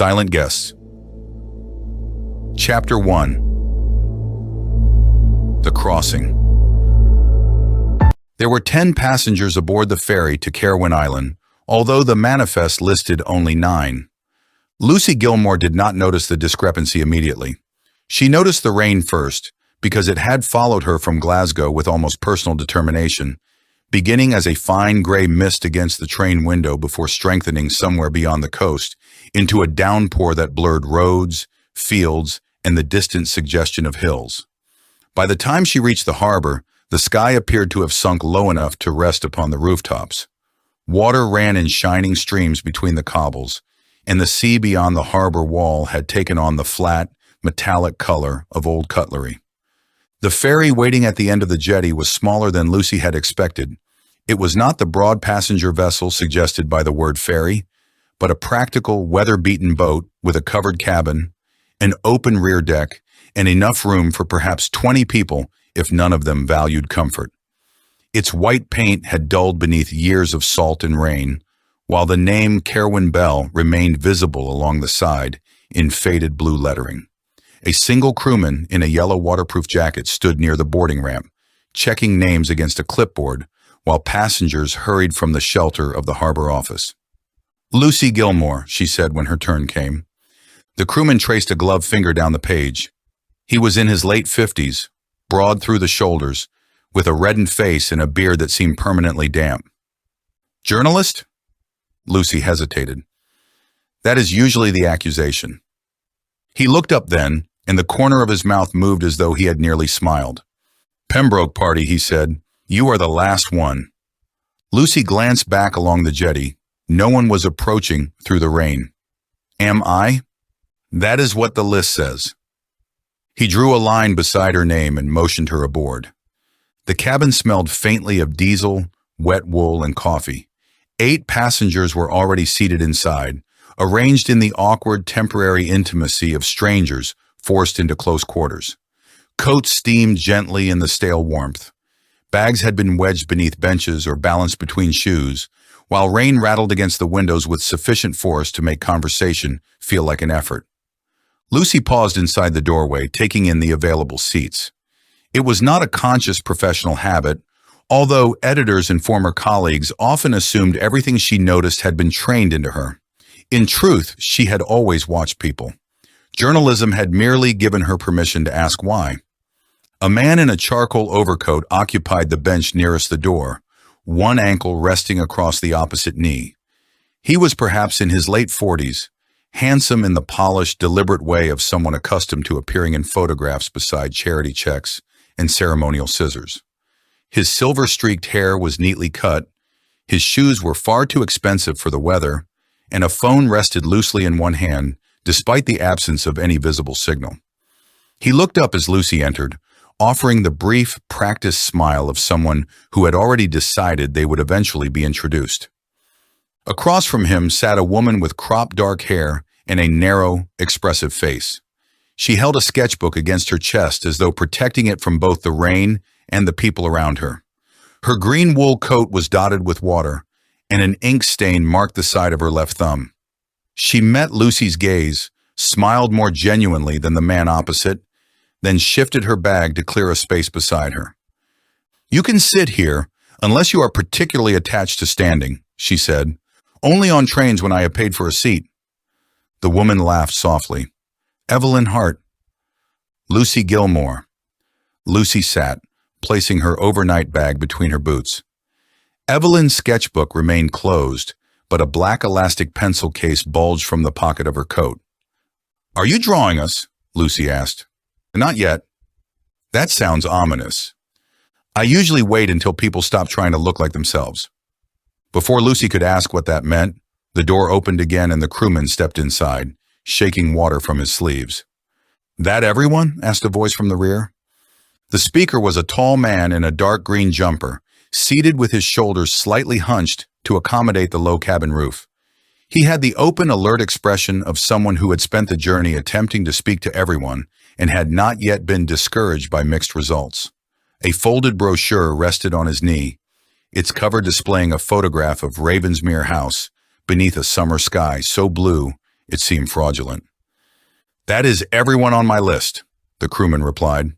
Silent Guests. Chapter 1. The Crossing. There were 10 passengers aboard the ferry to Caerwyn Island, although the manifest listed only 9. Lucy Gilmour did not notice the discrepancy immediately. She noticed the rain first, because it had followed her from Glasgow with almost personal determination, beginning as a fine grey mist against the train window before strengthening somewhere beyond the coast into a downpour that blurred roads, fields, and the distant suggestion of hills. By the time she reached the harbor, the sky appeared to have sunk low enough to rest upon the rooftops. Water ran in shining streams between the cobbles, and the sea beyond the harbor wall had taken on the flat, metallic color of old cutlery. The ferry waiting at the end of the jetty was smaller than Lucy had expected. It was not the broad passenger vessel suggested by the word ferry, but a practical, weather-beaten boat with a covered cabin, an open rear deck, and enough room for perhaps 20 people if none of them valued comfort. Its white paint had dulled beneath years of salt and rain, while the name Caerwyn Bell remained visible along the side in faded blue lettering. A single crewman in a yellow waterproof jacket stood near the boarding ramp, checking names against a clipboard, while passengers hurried from the shelter of the harbor office. "Lucy Gilmour," she said when her turn came. The crewman traced a gloved finger down the page. He was in his late 50s, broad through the shoulders, with a reddened face and a beard that seemed permanently damp. "Journalist?" Lucy hesitated. That is usually the accusation. He looked up then, and the corner of his mouth moved as though he had nearly smiled. "Pembroke party," he said. "You are the last one." Lucy glanced back along the jetty. No one was approaching through the rain. "Am I?" "That is what the list says." He drew a line beside her name and motioned her aboard. The cabin smelled faintly of diesel, wet wool, and coffee. 8 passengers were already seated inside, arranged in the awkward temporary intimacy of strangers forced into close quarters. Coats steamed gently in the stale warmth. Bags had been wedged beneath benches or balanced between shoes, while rain rattled against the windows with sufficient force to make conversation feel like an effort. Lucy paused inside the doorway, taking in the available seats. It was not a conscious professional habit, although editors and former colleagues often assumed everything she noticed had been trained into her. In truth, she had always watched people. Journalism had merely given her permission to ask why. A man in a charcoal overcoat occupied the bench nearest the door, one ankle resting across the opposite knee. He was perhaps in his late 40s, handsome in the polished, deliberate way of someone accustomed to appearing in photographs beside charity checks and ceremonial scissors. His silver-streaked hair was neatly cut, his shoes were far too expensive for the weather, and a phone rested loosely in one hand, despite the absence of any visible signal. He looked up as Lucy entered, offering the brief, practiced smile of someone who had already decided they would eventually be introduced. Across from him sat a woman with cropped dark hair and a narrow, expressive face. She held a sketchbook against her chest as though protecting it from both the rain and the people around her. Her green wool coat was dotted with water, and an ink stain marked the side of her left thumb. She met Lucy's gaze, smiled more genuinely than the man opposite, then shifted her bag to clear a space beside her. "You can sit here, unless you are particularly attached to standing," she said. "Only on trains when I have paid for a seat." The woman laughed softly. "Evelyn Hart." "Lucy Gilmour." Lucy sat, placing her overnight bag between her boots. Evelyn's sketchbook remained closed, but a black elastic pencil case bulged from the pocket of her coat. "Are you drawing us?" Lucy asked. "Not yet." "That sounds ominous." "I usually wait until people stop trying to look like themselves." Before Lucy could ask what that meant, the door opened again and the crewman stepped inside, shaking water from his sleeves. "That everyone?" asked a voice from the rear. The speaker was a tall man in a dark green jumper, seated with his shoulders slightly hunched to accommodate the low cabin roof. He had the open, alert expression of someone who had spent the journey attempting to speak to everyone and had not yet been discouraged by mixed results. A folded brochure rested on his knee, its cover displaying a photograph of Ravensmere House beneath a summer sky so blue It seemed fraudulent. "That is everyone on my list," the crewman replied.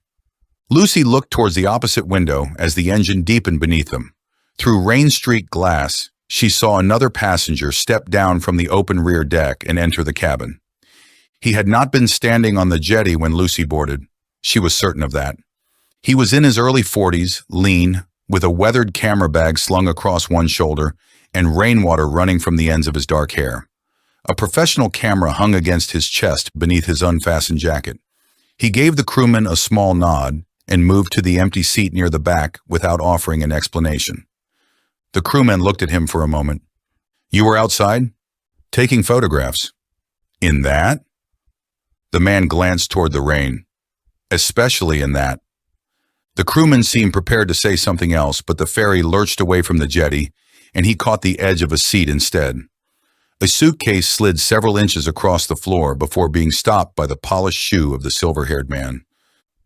Lucy looked towards the opposite window as the engine deepened beneath them. Through rain-streaked glass, she saw another passenger step down from the open rear deck and enter the cabin. He had not been standing on the jetty when Lucy boarded. She was certain of that. He was in his early 40s, lean, with a weathered camera bag slung across one shoulder and rainwater running from the ends of his dark hair. A professional camera hung against his chest beneath his unfastened jacket. He gave the crewman a small nod and moved to the empty seat near the back without offering an explanation. The crewman looked at him for a moment. "You were outside? Taking photographs." "In that?" The man glanced toward the rain. "Especially in that." The crewman seemed prepared to say something else, but the ferry lurched away from the jetty, and he caught the edge of a seat instead. A suitcase slid several inches across the floor before being stopped by the polished shoe of the silver-haired man.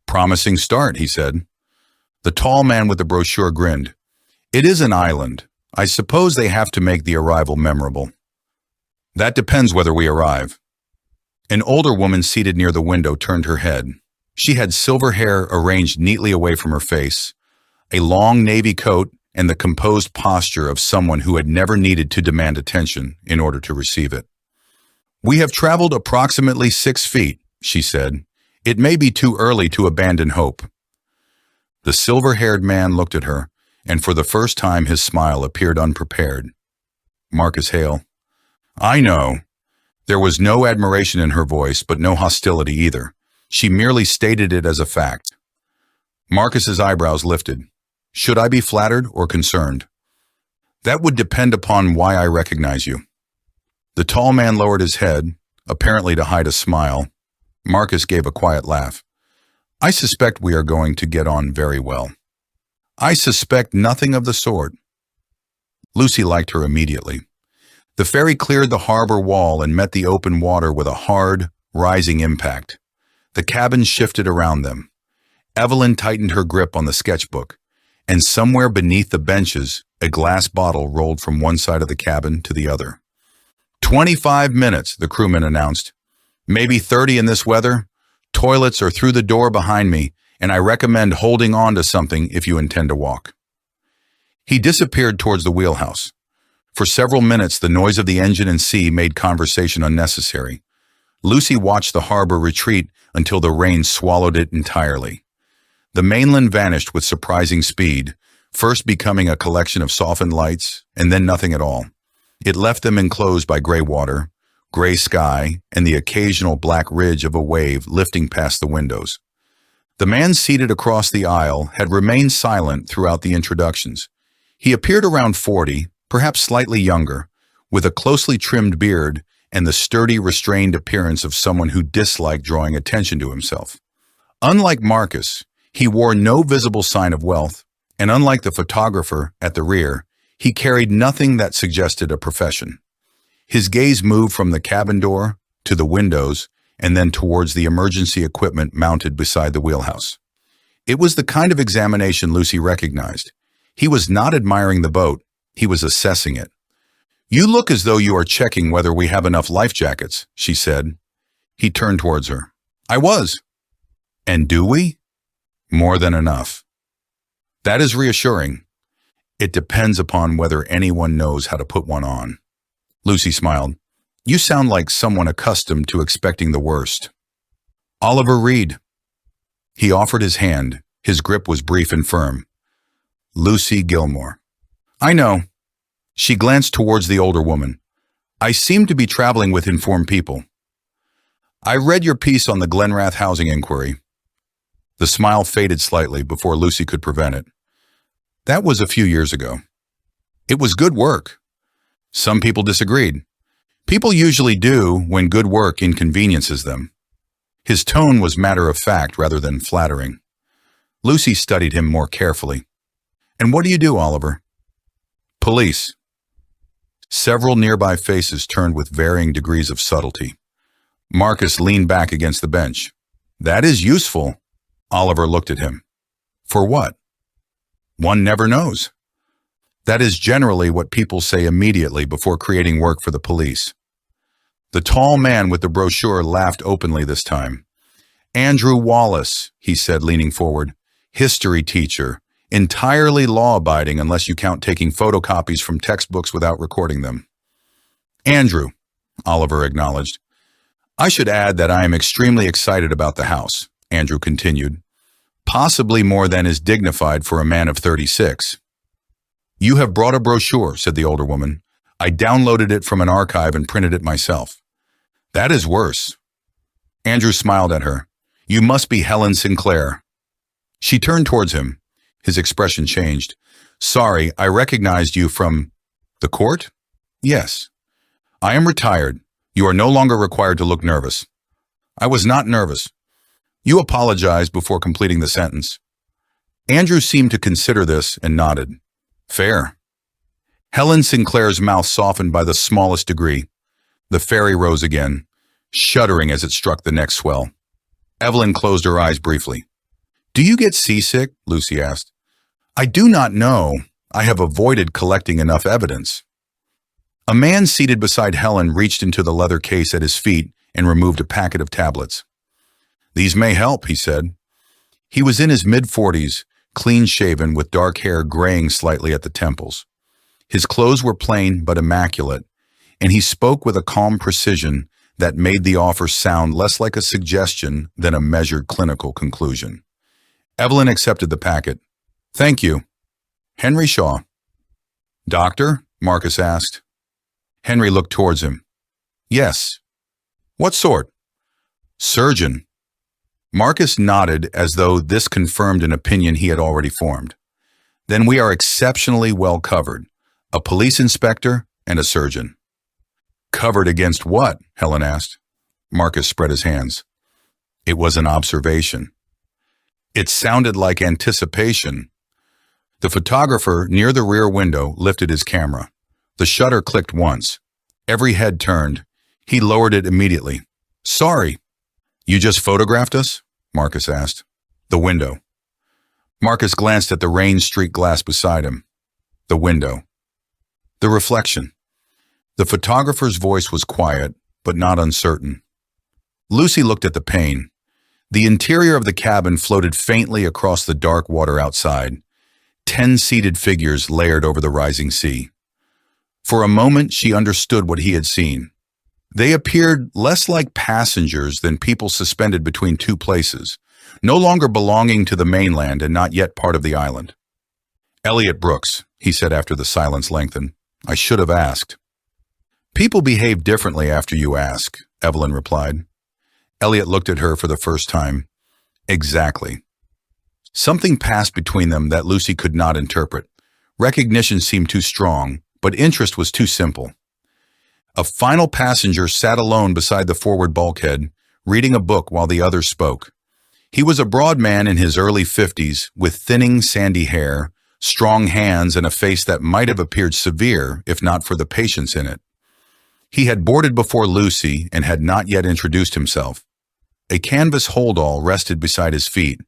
"Promising start," he said. The tall man with the brochure grinned. "It is an island. I suppose they have to make the arrival memorable." "That depends whether we arrive." An older woman seated near the window turned her head. She had silver hair arranged neatly away from her face, a long navy coat, and the composed posture of someone who had never needed to demand attention in order to receive it. "We have traveled approximately 6 feet," she said. "It may be too early to abandon hope." The silver-haired man looked at her, and for the first time his smile appeared unprepared. "Marcus Hale." "I know." There was no admiration in her voice, but no hostility either. She merely stated it as a fact. Marcus's eyebrows lifted. "Should I be flattered or concerned?" "That would depend upon why I recognize you." The tall man lowered his head, apparently to hide a smile. Marcus gave a quiet laugh. "I suspect we are going to get on very well." "I suspect nothing of the sort." Lucy liked her immediately. The ferry cleared the harbor wall and met the open water with a hard, rising impact. The cabin shifted around them. Evelyn tightened her grip on the sketchbook, and somewhere beneath the benches, a glass bottle rolled from one side of the cabin to the other. 25 minutes, the crewman announced. "Maybe 30 in this weather. Toilets are through the door behind me, and I recommend holding on to something if you intend to walk." He disappeared towards the wheelhouse. For several minutes, the noise of the engine and sea made conversation unnecessary. Lucy watched the harbor retreat until the rain swallowed it entirely. The mainland vanished with surprising speed, first becoming a collection of softened lights, and then nothing at all. It left them enclosed by gray water, gray sky, and the occasional black ridge of a wave lifting past the windows. The man seated across the aisle had remained silent throughout the introductions. He appeared around 40, perhaps slightly younger, with a closely trimmed beard and the sturdy, restrained appearance of someone who disliked drawing attention to himself. Unlike Marcus, he wore no visible sign of wealth, and unlike the photographer at the rear, he carried nothing that suggested a profession. His gaze moved from the cabin door to the windows and then towards the emergency equipment mounted beside the wheelhouse. It was the kind of examination Lucy recognized. He was not admiring the boat, he was assessing it. "You look as though you are checking whether we have enough life jackets," she said. He turned towards her. "I was." "And do we?" "More than enough." "That is reassuring." "It depends upon whether anyone knows how to put one on." Lucy smiled. "You sound like someone accustomed to expecting the worst." "Oliver Reid." He offered his hand. His grip was brief and firm. "Lucy Gilmour." "I know." She glanced towards the older woman. "I seem to be traveling with informed people." "I read your piece on the Glenrath housing inquiry." The smile faded slightly before Lucy could prevent it. "That was a few years ago." "It was good work." "Some people disagreed." "People usually do when good work inconveniences them." His tone was matter-of-fact rather than flattering. Lucy studied him more carefully. "And what do you do, Oliver?" "Police." Several nearby faces turned with varying degrees of subtlety. Marcus leaned back against the bench. "That is useful." Oliver looked at him. "For what?" "One never knows." "That is generally what people say immediately before creating work for the police." The tall man with the brochure laughed openly this time. Andrew Wallace, he said, leaning forward. History teacher. Entirely law-abiding unless you count taking photocopies from textbooks without recording them. Andrew, Oliver acknowledged. I should add that I am extremely excited about the house, Andrew continued. Possibly more than is dignified for a man of 36. You have brought a brochure, said the older woman. I downloaded it from an archive and printed it myself. That is worse. Andrew smiled at her. You must be Helen Sinclair. She turned towards him. His expression changed. Sorry, I recognized you from the court? Yes. I am retired. You are no longer required to look nervous. I was not nervous. You apologized before completing the sentence. Andrew seemed to consider this and nodded. Fair. Helen Sinclair's mouth softened by the smallest degree. The ferry rose again, shuddering as it struck the next swell. Evelyn closed her eyes briefly. Do you get seasick? Lucy asked. I do not know. I have avoided collecting enough evidence. A man seated beside Helen reached into the leather case at his feet and removed a packet of tablets. These may help, he said. He was in his mid-40s, clean-shaven with dark hair graying slightly at the temples. His clothes were plain but immaculate, and he spoke with a calm precision that made the offer sound less like a suggestion than a measured clinical conclusion. Evelyn accepted the packet. Thank you. Henry Shaw. Doctor? Marcus asked. Henry looked towards him. Yes. What sort? Surgeon. Marcus nodded as though this confirmed an opinion he had already formed. Then we are exceptionally well covered. A police inspector and a surgeon. Covered against what? Helen asked. Marcus spread his hands. It was an observation. It sounded like anticipation. The photographer near the rear window lifted his camera. The shutter clicked once. Every head turned. He lowered it immediately. Sorry. You just photographed us? Marcus asked. The window. Marcus glanced at the rain-streaked glass beside him. The window. The reflection. The photographer's voice was quiet, but not uncertain. Lucy looked at the pane. The interior of the cabin floated faintly across the dark water outside. 10 seated figures layered over the rising sea. For a moment, she understood what he had seen. They appeared less like passengers than people suspended between two places, no longer belonging to the mainland and not yet part of the island. Elliot Brooks, he said after the silence lengthened. I should have asked. People behave differently after you ask, Evelyn replied. Elliot looked at her for the first time. Exactly. Something passed between them that Lucy could not interpret. Recognition seemed too strong, but interest was too simple. A final passenger sat alone beside the forward bulkhead, reading a book while the others spoke. He was a broad man in his early 50s, with thinning, sandy hair, strong hands, and a face that might have appeared severe if not for the patience in it. He had boarded before Lucy and had not yet introduced himself. A canvas holdall rested beside his feet,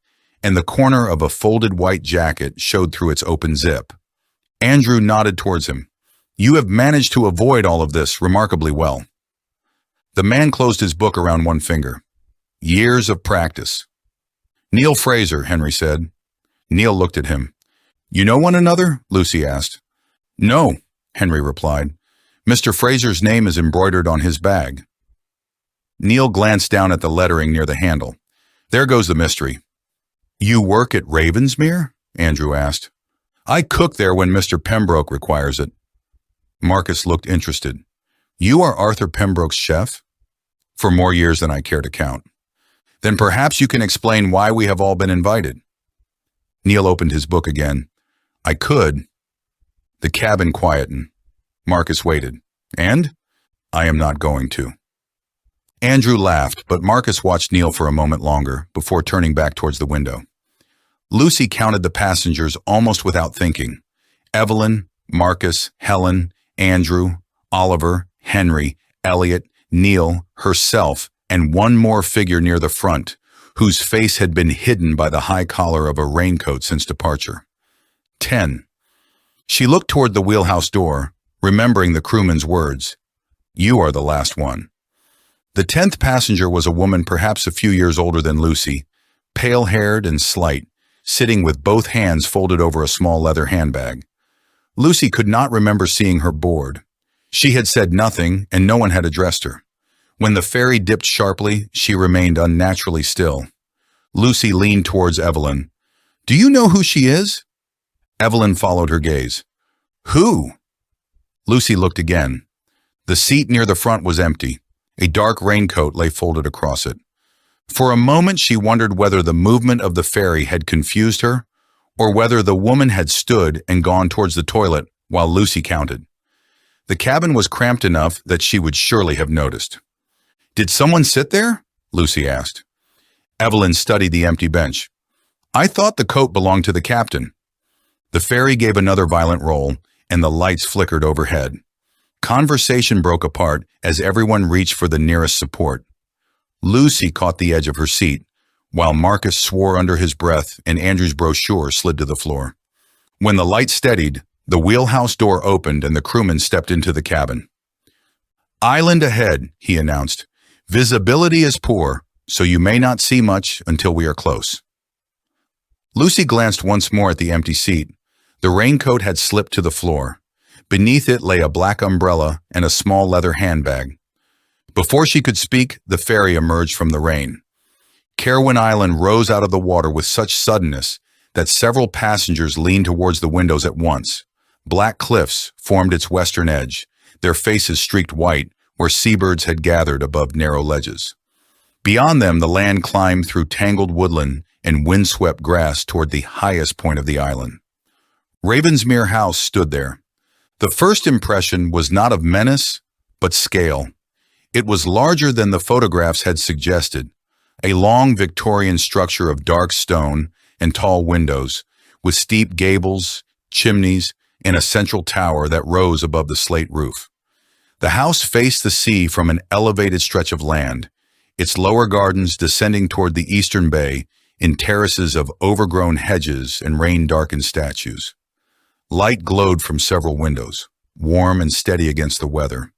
and the corner of a folded white jacket showed through its open zip. Andrew nodded towards him. You have managed to avoid all of this remarkably well. The man closed his book around one finger. Years of practice. Neil Fraser, Henry said. Neil looked at him. You know one another? Lucy asked. No, Henry replied. Mr. Fraser's name is embroidered on his bag. Neil glanced down at the lettering near the handle. There goes the mystery. You work at Ravensmere? Andrew asked. I cook there when Mr. Pembroke requires it. Marcus looked interested. You are Arthur Pembroke's chef? For more years than I care to count. Then perhaps you can explain why we have all been invited. Neil opened his book again. I could. The cabin quietened. Marcus waited. And? I am not going to. Andrew laughed, but Marcus watched Neil for a moment longer before turning back towards the window. Lucy counted the passengers almost without thinking. Evelyn, Marcus, Helen, Andrew, Oliver, Henry, Elliot, Neil, herself, and one more figure near the front, whose face had been hidden by the high collar of a raincoat since departure. 10. She looked toward the wheelhouse door, remembering the crewman's words. You are the last one. The 10th passenger was a woman perhaps a few years older than Lucy, pale-haired and slight, sitting with both hands folded over a small leather handbag. Lucy could not remember seeing her board. She had said nothing, and no one had addressed her. When the ferry dipped sharply, she remained unnaturally still. Lucy leaned towards Evelyn. "Do you know who she is?" Evelyn followed her gaze. "Who?" Lucy looked again. The seat near the front was empty. A dark raincoat lay folded across it. For a moment she wondered whether the movement of the ferry had confused her, or whether the woman had stood and gone towards the toilet while Lucy counted. The cabin was cramped enough that she would surely have noticed. "Did someone sit there?" Lucy asked. Evelyn studied the empty bench. "I thought the coat belonged to the captain." The ferry gave another violent roll, and the lights flickered overhead. Conversation broke apart as everyone reached for the nearest support. Lucy caught the edge of her seat, while Marcus swore under his breath and Andrew's brochure slid to the floor. When the light steadied, the wheelhouse door opened and the crewman stepped into the cabin. "Island ahead," he announced. "Visibility is poor, so you may not see much until we are close." Lucy glanced once more at the empty seat. The raincoat had slipped to the floor. Beneath it lay a black umbrella and a small leather handbag. Before she could speak, the ferry emerged from the rain. Caerwyn Island rose out of the water with such suddenness that several passengers leaned towards the windows at once. Black cliffs formed its western edge, their faces streaked white where seabirds had gathered above narrow ledges. Beyond them, the land climbed through tangled woodland and windswept grass toward the highest point of the island. Ravensmere House stood there. The first impression was not of menace, but scale. It was larger than the photographs had suggested, a long Victorian structure of dark stone and tall windows, with steep gables, chimneys, and a central tower that rose above the slate roof. The house faced the sea from an elevated stretch of land, its lower gardens descending toward the eastern bay in terraces of overgrown hedges and rain-darkened statues. Light glowed from several windows, warm and steady against the weather,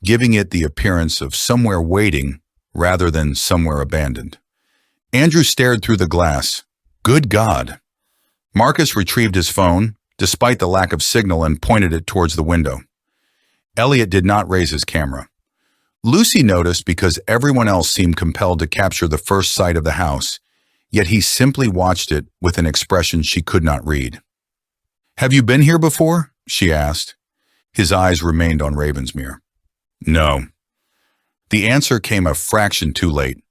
giving it the appearance of somewhere waiting rather than somewhere abandoned. Andrew stared through the glass. Good God! Marcus retrieved his phone, despite the lack of signal, and pointed it towards the window. Elliot did not raise his camera. Lucy noticed because everyone else seemed compelled to capture the first sight of the house, yet he simply watched it with an expression she could not read. "Have you been here before?" she asked. His eyes remained on Ravensmere. "No." The answer came a fraction too late.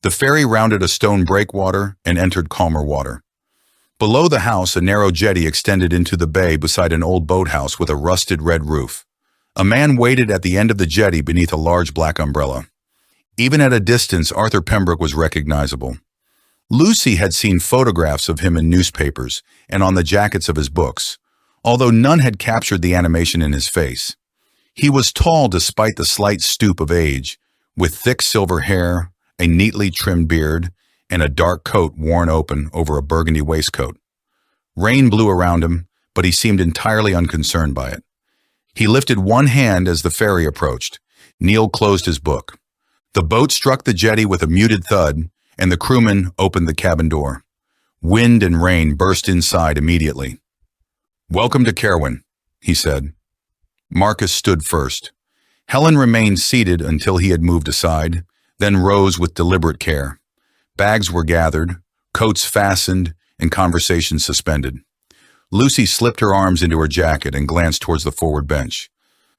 The ferry rounded a stone breakwater and entered calmer water. Below the house, a narrow jetty extended into the bay beside an old boathouse with a rusted red roof. A man waited at the end of the jetty beneath a large black umbrella. Even at a distance, Arthur Pembroke was recognizable. Lucy had seen photographs of him in newspapers and on the jackets of his books, although none had captured the animation in his face. He was tall despite the slight stoop of age, with thick silver hair, a neatly trimmed beard, and a dark coat worn open over a burgundy waistcoat. Rain blew around him, but he seemed entirely unconcerned by it. He lifted one hand as the ferry approached. Neil closed his book. The boat struck the jetty with a muted thud, and the crewman opened the cabin door. Wind and rain burst inside immediately. "Welcome to Caerwyn," he said. Marcus stood first. Helen remained seated until he had moved aside, then rose with deliberate care. Bags were gathered, coats fastened, and conversation suspended. Lucy slipped her arms into her jacket and glanced towards the forward bench.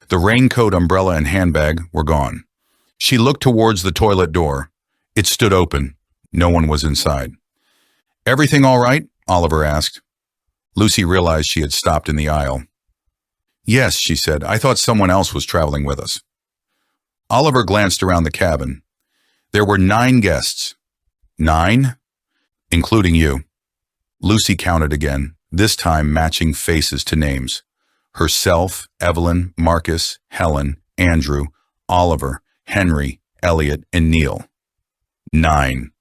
The raincoat, umbrella, and handbag were gone. She looked towards the toilet door. It stood open. No one was inside. "Everything all right?" Oliver asked. Lucy realized she had stopped in the aisle. "Yes," she said. "I thought someone else was traveling with us." Oliver glanced around the cabin. There were 9 guests. 9? Including you. Lucy counted again, this time matching faces to names. Herself, Evelyn, Marcus, Helen, Andrew, Oliver, Henry, Elliot, and Neil. 9.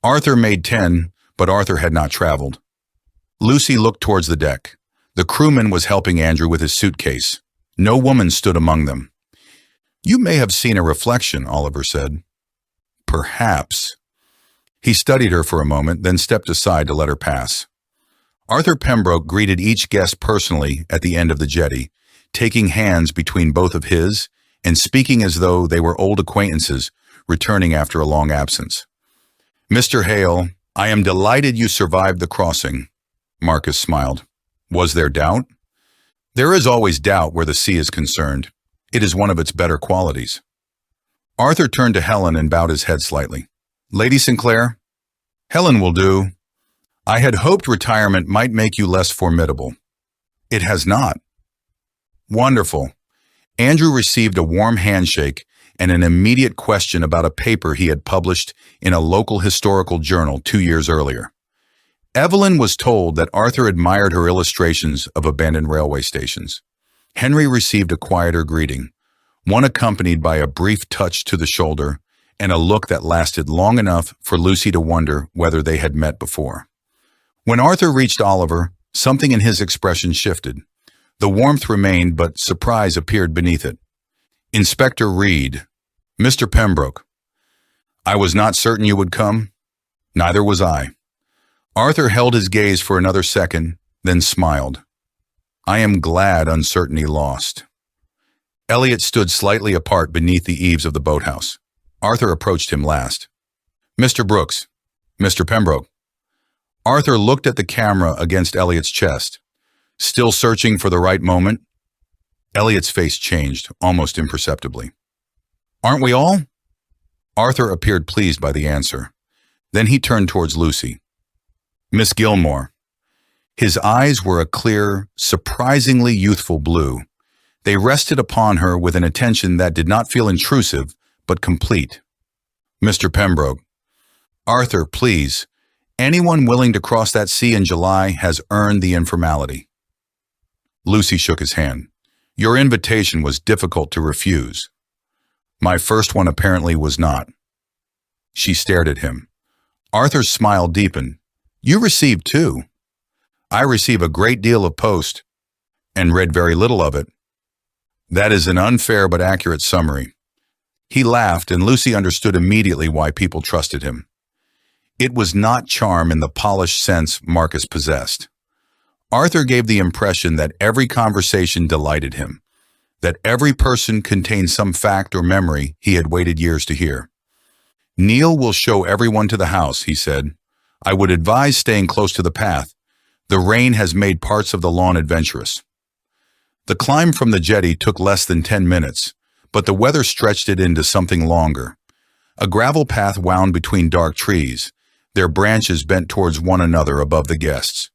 Arthur made 10, but Arthur had not traveled. Lucy looked towards the deck. The crewman was helping Andrew with his suitcase. No woman stood among them. "You may have seen a reflection," Oliver said. perhaps. He studied her for a moment, then stepped aside to let her pass. Arthur Pembroke greeted each guest personally at the end of the jetty, taking hands between both of his and speaking as though they were old acquaintances returning after a long absence. "Mr. Hale, I am delighted you survived the crossing." Marcus smiled. "Was there doubt?" "There is always doubt where the sea is concerned. It is one of its better qualities." Arthur turned to Helen and bowed his head slightly. "Lady Sinclair?" "Helen will do. I had hoped retirement might make you less formidable." "It has not." "Wonderful." Andrew received a warm handshake and an immediate question about a paper he had published in a local historical journal 2 years earlier. Evelyn was told that Arthur admired her illustrations of abandoned railway stations. Henry received a quieter greeting, one accompanied by a brief touch to the shoulder and a look that lasted long enough for Lucy to wonder whether they had met before. When Arthur reached Oliver, something in his expression shifted. The warmth remained, but surprise appeared beneath it. "Inspector Reid." "Mr. Pembroke." "I was not certain you would come." "Neither was I." Arthur held his gaze for another second, then smiled. "I am glad uncertainty lost." Elliot stood slightly apart beneath the eaves of the boathouse. Arthur approached him last. "Mr. Brooks." "Mr. Pembroke." Arthur looked at the camera against Elliot's chest. "Still searching for the right moment?" Elliot's face changed, almost imperceptibly. "Aren't we all?" Arthur appeared pleased by the answer. Then he turned towards Lucy. "Miss Gilmour." His eyes were a clear, surprisingly youthful blue. They rested upon her with an attention that did not feel intrusive, but complete. "Mr. Pembroke." "Arthur, please. Anyone willing to cross that sea in July has earned the informality." Lucy shook his hand. "Your invitation was difficult to refuse." "My first one apparently was not." She stared at him. Arthur's smile deepened. "You received two." "I receive a great deal of post, and read very little of it." "That is an unfair but accurate summary." He laughed, and Lucy understood immediately why people trusted him. It was not charm in the polished sense Marcus possessed. Arthur gave the impression that every conversation delighted him, that every person contained some fact or memory he had waited years to hear. "Neil will show everyone to the house," he said. "I would advise staying close to the path. The rain has made parts of the lawn adventurous." The climb from the jetty took less than 10 minutes, but the weather stretched it into something longer. A gravel path wound between dark trees, their branches bent towards one another above the guests.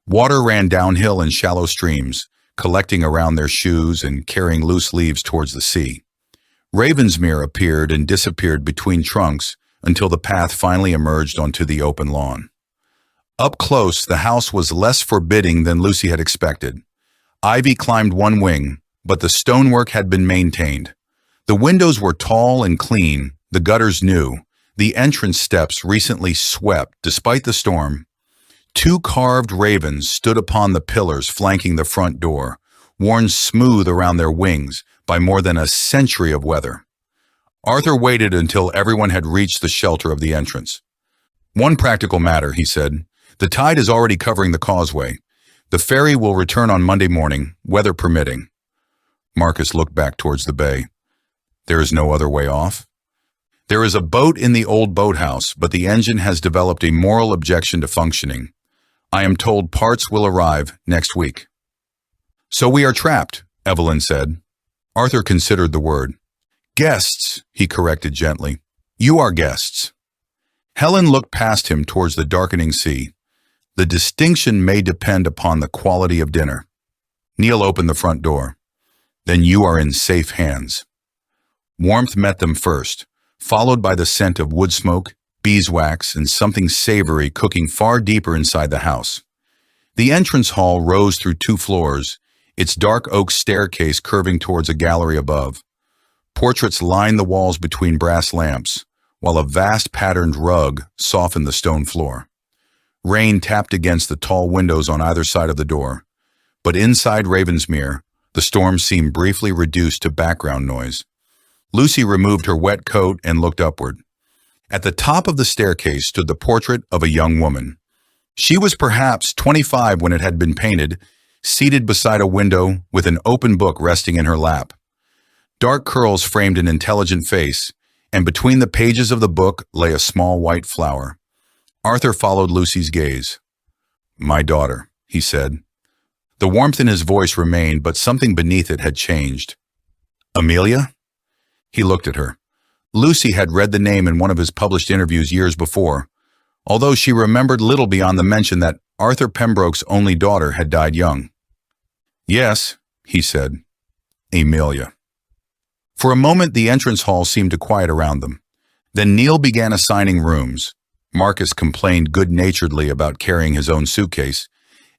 Water ran downhill in shallow streams, collecting around their shoes and carrying loose leaves towards the sea. Ravensmere appeared and disappeared between trunks until the path finally emerged onto the open lawn. Up close, the house was less forbidding than Lucy had expected. Ivy climbed one wing, but the stonework had been maintained. The windows were tall and clean, the gutters new, the entrance steps recently swept despite the storm. 2 carved ravens stood upon the pillars flanking the front door, worn smooth around their wings by more than a century of weather. Arthur waited until everyone had reached the shelter of the entrance. "One practical matter," he said. "The tide is already covering the causeway. The ferry will return on Monday morning, weather permitting." Marcus looked back towards the bay. "There is no other way off?" "There is a boat in the old boathouse, but the engine has developed a moral objection to functioning. I am told parts will arrive next week." "So we are trapped," Evelyn said. Arthur considered the word. "Guests," he corrected gently. "You are guests." Helen looked past him towards the darkening sea. "The distinction may depend upon the quality of dinner." Neil opened the front door. "Then you are in safe hands." Warmth met them first, followed by the scent of wood smoke, beeswax, and something savory cooking far deeper inside the house. The entrance hall rose through 2 floors, its dark oak staircase curving towards a gallery above. Portraits lined the walls between brass lamps, while a vast patterned rug softened the stone floor. Rain tapped against the tall windows on either side of the door, but inside Ravensmere, the storm seemed briefly reduced to background noise. Lucy removed her wet coat and looked upward. At the top of the staircase stood the portrait of a young woman. She was perhaps 25 when it had been painted, seated beside a window with an open book resting in her lap. Dark curls framed an intelligent face, and between the pages of the book lay a small white flower. Arthur followed Lucy's gaze. "My daughter," he said. The warmth in his voice remained, but something beneath it had changed. "Amelia?" He looked at her. Lucy had read the name in one of his published interviews years before, although she remembered little beyond the mention that Arthur Pembroke's only daughter had died young. "Yes," he said. "Amelia." For a moment, the entrance hall seemed to quiet around them. Then Neil began assigning rooms. Marcus complained good-naturedly about carrying his own suitcase,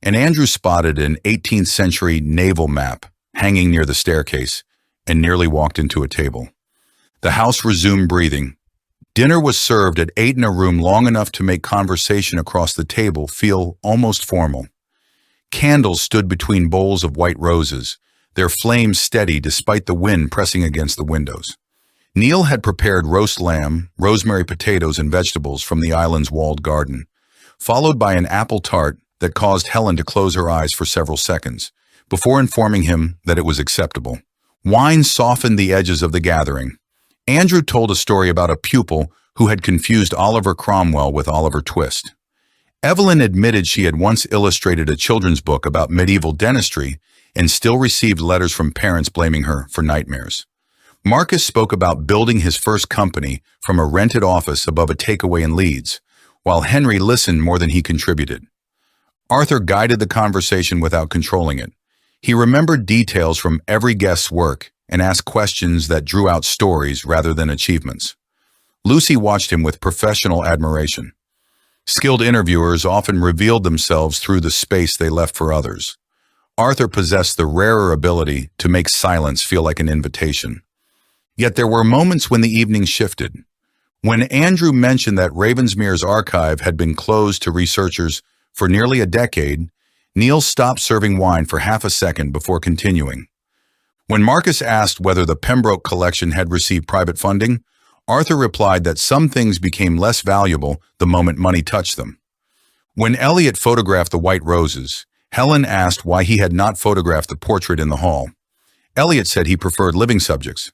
and Andrew spotted an 18th century naval map hanging near the staircase and nearly walked into a table. The house resumed breathing. Dinner was served at 8 in a room long enough to make conversation across the table feel almost formal. Candles stood between bowls of white roses, their flames steady despite the wind pressing against the windows. Neil had prepared roast lamb, rosemary potatoes, and vegetables from the island's walled garden, followed by an apple tart that caused Helen to close her eyes for several seconds, before informing him that it was acceptable. Wine softened the edges of the gathering. Andrew told a story about a pupil who had confused Oliver Cromwell with Oliver Twist. Evelyn admitted she had once illustrated a children's book about medieval dentistry and still received letters from parents blaming her for nightmares. Marcus spoke about building his first company from a rented office above a takeaway in Leeds, while Henry listened more than he contributed. Arthur guided the conversation without controlling it. He remembered details from every guest's work and asked questions that drew out stories rather than achievements. Lucy watched him with professional admiration. Skilled interviewers often revealed themselves through the space they left for others. Arthur possessed the rarer ability to make silence feel like an invitation. Yet there were moments when the evening shifted. When Andrew mentioned that Ravensmere's archive had been closed to researchers for nearly a decade, Neil stopped serving wine for half a second before continuing. When Marcus asked whether the Pembroke collection had received private funding, Arthur replied that some things became less valuable the moment money touched them. When Elliot photographed the white roses, Helen asked why he had not photographed the portrait in the hall. Elliot said he preferred living subjects.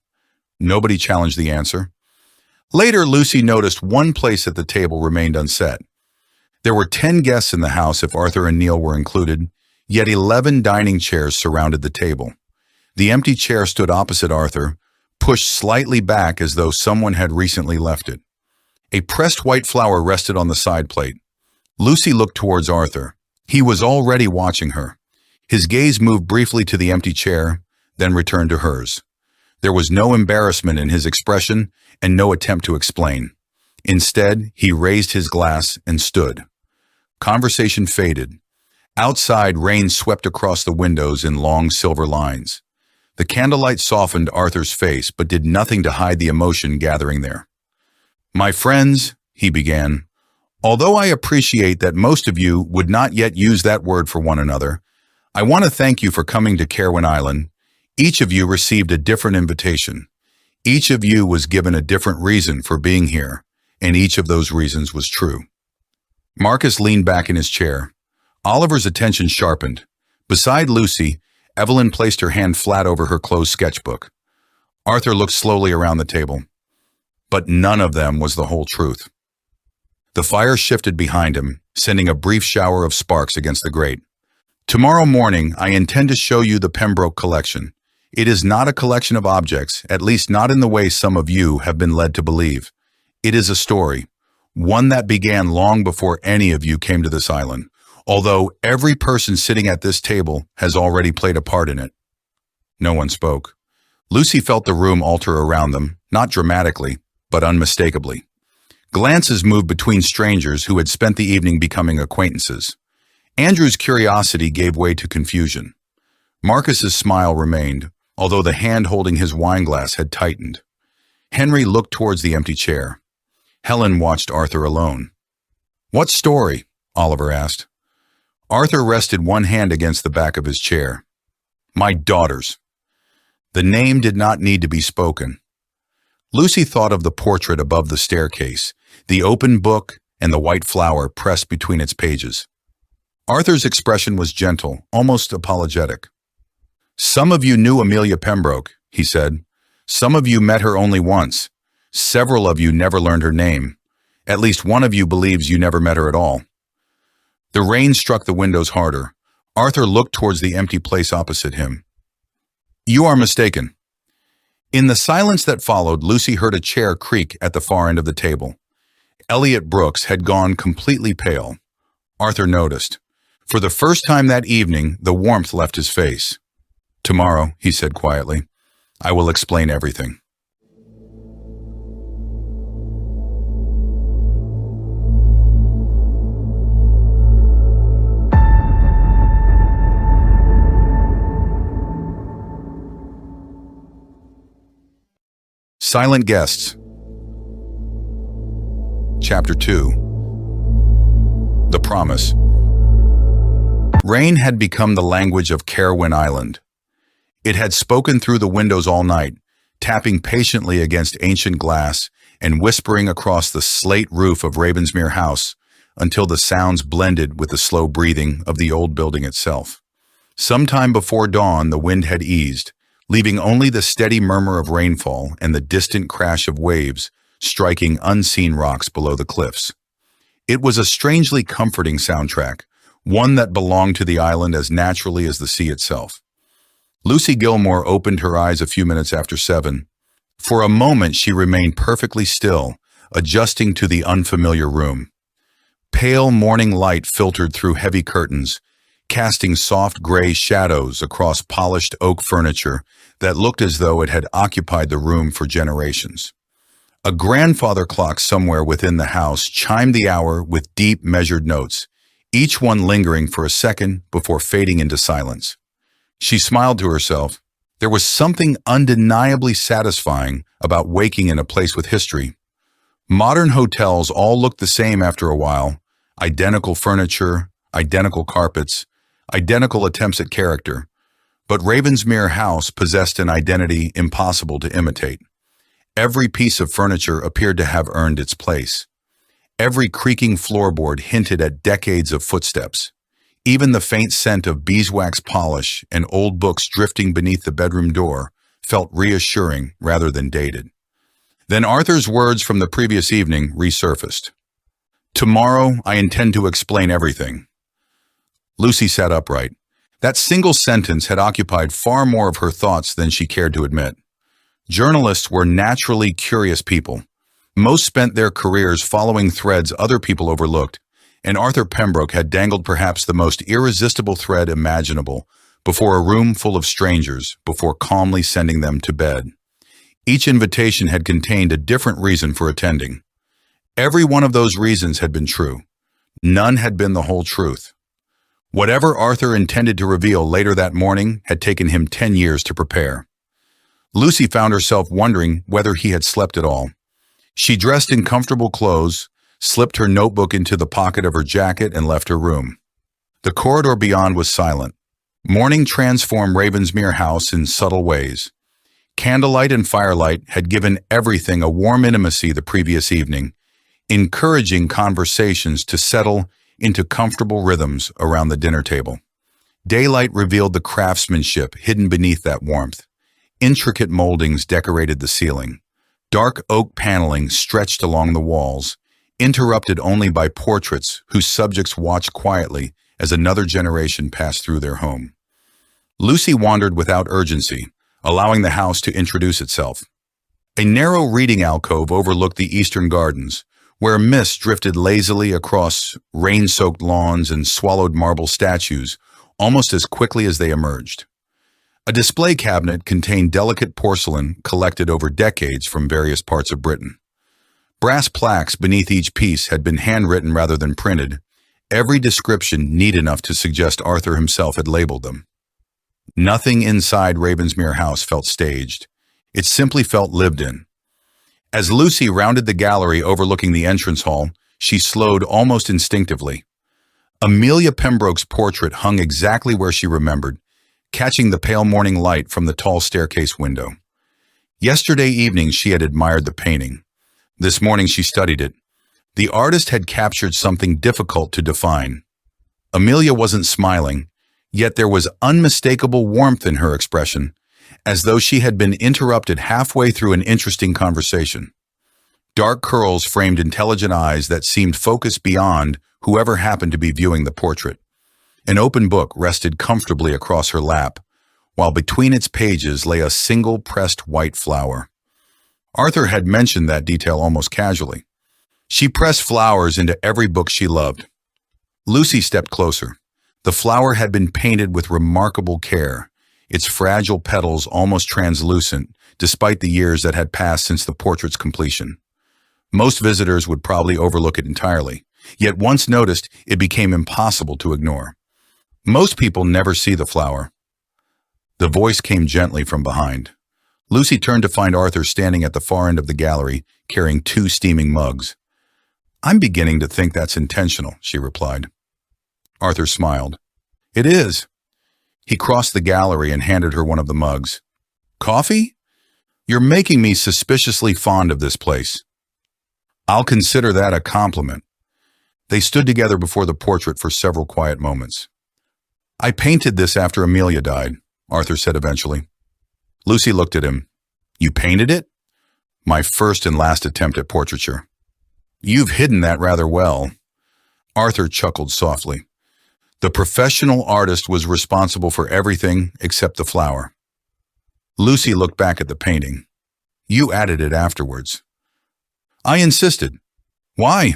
Nobody challenged the answer. Later, Lucy noticed one place at the table remained unset. There were 10 guests in the house if Arthur and Neil were included, yet 11 dining chairs surrounded the table. The empty chair stood opposite Arthur, pushed slightly back as though someone had recently left it. A pressed white flower rested on the side plate. Lucy looked towards Arthur. He was already watching her. His gaze moved briefly to the empty chair, then returned to hers. There was no embarrassment in his expression and no attempt to explain. Instead, he raised his glass and stood. Conversation faded. Outside, rain swept across the windows in long silver lines. The candlelight softened Arthur's face, but did nothing to hide the emotion gathering there. "My friends," he began, "although I appreciate that most of you would not yet use that word for one another, I want to thank you for coming to Caerwyn Island. Each of you received a different invitation. Each of you was given a different reason for being here, and each of those reasons was true." Marcus leaned back in his chair. Oliver's attention sharpened. Beside Lucy, Evelyn placed her hand flat over her closed sketchbook. Arthur looked slowly around the table. But none of them was the whole truth. The fire shifted behind him, sending a brief shower of sparks against the grate. "Tomorrow morning, I intend to show you the Pembroke collection. It is not a collection of objects, at least not in the way some of you have been led to believe. It is a story, one that began long before any of you came to this island, although every person sitting at this table has already played a part in it." No one spoke. Lucy felt the room alter around them, not dramatically, but unmistakably. Glances moved between strangers who had spent the evening becoming acquaintances. Andrew's curiosity gave way to confusion. Marcus's smile remained, although the hand holding his wineglass had tightened. Henry looked towards the empty chair. Helen watched Arthur alone. "What story?" Oliver asked. Arthur rested one hand against the back of his chair. "My daughters." The name did not need to be spoken. Lucy thought of the portrait above the staircase, the open book and the white flower pressed between its pages. Arthur's expression was gentle, almost apologetic. "Some of you knew Amelia Pembroke," he said. "Some of you met her only once. Several of you never learned her name. At least one of you believes you never met her at all." The rain struck the windows harder. Arthur looked towards the empty place opposite him. "You are mistaken." In the silence that followed, Lucy heard a chair creak at the far end of the table. Elliot Brooks had gone completely pale. Arthur noticed. For the first time that evening, the warmth left his face. "Tomorrow," he said quietly, "I will explain everything." Silent Guests. Chapter 2. The Promise. Rain had become the language of Caerwyn Island. It had spoken through the windows all night, tapping patiently against ancient glass and whispering across the slate roof of Ravensmere House until the sounds blended with the slow breathing of the old building itself. Sometime before dawn, the wind had eased, leaving only the steady murmur of rainfall and the distant crash of waves striking unseen rocks below the cliffs. It was a strangely comforting soundtrack, one that belonged to the island as naturally as the sea itself. Lucy Gilmour opened her eyes a few minutes after 7. For a moment she remained perfectly still, adjusting to the unfamiliar room. Pale morning light filtered through heavy curtains, casting soft gray shadows across polished oak furniture that looked as though it had occupied the room for generations. A grandfather clock somewhere within the house chimed the hour with deep, measured notes, each one lingering for a second before fading into silence. She smiled to herself. There was something undeniably satisfying about waking in a place with history. Modern hotels all looked the same after a while: identical furniture, identical carpets, identical attempts at character. But Ravensmere House possessed an identity impossible to imitate. Every piece of furniture appeared to have earned its place. Every creaking floorboard hinted at decades of footsteps. Even the faint scent of beeswax polish and old books drifting beneath the bedroom door felt reassuring rather than dated. Then Arthur's words from the previous evening resurfaced. "Tomorrow, I intend to explain everything." Lucy sat upright. That single sentence had occupied far more of her thoughts than she cared to admit. Journalists were naturally curious people. Most spent their careers following threads other people overlooked, and Arthur Pembroke had dangled perhaps the most irresistible thread imaginable before a room full of strangers before calmly sending them to bed. Each invitation had contained a different reason for attending. Every one of those reasons had been true. None had been the whole truth. Whatever Arthur intended to reveal later that morning had taken him 10 years to prepare. Lucy found herself wondering whether he had slept at all. She dressed in comfortable clothes, slipped her notebook into the pocket of her jacket, and left her room. The corridor beyond was silent. Morning transformed Ravensmere House in subtle ways. Candlelight and firelight had given everything a warm intimacy the previous evening, encouraging conversations to settle into comfortable rhythms around the dinner table. Daylight revealed the craftsmanship hidden beneath that warmth. Intricate moldings decorated the ceiling. Dark oak paneling stretched along the walls, interrupted only by portraits whose subjects watched quietly as another generation passed through their home. Lucy wandered without urgency, allowing the house to introduce itself. A narrow reading alcove overlooked the eastern gardens, where mist drifted lazily across rain-soaked lawns and swallowed marble statues almost as quickly as they emerged. A display cabinet contained delicate porcelain collected over decades from various parts of Britain. Brass plaques beneath each piece had been handwritten rather than printed, every description neat enough to suggest Arthur himself had labeled them. Nothing inside Ravensmere House felt staged. It simply felt lived in. As Lucy rounded the gallery overlooking the entrance hall, she slowed almost instinctively. Amelia Pembroke's portrait hung exactly where she remembered, catching the pale morning light from the tall staircase window. Yesterday evening she had admired the painting. This morning she studied it, The artist had captured something difficult to define. Amelia wasn't smiling, yet there was unmistakable warmth in her expression, as though she had been interrupted halfway through an interesting conversation. Dark curls framed intelligent eyes that seemed focused beyond whoever happened to be viewing the portrait. An open book rested comfortably across her lap, while between its pages lay a single pressed white flower. Arthur had mentioned that detail almost casually. She pressed flowers into every book she loved. Lucy stepped closer. The flower had been painted with remarkable care, its fragile petals almost translucent, despite the years that had passed since the portrait's completion. Most visitors would probably overlook it entirely, yet once noticed, it became impossible to ignore. Most people never see the flower. The voice came gently from behind. Lucy turned to find Arthur standing at the far end of the gallery, carrying 2 steaming mugs. "I'm beginning to think that's intentional," she replied. Arthur smiled. "It is." He crossed the gallery and handed her one of the mugs. "Coffee? You're making me suspiciously fond of this place." "I'll consider that a compliment." They stood together before the portrait for several quiet moments. "I painted this after Amelia died," Arthur said eventually. Lucy looked at him. "You painted it?" "My first and last attempt at portraiture." "You've hidden that rather well." Arthur chuckled softly. The professional artist was responsible for everything except the flower. Lucy looked back at the painting. "You added it afterwards." "I insisted." "Why?"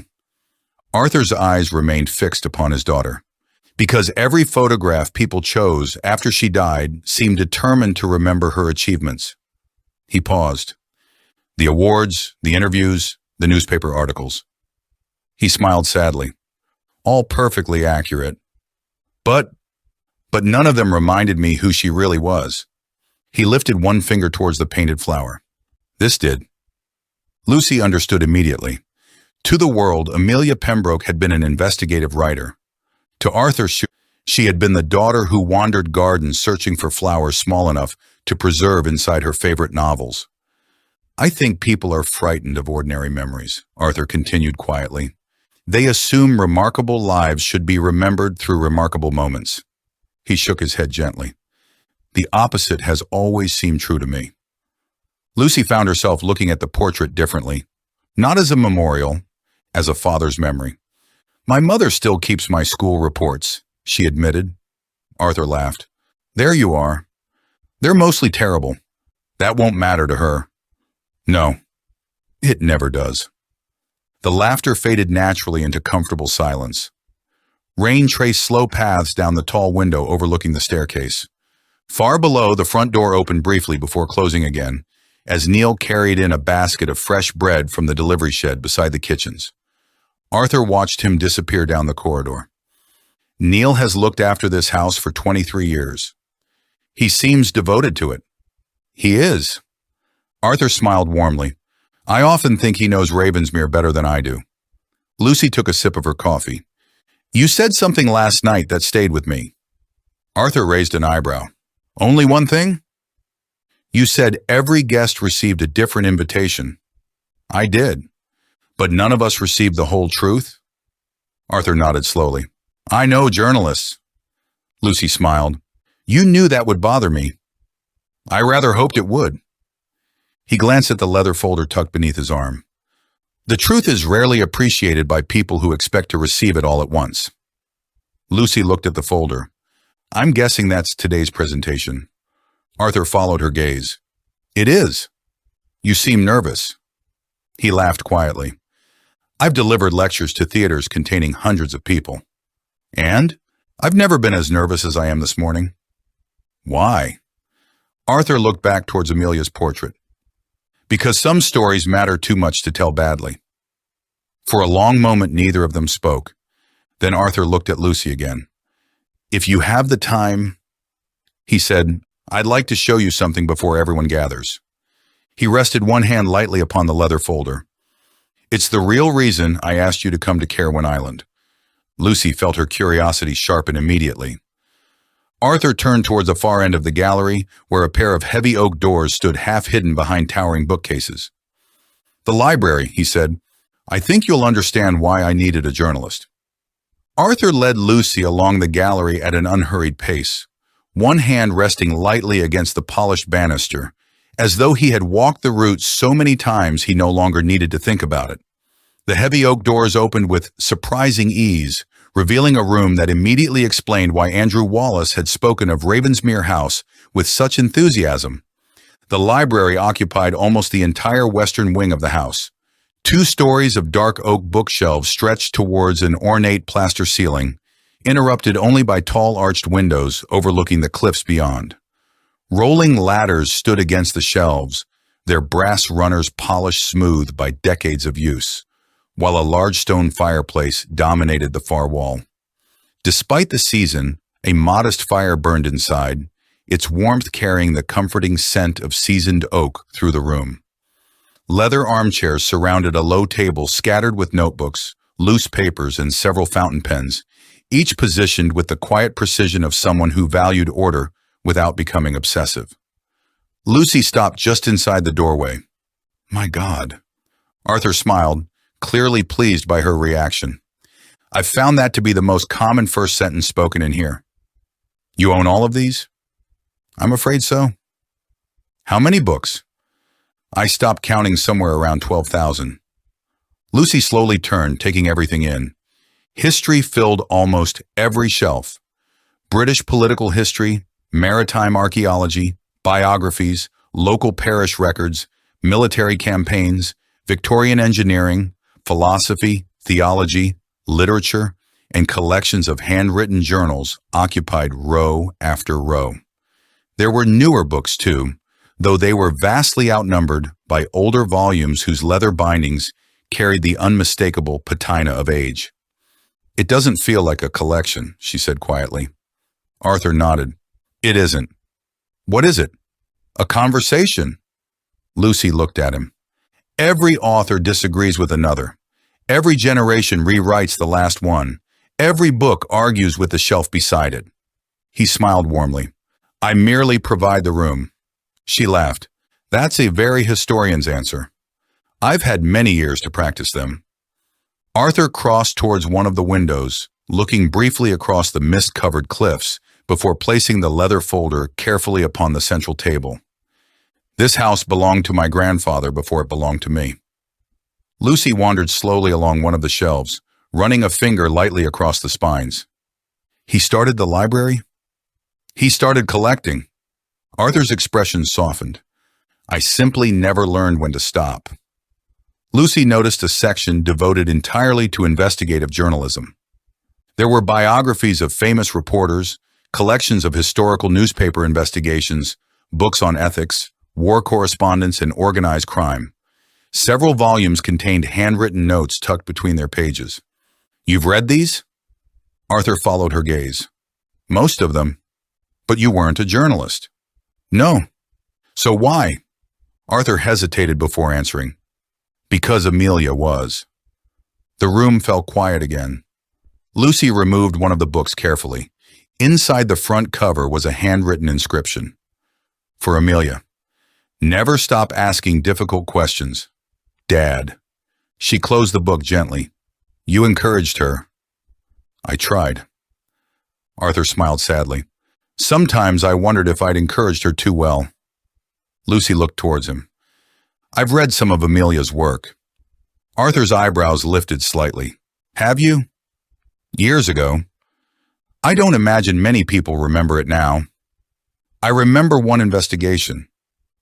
Arthur's eyes remained fixed upon his daughter. "Because every photograph people chose after she died seemed determined to remember her achievements." He paused. "The awards, the interviews, the newspaper articles." He smiled sadly. "All perfectly accurate. But none of them reminded me who she really was." He lifted one finger towards the painted flower. "This did." Lucy understood immediately. To the world, Amelia Pembroke had been an investigative writer. To Arthur, she had been the daughter who wandered gardens searching for flowers small enough to preserve inside her favorite novels. "I think people are frightened of ordinary memories," Arthur continued quietly. "They assume remarkable lives should be remembered through remarkable moments." He shook his head gently. "The opposite has always seemed true to me." Lucy found herself looking at the portrait differently. Not as a memorial, as a father's memory. "My mother still keeps my school reports," she admitted. Arthur laughed. "There you are. They're mostly terrible. That won't matter to her." "No, it never does." The laughter faded naturally into comfortable silence. Rain traced slow paths down the tall window overlooking the staircase. Far below, the front door opened briefly before closing again, as Neil carried in a basket of fresh bread from the delivery shed beside the kitchens. Arthur watched him disappear down the corridor. "Neil has looked after this house for 23 years. He seems devoted to it." "He is." Arthur smiled warmly. "I often think he knows Ravensmere better than I do." Lucy took a sip of her coffee. "You said something last night that stayed with me." Arthur raised an eyebrow. "Only one thing?" "You said every guest received a different invitation." "I did. But none of us received the whole truth?" Arthur nodded slowly. "I know journalists." Lucy smiled. "You knew that would bother me." "I rather hoped it would." He glanced at the leather folder tucked beneath his arm. "The truth is rarely appreciated by people who expect to receive it all at once." Lucy looked at the folder. "I'm guessing that's today's presentation." Arthur followed her gaze. "It is. You seem nervous." He laughed quietly. "I've delivered lectures to theaters containing hundreds of people. And I've never been as nervous as I am this morning." "Why?" Arthur looked back towards Amelia's portrait. "Because some stories matter too much to tell badly." For a long moment, neither of them spoke. Then Arthur looked at Lucy again. "If you have the time," he said, "I'd like to show you something before everyone gathers." He rested one hand lightly upon the leather folder. "It's the real reason I asked you to come to Caerwyn Island." Lucy felt her curiosity sharpen immediately. Arthur turned towards the far end of the gallery, where a pair of heavy oak doors stood half hidden behind towering bookcases. "The library," he said. I think you'll understand why I needed a journalist. Arthur led Lucy along the gallery at an unhurried pace, one hand resting lightly against the polished banister, as though he had walked the route so many times he no longer needed to think about it. The heavy oak doors opened with surprising ease, revealing a room that immediately explained why Andrew Wallace had spoken of Ravensmere House with such enthusiasm. The library occupied almost the entire western wing of the house. 2 stories of dark oak bookshelves stretched towards an ornate plaster ceiling, interrupted only by tall arched windows overlooking the cliffs beyond. Rolling ladders stood against the shelves, their brass runners polished smooth by decades of use, while a large stone fireplace dominated the far wall. Despite the season, a modest fire burned inside, its warmth carrying the comforting scent of seasoned oak through the room. Leather armchairs surrounded a low table scattered with notebooks, loose papers, and several fountain pens, each positioned with the quiet precision of someone who valued order without becoming obsessive. Lucy stopped just inside the doorway. "My God." Arthur smiled, clearly pleased by her reaction. "I've found that to be the most common first sentence spoken in here." "You own all of these?" "I'm afraid so." "How many books?" "I stopped counting somewhere around 12,000. Lucy slowly turned, taking everything in. History filled almost every shelf. British political history, maritime archaeology, biographies, local parish records, military campaigns, Victorian engineering, philosophy, theology, literature, and collections of handwritten journals occupied row after row. There were newer books too, though they were vastly outnumbered by older volumes whose leather bindings carried the unmistakable patina of age. "It doesn't feel like a collection," she said quietly. Arthur nodded. "It isn't." "What is it?" "A conversation." Lucy looked at him. "Every author disagrees with another. Every generation rewrites the last one. Every book argues with the shelf beside it." He smiled warmly. "I merely provide the room." She laughed. "That's a very historian's answer. I've had many years to practice them." Arthur crossed towards one of the windows, looking briefly across the mist-covered cliffs before placing the leather folder carefully upon the central table. "This house belonged to my grandfather before it belonged to me." Lucy wandered slowly along one of the shelves, running a finger lightly across the spines. "He started the library?" "He started collecting." Arthur's expression softened. "I simply never learned when to stop." Lucy noticed a section devoted entirely to investigative journalism. There were biographies of famous reporters, collections of historical newspaper investigations, books on ethics, war correspondence, and organized crime. Several volumes contained handwritten notes tucked between their pages. "You've read these?" Arthur followed her gaze. "Most of them. But you weren't a journalist." "No." "So why?" Arthur hesitated before answering. "Because Amelia was." The room fell quiet again. Lucy removed one of the books carefully. Inside the front cover was a handwritten inscription. "For Amelia. Never stop asking difficult questions. Dad." She closed the book gently. "You encouraged her." "I tried." Arthur smiled sadly. "Sometimes I wondered if I'd encouraged her too well." Lucy looked towards him. "I've read some of Amelia's work." Arthur's eyebrows lifted slightly. "Have you?" "Years ago. I don't imagine many people remember it now." "I remember one investigation."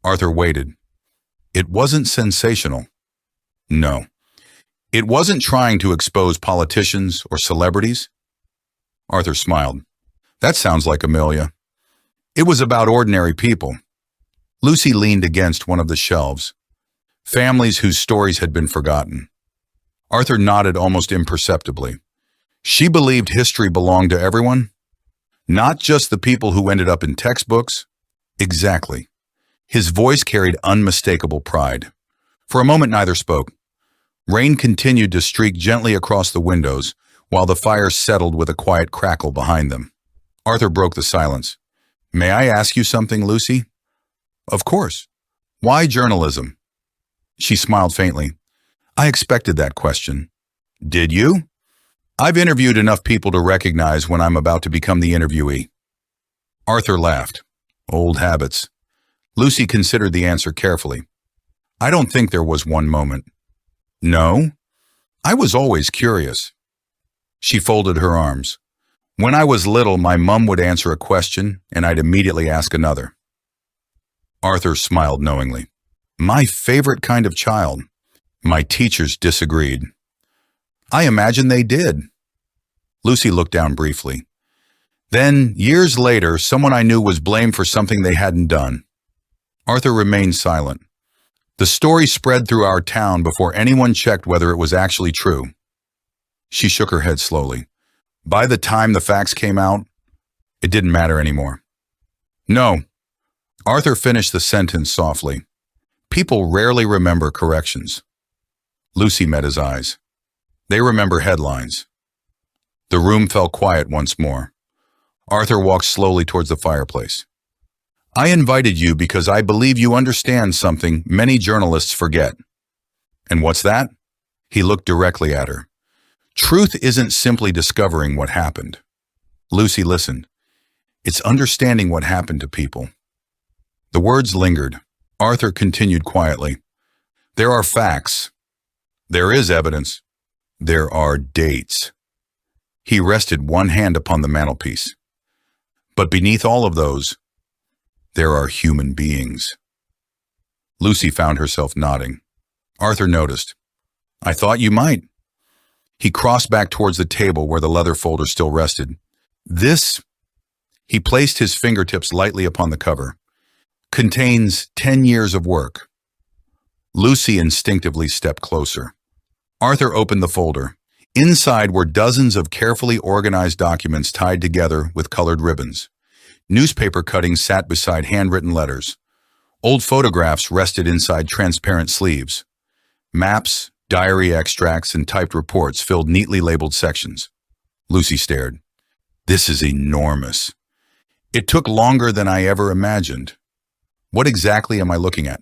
Arthur waited. "It wasn't sensational." "No." "It wasn't trying to expose politicians or celebrities?" Arthur smiled. "That sounds like Amelia." "It was about ordinary people." Lucy leaned against one of the shelves. Families whose stories had been forgotten. Arthur nodded almost imperceptibly. She believed history belonged to everyone? Not just the people who ended up in textbooks? Exactly. His voice carried unmistakable pride. For a moment neither spoke. Rain continued to streak gently across the windows, while the fire settled with a quiet crackle behind them. Arthur broke the silence. "May I ask you something, Lucy?" "Of course." "Why journalism?" She smiled faintly. I expected that question. Did you? I've interviewed enough people to recognize when I'm about to become the interviewee. Arthur laughed. Old habits. Lucy considered the answer carefully. I don't think there was one moment. No? I was always curious. She folded her arms. When I was little, my mum would answer a question, and I'd immediately ask another. Arthur smiled knowingly. My favorite kind of child. My teachers disagreed. I imagine they did. Lucy looked down briefly. Then, years later, someone I knew was blamed for something they hadn't done. Arthur remained silent. The story spread through our town before anyone checked whether it was actually true. She shook her head slowly. By the time the facts came out, it didn't matter anymore. No. Arthur finished the sentence softly. People rarely remember corrections. Lucy met his eyes. They remember headlines. The room fell quiet once more. Arthur walked slowly towards the fireplace. I invited you because I believe you understand something many journalists forget. And what's that? He looked directly at her. Truth isn't simply discovering what happened. Lucy listened. It's understanding what happened to people. The words lingered. Arthur continued quietly. There are facts. There is evidence. There are dates. He rested one hand upon the mantelpiece. But beneath all of those, there are human beings. Lucy found herself nodding. Arthur noticed. I thought you might. He crossed back towards the table where the leather folder still rested. This, he placed his fingertips lightly upon the cover, contains 10 years of work. Lucy instinctively stepped closer. Arthur opened the folder. Inside were dozens of carefully organized documents tied together with colored ribbons. Newspaper cuttings sat beside handwritten letters. Old photographs rested inside transparent sleeves. Maps, diary extracts, and typed reports filled neatly labeled sections. Lucy stared. This is enormous. It took longer than I ever imagined. What exactly am I looking at?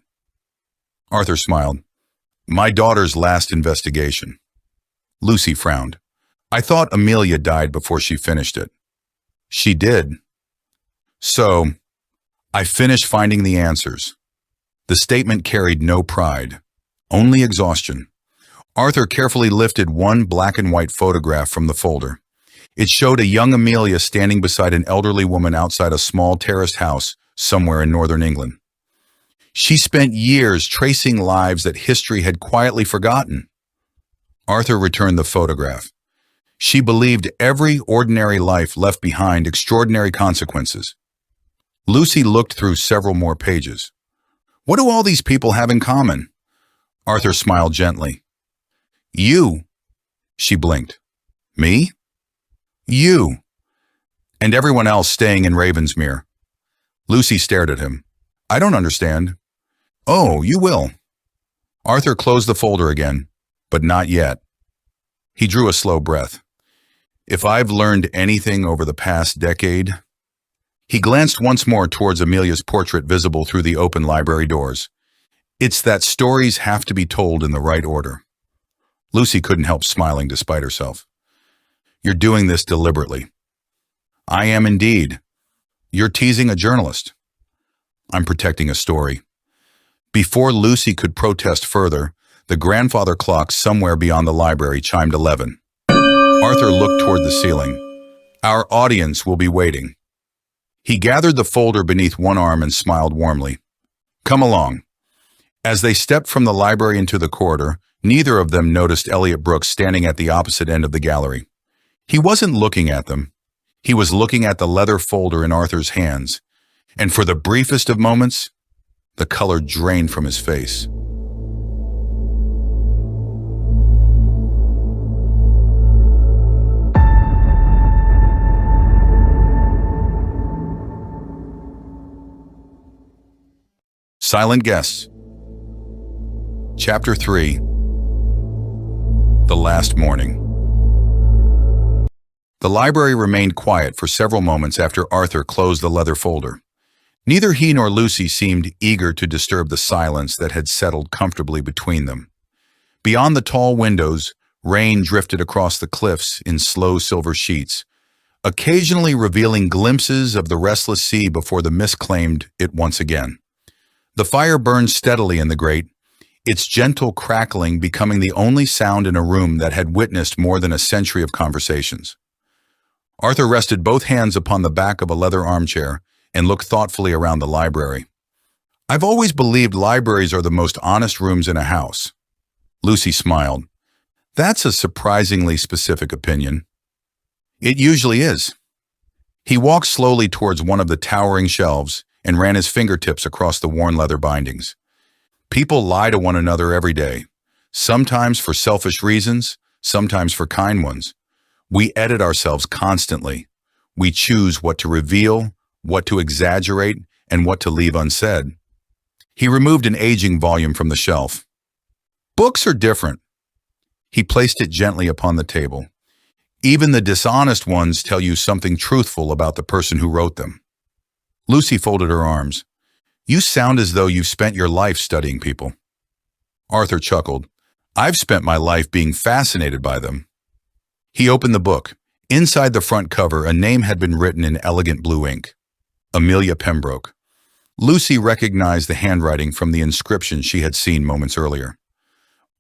Arthur smiled. My daughter's last investigation. Lucy frowned. I thought Amelia died before she finished it. She did. So, I finished finding the answers. The statement carried no pride, only exhaustion. Arthur carefully lifted one black and white photograph from the folder. It showed a young Amelia standing beside an elderly woman outside a small terraced house somewhere in northern England. She spent years tracing lives that history had quietly forgotten. Arthur returned the photograph. She believed every ordinary life left behind extraordinary consequences. Lucy looked through several more pages. What do all these people have in common? Arthur smiled gently. You. She blinked. Me? You. And everyone else staying in Ravensmere. Lucy stared at him. I don't understand. Oh, you will. Arthur closed the folder again, but not yet. He drew a slow breath. If I've learned anything over the past decade... He glanced once more towards Amelia's portrait visible through the open library doors. It's that stories have to be told in the right order. Lucy couldn't help smiling despite herself. You're doing this deliberately. I am indeed. You're teasing a journalist. I'm protecting a story. Before Lucy could protest further, the grandfather clock somewhere beyond the library chimed 11. Arthur looked toward the ceiling. Our audience will be waiting. He gathered the folder beneath one arm and smiled warmly. Come along. As they stepped from the library into the corridor, neither of them noticed Elliot Brooks standing at the opposite end of the gallery. He wasn't looking at them. He was looking at the leather folder in Arthur's hands, and for the briefest of moments, the color drained from his face. Silent Guests. Chapter 3. The Last Morning. The library remained quiet for several moments after Arthur closed the leather folder. Neither he nor Lucy seemed eager to disturb the silence that had settled comfortably between them. Beyond the tall windows, rain drifted across the cliffs in slow silver sheets, occasionally revealing glimpses of the restless sea before the mist claimed it once again. The fire burned steadily in the grate, its gentle crackling becoming the only sound in a room that had witnessed more than a century of conversations. Arthur rested both hands upon the back of a leather armchair and looked thoughtfully around the library. "I've always believed libraries are the most honest rooms in a house." Lucy smiled. "That's a surprisingly specific opinion." "It usually is." He walked slowly towards one of the towering shelves and ran his fingertips across the worn leather bindings. "People lie to one another every day, sometimes for selfish reasons, sometimes for kind ones. We edit ourselves constantly. We choose what to reveal, what to exaggerate, and what to leave unsaid." He removed an aging volume from the shelf. "Books are different." He placed it gently upon the table. "Even the dishonest ones tell you something truthful about the person who wrote them." Lucy folded her arms. "You sound as though you've spent your life studying people." Arthur chuckled. "I've spent my life being fascinated by them." He opened the book. Inside the front cover, a name had been written in elegant blue ink. Amelia Pembroke. Lucy recognized the handwriting from the inscription she had seen moments earlier.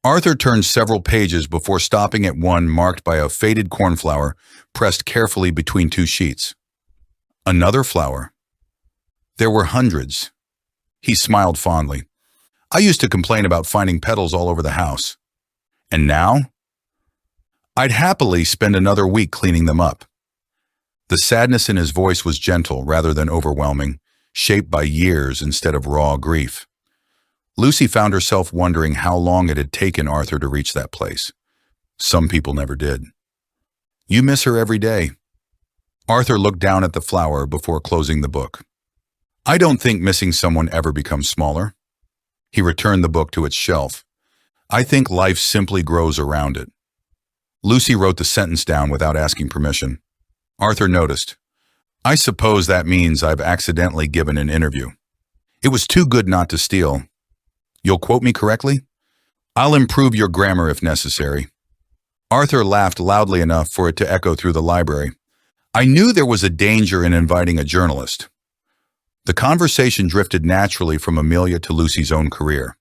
Arthur turned several pages before stopping at one marked by a faded cornflower pressed carefully between two sheets. Another flower. There were hundreds. He smiled fondly. "I used to complain about finding petals all over the house. And now? I'd happily spend another week cleaning them up." The sadness in his voice was gentle rather than overwhelming, shaped by years instead of raw grief. Lucy found herself wondering how long it had taken Arthur to reach that place. Some people never did. "You miss her every day." Arthur looked down at the flower before closing the book. "I don't think missing someone ever becomes smaller." He returned the book to its shelf. "I think life simply grows around it." Lucy wrote the sentence down without asking permission. Arthur noticed. "I suppose that means I've accidentally given an interview. It was too good not to steal. You'll quote me correctly? I'll improve your grammar if necessary." Arthur laughed loudly enough for it to echo through the library. "I knew there was a danger in inviting a journalist." The conversation drifted naturally from Amelia to Lucy's own career.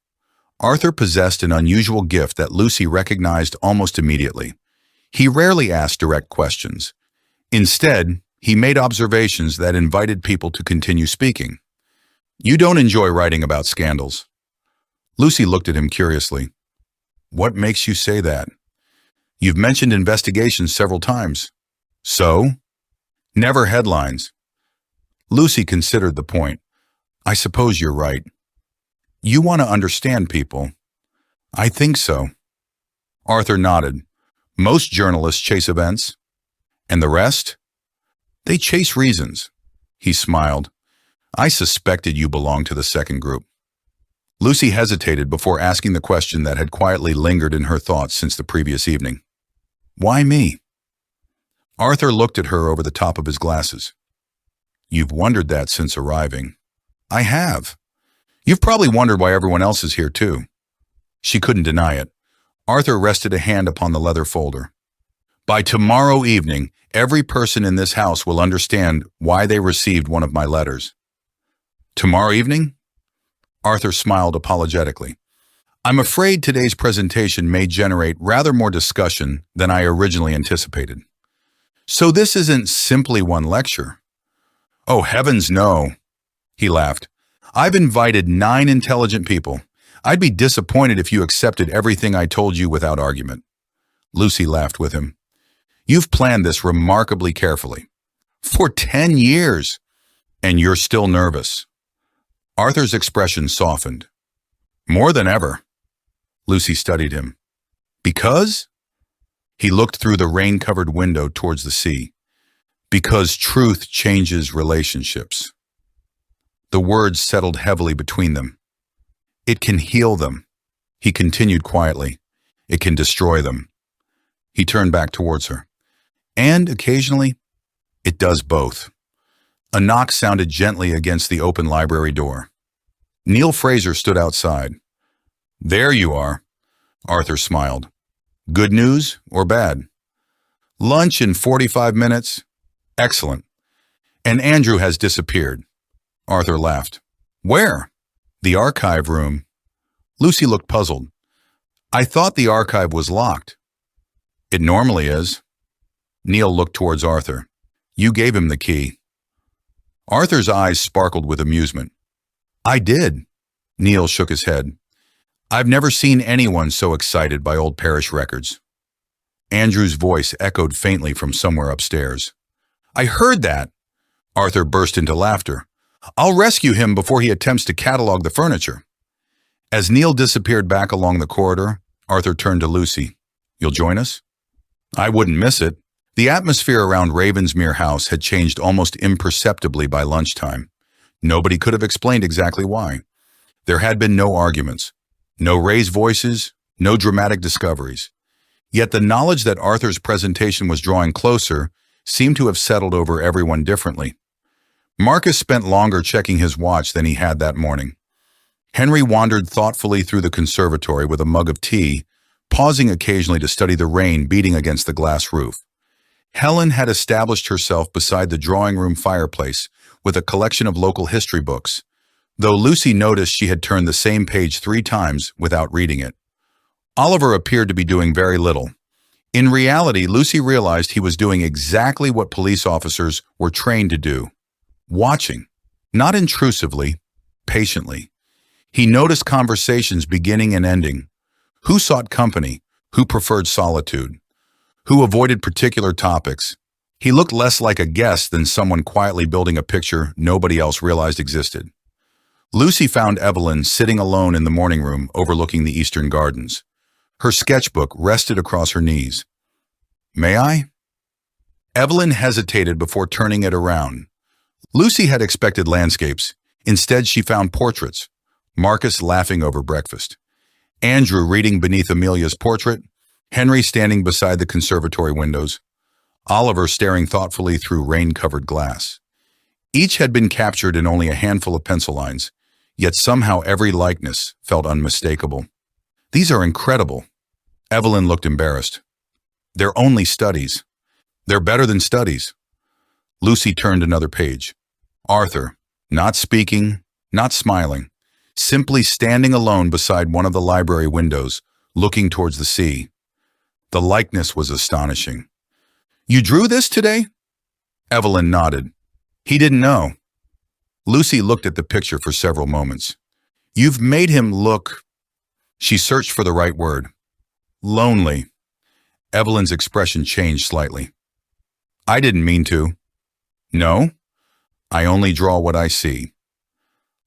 Arthur possessed an unusual gift that Lucy recognized almost immediately. He rarely asked direct questions. Instead, he made observations that invited people to continue speaking. "You don't enjoy writing about scandals." Lucy looked at him curiously. "What makes you say that?" "You've mentioned investigations several times." "So?" "Never headlines." Lucy considered the point. "I suppose you're right. You want to understand people." "I think so." Arthur nodded. "Most journalists chase events." "And the rest?" "They chase reasons." He smiled. "I suspected you belonged to the second group." Lucy hesitated before asking the question that had quietly lingered in her thoughts since the previous evening. "Why me?" Arthur looked at her over the top of his glasses. "You've wondered that since arriving." "I have." "You've probably wondered why everyone else is here too." She couldn't deny it. Arthur rested a hand upon the leather folder. "By tomorrow evening, every person in this house will understand why they received one of my letters." "Tomorrow evening?" Arthur smiled apologetically. "I'm afraid today's presentation may generate rather more discussion than I originally anticipated." "So this isn't simply one lecture?" "Oh, heavens no." He laughed. "I've invited 9 intelligent people. I'd be disappointed if you accepted everything I told you without argument." Lucy laughed with him. "You've planned this remarkably carefully." "For 10 years. And you're still nervous." Arthur's expression softened. "More than ever." Lucy studied him. "Because?" He looked through the rain-covered window towards the sea. "Because truth changes relationships." The words settled heavily between them. "It can heal them," he continued quietly. "It can destroy them." He turned back towards her. "And occasionally, it does both." A knock sounded gently against the open library door. Neil Fraser stood outside. "There you are." Arthur smiled. Good news or bad? Lunch in 45 minutes? Excellent. And Andrew has disappeared. Arthur laughed. Where? The archive room. Lucy looked puzzled. I thought the archive was locked. It normally is. Neil looked towards Arthur. You gave him the key. Arthur's eyes sparkled with amusement. I did. Neil shook his head. I've never seen anyone so excited by old parish records. Andrew's voice echoed faintly from somewhere upstairs. I heard that. Arthur burst into laughter. I'll rescue him before he attempts to catalog the furniture. As Neil disappeared back along the corridor, Arthur turned to Lucy. You'll join us? I wouldn't miss it. The atmosphere around Ravensmere House had changed almost imperceptibly by lunchtime. Nobody could have explained exactly why. There had been no arguments, no raised voices, no dramatic discoveries. Yet the knowledge that Arthur's presentation was drawing closer seemed to have settled over everyone differently. Marcus spent longer checking his watch than he had that morning. Henry wandered thoughtfully through the conservatory with a mug of tea, pausing occasionally to study the rain beating against the glass roof. Helen had established herself beside the drawing room fireplace with a collection of local history books, though Lucy noticed she had turned the same page 3 times without reading it. Oliver appeared to be doing very little. In reality, Lucy realized he was doing exactly what police officers were trained to do. Watching, not intrusively, patiently. He noticed conversations beginning and ending. Who sought company? Who preferred solitude? Who avoided particular topics? He looked less like a guest than someone quietly building a picture nobody else realized existed. Lucy found Evelyn sitting alone in the morning room overlooking the eastern gardens. Her sketchbook rested across her knees. May I? Evelyn hesitated before turning it around. Lucy had expected landscapes. Instead, she found portraits. Marcus laughing over breakfast. Andrew reading beneath Amelia's portrait. Henry standing beside the conservatory windows. Oliver staring thoughtfully through rain-covered glass. Each had been captured in only a handful of pencil lines, yet somehow every likeness felt unmistakable. These are incredible. Evelyn looked embarrassed. They're only studies. They're better than studies. Lucy turned another page. Arthur, not speaking, not smiling, simply standing alone beside one of the library windows, looking towards the sea. The likeness was astonishing. You drew this today? Evelyn nodded. He didn't know. Lucy looked at the picture for several moments. You've made him look... She searched for the right word. Lonely. Evelyn's expression changed slightly. I didn't mean to. No? I only draw what I see.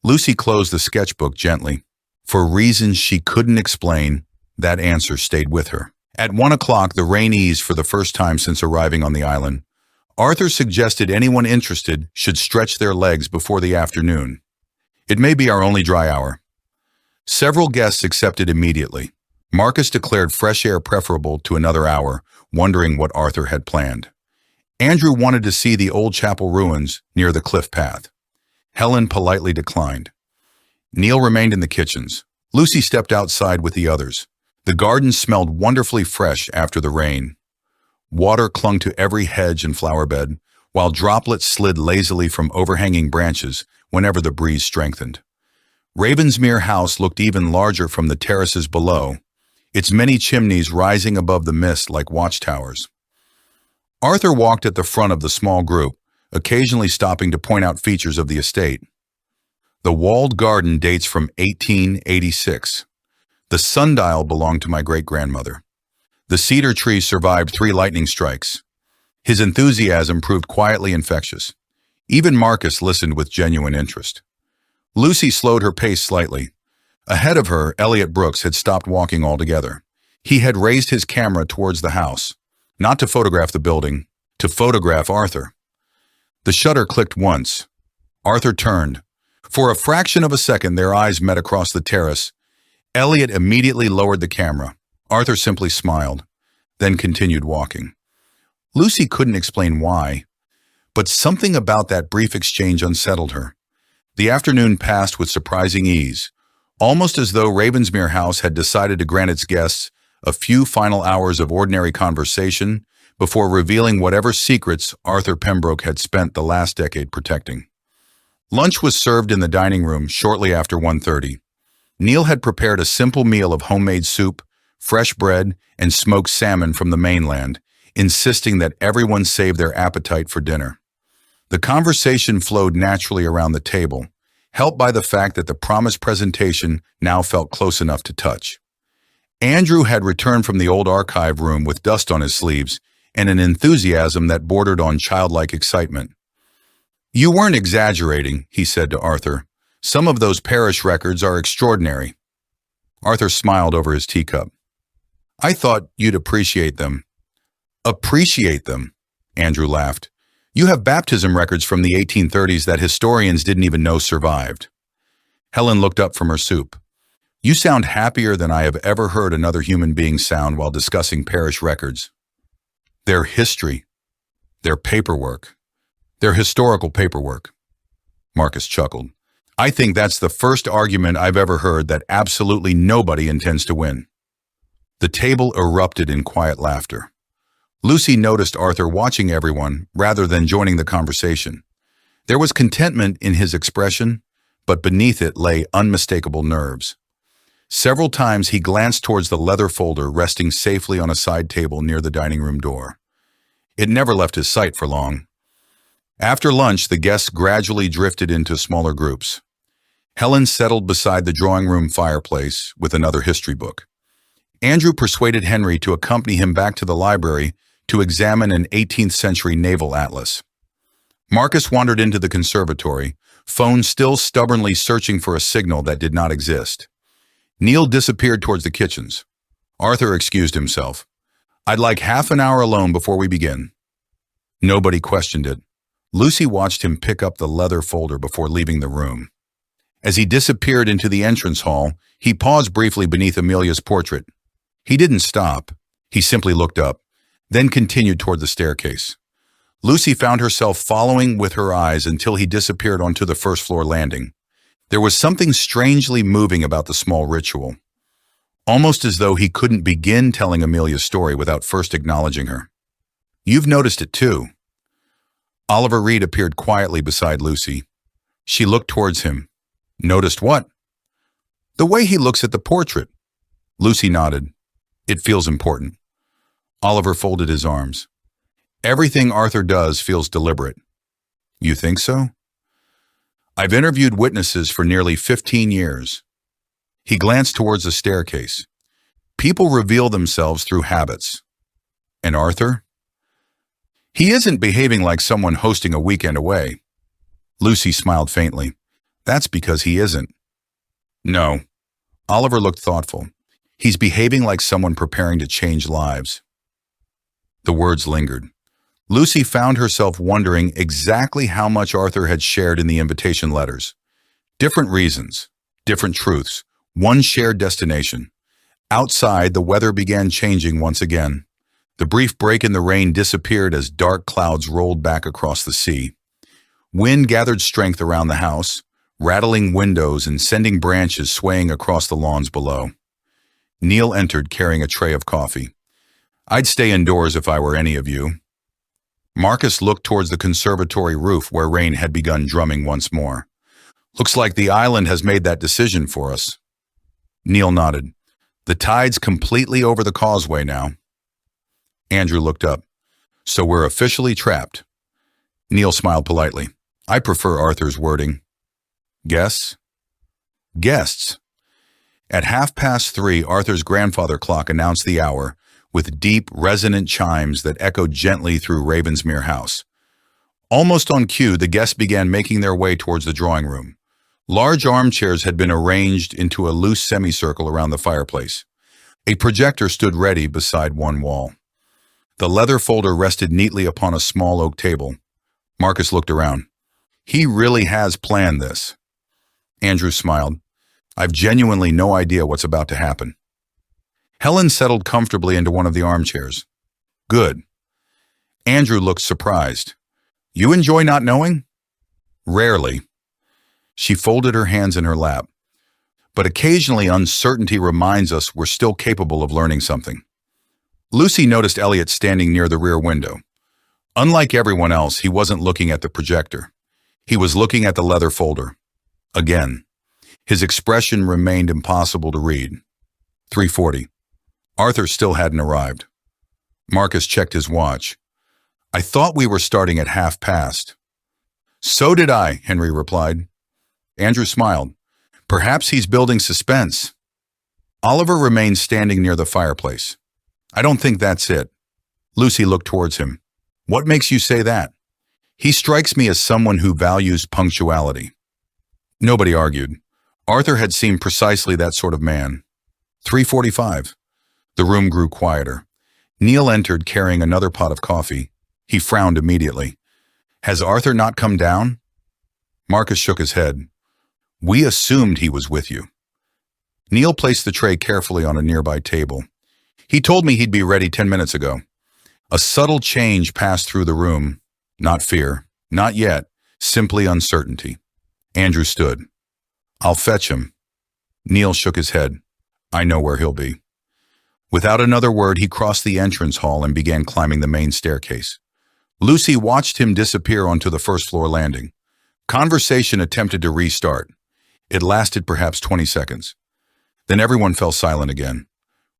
Lucy closed the sketchbook gently. For reasons she couldn't explain, that answer stayed with her. At 1 o'clock, the rain eased for the first time since arriving on the island. Arthur suggested anyone interested should stretch their legs before the afternoon. It may be our only dry hour. Several guests accepted immediately. Marcus declared fresh air preferable to another hour, wondering what Arthur had planned. Andrew wanted to see the old chapel ruins near the cliff path. Helen politely declined. Neil remained in the kitchens. Lucy stepped outside with the others. The garden smelled wonderfully fresh after the rain. Water clung to every hedge and flower bed, while droplets slid lazily from overhanging branches whenever the breeze strengthened. Ravensmere House looked even larger from the terraces below, its many chimneys rising above the mist like watchtowers. Arthur walked at the front of the small group, occasionally stopping to point out features of the estate. The walled garden dates from 1886. The sundial belonged to my great-grandmother. The cedar tree survived 3 lightning strikes. His enthusiasm proved quietly infectious. Even Marcus listened with genuine interest. Lucy slowed her pace slightly. Ahead of her, Elliot Brooks had stopped walking altogether. He had raised his camera towards the house, not to photograph the building, to photograph Arthur. The shutter clicked once. Arthur turned. For a fraction of a second, their eyes met across the terrace. Elliot immediately lowered the camera. Arthur simply smiled, then continued walking. Lucy couldn't explain why, but something about that brief exchange unsettled her. The afternoon passed with surprising ease. almost as though Ravensmere House had decided to grant its guests a few final hours of ordinary conversation before revealing whatever secrets Arthur Pembroke had spent the last decade protecting. Lunch was served in the dining room shortly after 1:30. Neil had prepared a simple meal of homemade soup, fresh bread, and smoked salmon from the mainland, insisting that everyone save their appetite for dinner. The conversation flowed naturally around the table, helped by the fact that the promised presentation now felt close enough to touch. Andrew had returned from the old archive room with dust on his sleeves and an enthusiasm that bordered on childlike excitement. "You weren't exaggerating," he said to Arthur. "Some of those parish records are extraordinary." Arthur smiled over his teacup. "I thought you'd appreciate them." "Appreciate them?" Andrew laughed. "You have baptism records from the 1830s that historians didn't even know survived." Helen looked up from her soup. "You sound happier than I have ever heard another human being sound while discussing parish records." "Their history, their paperwork, their historical paperwork." Marcus chuckled. "I think that's the first argument I've ever heard that absolutely nobody intends to win." The table erupted in quiet laughter. Lucy noticed Arthur watching everyone rather than joining the conversation. There was contentment in his expression, but beneath it lay unmistakable nerves. Several times he glanced towards the leather folder resting safely on a side table near the dining room door. It never left his sight for long. After lunch, the guests gradually drifted into smaller groups. Helen settled beside the drawing room fireplace with another history book. Andrew persuaded Henry to accompany him back to the library to examine an 18th century naval atlas. Marcus wandered into the conservatory, phone still stubbornly searching for a signal that did not exist. Neil disappeared towards the kitchens. Arthur excused himself. "I'd like half an hour alone before we begin." Nobody questioned it. Lucy watched him pick up the leather folder before leaving the room. As he disappeared into the entrance hall, he paused briefly beneath Amelia's portrait. He didn't stop. He simply looked up, then continued toward the staircase. Lucy found herself following with her eyes until he disappeared onto the first-floor landing. There was something strangely moving about the small ritual, almost as though he couldn't begin telling Amelia's story without first acknowledging her. "You've noticed it too." Oliver Reid appeared quietly beside Lucy. She looked towards him. "Noticed what?" "The way he looks at the portrait." Lucy nodded. "It feels important." Oliver folded his arms. "Everything Arthur does feels deliberate." "You think so?" "I've interviewed witnesses for nearly 15 years. He glanced towards the staircase. "People reveal themselves through habits." "And Arthur?" "He isn't behaving like someone hosting a weekend away." Lucy smiled faintly. "That's because he isn't." "No." Oliver looked thoughtful. "He's behaving like someone preparing to change lives." The words lingered. Lucy found herself wondering exactly how much Arthur had shared in the invitation letters. Different reasons, different truths, one shared destination. Outside, the weather began changing once again. The brief break in the rain disappeared as dark clouds rolled back across the sea. Wind gathered strength around the house, rattling windows and sending branches swaying across the lawns below. Neil entered carrying a tray of coffee. "I'd stay indoors if I were any of you." Marcus looked towards the conservatory roof where rain had begun drumming once more. "Looks like the island has made that decision for us." Neil nodded. "The tide's completely over the causeway now." Andrew looked up. "So we're officially trapped." Neil smiled politely. "I prefer Arthur's wording." "Guests?" "Guests." At 3:30, Arthur's grandfather clock announced the hour, with deep, resonant chimes that echoed gently through Ravensmere House. Almost on cue, the guests began making their way towards the drawing room. Large armchairs had been arranged into a loose semicircle around the fireplace. A projector stood ready beside one wall. The leather folder rested neatly upon a small oak table. Marcus looked around. "He really has planned this." Andrew smiled. "I've genuinely no idea what's about to happen." Helen settled comfortably into one of the armchairs. "Good." Andrew looked surprised. "You enjoy not knowing?" "Rarely." She folded her hands in her lap. but occasionally uncertainty reminds us we're still capable of learning something. Lucy noticed Elliot standing near the rear window. Unlike everyone else, he wasn't looking at the projector. He was looking at the leather folder. Again. His expression remained impossible to read. 3:40. Arthur still hadn't arrived. Marcus checked his watch. "I thought we were starting at 1:30. "So did I," Henry replied. Andrew smiled. "Perhaps he's building suspense." Oliver remained standing near the fireplace. "I don't think that's it." Lucy looked towards him. "What makes you say that?" "He strikes me as someone who values punctuality." Nobody argued. Arthur had seemed precisely that sort of man. 3:45. The room grew quieter. Neil entered carrying another pot of coffee. He frowned immediately. "Has Arthur not come down?" Marcus shook his head. "We assumed he was with you." Neil placed the tray carefully on a nearby table. "He told me he'd be ready 10 minutes ago." A subtle change passed through the room. Not fear. Not yet. Simply uncertainty. Andrew stood. "I'll fetch him." Neil shook his head. "I know where he'll be." Without another word, he crossed the entrance hall and began climbing the main staircase. Lucy watched him disappear onto the first-floor landing. Conversation attempted to restart. It lasted perhaps 20 seconds. Then everyone fell silent again.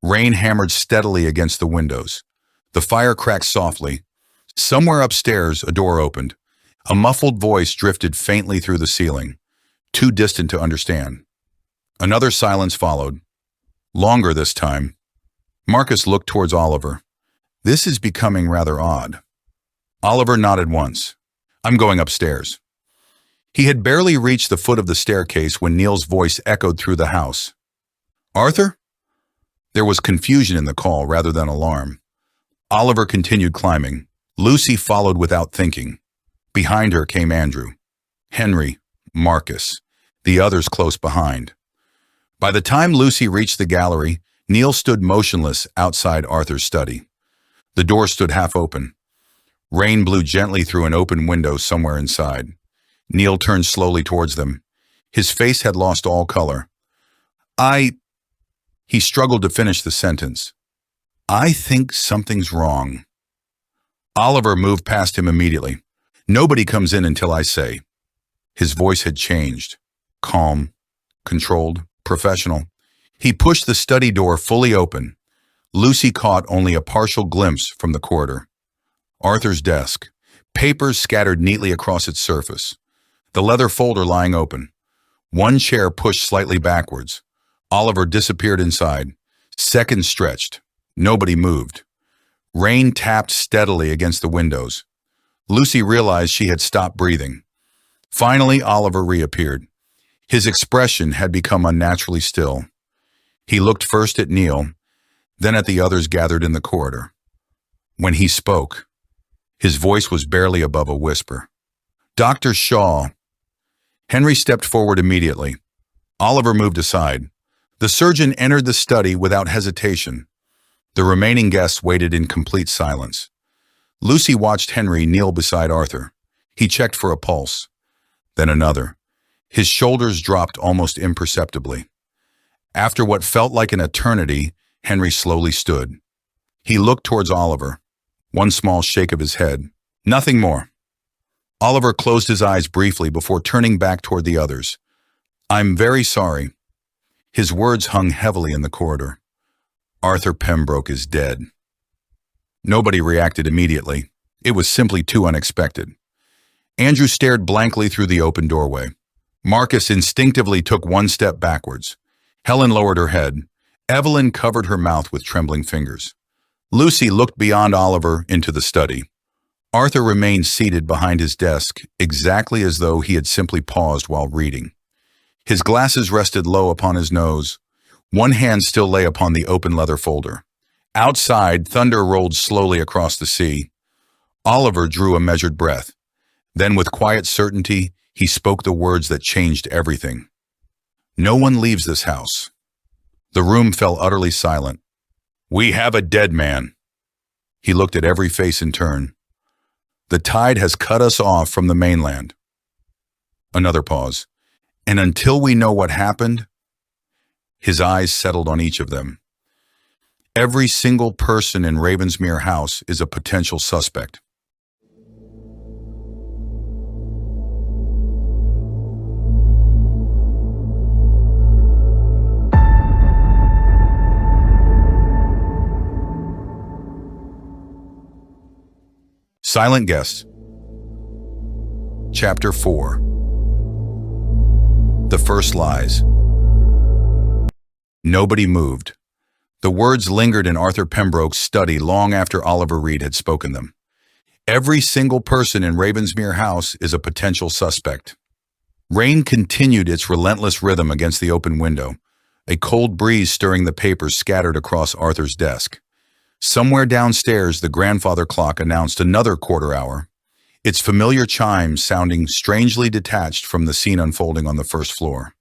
Rain hammered steadily against the windows. The fire cracked softly. Somewhere upstairs, a door opened. A muffled voice drifted faintly through the ceiling, too distant to understand. Another silence followed. Longer this time. Marcus looked towards Oliver. "This is becoming rather odd." Oliver nodded once. "I'm going upstairs." He had barely reached the foot of the staircase when Neil's voice echoed through the house. "Arthur?" There was confusion in the call rather than alarm. Oliver continued climbing. Lucy followed without thinking. Behind her came Andrew, Henry, Marcus, the others close behind. By the time Lucy reached the gallery, Neil stood motionless outside Arthur's study. The door stood half open. Rain blew gently through an open window somewhere inside. Neil turned slowly towards them. His face had lost all color. He struggled to finish the sentence. "I think something's wrong." Oliver moved past him immediately. "Nobody comes in until I say." His voice had changed. Calm, controlled, professional. He pushed the study door fully open. Lucy caught only a partial glimpse from the corridor. Arthur's desk. Papers scattered neatly across its surface. The leather folder lying open. One chair pushed slightly backwards. Oliver disappeared inside. Seconds stretched. Nobody moved. Rain tapped steadily against the windows. Lucy realized she had stopped breathing. Finally, Oliver reappeared. His expression had become unnaturally still. He looked first at Neil, then at the others gathered in the corridor. When he spoke, his voice was barely above a whisper. "Dr. Shaw." Henry stepped forward immediately. Oliver moved aside. The surgeon entered the study without hesitation. The remaining guests waited in complete silence. Lucy watched Henry kneel beside Arthur. He checked for a pulse. Then another. His shoulders dropped almost imperceptibly. After what felt like an eternity, Henry slowly stood. He looked towards Oliver. One small shake of his head. Nothing more. Oliver closed his eyes briefly before turning back toward the others. "I'm very sorry." His words hung heavily in the corridor. "Arthur Pembroke is dead." Nobody reacted immediately. It was simply too unexpected. Andrew stared blankly through the open doorway. Marcus instinctively took one step backwards. Helen lowered her head. Evelyn covered her mouth with trembling fingers. Lucy looked beyond Oliver into the study. Arthur remained seated behind his desk, exactly as though he had simply paused while reading. His glasses rested low upon his nose. One hand still lay upon the open leather folder. Outside, thunder rolled slowly across the sea. Oliver drew a measured breath. Then, with quiet certainty, he spoke the words that changed everything. "No one leaves this house." The room fell utterly silent. "We have a dead man." He looked at every face in turn. "The tide has cut us off from the mainland." Another pause. "And until we know what happened..." His eyes settled on each of them. Every single person in Ravensmere House is a potential suspect. Silent Guest. Chapter 4. The First Lies. Nobody moved. The words lingered in Arthur Pembroke's study long after Oliver Reid had spoken them. Every single person in Ravensmere House is a potential suspect. Rain continued its relentless rhythm against the open window, a cold breeze stirring the papers scattered across Arthur's desk. Somewhere downstairs, the grandfather clock announced another quarter hour, its familiar chimes sounding strangely detached from the scene unfolding on the first floor.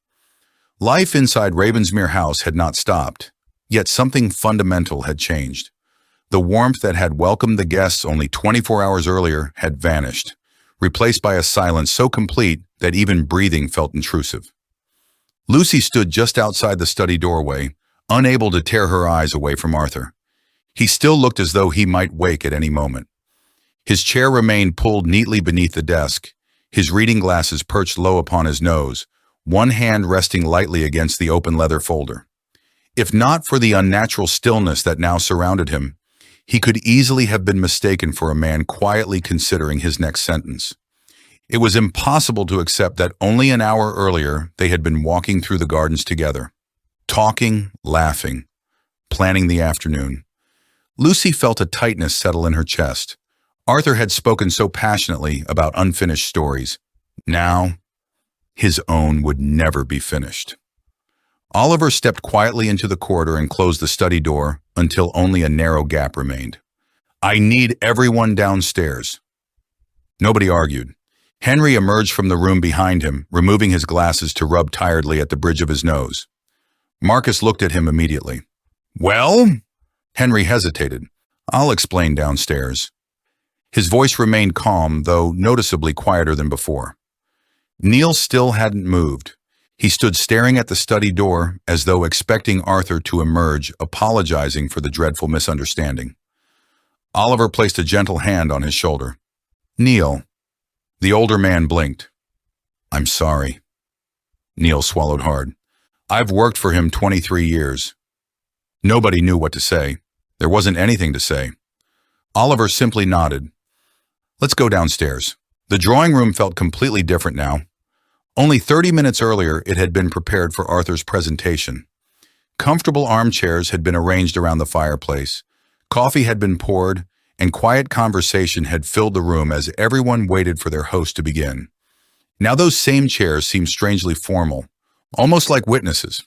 Life inside Ravensmere House had not stopped, yet something fundamental had changed. The warmth that had welcomed the guests only 24 hours earlier had vanished, replaced by a silence so complete that even breathing felt intrusive. Lucy stood just outside the study doorway, unable to tear her eyes away from Arthur. He still looked as though he might wake at any moment. His chair remained pulled neatly beneath the desk, his reading glasses perched low upon his nose, one hand resting lightly against the open leather folder. If not for the unnatural stillness that now surrounded him, he could easily have been mistaken for a man quietly considering his next sentence. It was impossible to accept that only an hour earlier they had been walking through the gardens together, talking, laughing, planning the afternoon. Lucy felt a tightness settle in her chest. Arthur had spoken so passionately about unfinished stories. Now, his own would never be finished. Oliver stepped quietly into the corridor and closed the study door until only a narrow gap remained. "I need everyone downstairs." Nobody argued. Henry emerged from the room behind him, removing his glasses to rub tiredly at the bridge of his nose. Marcus looked at him immediately. "Well?" Henry hesitated. "I'll explain downstairs." His voice remained calm, though noticeably quieter than before. Neil still hadn't moved. He stood staring at the study door as though expecting Arthur to emerge, apologizing for the dreadful misunderstanding. Oliver placed a gentle hand on his shoulder. "Neil." The older man blinked. "I'm sorry." Neil swallowed hard. "I've worked for him 23 years. Nobody knew what to say. There wasn't anything to say." Oliver simply nodded. "Let's go downstairs." The drawing room felt completely different now. Only 30 minutes earlier, it had been prepared for Arthur's presentation. Comfortable armchairs had been arranged around the fireplace. Coffee had been poured, and quiet conversation had filled the room as everyone waited for their host to begin. Now those same chairs seemed strangely formal, almost like witnesses.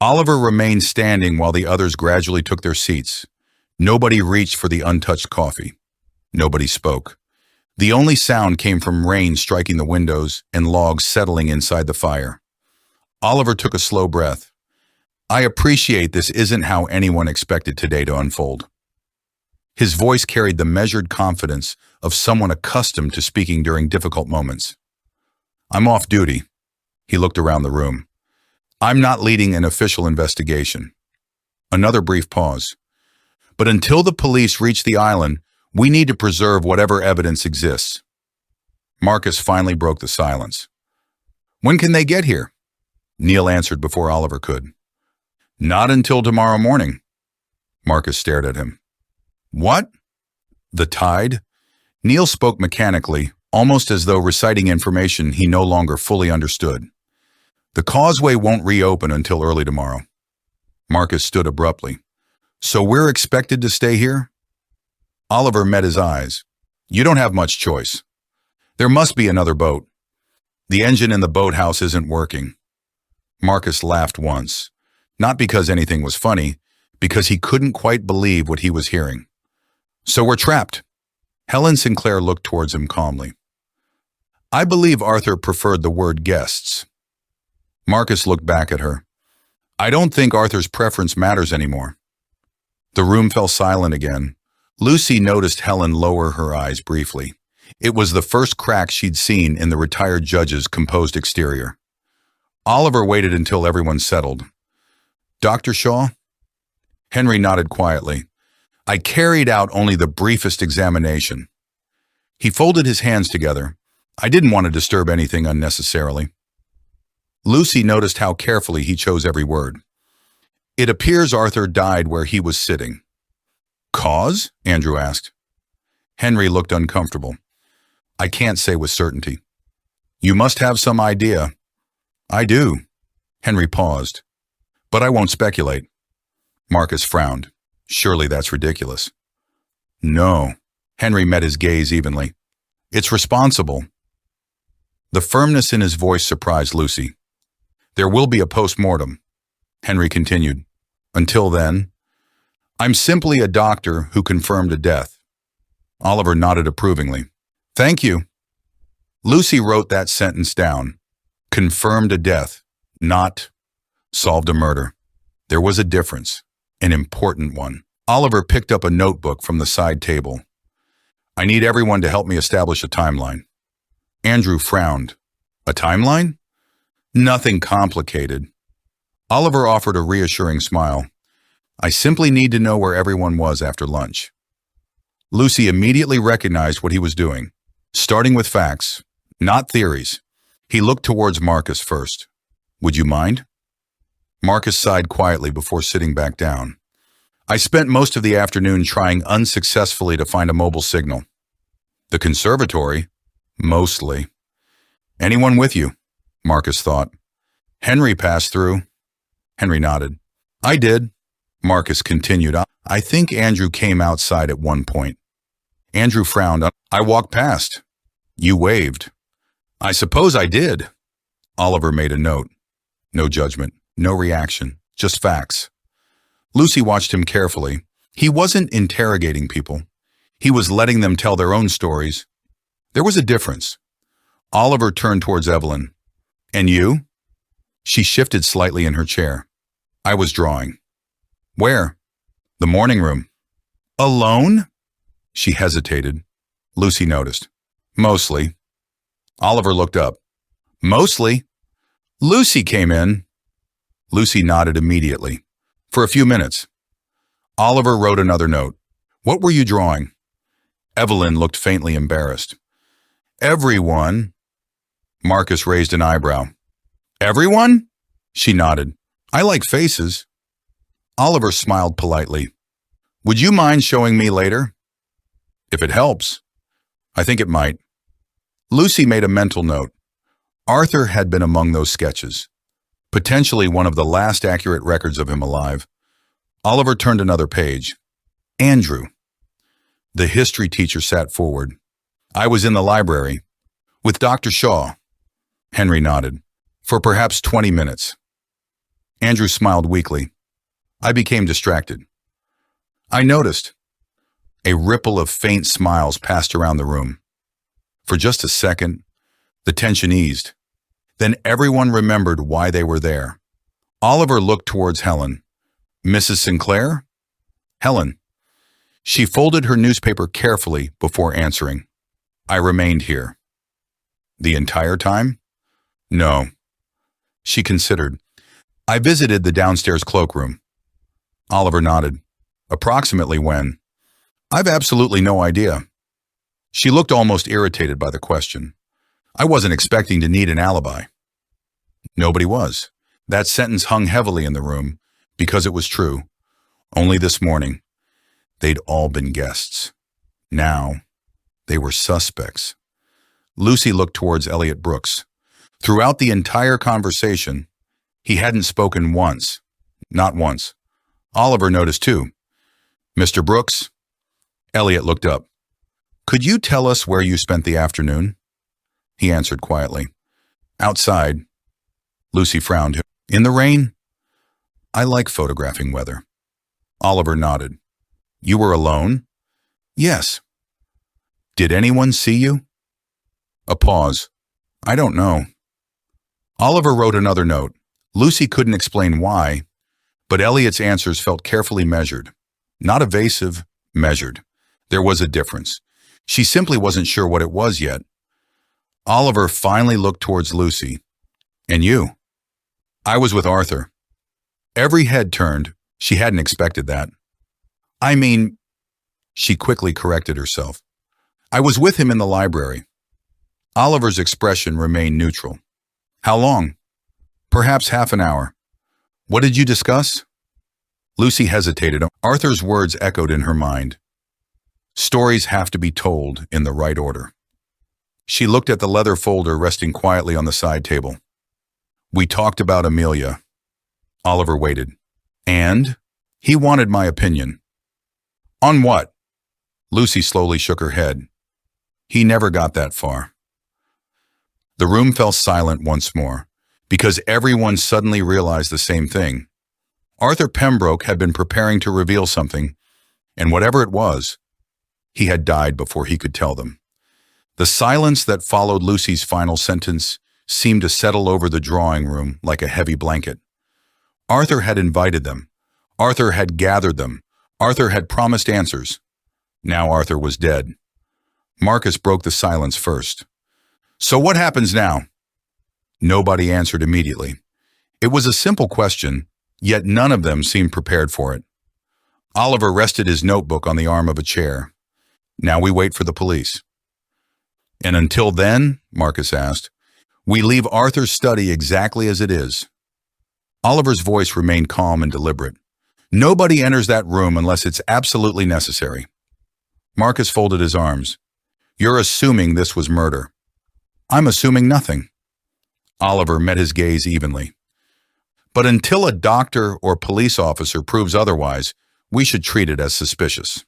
Oliver remained standing while the others gradually took their seats. Nobody reached for the untouched coffee. Nobody spoke. The only sound came from rain striking the windows and logs settling inside the fire. Oliver took a slow breath. "I appreciate this isn't how anyone expected today to unfold." His voice carried the measured confidence of someone accustomed to speaking during difficult moments. "I'm off duty." He looked around the room. "I'm not leading an official investigation." Another brief pause. "But until the police reach the island, we need to preserve whatever evidence exists." Marcus finally broke the silence. "When can they get here?" Neil answered before Oliver could. "Not until tomorrow morning." Marcus stared at him. "What?" "The tide?" Neil spoke mechanically, almost as though reciting information he no longer fully understood. "The causeway won't reopen until early tomorrow." Marcus stood abruptly. "So we're expected to stay here?" Oliver met his eyes. "You don't have much choice. There must be another boat. The engine in the boathouse isn't working." Marcus laughed once, not because anything was funny, because he couldn't quite believe what he was hearing. "So we're trapped." Helen Sinclair looked towards him calmly. "I believe Arthur preferred the word guests." Marcus looked back at her. "I don't think Arthur's preference matters anymore." The room fell silent again. Lucy noticed Helen lower her eyes briefly. It was the first crack she'd seen in the retired judge's composed exterior. Oliver waited until everyone settled. Dr. Shaw? Henry nodded quietly. I carried out only the briefest examination. He folded his hands together. I didn't want to disturb anything unnecessarily. Lucy noticed how carefully he chose every word. It appears Arthur died where he was sitting. Cause? Andrew asked. Henry looked uncomfortable. I can't say with certainty. You must have some idea. I do. Henry paused. But I won't speculate. Marcus frowned. Surely that's ridiculous. No. Henry met his gaze evenly. It's responsible. The firmness in his voice surprised Lucy. There will be a post-mortem, Henry continued. Until then, I'm simply a doctor who confirmed a death. Oliver nodded approvingly. Thank you. Lucy wrote that sentence down. Confirmed a death, not solved a murder. There was a difference, an important one. Oliver picked up a notebook from the side table. I need everyone to help me establish a timeline. Andrew frowned. A timeline? Nothing complicated. Oliver offered a reassuring smile. I simply need to know where everyone was after lunch. Lucy immediately recognized what he was doing, starting with facts, not theories. He looked towards Marcus first. Would you mind? Marcus sighed quietly before sitting back down. I spent most of the afternoon trying unsuccessfully to find a mobile signal. The conservatory? Mostly. Anyone with you? Marcus thought. Henry passed through. Henry nodded. I did. Marcus continued. I think Andrew came outside at one point. Andrew frowned. I walked past. You waved. I suppose I did. Oliver made a note. No judgment, no reaction, just facts. Lucy watched him carefully. He wasn't interrogating people. He was letting them tell their own stories. There was a difference. Oliver turned towards Evelyn. And you? She shifted slightly in her chair. I was drawing. Where? The morning room. Alone? She hesitated. Lucy noticed. Mostly. Oliver looked up. Mostly? Lucy came in. Lucy nodded immediately. For a few minutes. Oliver wrote another note. What were you drawing? Evelyn looked faintly embarrassed. Everyone. Marcus raised an eyebrow. Everyone? She nodded. I like faces. Oliver smiled politely. Would you mind showing me later? If it helps. I think it might. Lucy made a mental note. Arthur had been among those sketches. Potentially one of the last accurate records of him alive. Oliver turned another page. Andrew. The history teacher sat forward. I was in the library. With Dr. Shaw. Henry nodded. For perhaps 20 minutes. Andrew smiled weakly. I became distracted. I noticed. A ripple of faint smiles passed around the room. For just a second, the tension eased. Then everyone remembered why they were there. Oliver looked towards Helen. Mrs. Sinclair? Helen. She folded her newspaper carefully before answering. I remained here. The entire time? No. She considered. I visited the downstairs cloakroom. Oliver nodded. Approximately when? I've absolutely no idea. She looked almost irritated by the question. I wasn't expecting to need an alibi. Nobody was. That sentence hung heavily in the room, because it was true. Only this morning. They'd all been guests. Now, they were suspects. Lucy looked towards Elliot Brooks. Throughout the entire conversation, he hadn't spoken once. Not once. Oliver noticed too. Mr. Brooks? Elliot looked up. Could you tell us where you spent the afternoon? He answered quietly. Outside. Lucy frowned. In the rain? I like photographing weather. Oliver nodded. You were alone? Yes. Did anyone see you? A pause. I don't know. Oliver wrote another note. Lucy couldn't explain why, but Elliot's answers felt carefully measured. Not evasive, measured. There was a difference. She simply wasn't sure what it was yet. Oliver finally looked towards Lucy. And you? I was with Arthur. Every head turned. She hadn't expected that. I mean, she quickly corrected herself. I was with him in the library. Oliver's expression remained neutral. How long? Perhaps half an hour. What did you discuss? Lucy hesitated. Arthur's words echoed in her mind. Stories have to be told in the right order. She looked at the leather folder resting quietly on the side table. We talked about Amelia. Oliver waited. And? He wanted my opinion. On what? Lucy slowly shook her head. He never got that far. The room fell silent once more, because everyone suddenly realized the same thing. Arthur Pembroke had been preparing to reveal something, and whatever it was, he had died before he could tell them. The silence that followed Lucy's final sentence seemed to settle over the drawing room like a heavy blanket. Arthur had invited them. Arthur had gathered them. Arthur had promised answers. Now Arthur was dead. Marcus broke the silence first. So what happens now? Nobody answered immediately. It was a simple question, yet none of them seemed prepared for it. Oliver rested his notebook on the arm of a chair. Now we wait for the police. And until then, Marcus asked, we leave Arthur's study exactly as it is. Oliver's voice remained calm and deliberate. Nobody enters that room unless it's absolutely necessary. Marcus folded his arms. You're assuming this was murder. I'm assuming nothing. Oliver met his gaze evenly. But until a doctor or police officer proves otherwise, we should treat it as suspicious.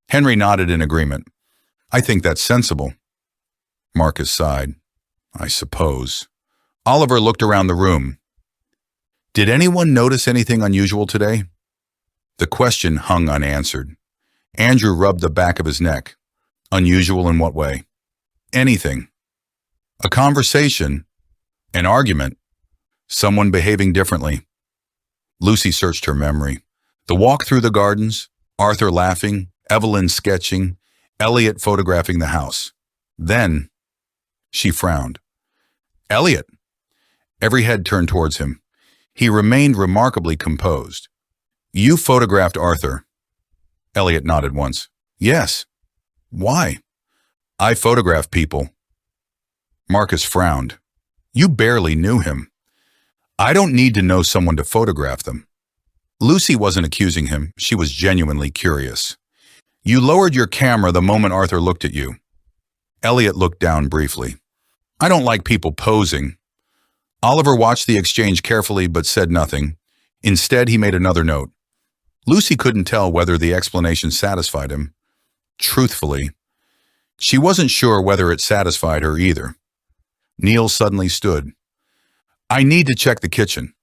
Henry nodded in agreement. I think that's sensible. Marcus sighed. I suppose. Oliver looked around the room. Did anyone notice anything unusual today? The question hung unanswered. Andrew rubbed the back of his neck. Unusual in what way? Anything. A conversation. An argument. Someone behaving differently. Lucy searched her memory. The walk through the gardens, Arthur laughing, Evelyn sketching, Elliot photographing the house. Then, she frowned. Elliot! Every head turned towards him. He remained remarkably composed. You photographed Arthur. Elliot nodded once. Yes. Why? I photograph people. Marcus frowned. You barely knew him. I don't need to know someone to photograph them. Lucy wasn't accusing him. She was genuinely curious. You lowered your camera the moment Arthur looked at you. Elliot looked down briefly. I don't like people posing. Oliver watched the exchange carefully but said nothing. Instead, he made another note. Lucy couldn't tell whether the explanation satisfied him. Truthfully, she wasn't sure whether it satisfied her either. Neil suddenly stood. I need to check the kitchen.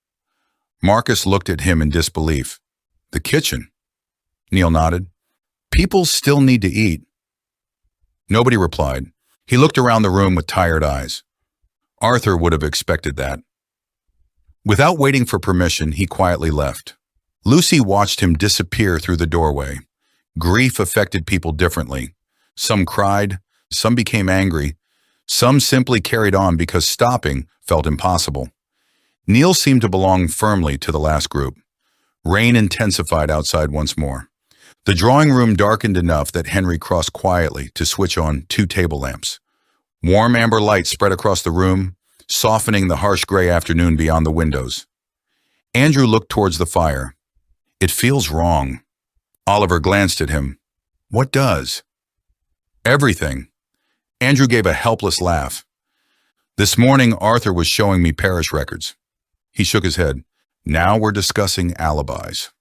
Marcus looked at him in disbelief. The kitchen? Neil nodded. People still need to eat. Nobody replied. He looked around the room with tired eyes. Arthur would have expected that. Without waiting for permission, he quietly left. Lucy watched him disappear through the doorway. Grief affected people differently. Some cried, some became angry, some simply carried on because stopping felt impossible. Neil seemed to belong firmly to the last group. Rain intensified outside once more. The drawing room darkened enough that Henry crossed quietly to switch on 2 table lamps. Warm amber light spread across the room, softening the harsh gray afternoon beyond the windows. Andrew looked towards the fire. It feels wrong. Oliver glanced at him. What does? Everything. Andrew gave a helpless laugh. This morning, Arthur was showing me parish records. He shook his head. Now we're discussing alibis.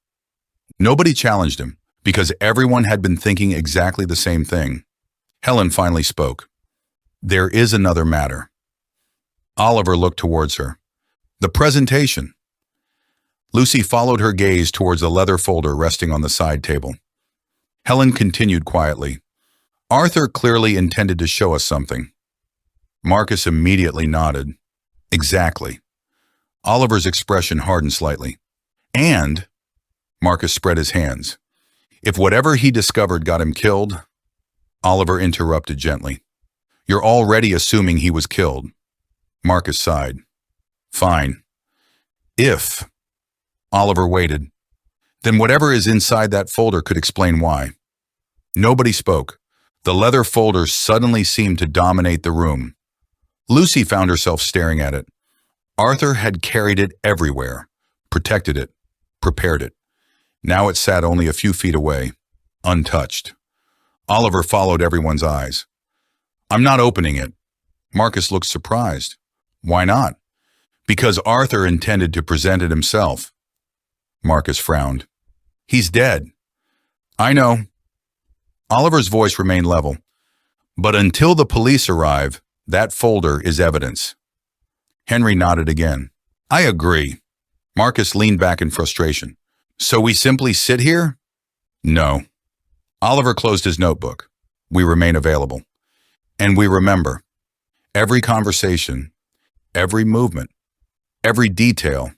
Nobody challenged him, because everyone had been thinking exactly the same thing. Helen finally spoke. There is another matter. Oliver looked towards her. The presentation. Lucy followed her gaze towards a leather folder resting on the side table. Helen continued quietly. Arthur clearly intended to show us something. Marcus immediately nodded. Exactly. Oliver's expression hardened slightly. And, Marcus spread his hands, if whatever he discovered got him killed, Oliver interrupted gently. You're already assuming he was killed. Marcus sighed. Fine. If. Oliver waited. Then whatever is inside that folder could explain why. Nobody spoke. The leather folder suddenly seemed to dominate the room. Lucy found herself staring at it. Arthur had carried it everywhere, protected it, prepared it. Now it sat only a few feet away, untouched. Oliver followed everyone's eyes. "I'm not opening it." Marcus looked surprised. "Why not?" "Because Arthur intended to present it himself." Marcus frowned. "He's dead." "I know." Oliver's voice remained level. "But until the police arrive, that folder is evidence." Henry nodded again. "I agree." Marcus leaned back in frustration. "So we simply sit here?" "No." Oliver closed his notebook. "We remain available. And we remember. Every conversation, every movement, every detail."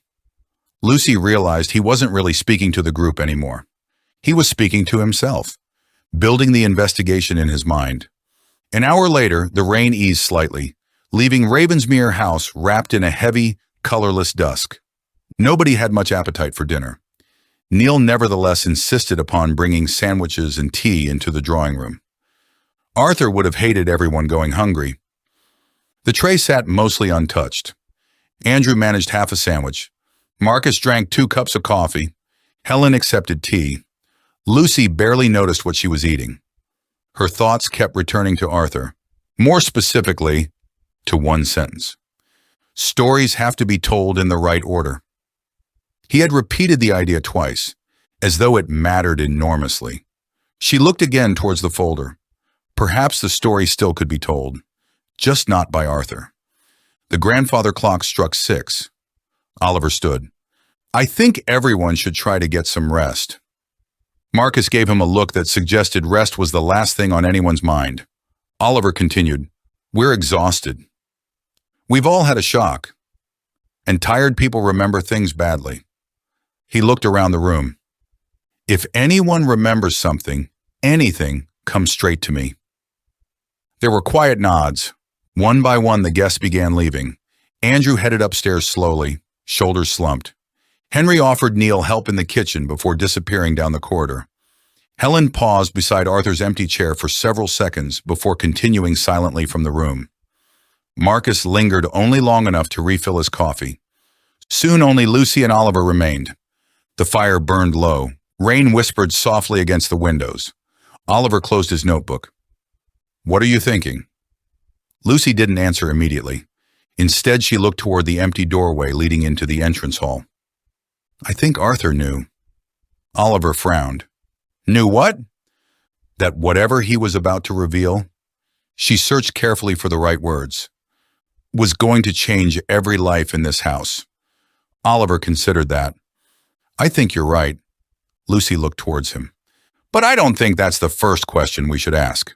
Lucy realized he wasn't really speaking to the group anymore. He was speaking to himself, building the investigation in his mind. An hour later, the rain eased slightly, leaving Ravensmere House wrapped in a heavy, colorless dusk. Nobody had much appetite for dinner. Neil nevertheless insisted upon bringing sandwiches and tea into the drawing room. Arthur would have hated everyone going hungry. The tray sat mostly untouched. Andrew managed half a sandwich. Marcus drank 2 cups of coffee. Helen accepted tea. Lucy barely noticed what she was eating. Her thoughts kept returning to Arthur. More specifically, to one sentence. Stories have to be told in the right order. He had repeated the idea twice, as though it mattered enormously. She looked again towards the folder. Perhaps the story still could be told, just not by Arthur. The grandfather clock struck 6. Oliver stood. "I think everyone should try to get some rest." Marcus gave him a look that suggested rest was the last thing on anyone's mind. Oliver continued, "We're exhausted. We've all had a shock. And tired people remember things badly." He looked around the room. "If anyone remembers something, anything, come straight to me." There were quiet nods. One by one, the guests began leaving. Andrew headed upstairs slowly, shoulders slumped. Henry offered Neil help in the kitchen before disappearing down the corridor. Helen paused beside Arthur's empty chair for several seconds before continuing silently from the room. Marcus lingered only long enough to refill his coffee. Soon only Lucy and Oliver remained. The fire burned low. Rain whispered softly against the windows. Oliver closed his notebook. "What are you thinking?" Lucy didn't answer immediately. Instead, she looked toward the empty doorway leading into the entrance hall. "I think Arthur knew." Oliver frowned. "Knew what?" "That whatever he was about to reveal," she searched carefully for the right words, "was going to change every life in this house." Oliver considered that. "I think you're right." Lucy looked towards him. "But I don't think that's the first question we should ask."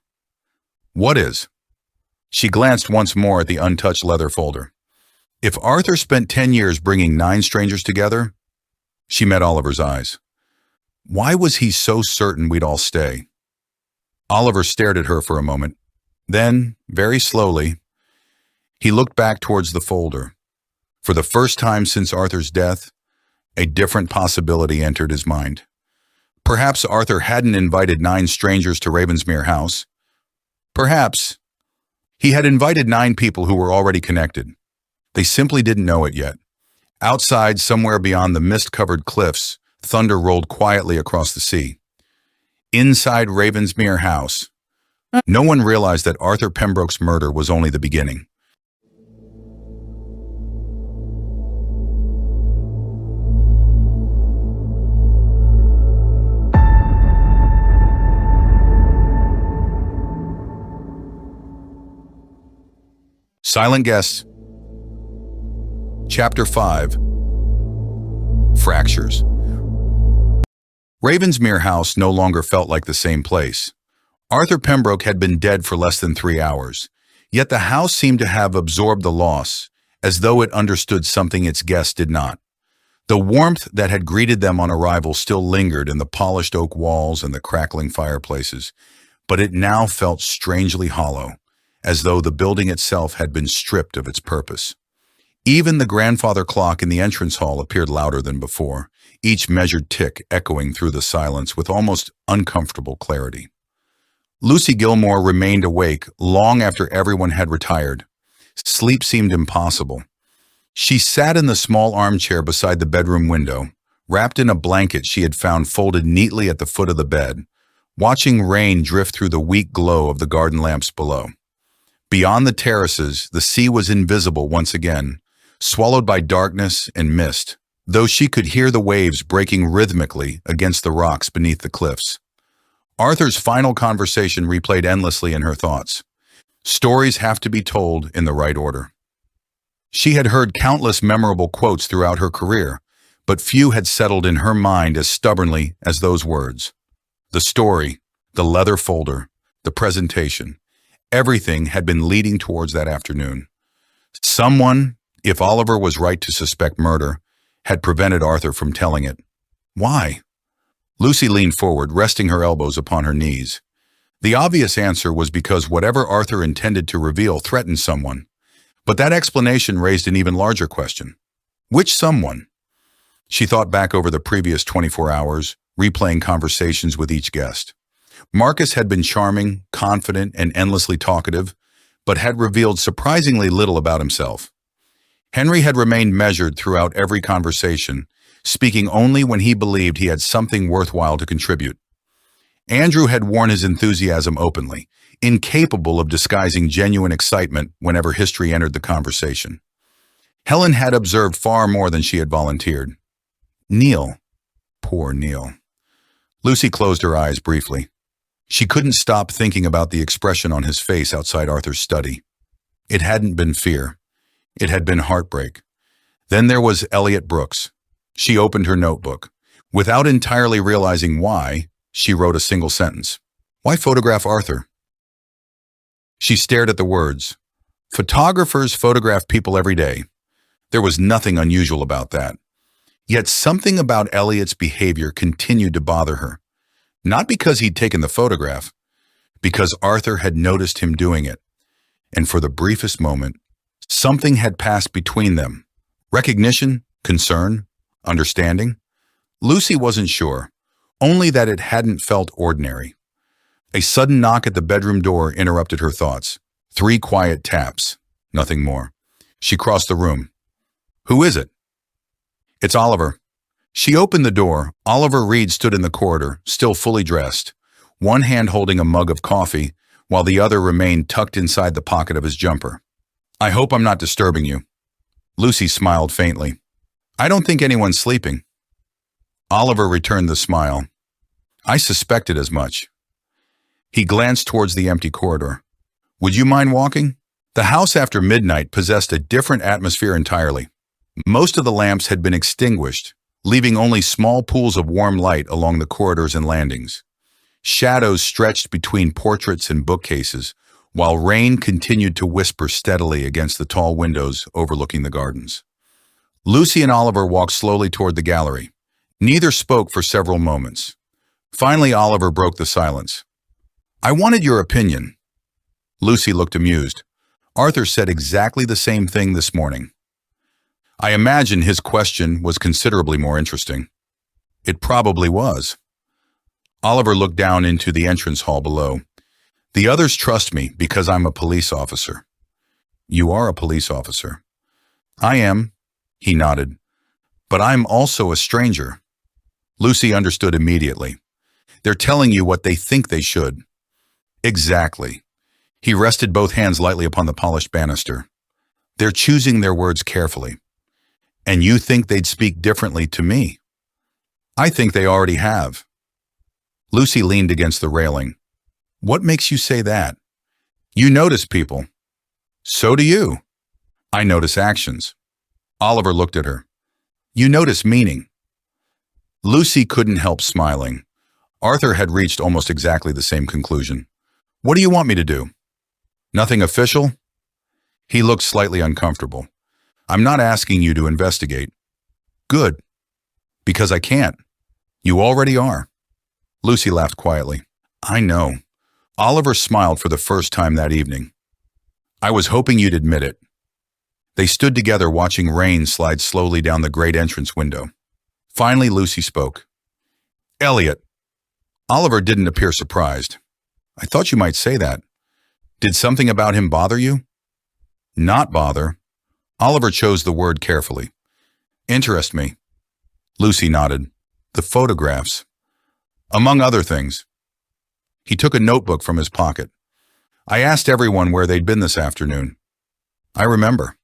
"What is?" She glanced once more at the untouched leather folder. "If Arthur spent 10 years bringing 9 strangers together," she met Oliver's eyes, "why was he so certain we'd all stay?" Oliver stared at her for a moment. Then, very slowly, he looked back towards the folder. For the first time since Arthur's death, a different possibility entered his mind. Perhaps Arthur hadn't invited 9 strangers to Ravensmere House. Perhaps he had invited 9 people who were already connected. They simply didn't know it yet. Outside, somewhere beyond the mist-covered cliffs, thunder rolled quietly across the sea. Inside Ravensmere House, no one realized that Arthur Pembroke's murder was only the beginning. Silent Guests. Chapter 5. Fractures. Ravensmere House no longer felt like the same place. Arthur Pembroke had been dead for less than 3 hours, yet the house seemed to have absorbed the loss, as though it understood something its guests did not. The warmth that had greeted them on arrival still lingered in the polished oak walls and the crackling fireplaces, but it now felt strangely hollow, as though the building itself had been stripped of its purpose. Even the grandfather clock in the entrance hall appeared louder than before, each measured tick echoing through the silence with almost uncomfortable clarity. Lucy Gilmour remained awake long after everyone had retired. Sleep seemed impossible. She sat in the small armchair beside the bedroom window, wrapped in a blanket she had found folded neatly at the foot of the bed, watching rain drift through the weak glow of the garden lamps below. Beyond the terraces, the sea was invisible once again, swallowed by darkness and mist, though she could hear the waves breaking rhythmically against the rocks beneath the cliffs. Arthur's final conversation replayed endlessly in her thoughts. Stories have to be told in the right order. She had heard countless memorable quotes throughout her career, but few had settled in her mind as stubbornly as those words. The story, the leather folder, the presentation, everything had been leading towards that afternoon. Someone, if Oliver was right to suspect murder, had prevented Arthur from telling it. Why? Lucy leaned forward, resting her elbows upon her knees. The obvious answer was because whatever Arthur intended to reveal threatened someone. But that explanation raised an even larger question. Which someone? She thought back over the previous 24 hours, replaying conversations with each guest. Marcus had been charming, confident, and endlessly talkative, but had revealed surprisingly little about himself. Henry had remained measured throughout every conversation, speaking only when he believed he had something worthwhile to contribute. Andrew had worn his enthusiasm openly, incapable of disguising genuine excitement whenever history entered the conversation. Helen had observed far more than she had volunteered. Neil. Poor Neil. Lucy closed her eyes briefly. She couldn't stop thinking about the expression on his face outside Arthur's study. It hadn't been fear. It had been heartbreak. Then there was Elliot Brooks. She opened her notebook. Without entirely realizing why, she wrote a single sentence. Why photograph Arthur? She stared at the words. Photographers photograph people every day. There was nothing unusual about that. Yet something about Elliot's behavior continued to bother her. Not because he'd taken the photograph, because Arthur had noticed him doing it. And for the briefest moment, something had passed between them. Recognition, concern, understanding. Lucy wasn't sure, only that it hadn't felt ordinary. A sudden knock at the bedroom door interrupted her thoughts. 3 quiet taps, nothing more. She crossed the room. Who is it? It's Oliver. She opened the door. Oliver Reid stood in the corridor, still fully dressed, one hand holding a mug of coffee, while the other remained tucked inside the pocket of his jumper. I hope I'm not disturbing you. Lucy smiled faintly. I don't think anyone's sleeping. Oliver returned the smile. I suspected as much. He glanced towards the empty corridor. Would you mind walking? The house after midnight possessed a different atmosphere entirely. Most of the lamps had been extinguished, leaving only small pools of warm light along the corridors and landings. Shadows stretched between portraits and bookcases, while rain continued to whisper steadily against the tall windows overlooking the gardens. Lucy and Oliver walked slowly toward the gallery. Neither spoke for several moments. Finally, Oliver broke the silence. I wanted your opinion. Lucy looked amused. Arthur said exactly the same thing this morning. I imagine his question was considerably more interesting. It probably was. Oliver looked down into the entrance hall below. The others trust me because I'm a police officer. You are a police officer. I am, he nodded. But I'm also a stranger. Lucy understood immediately. They're telling you what they think they should. Exactly. He rested both hands lightly upon the polished banister. They're choosing their words carefully. And you think they'd speak differently to me? I think they already have. Lucy leaned against the railing. What makes you say that? You notice people. So do you. I notice actions. Oliver looked at her. You notice meaning. Lucy couldn't help smiling. Arthur had reached almost exactly the same conclusion. What do you want me to do? Nothing official? He looked slightly uncomfortable. I'm not asking you to investigate. Good. Because I can't. You already are. Lucy laughed quietly. I know. Oliver smiled for the first time that evening. I was hoping you'd admit it. They stood together watching rain slide slowly down the great entrance window. Finally, Lucy spoke. "Elliot." Oliver didn't appear surprised. "I thought you might say that. Did something about him bother you?" "Not bother." Oliver chose the word carefully. "Interest me." Lucy nodded. "The photographs. Among other things." He took a notebook from his pocket. "I asked everyone where they'd been this afternoon. I remember.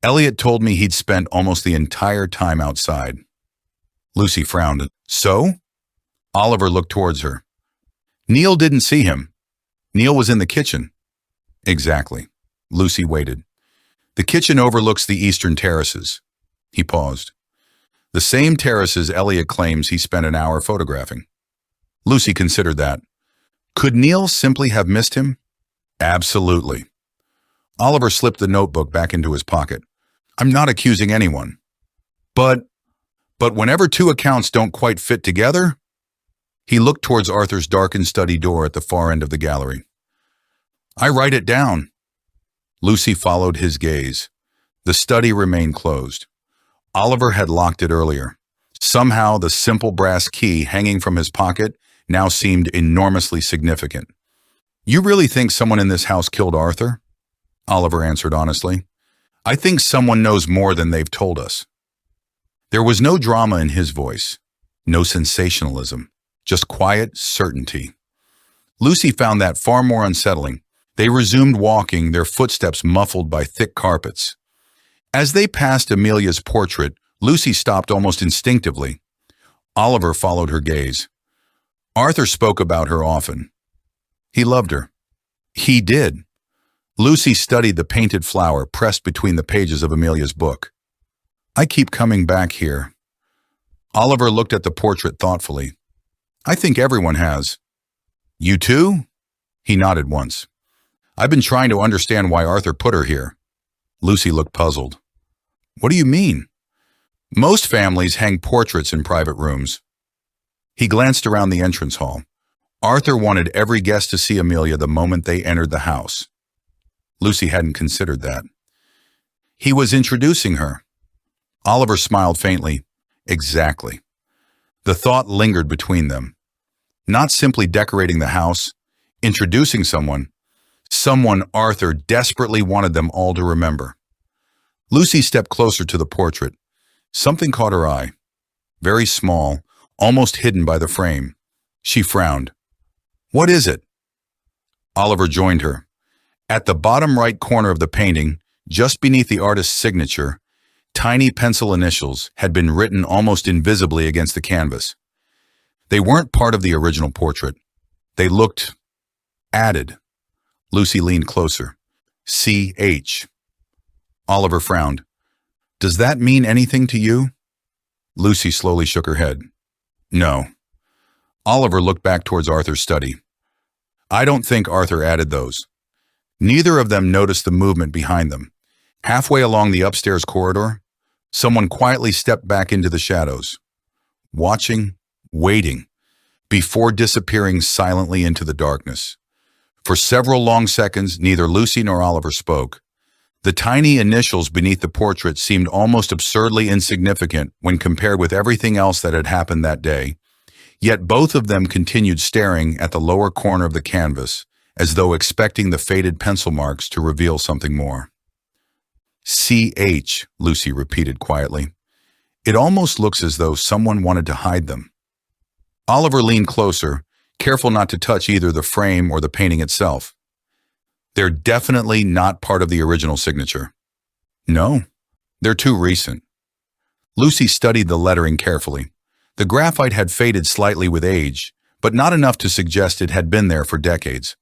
Elliot told me he'd spent almost the entire time outside." Lucy frowned. "So?" Oliver looked towards her. "Neil didn't see him. Neil was in the kitchen." "Exactly." Lucy waited. "The kitchen overlooks the eastern terraces." He paused. "The same terraces Elliot claims he spent an hour photographing." Lucy considered that. Could Neil simply have missed him? Absolutely. Oliver slipped the notebook back into his pocket. "I'm not accusing anyone. But whenever two accounts don't quite fit together..." He looked towards Arthur's darkened study door at the far end of the gallery. "I write it down." Lucy followed his gaze. The study remained closed. Oliver had locked it earlier. Somehow, the simple brass key hanging from his pocket now seemed enormously significant. "You really think someone in this house killed Arthur?" Oliver answered honestly. "I think someone knows more than they've told us." There was no drama in his voice, no sensationalism, just quiet certainty. Lucy found that far more unsettling. They resumed walking, their footsteps muffled by thick carpets. As they passed Amelia's portrait, Lucy stopped almost instinctively. Oliver followed her gaze. Arthur spoke about her often. He loved her. He did. Lucy studied the painted flower pressed between the pages of Amelia's book. "I keep coming back here." Oliver looked at the portrait thoughtfully. "I think everyone has." "You too?" He nodded once. "I've been trying to understand why Arthur put her here." Lucy looked puzzled. "What do you mean?" "Most families hang portraits in private rooms." He glanced around the entrance hall. Arthur wanted every guest to see Amelia the moment they entered the house. Lucy hadn't considered that. He was introducing her. Oliver smiled faintly. Exactly. The thought lingered between them. Not simply decorating the house, introducing someone Arthur desperately wanted them all to remember. Lucy stepped closer to the portrait. Something caught her eye. Very small, almost hidden by the frame. She frowned. "What is it?" Oliver joined her. At the bottom right corner of the painting, just beneath the artist's signature, tiny pencil initials had been written almost invisibly against the canvas. They weren't part of the original portrait. They looked added. Lucy leaned closer. C.H. Oliver frowned. "Does that mean anything to you?" Lucy slowly shook her head. "No." Oliver looked back towards Arthur's study. "I don't think Arthur added those." Neither of them noticed the movement behind them. Halfway along the upstairs corridor, someone quietly stepped back into the shadows, watching, waiting, before disappearing silently into the darkness. For several long seconds, neither Lucy nor Oliver spoke. The tiny initials beneath the portrait seemed almost absurdly insignificant when compared with everything else that had happened that day, yet both of them continued staring at the lower corner of the canvas, as though expecting the faded pencil marks to reveal something more. C.H., Lucy repeated quietly. "It almost looks as though someone wanted to hide them." Oliver leaned closer, careful not to touch either the frame or the painting itself. "They're definitely not part of the original signature." "No, they're too recent." Lucy studied the lettering carefully. The graphite had faded slightly with age, but not enough to suggest it had been there for decades.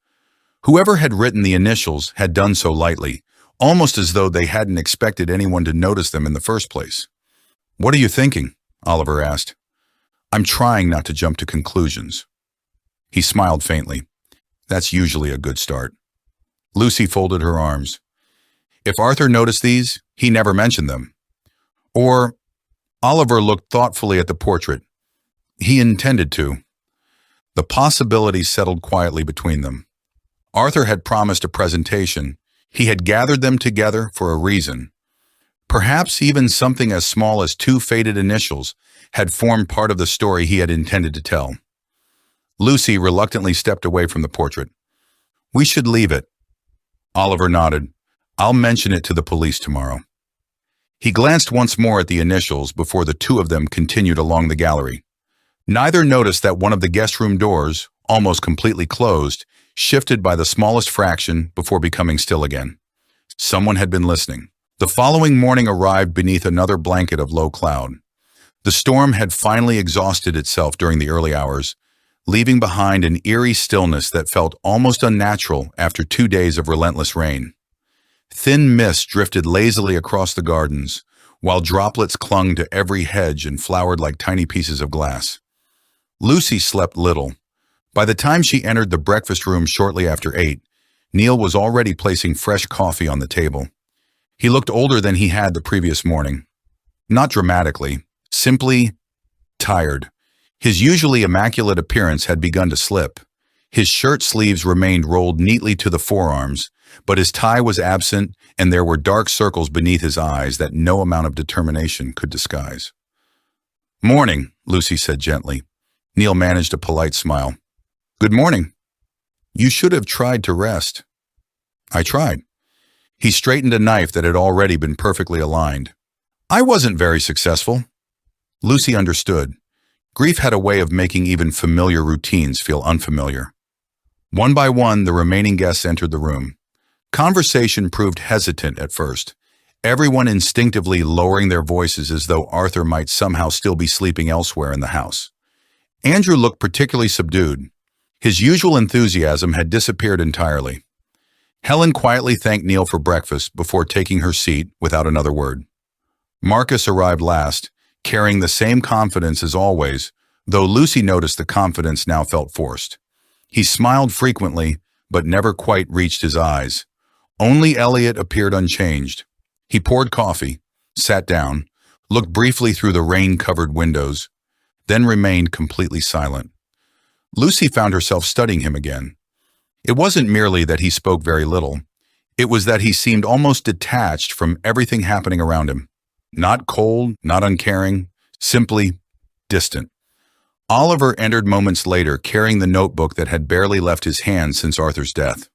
Whoever had written the initials had done so lightly, almost as though they hadn't expected anyone to notice them in the first place. "What are you thinking?" Oliver asked. "I'm trying not to jump to conclusions." He smiled faintly. "That's usually a good start." Lucy folded her arms. "If Arthur noticed these, he never mentioned them." Or, Oliver looked thoughtfully at the portrait. "He intended to." The possibility settled quietly between them. Arthur had promised a presentation. He had gathered them together for a reason. Perhaps even something as small as two faded initials had formed part of the story he had intended to tell. Lucy reluctantly stepped away from the portrait. "We should leave it." Oliver nodded. "I'll mention it to the police tomorrow." He glanced once more at the initials before the two of them continued along the gallery. Neither noticed that one of the guest room doors, almost completely closed, shifted by the smallest fraction before becoming still again. Someone had been listening. The following morning arrived beneath another blanket of low cloud. The storm had finally exhausted itself during the early hours, leaving behind an eerie stillness that felt almost unnatural after 2 days of relentless rain. Thin mist drifted lazily across the gardens, while droplets clung to every hedge and flowered like tiny pieces of glass. Lucy slept little. By the time she entered the breakfast room shortly after 8, Neil was already placing fresh coffee on the table. He looked older than he had the previous morning. Not dramatically, simply tired. His usually immaculate appearance had begun to slip. His shirt sleeves remained rolled neatly to the forearms, but his tie was absent and there were dark circles beneath his eyes that no amount of determination could disguise. "Morning," Lucy said gently. Neil managed a polite smile. "Good morning. You should have tried to rest." "I tried." He straightened a knife that had already been perfectly aligned. "I wasn't very successful." Lucy understood. Grief had a way of making even familiar routines feel unfamiliar. One by one, the remaining guests entered the room. Conversation proved hesitant at first, everyone instinctively lowering their voices as though Arthur might somehow still be sleeping elsewhere in the house. Andrew looked particularly subdued. His usual enthusiasm had disappeared entirely. Helen quietly thanked Neil for breakfast before taking her seat without another word. Marcus arrived last, carrying the same confidence as always, though Lucy noticed the confidence now felt forced. He smiled frequently, but never quite reached his eyes. Only Elliot appeared unchanged. He poured coffee, sat down, looked briefly through the rain-covered windows, then remained completely silent. Lucy found herself studying him again. It wasn't merely that he spoke very little. It was that he seemed almost detached from everything happening around him. Not cold, not uncaring, simply distant. Oliver entered moments later, carrying the notebook that had barely left his hand since Arthur's death.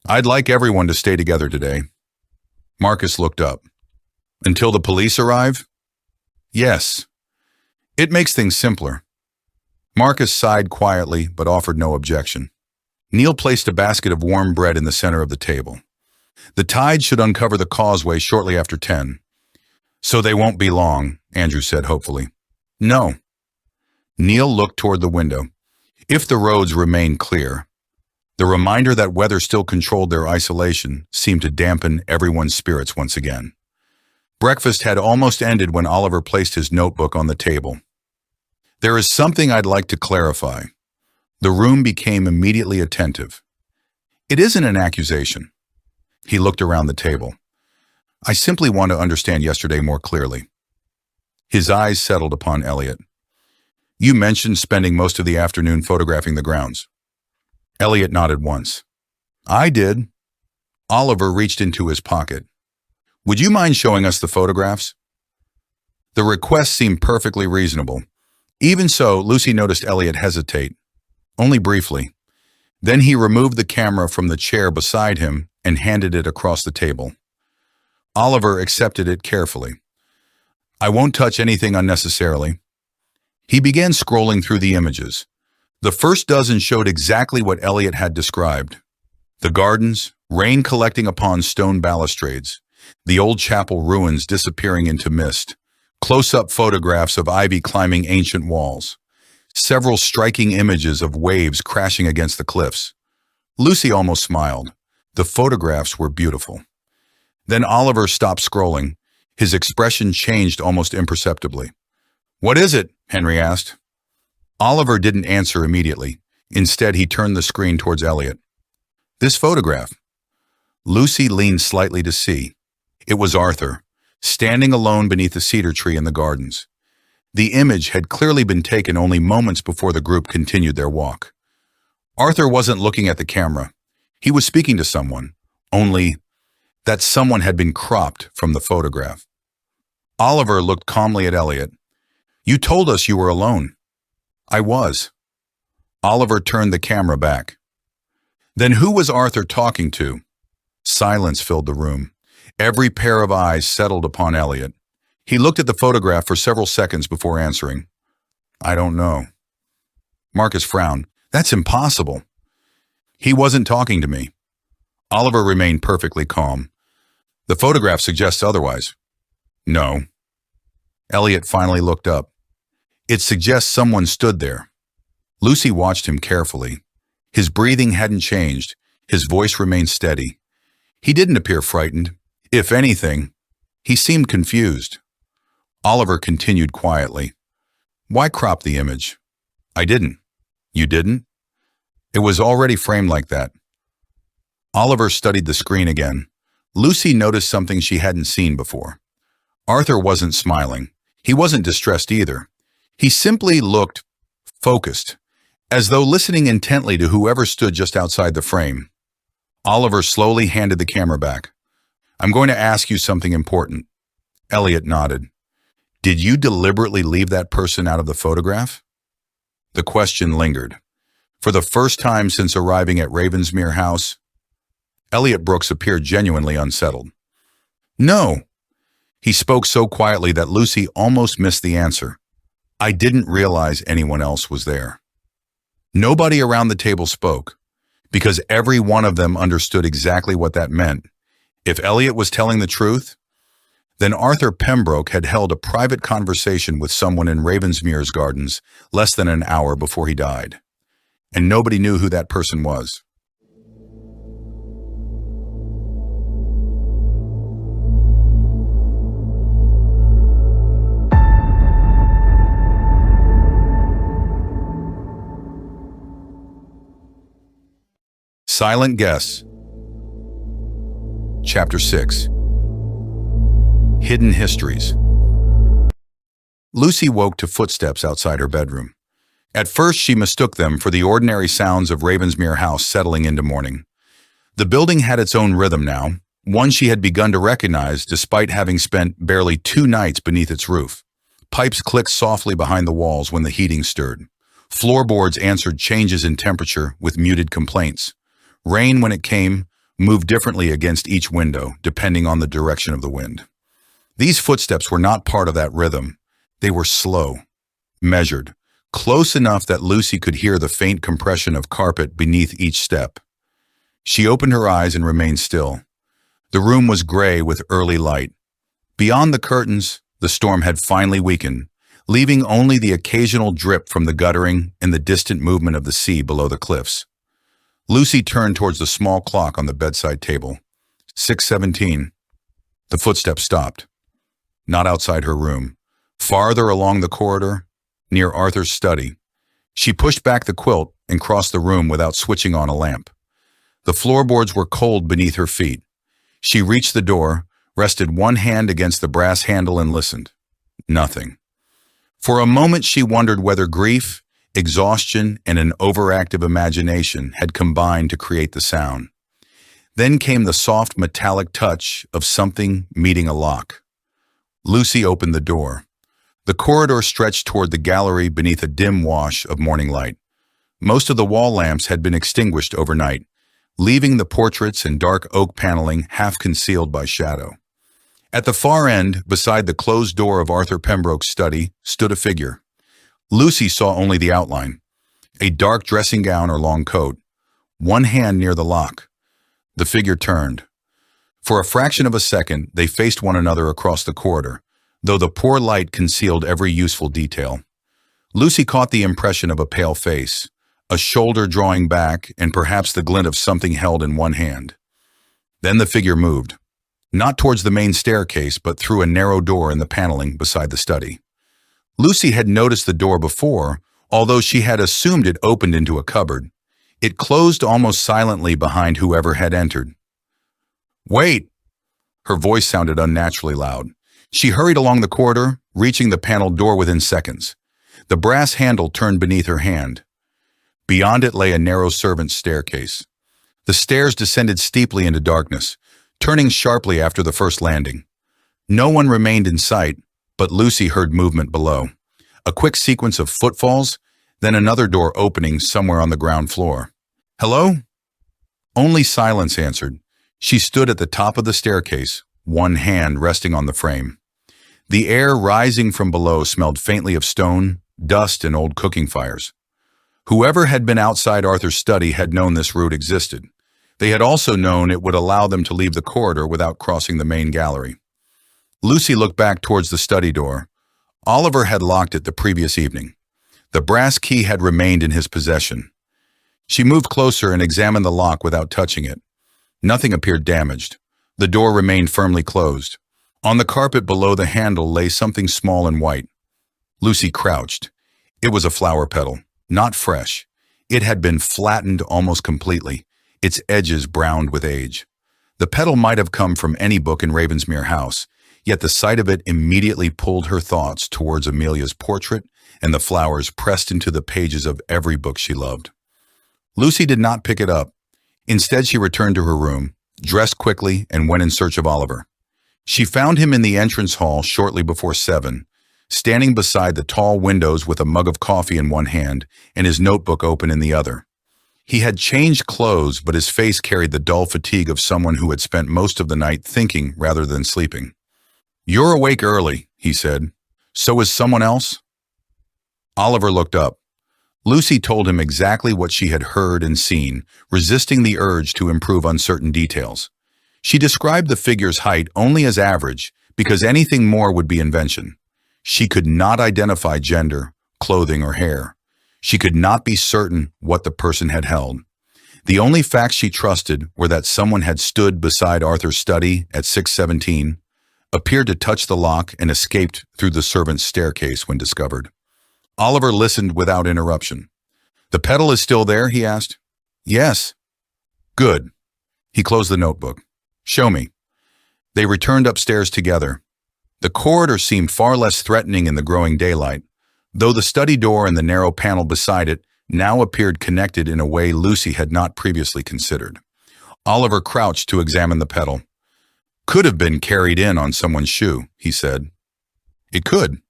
"I'd like everyone to stay together today." Marcus looked up. "Until the police arrive?" "Yes. It makes things simpler." Marcus sighed quietly, but offered no objection. Neil placed a basket of warm bread in the center of the table. "The tide should uncover the causeway shortly after 10. "So they won't be long," Andrew said hopefully. "No." Neil looked toward the window. If the roads remained clear. The reminder that weather still controlled their isolation seemed to dampen everyone's spirits once again. Breakfast had almost ended when Oliver placed his notebook on the table. "There is something I'd like to clarify." The room became immediately attentive. "It isn't an accusation." He looked around the table. "I simply want to understand yesterday more clearly." His eyes settled upon Elliot. "You mentioned spending most of the afternoon photographing the grounds." Elliot nodded once. "I did." Oliver reached into his pocket. "Would you mind showing us the photographs?" The request seemed perfectly reasonable. Even so, Lucy noticed Elliot hesitate, only briefly. Then he removed the camera from the chair beside him and handed it across the table. Oliver accepted it carefully. "I won't touch anything unnecessarily." He began scrolling through the images. The first dozen showed exactly what Elliot had described. The gardens, rain collecting upon stone balustrades, the old chapel ruins disappearing into mist, close-up photographs of ivy climbing ancient walls, several striking images of waves crashing against the cliffs. Lucy almost smiled. The photographs were beautiful. Then Oliver stopped scrolling. His expression changed almost imperceptibly. "What is it?" Henry asked. Oliver didn't answer immediately. Instead, he turned the screen towards Elliot. "This photograph." Lucy leaned slightly to see. It was Arthur, standing alone beneath a cedar tree in the gardens. The image had clearly been taken only moments before the group continued their walk. Arthur wasn't looking at the camera. He was speaking to someone. Only, that someone had been cropped from the photograph. Oliver looked calmly at Elliot. "You told us you were alone." "I was." Oliver turned the camera back. "Then who was Arthur talking to?" Silence filled the room. Every pair of eyes settled upon Elliot. He looked at the photograph for several seconds before answering. "I don't know." Marcus frowned. "That's impossible." "He wasn't talking to me." Oliver remained perfectly calm. "The photograph suggests otherwise." "No." Elliot finally looked up. "It suggests someone stood there." Lucy watched him carefully. His breathing hadn't changed. His voice remained steady. He didn't appear frightened. If anything, he seemed confused. Oliver continued quietly. "Why crop the image?" "I didn't." "You didn't?" "It was already framed like that." Oliver studied the screen again. Lucy noticed something she hadn't seen before. Arthur wasn't smiling. He wasn't distressed either. He simply looked focused, as though listening intently to whoever stood just outside the frame. Oliver slowly handed the camera back. "I'm going to ask you something important." Elliot nodded. "Did you deliberately leave that person out of the photograph?" The question lingered. For the first time since arriving at Ravensmere House, Elliot Brooks appeared genuinely unsettled. "No." He spoke so quietly that Lucy almost missed the answer. "I didn't realize anyone else was there." Nobody around the table spoke, because every one of them understood exactly what that meant. If Elliot was telling the truth, then Arthur Pembroke had held a private conversation with someone in Ravensmere's gardens less than an hour before he died. And nobody knew who that person was. Silent Guess. Chapter 6. Hidden Histories. Lucy woke to footsteps outside her bedroom. At first, she mistook them for the ordinary sounds of Ravensmere House settling into morning. The building had its own rhythm now, one she had begun to recognize despite having spent barely 2 nights beneath its roof. Pipes clicked softly behind the walls when the heating stirred. Floorboards answered changes in temperature with muted complaints. Rain, when it came, moved differently against each window, depending on the direction of the wind. These footsteps were not part of that rhythm. They were slow, measured, close enough that Lucy could hear the faint compression of carpet beneath each step. She opened her eyes and remained still. The room was gray with early light. Beyond the curtains, the storm had finally weakened, leaving only the occasional drip from the guttering and the distant movement of the sea below the cliffs. Lucy turned towards the small clock on the bedside table. 6:17. The footsteps stopped. Not outside her room. Farther along the corridor, near Arthur's study. She pushed back the quilt and crossed the room without switching on a lamp. The floorboards were cold beneath her feet. She reached the door, rested one hand against the brass handle and listened. Nothing. For a moment she wondered whether grief, exhaustion, and an overactive imagination had combined to create the sound. Then came the soft metallic touch of something meeting a lock. Lucy opened the door. The corridor stretched toward the gallery beneath a dim wash of morning light. Most of the wall lamps had been extinguished overnight, leaving the portraits and dark oak paneling half concealed by shadow. At the far end, beside the closed door of Arthur Pembroke's study, stood a figure. Lucy saw only the outline, a dark dressing gown or long coat, one hand near the lock. The figure turned. For a fraction of a second, they faced one another across the corridor, though the poor light concealed every useful detail. Lucy caught the impression of a pale face, a shoulder drawing back, and perhaps the glint of something held in one hand. Then the figure moved, not towards the main staircase, but through a narrow door in the paneling beside the study. Lucy had noticed the door before, although she had assumed it opened into a cupboard. It closed almost silently behind whoever had entered. "Wait!" Her voice sounded unnaturally loud. She hurried along the corridor, reaching the paneled door within seconds. The brass handle turned beneath her hand. Beyond it lay a narrow servant's staircase. The stairs descended steeply into darkness. turning sharply after the first landing. No one remained in sight, but Lucy heard movement below. A quick sequence of footfalls, then another door opening somewhere on the ground floor. "Hello?" Only silence answered. She stood at the top of the staircase, one hand resting on the frame. The air rising from below smelled faintly of stone, dust, and old cooking fires. Whoever had been outside Arthur's study had known this route existed. They had also known it would allow them to leave the corridor without crossing the main gallery. Lucy looked back towards the study door. Oliver had locked it the previous evening. The brass key had remained in his possession. She moved closer and examined the lock without touching it. Nothing appeared damaged. The door remained firmly closed. On the carpet below the handle lay something small and white. Lucy crouched. It was a flower petal, not fresh. It had been flattened almost completely, its edges browned with age. The petal might have come from any book in Ravensmere House, yet the sight of it immediately pulled her thoughts towards Amelia's portrait and the flowers pressed into the pages of every book she loved. Lucy did not pick it up. Instead, she returned to her room, dressed quickly, and went in search of Oliver. She found him in the entrance hall shortly before 7, standing beside the tall windows with a mug of coffee in one hand and his notebook open in the other. He had changed clothes, but his face carried the dull fatigue of someone who had spent most of the night thinking rather than sleeping. "You're awake early," he said. "So is someone else?" Oliver looked up. Lucy told him exactly what she had heard and seen, resisting the urge to improve uncertain details. She described the figure's height only as average, because anything more would be invention. She could not identify gender, clothing, or hair. She could not be certain what the person had held. The only facts she trusted were that someone had stood beside Arthur's study at 6:17, appeared to touch the lock, and escaped through the servants' staircase when discovered. Oliver listened without interruption. "The petal is still there?" he asked. "Yes." "Good." He closed the notebook. "Show me." They returned upstairs together. The corridor seemed far less threatening in the growing daylight, though the study door and the narrow panel beside it now appeared connected in a way Lucy had not previously considered. Oliver crouched to examine the petal. "Could have been carried in on someone's shoe," he said. "It could.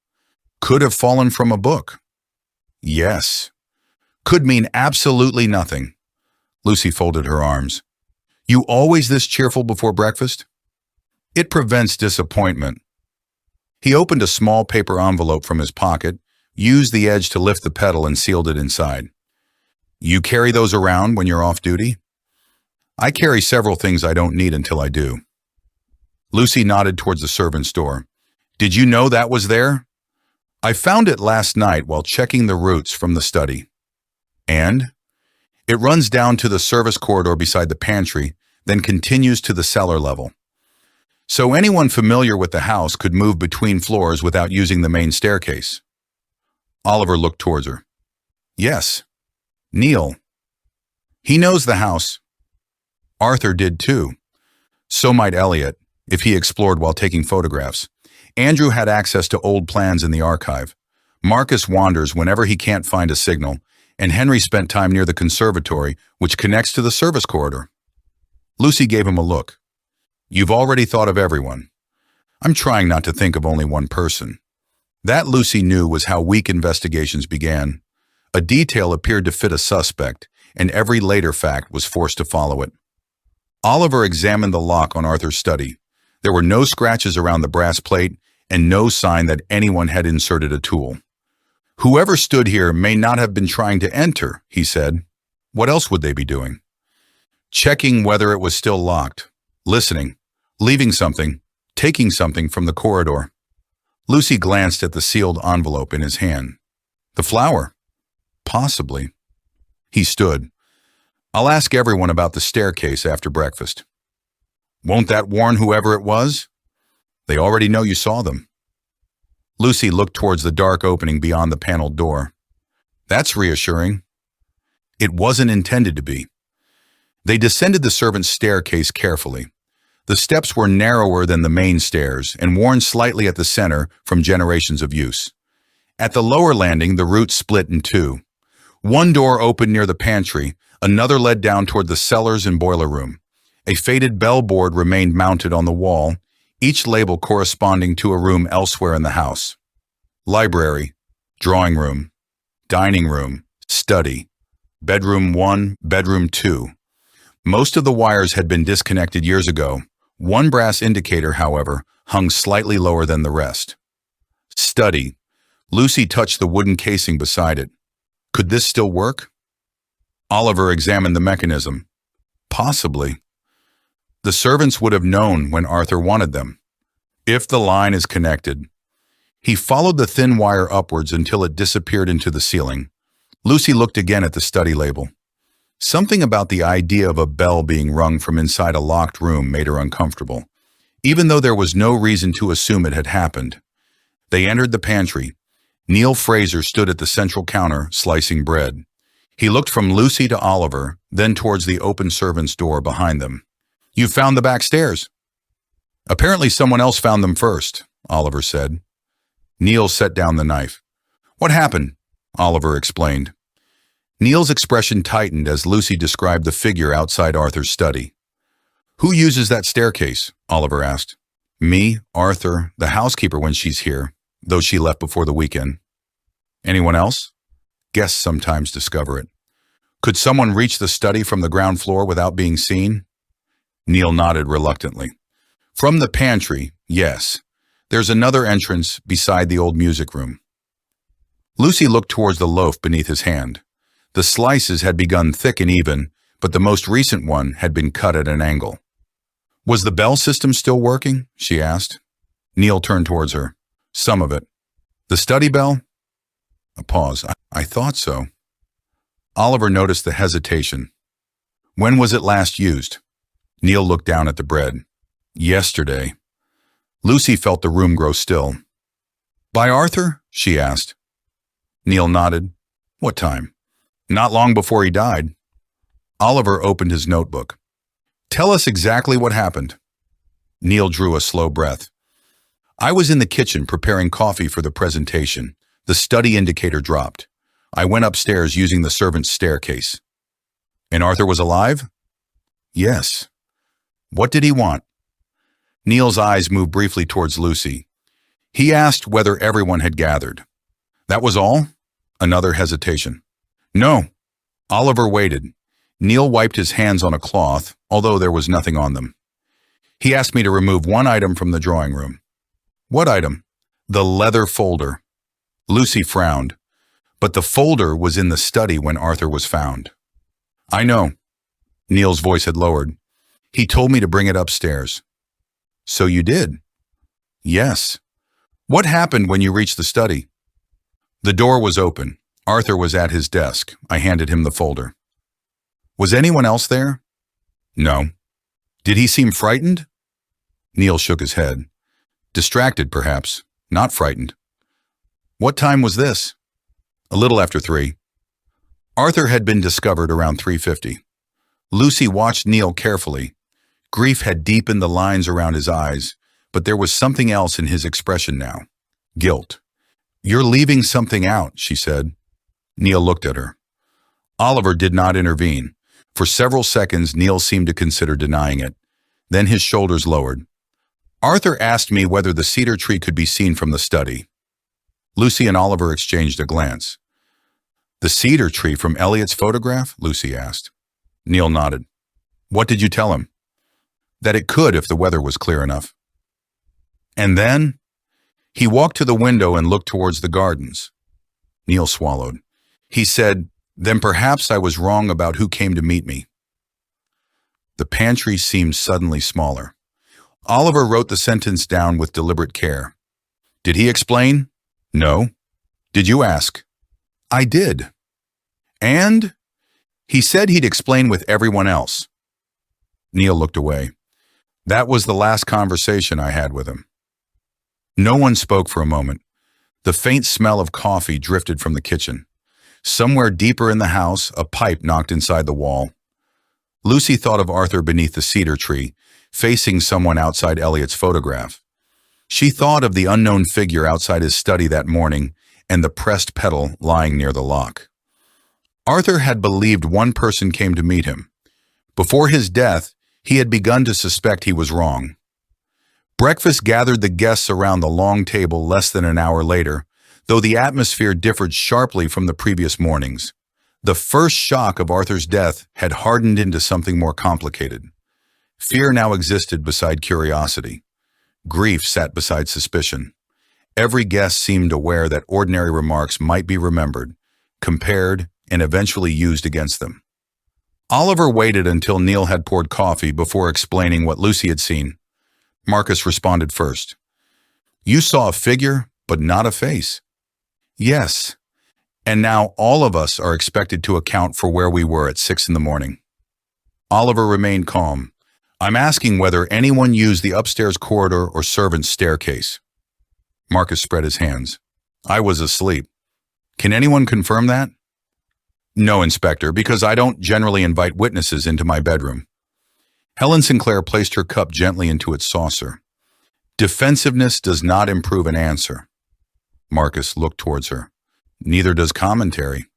Could have fallen from a book." "Yes." "Could mean absolutely nothing." Lucy folded her arms. "You always this cheerful before breakfast?" "It prevents disappointment." He opened a small paper envelope from his pocket, used the edge to lift the petal, and sealed it inside. "You carry those around when you're off duty?" "I carry several things I don't need until I do." Lucy nodded towards the servant's door. "Did you know that was there?" "I found it last night while checking the routes from the study." "And?" "It runs down to the service corridor beside the pantry, then continues to the cellar level. So anyone familiar with the house could move between floors without using the main staircase." Oliver looked towards her. "Yes. Neil. He knows the house." "Arthur did too. So might Elliot, if he explored while taking photographs. Andrew had access to old plans in the archive. Marcus wanders whenever he can't find a signal, and Henry spent time near the conservatory, which connects to the service corridor." Lucy gave him a look. "You've already thought of everyone." "I'm trying not to think of only one person." That, Lucy knew, was how weak investigations began. A detail appeared to fit a suspect, and every later fact was forced to follow it. Oliver examined the lock on Arthur's study. There were no scratches around the brass plate, and no sign that anyone had inserted a tool. "Whoever stood here may not have been trying to enter," he said. "What else would they be doing?" "Checking whether it was still locked, listening, leaving something, taking something from the corridor." Lucy glanced at the sealed envelope in his hand. "The flower?" "Possibly." He stood. "I'll ask everyone about the staircase after breakfast." "Won't that warn whoever it was?" "They already know you saw them." Lucy looked towards the dark opening beyond the paneled door. "That's reassuring." "It wasn't intended to be." They descended the servants' staircase carefully. The steps were narrower than the main stairs and worn slightly at the center from generations of use. At the lower landing, the route split in two. One door opened near the pantry, another led down toward the cellars and boiler room. A faded bellboard remained mounted on the wall, each label corresponding to a room elsewhere in the house. Library, drawing room, dining room, study, bedroom 1, bedroom 2. Most of the wires had been disconnected years ago. One brass indicator, however, hung slightly lower than the rest. Study. Lucy touched the wooden casing beside it. Could this still work? Oliver examined the mechanism. Possibly. The servants would have known when Arthur wanted them. If the line is connected. He followed the thin wire upwards until it disappeared into the ceiling. Lucy looked again at the study label. Something about the idea of a bell being rung from inside a locked room made her uncomfortable, even though there was no reason to assume it had happened. They entered the pantry. Neil Fraser stood at the central counter, slicing bread. He looked from Lucy to Oliver, then towards the open servants' door behind them. "You found the back stairs." "Apparently someone else found them first," Oliver said. Neil set down the knife. "What happened?" Oliver explained. Neil's expression tightened as Lucy described the figure outside Arthur's study. "Who uses that staircase?" Oliver asked. "Me, Arthur, the housekeeper when she's here, though she left before the weekend." "Anyone else?" "Guests sometimes discover it." "Could someone reach the study from the ground floor without being seen?" Neil nodded reluctantly. "From the pantry, yes. There's another entrance beside the old music room." Lucy looked towards the loaf beneath his hand. The slices had begun thick and even, but the most recent one had been cut at an angle. "Was the bell system still working?" she asked. Neil turned towards her. "Some of it." "The study bell?" A pause. I thought so." Oliver noticed the hesitation. "When was it last used?" Neil looked down at the bread. "Yesterday." Lucy felt the room grow still. "By Arthur?" she asked. Neil nodded. "What time?" "Not long before he died." Oliver opened his notebook. "Tell us exactly what happened." Neil drew a slow breath. "I was in the kitchen preparing coffee for the presentation. The study indicator dropped. I went upstairs using the servant's staircase." "And Arthur was alive?" "Yes." "What did he want?" Neil's eyes moved briefly towards Lucy. "He asked whether everyone had gathered." "That was all?" Another hesitation. "No." Oliver waited. Neil wiped his hands on a cloth, although there was nothing on them. "He asked me to remove one item from the drawing room." "What item?" "The leather folder." Lucy frowned. "But the folder was in the study when Arthur was found." "I know." Neil's voice had lowered. "He told me to bring it upstairs." "So you did?" "Yes." "What happened when you reached the study?" "The door was open. Arthur was at his desk. I handed him the folder." "Was anyone else there?" "No." "Did he seem frightened?" Neil shook his head. "Distracted, perhaps. Not frightened." "What time was this?" "A little after 3. Arthur had been discovered around 3:50. Lucy watched Neil carefully. Grief had deepened the lines around his eyes, but there was something else in his expression now. Guilt. "You're leaving something out," she said. Neil looked at her. Oliver did not intervene. For several seconds, Neil seemed to consider denying it. Then his shoulders lowered. "Arthur asked me whether the cedar tree could be seen from the study." Lucy and Oliver exchanged a glance. "The cedar tree from Elliot's photograph?" Lucy asked. Neil nodded. "What did you tell him?" "That it could if the weather was clear enough." "And then?" "He walked to the window and looked towards the gardens." Neil swallowed. "He said, 'Then perhaps I was wrong about who came to meet me.'" The pantry seemed suddenly smaller. Oliver wrote the sentence down with deliberate care. "Did he explain?" "No." "Did you ask?" "I did." "And?" "He said he'd explain with everyone else." Neil looked away. "That was the last conversation I had with him." No one spoke for a moment. The faint smell of coffee drifted from the kitchen. Somewhere deeper in the house, a pipe knocked inside the wall. Lucy thought of Arthur beneath the cedar tree, facing someone outside Elliot's photograph. She thought of the unknown figure outside his study that morning and the pressed pedal lying near the lock. Arthur had believed one person came to meet him. Before his death, He had begun to suspect he was wrong. Breakfast gathered the guests around the long table less than an hour later, though the atmosphere differed sharply from the previous mornings. The first shock of Arthur's death had hardened into something more complicated. Fear now existed beside curiosity. Grief sat beside suspicion. Every guest seemed aware that ordinary remarks might be remembered, compared, and eventually used against them. Oliver waited until Neil had poured coffee before explaining what Lucy had seen. Marcus responded first. "You saw a figure, but not a face." "Yes. And now all of us are expected to account for where we were at 6 in the morning." Oliver remained calm. "I'm asking whether anyone used the upstairs corridor or servant's staircase." Marcus spread his hands. "I was asleep. Can anyone confirm that?" "No, Inspector, because I don't generally invite witnesses into my bedroom." Helen Sinclair placed her cup gently into its saucer. "Defensiveness does not improve an answer." Marcus looked towards her. "Neither does commentary."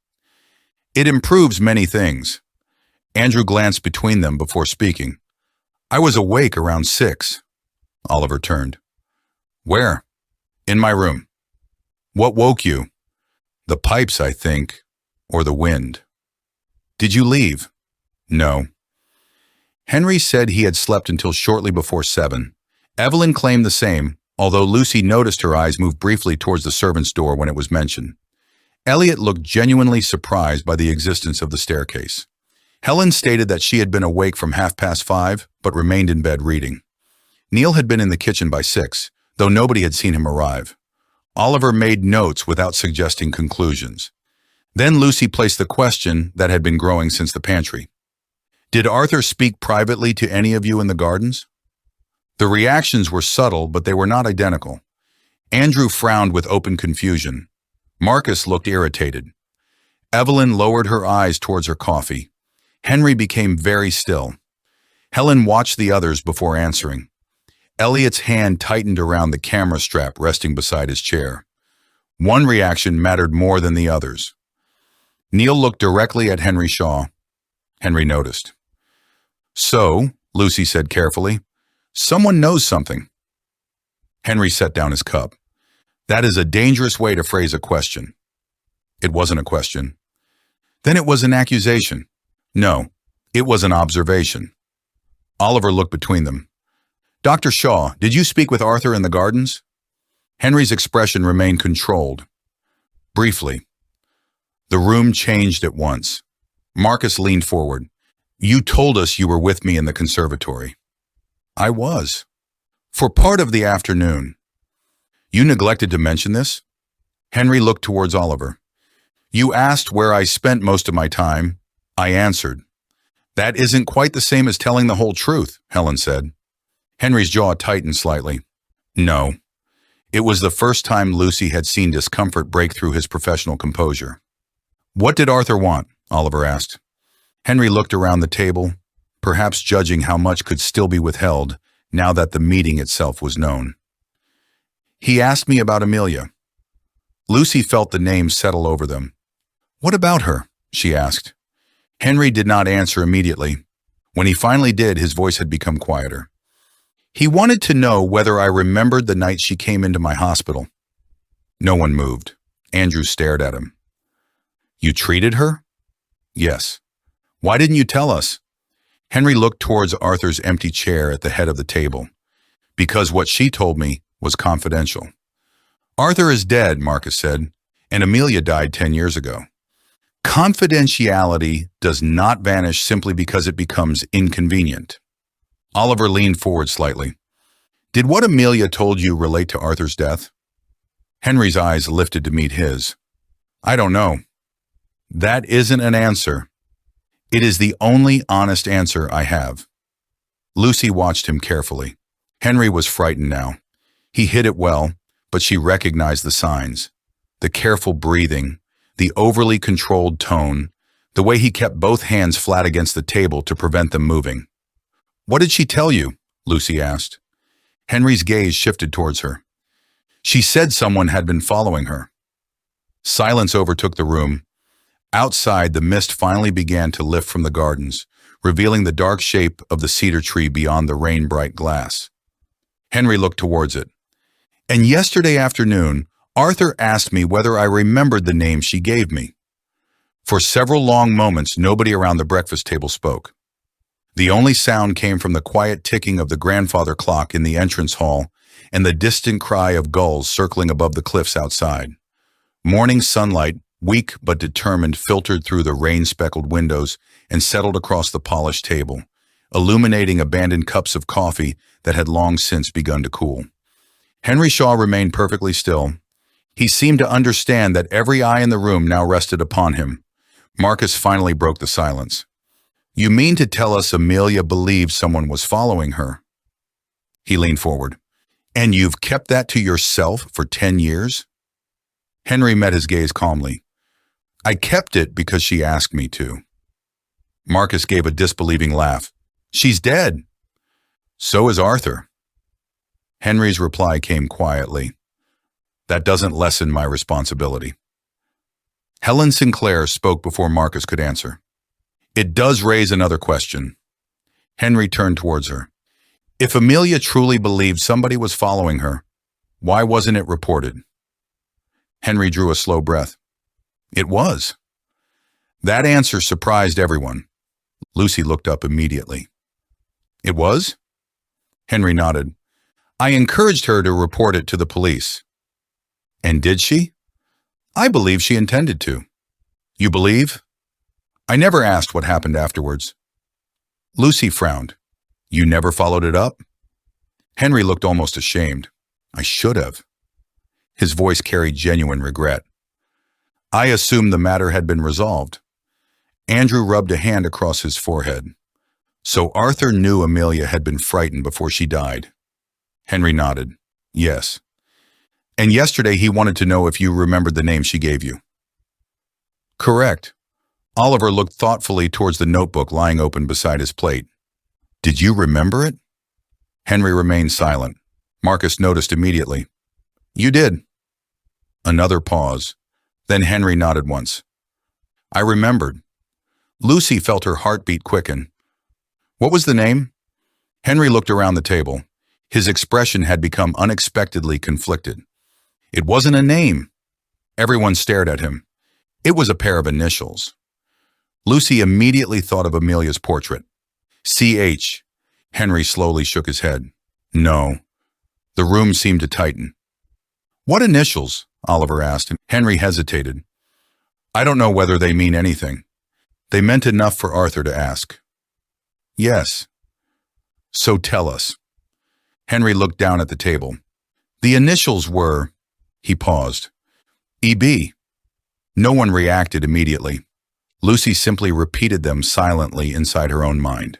"It improves many things." Andrew glanced between them before speaking. "I was awake around 6. Oliver turned. "Where?" "In my room." "What woke you?" "The pipes, I think, or the wind." "Did you leave?" "No." Henry said he had slept until shortly before 7. Evelyn claimed the same, although Lucy noticed her eyes move briefly towards the servant's door when it was mentioned. Elliot looked genuinely surprised by the existence of the staircase. Helen stated that she had been awake from 5:30, but remained in bed reading. Neil had been in the kitchen by 6, though nobody had seen him arrive. Oliver made notes without suggesting conclusions. Then Lucy placed the question that had been growing since the pantry. "Did Arthur speak privately to any of you in the gardens?" The reactions were subtle, but they were not identical. Andrew frowned with open confusion. Marcus looked irritated. Evelyn lowered her eyes towards her coffee. Henry became very still. Helen watched the others before answering. Elliot's hand tightened around the camera strap resting beside his chair. One reaction mattered more than the others. Neil looked directly at Henry Shaw. Henry noticed. "So," Lucy said carefully, "someone knows something." Henry set down his cup. "That is a dangerous way to phrase a question." "It wasn't a question." "Then it was an accusation." "No, it was an observation." Oliver looked between them. "Dr. Shaw, did you speak with Arthur in the gardens?" Henry's expression remained controlled. "Briefly." The room changed at once. Marcus leaned forward. "You told us you were with me in the conservatory." "I was." "For part of the afternoon." "You neglected to mention this?" Henry looked towards Oliver. "You asked where I spent most of my time. I answered." "That isn't quite the same as telling the whole truth," Helen said. Henry's jaw tightened slightly. "No." It was the first time Lucy had seen discomfort break through his professional composure. "What did Arthur want?" Oliver asked. Henry looked around the table, perhaps judging how much could still be withheld now that the meeting itself was known. "He asked me about Amelia." Lucy felt the name settle over them. "What about her?" she asked. Henry did not answer immediately. When he finally did, his voice had become quieter. "He wanted to know whether I remembered the night she came into my hospital." No one moved. Andrew stared at him. "You treated her?" "Yes." "Why didn't you tell us?" Henry looked towards Arthur's empty chair at the head of the table. "Because what she told me was confidential." "Arthur is dead," Marcus said, "and Amelia died 10 years ago." Confidentiality does not vanish simply because it becomes inconvenient. Oliver leaned forward slightly. "Did what Amelia told you relate to Arthur's death?" Henry's eyes lifted to meet his. "I don't know." "That isn't an answer." "It is the only honest answer I have." Lucy watched him carefully. Henry was frightened now. He hid it well, but she recognized the signs. The careful breathing, the overly controlled tone, the way he kept both hands flat against the table to prevent them moving. "What did she tell you?" Lucy asked. Henry's gaze shifted towards her. "She said someone had been following her." Silence overtook the room. Outside, the mist finally began to lift from the gardens, revealing the dark shape of the cedar tree beyond the rain-bright glass. Henry looked towards it. And yesterday afternoon, Arthur asked me whether I remembered the name she gave me. For several long moments, nobody around the breakfast table spoke. The only sound came from the quiet ticking of the grandfather clock in the entrance hall and the distant cry of gulls circling above the cliffs outside. Morning sunlight, weak but determined, filtered through the rain-speckled windows and settled across the polished table, illuminating abandoned cups of coffee that had long since begun to cool. Henry Shaw remained perfectly still. He seemed to understand that every eye in the room now rested upon him. Marcus finally broke the silence. "You mean to tell us Amelia believed someone was following her?" He leaned forward. "And you've kept that to yourself for 10 years? Henry met his gaze calmly. "I kept it because she asked me to." Marcus gave a disbelieving laugh. "She's dead." "So is Arthur." Henry's reply came quietly. "That doesn't lessen my responsibility." Helen Sinclair spoke before Marcus could answer. "It does raise another question." Henry turned towards her. "If Amelia truly believed somebody was following her, why wasn't it reported?" Henry drew a slow breath. "It was." That answer surprised everyone. Lucy looked up immediately. "It was?" Henry nodded. "I encouraged her to report it to the police." "And did she?" "I believe she intended to." "You believe?" "I never asked what happened afterwards." Lucy frowned. "You never followed it up?" Henry looked almost ashamed. "I should have." His voice carried genuine regret. "I assumed the matter had been resolved." Andrew rubbed a hand across his forehead. "So Arthur knew Amelia had been frightened before she died?" Henry nodded. "Yes." "And yesterday he wanted to know if you remembered the name she gave you." "Correct." Oliver looked thoughtfully towards the notebook lying open beside his plate. "Did you remember it?" Henry remained silent. Marcus noticed immediately. "You did." Another pause. Then Henry nodded once. "I remembered." Lucy felt her heartbeat quicken. "What was the name?" Henry looked around the table. His expression had become unexpectedly conflicted. "It wasn't a name." Everyone stared at him. "It was a pair of initials." Lucy immediately thought of Amelia's portrait. "C.H." Henry slowly shook his head. "No." The room seemed to tighten. "What initials?" Oliver asked, and Henry hesitated. "I don't know whether they mean anything." "They meant enough for Arthur to ask." "Yes." "So tell us." Henry looked down at the table. "The initials were—" He paused. "E.B." No one reacted immediately. Lucy simply repeated them silently inside her own mind.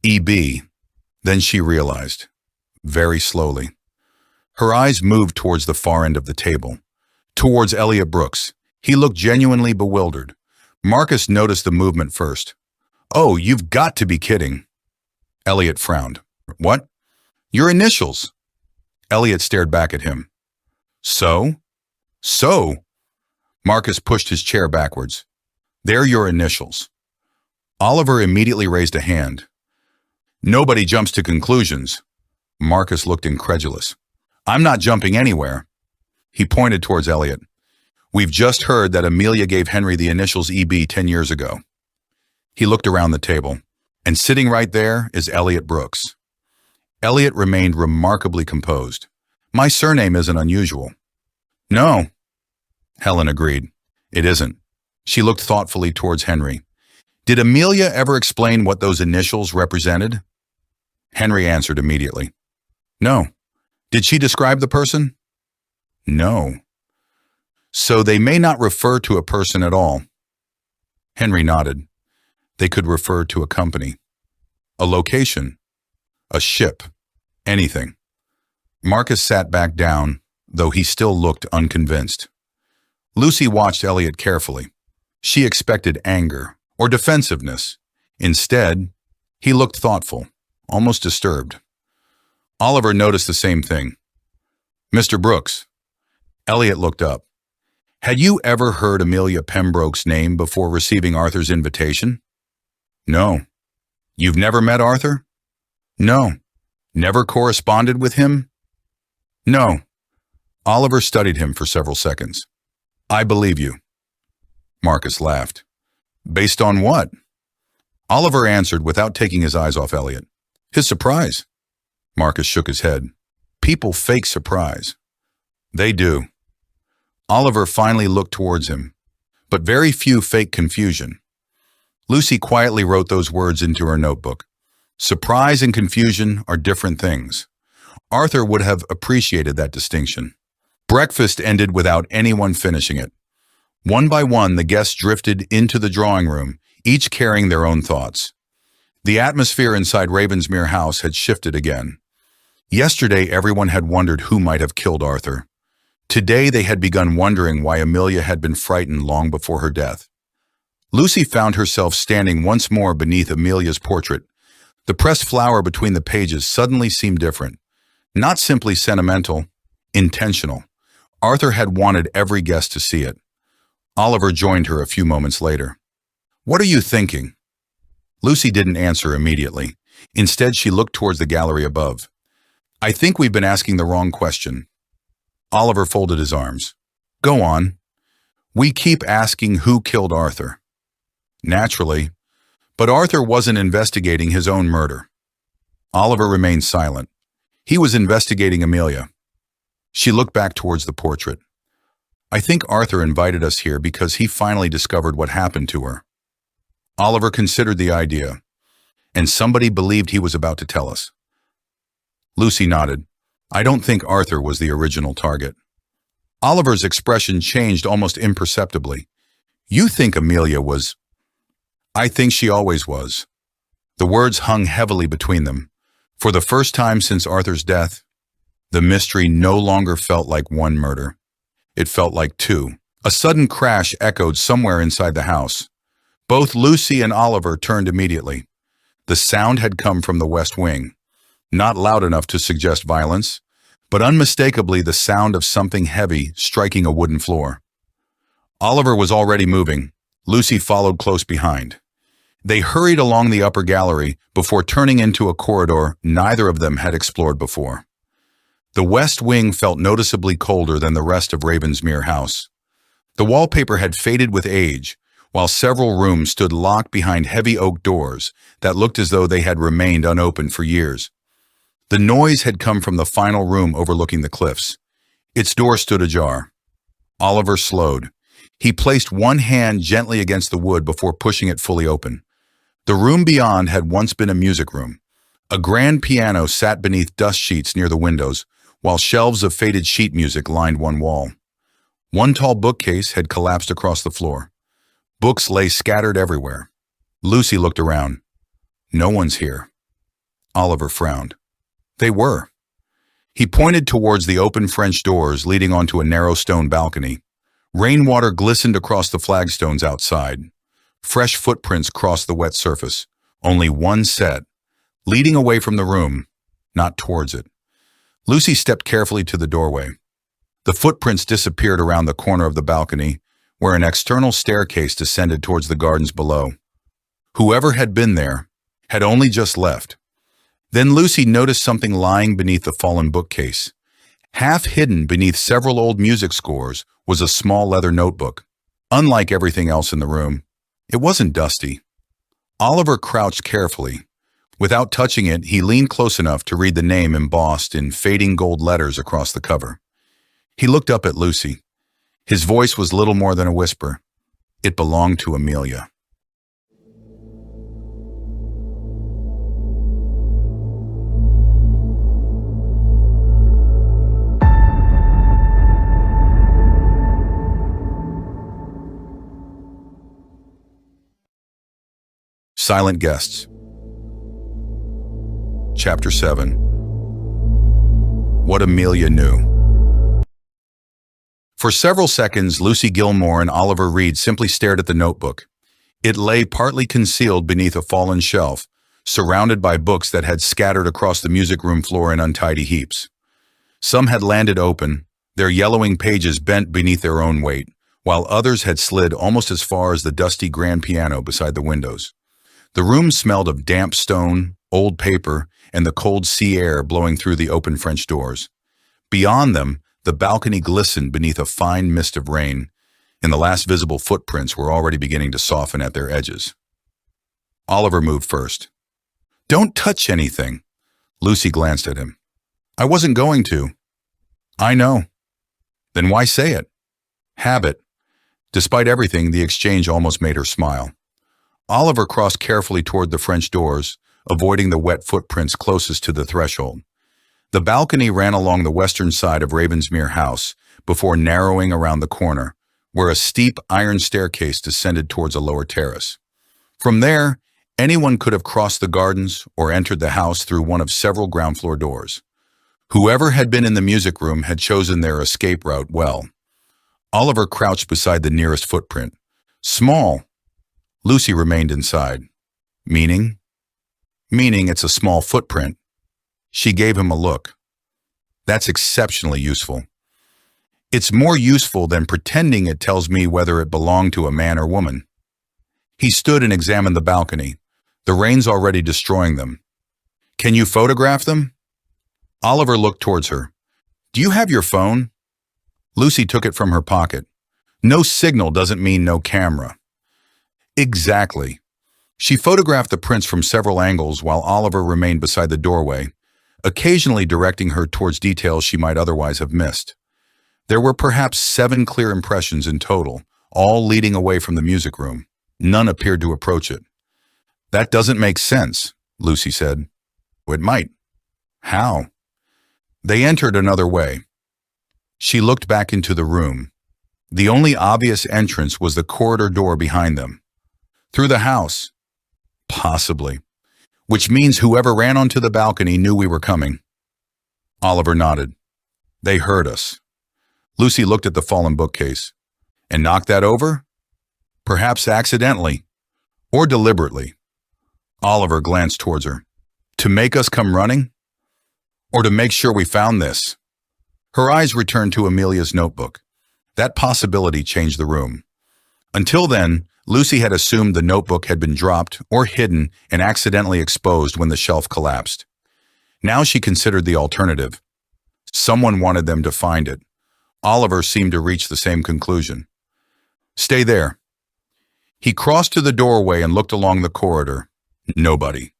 "E.B." Then she realized, very slowly. Her eyes moved towards the far end of the table, towards Elliot Brooks. He looked genuinely bewildered. Marcus noticed the movement first. "Oh, you've got to be kidding." Elliot frowned. "What?" "Your initials." Elliot stared back at him. "So?" "So?" Marcus pushed his chair backwards. "They're your initials." Oliver immediately raised a hand. "Nobody jumps to conclusions." Marcus looked incredulous. "I'm not jumping anywhere." He pointed towards Elliot. "We've just heard that Amelia gave Henry the initials E.B. 10 years ago." He looked around the table. "And sitting right there is Elliot Brooks." Elliot remained remarkably composed. "My surname isn't unusual." "No." Helen agreed. "It isn't." She looked thoughtfully towards Henry. "Did Amelia ever explain what those initials represented?" Henry answered immediately. "No." "Did she describe the person?" "No." "So they may not refer to a person at all." Henry nodded. "They could refer to a company, a location, a ship, anything." Marcus sat back down, though he still looked unconvinced. Lucy watched Elliot carefully. She expected anger or defensiveness. Instead, he looked thoughtful, almost disturbed. Oliver noticed the same thing. "Mr. Brooks." Elliot looked up. "Had you ever heard Amelia Pembroke's name before receiving Arthur's invitation?" No. You've never met Arthur? No. Never corresponded with him? No. Oliver studied him for several seconds. I believe you. Marcus laughed. Based on what? Oliver answered without taking his eyes off Elliot. His surprise. Marcus shook his head. People fake surprise. They do. Oliver finally looked towards him. But very few fake confusion. Lucy quietly wrote those words into her notebook. Surprise and confusion are different things. Arthur would have appreciated that distinction. Breakfast ended without anyone finishing it. One by one, the guests drifted into the drawing room, each carrying their own thoughts. The atmosphere inside Ravensmere House had shifted again. Yesterday, everyone had wondered who might have killed Arthur. Today, they had begun wondering why Amelia had been frightened long before her death. Lucy found herself standing once more beneath Amelia's portrait. The pressed flower between the pages suddenly seemed different. Not simply sentimental, intentional. Arthur had wanted every guest to see it. Oliver joined her a few moments later. What are you thinking? Lucy didn't answer immediately. Instead, she looked towards the gallery above. I think we've been asking the wrong question. Oliver folded his arms. Go on. We keep asking who killed Arthur. Naturally. But Arthur wasn't investigating his own murder. Oliver remained silent. He was investigating Amelia. She looked back towards the portrait. I think Arthur invited us here because he finally discovered what happened to her. Oliver considered the idea. And somebody believed he was about to tell us. Lucy nodded. I don't think Arthur was the original target. Oliver's expression changed almost imperceptibly. You think Amelia was... I think she always was. The words hung heavily between them. For the first time since Arthur's death, the mystery no longer felt like one murder. It felt like two. A sudden crash echoed somewhere inside the house. Both Lucy and Oliver turned immediately. The sound had come from the west wing. Not loud enough to suggest violence, but unmistakably the sound of something heavy striking a wooden floor. Oliver was already moving. Lucy followed close behind. They hurried along the upper gallery before turning into a corridor neither of them had explored before. The west wing felt noticeably colder than the rest of Ravensmere House. The wallpaper had faded with age, while several rooms stood locked behind heavy oak doors that looked as though they had remained unopened for years. The noise had come from the final room overlooking the cliffs. Its door stood ajar. Oliver slowed. He placed one hand gently against the wood before pushing it fully open. The room beyond had once been a music room. A grand piano sat beneath dust sheets near the windows, while shelves of faded sheet music lined one wall. One tall bookcase had collapsed across the floor. Books lay scattered everywhere. Lucy looked around. No one's here. Oliver frowned. They were. He pointed towards the open French doors leading onto a narrow stone balcony. Rainwater glistened across the flagstones outside. Fresh footprints crossed the wet surface. Only one set, leading away from the room, not towards it. Lucy stepped carefully to the doorway. The footprints disappeared around the corner of the balcony, where an external staircase descended towards the gardens below. Whoever had been there had only just left. Then Lucy noticed something lying beneath the fallen bookcase. Half hidden beneath several old music scores was a small leather notebook. Unlike everything else in the room, it wasn't dusty. Oliver crouched carefully. Without touching it, he leaned close enough to read the name embossed in fading gold letters across the cover. He looked up at Lucy. His voice was little more than a whisper. It belonged to Amelia. Silent Guests. Chapter 7. What Amelia Knew. For several seconds, Lucy Gilmour and Oliver Reid simply stared at the notebook. It lay partly concealed beneath a fallen shelf, surrounded by books that had scattered across the music room floor in untidy heaps. Some had landed open, their yellowing pages bent beneath their own weight, while others had slid almost as far as the dusty grand piano beside the windows. The room smelled of damp stone, old paper, and the cold sea air blowing through the open French doors. Beyond them, the balcony glistened beneath a fine mist of rain, and the last visible footprints were already beginning to soften at their edges. Oliver moved first. "Don't touch anything." Lucy glanced at him. "I wasn't going to." "I know." "Then why say it?" "Habit." Despite everything, the exchange almost made her smile. Oliver crossed carefully toward the French doors, avoiding the wet footprints closest to the threshold. The balcony ran along the western side of Ravensmere House before narrowing around the corner, where a steep iron staircase descended towards a lower terrace. From there, anyone could have crossed the gardens or entered the house through one of several ground-floor doors. Whoever had been in the music room had chosen their escape route well. Oliver crouched beside the nearest footprint. Small. Lucy remained inside. Meaning? Meaning it's a small footprint. She gave him a look. That's exceptionally useful. It's more useful than pretending it tells me whether it belonged to a man or woman. He stood and examined the balcony. The rain's already destroying them. Can you photograph them? Oliver looked towards her. Do you have your phone? Lucy took it from her pocket. No signal doesn't mean no camera. Exactly. She photographed the prints from several angles while Oliver remained beside the doorway, occasionally directing her towards details she might otherwise have missed. There were perhaps 7 clear impressions in total, all leading away from the music room. None appeared to approach it. That doesn't make sense, Lucy said. It might. How? They entered another way. She looked back into the room. The only obvious entrance was the corridor door behind them. Through the house. Possibly. Which means whoever ran onto the balcony knew we were coming. Oliver nodded. They heard us. Lucy looked at the fallen bookcase. And knocked that over? Perhaps accidentally. Or deliberately. Oliver glanced towards her. To make us come running? Or to make sure we found this? Her eyes returned to Amelia's notebook. That possibility changed the room. Until then, Lucy had assumed the notebook had been dropped or hidden and accidentally exposed when the shelf collapsed. Now she considered the alternative. Someone wanted them to find it. Oliver seemed to reach the same conclusion. Stay there. He crossed to the doorway and looked along the corridor. Nobody.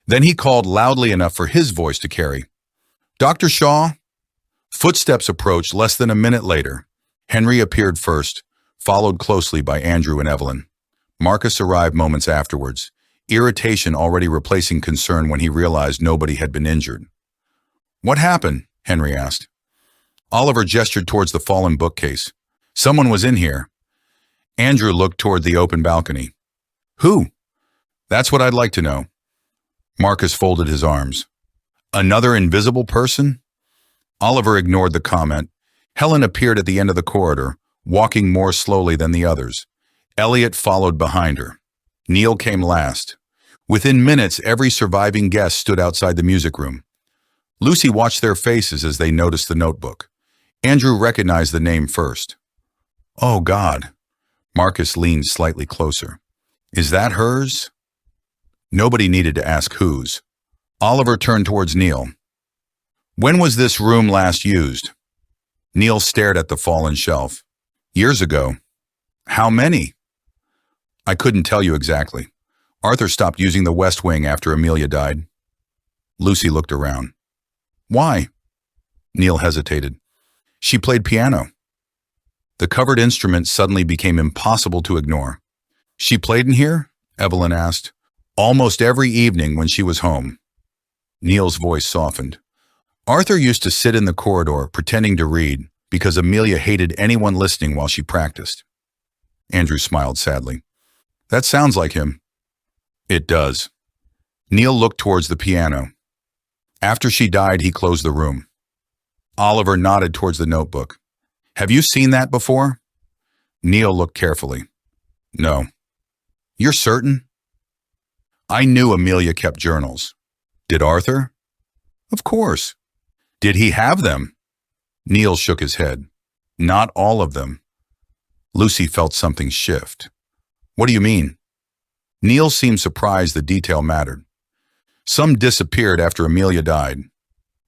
Then he called loudly enough for his voice to carry. Dr. Shaw? Footsteps approached less than a minute later. Henry appeared first, followed closely by Andrew and Evelyn. Marcus arrived moments afterwards, irritation already replacing concern when he realized nobody had been injured. What happened? Henry asked. Oliver gestured towards the fallen bookcase. Someone was in here. Andrew looked toward the open balcony. Who? That's what I'd like to know. Marcus folded his arms. Another invisible person? Oliver ignored the comment. Helen appeared at the end of the corridor, walking more slowly than the others. Elliot followed behind her. Neil came last. Within minutes, every surviving guest stood outside the music room. Lucy watched their faces as they noticed the notebook. Andrew recognized the name first. Oh, God. Marcus leaned slightly closer. Is that hers? Nobody needed to ask whose. Oliver turned towards Neil. When was this room last used? Neil stared at the fallen shelf. Years ago. How many? I couldn't tell you exactly. Arthur stopped using the West Wing after Amelia died. Lucy looked around. Why? Neil hesitated. She played piano. The covered instrument suddenly became impossible to ignore. She played in here? Evelyn asked. Almost every evening when she was home. Neil's voice softened. Arthur used to sit in the corridor pretending to read because Amelia hated anyone listening while she practiced. Andrew smiled sadly. That sounds like him. It does. Neil looked towards the piano. After she died, he closed the room. Oliver nodded towards the notebook. Have you seen that before? Neil looked carefully. No. You're certain? I knew Amelia kept journals. Did Arthur? Of course. Did he have them? Neil shook his head. Not all of them. Lucy felt something shift. What do you mean? Neil seemed surprised the detail mattered. Some disappeared after Amelia died.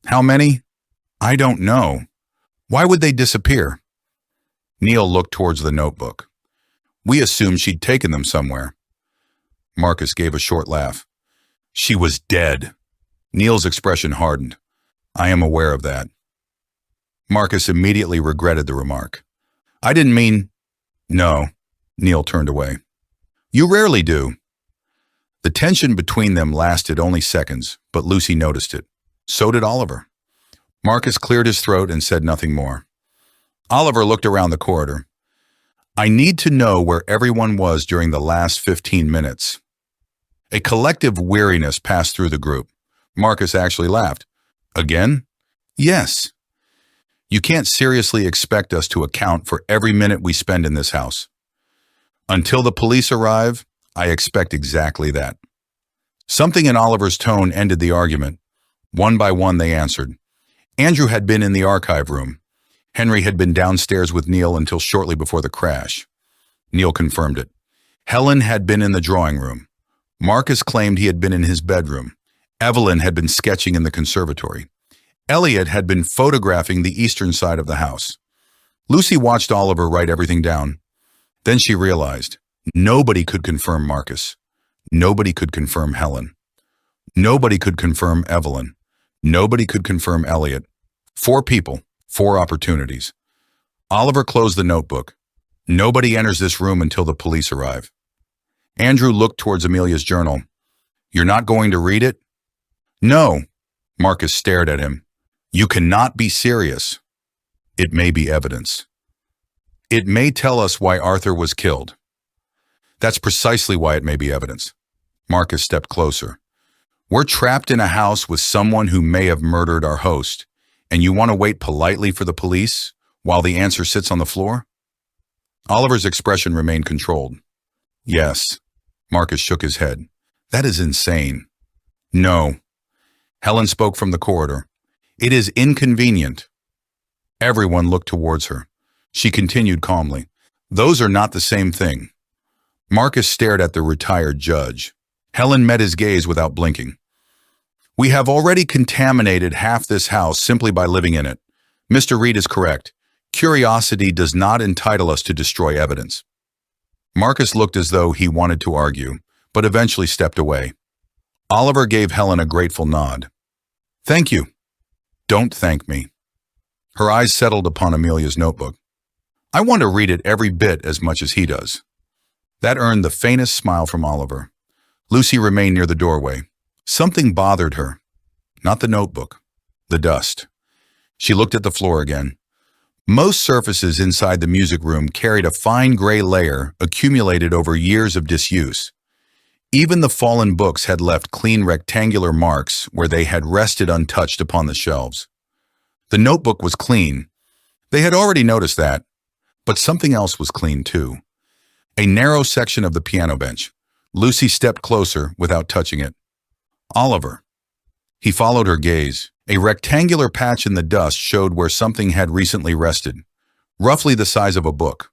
How many? I don't know. Why would they disappear? Neil looked towards the notebook. We assumed she'd taken them somewhere. Marcus gave a short laugh. She was dead. Neil's expression hardened. I am aware of that. Marcus immediately regretted the remark. I didn't mean... No. Neil turned away. You rarely do. The tension between them lasted only seconds, but Lucy noticed it. So did Oliver. Marcus cleared his throat and said nothing more. Oliver looked around the corridor. I need to know where everyone was during the last 15 minutes. A collective weariness passed through the group. Marcus actually laughed. Again? Yes. You can't seriously expect us to account for every minute we spend in this house. Until the police arrive, I expect exactly that. Something in Oliver's tone ended the argument. One by one they answered. Andrew had been in the archive room. Henry had been downstairs with Neil until shortly before the crash. Neil confirmed it. Helen had been in the drawing room. Marcus claimed he had been in his bedroom. Evelyn had been sketching in the conservatory. Elliot had been photographing the eastern side of the house. Lucy watched Oliver write everything down. Then she realized nobody could confirm Marcus. Nobody could confirm Helen. Nobody could confirm Evelyn. Nobody could confirm Elliot. 4 people, 4 opportunities. Oliver closed the notebook. Nobody enters this room until the police arrive. Andrew looked towards Amelia's journal. You're not going to read it? No. Marcus stared at him. You cannot be serious. It may be evidence. It may tell us why Arthur was killed. That's precisely why it may be evidence. Marcus stepped closer. We're trapped in a house with someone who may have murdered our host, and you want to wait politely for the police while the answer sits on the floor? Oliver's expression remained controlled. Yes. Marcus shook his head. That is insane. No. Helen spoke from the corridor. It is inconvenient. Everyone looked towards her. She continued calmly. Those are not the same thing. Marcus stared at the retired judge. Helen met his gaze without blinking. We have already contaminated half this house simply by living in it. Mr. Reid is correct. Curiosity does not entitle us to destroy evidence. Marcus looked as though he wanted to argue, but eventually stepped away. Oliver gave Helen a grateful nod. Thank you. Don't thank me. Her eyes settled upon Amelia's notebook. I want to read it every bit as much as he does. That earned the faintest smile from Oliver. Lucy remained near the doorway. Something bothered her. Not the notebook. The dust. She looked at the floor again. Most surfaces inside the music room carried a fine gray layer accumulated over years of disuse. Even the fallen books had left clean rectangular marks where they had rested untouched upon the shelves. The notebook was clean. They had already noticed that. But something else was clean too. A narrow section of the piano bench. Lucy stepped closer without touching it. Oliver. He followed her gaze. A rectangular patch in the dust showed where something had recently rested, roughly the size of a book.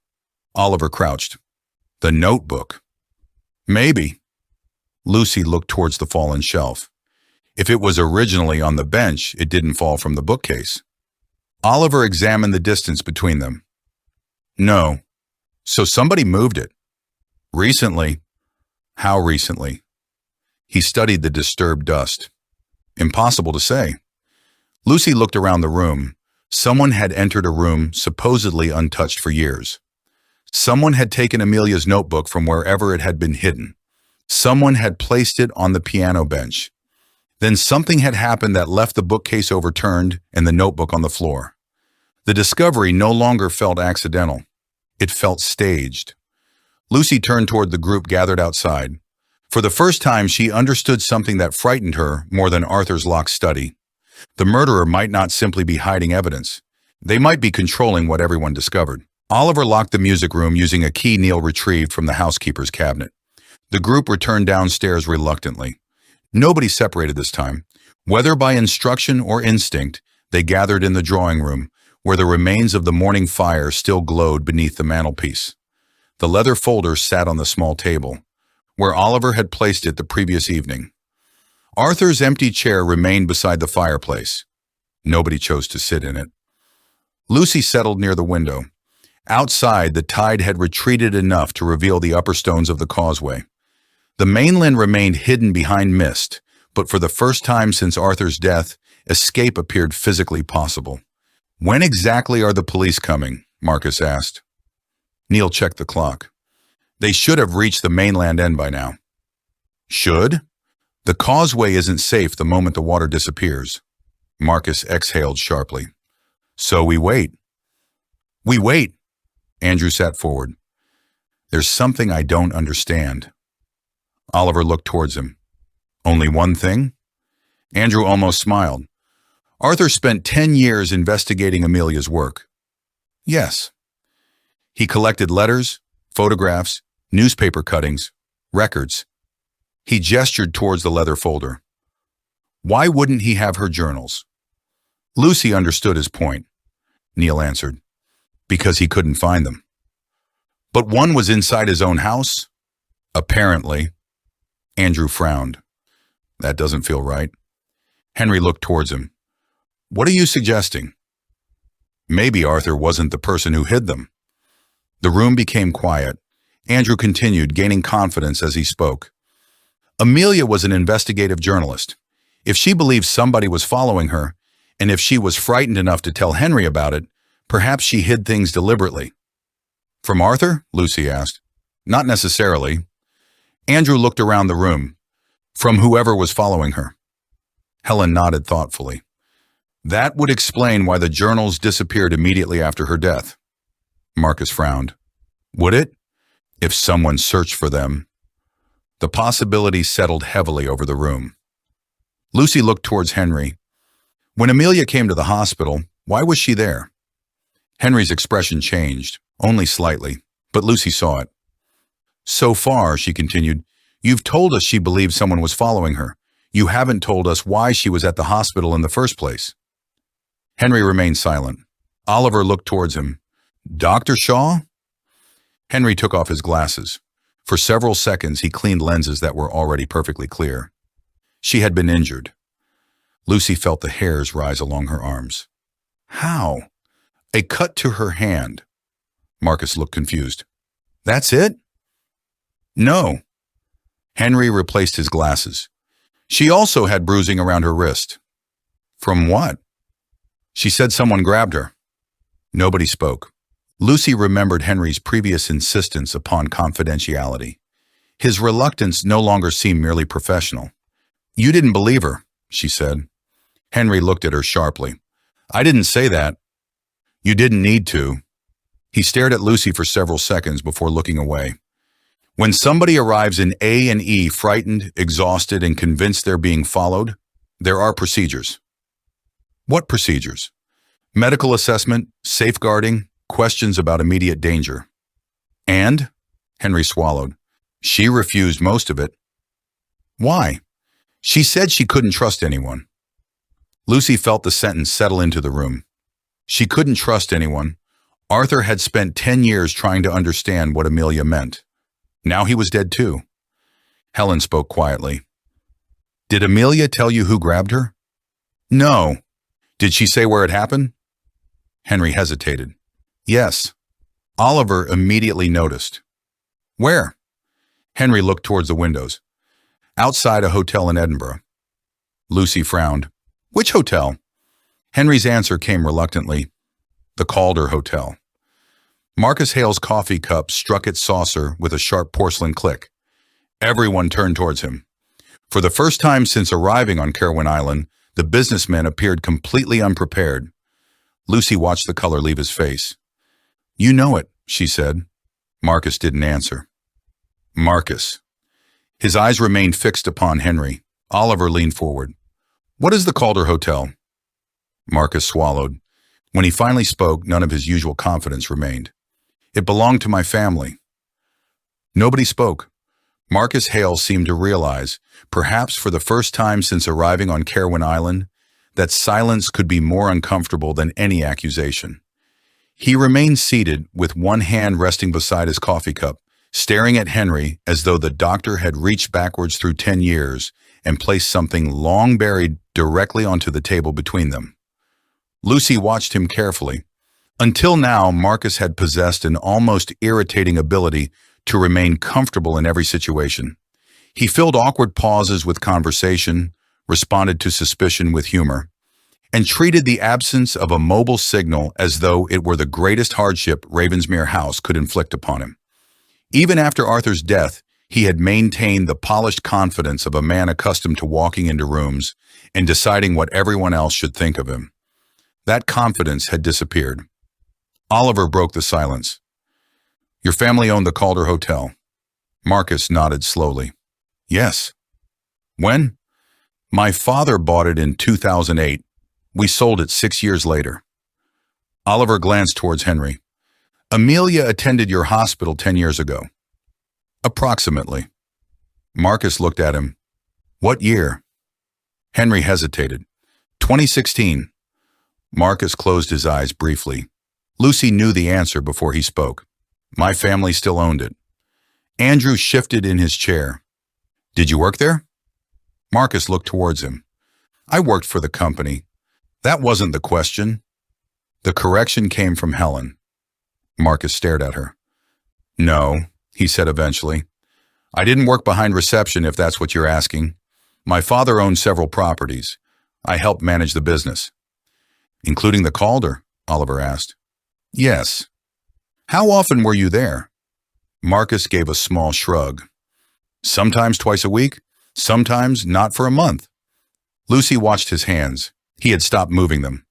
Oliver crouched. The notebook. Maybe. Lucy looked towards the fallen shelf. If it was originally on the bench, it didn't fall from the bookcase. Oliver examined the distance between them. No. So somebody moved it. Recently. How recently? He studied the disturbed dust. Impossible to say. Lucy looked around the room. Someone had entered a room supposedly untouched for years. Someone had taken Amelia's notebook from wherever it had been hidden. Someone had placed it on the piano bench. Then something had happened that left the bookcase overturned and the notebook on the floor. The discovery no longer felt accidental. It felt staged. Lucy turned toward the group gathered outside. For the first time, she understood something that frightened her more than Arthur's locked study. The murderer might not simply be hiding evidence. They might be controlling what everyone discovered. Oliver locked the music room using a key Neil retrieved from the housekeeper's cabinet. The group returned downstairs reluctantly. Nobody separated this time. Whether by instruction or instinct, they gathered in the drawing room, where the remains of the morning fire still glowed beneath the mantelpiece. The leather folder sat on the small table. where Oliver had placed it the previous evening. Arthur's empty chair remained beside the fireplace. Nobody chose to sit in it. Lucy settled near the window. Outside, the tide had retreated enough to reveal the upper stones of the causeway. The mainland remained hidden behind mist, but for the first time since Arthur's death, escape appeared physically possible. "When exactly are the police coming?" Marcus asked. Neil checked the clock. "They should have reached the mainland end by now." "Should? The causeway isn't safe the moment the water disappears." Marcus exhaled sharply. "So we wait." "We wait." Andrew sat forward. "There's something I don't understand." Oliver looked towards him. "Only one thing?" Andrew almost smiled. "Arthur spent 10 years investigating Amelia's work." "Yes." "He collected letters, photographs, newspaper cuttings, records." He gestured towards the leather folder. "Why wouldn't he have her journals?" Lucy understood his point. Neil answered, "Because he couldn't find them." "But one was inside his own house?" "Apparently." Andrew frowned. "That doesn't feel right." Henry looked towards him. "What are you suggesting?" "Maybe Arthur wasn't the person who hid them." The room became quiet. Andrew continued, gaining confidence as he spoke. "Amelia was an investigative journalist. If she believed somebody was following her, and if she was frightened enough to tell Henry about it, perhaps she hid things deliberately." "From Arthur?" Lucy asked. "Not necessarily." Andrew looked around the room. "From whoever was following her." Helen nodded thoughtfully. "That would explain why the journals disappeared immediately after her death." Marcus frowned. "Would it? If someone searched for them?" The possibility settled heavily over the room. Lucy looked towards Henry. "When Amelia came to the hospital, why was she there?" Henry's expression changed, only slightly, but Lucy saw it. "So far," she continued, "you've told us she believed someone was following her. You haven't told us why she was at the hospital in the first place." Henry remained silent. Oliver looked towards him. "Dr. Shaw?" Henry took off his glasses. For several seconds, he cleaned lenses that were already perfectly clear. She had been injured. Lucy felt the hairs rise along her arms. "How?" "A cut to her hand." Marcus looked confused. "That's it?" "No." Henry replaced his glasses. "She also had bruising around her wrist." "From what?" "She said someone grabbed her." Nobody spoke. Lucy remembered Henry's previous insistence upon confidentiality. His reluctance no longer seemed merely professional. "You didn't believe her," she said. Henry looked at her sharply. "I didn't say that." "You didn't need to." He stared at Lucy for several seconds before looking away. "When somebody arrives in A&E frightened, exhausted, and convinced they're being followed, there are procedures." "What procedures?" "Medical assessment, safeguarding, questions about immediate danger." "And?" Henry swallowed. "She refused most of it." "Why?" "She said she couldn't trust anyone." Lucy felt the sentence settle into the room. She couldn't trust anyone. Arthur had spent 10 years trying to understand what Amelia meant. Now he was dead too. Helen spoke quietly. "Did Amelia tell you who grabbed her?" "No." "Did she say where it happened?" Henry hesitated. "Yes." Oliver immediately noticed. "Where?" Henry looked towards the windows. "Outside a hotel in Edinburgh." Lucy frowned. "Which hotel?" Henry's answer came reluctantly. "The Calder Hotel." Marcus Hale's coffee cup struck its saucer with a sharp porcelain click. Everyone turned towards him. For the first time since arriving on Caerwyn Island, the businessman appeared completely unprepared. Lucy watched the color leave his face. "You know it," she said. Marcus didn't answer. "Marcus." His eyes remained fixed upon Henry. Oliver leaned forward. "What is the Calder Hotel?" Marcus swallowed. When he finally spoke, none of his usual confidence remained. "It belonged to my family." Nobody spoke. Marcus Hale seemed to realize, perhaps for the first time since arriving on Caerwyn Island, that silence could be more uncomfortable than any accusation. He remained seated, with one hand resting beside his coffee cup, staring at Henry as though the doctor had reached backwards through 10 years and placed something long buried directly onto the table between them. Lucy watched him carefully. Until now, Marcus had possessed an almost irritating ability to remain comfortable in every situation. He filled awkward pauses with conversation, responded to suspicion with humor, and treated the absence of a mobile signal as though it were the greatest hardship Ravensmere House could inflict upon him. Even after Arthur's death, he had maintained the polished confidence of a man accustomed to walking into rooms and deciding what everyone else should think of him. That confidence had disappeared. Oliver broke the silence. "Your family owned the Calder Hotel." Marcus nodded slowly. "Yes." "When?" "My father bought it in 2008. We sold it 6 years later." Oliver glanced towards Henry. "Amelia attended your hospital 10 years ago." "Approximately." Marcus looked at him. "What year?" Henry hesitated. 2016. Marcus closed his eyes briefly. Lucy knew the answer before he spoke. "My family still owned it." Andrew shifted in his chair. "Did you work there?" Marcus looked towards him. "I worked for the company." That wasn't the question. The correction came from Helen. Marcus stared at her. "No," he said eventually. "I didn't work behind reception, if that's what you're asking. My father owned several properties. I helped manage the business." "Including the Calder?" Oliver asked. "Yes." "How often were you there?" Marcus gave a small shrug. "Sometimes twice a week, sometimes not for a month." Lucy watched his hands. He had stopped moving them.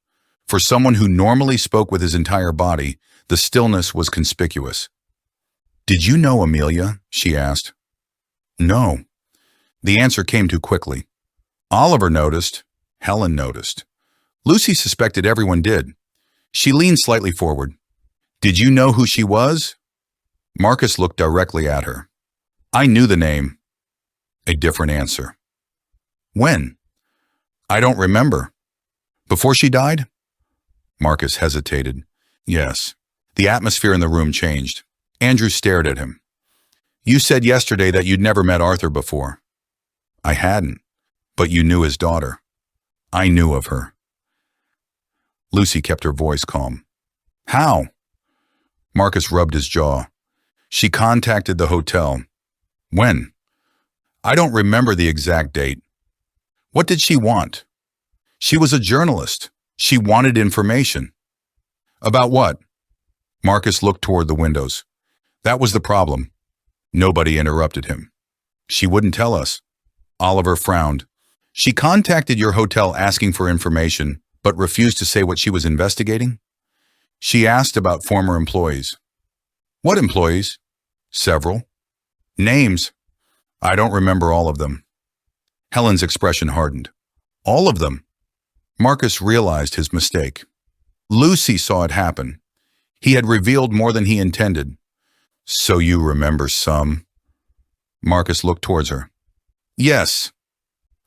For someone who normally spoke with his entire body, the stillness was conspicuous. "Did you know Amelia?" she asked. "No." The answer came too quickly. Oliver noticed. Helen noticed. Lucy suspected everyone did. She leaned slightly forward. "Did you know who she was?" Marcus looked directly at her. "I knew the name." A different answer. "When?" "I don't remember." "Before she died?" Marcus hesitated. "Yes." The atmosphere in the room changed. Andrew stared at him. "You said yesterday that you'd never met Arthur before." "I hadn't. But you knew his daughter." "I knew of her." Lucy kept her voice calm. "How?" Marcus rubbed his jaw. "She contacted the hotel." "When?" "I don't remember the exact date." "What did she want?" "She was a journalist. She wanted information." "About what?" Marcus looked toward the windows. That was the problem. Nobody interrupted him. "She wouldn't tell us." Oliver frowned. "She contacted your hotel asking for information, but refused to say what she was investigating?" "She asked about former employees." "What employees?" "Several." "Names?" "I don't remember all of them." Helen's expression hardened. "All of them?" Marcus realized his mistake. Lucy saw it happen. He had revealed more than he intended. "So you remember some?" Marcus looked towards her. "Yes."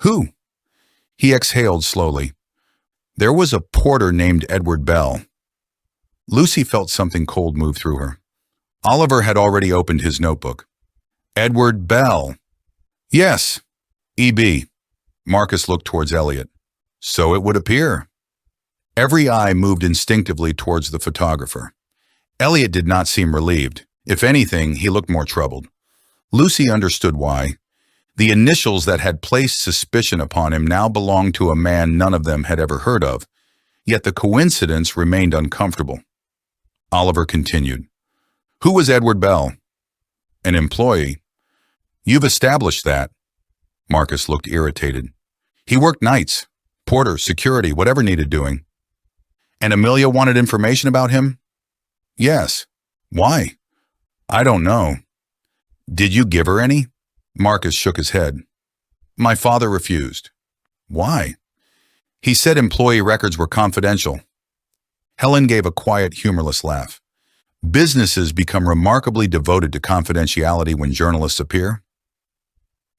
"Who?" He exhaled slowly. "There was a porter named Edward Bell." Lucy felt something cold move through her. Oliver had already opened his notebook. "Edward Bell." "Yes." "E.B." Marcus looked towards Elliot. "So it would appear." Every eye moved instinctively towards the photographer. Elliot did not seem relieved. If anything, he looked more troubled. Lucy understood why. The initials that had placed suspicion upon him now belonged to a man none of them had ever heard of, yet the coincidence remained uncomfortable. Oliver continued. "Who was Edward Bell?" "An employee." "You've established that." Marcus looked irritated. "He worked nights, porter, security, whatever needed doing." "And Amelia wanted information about him?" "Yes." "Why?" "I don't know." "Did you give her any?" Marcus shook his head. "My father refused." "Why?" "He said employee records were confidential." Helen gave a quiet, humorless laugh. "Businesses become remarkably devoted to confidentiality when journalists appear."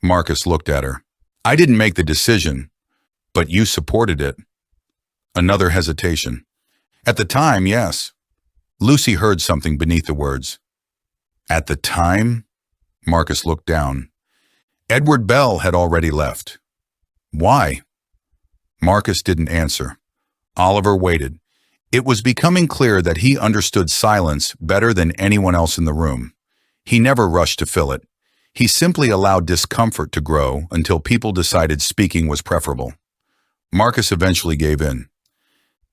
Marcus looked at her. "I didn't make the decision, but you supported it." Another hesitation. "At the time, yes." Lucy heard something beneath the words. "At the time?" Marcus looked down. Edward Bell had already left. Why? Marcus didn't answer. Oliver waited. It was becoming clear that he understood silence better than anyone else in the room. He never rushed to fill it. He simply allowed discomfort to grow until people decided speaking was preferable. Marcus eventually gave in.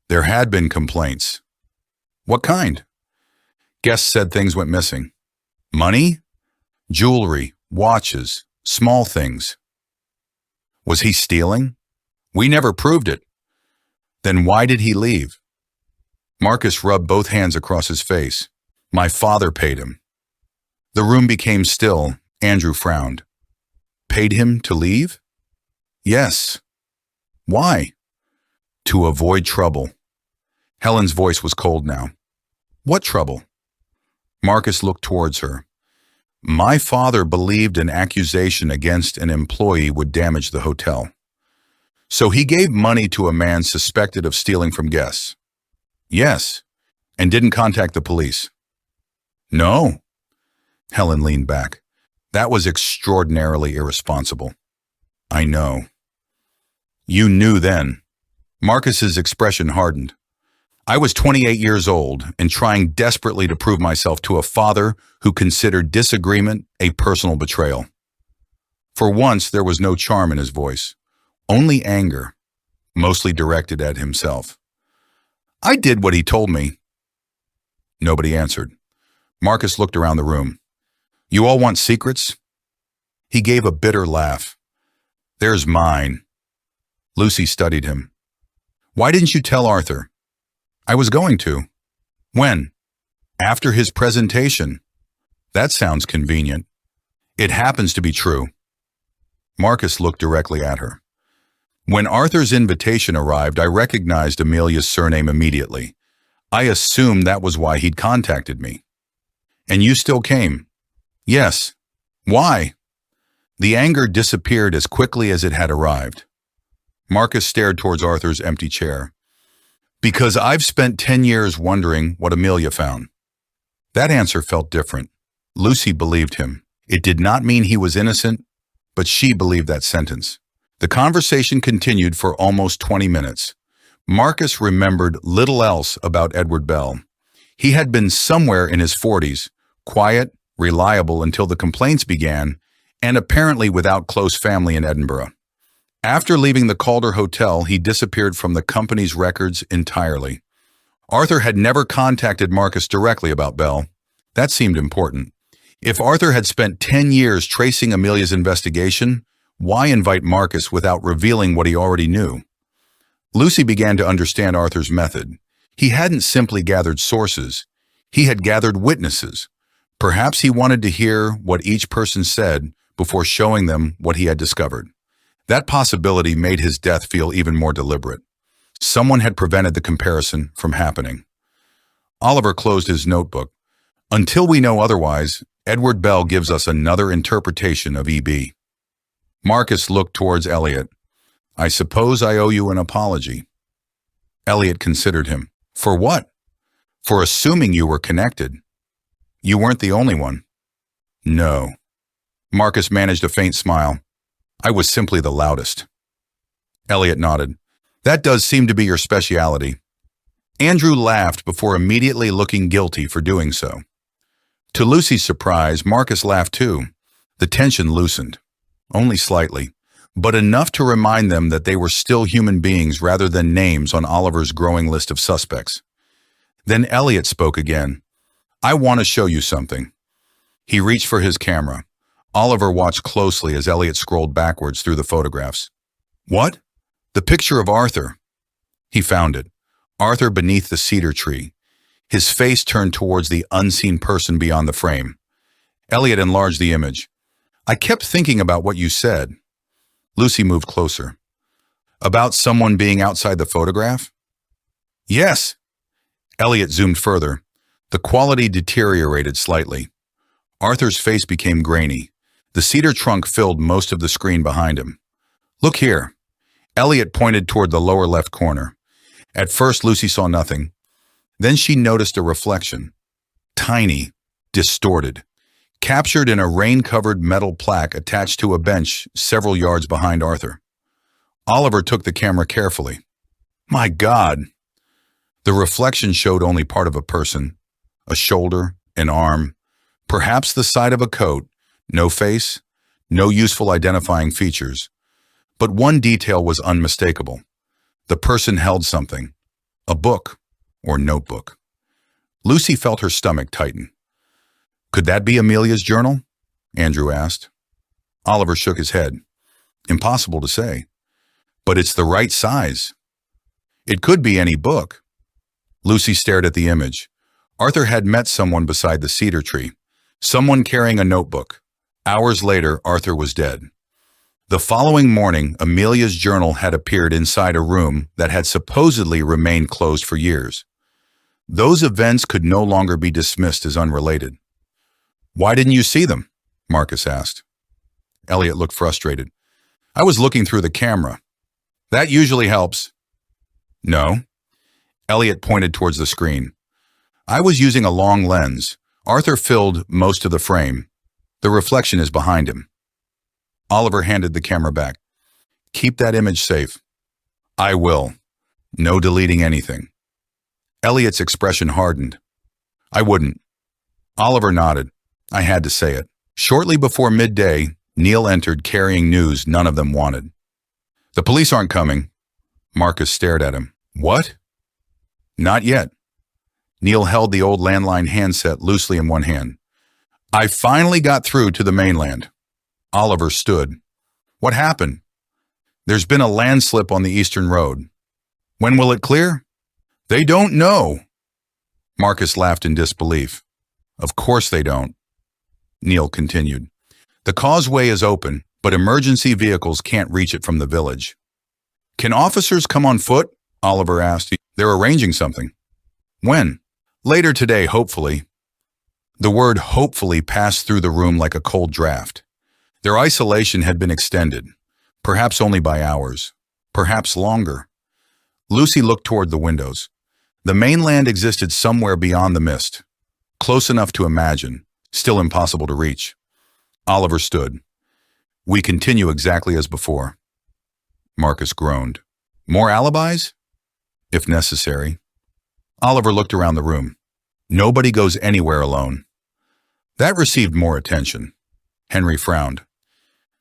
There had been complaints. What kind? Guests said things went missing. Money? Jewelry, watches, small things. Was he stealing? We never proved it. Then why did he leave? Marcus rubbed both hands across his face. My father paid him. The room became still. Andrew frowned. Paid him to leave? Yes. Why? To avoid trouble. Helen's voice was cold now. What trouble? Marcus looked towards her. My father believed an accusation against an employee would damage the hotel. So he gave money to a man suspected of stealing from guests. Yes, and didn't contact the police. No. Helen leaned back. That was extraordinarily irresponsible. I know. You knew then. Marcus's expression hardened. I was 28 years old and trying desperately to prove myself to a father who considered disagreement a personal betrayal. For once, there was no charm in his voice, only anger, mostly directed at himself. I did what he told me. Nobody answered. Marcus looked around the room. You all want secrets? He gave a bitter laugh. There's mine. Lucy studied him. Why didn't you tell Arthur? I was going to. When? After his presentation. That sounds convenient. It happens to be true. Marcus looked directly at her. When Arthur's invitation arrived, I recognized Amelia's surname immediately. I assumed that was why he'd contacted me. And you still came? Yes. Why? The anger disappeared as quickly as it had arrived. Marcus stared towards Arthur's empty chair. Because I've spent 10 years wondering what Amelia found. That answer felt different. Lucy believed him. It did not mean he was innocent, but she believed that sentence. The conversation continued for almost 20 minutes. Marcus remembered little else about Edward Bell. He had been somewhere in his 40s, quiet, reliable until the complaints began, and apparently without close family in Edinburgh. After leaving the Calder Hotel, he disappeared from the company's records entirely. Arthur had never contacted Marcus directly about Bell. That seemed important. If Arthur had spent 10 years tracing Amelia's investigation, why invite Marcus without revealing what he already knew? Lucy began to understand Arthur's method. He hadn't simply gathered sources. He had gathered witnesses. Perhaps he wanted to hear what each person said before showing them what he had discovered. That possibility made his death feel even more deliberate. Someone had prevented the comparison from happening. Oliver closed his notebook. Until we know otherwise, Edward Bell gives us another interpretation of EB. Marcus looked towards Elliot. I suppose I owe you an apology. Elliot considered him. For what? For assuming you were connected. You weren't the only one. No. Marcus managed a faint smile. I was simply the loudest. Elliot nodded. That does seem to be your speciality. Andrew laughed before immediately looking guilty for doing so. To Lucy's surprise, Marcus laughed too. The tension loosened. Only slightly, but enough to remind them that they were still human beings rather than names on Oliver's growing list of suspects. Then Elliot spoke again. I want to show you something. He reached for his camera. Oliver watched closely as Elliot scrolled backwards through the photographs. What? The picture of Arthur. He found it. Arthur beneath the cedar tree. His face turned towards the unseen person beyond the frame. Elliot enlarged the image. I kept thinking about what you said. Lucy moved closer. About someone being outside the photograph? Yes. Elliot zoomed further. The quality deteriorated slightly. Arthur's face became grainy. The cedar trunk filled most of the screen behind him. Look here. Elliot pointed toward the lower left corner. At first, Lucy saw nothing. Then she noticed a reflection. Tiny, distorted. captured in a rain-covered metal plaque attached to a bench several yards behind Arthur. Oliver took the camera carefully. My God! The reflection showed only part of a person, a shoulder, an arm, perhaps the side of a coat, no face, no useful identifying features. But one detail was unmistakable. The person held something, a book or notebook. Lucy felt her stomach tighten. Could that be Amelia's journal? Andrew asked. Oliver shook his head. Impossible to say. But it's the right size. It could be any book. Lucy stared at the image. Arthur had met someone beside the cedar tree, someone carrying a notebook. Hours later, Arthur was dead. The following morning, Amelia's journal had appeared inside a room that had supposedly remained closed for years. Those events could no longer be dismissed as unrelated. Why didn't you see them? Marcus asked. Elliot looked frustrated. I was looking through the camera. That usually helps. No. Elliot pointed towards the screen. I was using a long lens. Arthur filled most of the frame. The reflection is behind him. Oliver handed the camera back. Keep that image safe. I will. No deleting anything. Elliot's expression hardened. I wouldn't. Oliver nodded. I had to say it. Shortly before midday, Neil entered carrying news none of them wanted. The police aren't coming. Marcus stared at him. What? Not yet. Neil held the old landline handset loosely in one hand. I finally got through to the mainland. Oliver stood. What happened? There's been a landslip on the eastern road. When will it clear? They don't know. Marcus laughed in disbelief. Of course they don't. Neil continued. The causeway is open, but emergency vehicles can't reach it from the village. Can officers come on foot? Oliver asked. They're arranging something. When? Later today, hopefully. The word hopefully passed through the room like a cold draft. Their isolation had been extended, perhaps only by hours, perhaps longer. Lucy looked toward the windows. The mainland existed somewhere beyond the mist, close enough to imagine, still impossible to reach. Oliver stood. We continue exactly as before. Marcus groaned. More alibis? If necessary. Oliver looked around the room. Nobody goes anywhere alone. That received more attention. Henry frowned.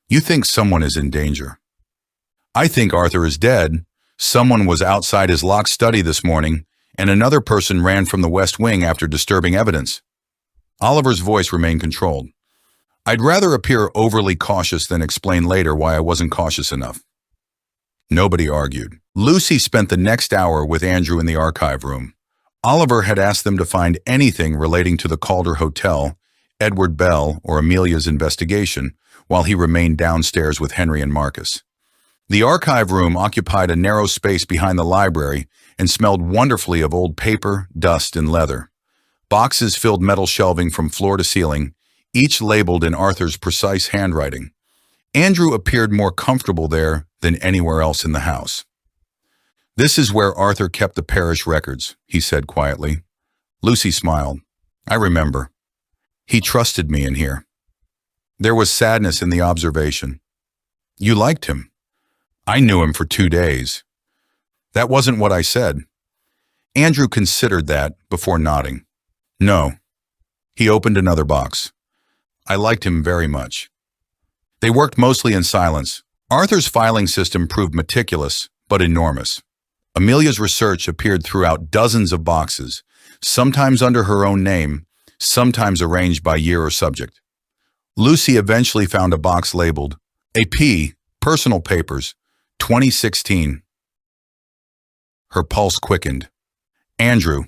You think someone is in danger. I think Arthur is dead. Someone was outside his locked study this morning, and another person ran from the west wing after disturbing evidence. Oliver's voice remained controlled. I'd rather appear overly cautious than explain later why I wasn't cautious enough. Nobody argued. Lucy spent the next hour with Andrew in the archive room. Oliver had asked them to find anything relating to the Calder Hotel, Edward Bell, or Amelia's investigation, while he remained downstairs with Henry and Marcus. The archive room occupied a narrow space behind the library and smelled wonderfully of old paper, dust, and leather. Boxes filled metal shelving from floor to ceiling, each labeled in Arthur's precise handwriting. Andrew appeared more comfortable there than anywhere else in the house. This is where Arthur kept the parish records, he said quietly. Lucy smiled. I remember. He trusted me in here. There was sadness in the observation. You liked him. I knew him for 2 days. That wasn't what I said. Andrew considered that before nodding. No. He opened another box. I liked him very much. They worked mostly in silence. Arthur's filing system proved meticulous, but enormous. Amelia's research appeared throughout dozens of boxes, sometimes under her own name, sometimes arranged by year or subject. Lucy eventually found a box labeled AP, Personal Papers, 2016. Her pulse quickened. Andrew.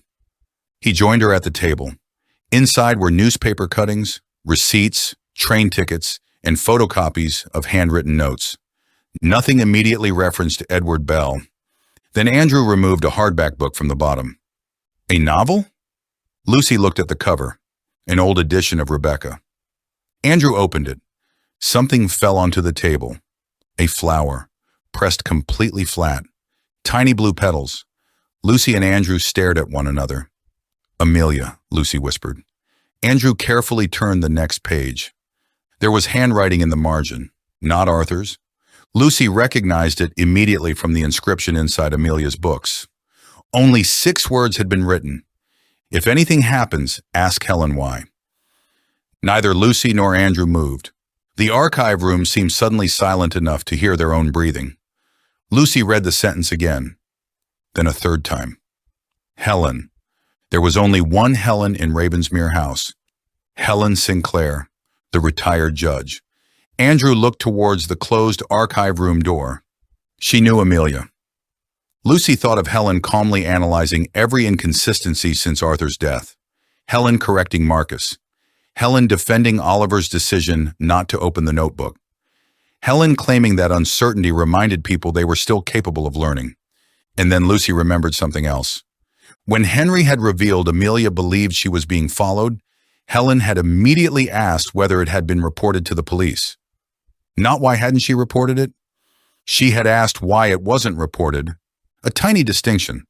He joined her at the table. Inside were newspaper cuttings, receipts, train tickets, and photocopies of handwritten notes. Nothing immediately referenced Edward Bell. Then Andrew removed a hardback book from the bottom. A novel? Lucy looked at the cover, an old edition of Rebecca. Andrew opened it. Something fell onto the table. A flower, pressed completely flat. Tiny blue petals. Lucy and Andrew stared at one another. Amelia, Lucy whispered. Andrew carefully turned the next page. There was handwriting in the margin, not Arthur's. Lucy recognized it immediately from the inscription inside Amelia's books. Only 6 words had been written. If anything happens, ask Helen why. Neither Lucy nor Andrew moved. The archive room seemed suddenly silent enough to hear their own breathing. Lucy read the sentence again, then a third time. Helen. There was only one Helen in Ravensmere House. Helen Sinclair, the retired judge. Andrew looked towards the closed archive room door. She knew Amelia. Lucy thought of Helen calmly analyzing every inconsistency since Arthur's death. Helen correcting Marcus. Helen defending Oliver's decision not to open the notebook. Helen claiming that uncertainty reminded people they were still capable of learning. And then Lucy remembered something else. When Henry had revealed Amelia believed she was being followed, Helen had immediately asked whether it had been reported to the police. Not why hadn't she reported it? She had asked why it wasn't reported. A tiny distinction,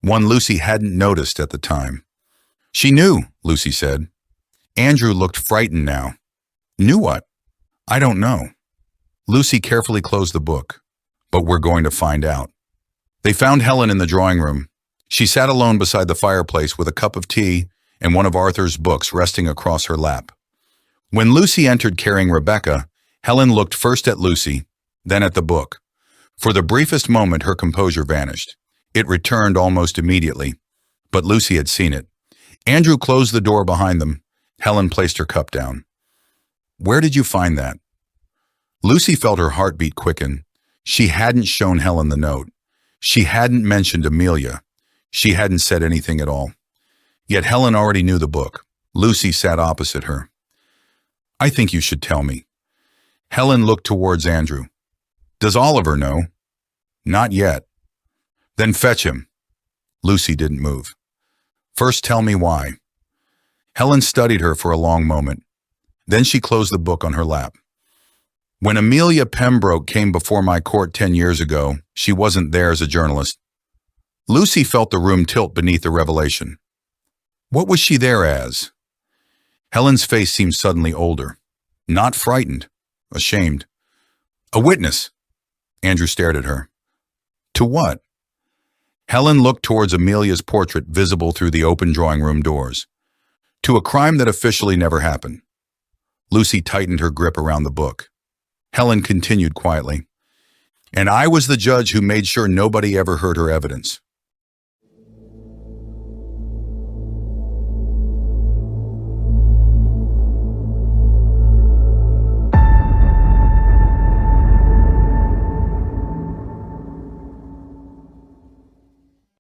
one Lucy hadn't noticed at the time. She knew, Lucy said. Andrew looked frightened now. Knew what? I don't know. Lucy carefully closed the book. But we're going to find out. They found Helen in the drawing room. She sat alone beside the fireplace with a cup of tea and one of Arthur's books resting across her lap. When Lucy entered carrying Rebecca, Helen looked first at Lucy, then at the book. For the briefest moment, her composure vanished. It returned almost immediately, but Lucy had seen it. Andrew closed the door behind them. Helen placed her cup down. Where did you find that? Lucy felt her heartbeat quicken. She hadn't shown Helen the note. She hadn't mentioned Amelia. She hadn't said anything at all. Yet Helen already knew the book. Lucy sat opposite her. I think you should tell me. Helen looked towards Andrew. Does Oliver know? Not yet. Then fetch him. Lucy didn't move. First tell me why. Helen studied her for a long moment. Then she closed the book on her lap. When Amelia Pembroke came before my court 10 years ago, she wasn't there as a journalist. Lucy felt the room tilt beneath the revelation. What was she there as? Helen's face seemed suddenly older. Not frightened, ashamed. A witness. Andrew stared at her. To what? Helen looked towards Amelia's portrait visible through the open drawing room doors. To a crime that officially never happened. Lucy tightened her grip around the book. Helen continued quietly. And I was the judge who made sure nobody ever heard her evidence.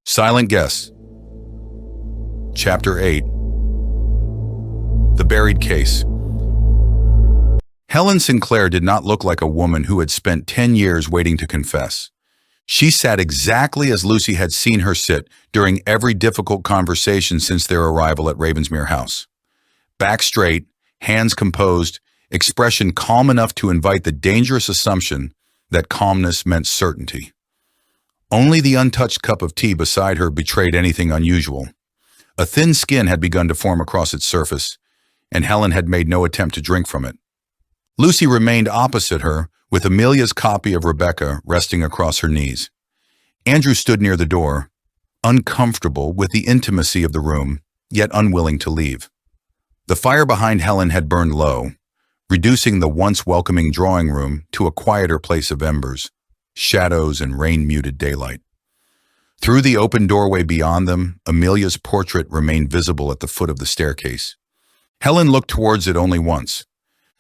Silent Guess. Chapter 8. The Buried Case. Helen Sinclair did not look like a woman who had spent 10 years waiting to confess. She sat exactly as Lucy had seen her sit during every difficult conversation since their arrival at Ravensmere House. Back straight, hands composed, expression calm enough to invite the dangerous assumption that calmness meant certainty. Only the untouched cup of tea beside her betrayed anything unusual. A thin skin had begun to form across its surface, and Helen had made no attempt to drink from it. Lucy remained opposite her, with Amelia's copy of Rebecca resting across her knees. Andrew stood near the door, uncomfortable with the intimacy of the room, yet unwilling to leave. The fire behind Helen had burned low, reducing the once welcoming drawing room to a quieter place of embers, shadows, and rain-muted daylight. Through the open doorway beyond them, Amelia's portrait remained visible at the foot of the staircase. Helen looked towards it only once.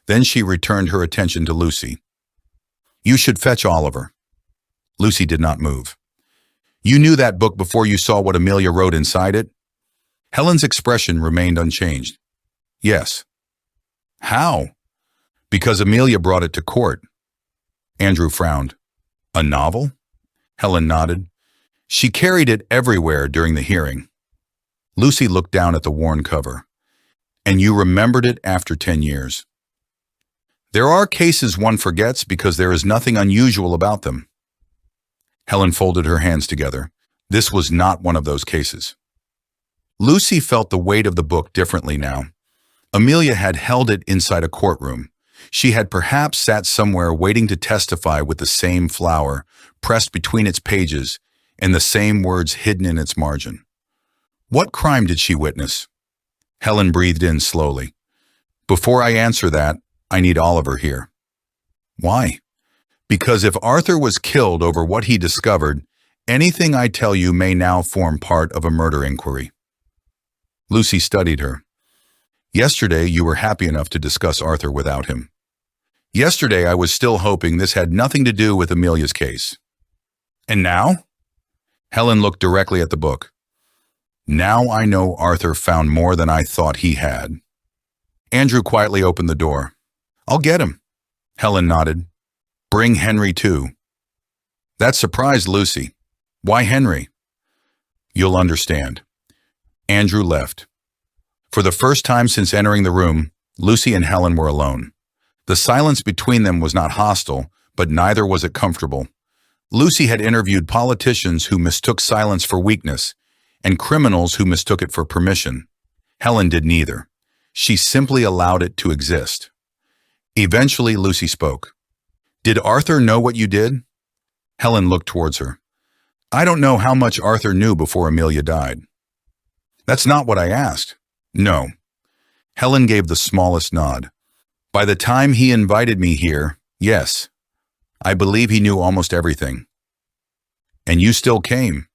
Then she returned her attention to Lucy. You should fetch Oliver. Lucy did not move. You knew that book before you saw what Amelia wrote inside it? Helen's expression remained unchanged. Yes. How? Because Amelia brought it to court. Andrew frowned. A novel? Helen nodded. She carried it everywhere during the hearing. Lucy looked down at the worn cover. And you remembered it after 10 years. There are cases one forgets because there is nothing unusual about them. Helen folded her hands together. This was not one of those cases. Lucy felt the weight of the book differently now. Amelia had held it inside a courtroom. She had perhaps sat somewhere waiting to testify with the same flower pressed between its pages and the same words hidden in its margin. What crime did she witness? Helen breathed in slowly. Before I answer that, I need Oliver here. Why? Because if Arthur was killed over what he discovered, anything I tell you may now form part of a murder inquiry. Lucy studied her. Yesterday, you were happy enough to discuss Arthur without him. Yesterday, I was still hoping this had nothing to do with Amelia's case. And now? Helen looked directly at the book. Now I know Arthur found more than I thought he had. Andrew quietly opened the door. I'll get him. Helen nodded. Bring Henry too. That surprised Lucy. Why Henry? You'll understand. Andrew left. For the first time since entering the room, Lucy and Helen were alone. The silence between them was not hostile, but neither was it comfortable. Lucy had interviewed politicians who mistook silence for weakness, and criminals who mistook it for permission. Helen did neither. She simply allowed it to exist. Eventually, Lucy spoke. Did Arthur know what you did? Helen looked towards her. I don't know how much Arthur knew before Amelia died. That's not what I asked. No. Helen gave the smallest nod. By the time he invited me here, yes. I believe he knew almost everything. And you still came.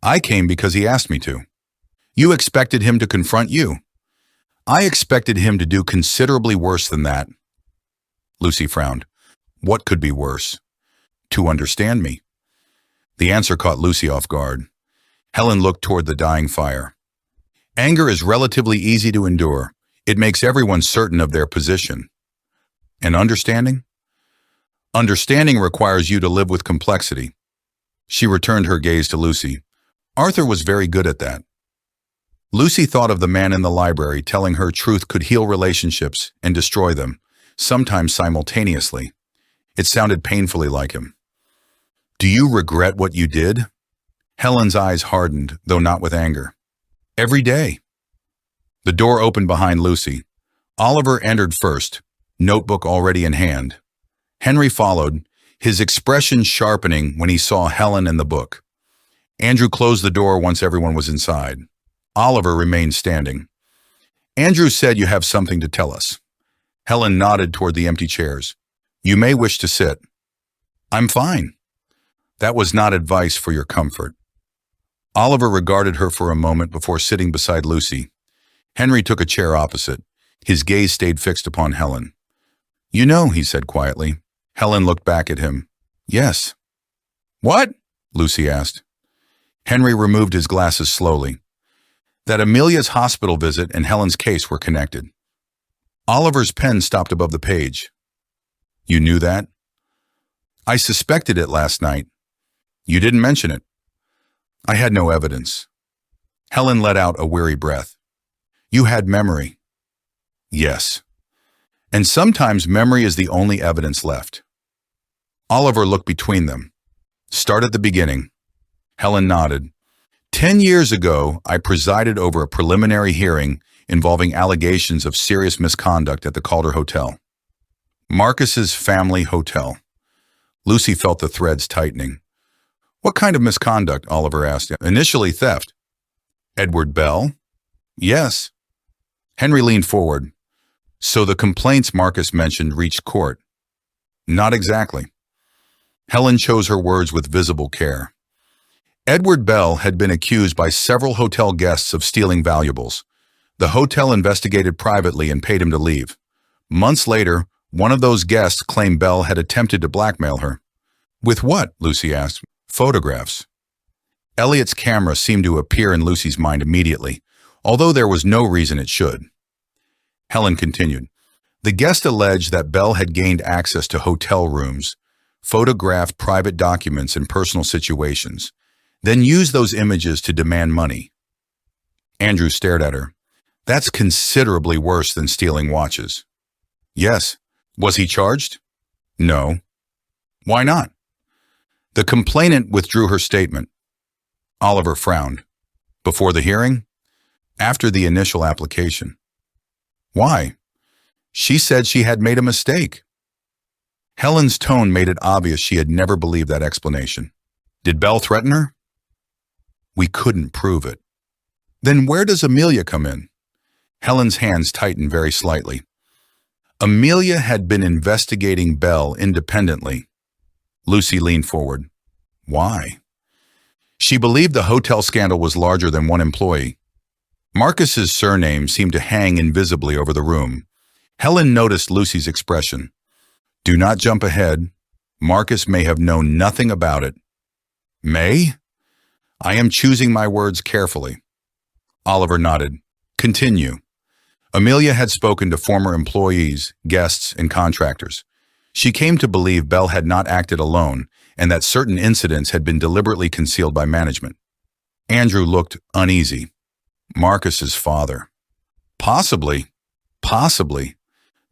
I came because he asked me to. You expected him to confront you. I expected him to do considerably worse than that. Lucy frowned. What could be worse? To understand me. The answer caught Lucy off guard. Helen looked toward the dying fire. Anger is relatively easy to endure. It makes everyone certain of their position. And understanding? Understanding requires you to live with complexity. She returned her gaze to Lucy. Arthur was very good at that. Lucy thought of the man in the library telling her truth could heal relationships and destroy them, sometimes simultaneously. It sounded painfully like him. Do you regret what you did? Helen's eyes hardened, though not with anger. Every day. The door opened behind Lucy. Oliver entered first, notebook already in hand. Henry followed, his expression sharpening when he saw Helen and the book. Andrew closed the door once everyone was inside. Oliver remained standing. Andrew said you have something to tell us. Helen nodded toward the empty chairs. You may wish to sit. I'm fine. That was not advice for your comfort. Oliver regarded her for a moment before sitting beside Lucy. Henry took a chair opposite. His gaze stayed fixed upon Helen. You know, he said quietly. Helen looked back at him. Yes. What? Lucy asked. Henry removed his glasses slowly. That Amelia's hospital visit and Helen's case were connected. Oliver's pen stopped above the page. You knew that? I suspected it last night. You didn't mention it. I had no evidence. Helen let out a weary breath. You had memory. Yes. And sometimes memory is the only evidence left. Oliver looked between them. Start at the beginning. Helen nodded. 10 years ago, I presided over a preliminary hearing involving allegations of serious misconduct at the Calder Hotel. Marcus's family hotel. Lucy felt the threads tightening. What kind of misconduct? Oliver asked. Initially theft. Edward Bell? Yes. Henry leaned forward. So the complaints Marcus mentioned reached court? Not exactly. Helen chose her words with visible care. Edward Bell had been accused by several hotel guests of stealing valuables. The hotel investigated privately and paid him to leave. Months later, one of those guests claimed Bell had attempted to blackmail her. With what? Lucy asked. Photographs. Elliot's camera seemed to appear in Lucy's mind immediately, although there was no reason it should. Helen continued. The guest alleged that Bell had gained access to hotel rooms, photographed private documents and personal situations, then used those images to demand money. Andrew stared at her. That's considerably worse than stealing watches. Yes. Was he charged? No. Why not? The complainant withdrew her statement. Oliver frowned. Before the hearing? After the initial application. Why? She said she had made a mistake. Helen's tone made it obvious she had never believed that explanation. Did Belle threaten her? We couldn't prove it. Then where does Amelia come in? Helen's hands tightened very slightly. Amelia had been investigating Belle independently. Lucy leaned forward. Why? She believed the hotel scandal was larger than one employee. Marcus's surname seemed to hang invisibly over the room. Helen noticed Lucy's expression. Do not jump ahead. Marcus may have known nothing about it. May? I am choosing my words carefully. Oliver nodded. Continue. Amelia had spoken to former employees, guests, and contractors. She came to believe Belle had not acted alone and that certain incidents had been deliberately concealed by management. Andrew looked uneasy. Marcus's father. Possibly.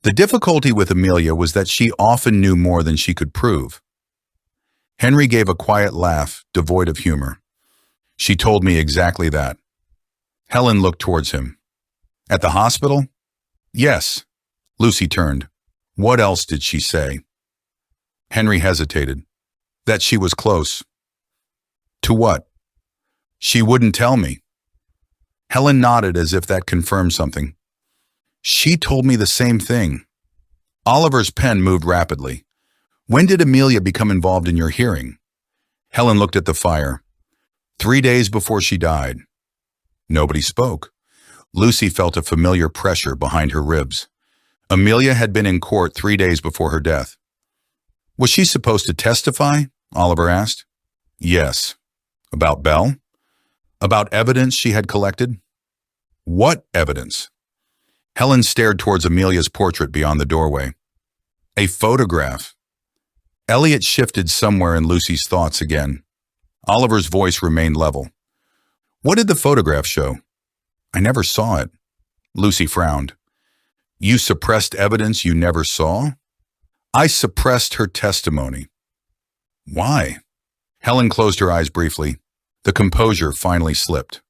The difficulty with Amelia was that she often knew more than she could prove. Henry gave a quiet laugh, devoid of humor. She told me exactly that. Helen looked towards him. At the hospital? Yes. Lucy turned. What else did she say? Henry hesitated. That she was close. To what? She wouldn't tell me. Helen nodded as if that confirmed something. She told me the same thing. Oliver's pen moved rapidly. When did Amelia become involved in your hearing? Helen looked at the fire. 3 days before she died. Nobody spoke. Lucy felt a familiar pressure behind her ribs. Amelia had been in court 3 days before her death. Was she supposed to testify? Oliver asked. Yes. About Belle? About evidence she had collected? What evidence? Helen stared towards Amelia's portrait beyond the doorway. A photograph. Elliot shifted somewhere in Lucy's thoughts again. Oliver's voice remained level. What did the photograph show? I never saw it. Lucy frowned. You suppressed evidence you never saw? I suppressed her testimony. Why? Helen closed her eyes briefly. The composure finally slipped.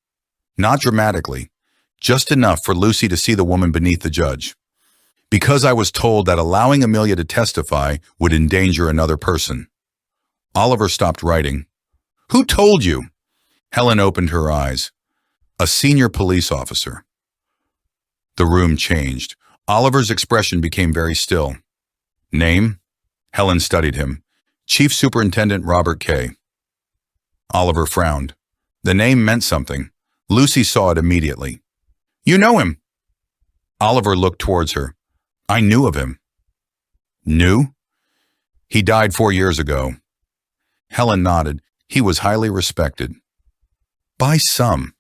Not dramatically, just enough for Lucy to see the woman beneath the judge. Because I was told that allowing Amelia to testify would endanger another person. Oliver stopped writing. Who told you? Helen opened her eyes. A senior police officer. The room changed. Oliver's expression became very still. Name? Helen studied him. Chief Superintendent Robert K. Oliver frowned. The name meant something. Lucy saw it immediately. You know him. Oliver looked towards her. I knew of him. Knew? He died 4 years ago. Helen nodded. He was highly respected. By some.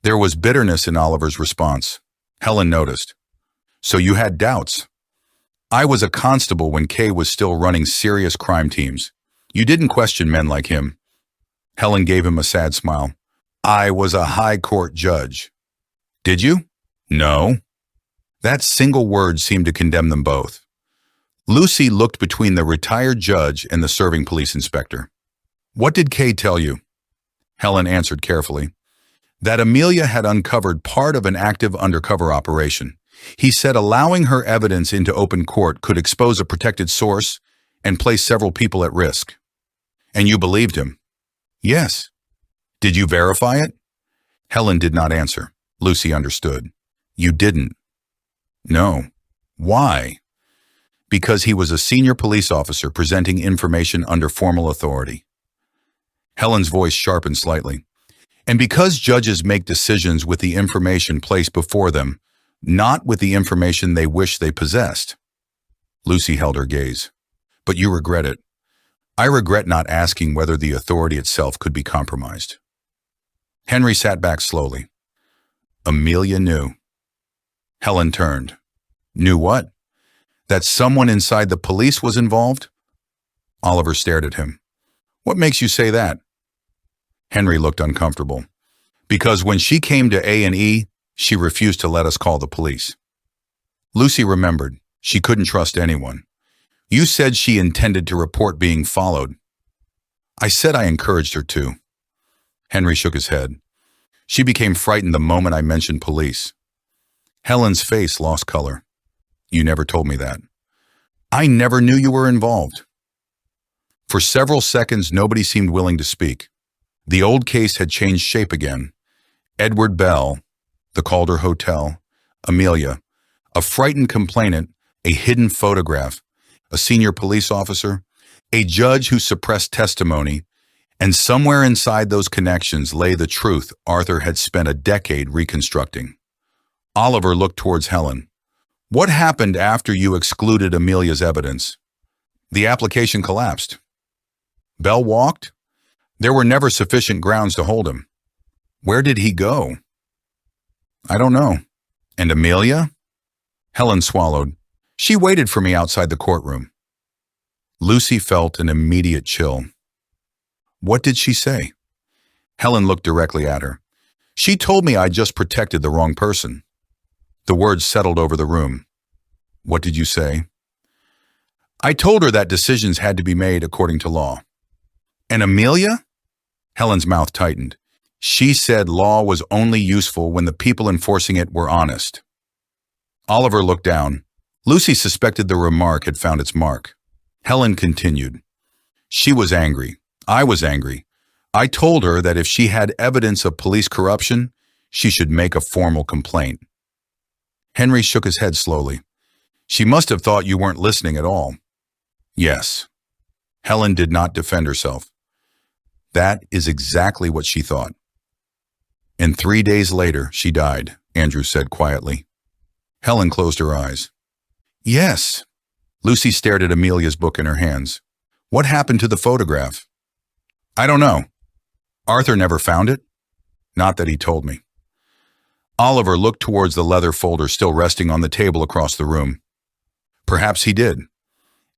There was bitterness in Oliver's response. Helen noticed. So you had doubts. I was a constable when Kay was still running serious crime teams. You didn't question men like him. Helen gave him a sad smile. I was a high court judge. Did you? No. That single word seemed to condemn them both. Lucy looked between the retired judge and the serving police inspector. What did Kay tell you? Helen answered carefully. That Amelia had uncovered part of an active undercover operation. He said allowing her evidence into open court could expose a protected source and place several people at risk. And you believed him? Yes. Did you verify it? Helen did not answer. Lucy understood. You didn't? No. Why? Because he was a senior police officer presenting information under formal authority. Helen's voice sharpened slightly. And because judges make decisions with the information placed before them, not with the information they wish they possessed. Lucy held her gaze. But you regret it. I regret not asking whether the authority itself could be compromised. Henry sat back slowly. Amelia knew. Helen turned. Knew what? That someone inside the police was involved? Oliver stared at him. What makes you say that? Henry looked uncomfortable. Because when she came to A&E, she refused to let us call the police. Lucy remembered. She couldn't trust anyone. You said she intended to report being followed. I said I encouraged her to. Henry shook his head. She became frightened the moment I mentioned police. Helen's face lost color. You never told me that. I never knew you were involved. For several seconds, nobody seemed willing to speak. The old case had changed shape again. Edward Bell, the Calder Hotel, Amelia, a frightened complainant, a hidden photograph, a senior police officer, a judge who suppressed testimony, and somewhere inside those connections lay the truth Arthur had spent a decade reconstructing. Oliver looked towards Helen. What happened after you excluded Amelia's evidence? The application collapsed. Bell walked? There were never sufficient grounds to hold him. Where did he go? I don't know. And Amelia? Helen swallowed. She waited for me outside the courtroom. Lucy felt an immediate chill. What did she say? Helen looked directly at her. She told me I just protected the wrong person. The words settled over the room. What did you say? I told her that decisions had to be made according to law. And Amelia? Helen's mouth tightened. She said law was only useful when the people enforcing it were honest. Oliver looked down. Lucy suspected the remark had found its mark. Helen continued. She was angry. I was angry. I told her that if she had evidence of police corruption, she should make a formal complaint. Henry shook his head slowly. She must have thought you weren't listening at all. Yes. Helen did not defend herself. That is exactly what she thought. And 3 days later, she died, Andrew said quietly. Helen closed her eyes. Yes. Lucy stared at Amelia's book in her hands. What happened to the photograph? I don't know. Arthur never found it? Not that he told me. Oliver looked towards the leather folder still resting on the table across the room. Perhaps he did.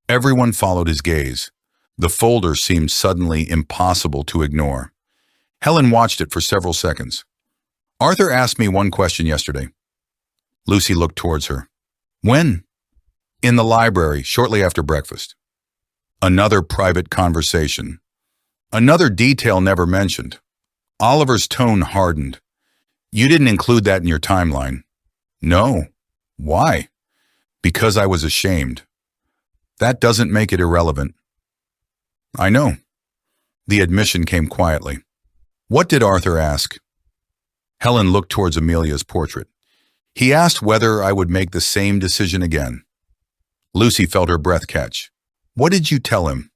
Everyone followed his gaze. The folder seemed suddenly impossible to ignore. Helen watched it for several seconds. Arthur asked me one question yesterday. Lucy looked towards her. When? In the library, shortly after breakfast. Another private conversation. Another detail never mentioned. Oliver's tone hardened. You didn't include that in your timeline. No. Why? Because I was ashamed. That doesn't make it irrelevant. I know. The admission came quietly. What did Arthur ask? Helen looked towards Amelia's portrait. He asked whether I would make the same decision again. Lucy felt her breath catch. What did you tell him?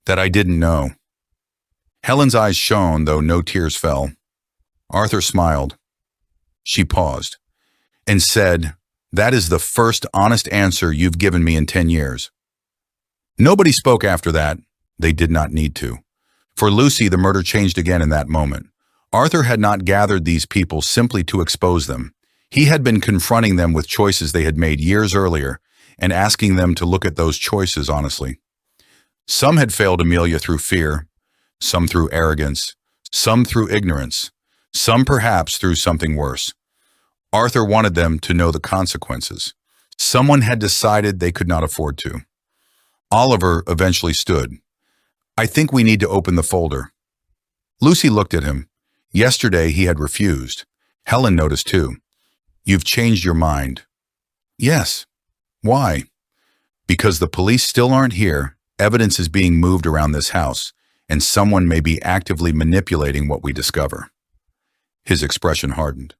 That I didn't know. Helen's eyes shone, though no tears fell. Arthur smiled. She paused and said, That is the first honest answer you've given me in 10 years. Nobody spoke after that. They did not need to. For Lucy, the murder changed again in that moment. Arthur had not gathered these people simply to expose them. He had been confronting them with choices they had made years earlier and asking them to look at those choices honestly. Some had failed Amelia through fear, some through arrogance, some through ignorance, some perhaps through something worse. Arthur wanted them to know the consequences. Someone had decided they could not afford to. Oliver eventually stood. I think we need to open the folder. Lucy looked at him. Yesterday he had refused. Helen noticed too. You've changed your mind. Yes. Why? Because the police still aren't here, evidence is being moved around this house, and someone may be actively manipulating what we discover. His expression hardened.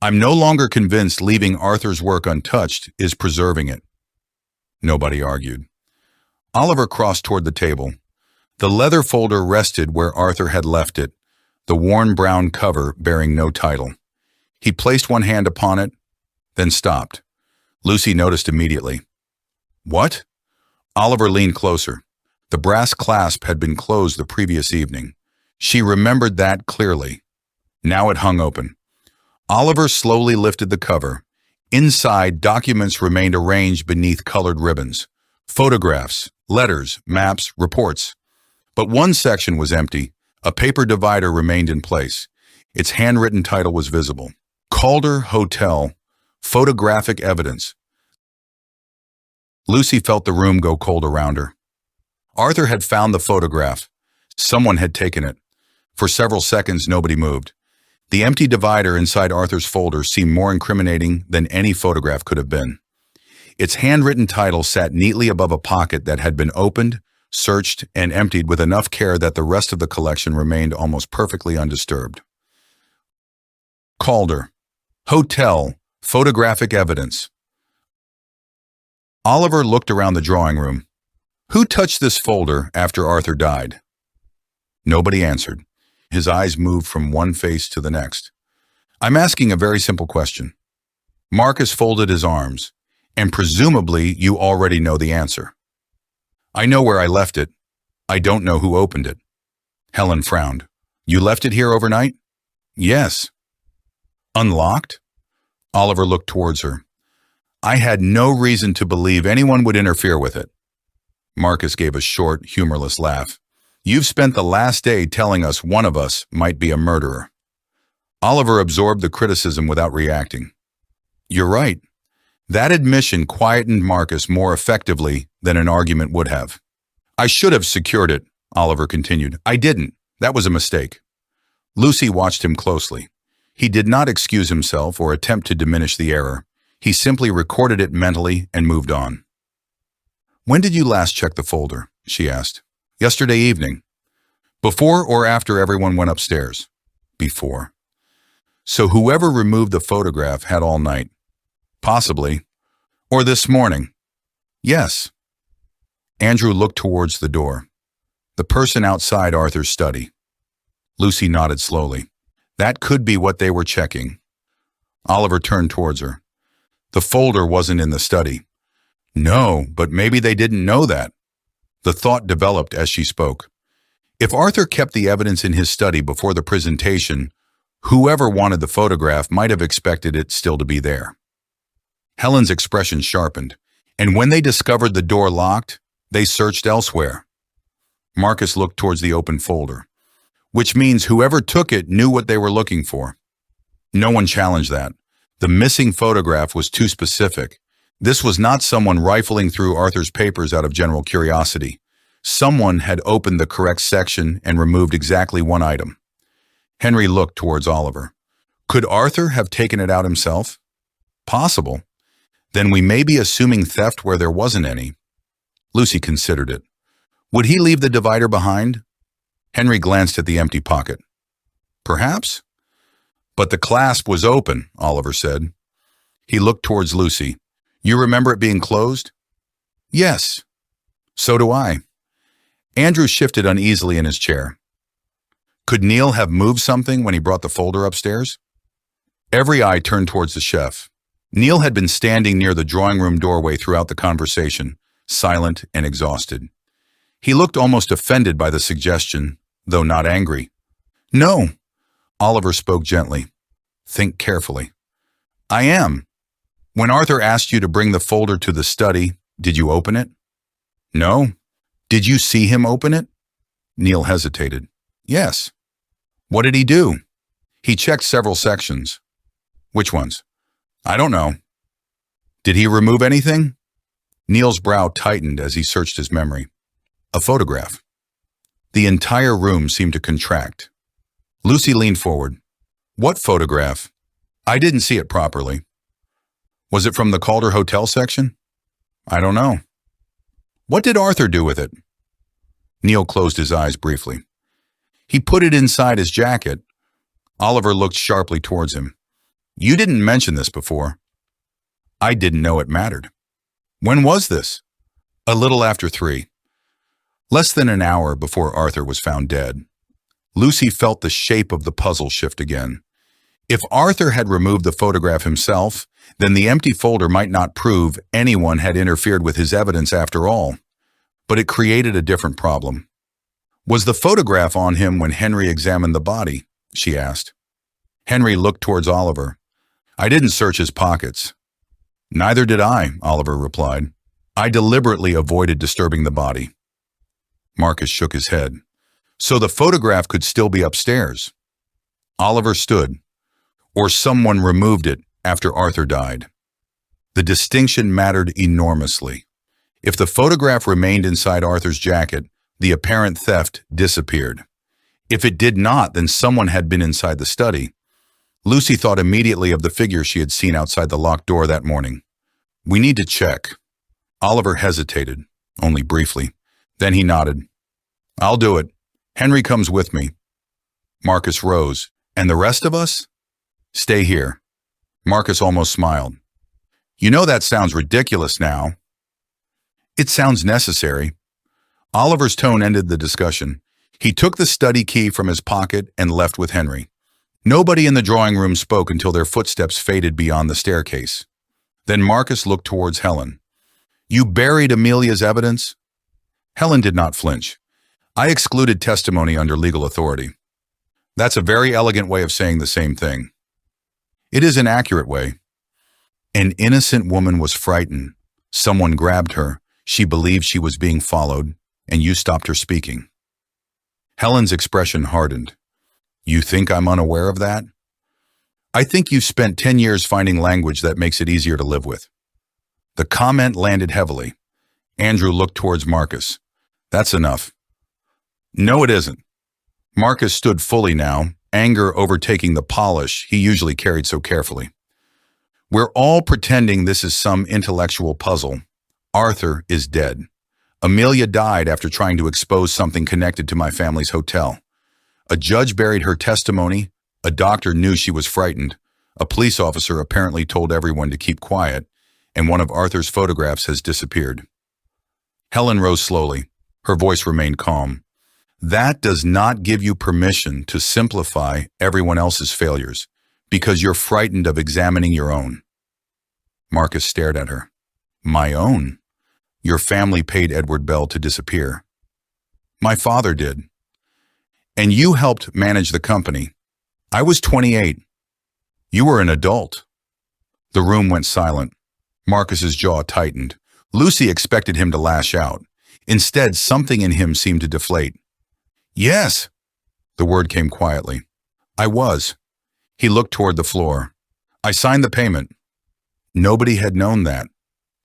I'm no longer convinced leaving Arthur's work untouched is preserving it. Nobody argued. Oliver crossed toward the table. The leather folder rested where Arthur had left it, the worn brown cover bearing no title. He placed one hand upon it, then stopped. Lucy noticed immediately. What? Oliver leaned closer. The brass clasp had been closed the previous evening. She remembered that clearly. Now it hung open. Oliver slowly lifted the cover. Inside, documents remained arranged beneath colored ribbons. Photographs, letters, maps, reports. But one section was empty. A paper divider remained in place. Its handwritten title was visible. Calder Hotel, Photographic Evidence. Lucy felt the room go cold around her. Arthur had found the photograph. Someone had taken it. For several seconds, nobody moved. The empty divider inside Arthur's folder seemed more incriminating than any photograph could have been. Its handwritten title sat neatly above a pocket that had been opened, searched, and emptied with enough care that the rest of the collection remained almost perfectly undisturbed. Calder. Hotel. Photographic evidence. Oliver looked around the drawing room. Who touched this folder after Arthur died? Nobody answered. His eyes moved from one face to the next. I'm asking a very simple question. Marcus folded his arms, and presumably you already know the answer. I know where I left it. I don't know who opened it. Helen frowned. You left it here overnight? Yes. Unlocked? Oliver looked towards her. I had no reason to believe anyone would interfere with it. Marcus gave a short, humorless laugh. You've spent the last day telling us one of us might be a murderer. Oliver absorbed the criticism without reacting. You're right. That admission quietened Marcus more effectively than an argument would have. I should have secured it, Oliver continued. I didn't. That was a mistake. Lucy watched him closely. He did not excuse himself or attempt to diminish the error. He simply recorded it mentally and moved on. When did you last check the folder? She asked. Yesterday evening. Before or after everyone went upstairs? Before. So whoever removed the photograph had all night. Possibly. Or this morning. Yes. Andrew looked towards the door. The person outside Arthur's study. Lucy nodded slowly. That could be what they were checking. Oliver turned towards her. The folder wasn't in the study. No, but maybe they didn't know that. The thought developed as she spoke. If Arthur kept the evidence in his study before the presentation, whoever wanted the photograph might have expected it still to be there. Helen's expression sharpened, and when they discovered the door locked, they searched elsewhere. Marcus looked towards the open folder, which means whoever took it knew what they were looking for. No one challenged that. The missing photograph was too specific. This was not someone rifling through Arthur's papers out of general curiosity. Someone had opened the correct section and removed exactly one item. Henry looked towards Oliver. Could Arthur have taken it out himself? Possible. Then we may be assuming theft where there wasn't any. Lucy considered it. Would he leave the divider behind? Henry glanced at the empty pocket. Perhaps. But the clasp was open, Oliver said. He looked towards Lucy. You remember it being closed? Yes. So do I. Andrew shifted uneasily in his chair. Could Neil have moved something when he brought the folder upstairs? Every eye turned towards the chef. Neil had been standing near the drawing room doorway throughout the conversation, silent and exhausted. He looked almost offended by the suggestion, though not angry. No. Oliver spoke gently. Think carefully. I am. When Arthur asked you to bring the folder to the study, did you open it? No. Did you see him open it? Neil hesitated. Yes. What did he do? He checked several sections. Which ones? I don't know. Did he remove anything? Neil's brow tightened as he searched his memory. A photograph. The entire room seemed to contract. Lucy leaned forward. What photograph? I didn't see it properly. Was it from the Calder Hotel section? I don't know. What did Arthur do with it? Neil closed his eyes briefly. He put it inside his jacket. Oliver looked sharply towards him. You didn't mention this before. I didn't know it mattered. When was this? A little after 3. Less than an hour before Arthur was found dead. Lucy felt the shape of the puzzle shift again. If Arthur had removed the photograph himself, then the empty folder might not prove anyone had interfered with his evidence after all. But it created a different problem. Was the photograph on him when Henry examined the body? She asked. Henry looked towards Oliver. I didn't search his pockets. Neither did I, Oliver replied. I deliberately avoided disturbing the body. Marcus shook his head. So the photograph could still be upstairs. Oliver stood. Or someone removed it after Arthur died. The distinction mattered enormously. If the photograph remained inside Arthur's jacket, the apparent theft disappeared. If it did not, then someone had been inside the study. Lucy thought immediately of the figure she had seen outside the locked door that morning. "We need to check." Oliver hesitated, only briefly. Then he nodded. "I'll do it. Henry comes with me." Marcus rose. "And the rest of us?" "Stay here." Marcus almost smiled. "You know that sounds ridiculous now." "It sounds necessary." Oliver's tone ended the discussion. He took the study key from his pocket and left with Henry. Nobody in the drawing room spoke until their footsteps faded beyond the staircase. Then Marcus looked towards Helen. "You buried Amelia's evidence?" Helen did not flinch. "I excluded testimony under legal authority." "That's a very elegant way of saying the same thing." "It is an accurate way." "An innocent woman was frightened. Someone grabbed her. She believed she was being followed, and you stopped her speaking." Helen's expression hardened. "You think I'm unaware of that?" "I think you've spent 10 years finding language that makes it easier to live with." The comment landed heavily. Andrew looked towards Marcus. "That's enough." "No, it isn't." Marcus stood fully now, anger overtaking the polish he usually carried so carefully. "We're all pretending this is some intellectual puzzle. Arthur is dead. Amelia died after trying to expose something connected to my family's hotel. A judge buried her testimony. A doctor knew she was frightened. A police officer apparently told everyone to keep quiet, and one of Arthur's photographs has disappeared." Helen rose slowly. Her voice remained calm. "That does not give you permission to simplify everyone else's failures, because you're frightened of examining your own." Marcus stared at her. "My own? Your family paid Edward Bell to disappear." "My father did." "And you helped manage the company." "I was 28. You were an adult." The room went silent. Marcus's jaw tightened. Lucy expected him to lash out. Instead, something in him seemed to deflate. "Yes." The word came quietly. "I was." He looked toward the floor. "I signed the payment." Nobody had known that.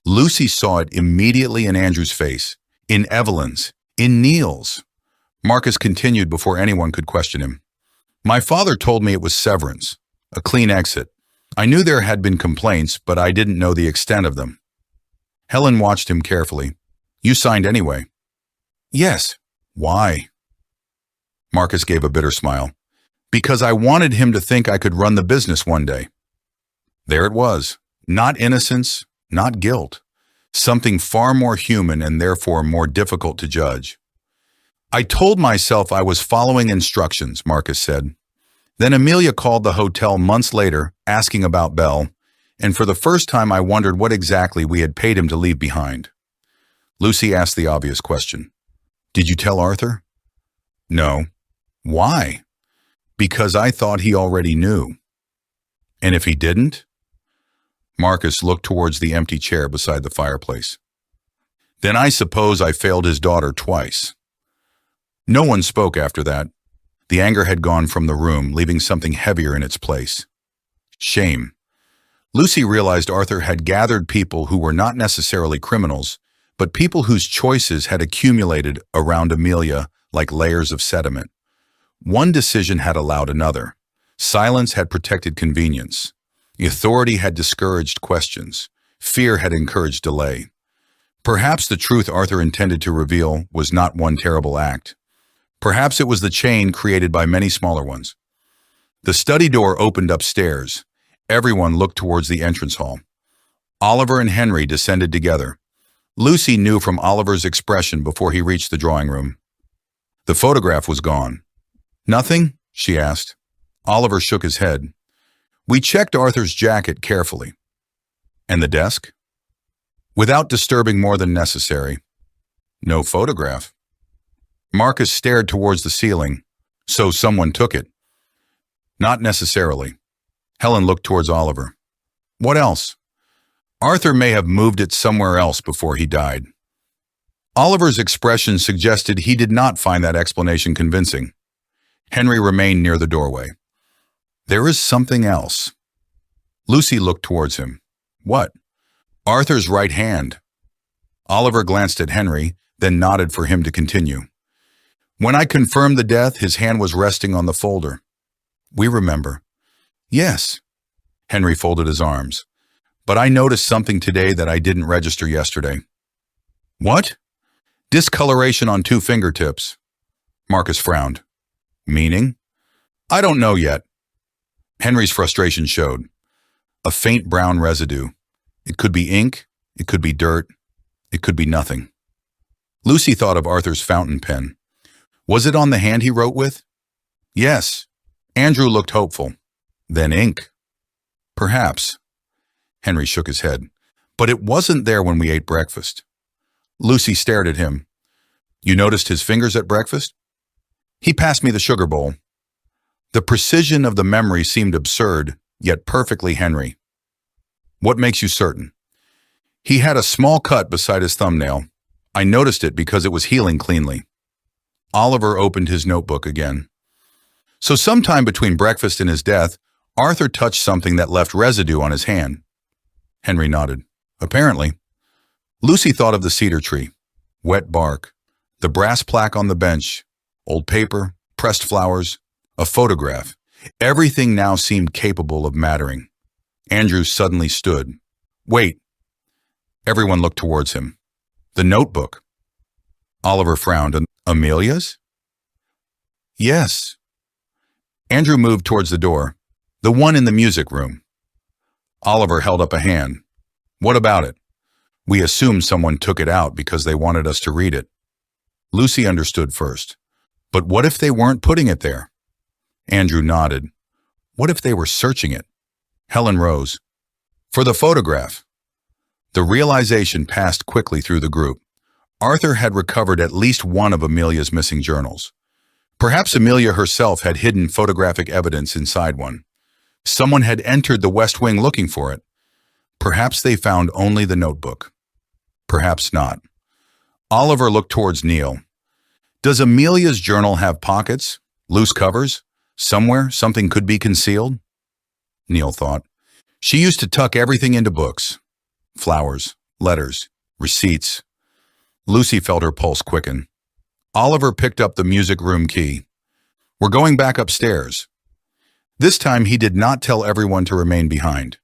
Lucy saw it immediately in Andrew's face, in Evelyn's, in Neil's. Marcus continued before anyone could question him. "My father told me it was severance, a clean exit. I knew there had been complaints, but I didn't know the extent of them." Helen watched him carefully. "You signed anyway." "Yes." "Why?" Marcus gave a bitter smile. "Because I wanted him to think I could run the business one day." There it was. Not innocence, not guilt. Something far more human and therefore more difficult to judge. "I told myself I was following instructions," Marcus said. "Then Amelia called the hotel months later, asking about Bell, and for the first time I wondered what exactly we had paid him to leave behind." Lucy asked the obvious question. "Did you tell Arthur?" "No." "Why?" "Because I thought he already knew." "And if he didn't?" Marcus looked towards the empty chair beside the fireplace. "Then I suppose I failed his daughter twice." No one spoke after that. The anger had gone from the room, leaving something heavier in its place. Shame. Lucy realized Arthur had gathered people who were not necessarily criminals, but people whose choices had accumulated around Amelia like layers of sediment. One decision had allowed another. Silence had protected convenience. Authority had discouraged questions. Fear had encouraged delay. Perhaps the truth Arthur intended to reveal was not one terrible act. Perhaps it was the chain created by many smaller ones. The study door opened upstairs. Everyone looked towards the entrance hall. Oliver and Henry descended together. Lucy knew from Oliver's expression before he reached the drawing room. The photograph was gone. "Nothing?" she asked. Oliver shook his head. "We checked Arthur's jacket carefully." "And the desk?" "Without disturbing more than necessary." "No photograph." Marcus stared towards the ceiling. "So someone took it?" "Not necessarily." Helen looked towards Oliver. "What else?" "Arthur may have moved it somewhere else before he died." Oliver's expression suggested he did not find that explanation convincing. Henry remained near the doorway. "There is something else." Lucy looked towards him. "What?" "Arthur's right hand." Oliver glanced at Henry, then nodded for him to continue. "When I confirmed the death, his hand was resting on the folder." "We remember." Yes. Henry folded his arms. But I noticed something today that I didn't register yesterday. What? Discoloration on 2 fingertips. Marcus frowned. Meaning? I don't know yet. Henry's frustration showed. A faint brown residue. It could be ink, it could be dirt, it could be nothing. Lucy thought of Arthur's fountain pen. Was it on the hand he wrote with? Yes. Andrew looked hopeful. Then ink. Perhaps. Henry shook his head. But it wasn't there when we ate breakfast. Lucy stared at him. You noticed his fingers at breakfast? He passed me the sugar bowl. The precision of the memory seemed absurd, yet perfectly Henry. What makes you certain? He had a small cut beside his thumbnail. I noticed it because it was healing cleanly. Oliver opened his notebook again. So sometime between breakfast and his death, Arthur touched something that left residue on his hand. Henry nodded. Apparently. Lucy thought of the cedar tree. Wet bark. The brass plaque on the bench. Old paper. Pressed flowers. A photograph. Everything now seemed capable of mattering. Andrew suddenly stood. Wait. Everyone looked towards him. The notebook. Oliver frowned. Amelia's? Yes. Andrew moved towards the door. The one in the music room. Oliver held up a hand. What about it? We assumed someone took it out because they wanted us to read it. Lucy understood first. But what if they weren't putting it there? Andrew nodded. What if they were searching it? Helen rose. For the photograph. The realization passed quickly through the group. Arthur had recovered at least one of Amelia's missing journals. Perhaps Amelia herself had hidden photographic evidence inside one. Someone had entered the West Wing looking for it. Perhaps they found only the notebook. Perhaps not. Oliver looked towards Neil. Does Amelia's journal have pockets? Loose covers? Somewhere something could be concealed? Neil thought. She used to tuck everything into books. Flowers, letters, receipts. Lucy felt her pulse quicken. Oliver picked up the music room key. We're going back upstairs. This time he did not tell everyone to remain behind.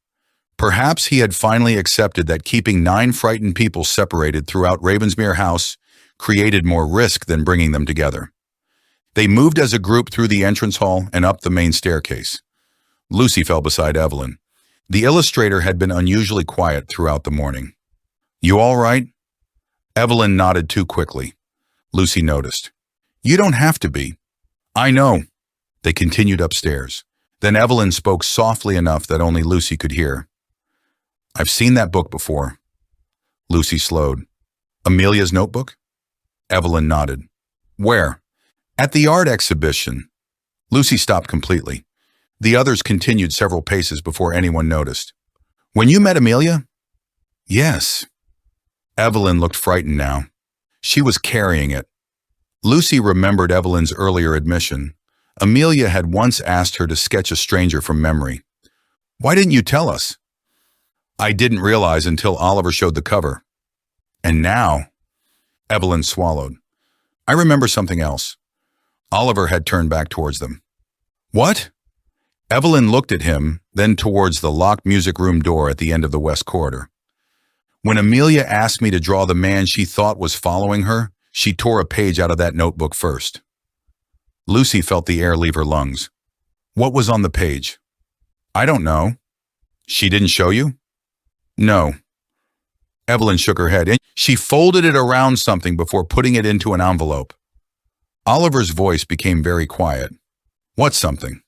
Perhaps he had finally accepted that keeping 9 frightened people separated throughout Ravensmere House created more risk than bringing them together. They moved as a group through the entrance hall and up the main staircase. Lucy fell beside Evelyn. The illustrator had been unusually quiet throughout the morning. You all right? Evelyn nodded too quickly. Lucy noticed. You don't have to be. I know. They continued upstairs. Then Evelyn spoke softly enough that only Lucy could hear. I've seen that book before. Lucy slowed. Amelia's notebook? Evelyn nodded. Where? At the art exhibition. Lucy stopped completely. The others continued several paces before anyone noticed. When you met Amelia? Yes. Evelyn looked frightened now. She was carrying it. Lucy remembered Evelyn's earlier admission. Amelia had once asked her to sketch a stranger from memory. Why didn't you tell us? I didn't realize until Oliver showed the cover. And now? Evelyn swallowed. I remember something else. Oliver had turned back towards them. What? Evelyn looked at him, then towards the locked music room door at the end of the west corridor. When Amelia asked me to draw the man she thought was following her, she tore a page out of that notebook first. Lucy felt the air leave her lungs. What was on the page? I don't know. She didn't show you? No. Evelyn shook her head, and she folded it around something before putting it into an envelope. Oliver's voice became very quiet. What something?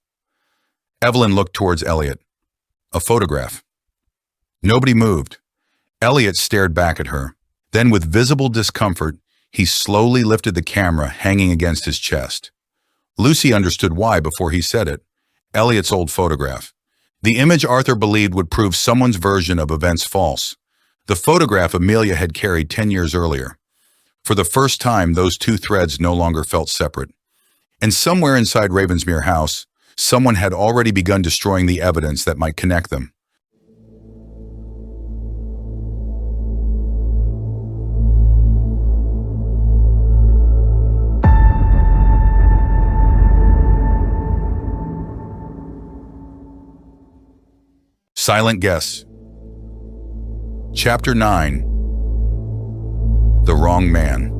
Evelyn looked towards Elliot. A photograph. Nobody moved. Elliot stared back at her. Then, with visible discomfort, he slowly lifted the camera hanging against his chest. Lucy understood why before he said it. Elliot's old photograph. The image Arthur believed would prove someone's version of events false. The photograph Amelia had carried 10 years earlier. For the first time, those two threads no longer felt separate. And somewhere inside Ravensmere House, someone had already begun destroying the evidence that might connect them. Silent Guess. Chapter 9. The Wrong Man.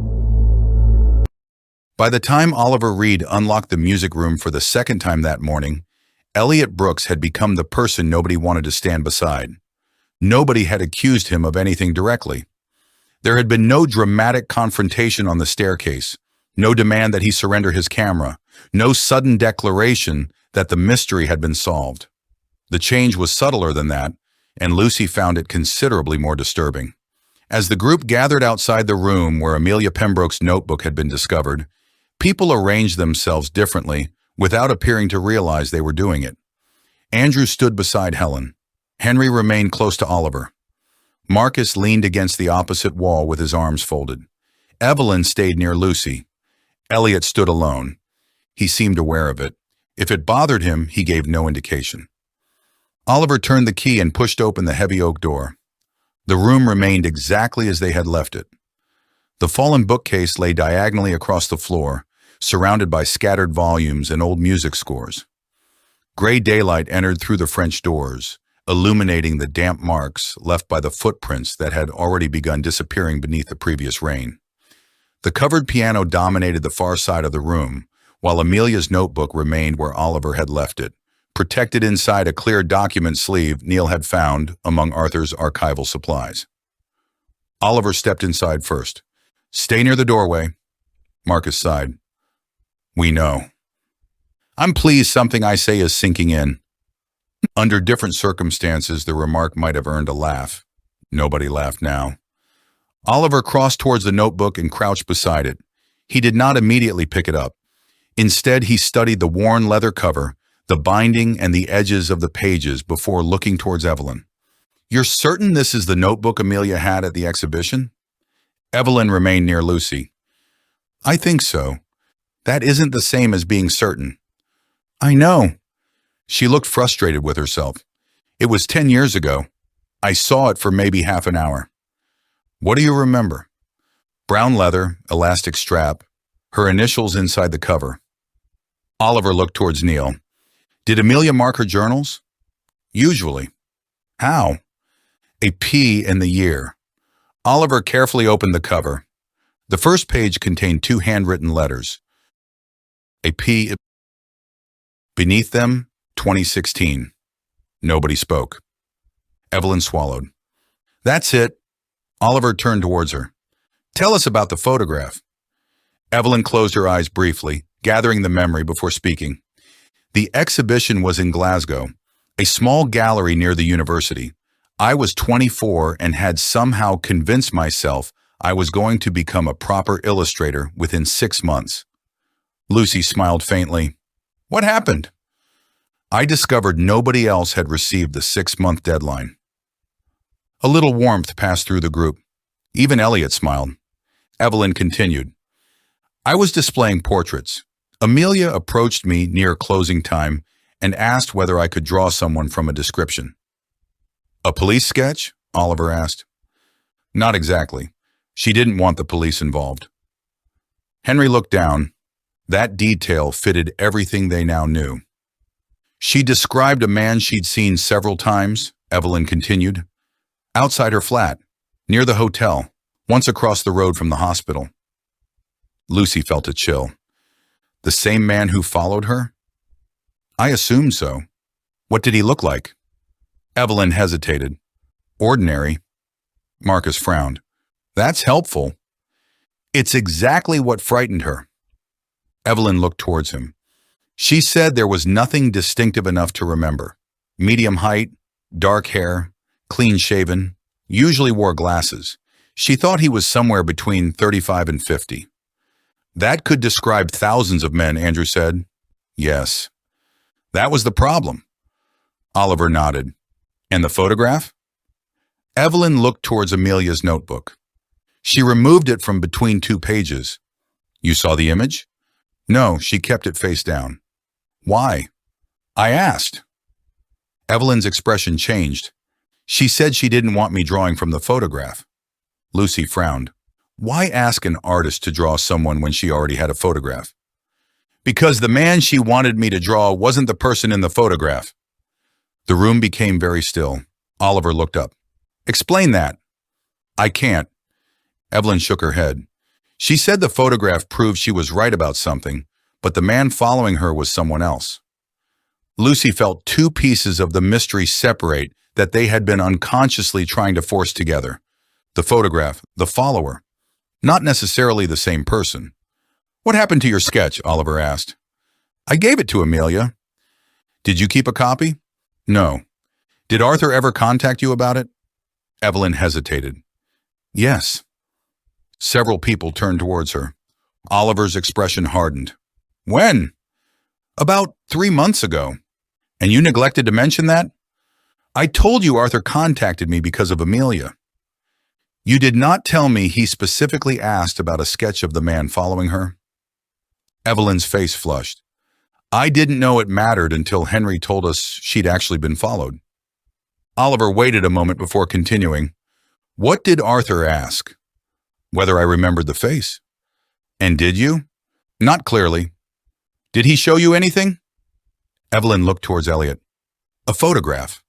By the time Oliver Reid unlocked the music room for the second time that morning, Elliot Brooks had become the person nobody wanted to stand beside. Nobody had accused him of anything directly. There had been no dramatic confrontation on the staircase, no demand that he surrender his camera, no sudden declaration that the mystery had been solved. The change was subtler than that, and Lucy found it considerably more disturbing. As the group gathered outside the room where Amelia Pembroke's notebook had been discovered, people arranged themselves differently without appearing to realize they were doing it. Andrew stood beside Helen. Henry remained close to Oliver. Marcus leaned against the opposite wall with his arms folded. Evelyn stayed near Lucy. Elliot stood alone. He seemed aware of it. If it bothered him, he gave no indication. Oliver turned the key and pushed open the heavy oak door. The room remained exactly as they had left it. The fallen bookcase lay diagonally across the floor, surrounded by scattered volumes and old music scores. Gray daylight entered through the French doors, illuminating the damp marks left by the footprints that had already begun disappearing beneath the previous rain. The covered piano dominated the far side of the room, while Amelia's notebook remained where Oliver had left it, protected inside a clear document sleeve Neil had found among Arthur's archival supplies. Oliver stepped inside first. "Stay near the doorway." Marcus sighed. "We know." "I'm pleased something I say is sinking in." Under different circumstances, the remark might have earned a laugh. Nobody laughed now. Oliver crossed towards the notebook and crouched beside it. He did not immediately pick it up. Instead, he studied the worn leather cover, the binding and the edges of the pages before looking towards Evelyn. "You're certain this is the notebook Amelia had at the exhibition?" Evelyn remained near Lucy. "I think so. That isn't the same as being certain." "I know." She looked frustrated with herself. "It was 10 years ago. I saw it for maybe half an hour." "What do you remember?" "Brown leather, elastic strap, her initials inside the cover." Oliver looked towards Neil. "Did Amelia mark her journals?" "Usually." "How?" "A P in the year." Oliver carefully opened the cover. The first page contained 2 handwritten letters. A P. Beneath them, 2016. Nobody spoke. Evelyn swallowed. "That's it." Oliver turned towards her. "Tell us about the photograph." Evelyn closed her eyes briefly, gathering the memory before speaking. "The exhibition was in Glasgow, a small gallery near the university. I was 24 and had somehow convinced myself I was going to become a proper illustrator within 6 months. Lucy smiled faintly. "What happened?" "I discovered nobody else had received the 6-month deadline." A little warmth passed through the group. Even Elliot smiled. Evelyn continued. "I was displaying portraits. Amelia approached me near closing time and asked whether I could draw someone from a description." "A police sketch?" Oliver asked. "Not exactly. She didn't want the police involved." Henry looked down. That detail fitted everything they now knew. "She described a man she'd seen several times," Evelyn continued. "Outside her flat, near the hotel, once across the road from the hospital." Lucy felt a chill. "The same man who followed her?" "I assumed so." "What did he look like?" Evelyn hesitated. "Ordinary." Marcus frowned. "That's helpful." "It's exactly what frightened her." Evelyn looked towards him. "She said there was nothing distinctive enough to remember. Medium height, dark hair, clean-shaven, usually wore glasses. She thought he was somewhere between 35 and 50. "That could describe thousands of men," Andrew said. "Yes." "That was the problem." Oliver nodded. "And the photograph?" Evelyn looked towards Amelia's notebook. "She removed it from between 2 pages. "You saw the image?" "No, she kept it face down." "Why?" "I asked." Evelyn's expression changed. "She said she didn't want me drawing from the photograph." Lucy frowned. Why ask an artist to draw someone when she already had a photograph? "Because the man she wanted me to draw wasn't the person in the photograph." The room became very still. Oliver looked up. Explain that. I can't. Evelyn shook her head. She said the photograph proved she was right about something, but the man following her was someone else. Lucy felt two pieces of the mystery separate that they had been unconsciously trying to force together. The photograph, the follower. Not necessarily the same person. What happened to your sketch? Oliver asked. I gave it to Amelia. Did you keep a copy? No. Did Arthur ever contact you about it? Evelyn hesitated. Yes. Several people turned towards her. Oliver's expression hardened. When? About 3 months ago. And you neglected to mention that? I told you Arthur contacted me because of Amelia. You did not tell me he specifically asked about a sketch of the man following her? Evelyn's face flushed. I didn't know it mattered until Henry told us she'd actually been followed. Oliver waited a moment before continuing. What did Arthur ask? Whether I remembered the face. And did you? Not clearly. Did he show you anything? Evelyn looked towards Elliot. A photograph.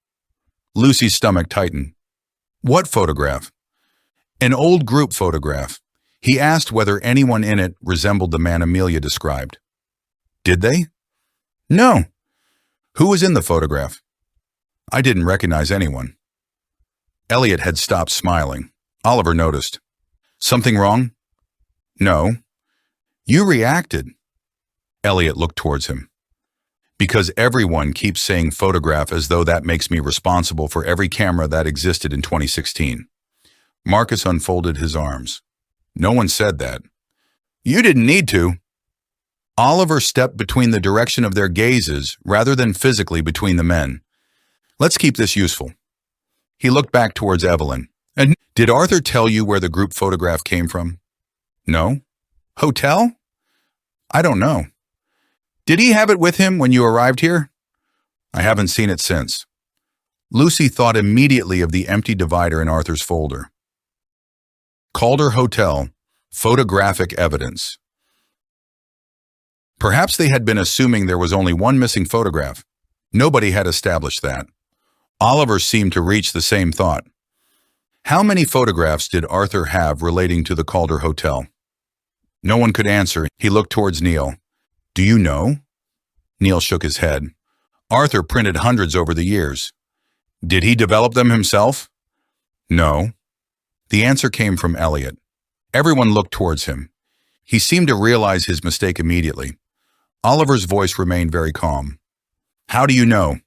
Lucy's stomach tightened. What photograph? An old group photograph. He asked whether anyone in it resembled the man Amelia described. Did they? No. Who was in the photograph? I didn't recognize anyone. Elliot had stopped smiling. Oliver noticed. Something wrong? No. You reacted. Elliot looked towards him. Because everyone keeps saying photograph as though that makes me responsible for every camera that existed in 2016. Marcus unfolded his arms. No one said that. You didn't need to. Oliver stepped between the direction of their gazes rather than physically between the men. Let's keep this useful. He looked back towards Evelyn. And did Arthur tell you where the group photograph came from? No. Hotel? I don't know. Did he have it with him when you arrived here? I haven't seen it since. Lucy thought immediately of the empty divider in Arthur's folder. Calder Hotel, photographic evidence. Perhaps they had been assuming there was only one missing photograph. Nobody had established that. Oliver seemed to reach the same thought. How many photographs did Arthur have relating to the Calder Hotel? No one could answer. He looked towards Neil. Do you know? Neil shook his head. Arthur printed hundreds over the years. Did he develop them himself? No. The answer came from Elliot. Everyone looked towards him. He seemed to realize his mistake immediately. Oliver's voice remained very calm. How do you know?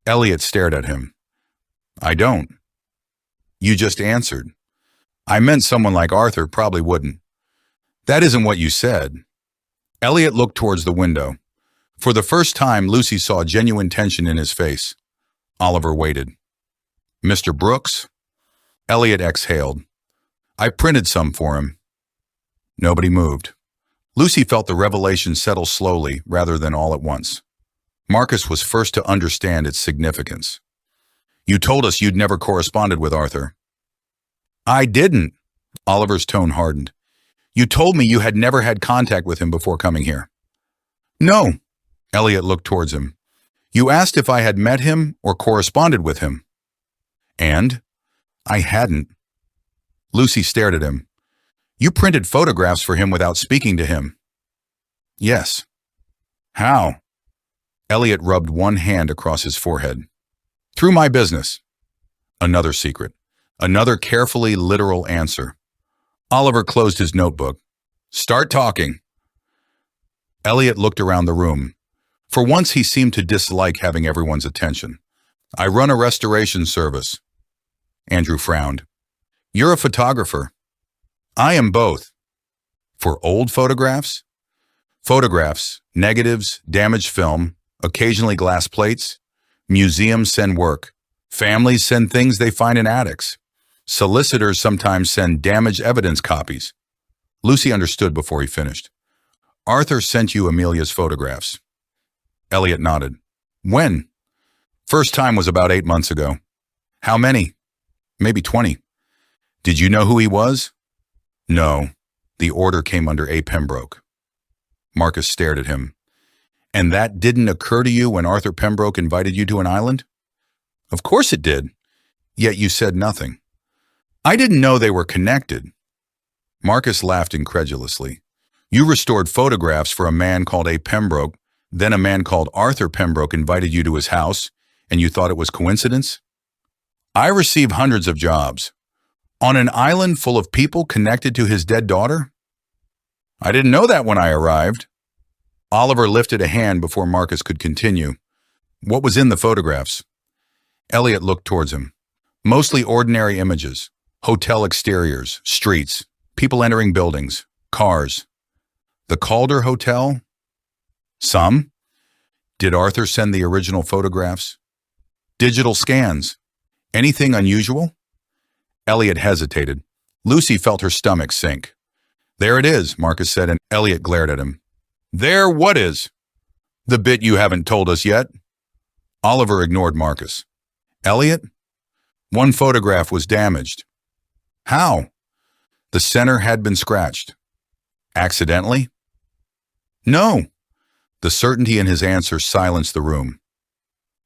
Elliot stared at him. I don't. You just answered. I meant someone like Arthur probably wouldn't. That isn't what you said. Elliot looked towards the window. For the first time, Lucy saw genuine tension in his face. Oliver waited. Mr. Brooks? Elliot exhaled. I printed some for him. Nobody moved. Lucy felt the revelation settle slowly rather than all at once. Marcus was first to understand its significance. You told us you'd never corresponded with Arthur. I didn't. Oliver's tone hardened. You told me you had never had contact with him before coming here. No. Elliot looked towards him. You asked if I had met him or corresponded with him. And? I hadn't. Lucy stared at him. You printed photographs for him without speaking to him. Yes. How? Elliot rubbed one hand across his forehead. Through my business. Another secret. Another carefully literal answer. Oliver closed his notebook. Start talking. Elliot looked around the room. For once he seemed to dislike having everyone's attention. I run a restoration service. Andrew frowned. You're a photographer. I am both. For old photographs? Photographs, negatives, damaged film, occasionally glass plates. Museums send work. Families send things they find in attics. Solicitors sometimes send damaged evidence copies. Lucy understood before he finished. Arthur sent you Amelia's photographs. Elliot nodded. When? First time was about 8 months ago. How many? Maybe 20. Did you know who he was? No. The order came under A. Pembroke. Marcus stared at him. And that didn't occur to you when Arthur Pembroke invited you to an island? Of course it did. Yet you said nothing. I didn't know they were connected. Marcus laughed incredulously. You restored photographs for a man called A. Pembroke, then a man called Arthur Pembroke invited you to his house, and you thought it was coincidence? I receive hundreds of jobs. On an island full of people connected to his dead daughter? I didn't know that when I arrived. Oliver lifted a hand before Marcus could continue. What was in the photographs? Elliot looked towards him. Mostly ordinary images. Hotel exteriors, streets, people entering buildings, cars. The Calder Hotel? Some. Did Arthur send the original photographs? Digital scans. Anything unusual? Elliot hesitated. Lucy felt her stomach sink. There it is, Marcus said, and Elliot glared at him. There what is? The bit you haven't told us yet. Oliver ignored Marcus. Elliot? One photograph was damaged. How? The center had been scratched. Accidentally? No. The certainty in his answer silenced the room.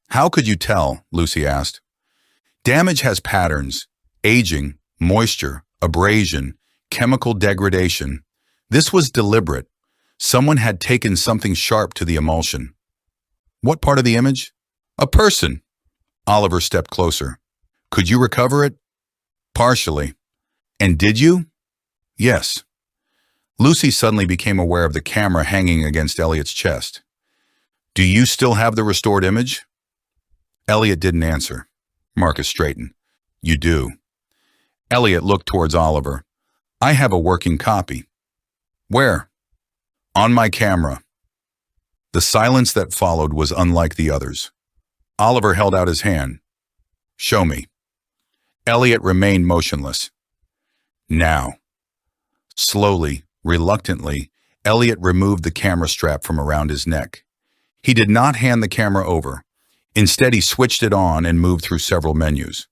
How could you tell? Lucy asked. Damage has patterns. Aging, moisture, abrasion, chemical degradation. This was deliberate. Someone had taken something sharp to the emulsion. What part of the image? A person. Oliver stepped closer. Could you recover it? Partially. And did you? Yes. Lucy suddenly became aware of the camera hanging against Elliot's chest. Do you still have the restored image? Elliot didn't answer. Marcus straightened. You do. Elliot looked towards Oliver. I have a working copy. Where? On my camera. The silence that followed was unlike the others. Oliver held out his hand. Show me. Elliot remained motionless. Now. Slowly, reluctantly, Elliot removed the camera strap from around his neck. He did not hand the camera over. Instead, he switched it on and moved through several menus.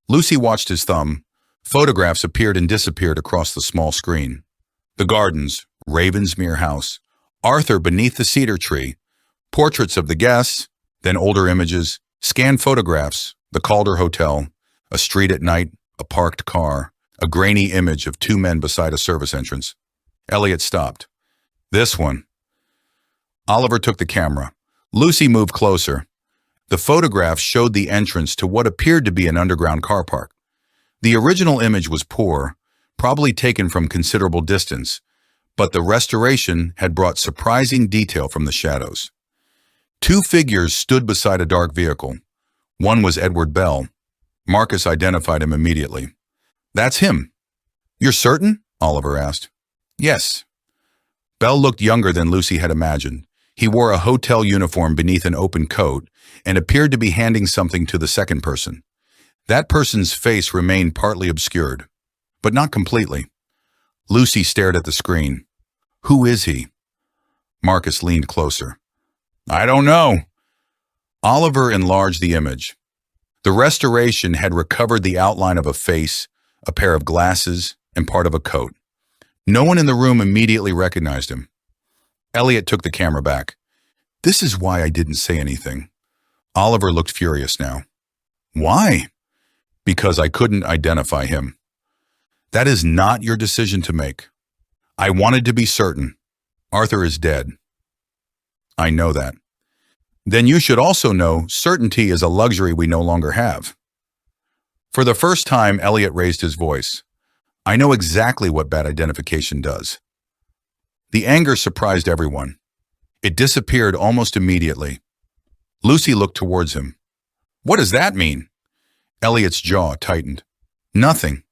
Lucy watched his thumb. Photographs appeared and disappeared across the small screen. The gardens, Ravensmere House, Arthur beneath the cedar tree, portraits of the guests, then older images, scanned photographs, the Calder Hotel, a street at night, a parked car, a grainy image of two men beside a service entrance. Elliot stopped. This one. Oliver took the camera. Lucy moved closer. The photograph showed the entrance to what appeared to be an underground car park. The original image was poor, probably taken from considerable distance, but the restoration had brought surprising detail from the shadows. Two figures stood beside a dark vehicle. One was Edward Bell. Marcus identified him immediately. That's him. You're certain? Oliver asked. Yes. Bell looked younger than Lucy had imagined. He wore a hotel uniform beneath an open coat and appeared to be handing something to the second person. That person's face remained partly obscured, but not completely. Lucy stared at the screen. Who is he? Marcus leaned closer. I don't know. Oliver enlarged the image. The restoration had recovered the outline of a face, a pair of glasses, and part of a coat. No one in the room immediately recognized him. Elliot took the camera back. This is why I didn't say anything. Oliver looked furious now. Why? Because I couldn't identify him. That is not your decision to make. I wanted to be certain. Arthur is dead. I know that. Then you should also know certainty is a luxury we no longer have. For the first time, Elliot raised his voice. I know exactly what bad identification does. The anger surprised everyone. It disappeared almost immediately. Lucy looked towards him. What does that mean? Elliot's jaw tightened. Nothing.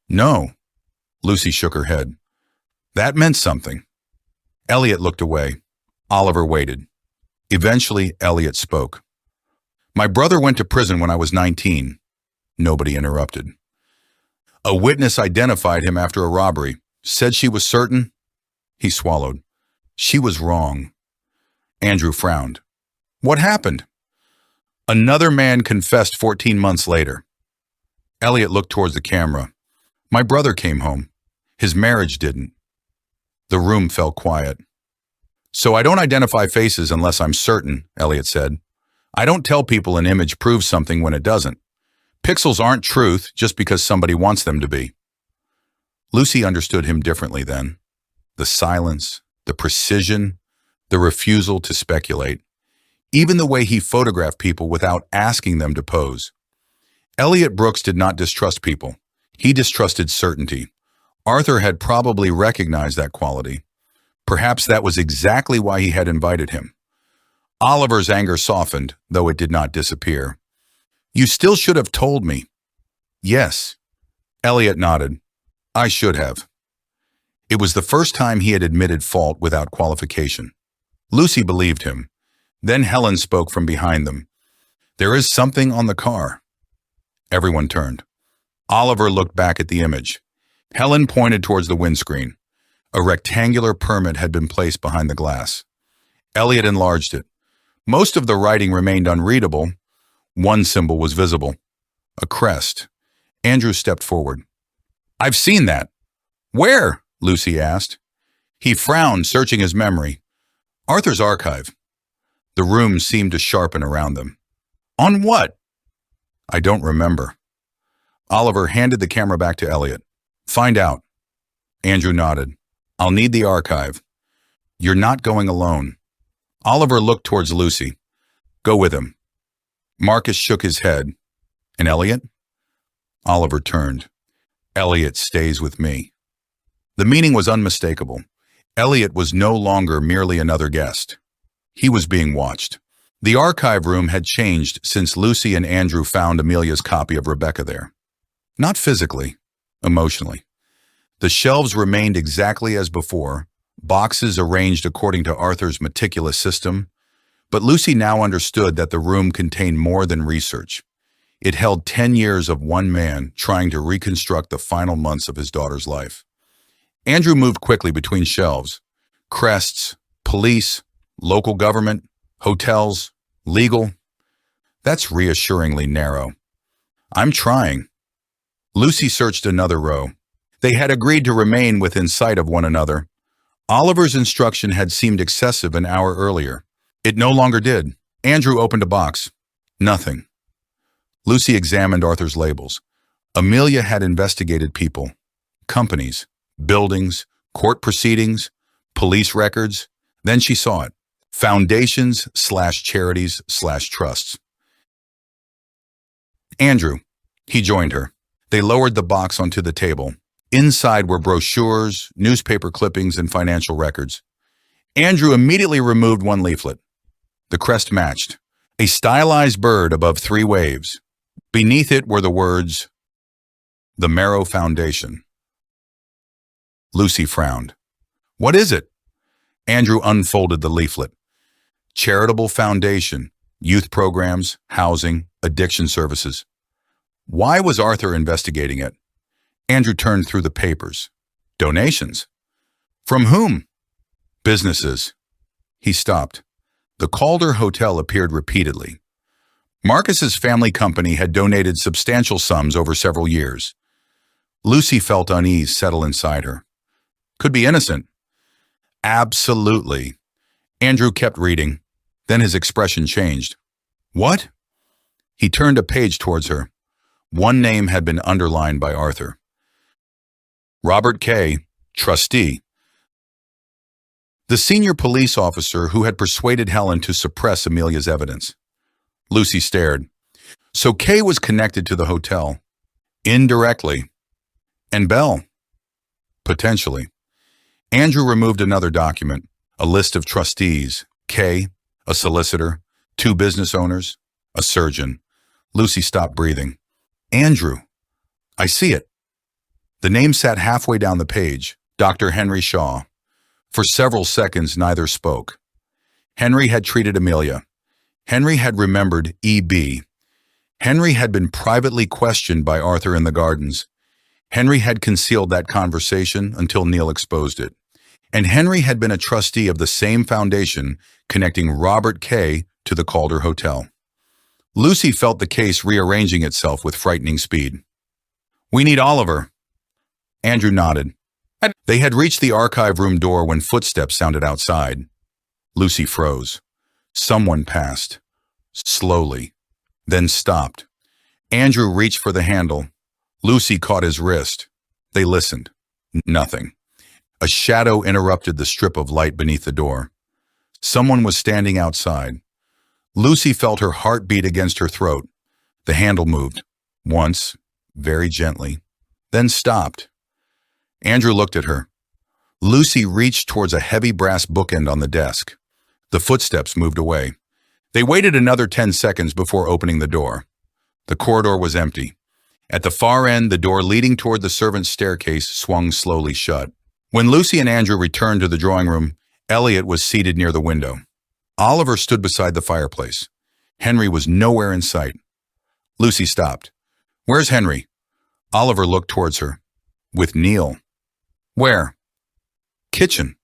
No. Lucy shook her head. That meant something. Elliot looked away. Oliver waited. Eventually, Elliot spoke. My brother went to prison when I was 19. Nobody interrupted. A witness identified him after a robbery, said she was certain. He swallowed. She was wrong. Andrew frowned. What happened? Another man confessed 14 months later. Elliot looked towards the camera. My brother came home. His marriage didn't. The room fell quiet. So I don't identify faces unless I'm certain, Elliot said. I don't tell people an image proves something when it doesn't. Pixels aren't truth just because somebody wants them to be. Lucy understood him differently then. The silence, the precision, the refusal to speculate. Even the way he photographed people without asking them to pose. Elliot Brooks did not distrust people. He distrusted certainty. Arthur had probably recognized that quality. Perhaps that was exactly why he had invited him. Oliver's anger softened, though it did not disappear. You still should have told me. Yes. Elliot nodded. I should have. It was the first time he had admitted fault without qualification. Lucy believed him. Then Helen spoke from behind them. There is something on the car. Everyone turned. Oliver looked back at the image. Helen pointed towards the windscreen. A rectangular permit had been placed behind the glass. Elliot enlarged it. Most of the writing remained unreadable. One symbol was visible. A crest. Andrew stepped forward. I've seen that. Where? Lucy asked. He frowned, searching his memory. Arthur's archive. The room seemed to sharpen around them. On what? I don't remember. Oliver handed the camera back to Elliot. Find out. Andrew nodded. I'll need the archive. You're not going alone. Oliver looked towards Lucy. Go with him. Marcus shook his head. And Elliot? Oliver turned. Elliot stays with me. The meaning was unmistakable. Elliot was no longer merely another guest. He was being watched. The archive room had changed since Lucy and Andrew found Amelia's copy of Rebecca there. Not physically, emotionally. The shelves remained exactly as before, boxes arranged according to Arthur's meticulous system, but Lucy now understood that the room contained more than research. It held 10 years of one man trying to reconstruct the final months of his daughter's life. Andrew moved quickly between shelves. Crests, police, local government, hotels, legal. That's reassuringly narrow. I'm trying. Lucy searched another row. They had agreed to remain within sight of one another. Oliver's instruction had seemed excessive an hour earlier. It no longer did. Andrew opened a box. Nothing. Lucy examined Arthur's labels. Amelia had investigated people, companies, buildings, court proceedings, police records. Then she saw it. Foundations/charities/trusts. Andrew. He joined her. They lowered the box onto the table. Inside were brochures, newspaper clippings, and financial records. Andrew immediately removed one leaflet. The crest matched. A stylized bird above 3 waves. Beneath it were the words, The Marrow Foundation. Lucy frowned. What is it? Andrew unfolded the leaflet. Charitable foundation, youth programs, housing, addiction services. Why was Arthur investigating it? Andrew turned through the papers. Donations. From whom? Businesses. He stopped. The Calder Hotel appeared repeatedly. Marcus's family company had donated substantial sums over several years. Lucy felt unease settle inside her. Could be innocent. Absolutely. Andrew kept reading. Then his expression changed. What? He turned a page towards her. One name had been underlined by Arthur. Robert K., trustee. The senior police officer who had persuaded Helen to suppress Amelia's evidence. Lucy stared. So Kay was connected to the hotel. Indirectly. And Belle? Potentially. Andrew removed another document, a list of trustees. Kay, a solicitor, 2 business owners, a surgeon. Lucy stopped breathing. Andrew. I see it. The name sat halfway down the page, Dr. Henry Shaw. For several seconds, neither spoke. Henry had treated Amelia. Henry had remembered E.B. Henry had been privately questioned by Arthur in the gardens. Henry had concealed that conversation until Neil exposed it. And Henry had been a trustee of the same foundation connecting Robert K. to the Calder Hotel. Lucy felt the case rearranging itself with frightening speed. We need Oliver. Andrew nodded. They had reached the archive room door when footsteps sounded outside. Lucy froze. Someone passed. slowly, then stopped. Andrew reached for the handle. Lucy caught his wrist. They listened. Nothing. A shadow interrupted the strip of light beneath the door. Someone was standing outside. Lucy felt her heart beat against her throat. The handle moved. Once, very gently, then stopped. Andrew looked at her. Lucy reached towards a heavy brass bookend on the desk. The footsteps moved away. They waited another 10 seconds before opening the door. The corridor was empty. At the far end, the door leading toward the servants' staircase swung slowly shut. When Lucy and Andrew returned to the drawing room, Elliot was seated near the window. Oliver stood beside the fireplace. Henry was nowhere in sight. Lucy stopped. "Where's Henry?" Oliver looked towards her. "With Neil." "Where?" "Kitchen."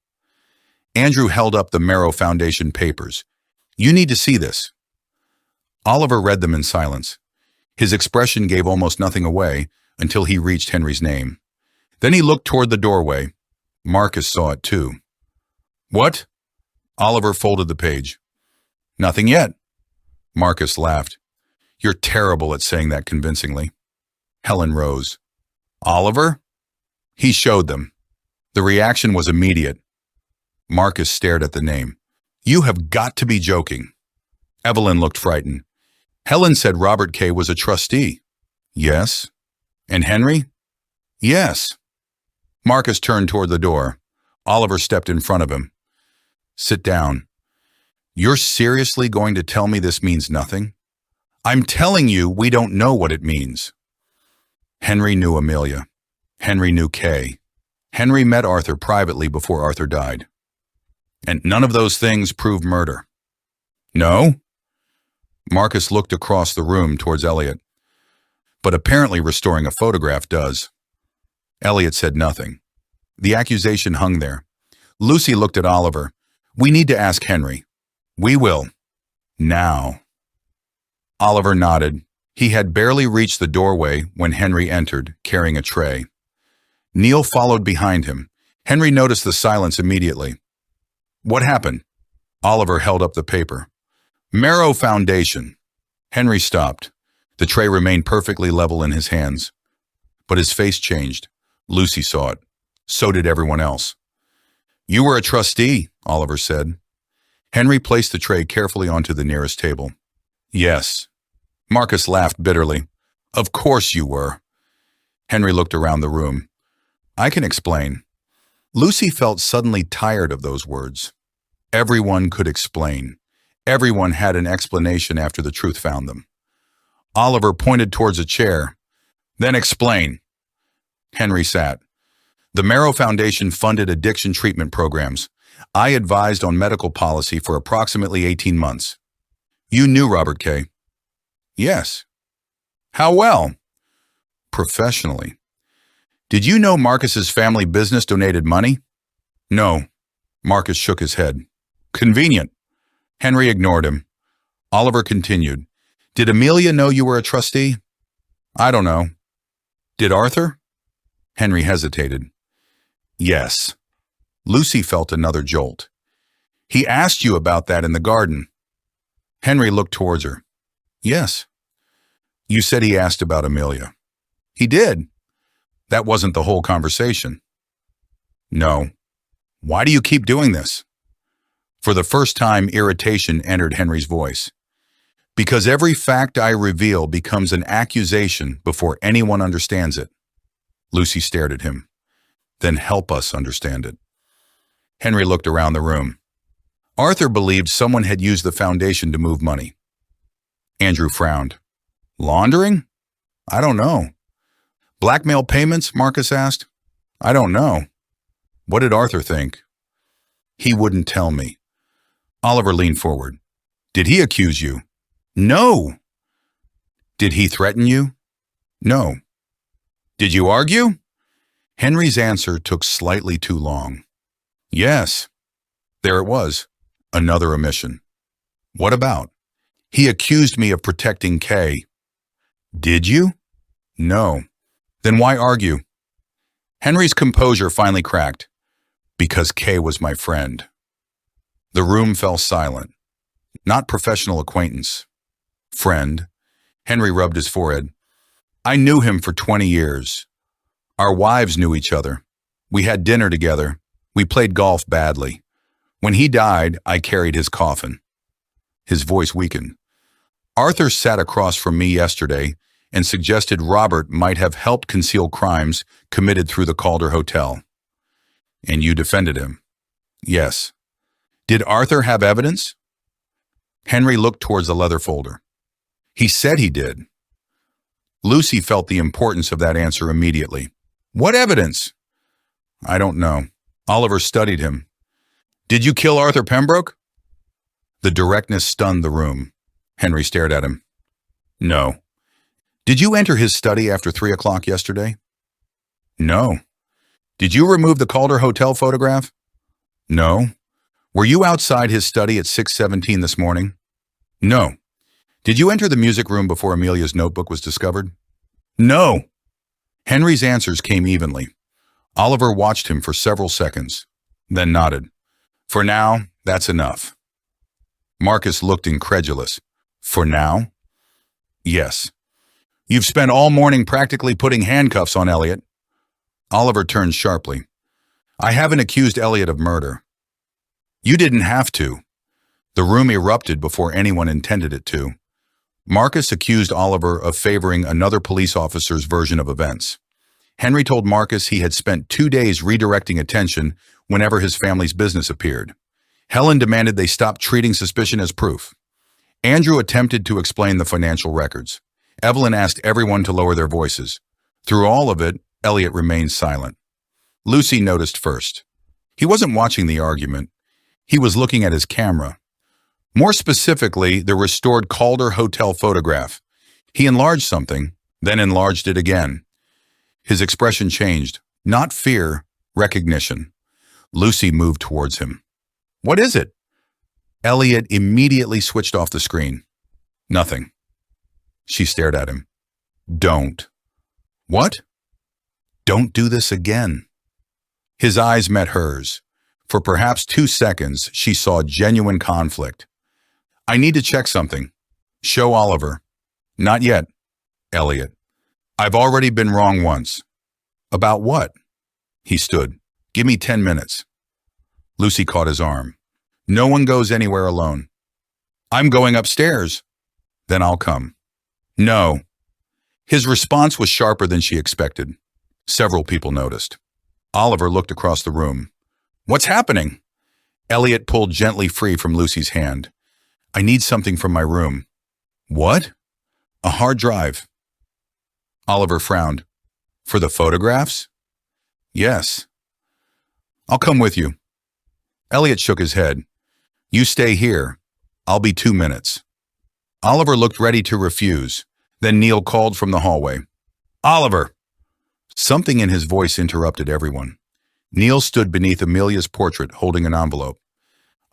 Andrew held up the Marrow Foundation papers. "You need to see this." Oliver read them in silence. His expression gave almost nothing away until he reached Henry's name. Then he looked toward the doorway. Marcus saw it too. "What?" Oliver folded the page. "Nothing yet." Marcus laughed. "You're terrible at saying that convincingly." Helen rose. "Oliver?" He showed them. The reaction was immediate. Marcus stared at the name. "You have got to be joking." Evelyn looked frightened. "Helen said Robert K. was a trustee." "Yes." "And Henry?" "Yes." Marcus turned toward the door. Oliver stepped in front of him. "Sit down." "You're seriously going to tell me this means nothing?" "I'm telling you we don't know what it means." Henry knew Amelia. Henry knew Kay. Henry met Arthur privately before Arthur died. And none of those things prove murder. "No?" Marcus looked across the room towards Elliot. "But apparently restoring a photograph does." Elliot said nothing. The accusation hung there. Lucy looked at Oliver. "We need to ask Henry." "We will. Now." Oliver nodded. He had barely reached the doorway when Henry entered, carrying a tray. Neil followed behind him. Henry noticed the silence immediately. "What happened?" Oliver held up the paper. "Marrow Foundation." Henry stopped. The tray remained perfectly level in his hands. But his face changed. Lucy saw it. So did everyone else. "You were a trustee," Oliver said. Henry placed the tray carefully onto the nearest table. "Yes." Marcus laughed bitterly. "Of course you were." Henry looked around the room. "I can explain." Lucy felt suddenly tired of those words. Everyone could explain. Everyone had an explanation after the truth found them. Oliver pointed towards a chair. "Then explain." Henry sat. "The Marrow Foundation funded addiction treatment programs. I advised on medical policy for approximately 18 months. You knew Robert K. "Yes." "How well?" "Professionally." "Did you know Marcus's family business donated money?" "No." Marcus shook his head. "Convenient." Henry ignored him. Oliver continued. "Did Amelia know you were a trustee?" "I don't know." "Did Arthur?" Henry hesitated. "Yes." Lucy felt another jolt. "He asked you about that in the garden." Henry looked towards her. "Yes." "You said he asked about Amelia." "He did." "That wasn't the whole conversation." "No." "Why do you keep doing this?" For the first time, irritation entered Henry's voice. "Because every fact I reveal becomes an accusation before anyone understands it." Lucy stared at him. "Then help us understand it." Henry looked around the room. Arthur believed someone had used the foundation to move money. Andrew frowned. "Laundering? I don't know." "Blackmail payments?" Marcus asked. "I don't know." "What did Arthur think?" "He wouldn't tell me." Oliver leaned forward. "Did he accuse you?" "No." "Did he threaten you?" "No." "Did you argue?" Henry's answer took slightly too long. "Yes." There it was. Another omission. "What about?" "He accused me of protecting Kay." "Did you?" "No." "Then why argue?" Henry's composure finally cracked. "Because Kay was my friend." The room fell silent. Not professional acquaintance. Friend. Henry rubbed his forehead. I knew him for 20 years. Our wives knew each other. We had dinner together. We played golf badly. When he died, I carried his coffin. His voice weakened. Arthur sat across from me yesterday and suggested Robert might have helped conceal crimes committed through the Calder Hotel. And you defended him? Yes. Did Arthur have evidence? Henry looked towards the leather folder. He said he did. Lucy felt the importance of that answer immediately. What evidence? I don't know. Oliver studied him. Did you kill Arthur Pembroke? The directness stunned the room. Henry stared at him. No. Did you enter his study after 3 o'clock yesterday? No. Did you remove the Calder Hotel photograph? No. Were you outside his study at 6:17 this morning? No. Did you enter the music room before Amelia's notebook was discovered? No. Henry's answers came evenly. Oliver watched him for several seconds, then nodded. For now, that's enough. Marcus looked incredulous. For now? Yes. You've spent all morning practically putting handcuffs on Elliot. Oliver turned sharply. I haven't accused Elliot of murder. You didn't have to. The room erupted before anyone intended it to. Marcus accused Oliver of favoring another police officer's version of events. Henry told Marcus he had spent 2 days redirecting attention whenever his family's business appeared. Helen demanded they stop treating suspicion as proof. Andrew attempted to explain the financial records. Evelyn asked everyone to lower their voices. Through all of it, Elliot remained silent. Lucy noticed first. He wasn't watching the argument. He was looking at his camera. More specifically, the restored Calder Hotel photograph. He enlarged something, then enlarged it again. His expression changed. Not fear, recognition. Lucy moved towards him. What is it? Elliot immediately switched off the screen. Nothing. She stared at him. Don't. What? Don't do this again. His eyes met hers. For perhaps 2 seconds, she saw genuine conflict. I need to check something. Show Oliver. Not yet, Elliot. I've already been wrong once. About what? He stood. Give me 10 minutes. Lucy caught his arm. No one goes anywhere alone. I'm going upstairs. Then I'll come. No. His response was sharper than she expected. Several people noticed. Oliver looked across the room. What's happening? Elliot pulled gently free from Lucy's hand. I need something from my room. What? A hard drive. Oliver frowned. For the photographs? Yes. I'll come with you. Elliot shook his head. You stay here. I'll be 2 minutes. Oliver looked ready to refuse. Then Neil called from the hallway. Oliver! Something in his voice interrupted everyone. Neil stood beneath Amelia's portrait holding an envelope.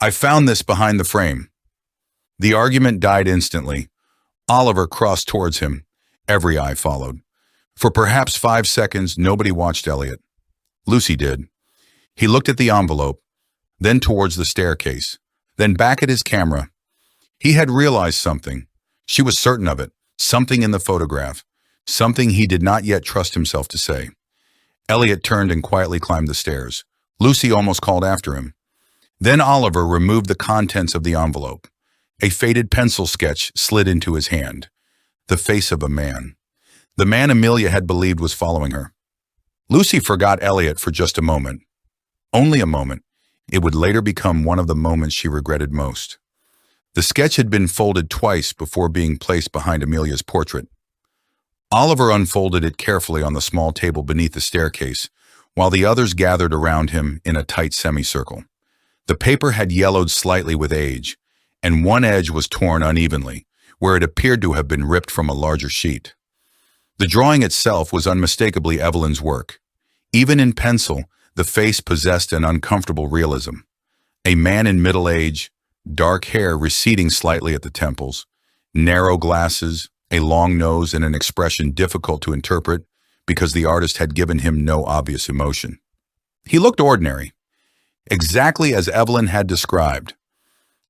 I found this behind the frame. The argument died instantly. Oliver crossed towards him. Every eye followed. For perhaps 5 seconds, nobody watched Elliot. Lucy did. He looked at the envelope, then towards the staircase, then back at his camera. He had realized something. She was certain of it. Something in the photograph. Something he did not yet trust himself to say. Elliot turned and quietly climbed the stairs. Lucy almost called after him. Then Oliver removed the contents of the envelope. A faded pencil sketch slid into his hand. The face of a man. The man Amelia had believed was following her. Lucy forgot Elliot for just a moment. Only a moment. It would later become one of the moments she regretted most. The sketch had been folded twice before being placed behind Amelia's portrait. Oliver unfolded it carefully on the small table beneath the staircase, while the others gathered around him in a tight semicircle. The paper had yellowed slightly with age, and one edge was torn unevenly, where it appeared to have been ripped from a larger sheet. The drawing itself was unmistakably Evelyn's work. Even in pencil, the face possessed an uncomfortable realism. A man in middle age, dark hair receding slightly at the temples, narrow glasses, a long nose, and an expression difficult to interpret because the artist had given him no obvious emotion. He looked ordinary, exactly as Evelyn had described.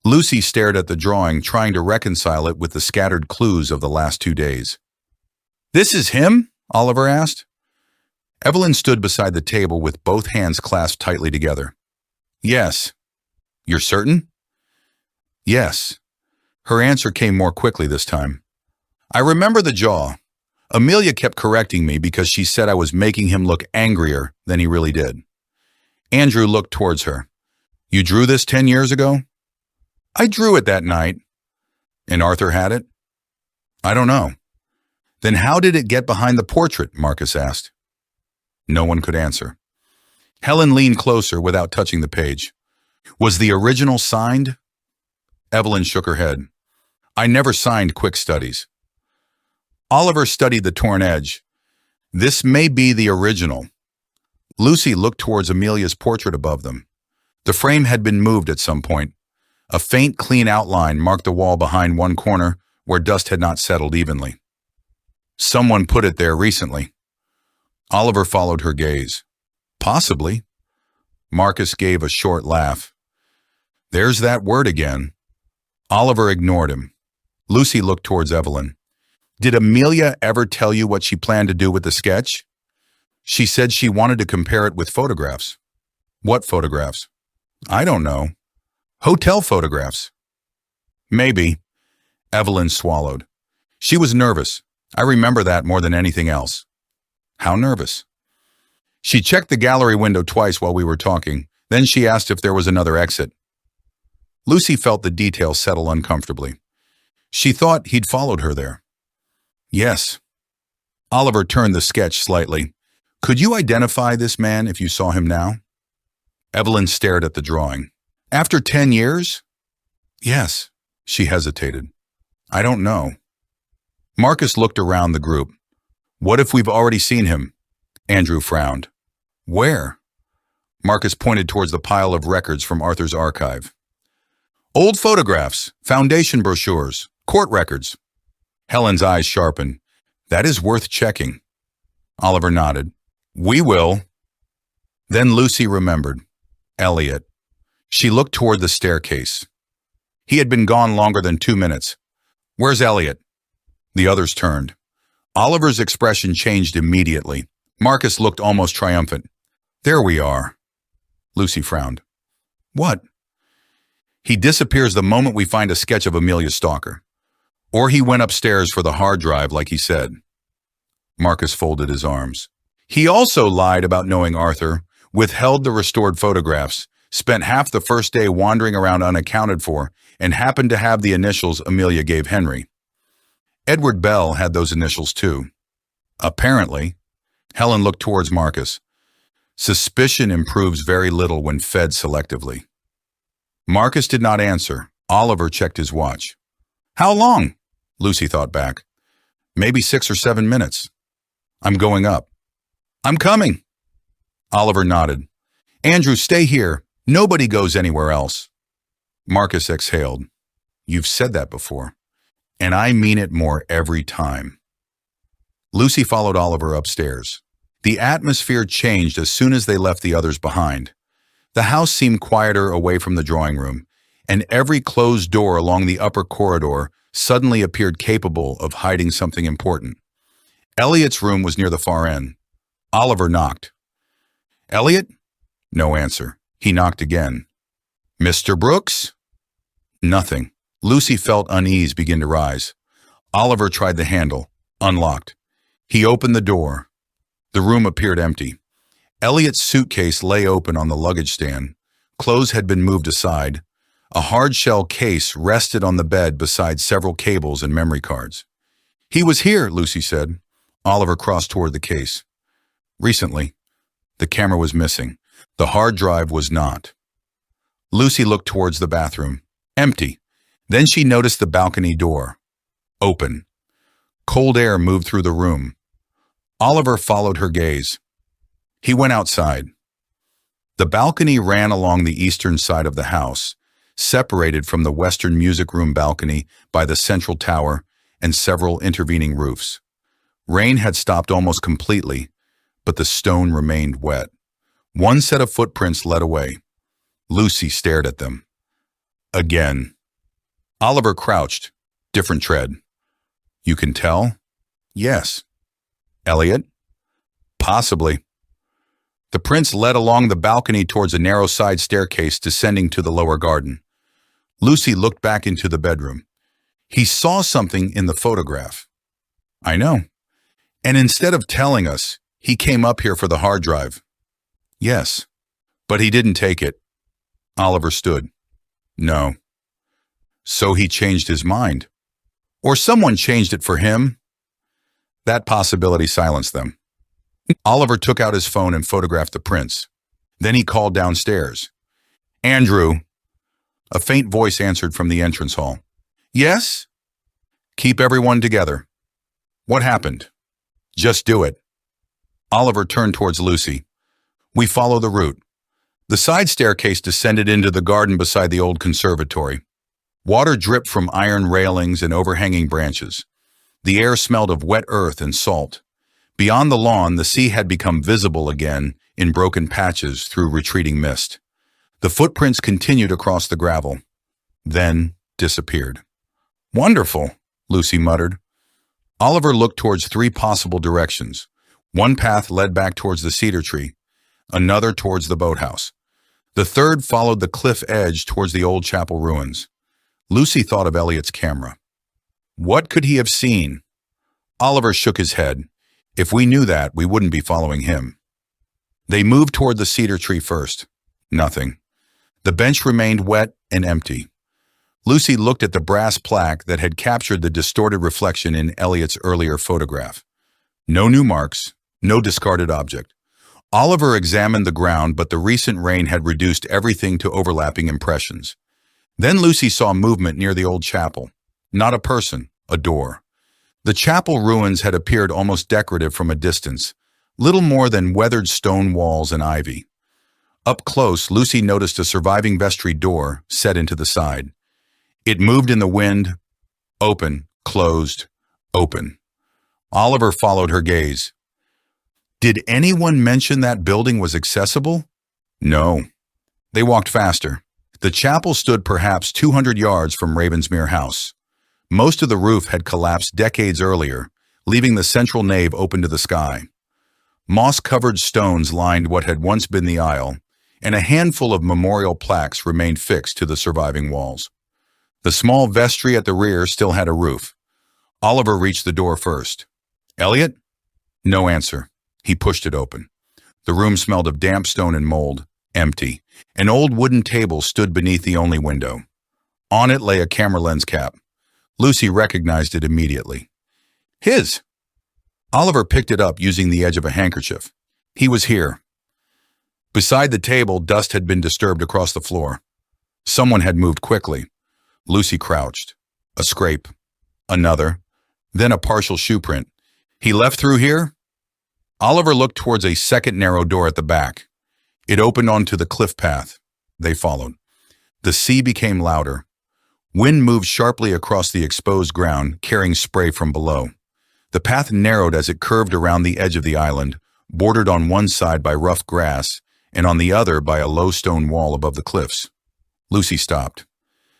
Lucy stared at the drawing, trying to reconcile it with the scattered clues of the last 2 days. "This is him?" Oliver asked. Evelyn stood beside the table with both hands clasped tightly together. "Yes." "You're certain?" "Yes." Her answer came more quickly this time. "I remember the jaw. Amelia kept correcting me because she said I was making him look angrier than he really did." Andrew looked towards her. "You drew this 10 years ago?" "I drew it that night." "And Arthur had it?" "I don't know." "Then how did it get behind the portrait?" Marcus asked. No one could answer. Helen leaned closer without touching the page. "Was the original signed?" Evelyn shook her head. "I never signed quick studies." Oliver studied the torn edge. "This may be the original." Lucy looked towards Amelia's portrait above them. The frame had been moved at some point. A faint, clean outline marked the wall behind one corner where dust had not settled evenly. "Someone put it there recently." Oliver followed her gaze. "Possibly." Marcus gave a short laugh. "There's that word again." Oliver ignored him. Lucy looked towards Evelyn. "Did Amelia ever tell you what she planned to do with the sketch?" "She said she wanted to compare it with photographs." "What photographs?" "I don't know." "Hotel photographs." "Maybe." Evelyn swallowed. She was nervous. I remember that more than anything else. "How nervous?" "She checked the gallery window twice while we were talking. Then she asked if there was another exit." Lucy felt the detail settle uncomfortably. She thought he'd followed her there. "Yes." Oliver turned the sketch slightly. "Could you identify this man if you saw him now?" Evelyn stared at the drawing. "After 10 years?" "Yes." She hesitated. "I don't know." Marcus looked around the group. "What if we've already seen him?" Andrew frowned. "Where?" Marcus pointed towards the pile of records from Arthur's archive. "Old photographs, foundation brochures, court records." Helen's eyes sharpened. "That is worth checking." Oliver nodded. "We will." Then Lucy remembered. Elliot. She looked toward the staircase. He had been gone longer than 2 minutes. "Where's Elliot?" The others turned. Oliver's expression changed immediately. Marcus looked almost triumphant. "There we are." Lucy frowned. "What?" "He disappears the moment we find a sketch of Amelia's stalker. Or he went upstairs for the hard drive like he said." Marcus folded his arms. "He also lied about knowing Arthur, withheld the restored photographs, spent half the first day wandering around unaccounted for, and happened to have the initials Amelia gave Henry. Edward Bell had those initials too. Apparently." Helen looked towards Marcus. "Suspicion improves very little when fed selectively." Marcus did not answer. Oliver checked his watch. "How long?" Lucy thought back. "Maybe 6 or 7 minutes." "I'm going up." "I'm coming." Oliver nodded. "Andrew, stay here. Nobody goes anywhere else." Marcus exhaled. "You've said that before. And I mean it more every time." Lucy followed Oliver upstairs. The atmosphere changed as soon as they left the others behind. The house seemed quieter away from the drawing room, and every closed door along the upper corridor suddenly appeared capable of hiding something important. Elliot's room was near the far end. Oliver knocked. "Elliot?" No answer. He knocked again. "Mr. Brooks?" Nothing. Lucy felt unease begin to rise. Oliver tried the handle. Unlocked. He opened the door. The room appeared empty. Elliot's suitcase lay open on the luggage stand. Clothes had been moved aside. A hard-shell case rested on the bed beside several cables and memory cards. "He was here," Lucy said. Oliver crossed toward the case. "Recently." The camera was missing. The hard drive was not. Lucy looked towards the bathroom. Empty. Then she noticed the balcony door. Open. Cold air moved through the room. Oliver followed her gaze. He went outside. The balcony ran along the eastern side of the house, separated from the western music room balcony by the central tower and several intervening roofs. Rain had stopped almost completely, but the stone remained wet. One set of footprints led away. Lucy stared at them. Again. Oliver crouched. Different tread. You can tell? Yes. Elliot? Possibly. The prince led along the balcony towards a narrow side staircase descending to the lower garden. Lucy looked back into the bedroom. He saw something in the photograph. I know. And instead of telling us, he came up here for the hard drive. Yes. But he didn't take it. Oliver stood. No. So he changed his mind. Or someone changed it for him. That possibility silenced them. Oliver took out his phone and photographed the prince. Then he called downstairs. Andrew. A faint voice answered from the entrance hall. Yes? Keep everyone together. What happened? Just do it. Oliver turned towards Lucy. We follow the route. The side staircase descended into the garden beside the old conservatory. Water dripped from iron railings and overhanging branches. The air smelled of wet earth and salt. Beyond the lawn, the sea had become visible again in broken patches through retreating mist. The footprints continued across the gravel, then disappeared. Wonderful, Lucy muttered. Oliver looked towards 3 possible directions. One path led back towards the cedar tree, another towards the boathouse. The third followed the cliff edge towards the old chapel ruins. Lucy thought of Elliot's camera. What could he have seen? Oliver shook his head. If we knew that, we wouldn't be following him. They moved toward the cedar tree first. Nothing. The bench remained wet and empty. Lucy looked at the brass plaque that had captured the distorted reflection in Elliot's earlier photograph. No new marks, no discarded object. Oliver examined the ground, but the recent rain had reduced everything to overlapping impressions. Then Lucy saw movement near the old chapel. Not a person, a door. The chapel ruins had appeared almost decorative from a distance, little more than weathered stone walls and ivy. Up close, Lucy noticed a surviving vestry door set into the side. It moved in the wind, open, closed, open. Oliver followed her gaze. Did anyone mention that building was accessible? No. They walked faster. The chapel stood perhaps 200 yards from Ravensmere House. Most of the roof had collapsed decades earlier, leaving the central nave open to the sky. Moss-covered stones lined what had once been the aisle, and a handful of memorial plaques remained fixed to the surviving walls. The small vestry at the rear still had a roof. Oliver reached the door first. Elliot? No answer. He pushed it open. The room smelled of damp stone and mold, empty. An old wooden table stood beneath the only window. On it lay a camera lens cap. Lucy recognized it immediately. His! Oliver picked it up using the edge of a handkerchief. He was here. Beside the table, dust had been disturbed across the floor. Someone had moved quickly. Lucy crouched. A scrape. Another. Then a partial shoe print. He left through here? Oliver looked towards a second narrow door at the back. It opened onto the cliff path. They followed. The sea became louder. Wind moved sharply across the exposed ground, carrying spray from below. The path narrowed as it curved around the edge of the island, bordered on one side by rough grass and on the other by a low stone wall above the cliffs. Lucy stopped.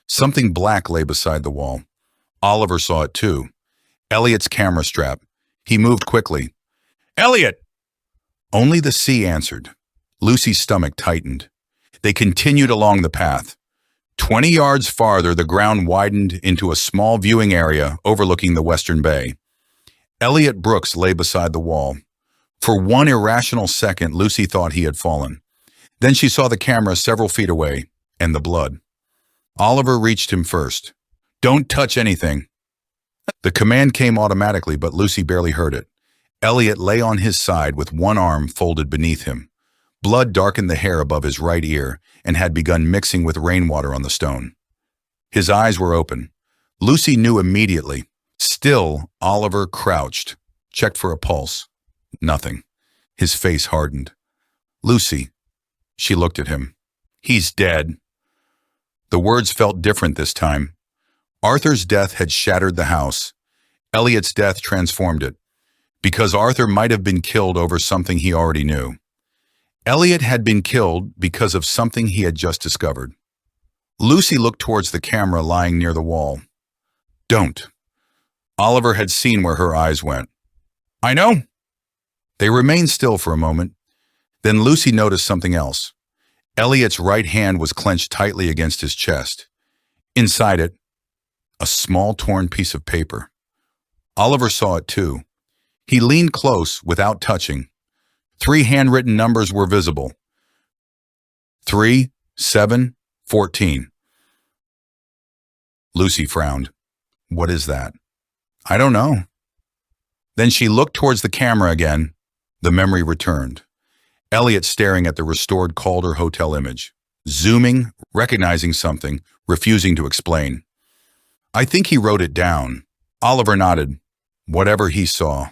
Something black lay beside the wall. Oliver saw it too. Elliot's camera strap. He moved quickly. Elliot! Only the sea answered. Lucy's stomach tightened. They continued along the path. 20 yards farther, the ground widened into a small viewing area overlooking the western bay. Elliot Brooks lay beside the wall. For one irrational second, Lucy thought he had fallen. Then she saw the camera several feet away, and the blood. Oliver reached him first. Don't touch anything. The command came automatically, but Lucy barely heard it. Elliot lay on his side with one arm folded beneath him. Blood darkened the hair above his right ear and had begun mixing with rainwater on the stone. His eyes were open. Lucy knew immediately. Still, Oliver crouched, checked for a pulse. Nothing. His face hardened. Lucy. She looked at him. He's dead. The words felt different this time. Arthur's death had shattered the house. Elliot's death transformed it. Because Arthur might have been killed over something he already knew. Elliot had been killed because of something he had just discovered. Lucy looked towards the camera lying near the wall. Don't. Oliver had seen where her eyes went. I know. They remained still for a moment. Then Lucy noticed something else. Elliot's right hand was clenched tightly against his chest. Inside it, a small torn piece of paper. Oliver saw it too. He leaned close without touching. 3 handwritten numbers were visible. 3, 7, 14. Lucy frowned. What is that? I don't know. Then she looked towards the camera again. The memory returned. Elliot staring at the restored Calder Hotel image. Zooming, recognizing something, refusing to explain. I think he wrote it down. Oliver nodded. Whatever he saw.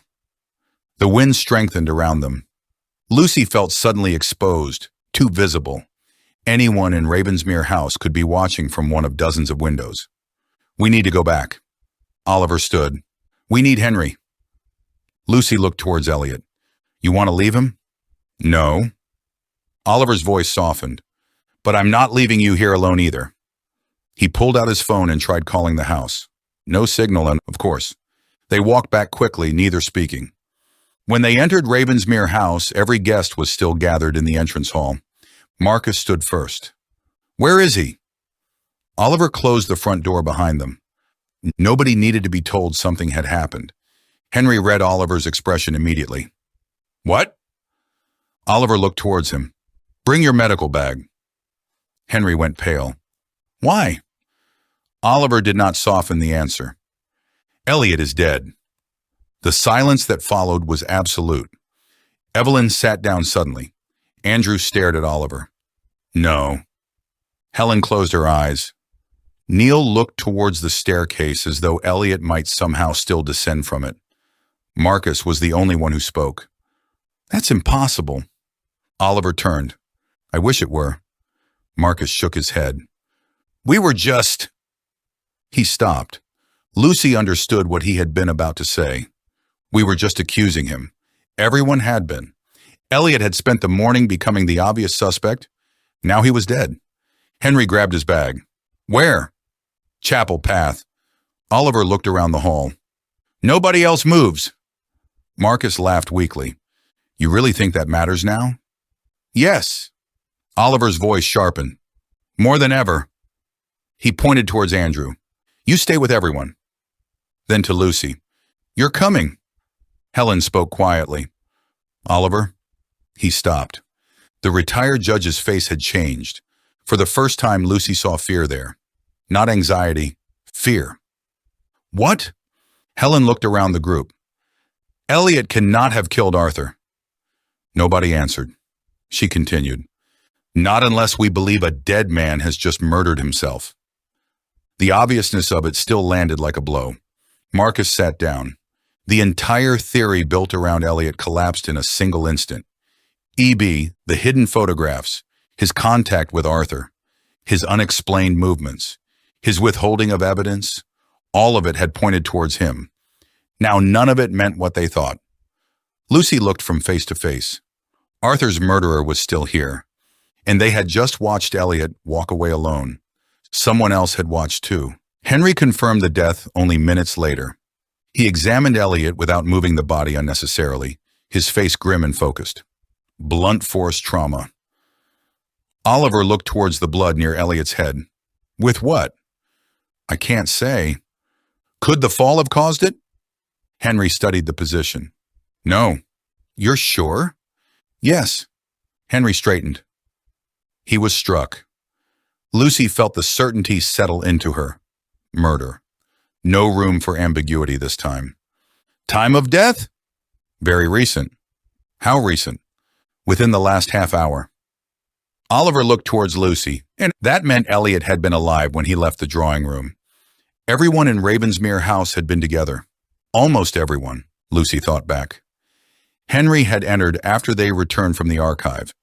The wind strengthened around them. Lucy felt suddenly exposed, too visible. Anyone in Ravensmere House could be watching from one of dozens of windows. We need to go back. Oliver stood. We need Henry. Lucy looked towards Elliot. You want to leave him? No. Oliver's voice softened. But I'm not leaving you here alone either. He pulled out his phone and tried calling the house. No signal, and of course. They walked back quickly, neither speaking. When they entered Ravensmere House, every guest was still gathered in the entrance hall. Marcus stood first. Where is he? Oliver closed the front door behind them. Nobody needed to be told something had happened. Henry read Oliver's expression immediately. What? Oliver looked towards him. Bring your medical bag. Henry went pale. Why? Oliver did not soften the answer. Elliot is dead. The silence that followed was absolute. Evelyn sat down suddenly. Andrew stared at Oliver. No. Helen closed her eyes. Neil looked towards the staircase as though Elliot might somehow still descend from it. Marcus was the only one who spoke. That's impossible. Oliver turned. I wish it were. Marcus shook his head. We were just... He stopped. Lucy understood what he had been about to say. We were just accusing him. Everyone had been. Elliot had spent the morning becoming the obvious suspect. Now he was dead. Henry grabbed his bag. Where? Chapel Path. Oliver looked around the hall. Nobody else moves. Marcus laughed weakly. You really think that matters now? Yes. Oliver's voice sharpened. More than ever. He pointed towards Andrew. You stay with everyone. Then to Lucy. You're coming. Helen spoke quietly. Oliver. He stopped. The retired judge's face had changed. For the first time, Lucy saw fear there. Not anxiety, fear. What? Helen looked around the group. Elliot cannot have killed Arthur. Nobody answered. She continued. Not unless we believe a dead man has just murdered himself. The obviousness of it still landed like a blow. Marcus sat down. The entire theory built around Elliot collapsed in a single instant. E.B., the hidden photographs, his contact with Arthur, his unexplained movements, his withholding of evidence, all of it had pointed towards him. Now none of it meant what they thought. Lucy looked from face to face. Arthur's murderer was still here, and they had just watched Elliot walk away alone. Someone else had watched too. Henry confirmed the death only minutes later. He examined Elliot without moving the body unnecessarily, his face grim and focused. Blunt force trauma. Oliver looked towards the blood near Elliot's head. With what? I can't say. Could the fall have caused it? Henry studied the position. No. You're sure? Yes. Henry straightened. He was struck. Lucy felt the certainty settle into her. Murder. No room for ambiguity this time. Time of death? Very recent. How recent? Within the last half hour. Oliver looked towards Lucy, and that meant Elliot had been alive when he left the drawing room. Everyone in Ravensmere House had been together. Almost everyone, Lucy thought back. Henry had entered after they returned from the archive.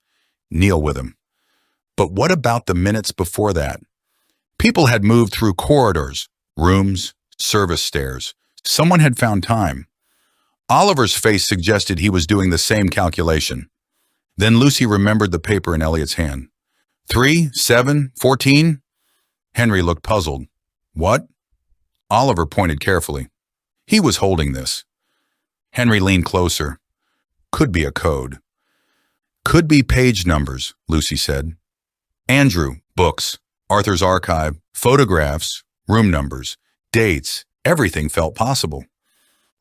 Neil with him. But what about the minutes before that? People had moved through corridors, rooms, service stairs. Someone had found time. Oliver's face suggested he was doing the same calculation. Then Lucy remembered the paper in Elliot's hand. 3, 7, 14? Henry looked puzzled. What? Oliver pointed carefully. He was holding this. Henry leaned closer. Could be a code. Could be page numbers, Lucy said. Andrew, books, Arthur's archive, photographs, room numbers, dates, everything felt possible.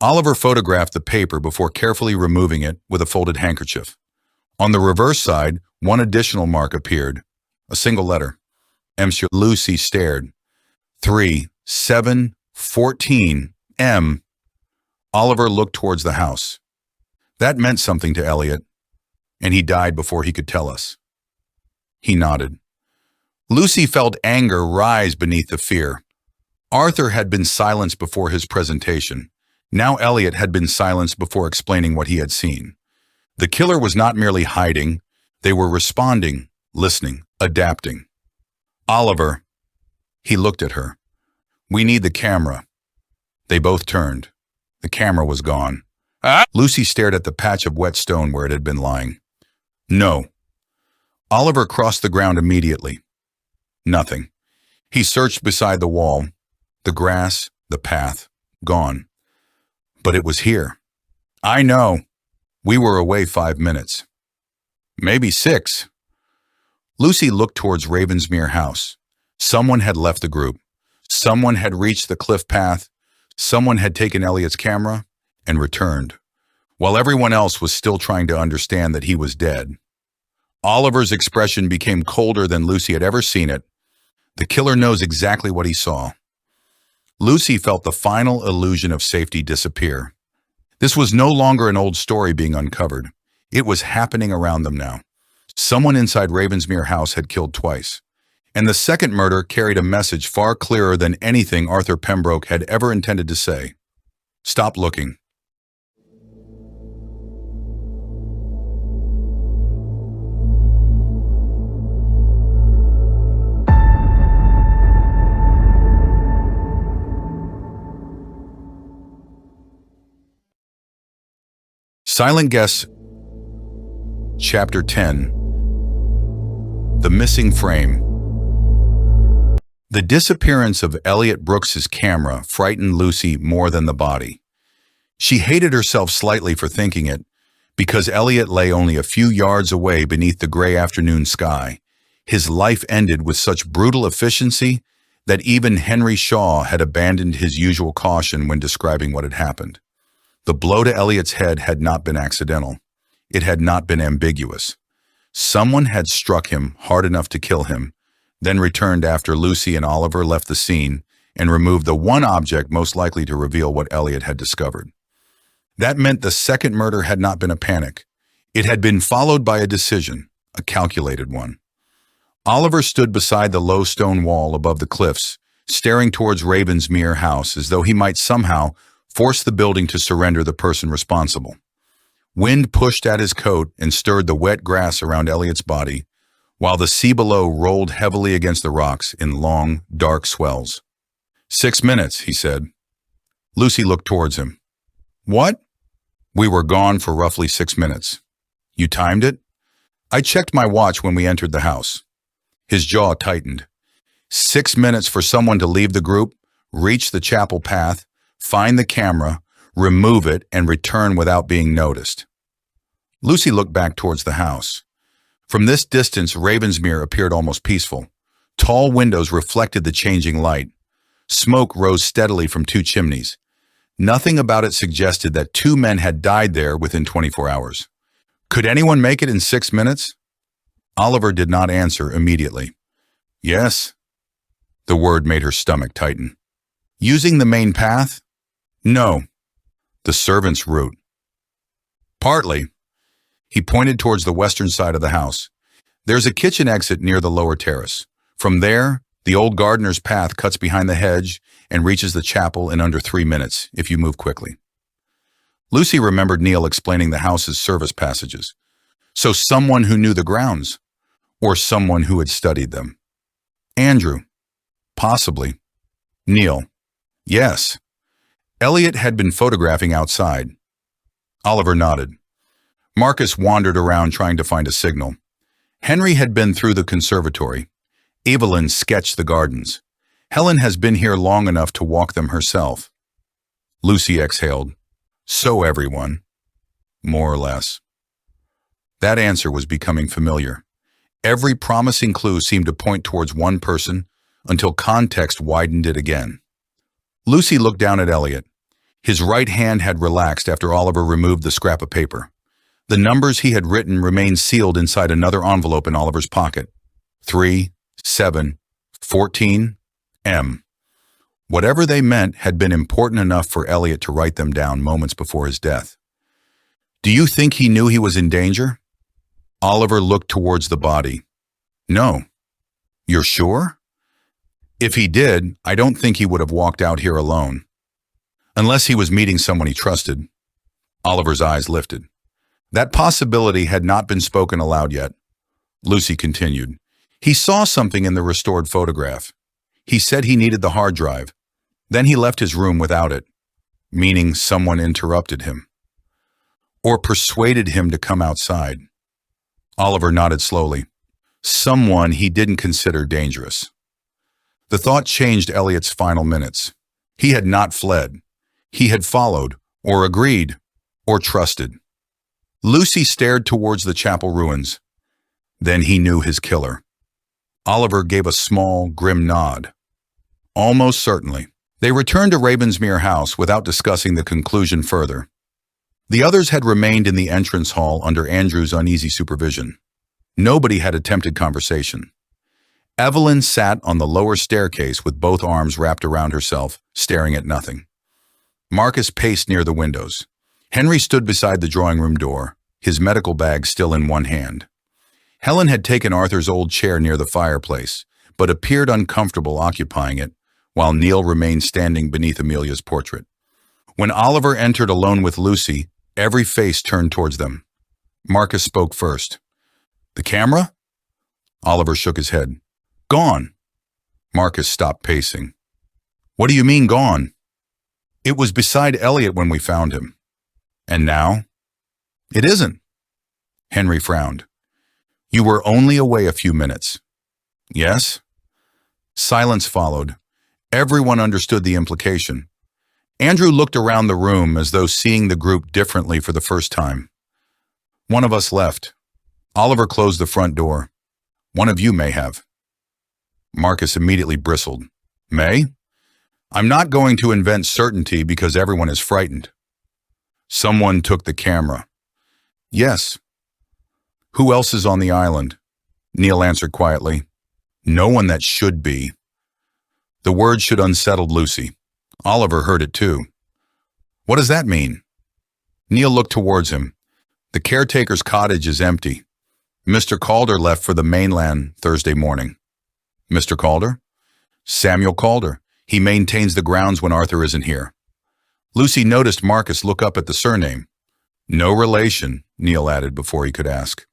Oliver photographed the paper before carefully removing it with a folded handkerchief. On the reverse side, one additional mark appeared, a single letter. Monsieur Lucy stared. 3, 7, 14, M. Oliver looked towards the house. That meant something to Elliot, and he died before he could tell us. He nodded. Lucy felt anger rise beneath the fear. Arthur had been silenced before his presentation. Now Elliot had been silenced before explaining what he had seen. The killer was not merely hiding. They were responding, listening, adapting. Oliver. He looked at her. We need the camera. They both turned. The camera was gone. Lucy stared at the patch of wet stone where it had been lying. No. Oliver crossed the ground immediately. Nothing. He searched beside the wall. The grass, the path, gone. But it was here. I know. We were away 5 minutes. Maybe 6. Lucy looked towards Ravensmere House. Someone had left the group. Someone had reached the cliff path. Someone had taken Elliot's camera and returned, while everyone else was still trying to understand that he was dead. Oliver's expression became colder than Lucy had ever seen it. The killer knows exactly what he saw. Lucy felt the final illusion of safety disappear. This was no longer an old story being uncovered. It was happening around them now. Someone inside Ravensmere House had killed twice. And the second murder carried a message far clearer than anything Arthur Pembroke had ever intended to say. Stop looking. Silent Guess, Chapter 10. The Missing Frame. The disappearance of Elliot Brooks's camera frightened Lucy more than the body. She hated herself slightly for thinking it, because Elliot lay only a few yards away beneath the gray afternoon sky. His life ended with such brutal efficiency that even Henry Shaw had abandoned his usual caution when describing what had happened. The blow to Elliot's head had not been accidental. It had not been ambiguous. Someone had struck him hard enough to kill him, then returned after Lucy and Oliver left the scene and removed the one object most likely to reveal what Elliot had discovered. That meant the second murder had not been a panic. It had been followed by a decision, a calculated one. Oliver stood beside the low stone wall above the cliffs, staring towards Ravensmere House as though he might somehow force the building to surrender the person responsible. Wind pushed at his coat and stirred the wet grass around Elliot's body, while the sea below rolled heavily against the rocks in long, dark swells. 6 minutes, he said. Lucy looked towards him. What? We were gone for roughly 6 minutes. You timed it? I checked my watch when we entered the house. His jaw tightened. 6 minutes for someone to leave the group, reach the chapel path, find the camera, remove it, and return without being noticed. Lucy looked back towards the house. From this distance, Ravensmere appeared almost peaceful. Tall windows reflected the changing light. Smoke rose steadily from 2 chimneys. Nothing about it suggested that 2 men had died there within 24 hours. Could anyone make it in 6 minutes? Oliver did not answer immediately. Yes. The word made her stomach tighten. Using the main path? No. The servant's route. Partly. He pointed towards the western side of the house. There's a kitchen exit near the lower terrace. From there, the old gardener's path cuts behind the hedge and reaches the chapel in under 3 minutes, if you move quickly. Lucy remembered Neil explaining the house's service passages. So someone who knew the grounds, or someone who had studied them. Andrew. Possibly. Neil. Yes. Elliot had been photographing outside. Oliver nodded. Marcus wandered around trying to find a signal. Henry had been through the conservatory. Evelyn sketched the gardens. Helen has been here long enough to walk them herself. Lucy exhaled. So everyone. More or less. That answer was becoming familiar. Every promising clue seemed to point towards one person until context widened it again. Lucy looked down at Elliot. His right hand had relaxed after Oliver removed the scrap of paper. The numbers he had written remained sealed inside another envelope in Oliver's pocket. 3, 7, 14, M. Whatever they meant had been important enough for Elliot to write them down moments before his death. Do you think he knew he was in danger? Oliver looked towards the body. No. You're sure? If he did, I don't think he would have walked out here alone. Unless he was meeting someone he trusted. Oliver's eyes lifted. That possibility had not been spoken aloud yet. Lucy continued. He saw something in the restored photograph. He said he needed the hard drive. Then he left his room without it, meaning someone interrupted him. Or persuaded him to come outside. Oliver nodded slowly. Someone he didn't consider dangerous. The thought changed Elliot's final minutes. He had not fled. He had followed, or agreed, or trusted. Lucy stared towards the chapel ruins. Then he knew his killer. Oliver gave a small, grim nod. Almost certainly. They returned to Ravensmere House without discussing the conclusion further. The others had remained in the entrance hall under Andrew's uneasy supervision. Nobody had attempted conversation. Evelyn sat on the lower staircase with both arms wrapped around herself, staring at nothing. Marcus paced near the windows. Henry stood beside the drawing room door, his medical bag still in one hand. Helen had taken Arthur's old chair near the fireplace, but appeared uncomfortable occupying it, while Neil remained standing beneath Amelia's portrait. When Oliver entered alone with Lucy, every face turned towards them. Marcus spoke first. The camera? Oliver shook his head. Gone. Marcus stopped pacing. What do you mean gone? It was beside Elliot when we found him. And now? It isn't. Henry frowned. You were only away a few minutes. Yes? Silence followed. Everyone understood the implication. Andrew looked around the room as though seeing the group differently for the first time. One of us left. Oliver closed the front door. One of you may have. Marcus immediately bristled. May? I'm not going to invent certainty because everyone is frightened. Someone took the camera. Yes. Who else is on the island? Neil answered quietly. No one that should be. The word should unsettled Lucy. Oliver heard it too. What does that mean? Neil looked towards him. The caretaker's cottage is empty. Mr. Calder left for the mainland Thursday morning. Mr. Calder? Samuel Calder. He maintains the grounds when Arthur isn't here. Lucy noticed Marcus look up at the surname. No relation, Neil added before he could ask.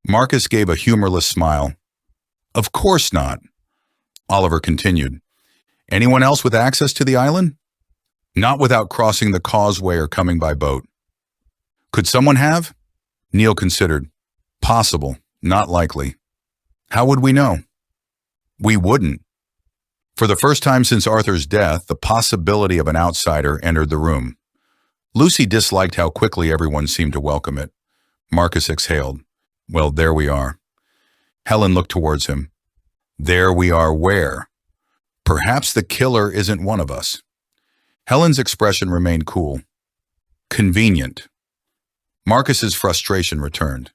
Marcus gave a humorless smile. Of course not. Oliver continued. Anyone else with access to the island? Not without crossing the causeway or coming by boat. Could someone have? Neil considered. Possible, not likely. How would we know? We wouldn't. For the first time since Arthur's death, the possibility of an outsider entered the room. Lucy disliked how quickly everyone seemed to welcome it. Marcus exhaled. Well, there we are. Helen looked towards him. There we are where? Perhaps the killer isn't one of us. Helen's expression remained cool. Convenient. Marcus's frustration returned.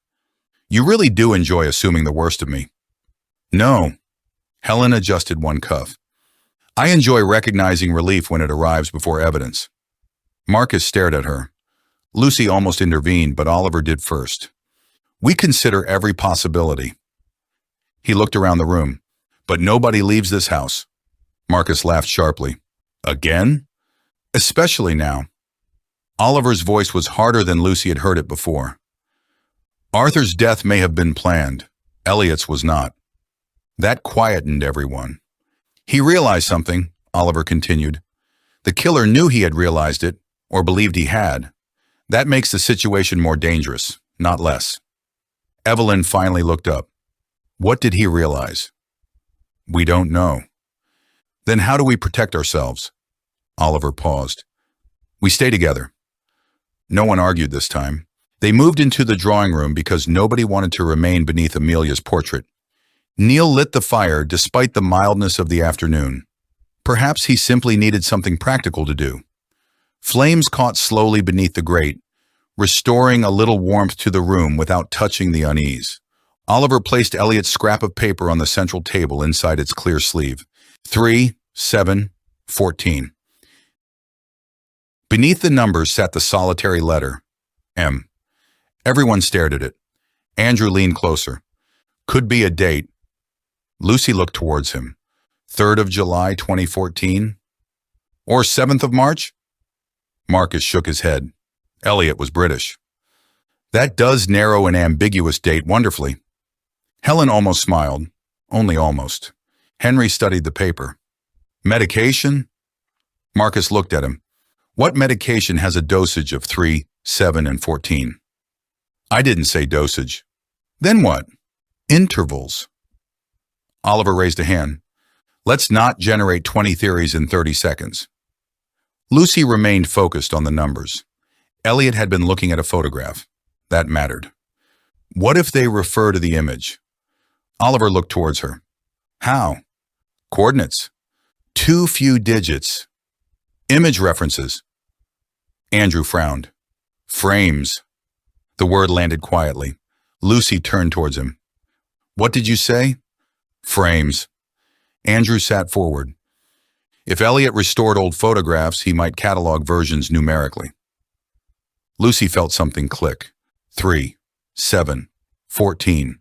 You really do enjoy assuming the worst of me. No. Helen adjusted one cuff. I enjoy recognizing relief when it arrives before evidence. Marcus stared at her. Lucy almost intervened, but Oliver did first. We consider every possibility. He looked around the room. But nobody leaves this house. Marcus laughed sharply. Again? Especially now. Oliver's voice was harder than Lucy had heard it before. Arthur's death may have been planned. Elliot's was not. That quietened everyone. He realized something, Oliver continued. The killer knew he had realized it, or believed he had. That makes the situation more dangerous, not less. Evelyn finally looked up. What did he realize? We don't know. Then how do we protect ourselves? Oliver paused. We stay together. No one argued this time. They moved into the drawing room because nobody wanted to remain beneath Amelia's portrait. Neil lit the fire despite the mildness of the afternoon. Perhaps he simply needed something practical to do. Flames caught slowly beneath the grate, restoring a little warmth to the room without touching the unease. Oliver placed Elliot's scrap of paper on the central table inside its clear sleeve. 3, 7, 14. Beneath the numbers sat the solitary letter, M. Everyone stared at it. Andrew leaned closer. Could be a date. Lucy looked towards him. 3rd of July, 2014? Or 7th of March? Marcus shook his head. Elliot was British. That does narrow an ambiguous date wonderfully. Helen almost smiled. Only almost. Henry studied the paper. Medication? Marcus looked at him. What medication has a dosage of 3, 7, and 14? I didn't say dosage. Then what? Intervals. Oliver raised a hand. Let's not generate 20 theories in 30 seconds. Lucy remained focused on the numbers. Elliot had been looking at a photograph. That mattered. What if they refer to the image? Oliver looked towards her. How? Coordinates. Too few digits. Image references. Andrew frowned. Frames. The word landed quietly. Lucy turned towards him. What did you say? Frames. Andrew sat forward. If Elliot restored old photographs, he might catalog versions numerically. Lucy felt something click. 3, 7, 14.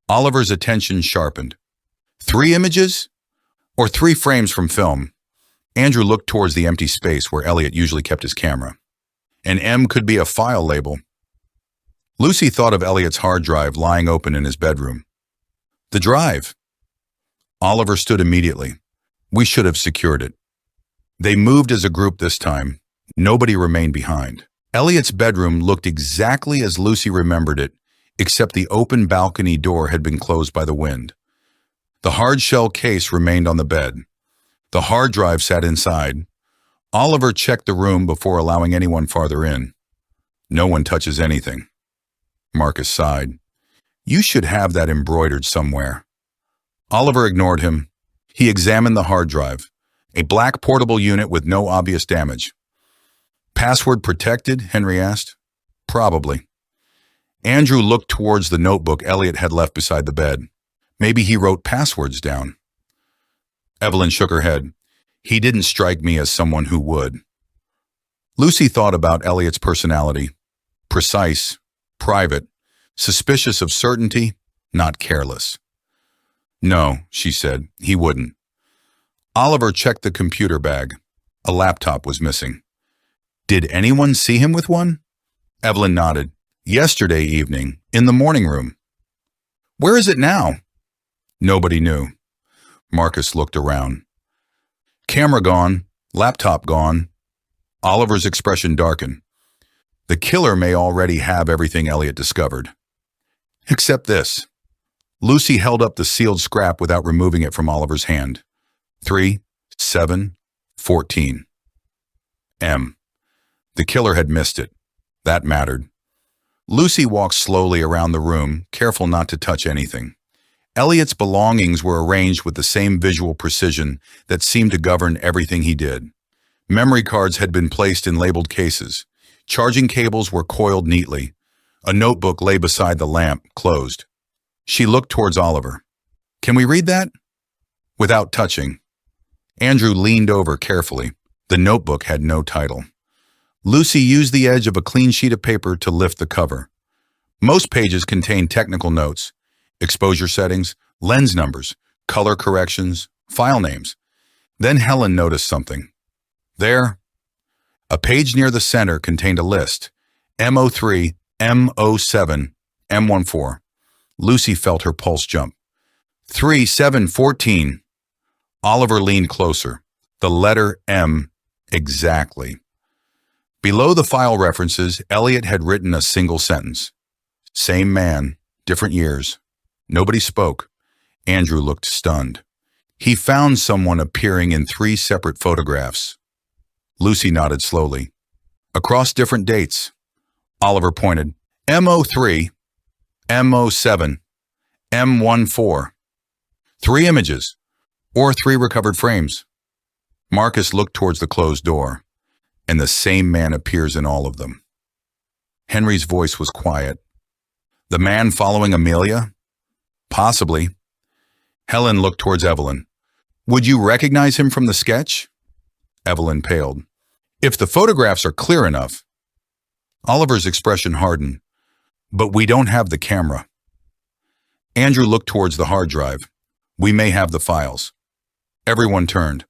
Oliver's attention sharpened. 3 images? Or 3 frames from film? Andrew looked towards the empty space where Elliot usually kept his camera. An M could be a file label. Lucy thought of Elliot's hard drive lying open in his bedroom. The drive. Oliver stood immediately. We should have secured it. They moved as a group this time. Nobody remained behind. Elliot's bedroom looked exactly as Lucy remembered it, except the open balcony door had been closed by the wind. The hard-shell case remained on the bed. The hard drive sat inside. Oliver checked the room before allowing anyone farther in. No one touches anything. Marcus sighed. You should have that embroidered somewhere. Oliver ignored him. He examined the hard drive, a black portable unit with no obvious damage. Password protected? Henry asked. Probably. Andrew looked towards the notebook Elliot had left beside the bed. Maybe he wrote passwords down. Evelyn shook her head. He didn't strike me as someone who would. Lucy thought about Elliot's personality. Precise, private, suspicious of certainty, not careless. No, she said, he wouldn't. Oliver checked the computer bag. A laptop was missing. Did anyone see him with one? Evelyn nodded. Yesterday evening, in the morning room. Where is it now? Nobody knew. Marcus looked around. Camera gone, laptop gone. Oliver's expression darkened. The killer may already have everything Elliot discovered. Except this. Lucy held up the sealed scrap without removing it from Oliver's hand. 3, 7, 14. M. The killer had missed it. That mattered. Lucy walked slowly around the room, careful not to touch anything. Elliot's belongings were arranged with the same visual precision that seemed to govern everything he did. Memory cards had been placed in labeled cases. Charging cables were coiled neatly. A notebook lay beside the lamp, closed. She looked towards Oliver. Can we read that? Without touching. Andrew leaned over carefully. The notebook had no title. Lucy used the edge of a clean sheet of paper to lift the cover. Most pages contained technical notes, exposure settings, lens numbers, color corrections, file names. Then Helen noticed something. There, a page near the center contained a list. M03, M07, M14. Lucy felt her pulse jump. 3, 7, 14. Oliver leaned closer. The letter M, exactly. Below the file references, Elliot had written a single sentence. Same man, different years. Nobody spoke. Andrew looked stunned. He found someone appearing in 3 separate photographs. Lucy nodded slowly. Across different dates. Oliver pointed. M03, M07, M14. 3 images, or 3 recovered frames. Marcus looked towards the closed door, and the same man appears in all of them. Henry's voice was quiet. The man following Amelia? Possibly. Helen looked towards Evelyn. Would you recognize him from the sketch? Evelyn paled. If the photographs are clear enough. Oliver's expression hardened. But we don't have the camera. Andrew looked towards the hard drive. We may have the files. Everyone turned.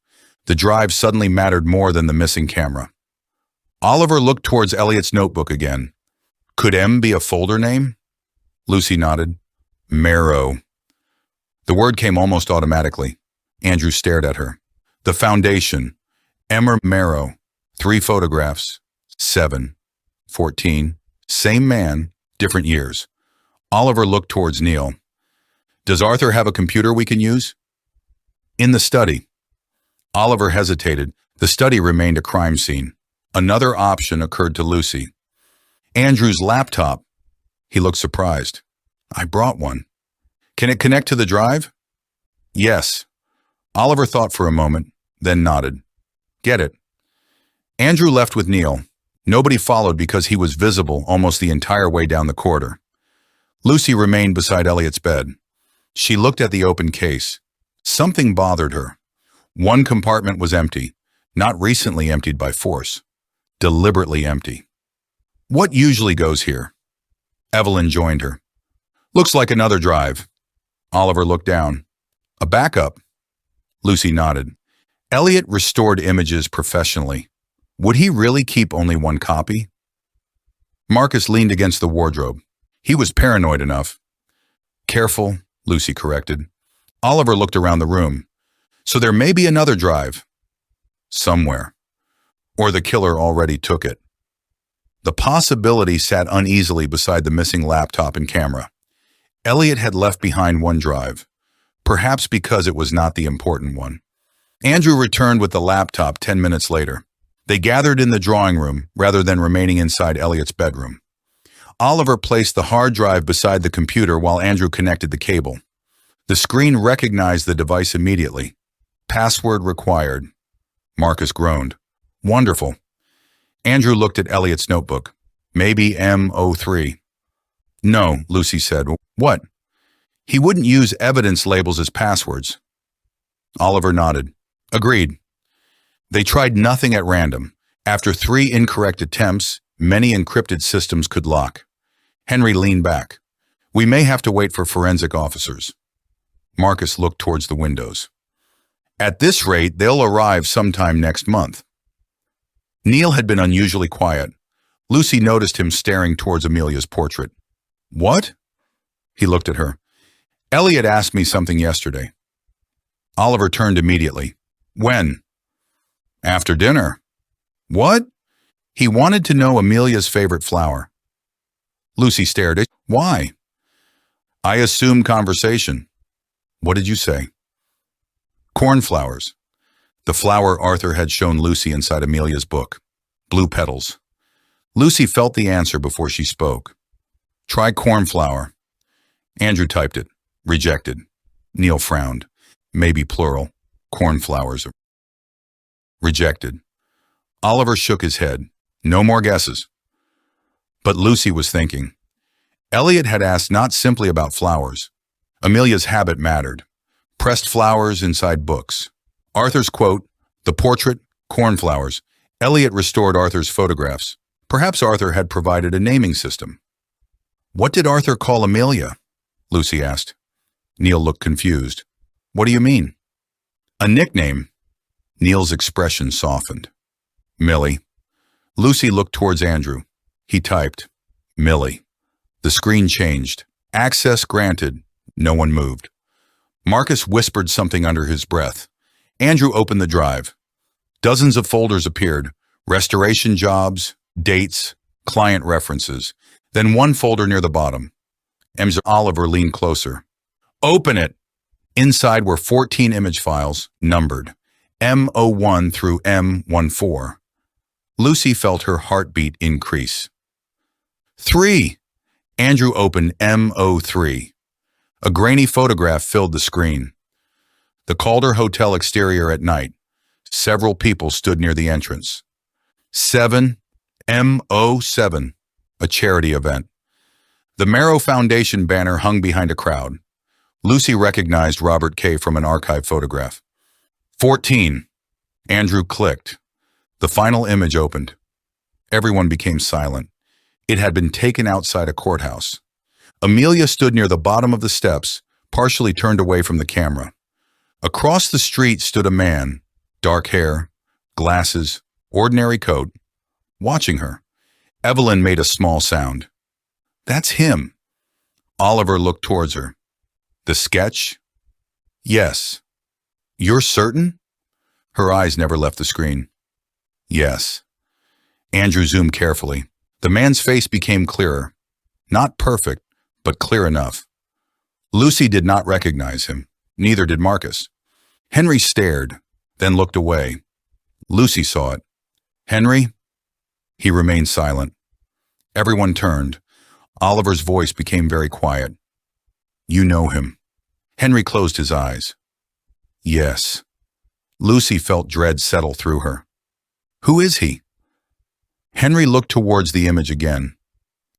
The drive suddenly mattered more than the missing camera. Oliver looked towards Elliot's notebook again. Could M be a folder name? Lucy nodded. Marrow. The word came almost automatically. Andrew stared at her. The foundation. Emmer Marrow. 3 photographs. 7. 14. Same man, different years. Oliver looked towards Neil. Does Arthur have a computer we can use? In the study. Oliver hesitated. The study remained a crime scene. Another option occurred to Lucy. Andrew's laptop. He looked surprised. I brought one. Can it connect to the drive? Yes. Oliver thought for a moment, then nodded. Get it. Andrew left with Neil. Nobody followed because he was visible almost the entire way down the corridor. Lucy remained beside Elliot's bed. She looked at the open case. Something bothered her. One compartment was empty, not recently emptied by force. Deliberately empty. What usually goes here? Evelyn joined her. Looks like another drive. Oliver looked down. A backup. Lucy nodded. Elliot restored images professionally. Would he really keep only one copy? Marcus leaned against the wardrobe. He was paranoid enough. Careful, Lucy corrected. Oliver looked around the room. So there may be another drive. Somewhere. Or the killer already took it. The possibility sat uneasily beside the missing laptop and camera. Elliot had left behind one drive, perhaps because it was not the important one. Andrew returned with the laptop 10 minutes later. They gathered in the drawing room rather than remaining inside Elliot's bedroom. Oliver placed the hard drive beside the computer while Andrew connected the cable. The screen recognized the device immediately. Password required. Marcus groaned. Wonderful. Andrew looked at Elliot's notebook. Maybe M03. No, Lucy said. What? He wouldn't use evidence labels as passwords. Oliver nodded. Agreed. They tried nothing at random. After 3 incorrect attempts, many encrypted systems could lock. Henry leaned back. We may have to wait for forensic officers. Marcus looked towards the windows. At this rate, they'll arrive sometime next month. Neil had been unusually quiet. Lucy noticed him staring towards Amelia's portrait. What? He looked at her. Elliot asked me something yesterday. Oliver turned immediately. When? After dinner. What? He wanted to know Amelia's favorite flower. Lucy stared. Why? I assumed conversation. What did you say? Cornflowers. The flower Arthur had shown Lucy inside Amelia's book. Blue petals. Lucy felt the answer before she spoke. Try cornflower. Andrew typed it. Rejected. Neil frowned. Maybe plural. Cornflowers. Rejected. Oliver shook his head. No more guesses. But Lucy was thinking. Elliot had asked not simply about flowers. Amelia's habit mattered. Pressed flowers inside books. Arthur's quote, the portrait, cornflowers. Elliot restored Arthur's photographs. Perhaps Arthur had provided a naming system. What did Arthur call Amelia? Lucy asked. Neil looked confused. What do you mean? A nickname. Neil's expression softened. Millie. Lucy looked towards Andrew. He typed, Millie. The screen changed. Access granted. No one moved. Marcus whispered something under his breath. Andrew opened the drive. Dozens of folders appeared. Restoration jobs, dates, client references. Then one folder near the bottom. Oliver leaned closer. Open it, Inside were 14 image files, numbered M01 through M14. Lucy felt her heartbeat increase. 3. Andrew opened M03. A grainy photograph filled the screen. The Calder Hotel exterior at night. Several people stood near the entrance. 7. M07. A charity event. The Marrow Foundation banner hung behind a crowd. Lucy recognized Robert K. from an archive photograph. 14. Andrew clicked. The final image opened. Everyone became silent. It had been taken outside a courthouse. Amelia stood near the bottom of the steps, partially turned away from the camera. Across the street stood a man, dark hair, glasses, ordinary coat, watching her. Evelyn made a small sound. That's him. Oliver looked towards her. The sketch? Yes. You're certain? Her eyes never left the screen. Yes. Andrew zoomed carefully. The man's face became clearer. Not perfect, but clear enough. Lucy did not recognize him. Neither did Marcus. Henry stared, then looked away. Lucy saw it. Henry? He remained silent. Everyone turned. Oliver's voice became very quiet. You know him. Henry closed his eyes. Yes. Lucy felt dread settle through her. Who is he? Henry looked towards the image again.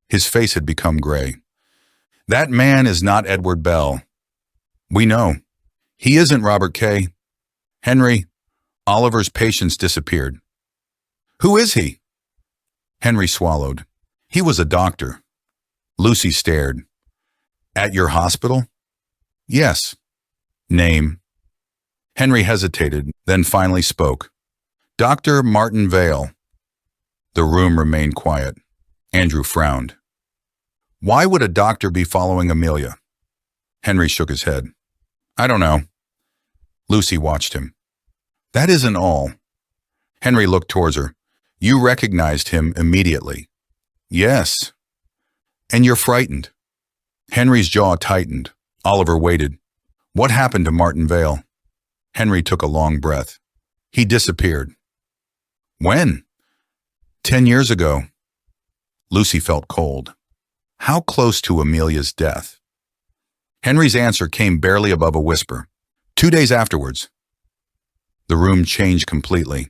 His face had become gray. That man is not Edward Bell. We know. He isn't Robert K. Henry, Oliver's patience disappeared. Who is he? Henry swallowed. He was a doctor. Lucy stared. At your hospital? Yes. Name? Henry hesitated, then finally spoke. Dr. Martin Vale. The room remained quiet. Andrew frowned. Why would a doctor be following Amelia? Henry shook his head. I don't know. Lucy watched him. That isn't all. Henry looked towards her. You recognized him immediately. Yes. And you're frightened. Henry's jaw tightened. Oliver waited. What happened to Martin Vale? Henry took a long breath. He disappeared. When? 10 years ago. Lucy felt cold. How close to Amelia's death? Henry's answer came barely above a whisper. 2 days afterwards. The room changed completely.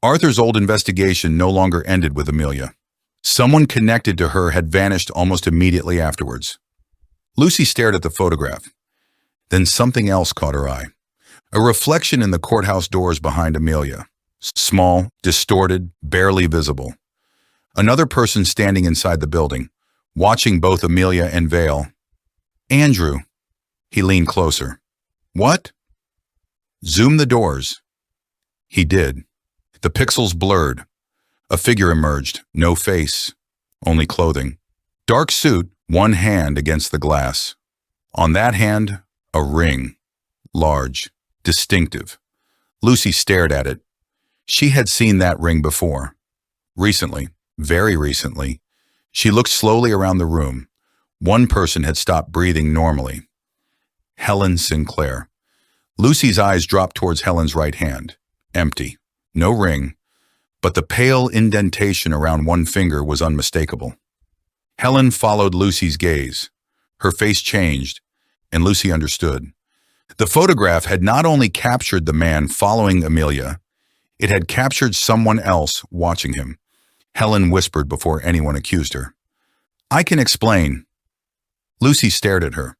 Arthur's old investigation no longer ended with Amelia. Someone connected to her had vanished almost immediately afterwards. Lucy stared at the photograph. Then something else caught her eye. A reflection in the courthouse doors behind Amelia. Small, distorted, barely visible. Another person standing inside the building, watching both Amelia and Vale. Andrew. He leaned closer. What? Zoom the doors. He did. The pixels blurred. A figure emerged, no face, only clothing. Dark suit, one hand against the glass. On that hand, a ring. Large, distinctive. Lucy stared at it. She had seen that ring before. Recently, very recently. She looked slowly around the room. One person had stopped breathing normally. Helen Sinclair. Lucy's eyes dropped towards Helen's right hand. Empty. No ring. But the pale indentation around one finger was unmistakable. Helen followed Lucy's gaze. Her face changed, and Lucy understood. The photograph had not only captured the man following Amelia, it had captured someone else watching him. Helen whispered before anyone accused her. I can explain. Lucy stared at her.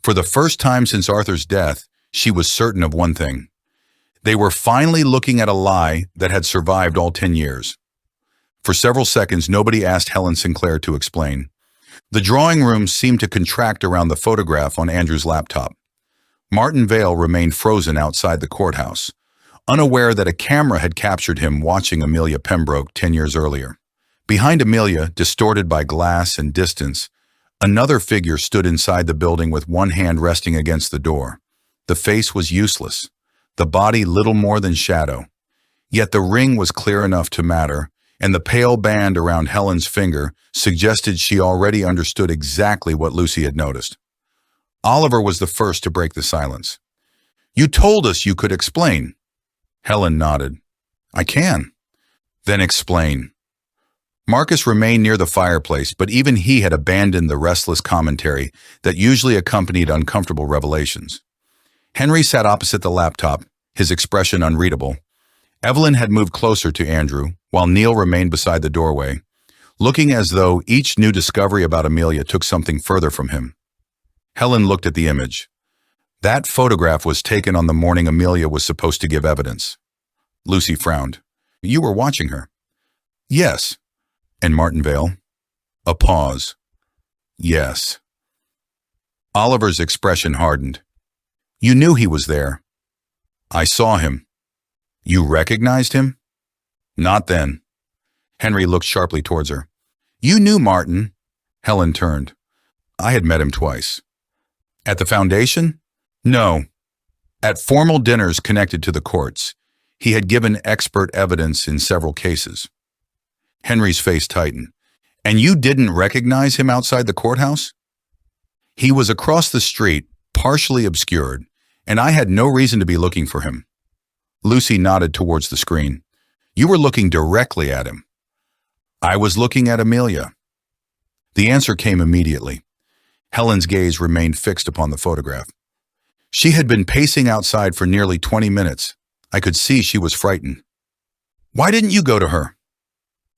For the first time since Arthur's death, she was certain of one thing. They were finally looking at a lie that had survived all 10 years. For several seconds, nobody asked Helen Sinclair to explain. The drawing room seemed to contract around the photograph on Andrew's laptop. Martin Vale remained frozen outside the courthouse, unaware that a camera had captured him watching Amelia Pembroke 10 years earlier. Behind Amelia, distorted by glass and distance, another figure stood inside the building with one hand resting against the door. The face was useless, the body little more than shadow. Yet the ring was clear enough to matter, and the pale band around Helen's finger suggested she already understood exactly what Lucy had noticed. Oliver was the first to break the silence. You told us you could explain. Helen nodded. I can. Then explain. Marcus remained near the fireplace, but even he had abandoned the restless commentary that usually accompanied uncomfortable revelations. Henry sat opposite the laptop, his expression unreadable. Evelyn had moved closer to Andrew, while Neil remained beside the doorway, looking as though each new discovery about Amelia took something further from him. Helen looked at the image. That photograph was taken on the morning Amelia was supposed to give evidence. Lucy frowned. You were watching her. Yes. And Martinvale? A pause. Yes. Oliver's expression hardened. You knew he was there. I saw him. You recognized him? Not then. Henry looked sharply towards her. You knew Martin. Helen turned. I had met him twice. At the foundation? No. At formal dinners connected to the courts. He had given expert evidence in several cases. Henry's face tightened. And you didn't recognize him outside the courthouse? He was across the street, partially obscured, and I had no reason to be looking for him. Lucy nodded towards the screen. You were looking directly at him. I was looking at Amelia. The answer came immediately. Helen's gaze remained fixed upon the photograph. She had been pacing outside for nearly 20 minutes. I could see she was frightened. Why didn't you go to her?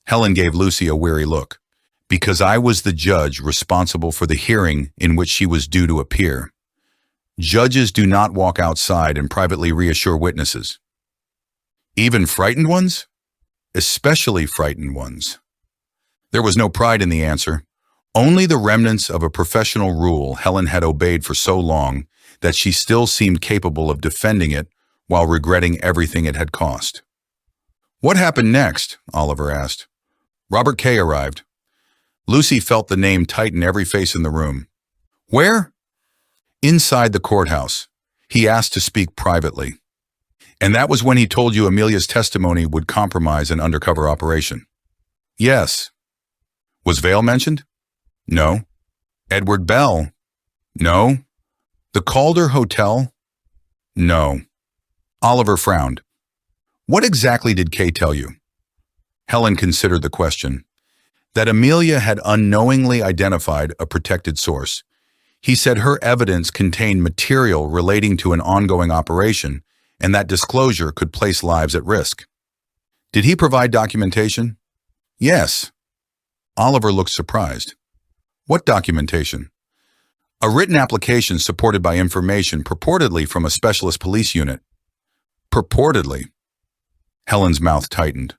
Helen gave Lucy a weary look. Because I was the judge responsible for the hearing in which she was due to appear. Judges do not walk outside and privately reassure witnesses. Even frightened ones? Especially frightened ones. There was no pride in the answer, only the remnants of a professional rule Helen had obeyed for so long that she still seemed capable of defending it while regretting everything it had cost. What happened next? Oliver asked. Robert Kay arrived. Lucy felt the name tighten every face in the room. Where? Inside the courthouse. He asked to speak privately. And that was when he told you Amelia's testimony would compromise an undercover operation. Yes. Was Vale mentioned? No. Edward Bell? No. The Calder Hotel? No. Oliver frowned. What exactly did Kay tell you? Helen considered the question. That Amelia had unknowingly identified a protected source. He said her evidence contained material relating to an ongoing operation, and that disclosure could place lives at risk. Did he provide documentation? Yes. Oliver looked surprised. What documentation? A written application supported by information purportedly from a specialist police unit. Purportedly. Helen's mouth tightened.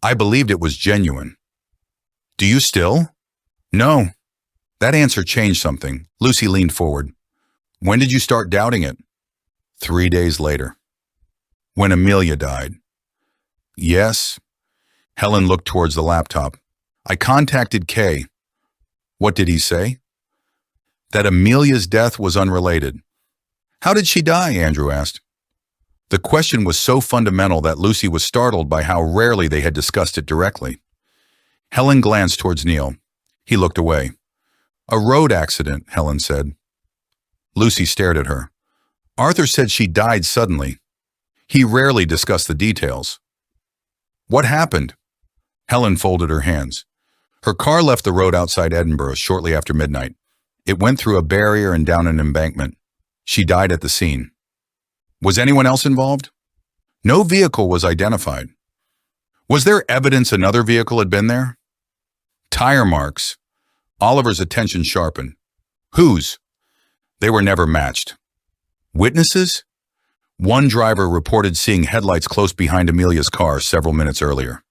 I believed it was genuine. Do you still? No. That answer changed something. Lucy leaned forward. When did you start doubting it? 3 days later. When Amelia died. Yes. Helen looked towards the laptop. I contacted Kay. What did he say? That Amelia's death was unrelated. How did she die? Andrew asked. The question was so fundamental that Lucy was startled by how rarely they had discussed it directly. Helen glanced towards Neil. He looked away. A road accident, Helen said. Lucy stared at her. Arthur said she died suddenly. He rarely discussed the details. What happened? Helen folded her hands. Her car left the road outside Edinburgh shortly after midnight. It went through a barrier and down an embankment. She died at the scene. Was anyone else involved? No vehicle was identified. Was there evidence another vehicle had been there? Tire marks. Oliver's attention sharpened. Whose? They were never matched. Witnesses? One driver reported seeing headlights close behind Amelia's car several minutes earlier.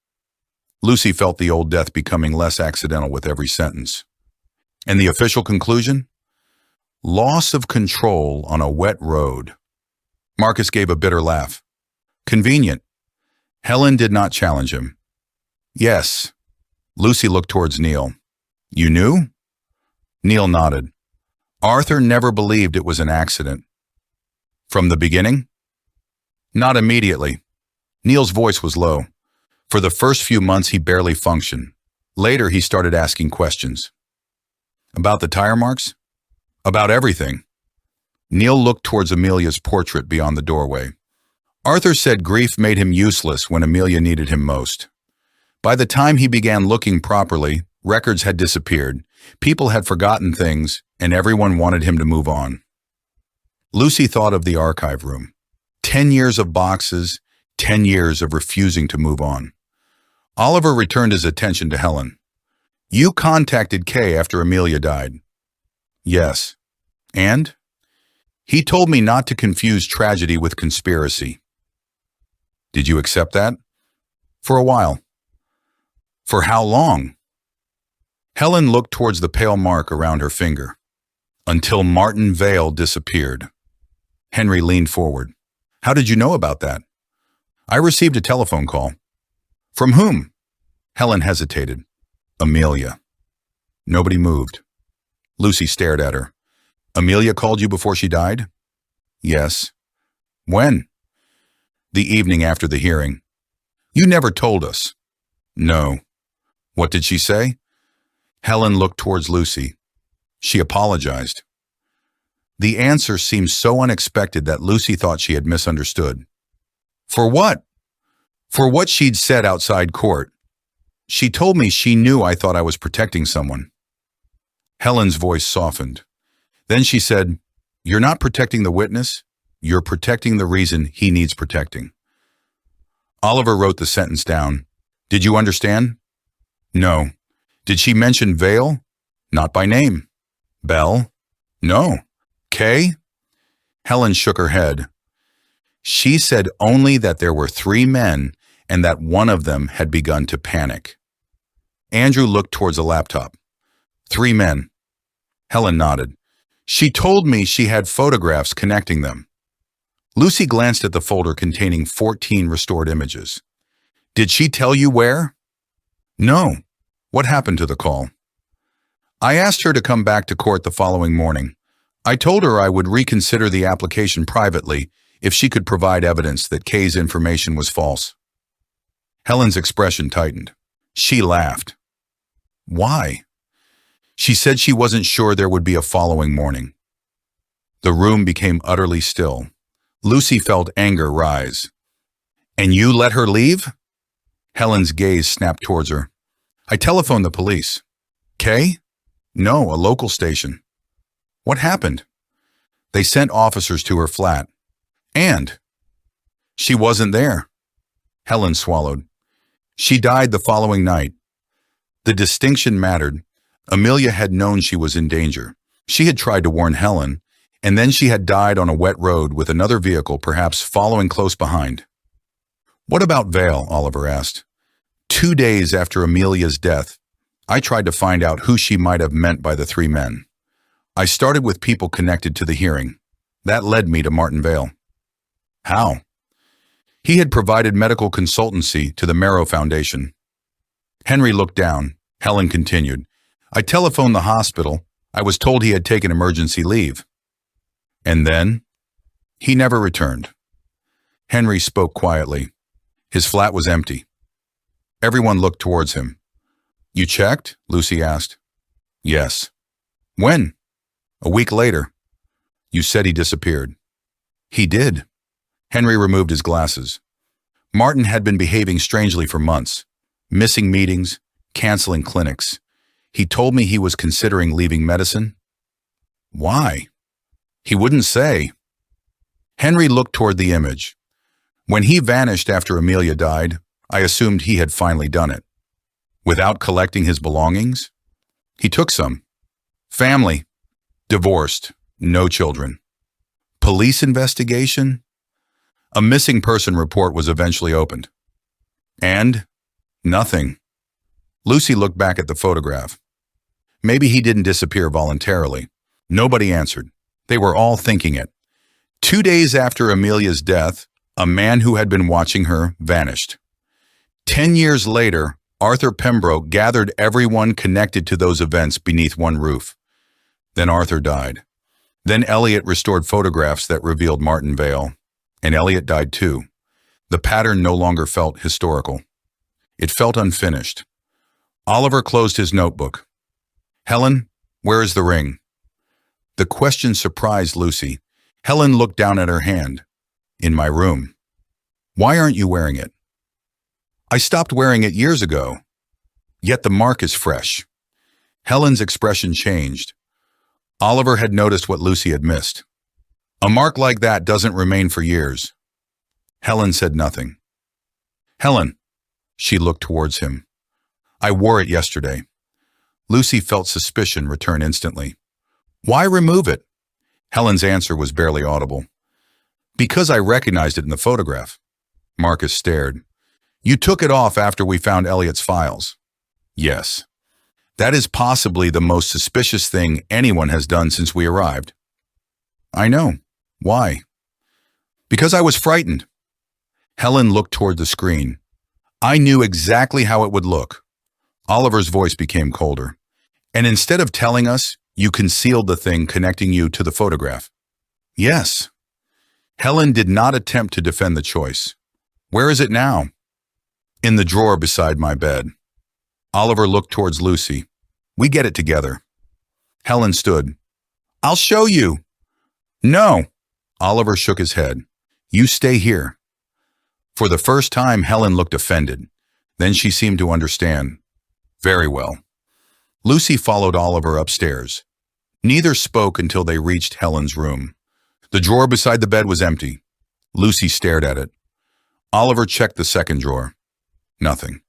Lucy felt the old death becoming less accidental with every sentence. And the official conclusion? Loss of control on a wet road. Marcus gave a bitter laugh. Convenient. Helen did not challenge him. Yes. Lucy looked towards Neil. You knew? Neil nodded. Arthur never believed it was an accident. From the beginning? Not immediately. Neil's voice was low. For the first few months, he barely functioned. Later, he started asking questions. About the tire marks? About everything. Neil looked towards Amelia's portrait beyond the doorway. Arthur said grief made him useless when Amelia needed him most. By the time he began looking properly, records had disappeared, people had forgotten things, and everyone wanted him to move on. Lucy thought of the archive room. 10 years of boxes, 10 years of refusing to move on. Oliver returned his attention to Helen. You contacted Kay after Amelia died. Yes. And? He told me not to confuse tragedy with conspiracy. Did you accept that? For a while. For how long? Helen looked towards the pale mark around her finger. Until Martin Vale disappeared. Henry leaned forward. How did you know about that? I received a telephone call. From whom? Helen hesitated. Amelia. Nobody moved. Lucy stared at her. Amelia called you before she died? Yes. When? The evening after the hearing. You never told us. No. What did she say? Helen looked towards Lucy. She apologized. The answer seemed so unexpected that Lucy thought she had misunderstood. For what? For what she'd said outside court. She told me she knew I thought I was protecting someone. Helen's voice softened. Then she said, You're not protecting the witness, you're protecting the reason he needs protecting. Oliver wrote the sentence down. Did you understand? No. Did she mention Vale? Not by name. Bell? No. Kay? Helen shook her head. She said only that there were 3 men and that one of them had begun to panic. Andrew looked towards a laptop. 3 men. Helen nodded. She told me she had photographs connecting them. Lucy glanced at the folder containing 14 restored images. Did she tell you where? No. What happened to the call? I asked her to come back to court the following morning. I told her I would reconsider the application privately if she could provide evidence that Kay's information was false. Helen's expression tightened. She laughed. Why? She said she wasn't sure there would be a following morning. The room became utterly still. Lucy felt anger rise. And you let her leave? Helen's gaze snapped towards her. I telephoned the police. Kay? No, a local station. What happened? They sent officers to her flat. And? She wasn't there. Helen swallowed. She died the following night. The distinction mattered. Amelia had known she was in danger. She had tried to warn Helen, and then she had died on a wet road with another vehicle perhaps following close behind. What about Vale? Oliver asked. 2 days after Amelia's death, I tried to find out who she might have meant by the 3 men. I started with people connected to the hearing. That led me to Martin Vale. How? He had provided medical consultancy to the Marrow Foundation. Henry looked down. Helen continued. I telephoned the hospital. I was told he had taken emergency leave. And then? He never returned. Henry spoke quietly. His flat was empty. Everyone looked towards him. You checked? Lucy asked. Yes. When? A week later. You said he disappeared. He did. Henry removed his glasses. Martin had been behaving strangely for months, missing meetings, canceling clinics. He told me he was considering leaving medicine. Why? He wouldn't say. Henry looked toward the image. When he vanished after Amelia died, I assumed he had finally done it. Without collecting his belongings? He took some. Family. Divorced. No children. Police investigation? A missing person report was eventually opened. And? Nothing. Lucy looked back at the photograph. Maybe he didn't disappear voluntarily. Nobody answered. They were all thinking it. 2 days after Amelia's death, a man who had been watching her vanished. 10 years later, Arthur Pembroke gathered everyone connected to those events beneath one roof. Then Arthur died. Then Elliot restored photographs that revealed Martin Vale. And Elliot died too. The pattern no longer felt historical. It felt unfinished. Oliver closed his notebook. Helen, where is the ring? The question surprised Lucy. Helen looked down at her hand. In my room. Why aren't you wearing it? I stopped wearing it years ago. Yet the mark is fresh. Helen's expression changed. Oliver had noticed what Lucy had missed. A mark like that doesn't remain for years. Helen said nothing. Helen. She looked towards him. I wore it yesterday. Lucy felt suspicion return instantly. Why remove it? Helen's answer was barely audible. Because I recognized it in the photograph. Marcus stared. You took it off after we found Elliot's files. Yes. That is possibly the most suspicious thing anyone has done since we arrived. I know. Why? Because I was frightened. Helen looked toward the screen. I knew exactly how it would look. Oliver's voice became colder. And instead of telling us, you concealed the thing connecting you to the photograph. Yes. Helen did not attempt to defend the choice. Where is it now? In the drawer beside my bed. Oliver looked towards Lucy. We get it together. Helen stood. I'll show you. No. Oliver shook his head. You stay here. For the first time, Helen looked offended. Then she seemed to understand. Very well. Lucy followed Oliver upstairs. Neither spoke until they reached Helen's room. The drawer beside the bed was empty. Lucy stared at it. Oliver checked the second drawer. Nothing.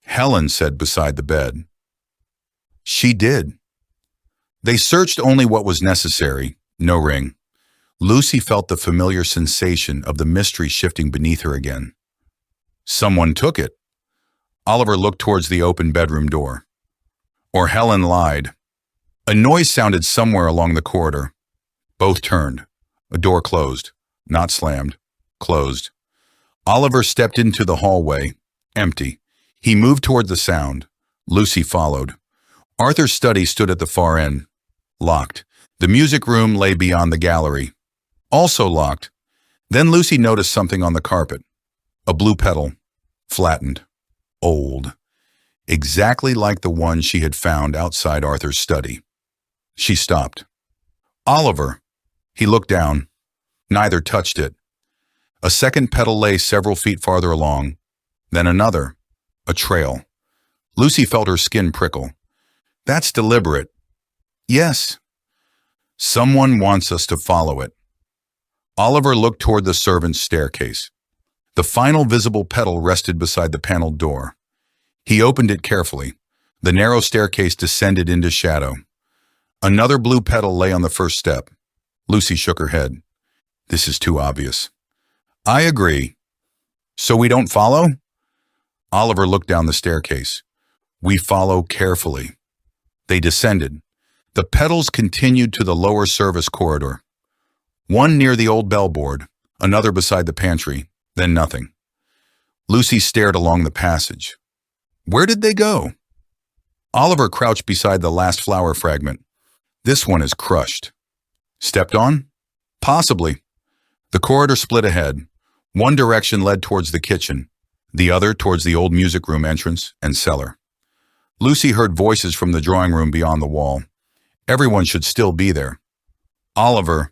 Helen said beside the bed. She did. They searched only what was necessary. No ring. Lucy felt the familiar sensation of the mystery shifting beneath her again. Someone took it. Oliver looked towards the open bedroom door. Or Helen lied. A noise sounded somewhere along the corridor. Both turned. A door closed. Not slammed. Closed. Oliver stepped into the hallway. Empty. He moved toward the sound. Lucy followed. Arthur's study stood at the far end. Locked. The music room lay beyond the gallery. Also locked. Then Lucy noticed something on the carpet. A blue petal. Flattened. Old. Exactly like the one she had found outside Arthur's study. She stopped. Oliver. He looked down. Neither touched it. A second petal lay several feet farther along. Then another. A trail. Lucy felt her skin prickle. That's deliberate. Yes. Someone wants us to follow it. Oliver looked toward the servants' staircase. The final visible petal rested beside the paneled door. He opened it carefully. The narrow staircase descended into shadow. Another blue petal lay on the first step. Lucy shook her head. This is too obvious. I agree. So we don't follow? Oliver looked down the staircase. We follow carefully. They descended. The petals continued to the lower service corridor. One near the old bellboard, another beside the pantry, then nothing. Lucy stared along the passage. Where did they go? Oliver crouched beside the last flower fragment. This one is crushed. Stepped on? Possibly. The corridor split ahead. One direction led towards the kitchen, the other towards the old music room entrance and cellar. Lucy heard voices from the drawing room beyond the wall. Everyone should still be there. Oliver.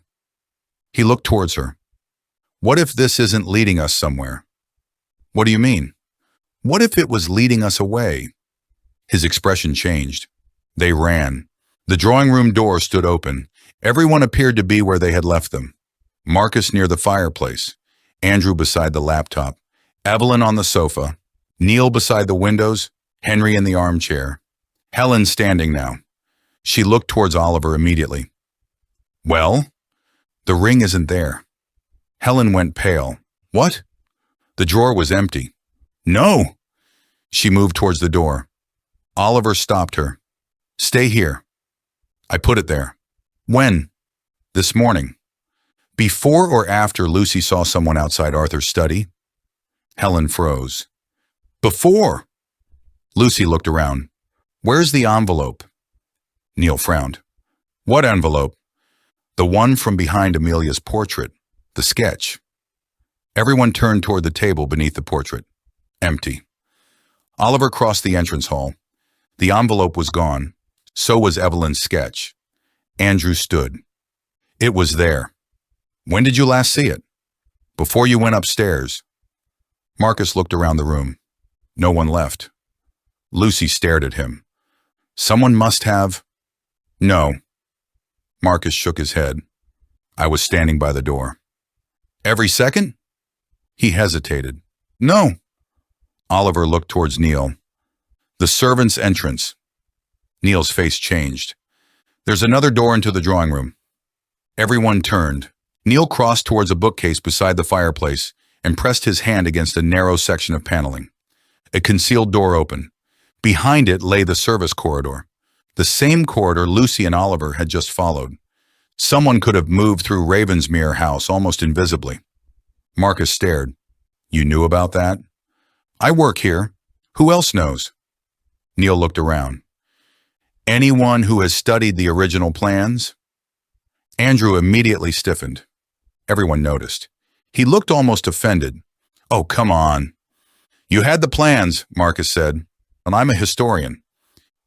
He looked towards her. What if this isn't leading us somewhere? What do you mean? What if it was leading us away? His expression changed. They ran. The drawing room door stood open. Everyone appeared to be where they had left them. Marcus near the fireplace, Andrew beside the laptop, Evelyn on the sofa, Neil beside the windows, Henry in the armchair. Helen standing now. She looked towards Oliver immediately. Well? The ring isn't there. Helen went pale. What? The drawer was empty. No! She moved towards the door. Oliver stopped her. Stay here. I put it there. When? This morning. Before or after Lucy saw someone outside Arthur's study? Helen froze. Before! Lucy looked around. Where's the envelope? Neil frowned. What envelope? The one from behind Amelia's portrait, the sketch. Everyone turned toward the table beneath the portrait. Empty. Oliver crossed the entrance hall. The envelope was gone. So was Evelyn's sketch. Andrew stood. It was there. When did you last see it? Before you went upstairs. Marcus looked around the room. No one left. Lucy stared at him. Someone must have... No. Marcus shook his head. I was standing by the door. Every second? He hesitated. No. Oliver looked towards Neil. The servants' entrance. Neil's face changed. There's another door into the drawing room. Everyone turned. Neil crossed towards a bookcase beside the fireplace and pressed his hand against a narrow section of paneling. A concealed door opened. Behind it lay the service corridor, the same corridor Lucy and Oliver had just followed. Someone could have moved through Ravensmere House almost invisibly. Marcus stared. You knew about that? I work here. Who else knows? Neil looked around. Anyone who has studied the original plans? Andrew immediately stiffened. Everyone noticed. He looked almost offended. Oh, come on. You had the plans, Marcus said, and I'm a historian.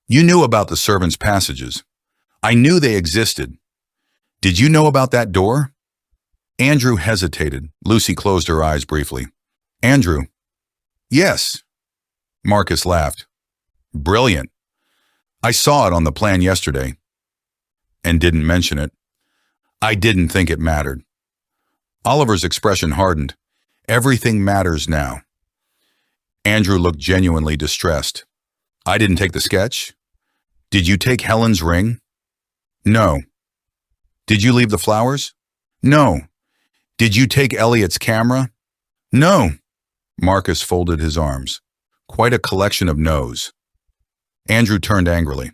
You knew about the servants' passages. I knew they existed. Did you know about that door? Andrew hesitated. Lucy closed her eyes briefly. Andrew. Yes. Marcus laughed. Brilliant. I saw it on the plan yesterday. And didn't mention it. I didn't think it mattered. Oliver's expression hardened. Everything matters now. Andrew looked genuinely distressed. I didn't take the sketch. Did you take Helen's ring? No. Did you leave the flowers? No. Did you take Elliot's camera? No. Marcus folded his arms. Quite a collection of no's. Andrew turned angrily.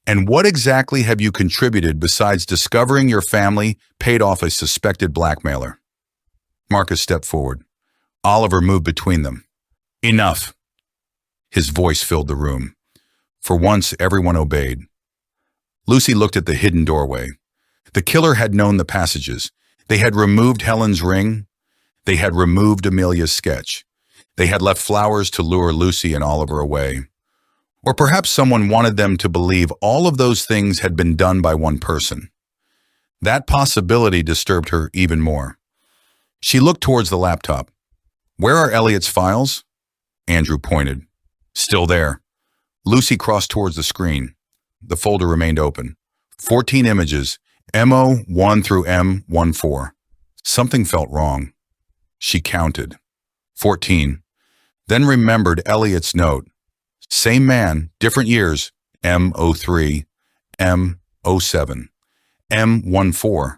And what exactly have you contributed besides discovering your family paid off a suspected blackmailer? Marcus stepped forward. Oliver moved between them. Enough. His voice filled the room. For once, everyone obeyed. Lucy looked at the hidden doorway. The killer had known the passages. They had removed Helen's ring. They had removed Amelia's sketch. They had left flowers to lure Lucy and Oliver away. Or perhaps someone wanted them to believe all of those things had been done by one person. That possibility disturbed her even more. She looked towards the laptop. Where are Elliot's files? Andrew pointed. Still there. Lucy crossed towards the screen. The folder remained open. 14 images, MO1 through M14. Something felt wrong. She counted. 14. Then remembered Elliot's note. Same man, different years, M03, M07, M14.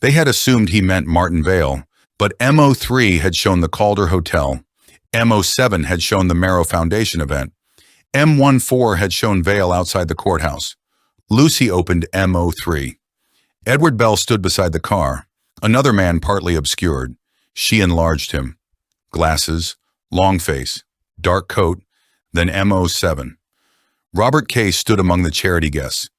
They had assumed he meant Martin Vale, but M03 had shown the Calder Hotel, M07 had shown the Marrow Foundation event, M14 had shown Vale outside the courthouse. Lucy opened M03. Edward Bell stood beside the car, another man partly obscured. She enlarged him. Glasses, long face, dark coat, then M07. Robert Kay stood among the charity guests.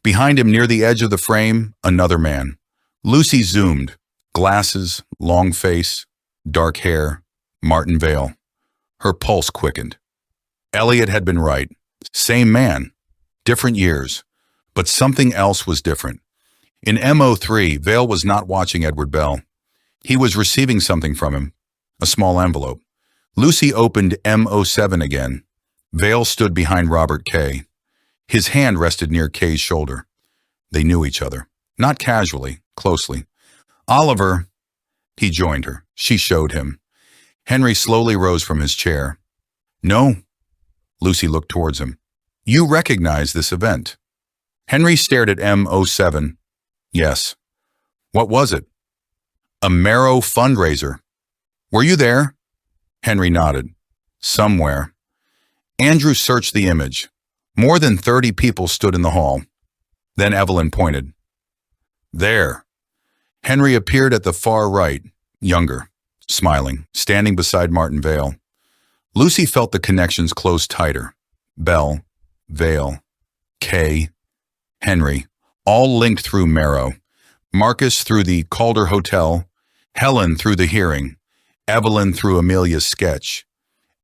Behind him, near the edge of the frame, another man. Lucy zoomed. Glasses, long face, dark hair, Martin Vale. Her pulse quickened. Elliot had been right. Same man, different years. But something else was different. In M03, Vale was not watching Edward Bell. He was receiving something from him, a small envelope. Lucy opened M07 again. Vale stood behind Robert Kay. His hand rested near Kay's shoulder. They knew each other, not casually, closely. Oliver, he joined her. She showed him. Henry slowly rose from his chair. No. Lucy looked towards him. You recognize this event. Henry stared at M07. Yes. What was it? A Marrow fundraiser. Were you there? Henry nodded. Somewhere. Andrew searched the image. More than 30 people stood in the hall. Then Evelyn pointed. There. Henry appeared at the far right, younger, smiling, standing beside Martin Vale. Lucy felt the connections close tighter. Bell, Vale, Kay, Henry, all linked through Marrow. Marcus through the Calder Hotel, Helen through the hearing, Evelyn through Amelia's sketch.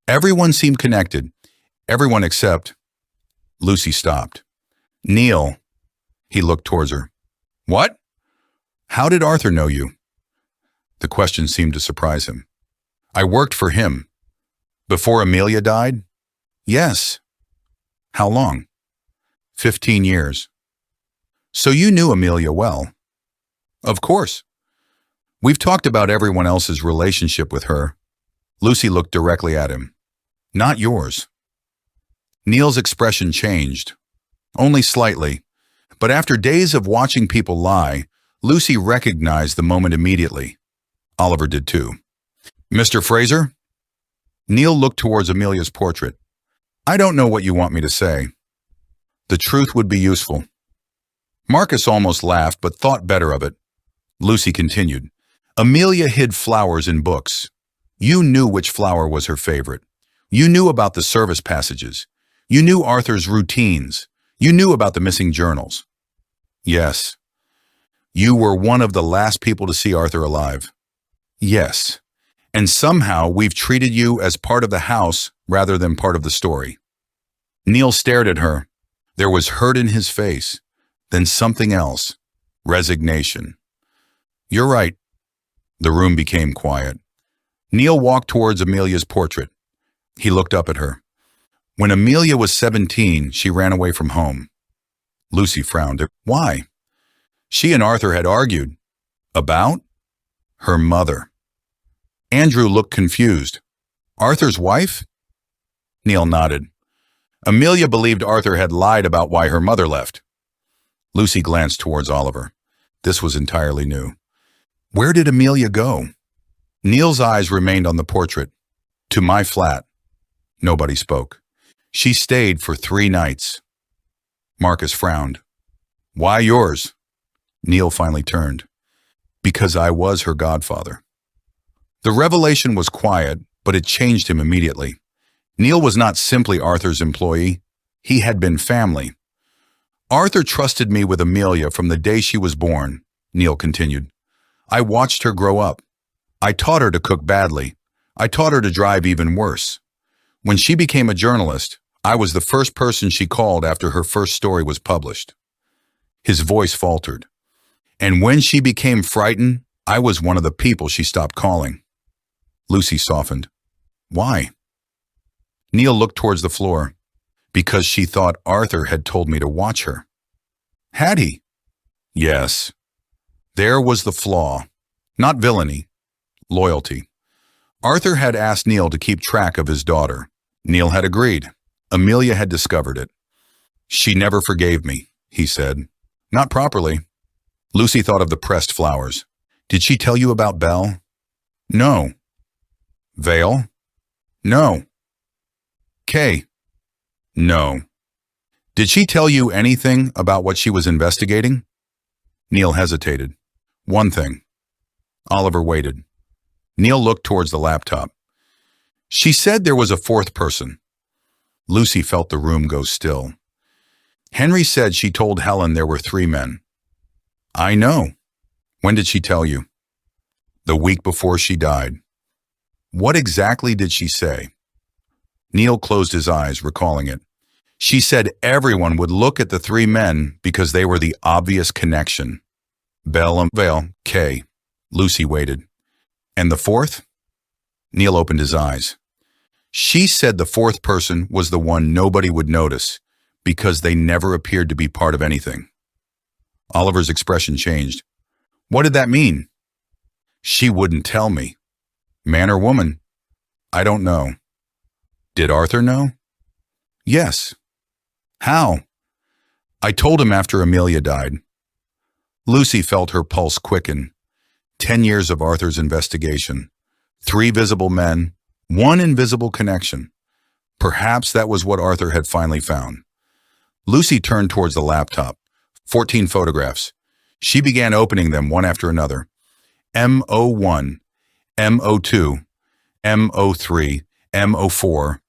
Everyone seemed connected. Everyone except... Lucy stopped. Neil. He looked towards her. What? How did Arthur know you? The question seemed to surprise him. I worked for him. Before Amelia died? Yes. How long? 15 years. So you knew Amelia well? Of course. We've talked about everyone else's relationship with her. Lucy looked directly at him. Not yours. Neil's expression changed. Only slightly, but after days of watching people lie, Lucy recognized the moment immediately. Oliver did too. Mr. Fraser? Neil looked towards Amelia's portrait. I don't know what you want me to say. The truth would be useful. Marcus almost laughed, but thought better of it. Lucy continued. Amelia hid flowers in books. You knew which flower was her favorite. You knew about the service passages. You knew Arthur's routines. You knew about the missing journals. Yes. You were one of the last people to see Arthur alive. Yes. And somehow we've treated you as part of the house rather than part of the story. Neil stared at her. There was hurt in his face. Then something else. Resignation. You're right. The room became quiet. Neil walked towards Amelia's portrait. He looked up at her. When Amelia was 17, she ran away from home. Lucy frowned. Why? She and Arthur had argued. About? Her mother. Andrew looked confused. Arthur's wife? Neil nodded. Amelia believed Arthur had lied about why her mother left. Lucy glanced towards Oliver. This was entirely new. Where did Amelia go? Neil's eyes remained on the portrait. To my flat. Nobody spoke. She stayed for 3 nights. Marcus frowned. Why yours? Neil finally turned. Because I was her godfather. The revelation was quiet, but it changed him immediately. Neil was not simply Arthur's employee. He had been family. Arthur trusted me with Amelia from the day she was born, Neil continued. I watched her grow up. I taught her to cook badly. I taught her to drive even worse. When she became a journalist, I was the first person she called after her first story was published. His voice faltered. And when she became frightened, I was one of the people she stopped calling. Lucy softened. Why? Neil looked towards the floor. Because she thought Arthur had told me to watch her. Had he? Yes. There was the flaw. Not villainy. Loyalty. Arthur had asked Neil to keep track of his daughter. Neil had agreed. Amelia had discovered it. She never forgave me, he said. Not properly. Lucy thought of the pressed flowers. Did she tell you about Belle? No. Vale? No. Kay? No. Did she tell you anything about what she was investigating? Neil hesitated. One thing. Oliver waited. Neil looked towards the laptop. She said there was a 4th person. Lucy felt the room go still. Henry said she told Helen there were 3 men. I know. When did she tell you? The week before she died. What exactly did she say? Neil closed his eyes, recalling it. She said everyone would look at the 3 men because they were the obvious connection. Belle and Vale, Kay. Lucy waited. And the 4th? Neil opened his eyes. She said the 4th person was the one nobody would notice because they never appeared to be part of anything. Oliver's expression changed. What did that mean? She wouldn't tell me. Man or woman? I don't know. Did Arthur know? Yes. How? I told him after Amelia died. Lucy felt her pulse quicken. 10 years of Arthur's investigation. 3 visible men, 1 invisible connection. Perhaps that was what Arthur had finally found. Lucy turned towards the laptop. 14 photographs. She began opening them one after another. M01, M02, M03, M04.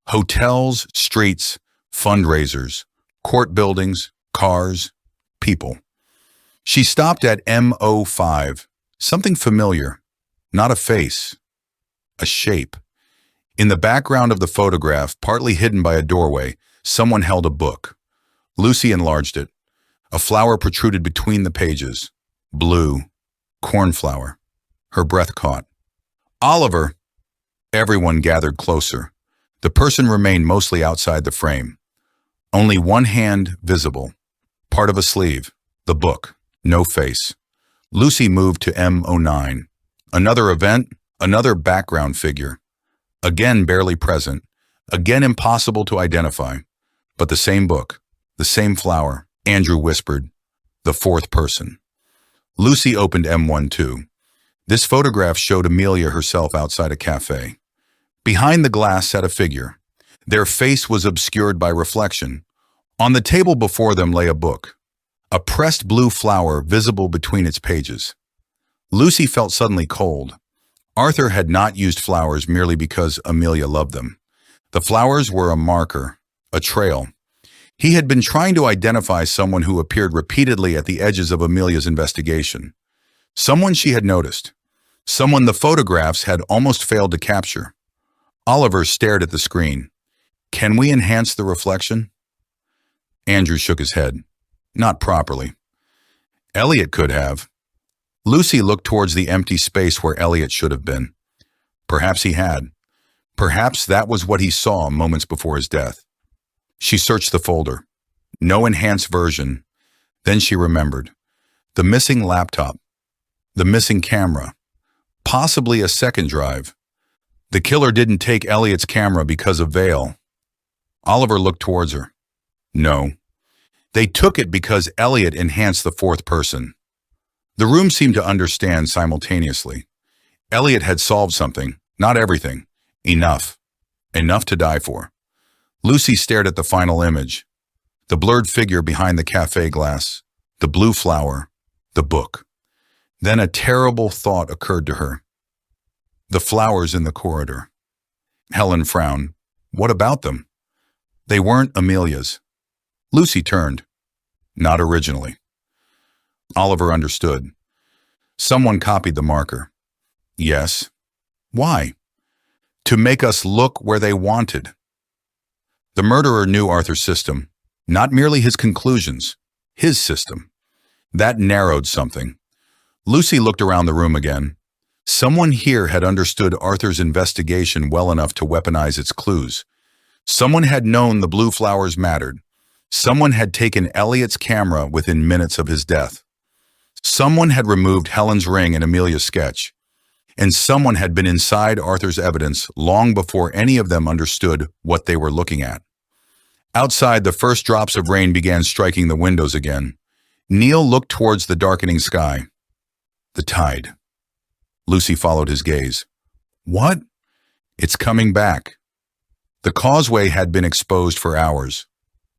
Hotels, streets, fundraisers, court buildings, cars, people. She stopped at M05. Something familiar. Not a face. A shape. In the background of the photograph, partly hidden by a doorway, someone held a book. Lucy enlarged it. A flower protruded between the pages. Blue. Cornflower. Her breath caught. Oliver! Everyone gathered closer. The person remained mostly outside the frame. Only one hand visible. Part of a sleeve. The book. No face. Lucy moved to M09. Another event, another background figure. Again barely present. Again impossible to identify. But the same book. The same flower. Andrew whispered. The fourth person. Lucy opened M12. This photograph showed Amelia herself outside a cafe. Behind the glass sat a figure. Their face was obscured by reflection. On the table before them lay a book. A pressed blue flower visible between its pages. Lucy felt suddenly cold. Arthur had not used flowers merely because Amelia loved them. The flowers were a marker, a trail. He had been trying to identify someone who appeared repeatedly at the edges of Amelia's investigation. Someone she had noticed. Someone the photographs had almost failed to capture. Oliver stared at the screen. Can we enhance the reflection? Andrew shook his head. Not properly. Elliot could have. Lucy looked towards the empty space where Elliot should have been. Perhaps he had. Perhaps that was what he saw moments before his death. She searched the folder. No enhanced version. Then she remembered. The missing laptop. The missing camera. Possibly a second drive. The killer didn't take Elliot's camera because of Vale. Oliver looked towards her. No. They took it because Elliot enhanced the fourth person. The room seemed to understand simultaneously. Elliot had solved something, not everything. Enough. Enough to die for. Lucy stared at the final image. The blurred figure behind the cafe glass. The blue flower. The book. Then a terrible thought occurred to her. The flowers in the corridor. Helen frowned. What about them? They weren't Amelia's. Lucy turned. Not originally. Oliver understood. Someone copied the marker. Yes. Why? To make us look where they wanted. The murderer knew Arthur's system, not merely his conclusions, his system. That narrowed something. Lucy looked around the room again. Someone here had understood Arthur's investigation well enough to weaponize its clues. Someone had known the blue flowers mattered. Someone had taken Elliot's camera within minutes of his death. Someone had removed Helen's ring in Amelia's sketch. And someone had been inside Arthur's evidence long before any of them understood what they were looking at. Outside, the first drops of rain began striking the windows again. Neil looked towards the darkening sky. The tide. Lucy followed his gaze. What? It's coming back. The causeway had been exposed for hours.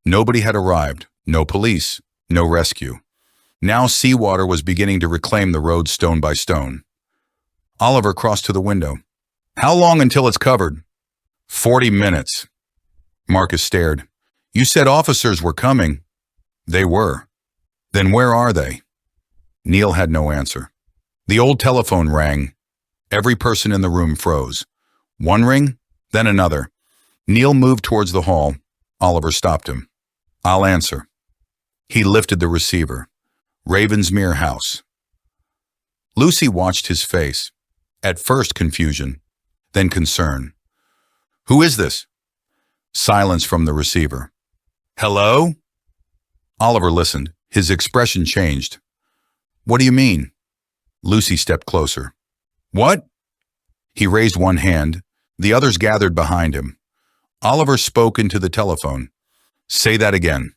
Nobody had arrived, no police, no rescue. Now seawater was beginning to reclaim the road stone by stone. Oliver crossed to the window. How long until it's covered? 40 minutes. Marcus stared. You said officers were coming. They were. Then where are they? Neil had no answer. The old telephone rang. Every person in the room froze. One ring, then another. Neil moved towards the hall. Oliver stopped him. I'll answer. He lifted the receiver. Ravensmere House. Lucy watched his face. At first confusion, then concern. Who is this? Silence from the receiver. Hello? Oliver listened. His expression changed. What do you mean? Lucy stepped closer. What? He raised one hand. The others gathered behind him. Oliver spoke into the telephone. Say that again.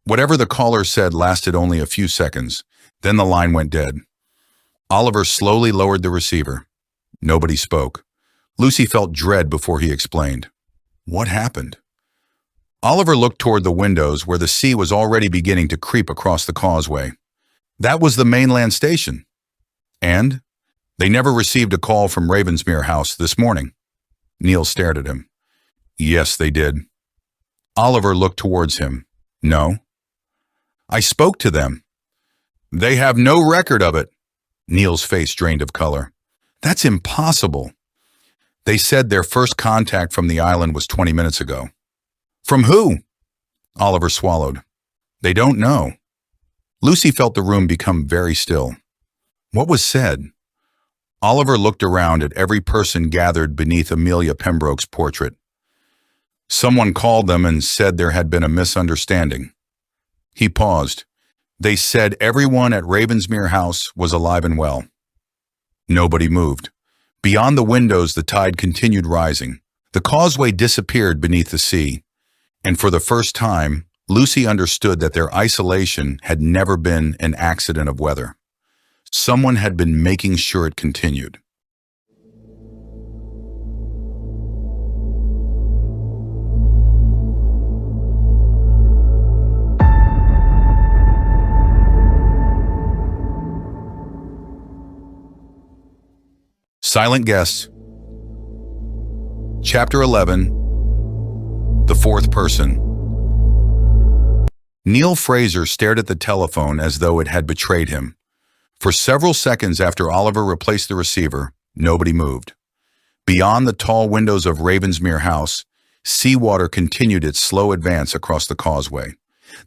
Whatever the caller said lasted only a few seconds. Then the line went dead. Oliver slowly lowered the receiver. Nobody spoke. Lucy felt dread before he explained. What happened? Oliver looked toward the windows where the sea was already beginning to creep across the causeway. That was the mainland station. And? They never received a call from Ravensmere House this morning. Neil stared at him. Yes, they did. Oliver looked towards him. No. I spoke to them. They have no record of it. Neil's face drained of color. That's impossible. They said their first contact from the island was 20 minutes ago. From who? Oliver swallowed. They don't know. Lucy felt the room become very still. What was said? Oliver looked around at every person gathered beneath Amelia Pembroke's portrait. Someone called them and said there had been a misunderstanding. He paused. They said everyone at Ravensmere House was alive and well. Nobody moved. Beyond the windows, the tide continued rising. The causeway disappeared beneath the sea, and for the first time, Lucy understood that their isolation had never been an accident of weather. Someone had been making sure it continued. Silent Guests. Chapter 11. The Fourth Person. Neil Fraser stared at the telephone as though it had betrayed him. For several seconds after Oliver replaced the receiver, nobody moved. Beyond the tall windows of Ravensmere House, seawater continued its slow advance across the causeway.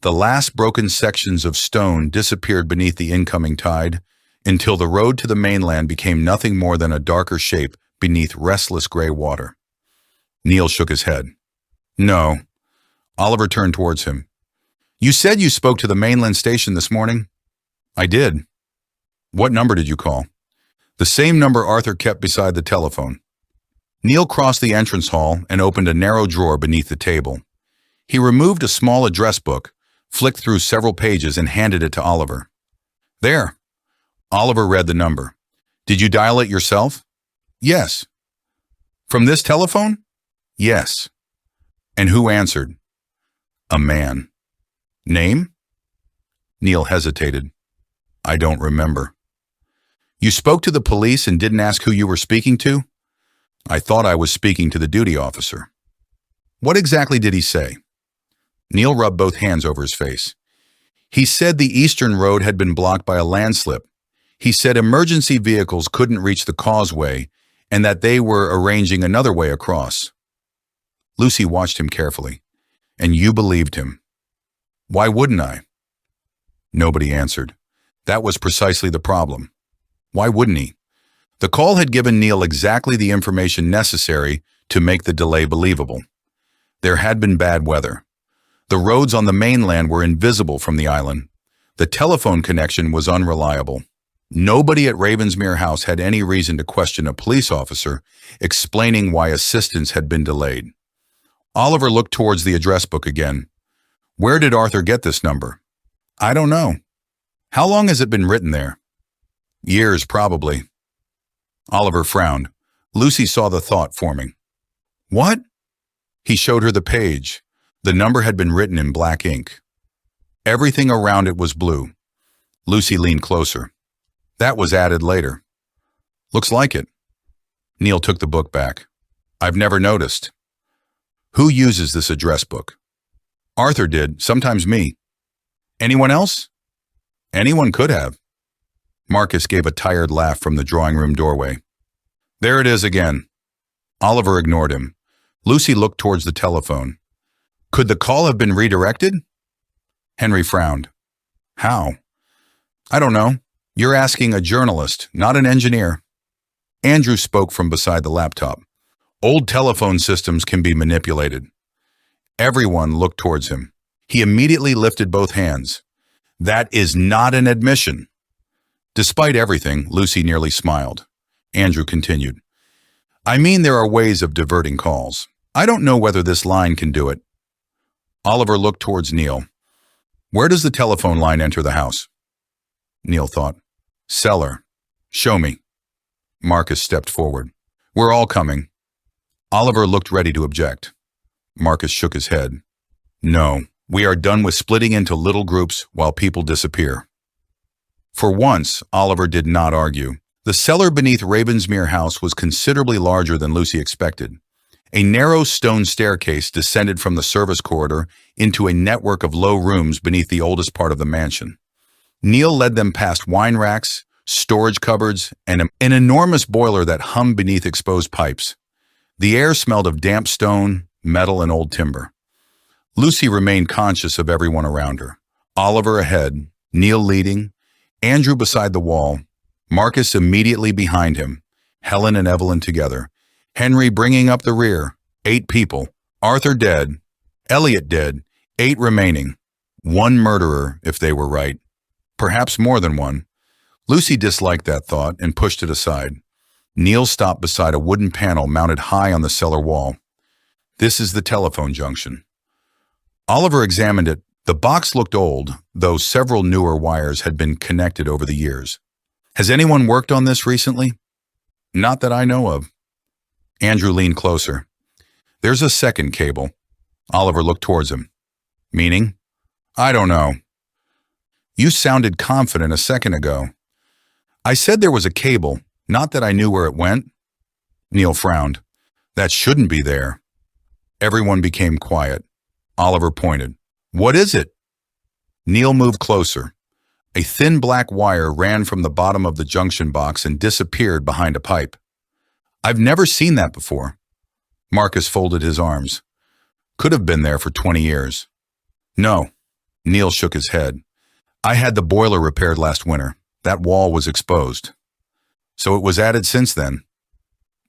The last broken sections of stone disappeared beneath the incoming tide, until the road to the mainland became nothing more than a darker shape beneath restless gray water. Neil shook his head. No. Oliver turned towards him. You said you spoke to the mainland station this morning? I did. What number did you call? The same number Arthur kept beside the telephone. Neil crossed the entrance hall and opened a narrow drawer beneath the table. He removed a small address book, flicked through several pages, and handed it to Oliver. There. Oliver read the number. Did you dial it yourself? Yes. From this telephone? Yes. And who answered? A man. Name? Neil hesitated. I don't remember. You spoke to the police and didn't ask who you were speaking to? I thought I was speaking to the duty officer. What exactly did he say? Neil rubbed both hands over his face. He said the eastern road had been blocked by a landslip. He said emergency vehicles couldn't reach the causeway and that they were arranging another way across. Lucy watched him carefully. And you believed him. Why wouldn't I? Nobody answered. That was precisely the problem. Why wouldn't he? The call had given Neil exactly the information necessary to make the delay believable. There had been bad weather. The roads on the mainland were invisible from the island. The telephone connection was unreliable. Nobody at Ravensmere House had any reason to question a police officer explaining why assistance had been delayed. Oliver looked towards the address book again. Where did Arthur get this number? I don't know. How long has it been written there? Years, probably. Oliver frowned. Lucy saw the thought forming. What? He showed her the page. The number had been written in black ink. Everything around it was blue. Lucy leaned closer. That was added later. Looks like it. Neil took the book back. I've never noticed. Who uses this address book? Arthur did, sometimes me. Anyone else? Anyone could have. Marcus gave a tired laugh from the drawing room doorway. There it is again. Oliver ignored him. Lucy looked towards the telephone. Could the call have been redirected? Henry frowned. How? I don't know. You're asking a journalist, not an engineer. Andrew spoke from beside the laptop. Old telephone systems can be manipulated. Everyone looked towards him. He immediately lifted both hands. That is not an admission. Despite everything, Lucy nearly smiled. Andrew continued. I mean, there are ways of diverting calls. I don't know whether this line can do it. Oliver looked towards Neil. Where does the telephone line enter the house? Neil thought. Cellar. Show me. Marcus stepped forward. We're all coming. Oliver looked ready to object. Marcus shook his head. No, we are done with splitting into little groups while people disappear. For once, Oliver did not argue. The cellar beneath Ravensmere House was considerably larger than Lucy expected. A narrow stone staircase descended from the service corridor into a network of low rooms beneath the oldest part of the mansion. Neil led them past wine racks, storage cupboards, and an enormous boiler that hummed beneath exposed pipes. The air smelled of damp stone, metal, and old timber. Lucy remained conscious of everyone around her. Oliver ahead, Neil leading, Andrew beside the wall, Marcus immediately behind him, Helen and Evelyn together, Henry bringing up the rear, 8 people, Arthur dead, Elliot dead, 8 remaining, 1 murderer if they were right, perhaps more than one. Lucy disliked that thought and pushed it aside. Neil stopped beside a wooden panel mounted high on the cellar wall. This is the telephone junction. Oliver examined it. The box looked old, though several newer wires had been connected over the years. Has anyone worked on this recently? Not that I know of. Andrew leaned closer. There's a second cable. Oliver looked towards him. Meaning? I don't know. You sounded confident a second ago. I said there was a cable, not that I knew where it went. Neil frowned. That shouldn't be there. Everyone became quiet. Oliver pointed. What is it? Neil moved closer. A thin black wire ran from the bottom of the junction box and disappeared behind a pipe. I've never seen that before. Marcus folded his arms. Could have been there for 20 years. No. Neil shook his head. I had the boiler repaired last winter. That wall was exposed. So it was added since then?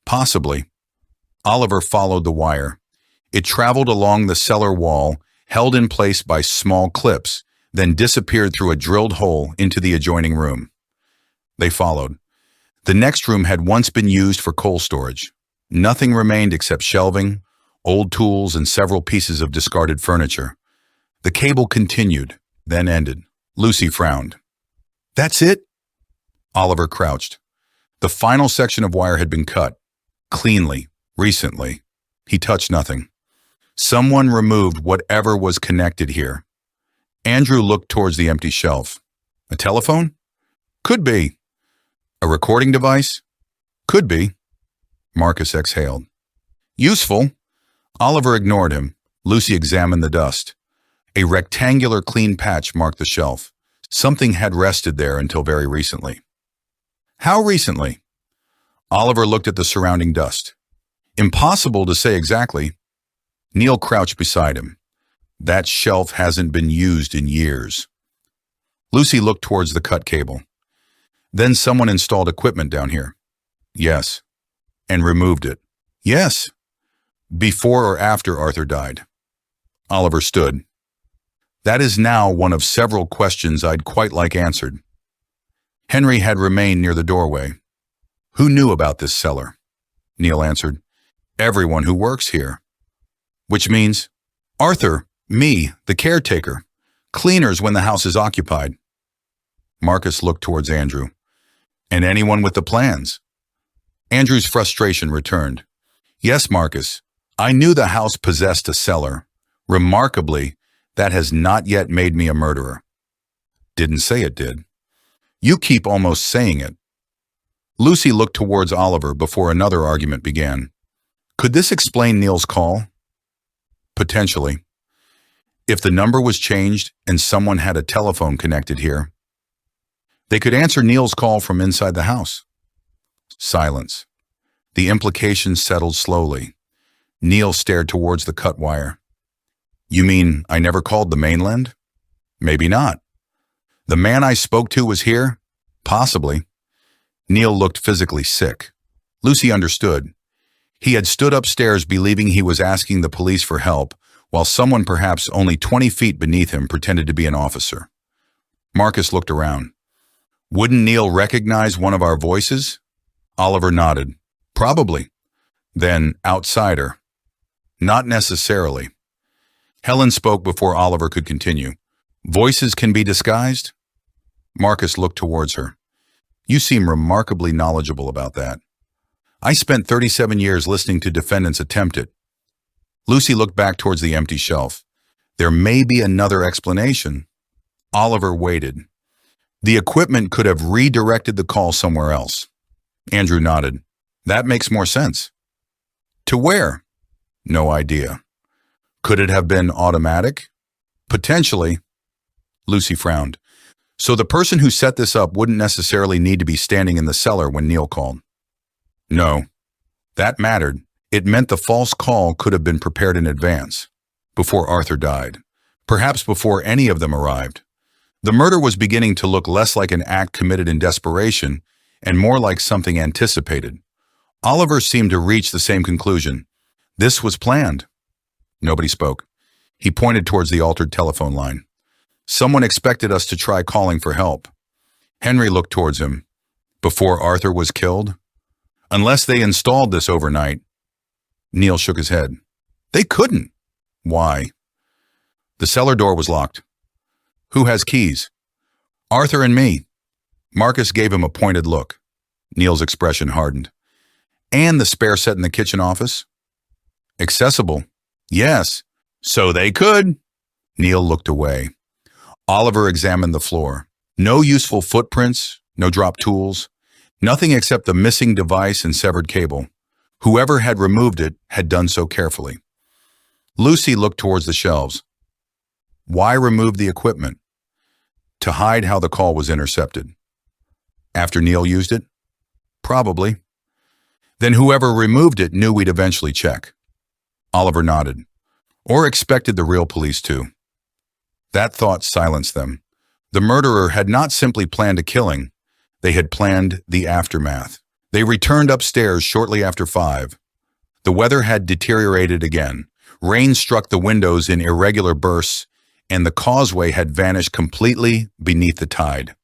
Possibly. Oliver followed the wire. It traveled along the cellar wall, held in place by small clips, then disappeared through a drilled hole into the adjoining room. They followed. The next room had once been used for coal storage. Nothing remained except shelving, old tools, and several pieces of discarded furniture. The cable continued, then ended. Lucy frowned. That's it? Oliver crouched. The final section of wire had been cut. Cleanly, recently. He touched nothing. Someone removed whatever was connected here. Andrew looked towards the empty shelf. A telephone? Could be. A recording device? Could be. Marcus exhaled. Useful. Oliver ignored him. Lucy examined the dust. A rectangular clean patch marked the shelf. Something had rested there until very recently. How recently? Oliver looked at the surrounding dust. Impossible to say exactly. Neil crouched beside him. That shelf hasn't been used in years. Lucy looked towards the cut cable. Then someone installed equipment down here. Yes. And removed it. Yes. Before or after Arthur died. Oliver stood. That is now one of several questions I'd quite like answered. Henry had remained near the doorway. Who knew about this cellar? Neil answered. Everyone who works here. Which means Arthur, me, the caretaker, cleaners when the house is occupied. Marcus looked towards Andrew. And anyone with the plans? Andrew's frustration returned. Yes, Marcus, I knew the house possessed a cellar. Remarkably, that has not yet made me a murderer. Didn't say it did. You keep almost saying it. Lucy looked towards Oliver before another argument began. Could this explain Neil's call? Potentially. If the number was changed and someone had a telephone connected here, they could answer Neil's call from inside the house. Silence. The implications settled slowly. Neil stared towards the cut wire. You mean I never called the mainland? Maybe not. The man I spoke to was here? Possibly. Neil looked physically sick. Lucy understood. He had stood upstairs believing he was asking the police for help, while someone perhaps only 20 feet beneath him pretended to be an officer. Marcus looked around. Wouldn't Neil recognize one of our voices? Oliver nodded. Probably. Then outsider. Not necessarily. Helen spoke before Oliver could continue. Voices can be disguised? Marcus looked towards her. You seem remarkably knowledgeable about that. I spent 37 years listening to defendants attempt it. Lucy looked back towards the empty shelf. There may be another explanation. Oliver waited. The equipment could have redirected the call somewhere else. Andrew nodded. That makes more sense. To where? No idea. Could it have been automatic? Potentially. Lucy frowned. So the person who set this up wouldn't necessarily need to be standing in the cellar when Neil called. No. That mattered. It meant the false call could have been prepared in advance, before Arthur died, perhaps before any of them arrived. The murder was beginning to look less like an act committed in desperation and more like something anticipated. Oliver seemed to reach the same conclusion. This was planned. Nobody spoke. He pointed towards the altered telephone line. Someone expected us to try calling for help. Henry looked towards him. Before Arthur was killed? Unless they installed this overnight. Neil shook his head. They couldn't. Why? The cellar door was locked. Who has keys? Arthur and me. Marcus gave him a pointed look. Neil's expression hardened. And the spare set in the kitchen office? Accessible. Yes. So they could. Neil looked away. Oliver examined the floor. No useful footprints, no dropped tools, nothing except the missing device and severed cable. Whoever had removed it had done so carefully. Lucy looked towards the shelves. Why remove the equipment? To hide how the call was intercepted. After Neil used it? Probably. Then whoever removed it knew we'd eventually check. Oliver nodded. Or expected the real police to. That thought silenced them. The murderer had not simply planned a killing. They had planned the aftermath. They returned upstairs shortly after 5. The weather had deteriorated again. Rain struck the windows in irregular bursts, and the causeway had vanished completely beneath the tide.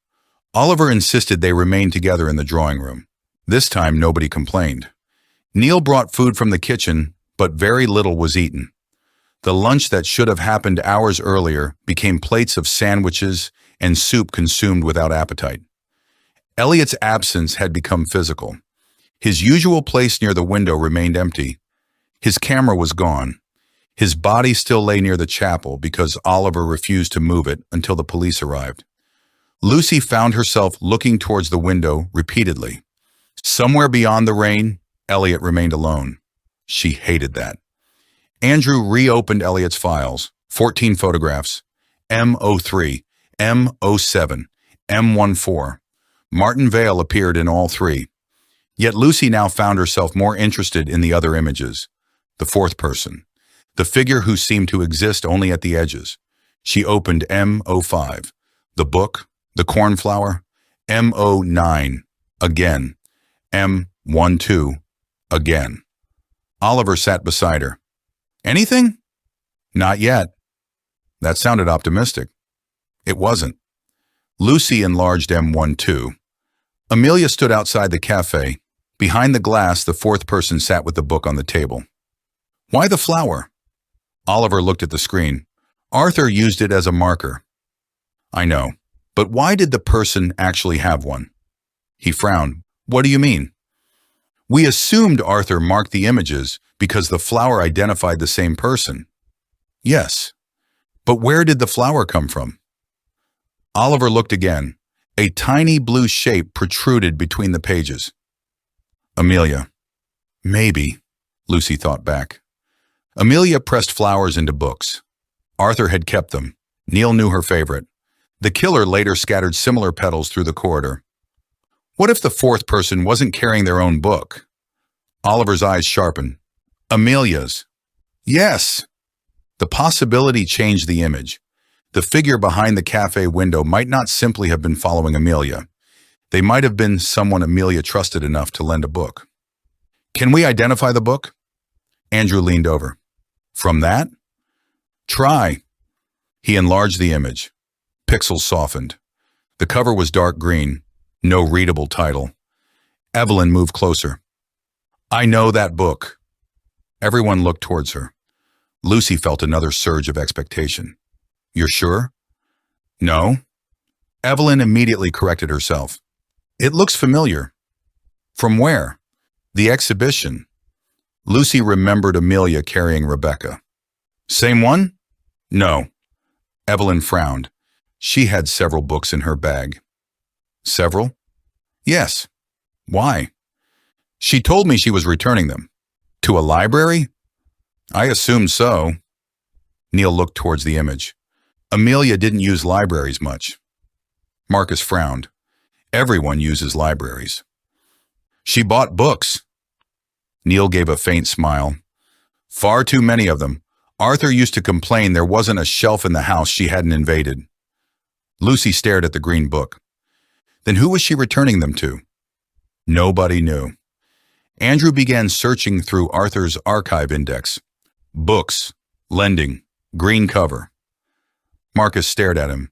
Oliver insisted they remain together in the drawing room. This time nobody complained. Neil brought food from the kitchen, but very little was eaten. The lunch that should have happened hours earlier became plates of sandwiches and soup consumed without appetite. Elliot's absence had become physical. His usual place near the window remained empty. His camera was gone. His body still lay near the chapel because Oliver refused to move it until the police arrived. Lucy found herself looking towards the window repeatedly. Somewhere beyond the rain, Elliot remained alone. She hated that. Andrew reopened Elliot's files, 14 photographs, M03, M07, M14. Martin Vale appeared in all 3. Yet Lucy now found herself more interested in the other images. The fourth person, the figure who seemed to exist only at the edges. She opened M05, the book, the cornflower, M09, again, M12, again. Oliver sat beside her. Anything? Not yet. That sounded optimistic. It wasn't. Lucy enlarged M12. Amelia stood outside the cafe. Behind the glass, the fourth person sat with the book on the table. Why the flower? Oliver looked at the screen. Arthur used it as a marker. I know, but why did the person actually have one? He frowned. What do you mean? We assumed Arthur marked the images because the flower identified the same person. Yes, but where did the flower come from? Oliver looked again. A tiny blue shape protruded between the pages. Amelia. Maybe, Lucy thought back. Amelia pressed flowers into books. Arthur had kept them. Neil knew her favorite. The killer later scattered similar petals through the corridor. What if the fourth person wasn't carrying their own book? Oliver's eyes sharpened. Amelia's. Yes. The possibility changed the image. The figure behind the cafe window might not simply have been following Amelia. They might have been someone Amelia trusted enough to lend a book. Can we identify the book? Andrew leaned over. From that? Try. He enlarged the image. Pixels softened. The cover was dark green. No readable title. Evelyn moved closer. I know that book. Everyone looked towards her. Lucy felt another surge of expectation. You're sure? No. Evelyn immediately corrected herself. It looks familiar. From where? The exhibition. Lucy remembered Amelia carrying Rebecca. Same one? No. Evelyn frowned. She had several books in her bag. Several? Yes. Why? She told me she was returning them. To a library? I assumed so. Neil looked towards the image. Amelia didn't use libraries much. Marcus frowned. Everyone uses libraries. She bought books. Neil gave a faint smile. Far too many of them. Arthur used to complain there wasn't a shelf in the house she hadn't invaded. Lucy stared at the green book. Then who was she returning them to? Nobody knew. Andrew began searching through Arthur's archive index. Books, lending, green cover. Marcus stared at him.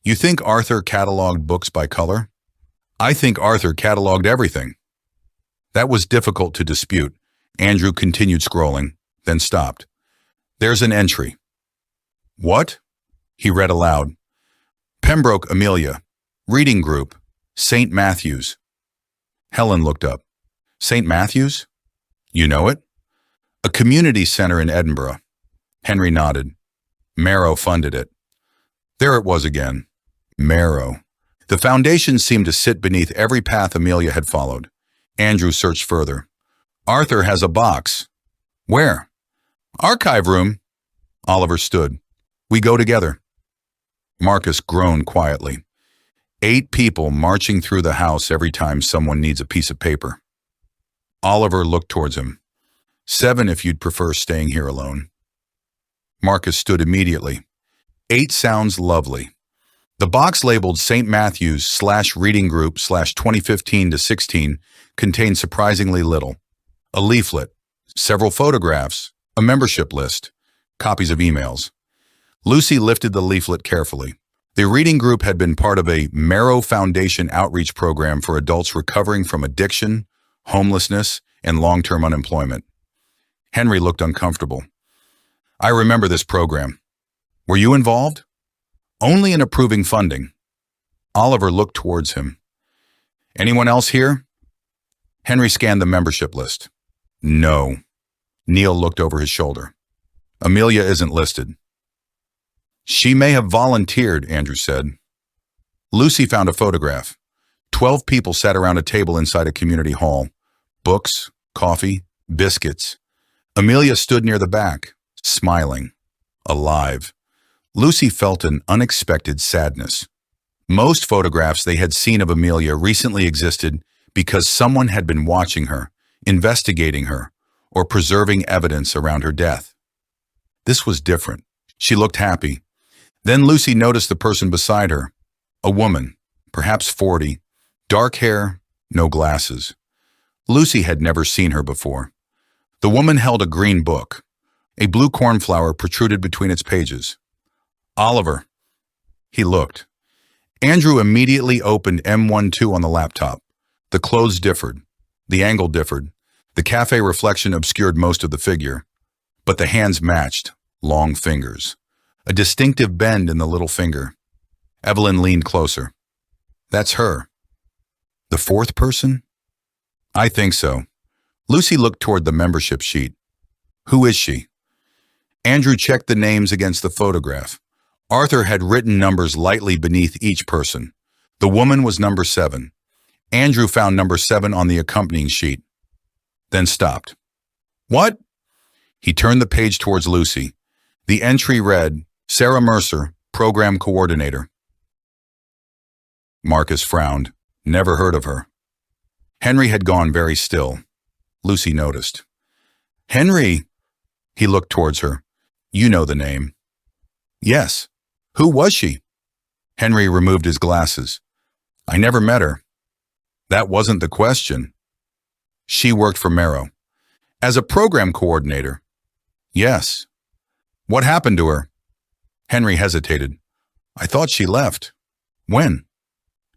You think Arthur cataloged books by color? I think Arthur cataloged everything. That was difficult to dispute. Andrew continued scrolling, then stopped. There's an entry. What? He read aloud. Pembroke, Amelia. Reading group. St. Matthew's. Helen looked up. St. Matthew's? You know it? A community center in Edinburgh. Henry nodded. Marrow funded it. There it was again. Marrow. The foundation seemed to sit beneath every path Amelia had followed. Andrew searched further. Arthur has a box. Where? Archive room. Oliver stood. We go together. Marcus groaned quietly. 8 people marching through the house every time someone needs a piece of paper. Oliver looked towards him. 7 if you'd prefer staying here alone. Marcus stood immediately. 8 sounds lovely. The box labeled St. Matthew's /reading group /2015 to 16 contained surprisingly little. A leaflet, several photographs, a membership list, copies of emails. Lucy lifted the leaflet carefully. The reading group had been part of a Marrow Foundation outreach program for adults recovering from addiction, homelessness, and long-term unemployment. Henry looked uncomfortable. I remember this program. Were you involved? Only in approving funding. Oliver looked towards him. Anyone else here? Henry scanned the membership list. No. Neil looked over his shoulder. Amelia isn't listed. She may have volunteered, Andrew said. Lucy found a photograph. 12 people sat around a table inside a community hall. Books, coffee, biscuits. Amelia stood near the back, smiling, alive. Lucy felt an unexpected sadness. Most photographs they had seen of Amelia recently existed because someone had been watching her, investigating her, or preserving evidence around her death. This was different. She looked happy. Then Lucy noticed the person beside her, a woman, perhaps 40, dark hair, no glasses. Lucy had never seen her before. The woman held a green book. A blue cornflower protruded between its pages. Oliver. He looked. Andrew immediately opened M12 on the laptop. The clothes differed. The angle differed. The cafe reflection obscured most of the figure. But the hands matched, long fingers. A distinctive bend in the little finger. Evelyn leaned closer. That's her. The 4th person? I think so. Lucy looked toward the membership sheet. Who is she? Andrew checked the names against the photograph. Arthur had written numbers lightly beneath each person. The woman was number 7. Andrew found number 7 on the accompanying sheet, then stopped. What? He turned the page towards Lucy. The entry read, Sarah Mercer, Program Coordinator. Marcus frowned. Never heard of her. Henry had gone very still. Lucy noticed. Henry! He looked towards her. You know the name. Yes. Who was she? Henry removed his glasses. I never met her. That wasn't the question. She worked for Marrow. As a program coordinator? Yes. What happened to her? Henry hesitated. I thought she left. When?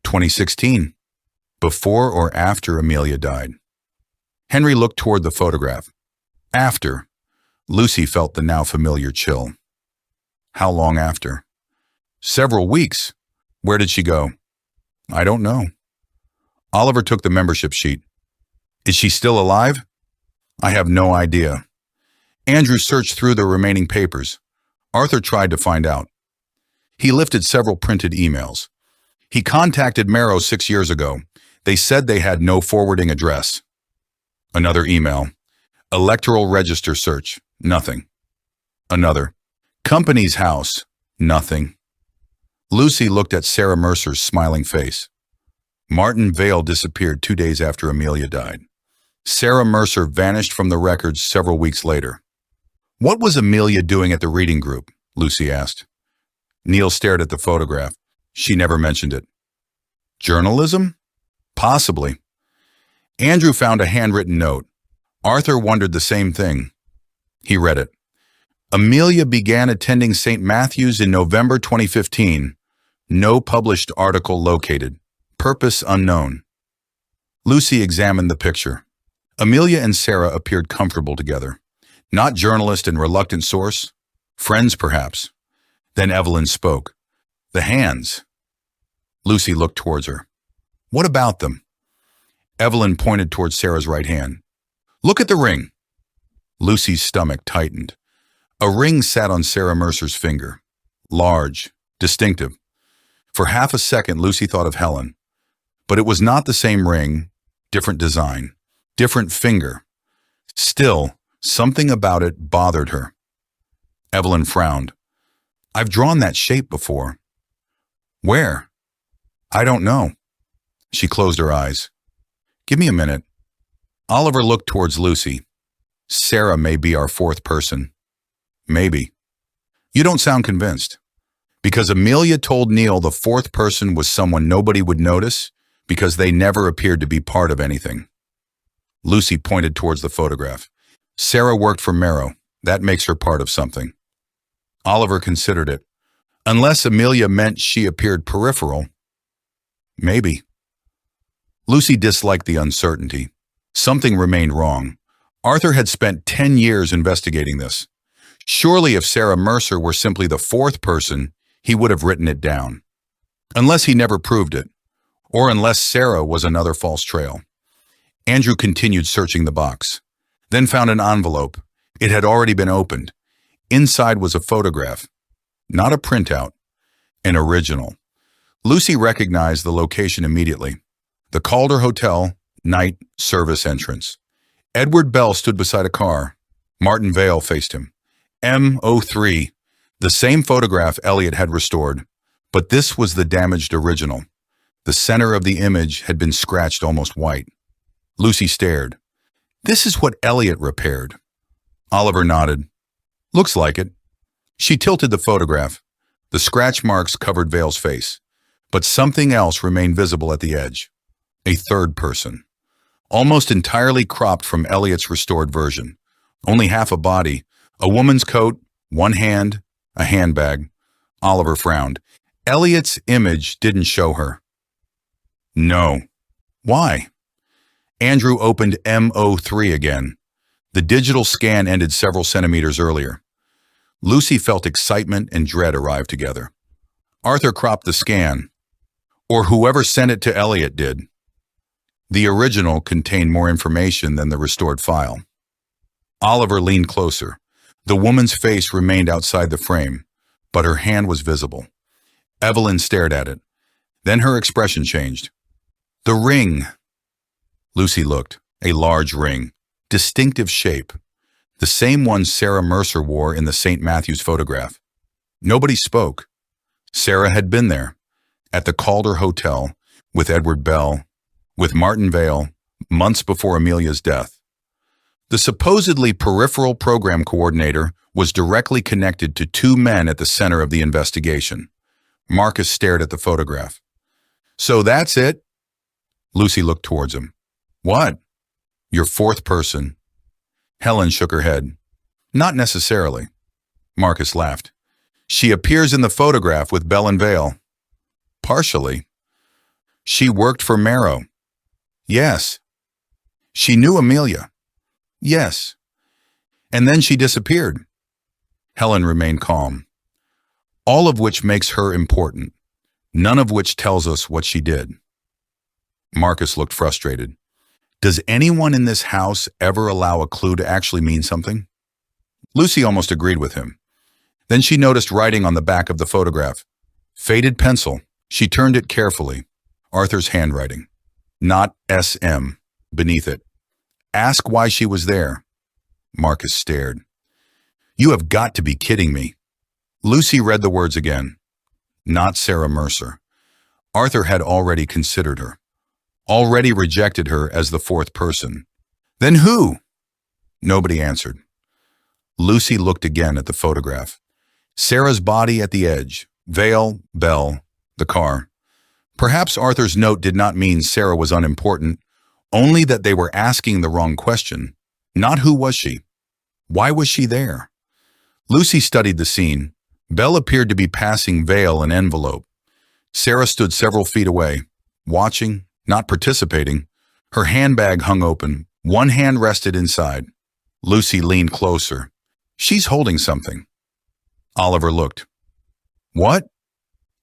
2016. Before or after Amelia died? Henry looked toward the photograph. After. Lucy felt the now familiar chill. How long after? Several weeks. Where did she go? I don't know. Oliver took the membership sheet. Is she still alive? I have no idea. Andrew searched through the remaining papers. Arthur tried to find out. He lifted several printed emails. He contacted Marrow 6 years ago. They said they had no forwarding address. Another email. Electoral register search. Nothing. Another. Company's house. Nothing. Lucy looked at Sarah Mercer's smiling face. Martin Vale disappeared 2 days after Amelia died. Sarah Mercer vanished from the records several weeks later. What was Amelia doing at the reading group? Lucy asked. Neil stared at the photograph. She never mentioned it. Journalism? Possibly. Andrew found a handwritten note. Arthur wondered the same thing. He read it. Amelia began attending St. Matthew's in November 2015. No published article located. Purpose unknown. Lucy examined the picture. Amelia and Sarah appeared comfortable together. Not journalist and reluctant source. Friends, perhaps. Then Evelyn spoke. The hands. Lucy looked towards her. What about them? Evelyn pointed towards Sarah's right hand. Look at the ring. Lucy's stomach tightened. A ring sat on Sarah Mercer's finger. Large, distinctive. For half a second, Lucy thought of Helen. But it was not the same ring, different design, different finger. Still, something about it bothered her. Evelyn frowned. I've drawn that shape before. Where? I don't know. She closed her eyes. Give me a minute. Oliver looked towards Lucy. Sarah may be our fourth person. Maybe. You don't sound convinced. Because Amelia told Neil the fourth person was someone nobody would notice because they never appeared to be part of anything. Lucy pointed towards the photograph. Sarah worked for Marrow. That makes her part of something. Oliver considered it. Unless Amelia meant she appeared peripheral. Maybe. Lucy disliked the uncertainty. Something remained wrong. Arthur had spent 10 years investigating this. Surely if Sarah Mercer were simply the fourth person, he would have written it down. Unless he never proved it, or unless Sarah was another false trail. Andrew continued searching the box, then found an envelope. It had already been opened. Inside was a photograph, not a printout, an original. Lucy recognized the location immediately. The Calder Hotel, night service entrance. Edward Bell stood beside a car. Martin Vale faced him. M03, the same photograph Elliot had restored, but this was the damaged original. The center of the image had been scratched almost white. Lucy stared. This is what Elliot repaired. Oliver nodded. Looks like it. She tilted the photograph. The scratch marks covered Vale's face, but something else remained visible at the edge. A third person. Almost entirely cropped from Elliot's restored version. Only half a body, a woman's coat, one hand, a handbag. Oliver frowned. Elliot's image didn't show her. No. Why? Andrew opened M03 again. The digital scan ended several centimeters earlier. Lucy felt excitement and dread arrive together. Arthur cropped the scan, or whoever sent it to Elliot did. The original contained more information than the restored file. Oliver leaned closer. The woman's face remained outside the frame, but her hand was visible. Evelyn stared at it. Then her expression changed. The ring. Lucy looked. A large ring. Distinctive shape. The same one Sarah Mercer wore in the St. Matthew's photograph. Nobody spoke. Sarah had been there, at the Calder Hotel, with Edward Bell, with Martin Vale, months before Amelia's death. The supposedly peripheral program coordinator was directly connected to two men at the center of the investigation. Marcus stared at the photograph. So that's it? Lucy looked towards him. What? Your fourth person. Helen shook her head. Not necessarily. Marcus laughed. She appears in the photograph with Bell and Vale. Partially. She worked for Marrow. Yes. She knew Amelia. Yes. And then she disappeared. Helen remained calm. All of which makes her important. None of which tells us what she did. Marcus looked frustrated. Does anyone in this house ever allow a clue to actually mean something? Lucy almost agreed with him. Then she noticed writing on the back of the photograph. Faded pencil. She turned it carefully. Arthur's handwriting. Not SM. Beneath it. Ask why she was there. Marcus stared. You have got to be kidding me. Lucy read the words again. Not Sarah Mercer. Arthur had already considered her. Already rejected her as the fourth person. Then who? Nobody answered. Lucy looked again at the photograph. Sarah's body at the edge. Vale, Bell, the car. Perhaps Arthur's note did not mean Sarah was unimportant, only that they were asking the wrong question. Not who was she? Why was she there? Lucy studied the scene. Belle appeared to be passing veil and envelope. Sarah stood several feet away, watching, not participating. Her handbag hung open. One hand rested inside. Lucy leaned closer. She's holding something. Oliver looked. What?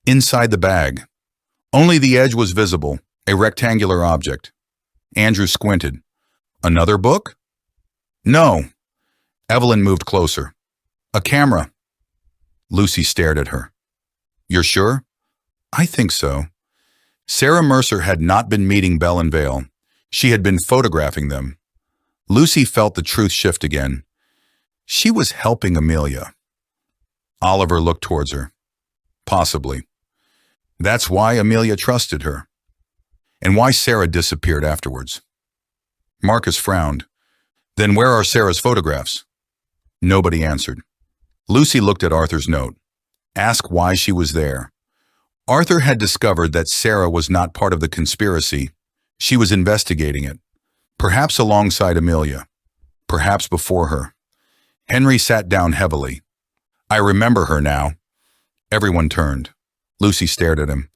Inside the bag. Only the edge was visible, a rectangular object. Andrew squinted. Another book? No. Evelyn moved closer. A camera. Lucy stared at her. You're sure? I think so. Sarah Mercer had not been meeting Belle and Vale. She had been photographing them. Lucy felt the truth shift again. She was helping Amelia. Oliver looked towards her. Possibly. That's why Amelia trusted her. And why Sarah disappeared afterwards. Marcus frowned. Then where are Sarah's photographs? Nobody answered. Lucy looked at Arthur's note. Ask why she was there. Arthur had discovered that Sarah was not part of the conspiracy. She was investigating it. Perhaps alongside Amelia. Perhaps before her. Henry sat down heavily. I remember her now. Everyone turned. Lucy stared at him.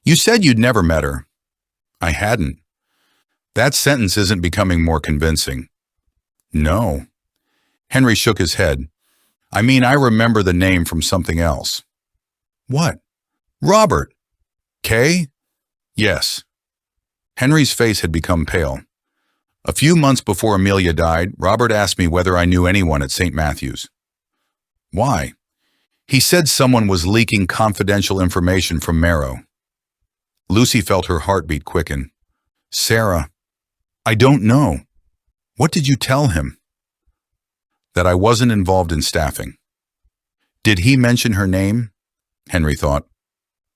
You said you'd never met her. I hadn't. That sentence isn't becoming more convincing. No. Henry shook his head. I mean, I remember the name from something else. What? Robert. Kay? Yes. Henry's face had become pale. A few months before Amelia died, Robert asked me whether I knew anyone at St. Matthew's. Why? He said someone was leaking confidential information from Marrow. Lucy felt her heartbeat quicken. Sarah, I don't know. What did you tell him? That I wasn't involved in staffing. Did he mention her name? Henry thought.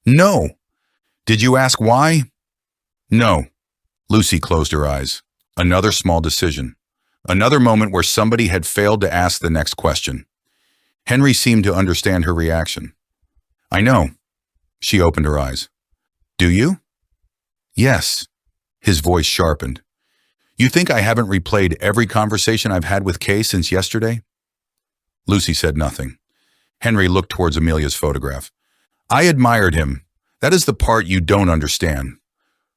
No. Did you ask why? No. Lucy closed her eyes. Another small decision. Another moment where somebody had failed to ask the next question. Henry seemed to understand her reaction. I know. She opened her eyes. Do you? Yes. His voice sharpened. You think I haven't replayed every conversation I've had with Kay since yesterday? Lucy said nothing. Henry looked towards Amelia's photograph. I admired him. That is the part you don't understand.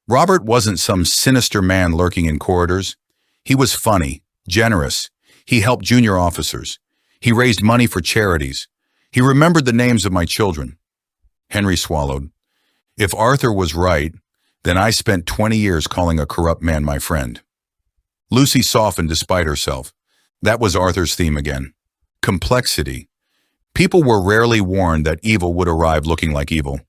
Robert wasn't some sinister man lurking in corridors. He was funny, generous. He helped junior officers. He raised money for charities. He remembered the names of my children. Henry swallowed. If Arthur was right, then I spent 20 years calling a corrupt man my friend. Lucy softened despite herself. That was Arthur's theme again. Complexity. People were rarely warned that evil would arrive looking like evil.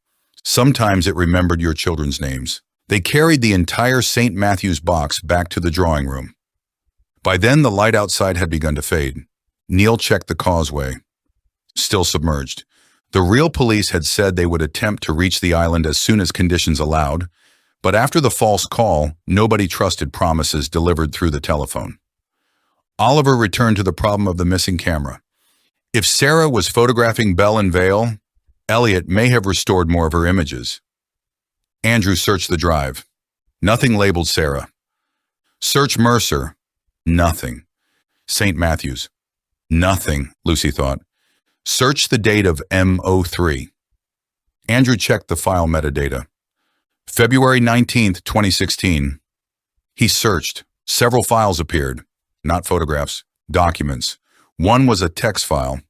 Sometimes it remembered your children's names. They carried the entire St. Matthew's box back to the drawing room. By then, the light outside had begun to fade. Neil checked the causeway. Still submerged. The real police had said they would attempt to reach the island as soon as conditions allowed, but after the false call, nobody trusted promises delivered through the telephone. Oliver returned to the problem of the missing camera. If Sarah was photographing Belle and Vale, Elliot may have restored more of her images. Andrew searched the drive. Nothing labeled Sarah. Search Mercer. Nothing. St. Matthew's. Nothing, Lucy thought. Search the date of M03. Andrew checked the file metadata. February 19th, 2016. He searched. Several files appeared. Not photographs. Documents. One was a text file.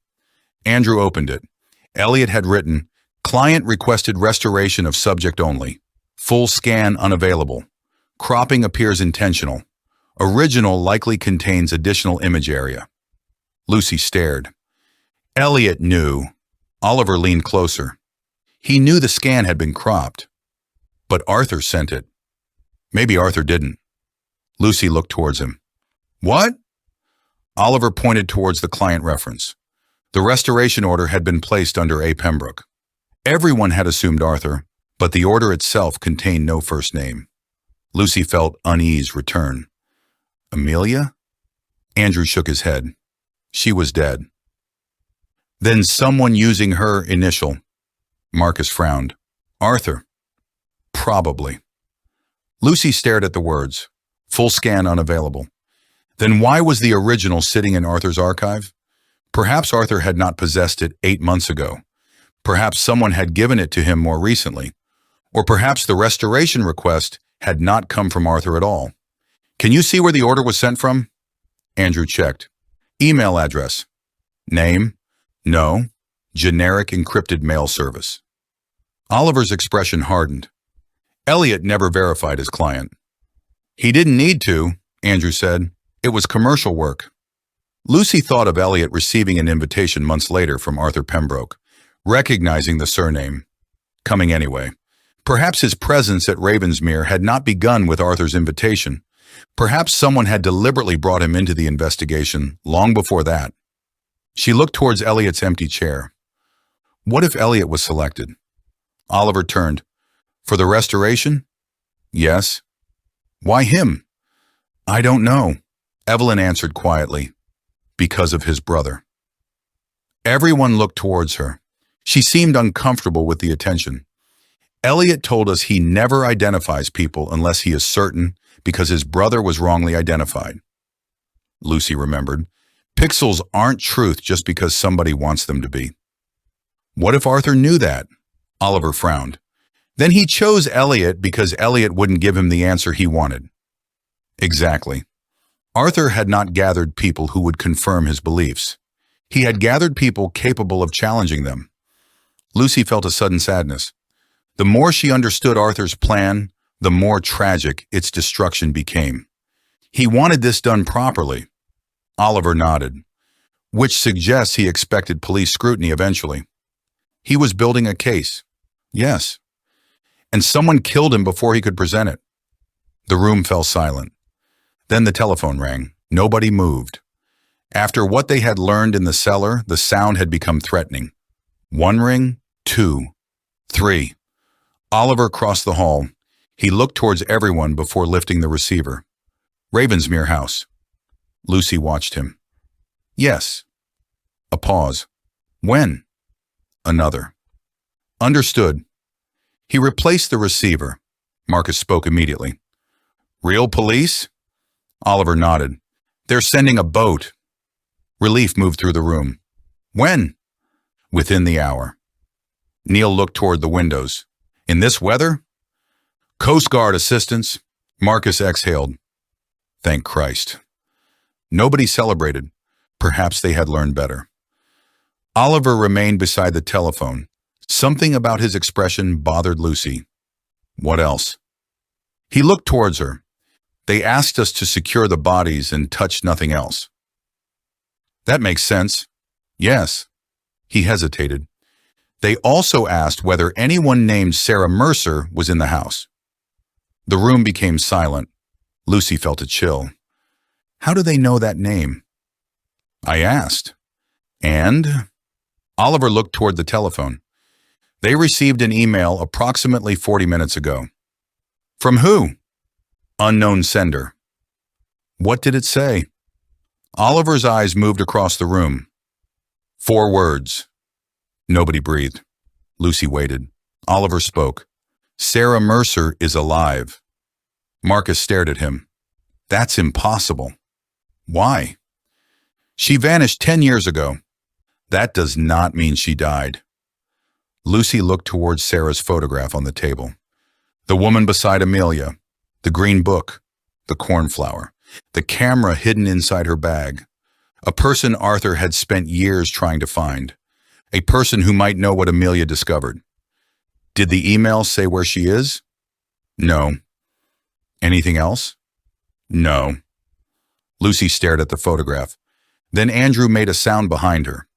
Andrew opened it. Elliot had written, Client requested restoration of subject only. Full scan unavailable. Cropping appears intentional. Original likely contains additional image area. Lucy stared. Elliot knew. Oliver leaned closer. He knew the scan had been cropped. But Arthur sent it. Maybe Arthur didn't. Lucy looked towards him. What? Oliver pointed towards the client reference. The restoration order had been placed under A. Pembroke. Everyone had assumed Arthur, but the order itself contained no first name. Lucy felt unease return. Amelia? Andrew shook his head. She was dead. Then someone using her initial. Marcus frowned. Arthur. Probably. Lucy stared at the words. Full scan unavailable. Then why was the original sitting in Arthur's archive? Perhaps Arthur had not possessed it 8 months ago. Perhaps someone had given it to him more recently. Or perhaps the restoration request had not come from Arthur at all. Can you see where the order was sent from? Andrew checked. Email address. Name? No. Generic encrypted mail service. Oliver's expression hardened. Elliot never verified his client. He didn't need to, Andrew said. It was commercial work. Lucy thought of Elliot receiving an invitation months later from Arthur Pembroke, recognizing the surname. Coming anyway. Perhaps his presence at Ravensmere had not begun with Arthur's invitation. Perhaps someone had deliberately brought him into the investigation long before that. She looked towards Elliot's empty chair. What if Elliot was selected? Oliver turned. For the restoration? Yes. Why him? I don't know, Evelyn answered quietly. Because of his brother. Everyone looked towards her. She seemed uncomfortable with the attention. Elliot told us he never identifies people unless he is certain because his brother was wrongly identified. Lucy remembered. Pixels aren't truth just because somebody wants them to be. What if Arthur knew that? Oliver frowned. Then he chose Elliot because Elliot wouldn't give him the answer he wanted. Exactly. Arthur had not gathered people who would confirm his beliefs. He had gathered people capable of challenging them. Lucy felt a sudden sadness. The more she understood Arthur's plan, the more tragic its destruction became. He wanted this done properly. Oliver nodded, which suggests he expected police scrutiny eventually. He was building a case. Yes. And someone killed him before he could present it. The room fell silent. Then the telephone rang. Nobody moved. After what they had learned in the cellar, the sound had become threatening. 1 ring, 2, 3. Oliver crossed the hall. He looked towards everyone before lifting the receiver. Ravensmere House. Lucy watched him. Yes. A pause. When? Another. Understood. He replaced the receiver. Marcus spoke immediately. Real police? Oliver nodded. They're sending a boat. Relief moved through the room. When? Within the hour. Neil looked toward the windows. In this weather? Coast Guard assistance. Marcus exhaled. Thank Christ. Nobody celebrated. Perhaps they had learned better. Oliver remained beside the telephone. Something about his expression bothered Lucy. What else? He looked towards her. They asked us to secure the bodies and touch nothing else. That makes sense. Yes. He hesitated. They also asked whether anyone named Sarah Mercer was in the house. The room became silent. Lucy felt a chill. How do they know that name? I asked. And? Oliver looked toward the telephone. They received an email approximately 40 minutes ago. From who? Unknown sender. What did it say? Oliver's eyes moved across the room. 4 words. Nobody breathed. Lucy waited. Oliver spoke. Sarah Mercer is alive. Marcus stared at him. That's impossible. Why? She vanished 10 years ago. That does not mean she died. Lucy looked towards Sarah's photograph on the table. The woman beside Amelia. The green book, the cornflower, the camera hidden inside her bag. A person Arthur had spent years trying to find. A person who might know what Amelia discovered. Did the email say where she is? No. Anything else? No. Lucy stared at the photograph. Then Andrew made a sound behind her.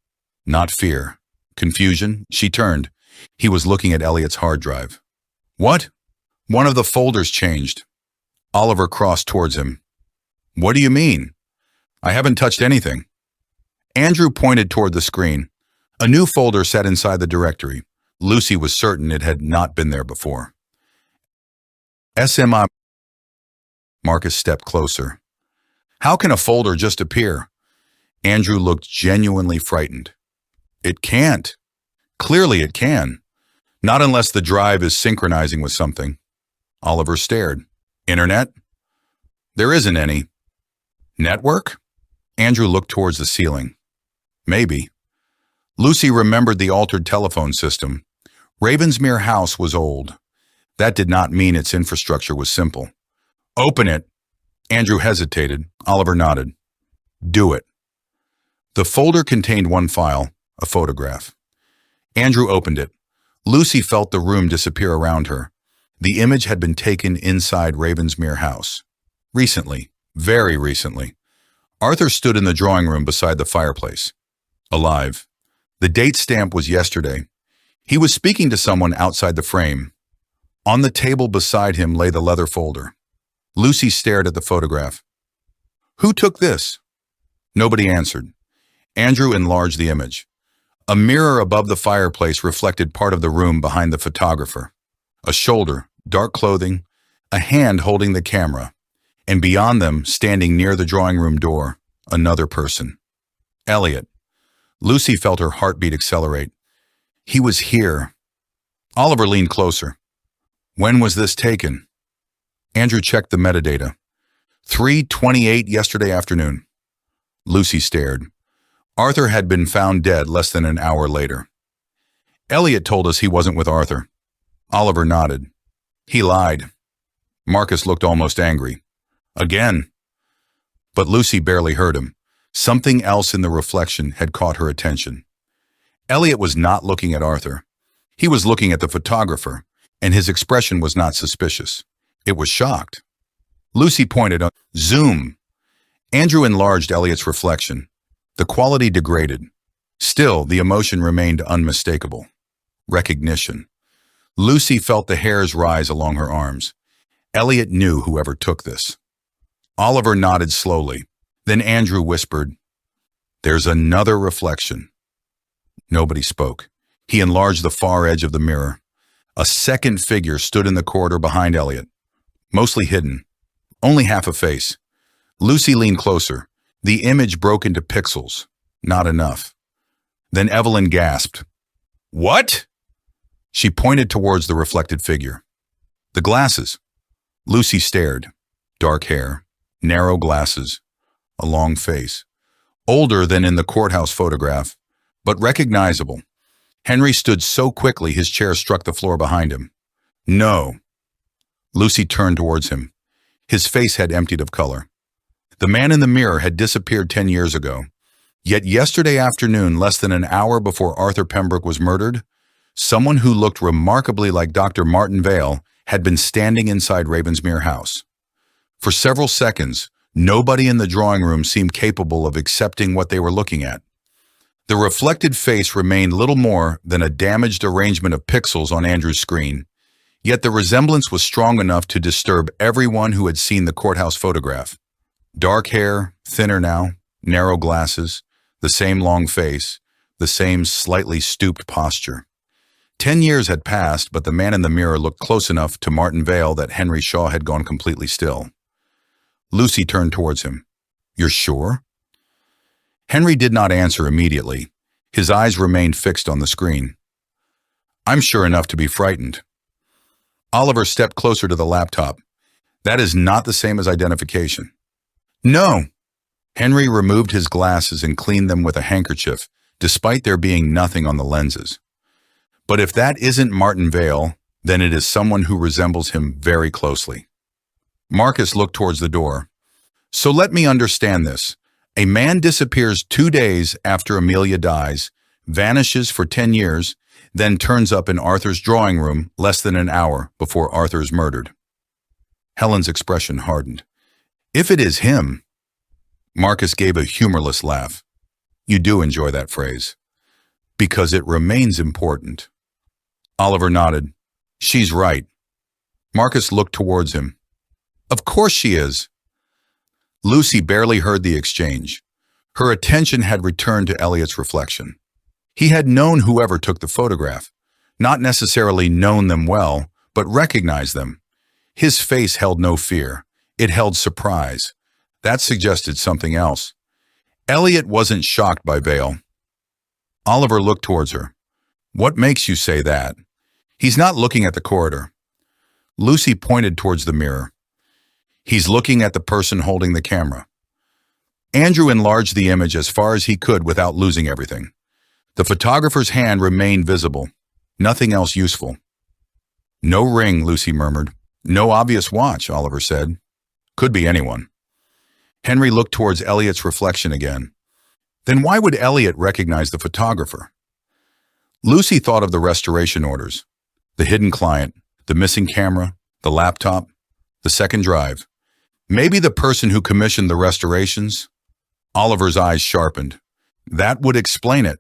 Not fear. Confusion. She turned. He was looking at Elliot's hard drive. What? One of the folders changed. Oliver crossed towards him. What do you mean? I haven't touched anything. Andrew pointed toward the screen. A new folder sat inside the directory. Lucy was certain it had not been there before. SMI. Marcus stepped closer. How can a folder just appear? Andrew looked genuinely frightened. It can't. Clearly it can. Not unless the drive is synchronizing with something. Oliver stared. Internet? There isn't any. Network? Andrew looked towards the ceiling. Maybe. Lucy remembered the altered telephone system. Ravensmere House was old. That did not mean its infrastructure was simple. Open it. Andrew hesitated. Oliver nodded. Do it. The folder contained one file, a photograph. Andrew opened it. Lucy felt the room disappear around her. The image had been taken inside Ravensmere House. Recently, very recently. Arthur stood in the drawing room beside the fireplace. Alive. The date stamp was yesterday. He was speaking to someone outside the frame. On the table beside him lay the leather folder. Lucy stared at the photograph. Who took this? Nobody answered. Andrew enlarged the image. A mirror above the fireplace reflected part of the room behind the photographer. A shoulder, dark clothing, a hand holding the camera, and beyond them, standing near the drawing room door, another person. Elliot. Lucy felt her heartbeat accelerate. He was here. Oliver leaned closer. When was this taken? Andrew checked the metadata. 3:28 yesterday afternoon. Lucy stared. Arthur had been found dead less than an hour later. Elliot told us he wasn't with Arthur. Oliver nodded. He lied. Marcus looked almost angry. Again. But Lucy barely heard him. Something else in the reflection had caught her attention. Elliot was not looking at Arthur. He was looking at the photographer, and his expression was not suspicious. It was shocked. Lucy pointed on zoom. Andrew enlarged Elliot's reflection. The quality degraded. Still, the emotion remained unmistakable. Recognition. Lucy felt the hairs rise along her arms. Elliot knew whoever took this. Oliver nodded slowly. Then Andrew whispered, "There's another reflection." Nobody spoke. He enlarged the far edge of the mirror. A second figure stood in the corridor behind Elliot, mostly hidden, only half a face. Lucy leaned closer. The image broke into pixels. Not enough. Then Evelyn gasped. "What?" She pointed towards the reflected figure. The glasses. Lucy stared. Dark hair, narrow glasses, a long face. Older than in the courthouse photograph, but recognizable. Henry stood so quickly his chair struck the floor behind him. "No." Lucy turned towards him. His face had emptied of color. The man in the mirror had disappeared 10 years ago. Yet yesterday afternoon, less than an hour before Arthur Pembroke was murdered, someone who looked remarkably like Dr. Martin Vale had been standing inside Ravensmere House. For several seconds, nobody in the drawing room seemed capable of accepting what they were looking at. The reflected face remained little more than a damaged arrangement of pixels on Andrew's screen, yet the resemblance was strong enough to disturb everyone who had seen the courthouse photograph. Dark hair, thinner now, narrow glasses, the same long face, the same slightly stooped posture. 10 years had passed, but the man in the mirror looked close enough to Martin Vale that Henry Shaw had gone completely still. Lucy turned towards him. "You're sure?" Henry did not answer immediately. His eyes remained fixed on the screen. "I'm sure enough to be frightened." Oliver stepped closer to the laptop. "That is not the same as identification." "No." Henry removed his glasses and cleaned them with a handkerchief, despite there being nothing on the lenses. "But if that isn't Martin Vale, then it is someone who resembles him very closely." Marcus looked towards the door. "So let me understand this. A man disappears 2 days after Amelia dies, vanishes for 10 years, then turns up in Arthur's drawing room less than an hour before Arthur is murdered." Helen's expression hardened. "If it is him..." Marcus gave a humorless laugh. "You do enjoy that phrase." "Because it remains important." Oliver nodded. "She's right." Marcus looked towards him. "Of course she is." Lucy barely heard the exchange. Her attention had returned to Elliot's reflection. He had known whoever took the photograph, not necessarily known them well, but recognized them. His face held no fear. It held surprise. That suggested something else. Elliot wasn't shocked by Vale. Oliver looked towards her. "What makes you say that?" "He's not looking at the corridor." Lucy pointed towards the mirror. He's looking at the person holding the camera. Andrew enlarged the image as far as he could without losing everything. The photographer's hand remained visible. Nothing else useful. No ring, Lucy murmured. No obvious watch, Oliver said. Could be anyone. Henry looked towards Elliot's reflection again. Then why would Elliot recognize the photographer? Lucy thought of the restoration orders. The hidden client, the missing camera, the laptop, the second drive. Maybe the person who commissioned the restorations? Oliver's eyes sharpened. That would explain it.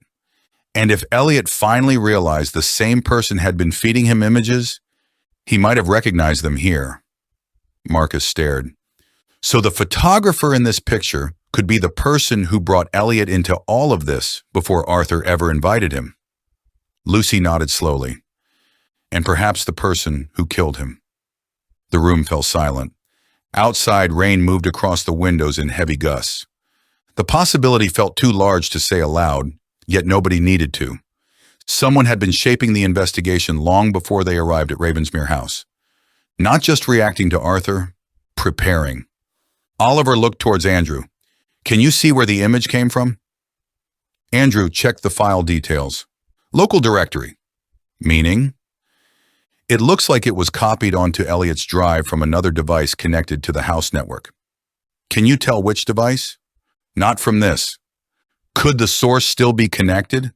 And if Elliot finally realized the same person had been feeding him images, he might have recognized them here. Marcus stared. So the photographer in this picture could be the person who brought Elliot into all of this before Arthur ever invited him. Lucy nodded slowly. And perhaps the person who killed him. The room fell silent. Outside, rain moved across the windows in heavy gusts. The possibility felt too large to say aloud, yet nobody needed to. Someone had been shaping the investigation long before they arrived at Ravensmere House. Not just reacting to Arthur, preparing. Oliver looked towards Andrew. Can you see where the image came from? Andrew checked the file details. Local directory. Meaning? It looks like it was copied onto Elliot's drive from another device connected to the house network. Can you tell which device? Not from this. Could the source still be connected?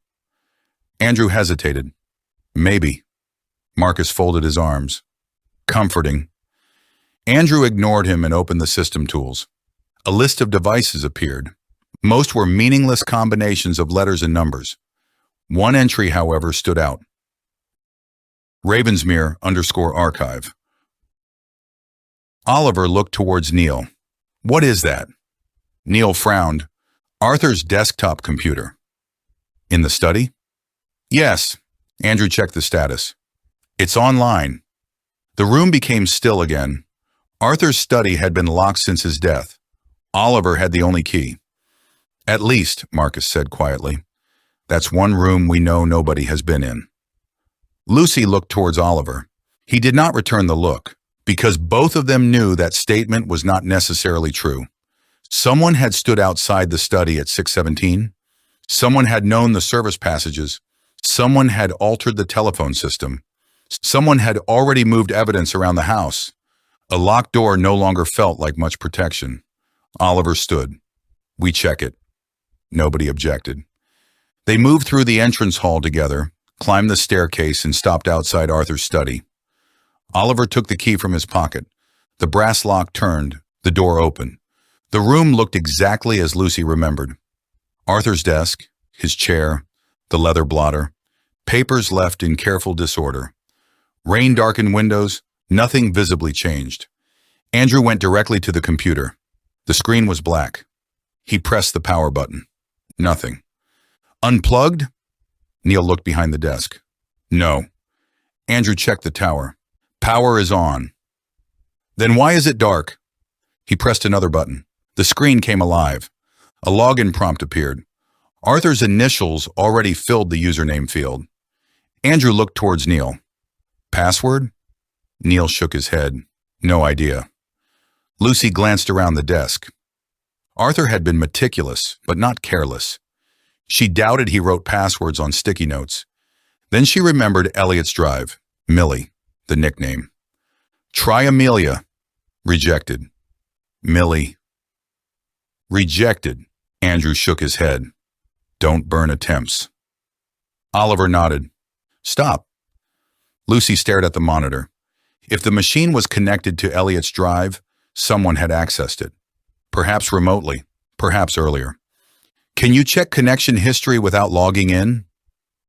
Andrew hesitated. Maybe. Marcus folded his arms. Comforting. Andrew ignored him and opened the system tools. A list of devices appeared. Most were meaningless combinations of letters and numbers. One entry, however, stood out. Ravensmere_archive. Oliver looked towards Neil. What is that? Neil frowned. Arthur's desktop computer. In the study? Yes. Andrew checked the status. It's online. The room became still again. Arthur's study had been locked since his death. Oliver had the only key. At least, Marcus said quietly. That's one room we know nobody has been in. Lucy looked towards Oliver. He did not return the look, because both of them knew that statement was not necessarily true. Someone had stood outside the study at 6:17. Someone had known the service passages. Someone had altered the telephone system. Someone had already moved evidence around the house. A locked door no longer felt like much protection. Oliver stood. We check it. Nobody objected. They moved through the entrance hall together, climbed the staircase, and stopped outside Arthur's study. Oliver took the key from his pocket. The brass lock turned. The door opened. The room looked exactly as Lucy remembered. Arthur's desk, his chair, the leather blotter, papers left in careful disorder. Rain-darkened windows, nothing visibly changed. Andrew went directly to the computer. The screen was black. He pressed the power button. Nothing. Unplugged? Neil looked behind the desk. No. Andrew checked the tower. Power is on. Then why is it dark? He pressed another button. The screen came alive. A login prompt appeared. Arthur's initials already filled the username field. Andrew looked towards Neil. Password? Neil shook his head. No idea. Lucy glanced around the desk. Arthur had been meticulous, but not careless. She doubted he wrote passwords on sticky notes. Then she remembered Elliot's drive. Millie, the nickname. Try Amelia. Rejected. Millie. Rejected. Andrew shook his head. Don't burn attempts. Oliver nodded. Stop. Lucy stared at the monitor. If the machine was connected to Elliot's drive, someone had accessed it. Perhaps remotely, perhaps earlier. Can you check connection history without logging in?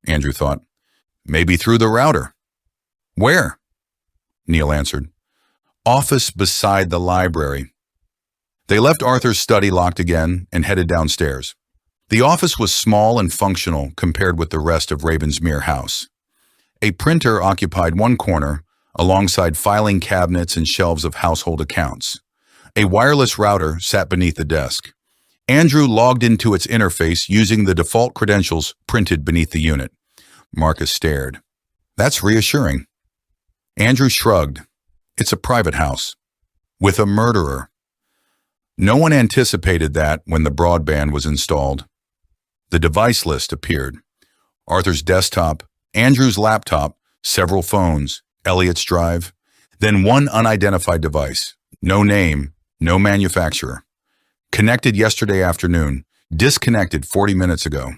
Andrew thought. Maybe through the router. Where? Neil answered. Office beside the library. They left Arthur's study locked again and headed downstairs. The office was small and functional compared with the rest of Ravensmere House. A printer occupied one corner, alongside filing cabinets and shelves of household accounts. A wireless router sat beneath the desk. Andrew logged into its interface using the default credentials printed beneath the unit. Marcus stared. That's reassuring. Andrew shrugged. It's a private house. with a murderer. No one anticipated that when the broadband was installed. The device list appeared. Arthur's desktop, Andrew's laptop, several phones, Elliot's drive, then one unidentified device. No name, no manufacturer. Connected yesterday afternoon, disconnected 40 minutes ago.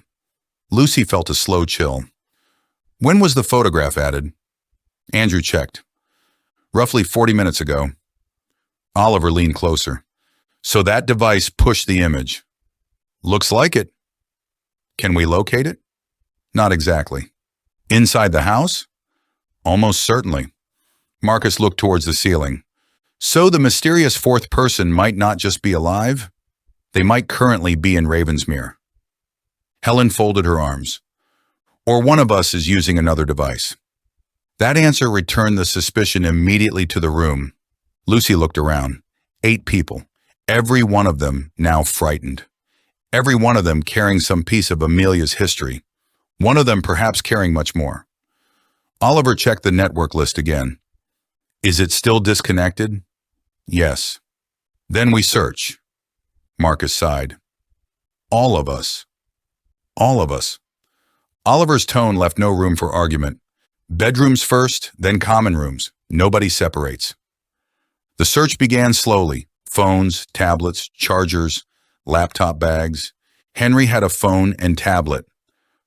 Lucy felt a slow chill. When was the photograph added? Andrew checked. Roughly 40 minutes ago. Oliver leaned closer. So that device pushed the image. Looks like it. Can we locate it? Not exactly. Inside the house? Almost certainly. Marcus looked towards the ceiling. So the mysterious fourth person might not just be alive? They might currently be in Ravensmere. Helen folded her arms. Or one of us is using another device. That answer returned the suspicion immediately to the room. Lucy looked around. 8 people. Every one of them now frightened. Every one of them carrying some piece of Amelia's history. One of them perhaps carrying much more. Oliver checked the network list again. Is it still disconnected? Yes. Then we search. Marcus sighed. All of us. All of us. Oliver's tone left no room for argument. Bedrooms first, then common rooms. Nobody separates. The search began slowly. Phones, tablets, chargers, laptop bags. Henry had a phone and tablet.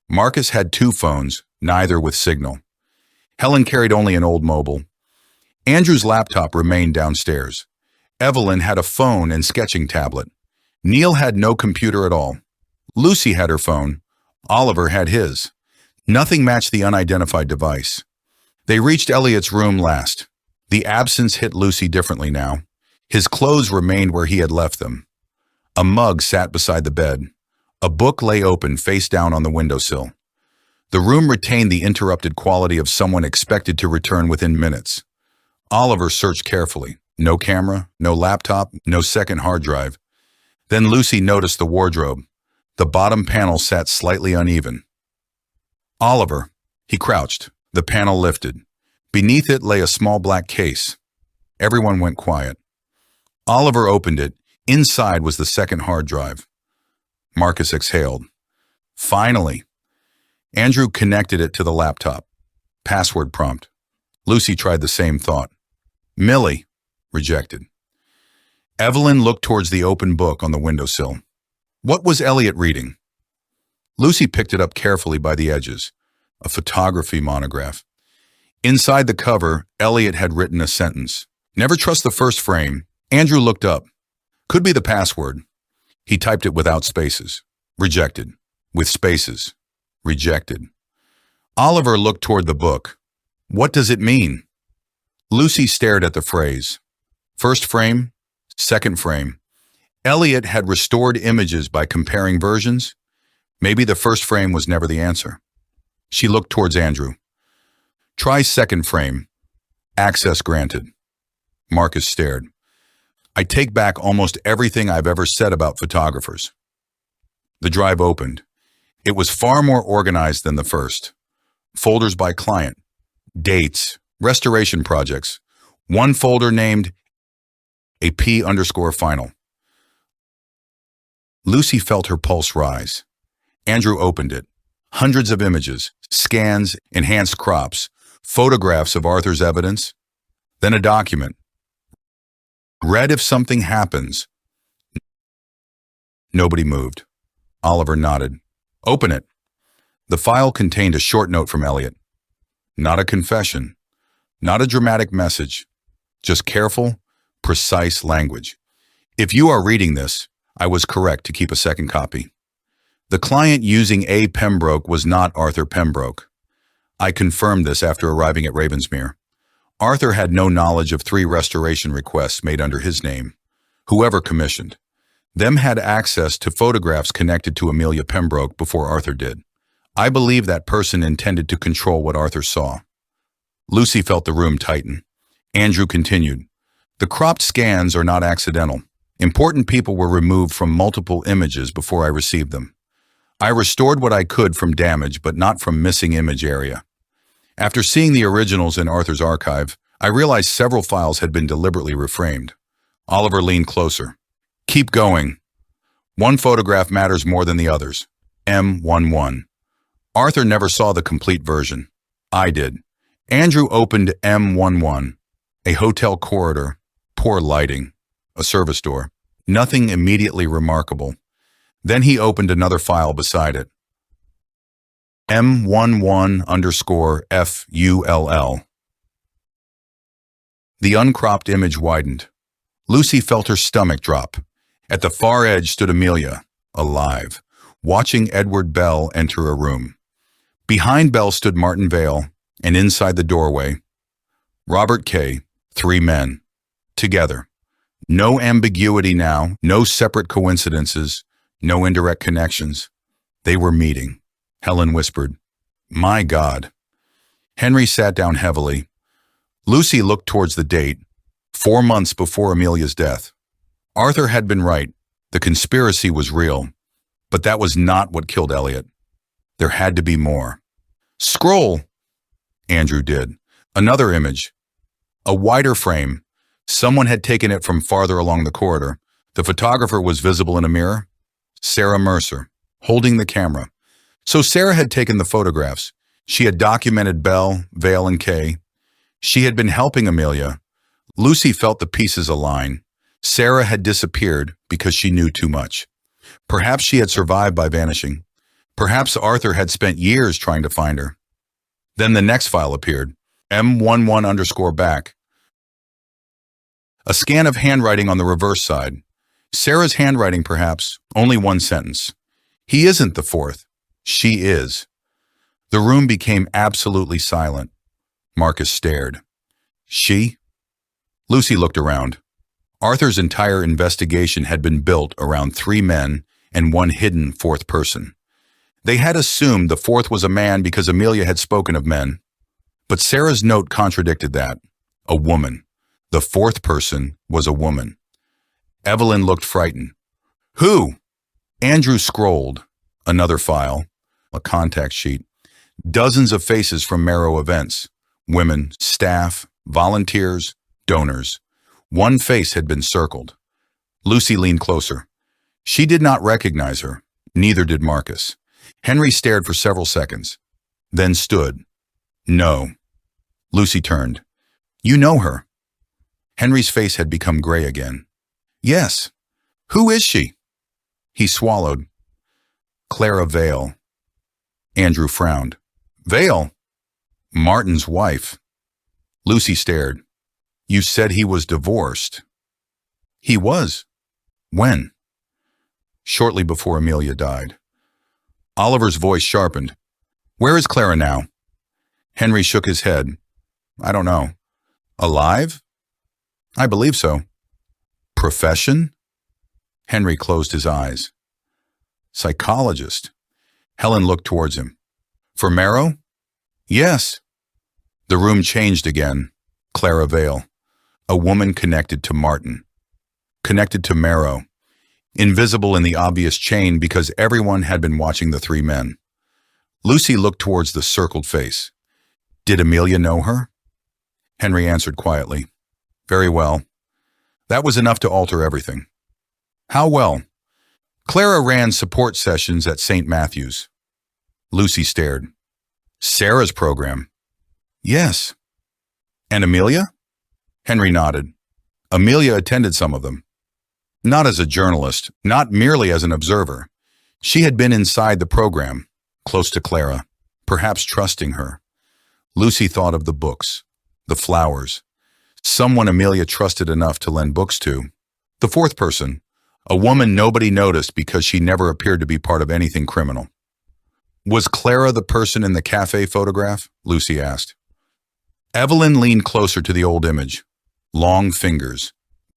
Marcus had 2 phones, neither with signal. Helen carried only an old mobile. Andrew's laptop remained downstairs. Evelyn had a phone and sketching tablet. Neil had no computer at all. Lucy had her phone. Oliver had his. Nothing matched the unidentified device. They reached Elliot's room last. The absence hit Lucy differently now. His clothes remained where he had left them. A mug sat beside the bed. A book lay open face down on the windowsill. The room retained the interrupted quality of someone expected to return within minutes. Oliver searched carefully. No camera, no laptop, no second hard drive. Then Lucy noticed the wardrobe. The bottom panel sat slightly uneven. Oliver. He crouched. The panel lifted. Beneath it lay a small black case. Everyone went quiet. Oliver opened it. Inside was the second hard drive. Marcus exhaled. Finally. Andrew connected it to the laptop. Password prompt. Lucy tried the same thought. Millie. Rejected. Evelyn looked towards the open book on the windowsill. What was Elliot reading? Lucy picked it up carefully by the edges. A photography monograph. Inside the cover, Elliot had written a sentence. Never trust the first frame. Andrew looked up. Could be the password. He typed it without spaces. Rejected. With spaces. Rejected. Oliver looked toward the book. What does it mean? Lucy stared at the phrase. First frame, second frame. Elliot had restored images by comparing versions. Maybe the first frame was never the answer. She looked towards Andrew. Try second frame. Access granted. Marcus stared. I take back almost everything I've ever said about photographers. The drive opened. It was far more organized than the first. Folders by client, dates, restoration projects. One folder named AP_final. Lucy felt her pulse rise. Andrew opened it. Hundreds of images, scans, enhanced crops, photographs of Arthur's evidence. Then a document. Read if something happens. Nobody moved. Oliver nodded. Open it. The file contained a short note from Elliot. Not a confession. Not a dramatic message. Just careful, precise language. If you are reading this, I was correct to keep a second copy. The client using A. Pembroke was not Arthur Pembroke. I confirmed this after arriving at Ravensmere. Arthur had no knowledge of 3 restoration requests made under his name. Whoever commissioned them had access to photographs connected to Amelia Pembroke before Arthur did. I believe that person intended to control what Arthur saw. Lucy felt the room tighten. Andrew continued. The cropped scans are not accidental. Important people were removed from multiple images before I received them. I restored what I could from damage, but not from missing image area. After seeing the originals in Arthur's archive, I realized several files had been deliberately reframed. Oliver leaned closer. Keep going. One photograph matters more than the others. M11. Arthur never saw the complete version. I did. Andrew opened M11. A hotel corridor. Poor lighting. A service door. Nothing immediately remarkable. Then he opened another file beside it. M11_FULL. The uncropped image widened. Lucy felt her stomach drop. At the far edge stood Amelia, alive, watching Edward Bell enter a room. Behind Bell stood Martin Vale, and inside the doorway, Robert Kay, 3 men, together. No ambiguity now, no separate coincidences, no indirect connections. They were meeting. Helen whispered, "My God." Henry sat down heavily. Lucy looked towards the date, 4 months before Amelia's death. Arthur had been right. The conspiracy was real. But that was not what killed Elliot. There had to be more. Scroll! Andrew did. Another image. A wider frame. Someone had taken it from farther along the corridor. The photographer was visible in a mirror. Sarah Mercer, holding the camera. So Sarah had taken the photographs. She had documented Bell, Vale, and Kay. She had been helping Amelia. Lucy felt the pieces align. Sarah had disappeared because she knew too much. Perhaps she had survived by vanishing. Perhaps Arthur had spent years trying to find her. Then the next file appeared, M11_back. A scan of handwriting on the reverse side. Sarah's handwriting, perhaps, only one sentence. He isn't the fourth. She is. The room became absolutely silent. Marcus stared. She? Lucy looked around. Arthur's entire investigation had been built around 3 men and one hidden fourth person. They had assumed the fourth was a man because Amelia had spoken of men. But Sarah's note contradicted that. A woman. The fourth person was a woman. Evelyn looked frightened. Who? Andrew scrolled. Another file. A contact sheet. Dozens of faces from Marrow events. Women, staff, volunteers, donors. One face had been circled. Lucy leaned closer. She did not recognize her. Neither did Marcus. Henry stared for several seconds, then stood. No. Lucy turned. You know her. Henry's face had become gray again. Yes. Who is she? He swallowed. Clara Vale. Andrew frowned. Vale? Martin's wife. Lucy stared. You said he was divorced. He was. When? Shortly before Amelia died. Oliver's voice sharpened. Where is Clara now? Henry shook his head. I don't know. Alive? I believe so. Profession? Henry closed his eyes. Psychologist. Helen looked towards him. For Marrow? Yes. The room changed again. Clara Vale. A woman connected to Martin. Connected to Marrow. Invisible in the obvious chain because everyone had been watching the 3 men. Lucy looked towards the circled face. Did Amelia know her? Henry answered quietly. Very well. That was enough to alter everything. How well? Clara ran support sessions at St. Matthew's. Lucy stared. Sarah's program? Yes. And Amelia? Henry nodded. Amelia attended some of them. Not as a journalist, not merely as an observer. She had been inside the program, close to Clara, perhaps trusting her. Lucy thought of the books, the flowers, someone Amelia trusted enough to lend books to. The fourth person, a woman nobody noticed because she never appeared to be part of anything criminal. Was Clara the person in the cafe photograph? Lucy asked. Evelyn leaned closer to the old image. Long fingers,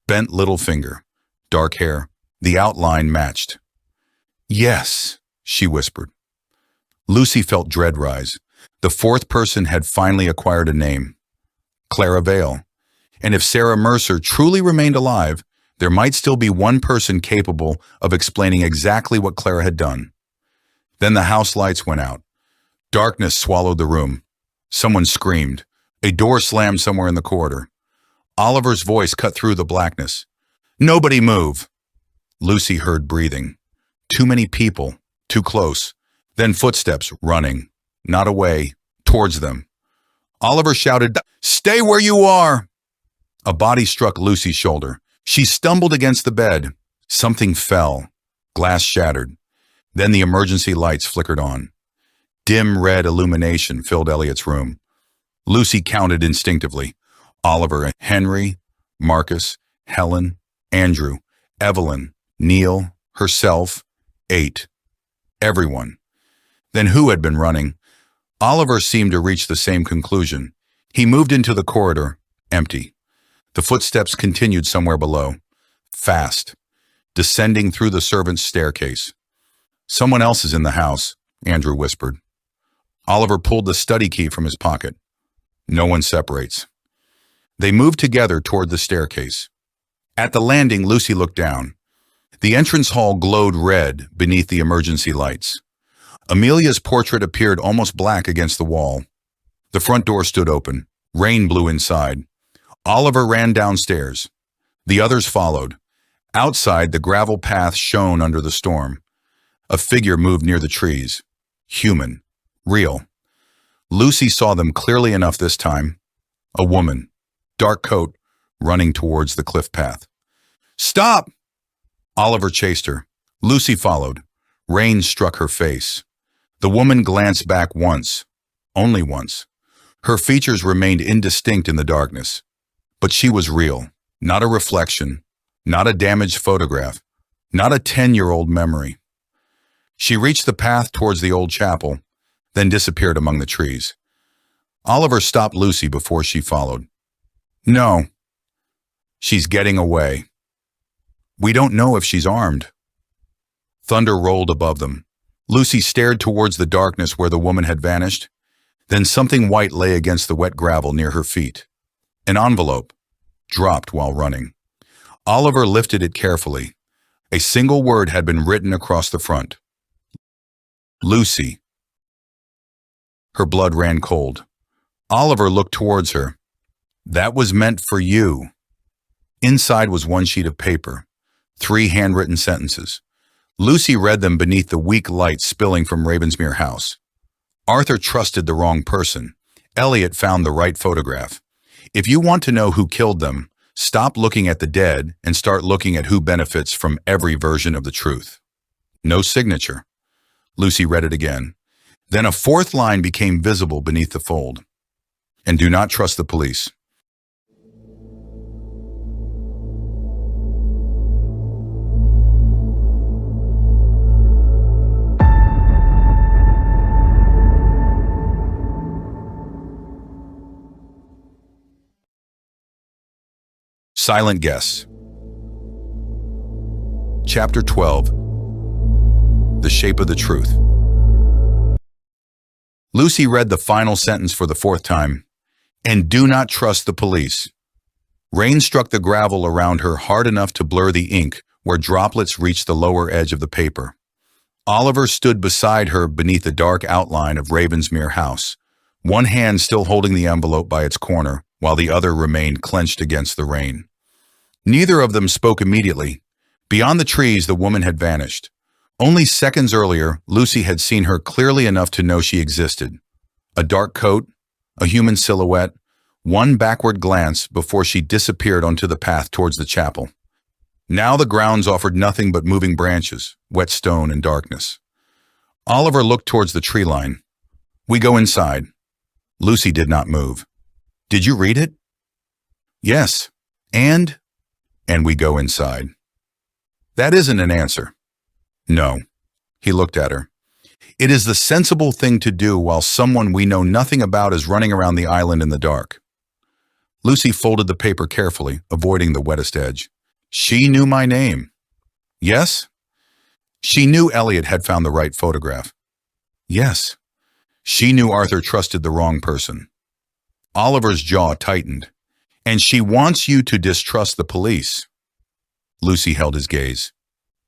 bent little finger, dark hair. The outline matched. Yes, she whispered. Lucy felt dread rise. The fourth person had finally acquired a name. Clara Vale. And if Sarah Mercer truly remained alive, there might still be one person capable of explaining exactly what Clara had done. Then the house lights went out. Darkness swallowed the room. Someone screamed. A door slammed somewhere in the corridor. Oliver's voice cut through the blackness. Nobody move! Lucy heard breathing. Too many people, too close. Then footsteps, running, not away, towards them. Oliver shouted, "Stay where you are!" A body struck Lucy's shoulder. She stumbled against the bed. Something fell. Glass shattered. Then the emergency lights flickered on. Dim red illumination filled Elliot's room. Lucy counted instinctively. Oliver, Henry, Marcus, Helen, Andrew, Evelyn, Neil, herself, 8. Everyone. Then who had been running? Oliver seemed to reach the same conclusion. He moved into the corridor, empty. The footsteps continued somewhere below. Fast. Descending through the servants' staircase. "Someone else is in the house," Andrew whispered. Oliver pulled the study key from his pocket. No one separates. They moved together toward the staircase. At the landing, Lucy looked down. The entrance hall glowed red beneath the emergency lights. Amelia's portrait appeared almost black against the wall. The front door stood open. Rain blew inside. Oliver ran downstairs. The others followed. Outside, the gravel path shone under the storm. A figure moved near the trees. Human. Real. Lucy saw them clearly enough this time. A woman. Dark coat, running towards the cliff path. "Stop!" Oliver chased her. Lucy followed. Rain struck her face. The woman glanced back once. Only once. Her features remained indistinct in the darkness. But she was real. Not a reflection. Not a damaged photograph. Not a 10-year-old memory. She reached the path towards the old chapel, then disappeared among the trees. Oliver stopped Lucy before she followed. "No. She's getting away. We don't know if she's armed." Thunder rolled above them. Lucy stared towards the darkness where the woman had vanished. Then something white lay against the wet gravel near her feet. An envelope, dropped while running. Oliver lifted it carefully. A single word had been written across the front. "Lucy." Her blood ran cold. Oliver looked towards her. "That was meant for you." Inside was one sheet of paper, 3 handwritten sentences. Lucy read them beneath the weak light spilling from Ravensmere House. Arthur trusted the wrong person. Elliot found the right photograph. If you want to know who killed them, stop looking at the dead and start looking at who benefits from every version of the truth. No signature. Lucy read it again. Then a 4th line became visible beneath the fold. "And do not trust the police." Silent Guess. Chapter 12. The Shape of the Truth. Lucy read the final sentence for the 4th time. "And do not trust the police." Rain struck the gravel around her hard enough to blur the ink where droplets reached the lower edge of the paper. Oliver stood beside her beneath the dark outline of Ravensmere House, one hand still holding the envelope by its corner, while the other remained clenched against the rain. Neither of them spoke immediately. Beyond the trees, the woman had vanished. Only seconds earlier, Lucy had seen her clearly enough to know she existed. A dark coat, a human silhouette, one backward glance before she disappeared onto the path towards the chapel. Now the grounds offered nothing but moving branches, wet stone, and darkness. Oliver looked towards the tree line. "We go inside." Lucy did not move. "Did you read it?" "Yes. And we go inside." "That isn't an answer." "No." He looked at her. "It is the sensible thing to do while someone we know nothing about is running around the island in the dark." Lucy folded the paper carefully, avoiding the wettest edge. "She knew my name." "Yes?" "She knew Elliot had found the right photograph." "Yes." "She knew Arthur trusted the wrong person." Oliver's jaw tightened. "And she wants you to distrust the police." Lucy held his gaze.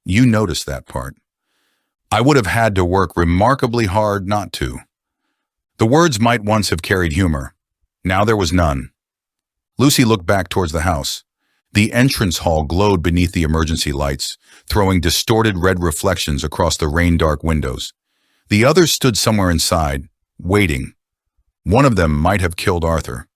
"You noticed that part. I would have had to work remarkably hard not to." The words might once have carried humor. Now there was none. Lucy looked back towards the house. The entrance hall glowed beneath the emergency lights, throwing distorted red reflections across the rain-dark windows. The others stood somewhere inside, waiting. One of them might have killed Arthur.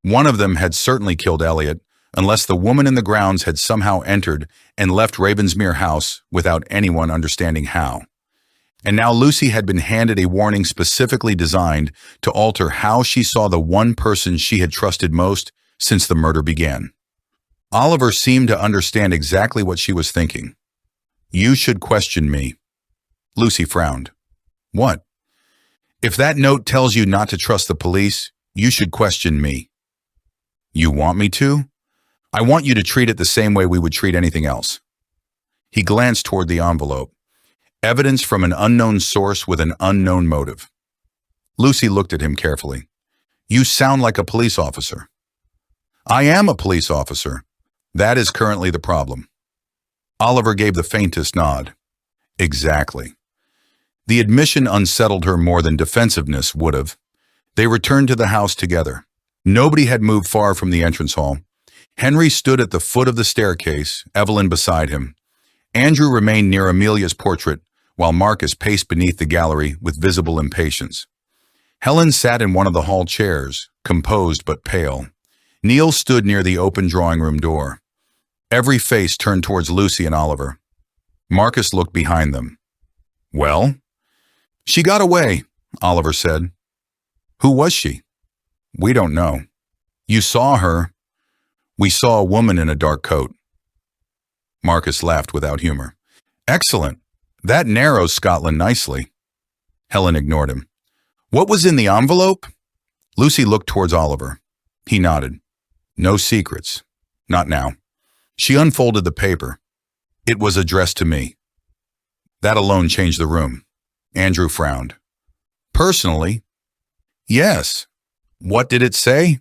One of them had certainly killed Elliot, unless the woman in the grounds had somehow entered and left Ravensmere House without anyone understanding how. And now Lucy had been handed a warning specifically designed to alter how she saw the one person she had trusted most since the murder began. Oliver seemed to understand exactly what she was thinking. "You should question me." Lucy frowned. "What?" "If that note tells you not to trust the police, you should question me." "You want me to?" "I want you to treat it the same way we would treat anything else." He glanced toward the envelope. Evidence from an unknown source with an unknown motive. Lucy looked at him carefully. "You sound like a police officer." "I am a police officer. That is currently the problem." Oliver gave the faintest nod. "Exactly." The admission unsettled her more than defensiveness would have. They returned to the house together. Nobody had moved far from the entrance hall. Henry stood at the foot of the staircase, Evelyn beside him. Andrew remained near Amelia's portrait, while Marcus paced beneath the gallery with visible impatience. Helen sat in one of the hall chairs, composed but pale. Neil stood near the open drawing-room door. Every face turned towards Lucy and Oliver. Marcus looked behind them. "Well?" "She got away," Oliver said. "Who was she?" "We don't know." "You saw her." "We saw a woman in a dark coat." Marcus laughed without humor. "Excellent. That narrows Scotland nicely." Helen ignored him. "What was in the envelope?" Lucy looked towards Oliver. He nodded. "No secrets. Not now." She unfolded the paper. It was addressed to me. That alone changed the room. Andrew frowned. "Personally?" "Yes." "What did it say?"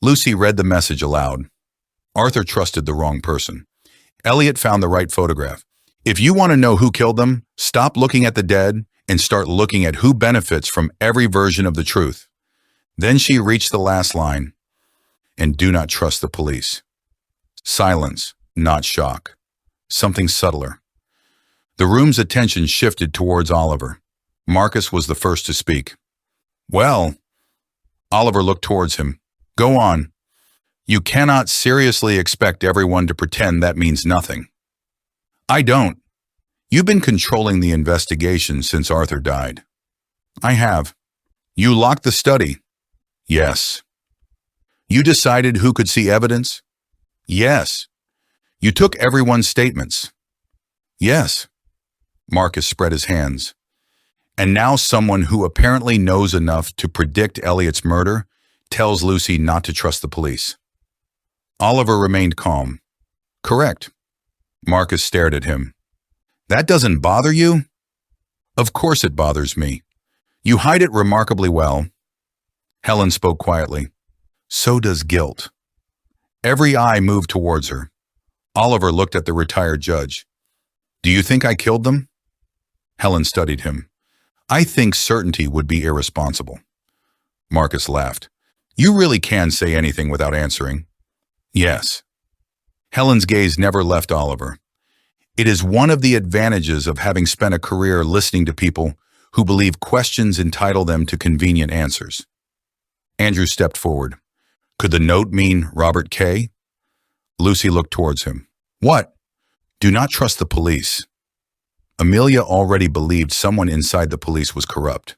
Lucy read the message aloud. Arthur trusted the wrong person. Elliot found the right photograph. If you want to know who killed them, stop looking at the dead and start looking at who benefits from every version of the truth. Then she reached the last line. And do not trust the police. Silence, not shock. Something subtler. The room's attention shifted towards Oliver. Marcus was the first to speak. "Well," Oliver looked towards him. "Go on. You cannot seriously expect everyone to pretend that means nothing." "I don't. You've been controlling the investigation since Arthur died." "I have." "You locked the study." "Yes." "You decided who could see evidence." "Yes." "You took everyone's statements." "Yes." Marcus spread his hands. "And now someone who apparently knows enough to predict Elliot's murder tells Lucy not to trust the police." Oliver remained calm. "Correct." Marcus stared at him. "That doesn't bother you?" "Of course it bothers me. You hide it remarkably well." Helen spoke quietly. "So does guilt." Every eye moved towards her. Oliver looked at the retired judge. "Do you think I killed them?" Helen studied him. "I think certainty would be irresponsible." Marcus laughed. "You really can say anything without answering." "Yes." Helen's gaze never left Oliver. It is one of the advantages of having spent a career listening to people who believe questions entitle them to convenient answers. Andrew stepped forward. "Could the note mean Robert K.?" Lucy looked towards him. "What?" "Do not trust the police." Amelia already believed someone inside the police was corrupt.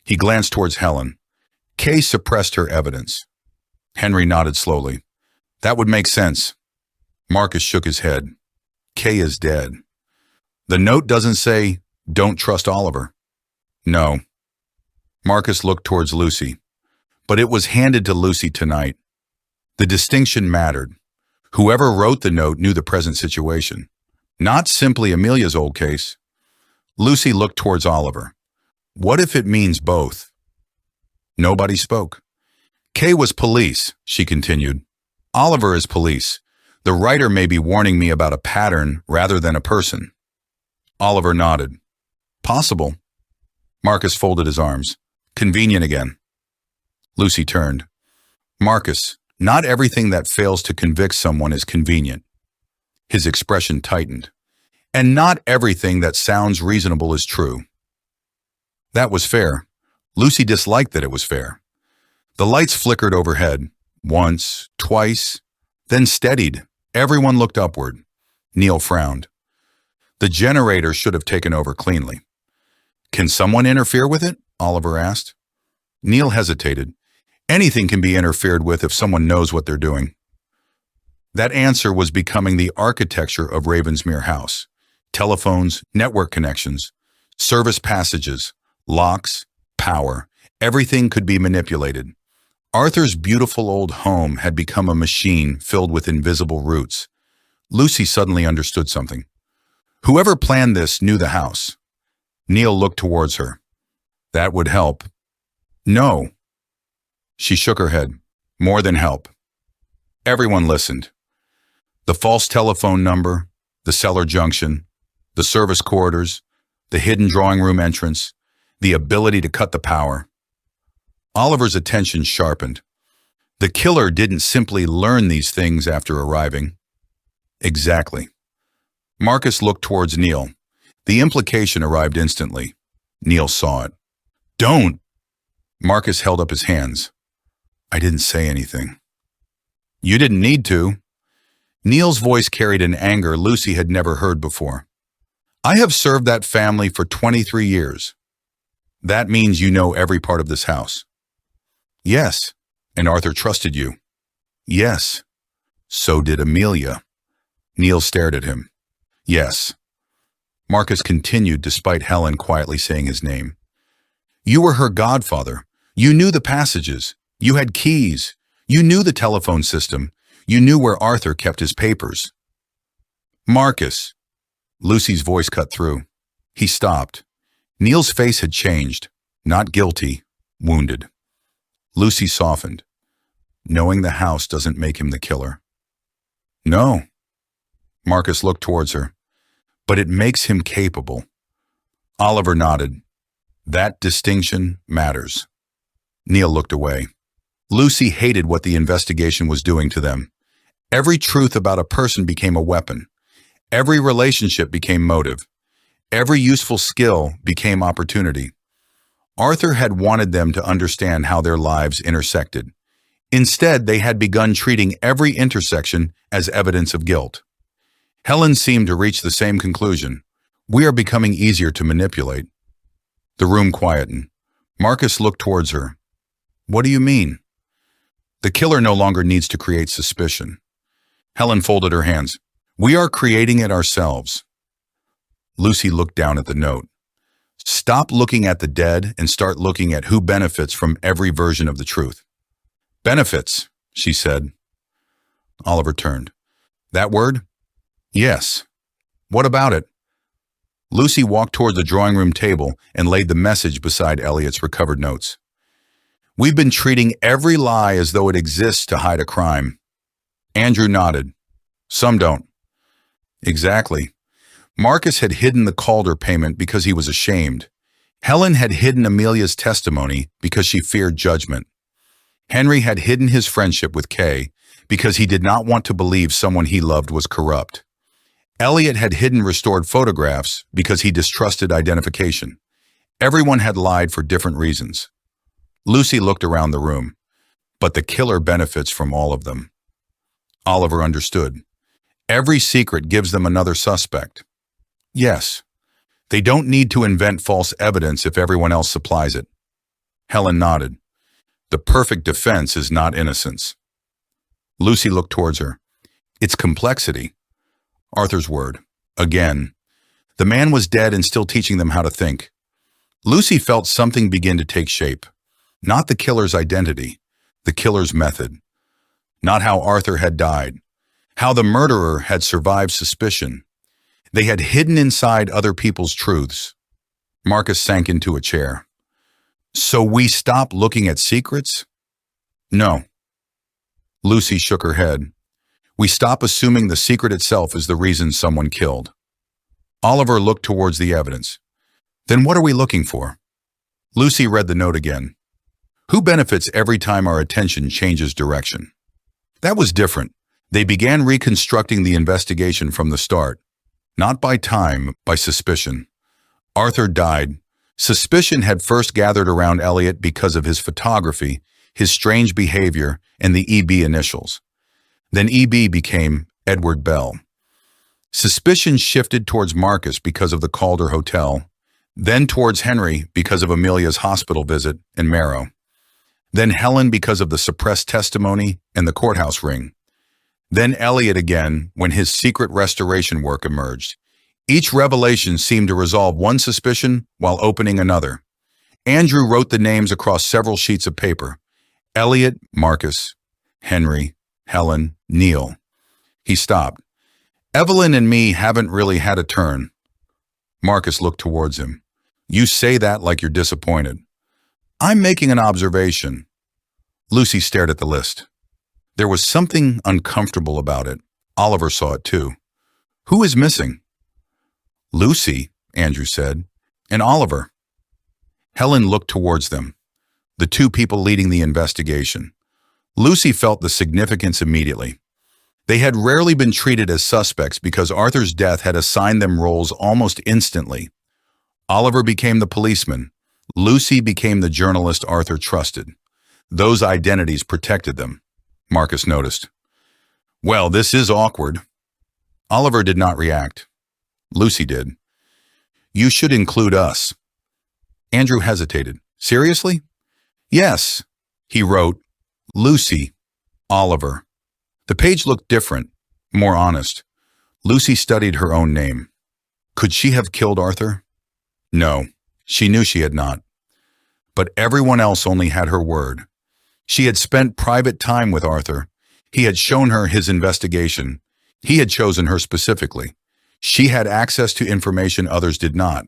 He glanced towards Helen. Kay suppressed her evidence. Henry nodded slowly. "That would make sense." Marcus shook his head. "Kay is dead." "The note doesn't say, 'Don't trust Oliver.'" "No." Marcus looked towards Lucy. "But it was handed to Lucy tonight." The distinction mattered. Whoever wrote the note knew the present situation. Not simply Amelia's old case. Lucy looked towards Oliver. "What if it means both?" Nobody spoke. "Kay was police," she continued. "Oliver is police. The writer may be warning me about a pattern rather than a person." Oliver nodded. "Possible." Marcus folded his arms. "Convenient again." Lucy turned. "Marcus, Not everything that fails to convict someone is convenient. His expression tightened. And not everything that sounds reasonable is true. That was fair. Lucy disliked that it was fair. The lights flickered overhead, once, twice, then steadied. Everyone looked upward. Neil frowned. The generator should have taken over cleanly. Can someone interfere with it? Oliver asked. Neil hesitated. Anything can be interfered with if someone knows what they're doing. That answer was becoming the architecture of Ravensmere House. Telephones, network connections, service passages, locks, power. Everything could be manipulated. Arthur's beautiful old home had become a machine filled with invisible roots. Lucy suddenly understood something. Whoever planned this knew the house. Neil looked towards her. That would help. No. She shook her head. More than help. Everyone listened. The false telephone number, the cellar junction, the service corridors, the hidden drawing room entrance, the ability to cut the power. Oliver's attention sharpened. The killer didn't simply learn these things after arriving. Exactly. Marcus looked towards Neil. The implication arrived instantly. Neil saw it. Don't! Marcus held up his hands. I didn't say anything. You didn't need to. Neil's voice carried an anger Lucy had never heard before. I have served that family for 23 years. That means you know every part of this house. Yes, and Arthur trusted you. Yes. So did Amelia. Neil stared at him. Yes. Marcus continued despite Helen quietly saying his name. You were her godfather. You knew the passages. You had keys. You knew the telephone system. You knew where Arthur kept his papers. Marcus. Lucy's voice cut through. He stopped. Neil's face had changed. Not guilty, wounded. Lucy softened. Knowing the house doesn't make him the killer. No. Marcus looked towards her. But it makes him capable. Oliver nodded. That distinction matters. Neil looked away. Lucy hated what the investigation was doing to them. Every truth about a person became a weapon. Every relationship became motive. Every useful skill became opportunity. Arthur had wanted them to understand how their lives intersected. Instead, they had begun treating every intersection as evidence of guilt. Helen seemed to reach the same conclusion. We are becoming easier to manipulate. The room quietened. Marcus looked towards her. What do you mean? The killer no longer needs to create suspicion. Helen folded her hands. We are creating it ourselves. Lucy looked down at the note. Stop looking at the dead and start looking at who benefits from every version of the truth. Benefits, she said. Oliver turned. That word? Yes. What about it? Lucy walked toward the drawing room table and laid the message beside Elliot's recovered notes. We've been treating every lie as though it exists to hide a crime. Andrew nodded. Some don't. Exactly. Marcus had hidden the Calder payment because he was ashamed. Helen had hidden Amelia's testimony because she feared judgment. Henry had hidden his friendship with Kay because he did not want to believe someone he loved was corrupt. Elliot had hidden restored photographs because he distrusted identification. Everyone had lied for different reasons. Lucy looked around the room. But the killer benefits from all of them. Oliver understood. Every secret gives them another suspect. Yes. They don't need to invent false evidence if everyone else supplies it. Helen nodded. The perfect defense is not innocence. Lucy looked towards her. It's complexity. Arthur's word. Again. The man was dead and still teaching them how to think. Lucy felt something begin to take shape. Not the killer's identity, the killer's method. Not how Arthur had died. How the murderer had survived suspicion. They had hidden inside other people's truths. Marcus sank into a chair. So we stop looking at secrets? No. Lucy shook her head. We stop assuming the secret itself is the reason someone killed. Oliver looked towards the evidence. Then what are we looking for? Lucy read the note again. Who benefits every time our attention changes direction? That was different. They began reconstructing the investigation from the start. Not by time, by suspicion. Arthur died. Suspicion had first gathered around Elliot because of his photography, his strange behavior, and the EB initials. Then EB became Edward Bell. Suspicion shifted towards Marcus because of the Calder Hotel, then towards Henry because of Amelia's hospital visit in Marrow, then Helen because of the suppressed testimony and the courthouse ring, then Elliot again when his secret restoration work emerged. Each revelation seemed to resolve one suspicion while opening another. Andrew wrote the names across several sheets of paper. Elliot, Marcus, Henry, Helen, Neil. He stopped. Evelyn and me haven't really had a turn. Marcus looked towards him. You say that like you're disappointed. I'm making an observation. Lucy stared at the list. There was something uncomfortable about it. Oliver saw it too. Who is missing? Lucy, Andrew said, and Oliver. Helen looked towards them, the two people leading the investigation. Lucy felt the significance immediately. They had rarely been treated as suspects because Arthur's death had assigned them roles almost instantly. Oliver became the policeman. Lucy became the journalist Arthur trusted. Those identities protected them, Marcus noticed. Well, this is awkward. Oliver did not react. Lucy did. You should include us. Andrew hesitated. Seriously? Yes, he wrote. Lucy, Oliver. The page looked different, more honest. Lucy studied her own name. Could she have killed Arthur? No, she knew she had not. But everyone else only had her word. She had spent private time with Arthur. He had shown her his investigation. He had chosen her specifically. She had access to information others did not.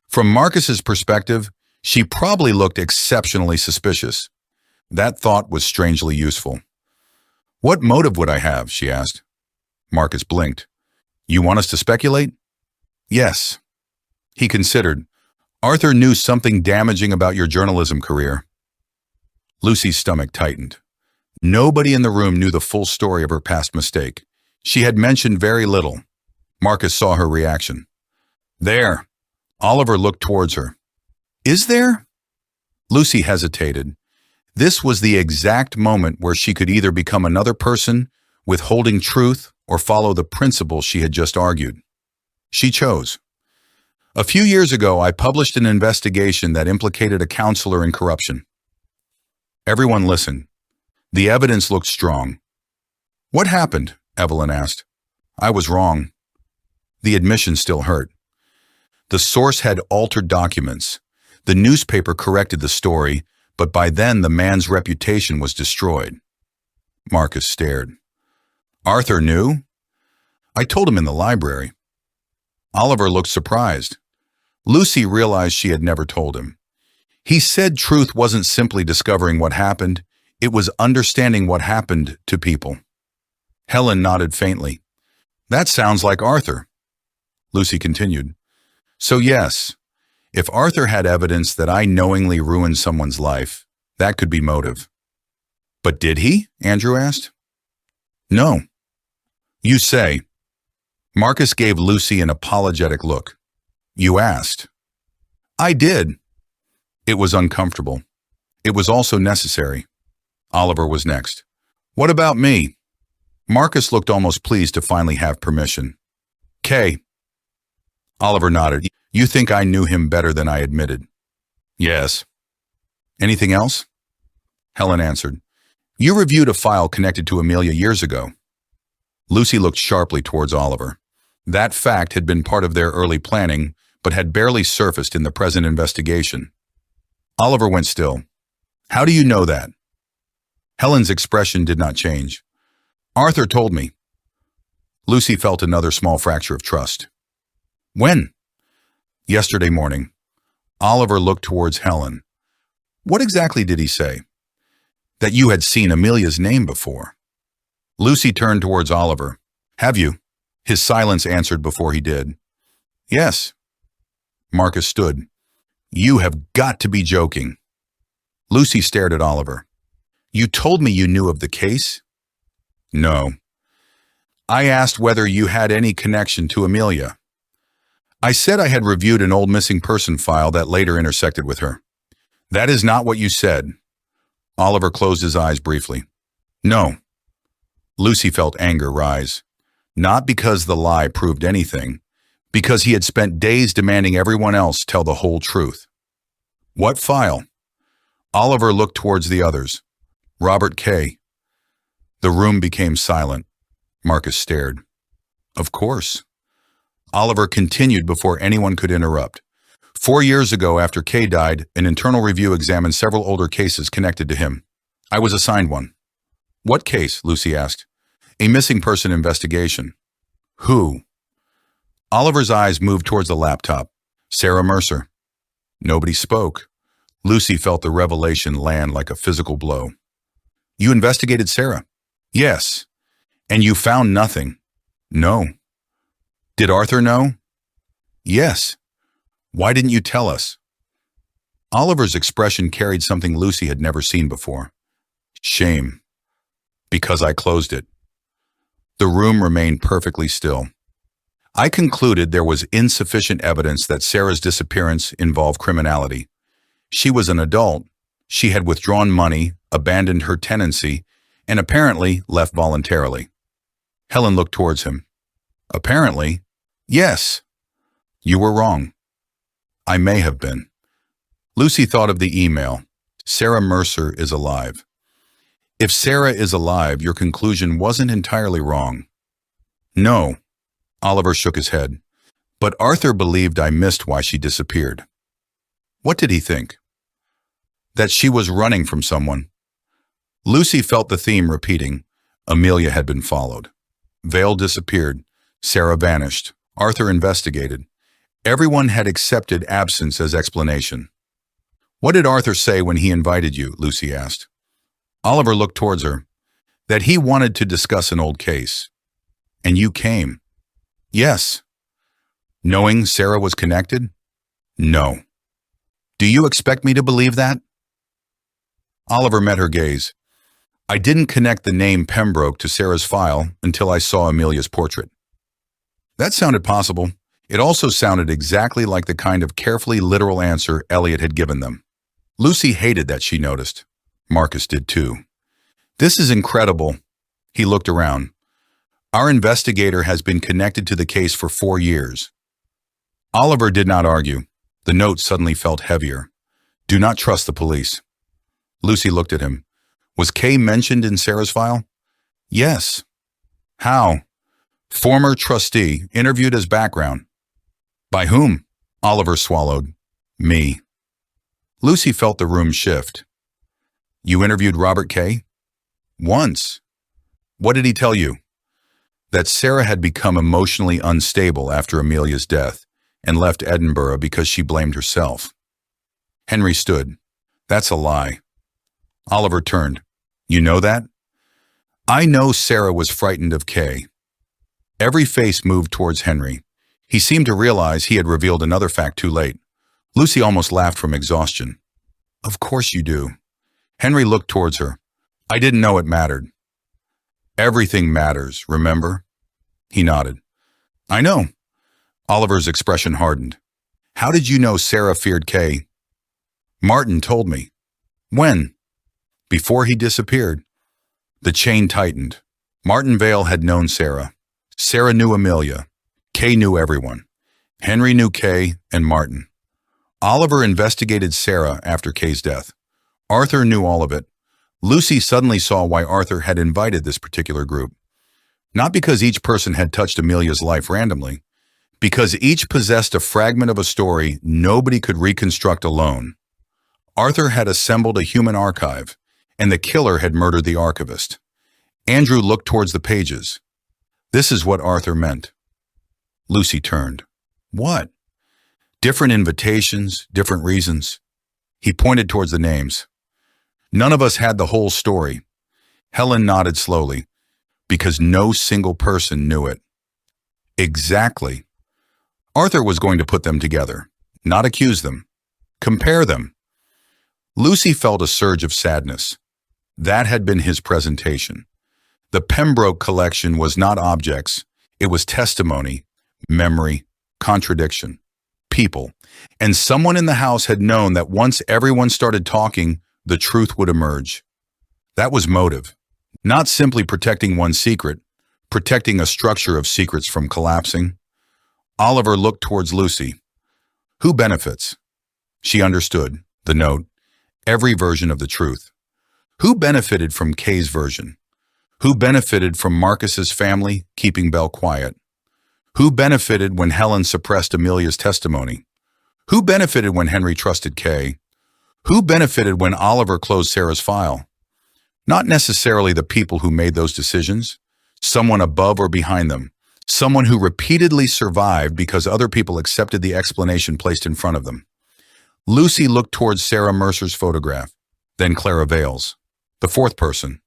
From Marcus's perspective, she probably looked exceptionally suspicious. That thought was strangely useful. What motive would I have? She asked. Marcus blinked. You want us to speculate? Yes. He considered. Arthur knew something damaging about your journalism career. Lucy's stomach tightened. Nobody in the room knew the full story of her past mistake. She had mentioned very little. Marcus saw her reaction. There. Oliver looked towards her. Is there? Lucy hesitated. This was the exact moment where she could either become another person, withholding truth, or follow the principle she had just argued. She chose. A few years ago, I published an investigation that implicated a counselor in corruption. Everyone listened. The evidence looked strong. What happened? Evelyn asked. I was wrong. The admission still hurt. The source had altered documents. The newspaper corrected the story, but by then the man's reputation was destroyed. Marcus stared. Arthur knew? I told him in the library. Oliver looked surprised. Lucy realized she had never told him. He said truth wasn't simply discovering what happened, it was understanding what happened to people. Helen nodded faintly. That sounds like Arthur. Lucy continued. So yes, if Arthur had evidence that I knowingly ruined someone's life, that could be motive. But did he? Andrew asked. No. You say. Marcus gave Lucy an apologetic look. You asked. I did. It was uncomfortable. It was also necessary. Oliver was next. What about me? Marcus looked almost pleased to finally have permission. Kay. Oliver nodded. You think I knew him better than I admitted? Yes. Anything else? Helen answered. You reviewed a file connected to Amelia years ago. Lucy looked sharply towards Oliver. That fact had been part of their early planning, but had barely surfaced in the present investigation. Oliver went still. How do you know that? Helen's expression did not change. Arthur told me. Lucy felt another small fracture of trust. When? Yesterday morning. Oliver looked towards Helen. What exactly did he say? That you had seen Amelia's name before. Lucy turned towards Oliver. Have you? His silence answered before he did. Yes. Marcus stood. You have got to be joking. Lucy stared at Oliver. You told me you knew of the case? No. I asked whether you had any connection to Amelia. I said I had reviewed an old missing person file that later intersected with her. That is not what you said. Oliver closed his eyes briefly. No. Lucy felt anger rise. Not because the lie proved anything, because he had spent days demanding everyone else tell the whole truth. What file? Oliver looked towards the others. Robert K. The room became silent. Marcus stared. Of course. Oliver continued before anyone could interrupt. 4 years ago, after Kay died, an internal review examined several older cases connected to him. I was assigned one. What case? Lucy asked. A missing person investigation. Who? Oliver's eyes moved towards the laptop. Sarah Mercer. Nobody spoke. Lucy felt the revelation land like a physical blow. You investigated Sarah? Yes. And you found nothing? No. Did Arthur know? Yes. Why didn't you tell us? Oliver's expression carried something Lucy had never seen before. Shame. Because I closed it. The room remained perfectly still. I concluded there was insufficient evidence that Sarah's disappearance involved criminality. She was an adult. She had withdrawn money, abandoned her tenancy, and apparently left voluntarily. Helen looked towards him. Apparently? Yes. You were wrong. I may have been. Lucy thought of the email. Sarah Mercer is alive. If Sarah is alive, your conclusion wasn't entirely wrong. No. Oliver shook his head. But Arthur believed I missed why she disappeared. What did he think? That she was running from someone. Lucy felt the theme repeating. Amelia had been followed. Vale disappeared. Sarah vanished. Arthur investigated. Everyone had accepted absence as explanation. What did Arthur say when he invited you? Lucy asked. Oliver looked towards her. That he wanted to discuss an old case. And you came. Yes. Knowing Sarah was connected? No. Do you expect me to believe that? Oliver met her gaze. I didn't connect the name Pembroke to Sarah's file until I saw Amelia's portrait. That sounded possible. It also sounded exactly like the kind of carefully literal answer Elliot had given them. Lucy hated that she noticed. Marcus did too. This is incredible. He looked around. Our investigator has been connected to the case for 4 years. Oliver did not argue. The note suddenly felt heavier. Do not trust the police. Lucy looked at him. Was Kay mentioned in Sarah's file? Yes. How? Former trustee, interviewed as background. By whom? Oliver swallowed. Me. Lucy felt the room shift. You interviewed Robert Kay? Once. What did he tell you? That Sarah had become emotionally unstable after Amelia's death and left Edinburgh because she blamed herself. Henry stood. That's a lie. Oliver turned. You know that? I know Sarah was frightened of Kay. Every face moved towards Henry. He seemed to realize he had revealed another fact too late. Lucy almost laughed from exhaustion. Of course you do. Henry looked towards her. I didn't know it mattered. Everything matters, remember? He nodded. I know. Oliver's expression hardened. How did you know Sarah feared Kay? Martin told me. When? Before he disappeared. The chain tightened. Martin Vale had known Sarah. Sarah knew Amelia. Kay knew everyone. Henry knew Kay and Martin. Oliver investigated Sarah after Kay's death. Arthur knew all of it. Lucy suddenly saw why Arthur had invited this particular group. Not because each person had touched Amelia's life randomly, because each possessed a fragment of a story nobody could reconstruct alone. Arthur had assembled a human archive, and the killer had murdered the archivist. Andrew looked towards the pages. This is what Arthur meant. Lucy turned. What? Different invitations, different reasons. He pointed towards the names. None of us had the whole story. Helen nodded slowly, because no single person knew it. Exactly. Arthur was going to put them together, not accuse them, compare them. Lucy felt a surge of sadness. That had been his presentation. The Pembroke collection was not objects. It was testimony, memory, contradiction, people. And someone in the house had known that once everyone started talking, the truth would emerge. That was motive. Not simply protecting one's secret, protecting a structure of secrets from collapsing. Oliver looked towards Lucy. Who benefits? She understood, the note, every version of the truth. Who benefited from Kay's version? Who benefited from Marcus's family keeping Belle quiet? Who benefited when Helen suppressed Amelia's testimony? Who benefited when Henry trusted Kay? Who benefited when Oliver closed Sarah's file? Not necessarily the people who made those decisions, someone above or behind them, someone who repeatedly survived because other people accepted the explanation placed in front of them. Lucy looked towards Sarah Mercer's photograph, then Clara Vale's. The fourth person.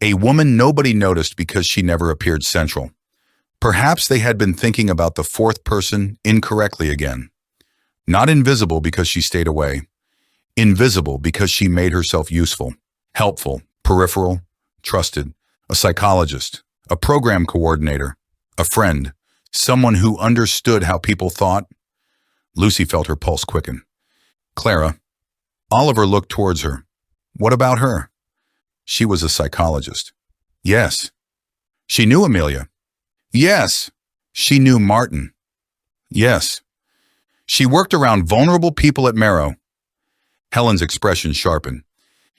A woman nobody noticed because she never appeared central. Perhaps they had been thinking about the fourth person incorrectly again. Not invisible because she stayed away. Invisible because she made herself useful, helpful, peripheral, trusted, a psychologist, a program coordinator, a friend, someone who understood how people thought. Lucy felt her pulse quicken. Clara. Oliver looked towards her. What about her? She was a psychologist. Yes. She knew Amelia. Yes. She knew Martin. Yes. She worked around vulnerable people at Marrow. Helen's expression sharpened.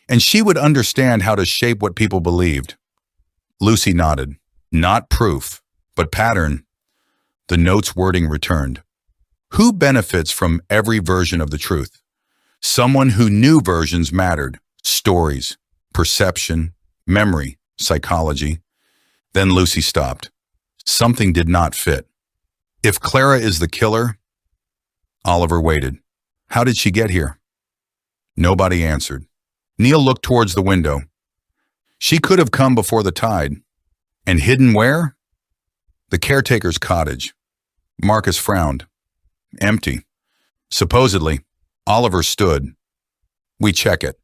And she would understand how to shape what people believed. Lucy nodded. Not proof, but pattern. The note's wording returned. Who benefits from every version of the truth? Someone who knew versions mattered. Stories, perception, memory, psychology. Then Lucy stopped. Something did not fit. If Clara is the killer... Oliver waited. How did she get here? Nobody answered. Neil looked towards the window. She could have come before the tide. And hidden where? The caretaker's cottage. Marcus frowned. Empty. Supposedly. Oliver stood. We check it.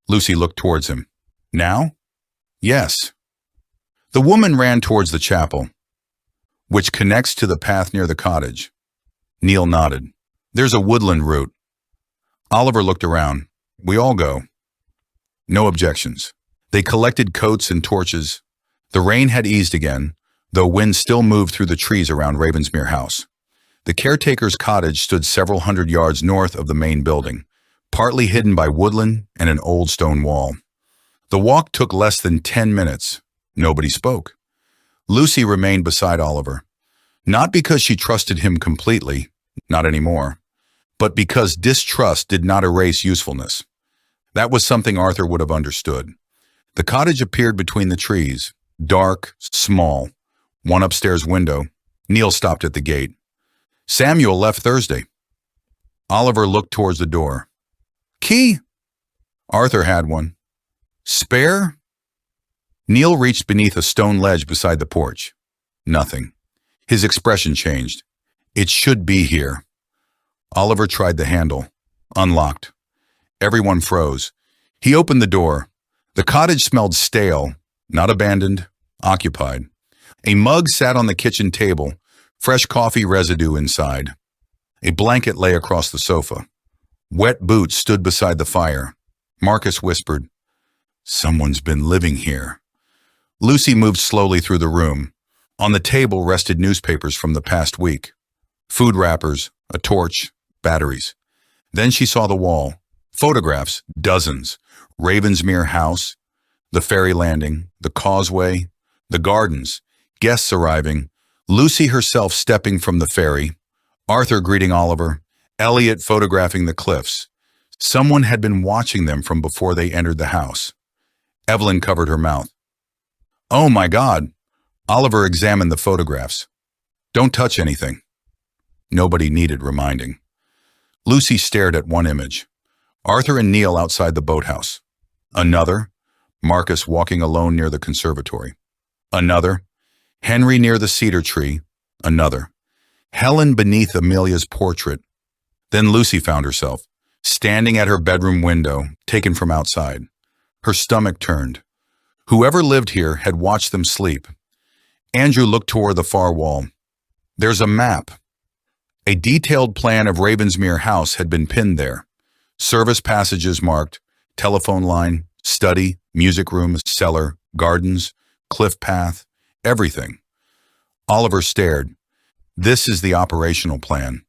Lucy looked towards him. Now? Yes. The woman ran towards the chapel, which connects to the path near the cottage. Neil nodded. There's a woodland route. Oliver looked around. We all go. No objections. They collected coats and torches. The rain had eased again, though wind still moved through the trees around Ravensmere House. The caretaker's cottage stood several hundred yards north of the main building, partly hidden by woodland and an old stone wall. The walk took less than 10 minutes. Nobody spoke. Lucy remained beside Oliver. Not because she trusted him completely, not anymore, but because distrust did not erase usefulness. That was something Arthur would have understood. The cottage appeared between the trees, dark, small, one upstairs window. Neil stopped at the gate. Samuel left Thursday. Oliver looked towards the door. Key? Arthur had one. Spare? Neil reached beneath a stone ledge beside the porch. Nothing. His expression changed. It should be here. Oliver tried the handle. Unlocked. Everyone froze. He opened the door. The cottage smelled stale, not abandoned, occupied. A mug sat on the kitchen table, fresh coffee residue inside. A blanket lay across the sofa. Wet boots stood beside the fire. Marcus whispered, Someone's been living here. Lucy moved slowly through the room. On the table rested newspapers from the past week. Food wrappers, a torch, batteries. Then she saw the wall. Photographs, dozens. Ravensmere House, the ferry landing, the causeway, the gardens, guests arriving, Lucy herself stepping from the ferry, Arthur greeting Oliver, Elliot photographing the cliffs. Someone had been watching them from before they entered the house. Evelyn covered her mouth. Oh my God! Oliver examined the photographs. Don't touch anything. Nobody needed reminding. Lucy stared at one image. Arthur and Neil outside the boathouse. Another, Marcus walking alone near the conservatory. Another, Henry near the cedar tree. Another, Helen beneath Amelia's portrait. Then Lucy found herself, standing at her bedroom window, taken from outside. Her stomach turned. Whoever lived here had watched them sleep. Andrew looked toward the far wall. There's a map. A detailed plan of Ravensmere House had been pinned there. Service passages marked, telephone line, study, music room, cellar, gardens, cliff path, everything. Oliver stared. This is the operational plan.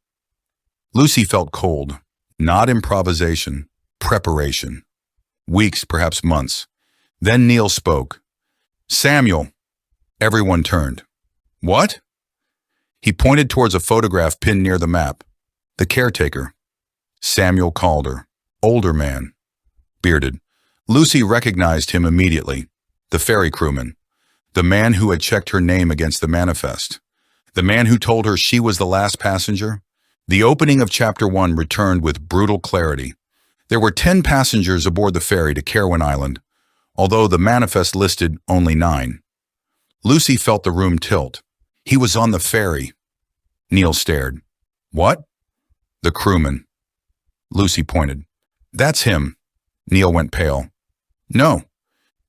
Lucy felt cold. Not improvisation, preparation. Weeks, perhaps months. Then Neil spoke. Samuel. Everyone turned. What? He pointed towards a photograph pinned near the map. The caretaker. Samuel Calder. Older man. Bearded. Lucy recognized him immediately. The ferry crewman. The man who had checked her name against the manifest. The man who told her she was the last passenger. The opening of Chapter 1 returned with brutal clarity. There were 10 passengers aboard the ferry to Caerwyn Island, although the manifest listed only 9. Lucy felt the room tilt. He was on the ferry. Neil stared. What? The crewman. Lucy pointed. That's him. Neil went pale. No.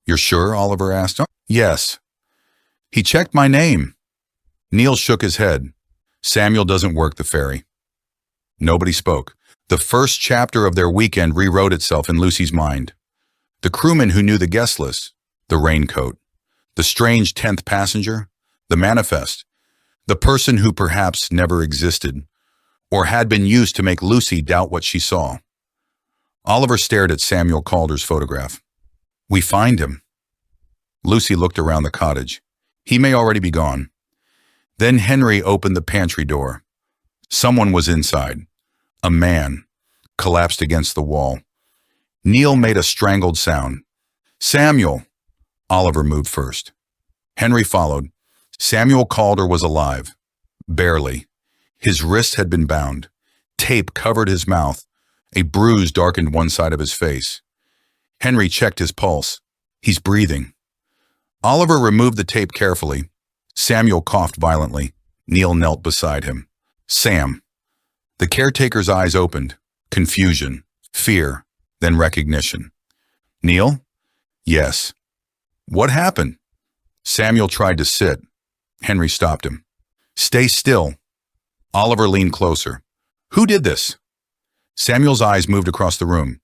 You're sure? Oliver asked. Yes. He checked my name. Neil shook his head. Samuel doesn't work the ferry. Nobody spoke. The first chapter of their weekend rewrote itself in Lucy's mind. The crewman who knew the guest list, the raincoat, the strange 10th passenger, the manifest, the person who perhaps never existed, or had been used to make Lucy doubt what she saw. Oliver stared at Samuel Calder's photograph. We find him. Lucy looked around the cottage. He may already be gone. Then Henry opened the pantry door. Someone was inside. A man, collapsed against the wall. Neil made a strangled sound. Samuel! Oliver moved first. Henry followed. Samuel Calder was alive. Barely. His wrists had been bound. Tape covered his mouth. A bruise darkened one side of his face. Henry checked his pulse. He's breathing. Oliver removed the tape carefully. Samuel coughed violently. Neil knelt beside him. Sam. The caretaker's eyes opened. Confusion, fear, then recognition. Neil? Yes. What happened? Samuel tried to sit. Henry stopped him. Stay still. Oliver leaned closer. Who did this? Samuel's eyes moved across the room.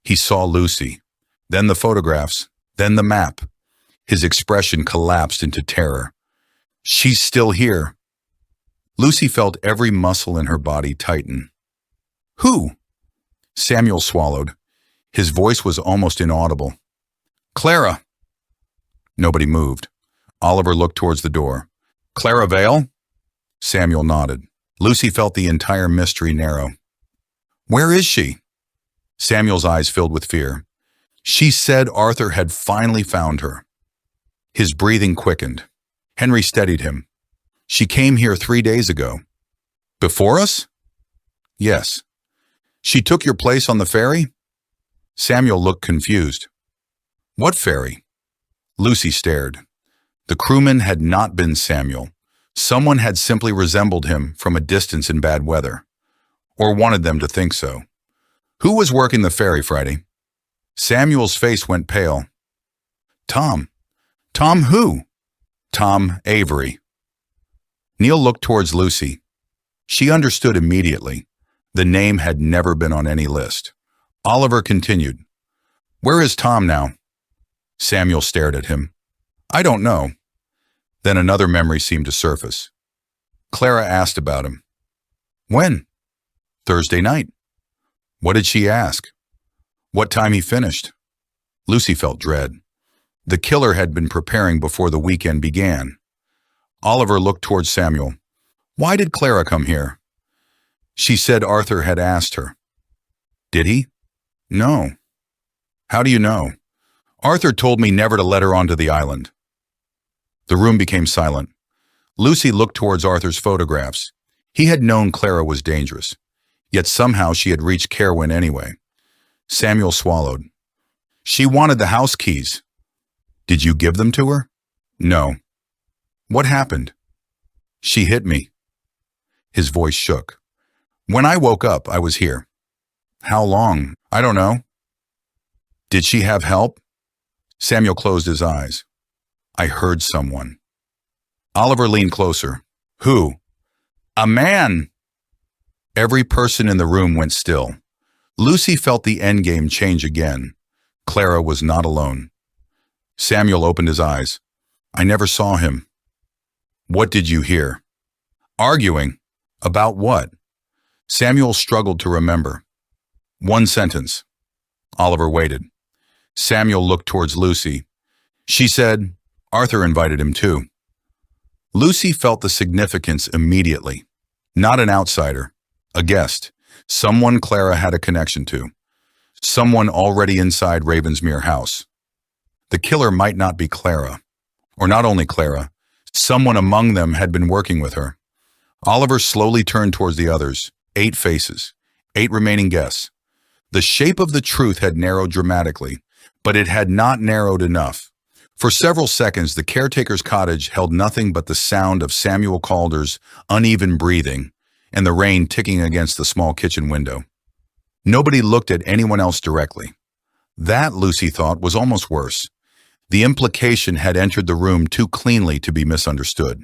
He saw Lucy, then the photographs, then the map. His expression collapsed into terror. She's still here. Lucy felt every muscle in her body tighten. Who? Samuel swallowed. His voice was almost inaudible. Clara. Nobody moved. Oliver looked towards the door. Clara Vale? Samuel nodded. Lucy felt the entire mystery narrow. Where is she? Samuel's eyes filled with fear. She said Arthur had finally found her. His breathing quickened. Henry steadied him. She came here 3 days ago. Before us? Yes. She took your place on the ferry? Samuel looked confused. What ferry? Lucy stared. The crewman had not been Samuel. Someone had simply resembled him from a distance in bad weather, or wanted them to think so. Who was working the ferry Friday? Samuel's face went pale. Tom. Tom who? Tom Avery. Neil looked towards Lucy. She understood immediately. The name had never been on any list. Oliver continued. Where is Tom now? Samuel stared at him. I don't know. Then another memory seemed to surface. Clara asked about him. When? Thursday night. What did she ask? What time he finished? Lucy felt dread. The killer had been preparing before the weekend began. Oliver looked towards Samuel. Why did Clara come here? She said Arthur had asked her. Did he? No. How do you know? Arthur told me never to let her onto the island. The room became silent. Lucy looked towards Arthur's photographs. He had known Clara was dangerous, yet somehow she had reached Caerwyn anyway. Samuel swallowed. She wanted the house keys. Did you give them to her? No. What happened? She hit me. His voice shook. When I woke up, I was here. How long? I don't know. Did she have help? Samuel closed his eyes. I heard someone. Oliver leaned closer. Who? A man! Every person in the room went still. Lucy felt the endgame change again. Clara was not alone. Samuel opened his eyes. I never saw him. What did you hear? Arguing. About what? Samuel struggled to remember. One sentence. Oliver waited. Samuel looked towards Lucy. She said, Arthur invited him too. Lucy felt the significance immediately. Not an outsider, a guest, someone Clara had a connection to, someone already inside Ravensmere House. The killer might not be Clara, or not only Clara, someone among them had been working with her. Oliver slowly turned towards the others, 8 faces, 8 remaining guests. The shape of the truth had narrowed dramatically, but it had not narrowed enough. For several seconds, the caretaker's cottage held nothing but the sound of Samuel Calder's uneven breathing and the rain ticking against the small kitchen window. Nobody looked at anyone else directly. That, Lucy thought, was almost worse. The implication had entered the room too cleanly to be misunderstood.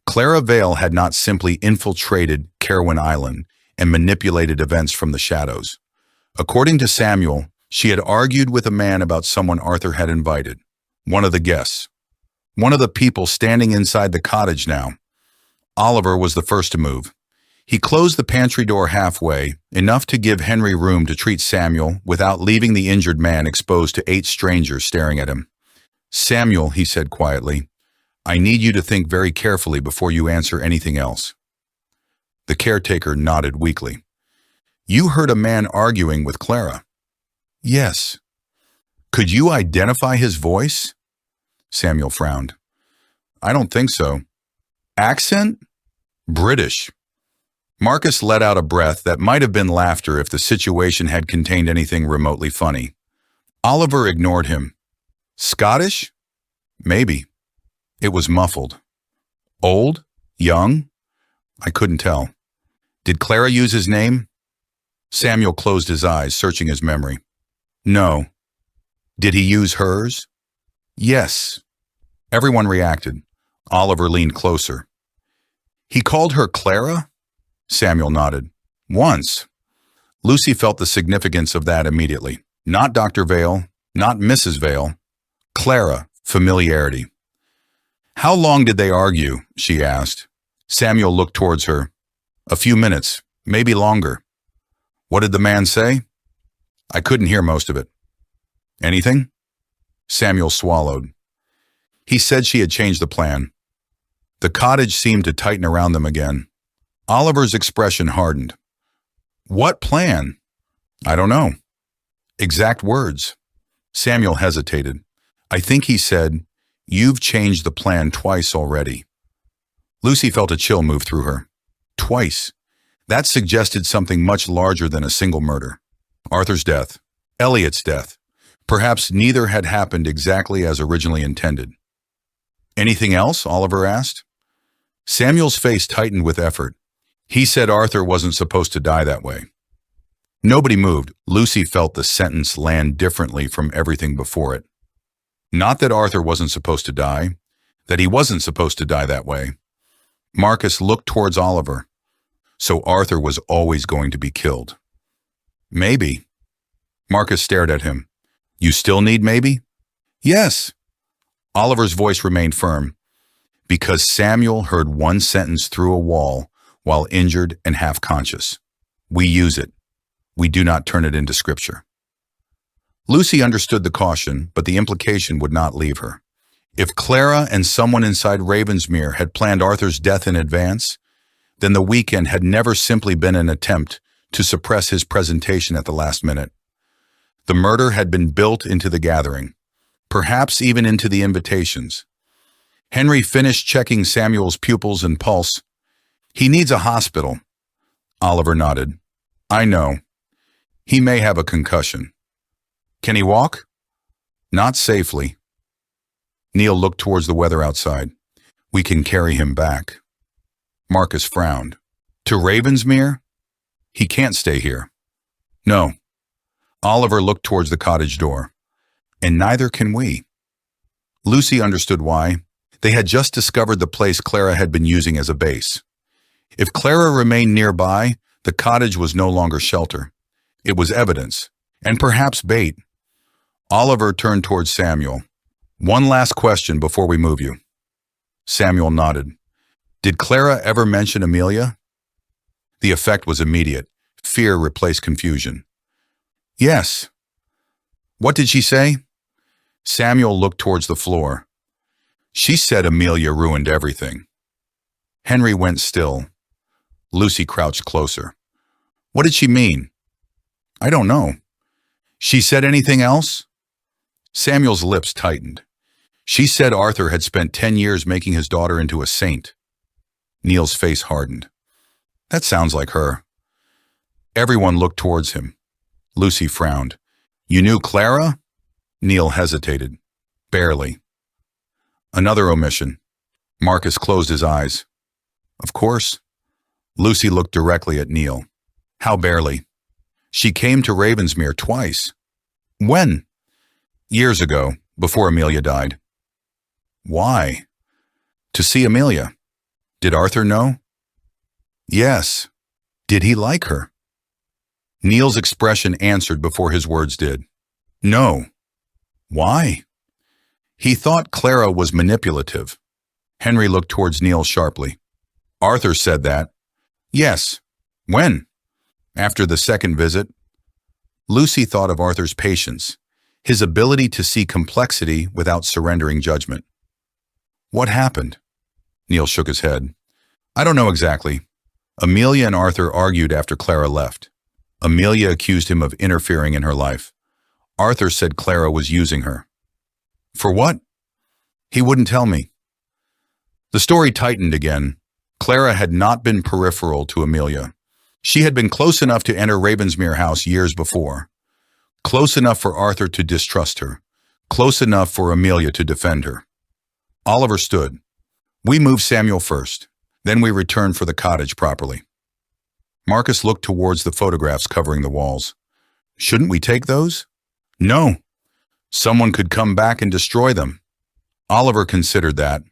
Clara Vale had not simply infiltrated Caerwyn Island and manipulated events from the shadows. According to Samuel, she had argued with a man about someone Arthur had invited. One of the guests. One of the people standing inside the cottage now. Oliver was the first to move. He closed the pantry door halfway, enough to give Henry room to treat Samuel without leaving the injured man exposed to 8 strangers staring at him. Samuel, he said quietly, I need you to think very carefully before you answer anything else. The caretaker nodded weakly. You heard a man arguing with Clara. Yes. Could you identify his voice? Samuel frowned. I don't think so. Accent? British. Marcus let out a breath that might have been laughter if the situation had contained anything remotely funny. Oliver ignored him. Scottish? Maybe. It was muffled. Old? Young? I couldn't tell. Did Clara use his name? Samuel closed his eyes, searching his memory. No. Did he use hers? Yes. Everyone reacted. Oliver leaned closer. He called her Clara? Samuel nodded. Once. Lucy felt the significance of that immediately. Not Dr. Vale, not Mrs. Vale. Clara, familiarity. How long did they argue? She asked. Samuel looked towards her. A few minutes, maybe longer. What did the man say? I couldn't hear most of it. Anything? Samuel swallowed. He said she had changed the plan. The cottage seemed to tighten around them again. Oliver's expression hardened. What plan? I don't know. Exact words. Samuel hesitated. I think he said, You've changed the plan twice already. Lucy felt a chill move through her. Twice. That suggested something much larger than a single murder. Arthur's death. Elliot's death. Perhaps neither had happened exactly as originally intended. Anything else? Oliver asked. Samuel's face tightened with effort. He said Arthur wasn't supposed to die that way. Nobody moved. Lucy felt the sentence land differently from everything before it. Not that Arthur wasn't supposed to die, that he wasn't supposed to die that way. Marcus looked towards Oliver. So Arthur was always going to be killed. Maybe. Marcus stared at him. You still need maybe? Yes. Oliver's voice remained firm. Because Samuel heard one sentence through a wall while injured and half-conscious. We use it. We do not turn it into scripture. Lucy understood the caution, but the implication would not leave her. If Clara and someone inside Ravensmere had planned Arthur's death in advance, then the weekend had never simply been an attempt to suppress his presentation at the last minute. The murder had been built into the gathering, perhaps even into the invitations. Henry finished checking Samuel's pupils and pulse. He needs a hospital. Oliver nodded. I know. He may have a concussion. Can he walk? Not safely. Neil looked towards the weather outside. We can carry him back. Marcus frowned. To Ravensmere? He can't stay here. No. Oliver looked towards the cottage door. and neither can we. Lucy understood why. They had just discovered the place Clara had been using as a base. If Clara remained nearby, the cottage was no longer shelter. It was evidence, and perhaps bait. Oliver turned towards Samuel. "One last question before we move you." Samuel nodded. "Did Clara ever mention Amelia?" The effect was immediate. Fear replaced confusion. "Yes." "What did she say?" Samuel looked towards the floor. "She said Amelia ruined everything." Henry went still. Lucy crouched closer. "What did she mean?" "I don't know." "She said anything else?" Samuel's lips tightened. "She said Arthur had spent 10 years making his daughter into a saint." Neil's face hardened. "That sounds like her." Everyone looked towards him. Lucy frowned. "You knew Clara?" Neil hesitated. "Barely." Another omission. Marcus closed his eyes. "Of course." Lucy looked directly at Neil. "How barely?" "She came to Ravensmere twice." "When?" "Years ago, before Amelia died." "Why?" "To see Amelia." "Did Arthur know?" "Yes." "Did he like her?" Neil's expression answered before his words did. "No." "Why?" "He thought Clara was manipulative." Henry looked towards Neil sharply. "Arthur said that." "Yes." "When?" "After the second visit." Lucy thought of Arthur's patience, his ability to see complexity without surrendering judgment. "What happened?" Neil shook his head. "I don't know exactly. Amelia and Arthur argued after Clara left. Amelia accused him of interfering in her life. Arthur said Clara was using her." "For what?" "He wouldn't tell me." The story tightened again. Clara had not been peripheral to Amelia. She had been close enough to enter Ravensmere House years before. Close enough for Arthur to distrust her. Close enough for Amelia to defend her. Oliver stood. "We moved Samuel first. Then we returned for the cottage properly." Marcus looked towards the photographs covering the walls. "Shouldn't we take those?" "No. Someone could come back and destroy them." Oliver considered that.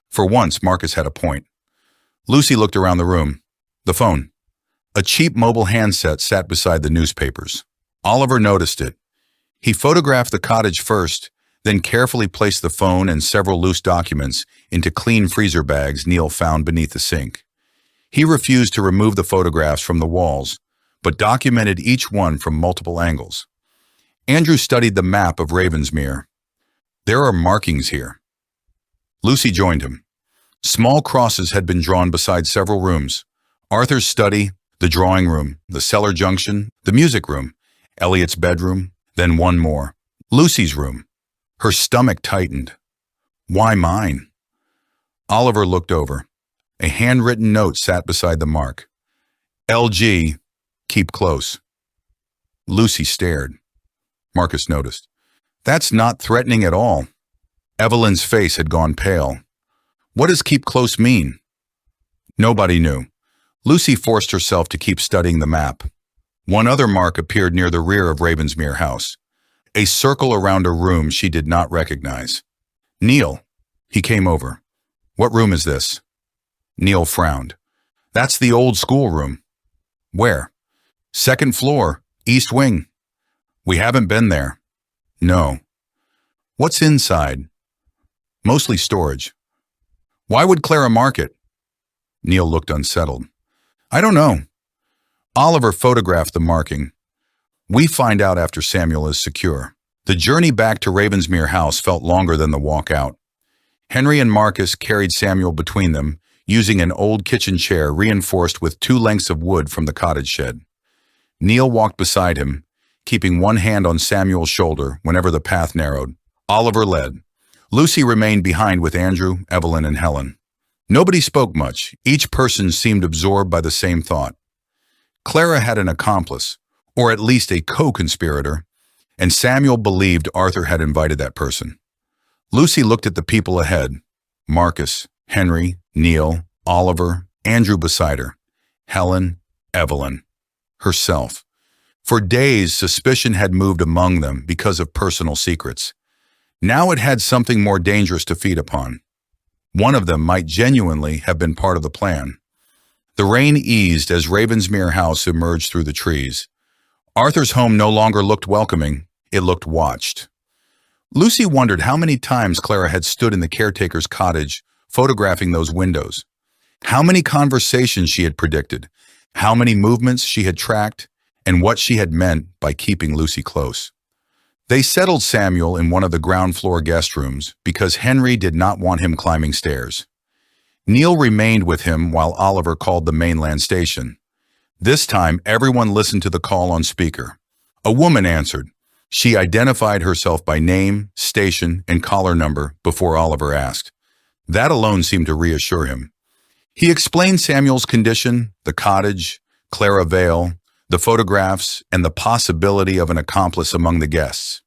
For once, Marcus had a point. Lucy looked around the room. The phone. A cheap mobile handset sat beside the newspapers. Oliver noticed it. He photographed the cottage first, then carefully placed the phone and several loose documents into clean freezer bags Neil found beneath the sink. He refused to remove the photographs from the walls, but documented each one from multiple angles. Andrew studied the map of Ravensmere. "There are markings here." Lucy joined him. Small crosses had been drawn beside several rooms. Arthur's study, the drawing room, the cellar junction, the music room, Elliot's bedroom, then one more. Lucy's room. Her stomach tightened. "Why mine?" Oliver looked over. A handwritten note sat beside the mark. "LG, keep close." Lucy stared. Marcus noticed. "That's not threatening at all." Evelyn's face had gone pale. "What does keep close mean?" Nobody knew. Lucy forced herself to keep studying the map. One other mark appeared near the rear of Ravensmere House. A circle around a room she did not recognize. "Neil." He came over. "What room is this?" Neil frowned. "That's the old schoolroom." "Where?" "Second floor, east wing." "We haven't been there." "No." "What's inside?" "Mostly storage." "Why would Clara mark it?" Neil looked unsettled. "I don't know." Oliver photographed the marking. "We find out after Samuel is secure." The journey back to Ravensmere House felt longer than the walk out. Henry and Marcus carried Samuel between them, using an old kitchen chair reinforced with 2 lengths of wood from the cottage shed. Neil walked beside him, keeping one hand on Samuel's shoulder whenever the path narrowed. Oliver led. Lucy remained behind with Andrew, Evelyn, and Helen. Nobody spoke much. Each person seemed absorbed by the same thought. Clara had an accomplice, or at least a co-conspirator, and Samuel believed Arthur had invited that person. Lucy looked at the people ahead. Marcus, Henry, Neil, Oliver, Andrew beside her, Helen, Evelyn, herself. For days, suspicion had moved among them because of personal secrets. Now it had something more dangerous to feed upon. One of them might genuinely have been part of the plan. The rain eased as Ravensmere House emerged through the trees. Arthur's home no longer looked welcoming, it looked watched. Lucy wondered how many times Clara had stood in the caretaker's cottage, photographing those windows. How many conversations she had predicted, how many movements she had tracked, and what she had meant by keeping Lucy close. They settled Samuel in one of the ground floor guest rooms because Henry did not want him climbing stairs. Neil remained with him while Oliver called the mainland station. This time, everyone listened to the call on speaker. A woman answered. She identified herself by name, station, and caller number before Oliver asked. That alone seemed to reassure him. He explained Samuel's condition, the cottage, Clara Vale, the photographs, and the possibility of an accomplice among the guests.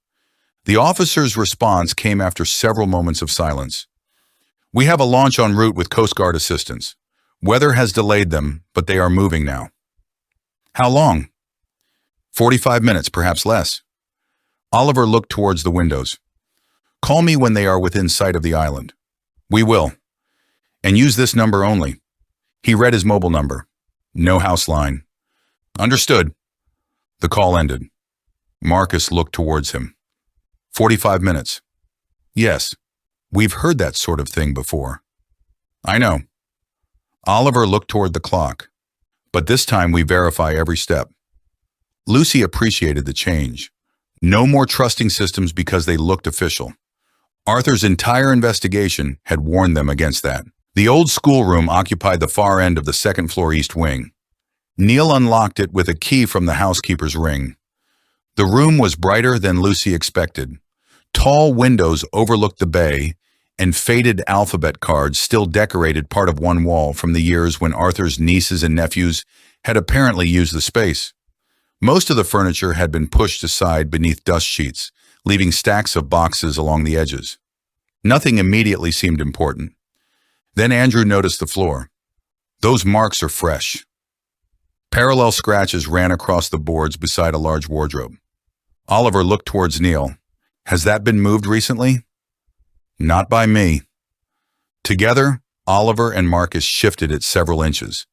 The officer's response came after several moments of silence. We have a launch en route with Coast Guard assistance. Weather has delayed them, but they are moving now. How long? 45 minutes, perhaps less. Oliver looked towards the windows. Call me when they are within sight of the island. We will. And use this number only. He read his mobile number. No house line. Understood. The call ended. Marcus looked towards him. 45 minutes. Yes, we've heard that sort of thing before. I know. Oliver looked toward the clock. But this time we verify every step. Lucy appreciated the change. No more trusting systems because they looked official. Arthur's entire investigation had warned them against that. The old schoolroom occupied the far end of the second-floor east wing. Neil unlocked it with a key from the housekeeper's ring. The room was brighter than Lucy expected. Tall windows overlooked the bay, and faded alphabet cards still decorated part of one wall from the years when Arthur's nieces and nephews had apparently used the space. Most of the furniture had been pushed aside beneath dust sheets, leaving stacks of boxes along the edges. Nothing immediately seemed important. Then Andrew noticed the floor. Those marks are fresh. Parallel scratches ran across the boards beside a large wardrobe. Oliver looked towards Neil. Has that been moved recently? Not by me. Together, Oliver and Marcus shifted it several inches.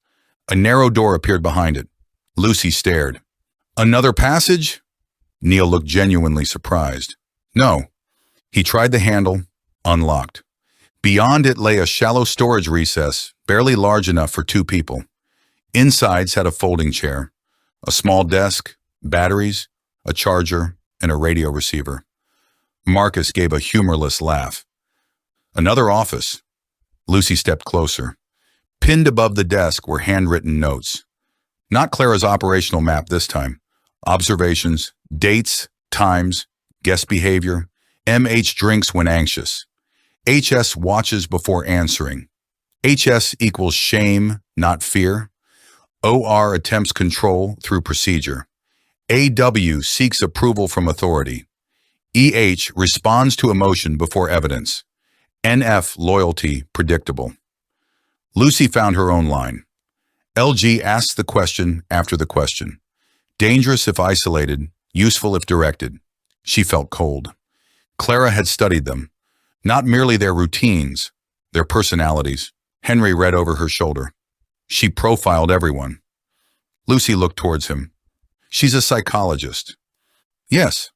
A narrow door appeared behind it. Lucy stared. Another passage? Neil looked genuinely surprised. No. He tried the handle, unlocked. Beyond it lay a shallow storage recess, barely large enough for two people. Inside sat a folding chair, a small desk, batteries, a charger, and a radio receiver. Marcus gave a humorless laugh. Another office. Lucy stepped closer. Pinned above the desk were handwritten notes. Not Clara's operational map this time. Observations, dates, times, guest behavior, MH drinks when anxious. HS watches before answering. HS equals shame, not fear. OR attempts control through procedure. AW seeks approval from authority. EH responds to emotion before evidence. NF loyalty predictable. Lucy found her own line. LG asks the question after the question. Dangerous if isolated, useful if directed. She felt cold. Clara had studied them. Not merely their routines, their personalities. Henry read over her shoulder. She profiled everyone. Lucy looked towards him. She's a psychologist. Yes.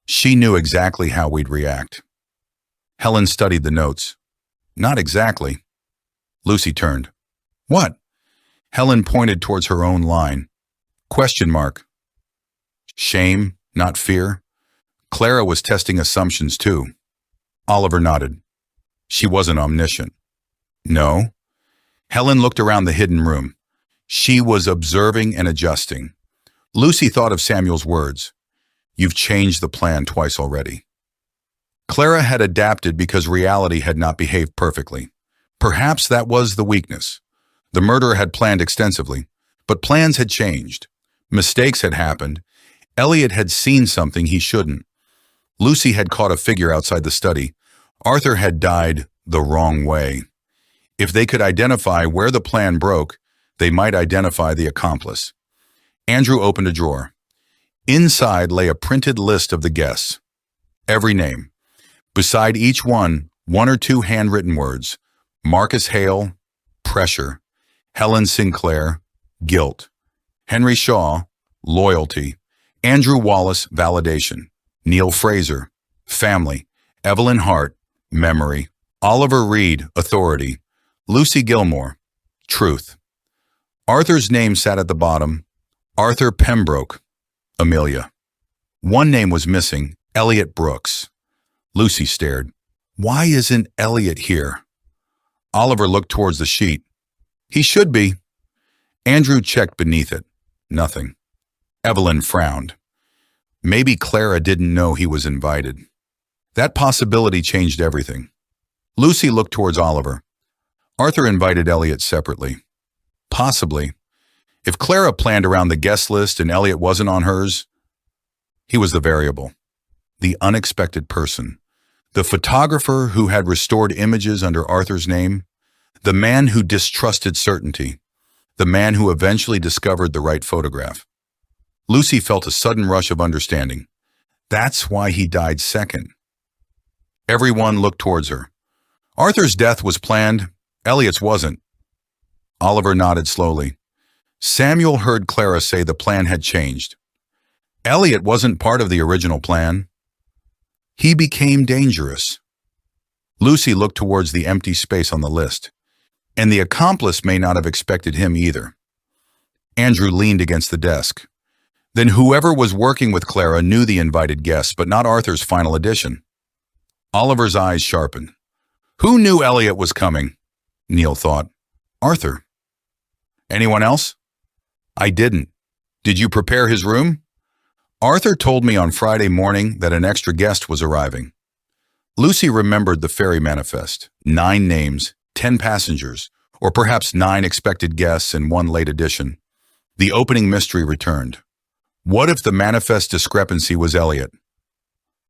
She knew exactly how we'd react. Helen studied the notes. Not exactly. Lucy turned. What? Helen pointed towards her own line. Question mark. Shame, not fear. Clara was testing assumptions too. Oliver nodded. She wasn't omniscient. No. Helen looked around the hidden room. She was observing and adjusting. Lucy thought of Samuel's words. You've changed the plan twice already. Clara had adapted because reality had not behaved perfectly. Perhaps that was the weakness. The murderer had planned extensively, but plans had changed. Mistakes had happened. Elliot had seen something he shouldn't. Lucy had caught a figure outside the study. Arthur had died the wrong way. If they could identify where the plan broke, they might identify the accomplice. Andrew opened a drawer. Inside lay a printed list of the guests. Every name. Beside each one or two handwritten words. Marcus Hale, pressure. Helen Sinclair, guilt. Henry Shaw, loyalty. Andrew Wallace, validation. Neil Fraser, family. Evelyn Hart, memory. Oliver Reid, authority. Lucy Gilmour, truth. Arthur's name sat at the bottom. Arthur Pembroke, Amelia. One name was missing, Elliot Brooks. Lucy stared. Why isn't Elliot here? Oliver looked towards the sheet. He should be. Andrew checked beneath it. Nothing. Evelyn frowned. Maybe Clara didn't know he was invited. That possibility changed everything. Lucy looked towards Oliver. Arthur invited Elliot separately. Possibly. If Clara planned around the guest list and Elliot wasn't on hers, he was the variable. The unexpected person. The photographer who had restored images under Arthur's name. The man who distrusted certainty. The man who eventually discovered the right photograph. Lucy felt a sudden rush of understanding. That's why he died second. Everyone looked towards her. Arthur's death was planned. Elliot's wasn't. Oliver nodded slowly. Samuel heard Clara say the plan had changed. Elliot wasn't part of the original plan. He became dangerous. Lucy looked towards the empty space on the list, and the accomplice may not have expected him either. Andrew leaned against the desk. Then whoever was working with Clara knew the invited guests, but not Arthur's final edition. Oliver's eyes sharpened. Who knew Elliot was coming? Neil thought. Arthur. Anyone else? I didn't. Did you prepare his room? Arthur told me on Friday morning that an extra guest was arriving. Lucy remembered the ferry manifest. 9 names, 10 passengers, or perhaps 9 expected guests and 1 late addition. The opening mystery returned. What if the manifest discrepancy was Elliot?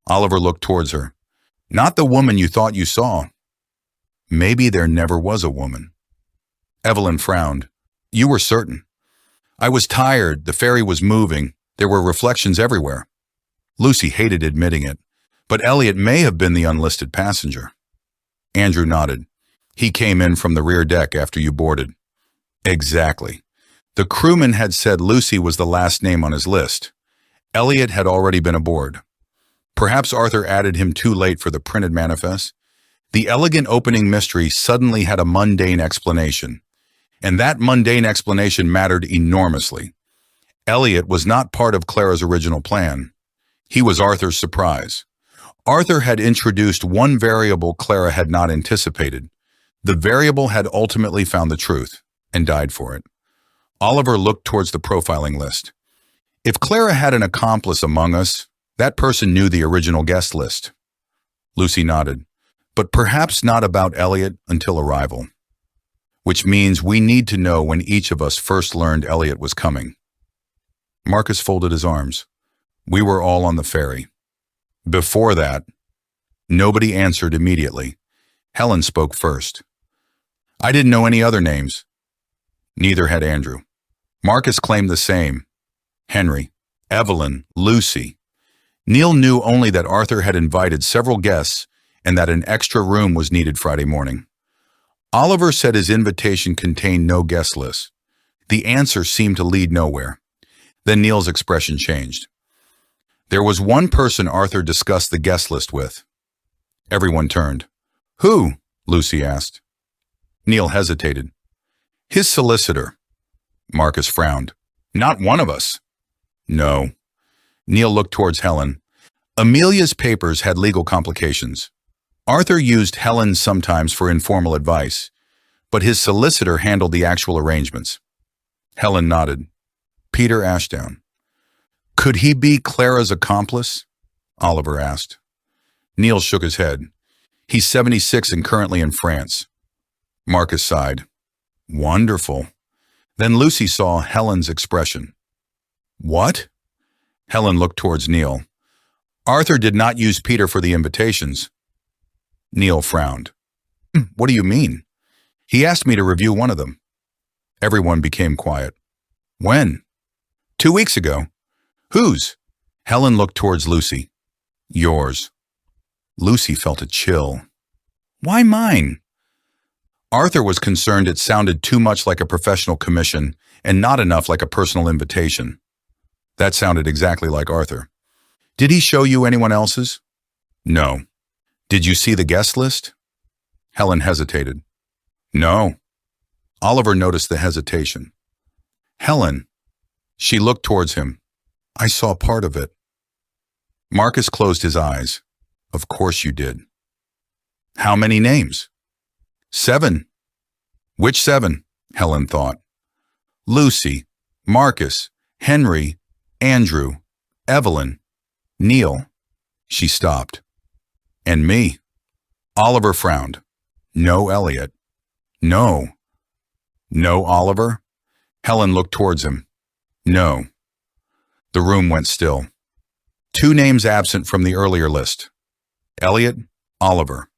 Oliver looked towards her. Not the woman you thought you saw. Maybe there never was a woman. Evelyn frowned. You were certain. I was tired. The ferry was moving. There were reflections everywhere. Lucy hated admitting it, but Elliot may have been the unlisted passenger. Andrew nodded. He came in from the rear deck after you boarded. Exactly. The crewman had said Lucy was the last name on his list. Elliot had already been aboard. Perhaps Arthur added him too late for the printed manifest. The elegant opening mystery suddenly had a mundane explanation, and that mundane explanation mattered enormously. Elliot was not part of Clara's original plan. He was Arthur's surprise. Arthur had introduced one variable Clara had not anticipated. The variable had ultimately found the truth and died for it. Oliver looked towards the profiling list. If Clara had an accomplice among us, that person knew the original guest list. Lucy nodded, but perhaps not about Elliot until arrival. Which means we need to know when each of us first learned Elliot was coming. Marcus folded his arms. We were all on the ferry. Before that, nobody answered immediately. Helen spoke first. I didn't know any other names. Neither had Andrew. Marcus claimed the same. Henry, Evelyn, Lucy. Neil knew only that Arthur had invited several guests and that an extra room was needed Friday morning. Oliver said his invitation contained no guest list. The answer seemed to lead nowhere. Then Neil's expression changed. There was one person Arthur discussed the guest list with. Everyone turned. Who? Lucy asked. Neil hesitated. His solicitor. Marcus frowned. Not one of us. No. Neil looked towards Helen. Amelia's papers had legal complications. Arthur used Helen sometimes for informal advice, but his solicitor handled the actual arrangements. Helen nodded. Peter Ashdown. Could he be Clara's accomplice? Oliver asked. Neil shook his head. He's 76 and currently in France. Marcus sighed. Wonderful. Then Lucy saw Helen's expression. What? Helen looked towards Neil. Arthur did not use Peter for the invitations. Neil frowned. What do you mean? He asked me to review one of them. Everyone became quiet. When? 2 weeks ago. Whose? Helen looked towards Lucy. Yours. Lucy felt a chill. Why mine? Arthur was concerned it sounded too much like a professional commission and not enough like a personal invitation. That sounded exactly like Arthur. Did he show you anyone else's? No. Did you see the guest list? Helen hesitated. No. Oliver noticed the hesitation. Helen. She looked towards him. I saw part of it. Marcus closed his eyes. Of course you did. How many names? 7. Which 7? Helen thought. Lucy, Marcus, Henry, Andrew, Evelyn, Neil. She stopped. And me. Oliver frowned. No Elliot. No. No Oliver? Helen looked towards him. No. The room went still. 2 names absent from the earlier list. Elliot, Oliver.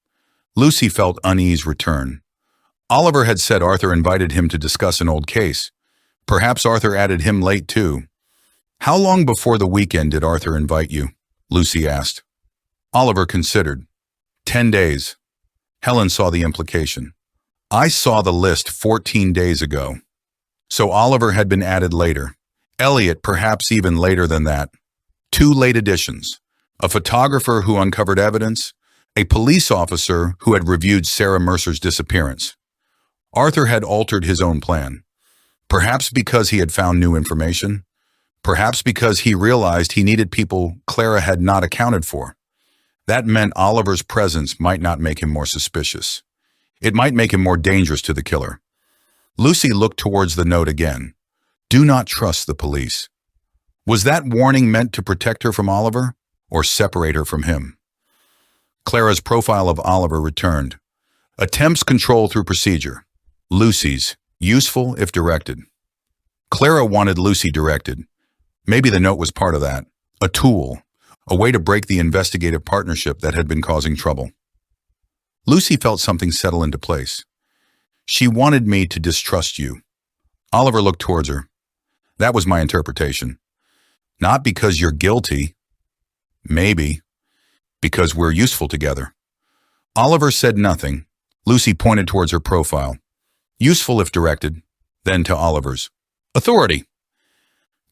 Lucy felt unease return. Oliver had said Arthur invited him to discuss an old case. Perhaps Arthur added him late too. How long before the weekend did Arthur invite you? Lucy asked. Oliver considered. 10 days. Helen saw the implication. I saw the list 14 days ago. So Oliver had been added later. Elliot perhaps even later than that. 2 late additions. A photographer who uncovered evidence, a police officer who had reviewed Sarah Mercer's disappearance. Arthur had altered his own plan. Perhaps because he had found new information. Perhaps because he realized he needed people Clara had not accounted for. That meant Oliver's presence might not make him more suspicious. It might make him more dangerous to the killer. Lucy looked towards the note again. Do not trust the police. Was that warning meant to protect her from Oliver or separate her from him? Clara's profile of Oliver returned. Attempts control through procedure. Lucy's, useful if directed. Clara wanted Lucy directed. Maybe the note was part of that. A tool, a way to break the investigative partnership that had been causing trouble. Lucy felt something settle into place. She wanted me to distrust you. Oliver looked towards her. That was my interpretation. Not because you're guilty. Maybe. Because we're useful together. Oliver said nothing. Lucy pointed towards her profile. Useful if directed. Then to Oliver's. Authority.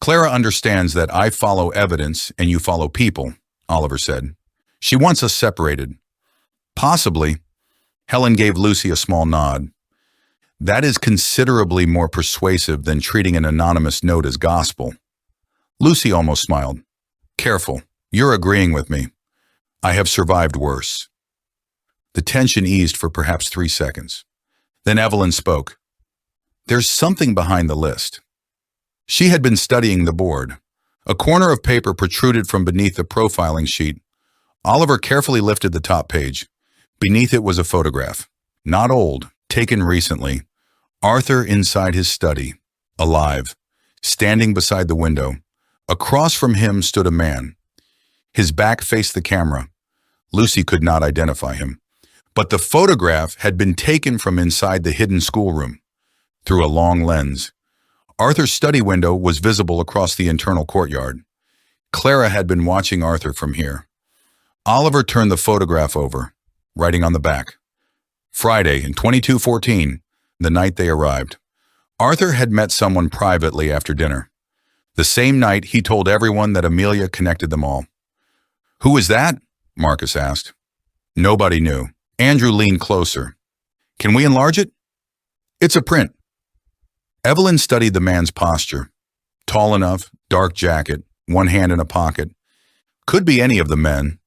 Clara understands that I follow evidence and you follow people, Oliver said. She wants us separated. Possibly. Helen gave Lucy a small nod. That is considerably more persuasive than treating an anonymous note as gospel. Lucy almost smiled. Careful, you're agreeing with me. I have survived worse. The tension eased for perhaps 3 seconds. Then Evelyn spoke. There's something behind the list. She had been studying the board. A corner of paper protruded from beneath the profiling sheet. Oliver carefully lifted the top page. Beneath it was a photograph. Not old, taken recently. Arthur inside his study, alive, standing beside the window. Across from him stood a man. His back faced the camera. Lucy could not identify him. But the photograph had been taken from inside the hidden schoolroom, through a long lens. Arthur's study window was visible across the internal courtyard. Clara had been watching Arthur from here. Oliver turned the photograph over, writing on the back. Friday in 2214, the night they arrived. Arthur had met someone privately after dinner. The same night, he told everyone that Amelia connected them all. Who is that? Marcus asked. Nobody knew. Andrew leaned closer. Can we enlarge it? It's a print. Evelyn studied the man's posture. Tall enough, dark jacket, one hand in a pocket. Could be any of the men.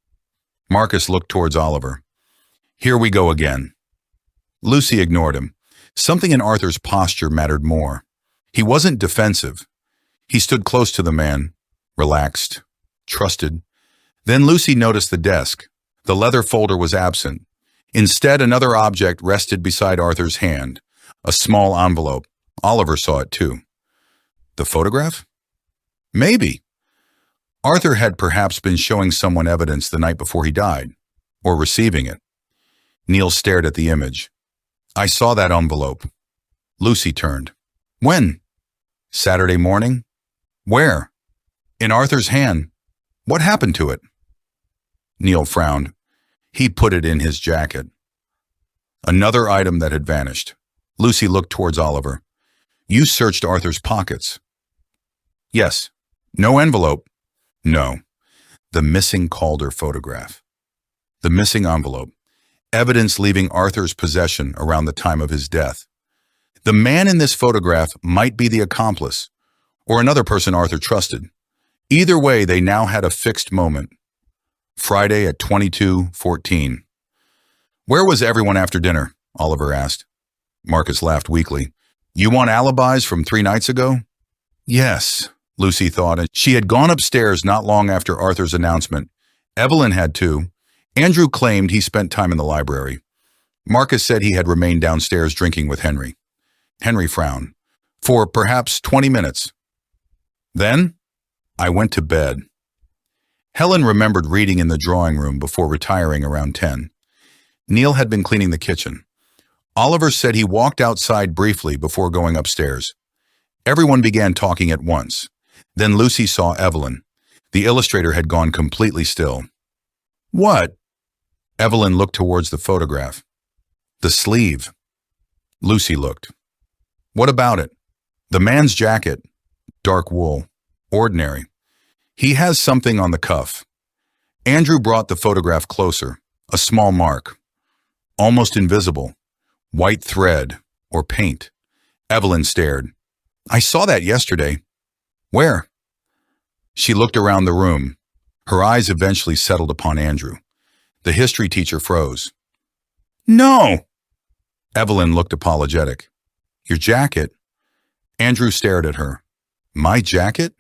Marcus looked towards Oliver. Here we go again. Lucy ignored him. Something in Arthur's posture mattered more. He wasn't defensive. He stood close to the man, relaxed, trusted. Then Lucy noticed the desk. The leather folder was absent. Instead, another object rested beside Arthur's hand, a small envelope. Oliver saw it too. The photograph? Maybe. Arthur had perhaps been showing someone evidence the night before he died, or receiving it. Neil stared at the image. I saw that envelope. Lucy turned. When? Saturday morning? Where? In Arthur's hand. What happened to it? Neil frowned. He put it in his jacket. Another item that had vanished. Lucy looked towards Oliver. You searched Arthur's pockets. Yes. No envelope. No. The missing Calder photograph. The missing envelope. Evidence leaving Arthur's possession around the time of his death. The man in this photograph might be the accomplice, or another person Arthur trusted. Either way, they now had a fixed moment. Friday at 22:14. Where was everyone after dinner? Oliver asked. Marcus laughed weakly. You want alibis from 3 nights ago? Yes, Lucy thought, and she had gone upstairs not long after Arthur's announcement. Evelyn had too. Andrew claimed he spent time in the library. Marcus said he had remained downstairs drinking with Henry. Henry frowned. For perhaps 20 minutes. Then, I went to bed. Helen remembered reading in the drawing room before retiring around 10. Neil had been cleaning the kitchen. Oliver said he walked outside briefly before going upstairs. Everyone began talking at once. Then Lucy saw Evelyn. The illustrator had gone completely still. What? Evelyn looked towards the photograph. The sleeve. Lucy looked. What about it? The man's jacket. Dark wool. Ordinary. He has something on the cuff. Andrew brought the photograph closer. A small mark. Almost invisible. White thread or paint. Evelyn stared. I saw that yesterday. Where? She looked around the room. Her eyes eventually settled upon Andrew. The history teacher froze. No! Evelyn looked apologetic. Your jacket? Andrew stared at her. My jacket?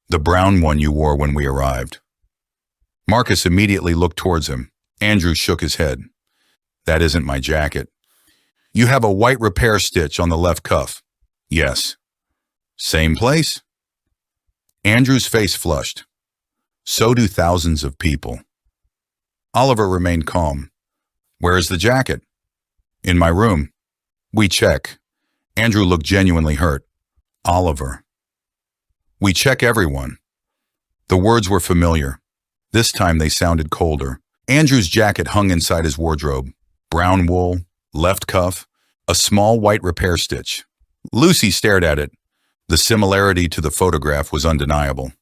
The brown one you wore when we arrived. Marcus immediately looked towards him. Andrew shook his head. That isn't my jacket. You have a white repair stitch on the left cuff. Yes. Same place? Andrew's face flushed. So do thousands of people. Oliver remained calm. Where is the jacket? In my room. We check. Andrew looked genuinely hurt. Oliver. We check everyone. The words were familiar. This time they sounded colder. Andrew's jacket hung inside his wardrobe. Brown wool, left cuff, a small white repair stitch. Lucy stared at it. The similarity to the photograph was undeniable.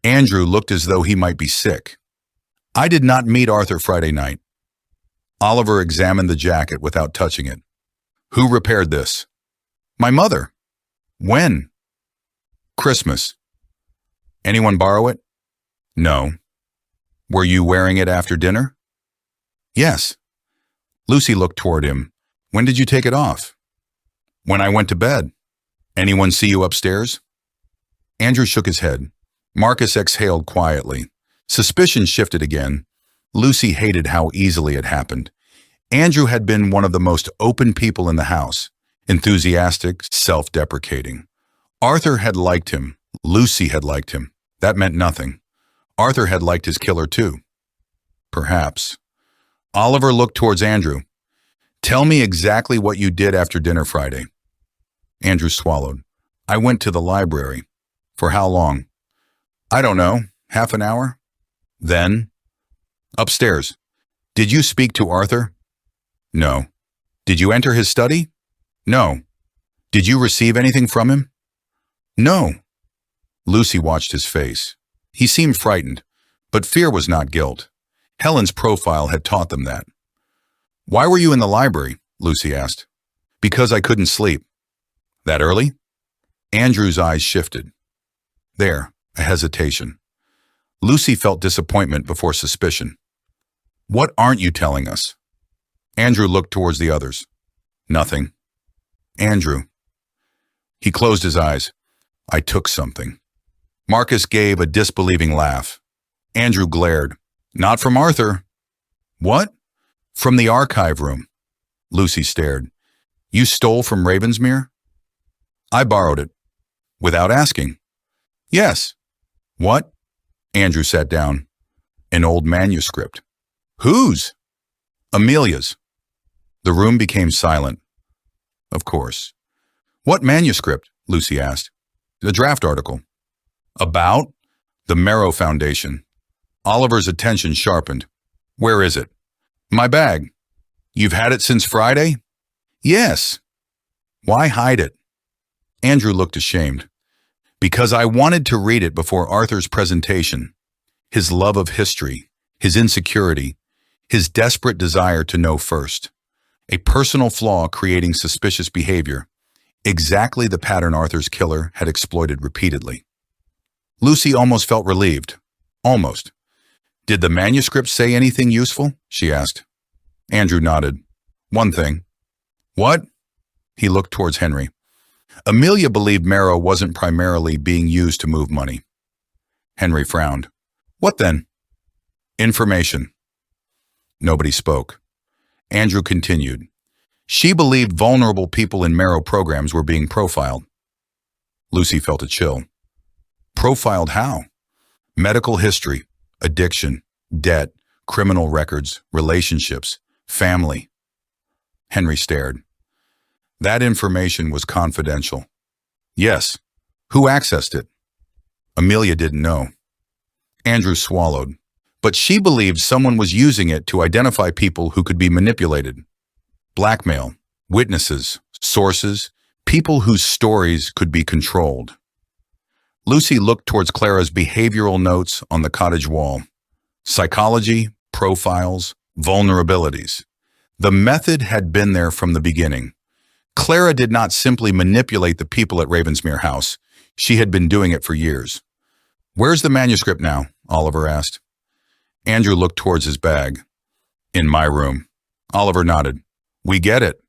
Andrew looked as though he might be sick. I did not meet Arthur Friday night. Oliver examined the jacket without touching it. Who repaired this? My mother. When? Christmas. Anyone borrow it? No. Were you wearing it after dinner? Yes. Lucy looked toward him. When did you take it off? When I went to bed. Anyone see you upstairs? Andrew shook his head. Marcus exhaled quietly. Suspicion shifted again. Lucy hated how easily it happened. Andrew had been one of the most open people in the house. Enthusiastic, self-deprecating. Arthur had liked him. Lucy had liked him. That meant nothing. Arthur had liked his killer too. Perhaps. Oliver looked towards Andrew. Tell me exactly what you did after dinner Friday. Andrew swallowed. I went to the library. For how long? I don't know. Half an hour? Then? Upstairs. Did you speak to Arthur? No. Did you enter his study? No. Did you receive anything from him? No. Lucy watched his face. He seemed frightened, but fear was not guilt. Helen's profile had taught them that. Why were you in the library? Lucy asked. Because I couldn't sleep. That early? Andrew's eyes shifted. There, a hesitation. Lucy felt disappointment before suspicion. What aren't you telling us? Andrew looked towards the others. Nothing. Andrew. He closed his eyes. I took something. Marcus gave a disbelieving laugh. Andrew glared. Not from Arthur. What? From the archive room. Lucy stared. You stole from Ravensmere? I borrowed it. Without asking? Yes. What? Andrew sat down. An old manuscript. Whose? Amelia's. The room became silent. Of course. What manuscript? Lucy asked. The draft article. About? The Marrow Foundation. Oliver's attention sharpened. Where is it? My bag. You've had it since Friday? Yes. Why hide it? Andrew looked ashamed. Because I wanted to read it before Arthur's presentation. His love of history, his insecurity, his desperate desire to know first. A personal flaw creating suspicious behavior. Exactly the pattern Arthur's killer had exploited repeatedly. Lucy almost felt relieved. Almost. Did the manuscript say anything useful? She asked. Andrew nodded. One thing. What? He looked towards Henry. Amelia believed Marrow wasn't primarily being used to move money. Henry frowned. What then? Information. Nobody spoke. Andrew continued. She believed vulnerable people in Marrow programs were being profiled. Lucy felt a chill. Profiled how? Medical history, addiction, debt, criminal records, relationships, family. Henry stared. That information was confidential. Yes. Who accessed it? Amelia didn't know. Andrew swallowed. But she believed someone was using it to identify people who could be manipulated. Blackmail, witnesses, sources, people whose stories could be controlled. Lucy looked towards Clara's behavioral notes on the cottage wall. Psychology, profiles, vulnerabilities. The method had been there from the beginning. Clara did not simply manipulate the people at Ravensmere House. She had been doing it for years. Where's the manuscript now? Oliver asked. Andrew looked towards his bag. In my room. Oliver nodded. We get it.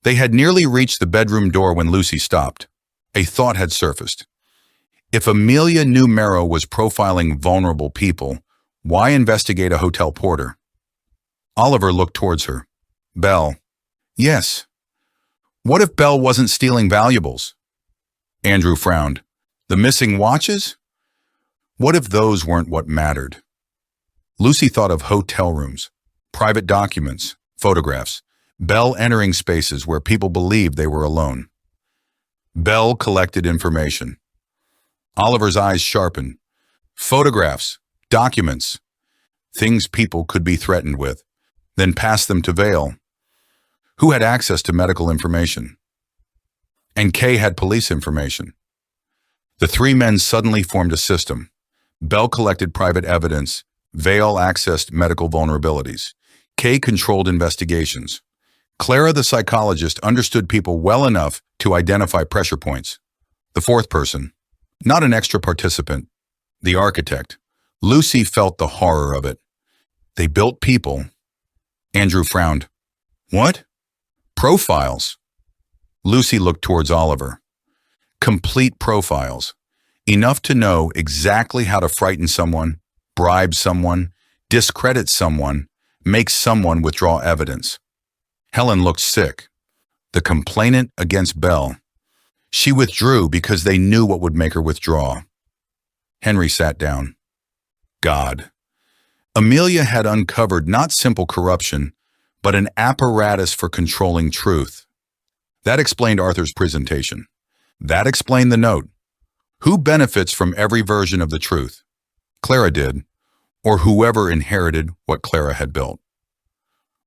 They had nearly reached the bedroom door when Lucy stopped. A thought had surfaced. If Amelia knew Marrow was profiling vulnerable people, why investigate a hotel porter? Oliver looked towards her. Belle. Yes. What if Belle wasn't stealing valuables? Andrew frowned. The missing watches? What if those weren't what mattered? Lucy thought of hotel rooms, private documents, photographs, Belle entering spaces where people believed they were alone. Belle collected information. Oliver's eyes sharpened. Photographs, documents, things people could be threatened with, then pass them to Vale. Who had access to medical information? And Kay had police information. The three men suddenly formed a system. Belle collected private evidence. Vale accessed medical vulnerabilities. Kay controlled investigations. Clara, the psychologist, understood people well enough to identify pressure points. The fourth person, not an extra participant, the architect. Lucy felt the horror of it. They built people. Andrew frowned. What? Profiles. Lucy looked towards Oliver. Complete profiles. Enough to know exactly how to frighten someone, bribe someone, discredit someone, make someone withdraw evidence. Helen looked sick. The complainant against Belle. She withdrew because they knew what would make her withdraw. Henry sat down. God. Amelia had uncovered not simple corruption, but an apparatus for controlling truth. That explained Arthur's presentation. That explained the note. Who benefits from every version of the truth? Clara did, or whoever inherited what Clara had built.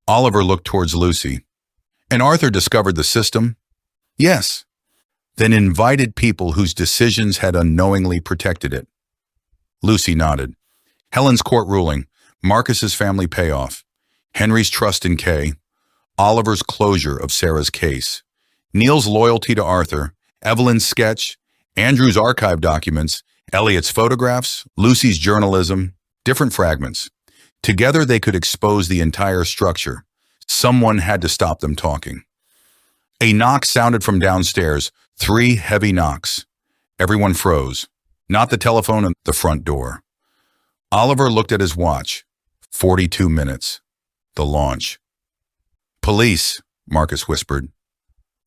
Oliver looked towards Lucy. And Arthur discovered the system? Yes. Then invited people whose decisions had unknowingly protected it. Lucy nodded. Helen's court ruling, Marcus's family payoff, Henry's trust in Kay, Oliver's closure of Sarah's case, Neil's loyalty to Arthur, Evelyn's sketch, Andrew's archive documents, Elliot's photographs, Lucy's journalism, different fragments. Together they could expose the entire structure. Someone had to stop them talking. A knock sounded from downstairs, 3 heavy knocks. Everyone froze. Not the telephone and the front door. Oliver looked at his watch. 42 minutes. The launch. Police, Marcus whispered.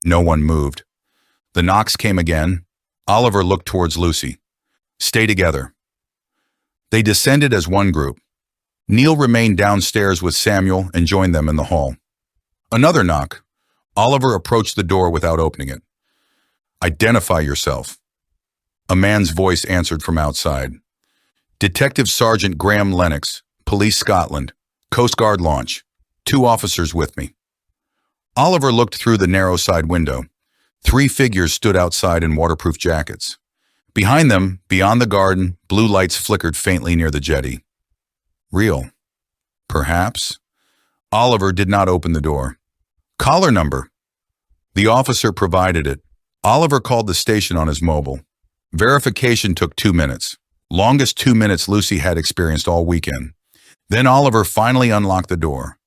No one moved. The knocks came again. Oliver looked towards Lucy. Stay together. They descended as one group. Neil remained downstairs with Samuel and joined them in the hall. Another knock. Oliver approached the door without opening it. Identify yourself. A man's voice answered from outside. Detective Sergeant Graham Lennox, Police Scotland, Coast Guard launch. 2 officers with me. Oliver looked through the narrow side window. 3 figures stood outside in waterproof jackets. Behind them, beyond the garden, blue lights flickered faintly near the jetty. Real. Perhaps. Oliver did not open the door. Caller number. The officer provided it. Oliver called the station on his mobile. Verification took 2 minutes. Longest 2 minutes Lucy had experienced all weekend. Then Oliver finally unlocked the door.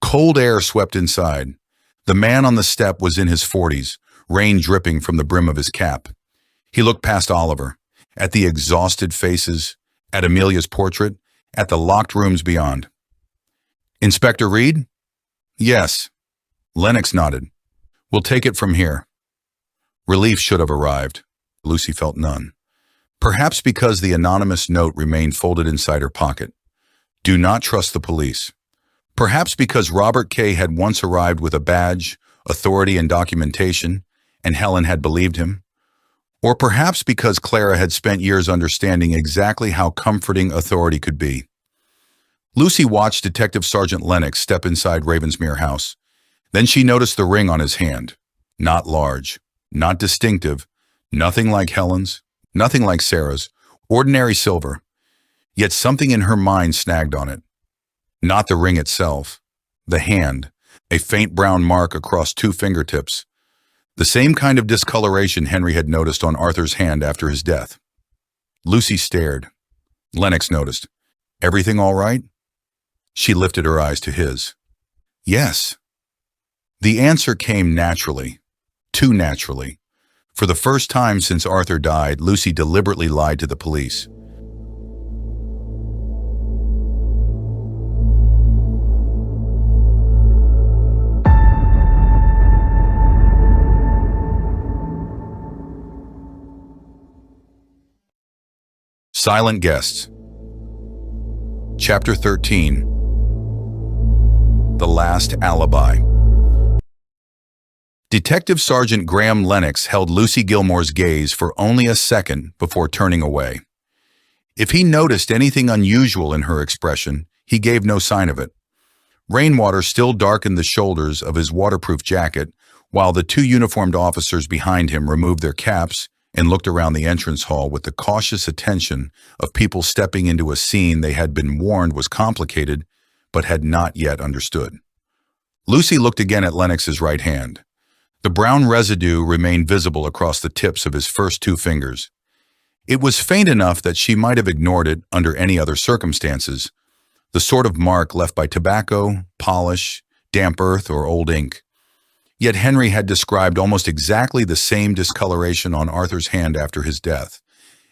Cold air swept inside. The man on the step was in his 40s, rain dripping from the brim of his cap. He looked past Oliver, at the exhausted faces, at Amelia's portrait, at the locked rooms beyond. Inspector Reid? Yes. Lennox nodded. We'll take it from here. Relief should have arrived. Lucy felt none. Perhaps because the anonymous note remained folded inside her pocket. Do not trust the police. Perhaps because Robert Kay had once arrived with a badge, authority, and documentation, and Helen had believed him. Or perhaps because Clara had spent years understanding exactly how comforting authority could be. Lucy watched Detective Sergeant Lennox step inside Ravensmere House. Then she noticed the ring on his hand. Not large, not distinctive, nothing like Helen's, nothing like Sarah's, ordinary silver. Yet something in her mind snagged on it. Not the ring itself, the hand, a faint brown mark across 2 fingertips. The same kind of discoloration Henry had noticed on Arthur's hand after his death. Lucy stared. Lennox noticed. Everything all right? She lifted her eyes to his. Yes. The answer came naturally, too naturally. For the first time since Arthur died, Lucy deliberately lied to the police. Silent Guests. Chapter 13. The Last Alibi. Detective Sergeant Graham Lennox held Lucy Gilmour's gaze for only a second before turning away. If he noticed anything unusual in her expression, he gave no sign of it. Rainwater still darkened the shoulders of his waterproof jacket, while the 2 uniformed officers behind him removed their caps and looked around the entrance hall with the cautious attention of people stepping into a scene they had been warned was complicated but had not yet understood. Lucy looked again at Lennox's right hand. The brown residue remained visible across the tips of his first 2 fingers. It was faint enough that she might have ignored it under any other circumstances, the sort of mark left by tobacco, polish, damp earth, or old ink. Yet Henry had described almost exactly the same discoloration on Arthur's hand after his death,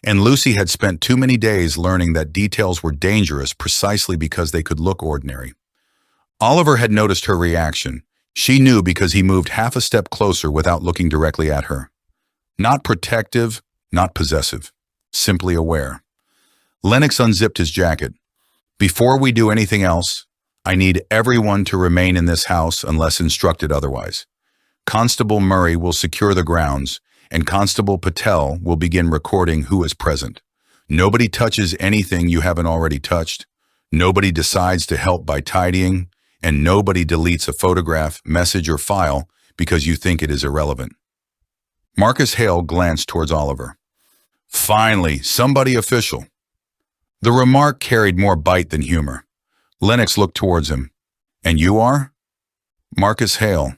and Lucy had spent too many days learning that details were dangerous precisely because they could look ordinary. Oliver had noticed her reaction. She knew because he moved half a step closer without looking directly at her. Not protective, not possessive, simply aware. Lennox unzipped his jacket. Before we do anything else, I need everyone to remain in this house unless instructed otherwise. Constable Murray will secure the grounds, and Constable Patel will begin recording who is present. Nobody touches anything you haven't already touched. Nobody decides to help by tidying, and nobody deletes a photograph, message, or file because you think it is irrelevant. Marcus Hale glanced towards Oliver. Finally, somebody official. The remark carried more bite than humor. Lennox looked towards him. And you are? Marcus Hale.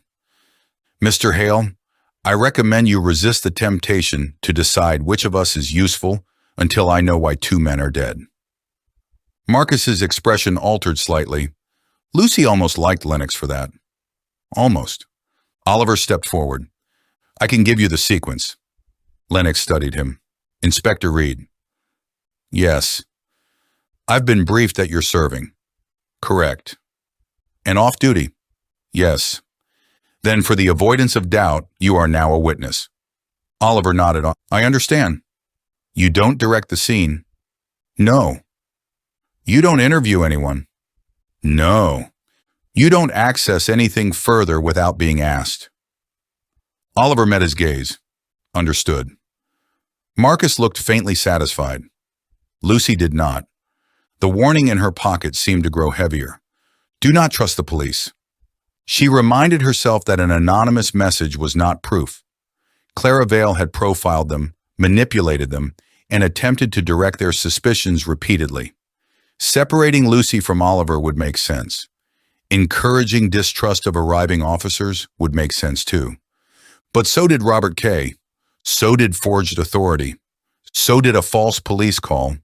Mr. Hale, I recommend you resist the temptation to decide which of us is useful until I know why 2 men are dead. Marcus's expression altered slightly. Lucy almost liked Lennox for that. Almost. Oliver stepped forward. I can give you the sequence. Lennox studied him. Inspector Reid. Yes. I've been briefed that you're serving. Correct. And off duty? Yes. Then for the avoidance of doubt, you are now a witness. Oliver nodded. I understand. You don't direct the scene? No. You don't interview anyone? No. You don't access anything further without being asked? Oliver met his gaze. Understood. Marcus looked faintly satisfied. Lucy did not. The warning in her pocket seemed to grow heavier. Do not trust the police. She reminded herself that an anonymous message was not proof. Clara Vale had profiled them, manipulated them, and attempted to direct their suspicions repeatedly. Separating Lucy from Oliver would make sense. Encouraging distrust of arriving officers would make sense too. But so did Robert Kay. So did forged authority. So did a false police call.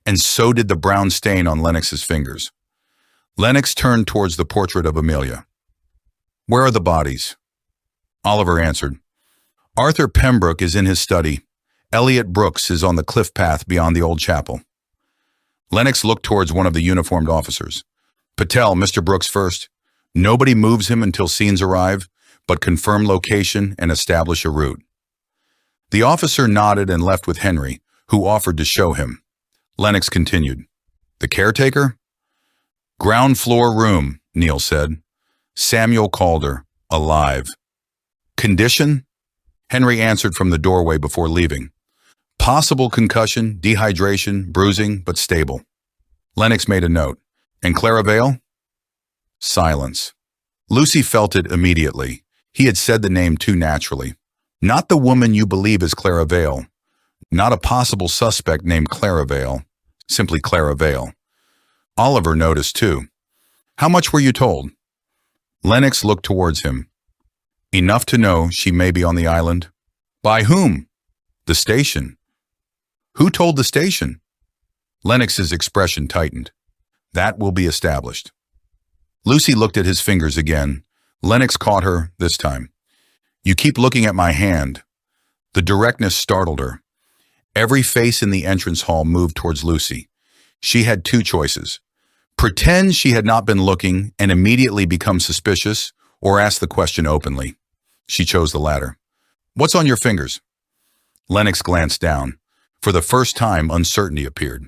And so did the brown stain on Lennox's fingers. Lennox turned towards the portrait of Amelia. Where are the bodies? Oliver answered. Arthur Pembroke is in his study. Elliot Brooks is on the cliff path beyond the old chapel. Lennox looked towards one of the uniformed officers. Patel, Mr. Brooks first. Nobody moves him until scenes arrive, but confirm location and establish a route. The officer nodded and left with Henry, who offered to show him. Lennox continued. The caretaker? Ground floor room, Neil said. Samuel Calder, alive. Condition? Henry answered from the doorway before leaving. Possible concussion, dehydration, bruising, but stable. Lennox made a note. And Clara Vale? Silence. Lucy felt it immediately. He had said the name too naturally. Not the woman you believe is Clara Vale. Not a possible suspect named Clara Vale. Simply Clara Vale. Oliver noticed too. How much were you told? Lennox looked towards him. Enough to know she may be on the island. By whom? The station. Who told the station? Lennox's expression tightened. That will be established. Lucy looked at his fingers again. Lennox caught her this time. You keep looking at my hand. The directness startled her. Every face in the entrance hall moved towards Lucy. She had two choices. Pretend she had not been looking and immediately become suspicious, or ask the question openly. She chose the latter. What's on your fingers? Lennox glanced down. For the first time, uncertainty appeared.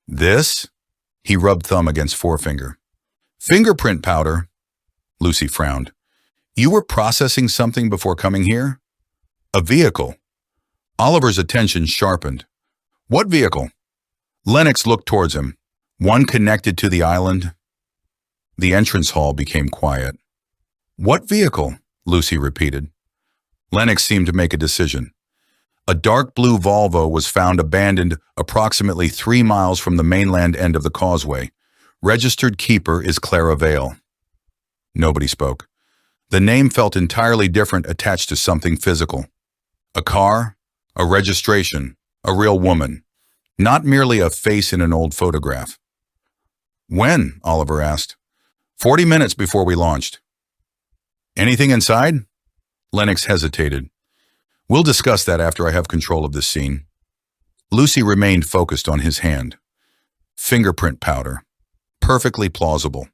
This? He rubbed thumb against forefinger. Fingerprint powder. Lucy frowned. You were processing something before coming here? A vehicle. Oliver's attention sharpened. What vehicle? Lennox looked towards him. One connected to the island. The entrance hall became quiet. What vehicle? Lucy repeated. Lennox seemed to make a decision. A dark blue Volvo was found abandoned approximately 3 miles from the mainland end of the causeway. Registered keeper is Clara Vale. Nobody spoke. The name felt entirely different attached to something physical. A car, a registration, a real woman, not merely a face in an old photograph. When? Oliver asked. 40 minutes before we launched. Anything inside? Lennox hesitated. We'll discuss that after I have control of this scene. Lucy remained focused on his hand. Fingerprint powder. Perfectly plausible.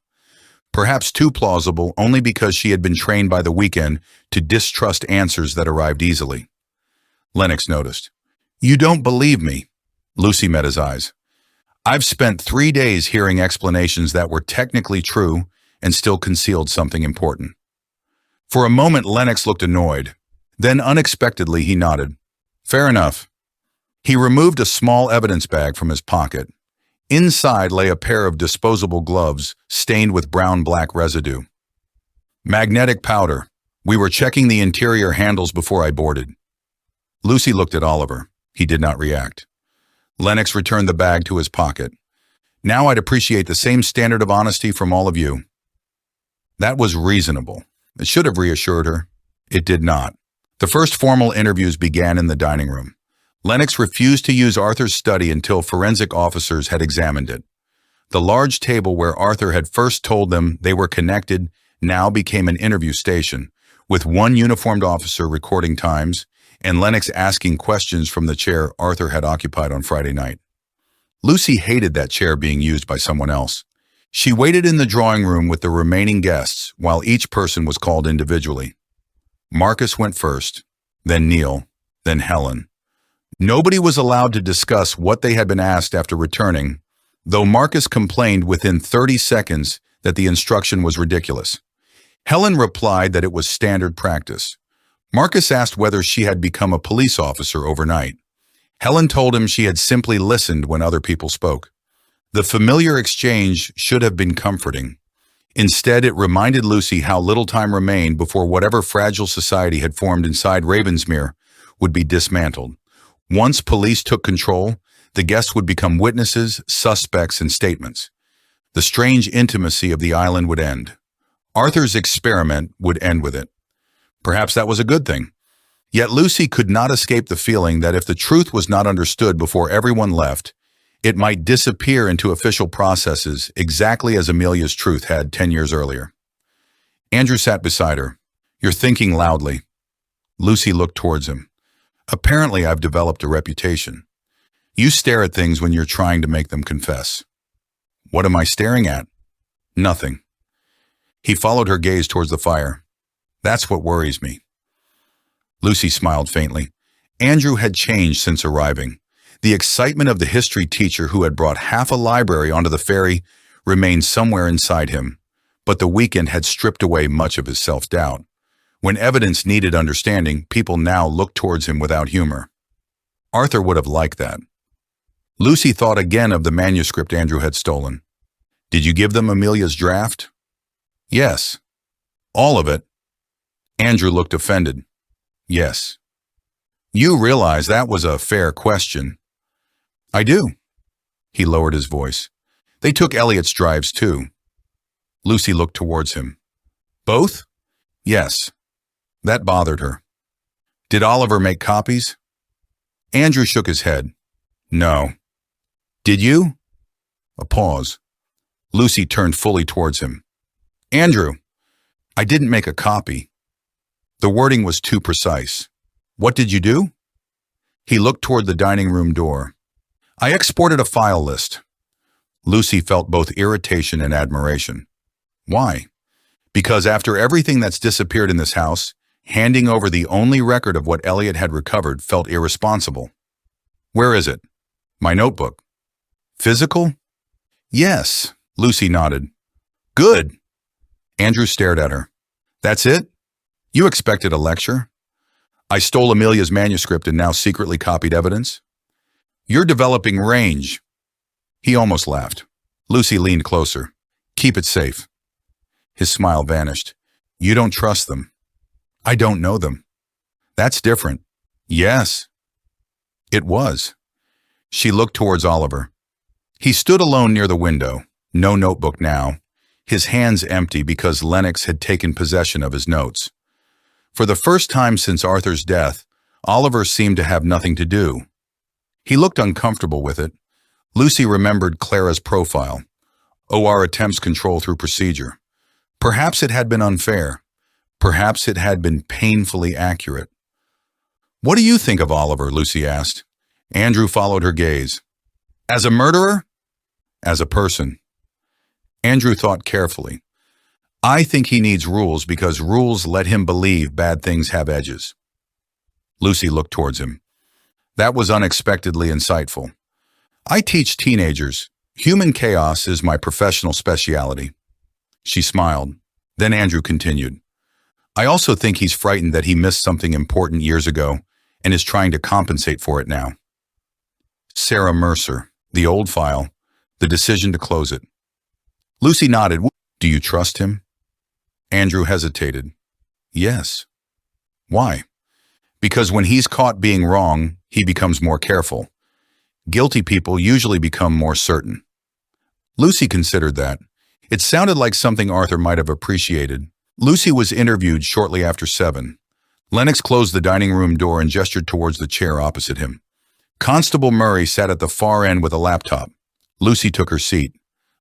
Perhaps too plausible only because she had been trained by the weekend to distrust answers that arrived easily. Lennox noticed. You don't believe me. Lucy met his eyes. I've spent 3 days hearing explanations that were technically true and still concealed something important. For a moment, Lennox looked annoyed. Then, unexpectedly, he nodded. Fair enough. He removed a small evidence bag from his pocket. Inside lay a pair of disposable gloves stained with brown-black residue. Magnetic powder. We were checking the interior handles before I boarded. Lucy looked at Oliver. He did not react. Lennox returned the bag to his pocket. Now I'd appreciate the same standard of honesty from all of you. That was reasonable. It should have reassured her. It did not. The first formal interviews began in the dining room. Lennox refused to use Arthur's study until forensic officers had examined it. The large table where Arthur had first told them they were connected now became an interview station, with one uniformed officer recording times and Lennox asking questions from the chair Arthur had occupied on Friday night. Lucy hated that chair being used by someone else. She waited in the drawing room with the remaining guests while each person was called individually. Marcus went first, then Neil, then Helen. Nobody was allowed to discuss what they had been asked after returning, though Marcus complained within 30 seconds that the instruction was ridiculous. Helen replied that it was standard practice. Marcus asked whether she had become a police officer overnight. Helen told him she had simply listened when other people spoke. The familiar exchange should have been comforting. Instead, it reminded Lucy how little time remained before whatever fragile society had formed inside Ravensmere would be dismantled. Once police took control, the guests would become witnesses, suspects, and statements. The strange intimacy of the island would end. Arthur's experiment would end with it. Perhaps that was a good thing. Yet Lucy could not escape the feeling that if the truth was not understood before everyone left, it might disappear into official processes exactly as Amelia's truth had 10 years earlier. Andrew sat beside her. "You're thinking loudly." Lucy looked towards him. "Apparently I've developed a reputation. You stare at things when you're trying to make them confess." "What am I staring at?" "Nothing." He followed her gaze towards the fire. "That's what worries me." Lucy smiled faintly. Andrew had changed since arriving. The excitement of the history teacher who had brought half a library onto the ferry remained somewhere inside him, but the weekend had stripped away much of his self-doubt. When evidence needed understanding, people now looked towards him without humor. Arthur would have liked that. Lucy thought again of the manuscript Andrew had stolen. "Did you give them Amelia's draft?" "Yes." "All of it?" Andrew looked offended. "Yes." "You realize that was a fair question." "I do." He lowered his voice. "They took Elliot's drives too." Lucy looked towards him. "Both?" "Yes." That bothered her. "Did Oliver make copies?" Andrew shook his head. "No." "Did you?" A pause. Lucy turned fully towards him. "Andrew, I didn't make a copy." The wording was too precise. "What did you do?" He looked toward the dining room door. "I exported a file list." Lucy felt both irritation and admiration. "Why?" "Because after everything that's disappeared in this house, handing over the only record of what Elliot had recovered felt irresponsible." "Where is it?" "My notebook." "Physical?" "Yes." Lucy nodded. "Good." Andrew stared at her. "That's it? You expected a lecture?" "I stole Amelia's manuscript and now secretly copied evidence." "You're developing range." He almost laughed. Lucy leaned closer. "Keep it safe." His smile vanished. "You don't trust them." "I don't know them." "That's different." "Yes." It was. She looked towards Oliver. He stood alone near the window, no notebook now, his hands empty because Lennox had taken possession of his notes. For the first time since Arthur's death, Oliver seemed to have nothing to do. He looked uncomfortable with it. Lucy remembered Clara's profile. OR attempts control through procedure. Perhaps it had been unfair. Perhaps it had been painfully accurate. "What do you think of Oliver?" Lucy asked. Andrew followed her gaze. "As a murderer?" "As a person." Andrew thought carefully. "I think he needs rules because rules let him believe bad things have edges." Lucy looked towards him. That was unexpectedly insightful. "I teach teenagers. Human chaos is my professional specialty." She smiled. Then Andrew continued. "I also think he's frightened that he missed something important years ago and is trying to compensate for it now." Sarah Mercer, the old file, the decision to close it. Lucy nodded. "Do you trust him?" Andrew hesitated. "Yes." "Why?" "Because when he's caught being wrong, he becomes more careful. Guilty people usually become more certain." Lucy considered that. It sounded like something Arthur might have appreciated. Lucy was interviewed shortly after 7. Lennox closed the dining room door and gestured towards the chair opposite him. Constable Murray sat at the far end with a laptop. Lucy took her seat.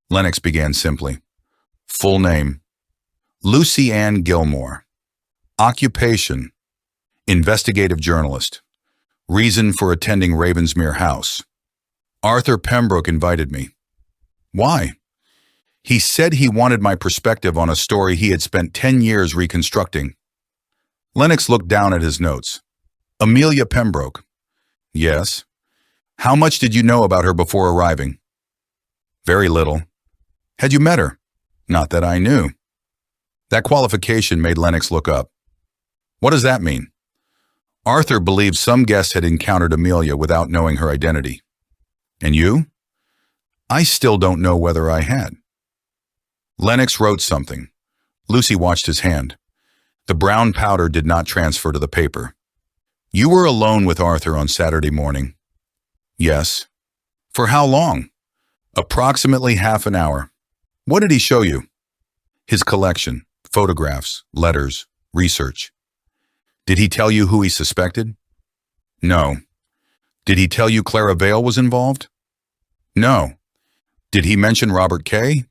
Lennox began simply. Full name: Lucy Ann Gilmour. Occupation: investigative journalist. Reason for attending Ravensmere House: Arthur Pembroke invited me. Why? He said he wanted my perspective on a story he had spent 10 years reconstructing. Lennox looked down at his notes. Amelia Pembroke. Yes. How much did you know about her before arriving? Very little. Had you met her? Not that I knew. That qualification made Lennox look up. What does that mean? Arthur believed some guests had encountered Amelia without knowing her identity. And you? I still don't know whether I had. Lennox wrote something. Lucy watched his hand. The brown powder did not transfer to the paper. You were alone with Arthur on Saturday morning. Yes. For how long? Approximately half an hour. What did he show you? His collection, photographs, letters, research. Did he tell you who he suspected? No. Did he tell you Clara Vale was involved? No. Did he mention Robert Kay?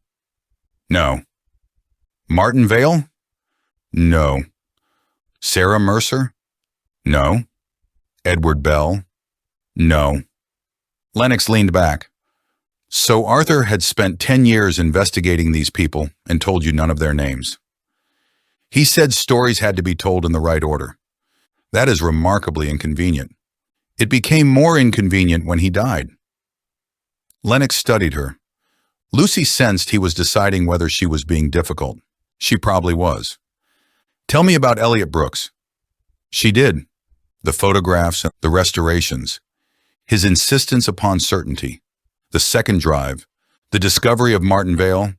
No. Martin Vale? No. Sarah Mercer? No. Edward Bell? No. Lennox leaned back. So Arthur had spent 10 years investigating these people and told you none of their names. He said stories had to be told in the right order. That is remarkably inconvenient. It became more inconvenient when he died. Lennox studied her. Lucy sensed he was deciding whether she was being difficult. She probably was. Tell me about Elliot Brooks. She did. The photographs, the restorations, his insistence upon certainty, the second drive, the discovery of Martin Vale,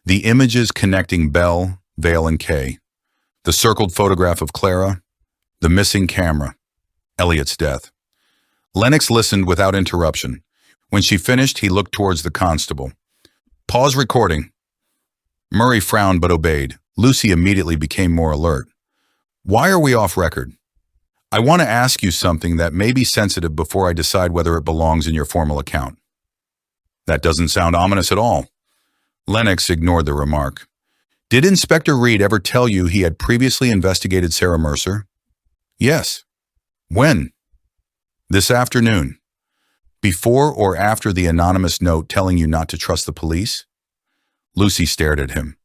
the images connecting Bell, Vale, and Kay, the circled photograph of Clara, the missing camera, Elliot's death. Lennox listened without interruption. When she finished, he looked towards the constable. Pause recording. Murray frowned but obeyed. Lucy immediately became more alert. Why are we off record? I want to ask you something that may be sensitive before I decide whether it belongs in your formal account. That doesn't sound ominous at all. Lennox ignored the remark. Did Inspector Reid ever tell you he had previously investigated Sarah Mercer? Yes. When? This afternoon. Before or after the anonymous note telling you not to trust the police? Lucy stared at him.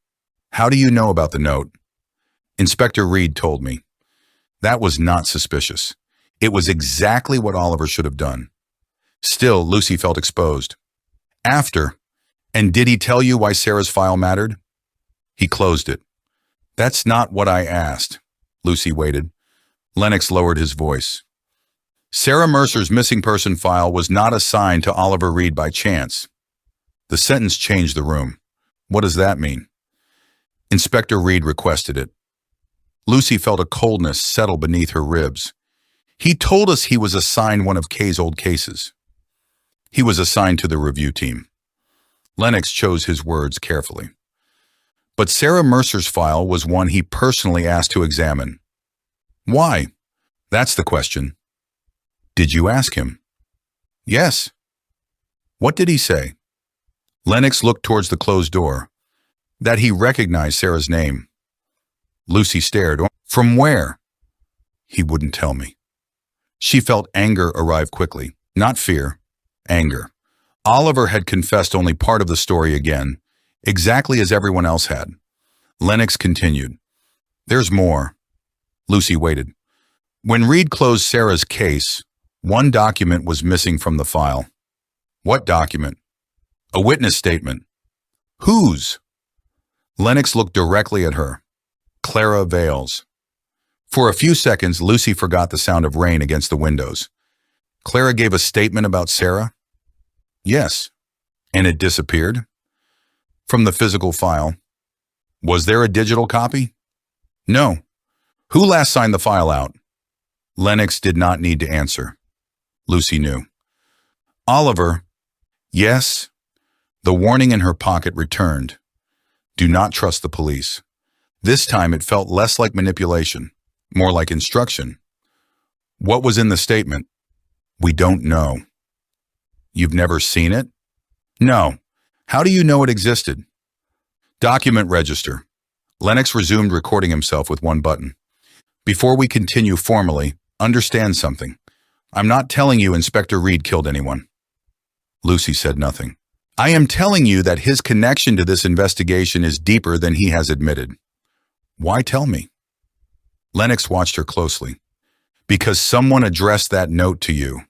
How do you know about the note? Inspector Reid told me. That was not suspicious. It was exactly what Oliver should have done. Still, Lucy felt exposed. After. And did he tell you why Sarah's file mattered? He closed it. That's not what I asked. Lucy waited. Lennox lowered his voice. Sarah Mercer's missing person file was not assigned to Oliver Reid by chance. The sentence changed the room. What does that mean? Inspector Reid requested it. Lucy felt a coldness settle beneath her ribs. He told us he was assigned one of Kay's old cases. He was assigned to the review team. Lennox chose his words carefully. But Sarah Mercer's file was one he personally asked to examine. Why? That's the question. Did you ask him? Yes. What did he say? Lennox looked towards the closed door. That he recognized Sarah's name. Lucy stared. From where? He wouldn't tell me. She felt anger arrive quickly, not fear, anger. Oliver had confessed only part of the story again, exactly as everyone else had. Lennox continued. There's more. Lucy waited. When Reid closed Sarah's case, one document was missing from the file. What document? A witness statement. Whose? Lennox looked directly at her. Clara Vale's. For a few seconds, Lucy forgot the sound of rain against the windows. Clara gave a statement about Sarah? Yes. And it disappeared? From the physical file. Was there a digital copy? No. Who last signed the file out? Lennox did not need to answer. Lucy knew. Oliver. Yes. The warning in her pocket returned. Do not trust the police. This time it felt less like manipulation, more like instruction. What was in the statement? We don't know. You've never seen it? No. How do you know it existed? Document register. Lennox resumed recording himself with one button. Before we continue formally, understand something. I'm not telling you Inspector Reid killed anyone. Lucy said nothing. I am telling you that his connection to this investigation is deeper than he has admitted. Why tell me? Lennox watched her closely. Because someone addressed that note to you.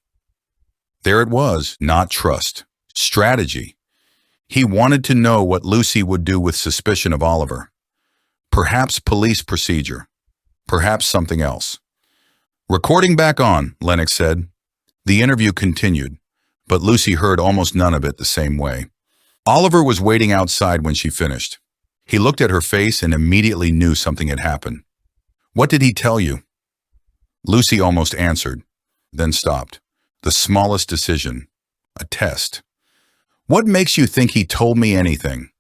There it was, not trust. Strategy. He wanted to know what Lucy would do with suspicion of Oliver. Perhaps police procedure. Perhaps something else. Recording back on, Lennox said. The interview continued, but Lucy heard almost none of it the same way. Oliver was waiting outside when she finished. He looked at her face and immediately knew something had happened. What did he tell you? Lucy almost answered, then stopped. The smallest decision. A test. What makes you think he told me anything?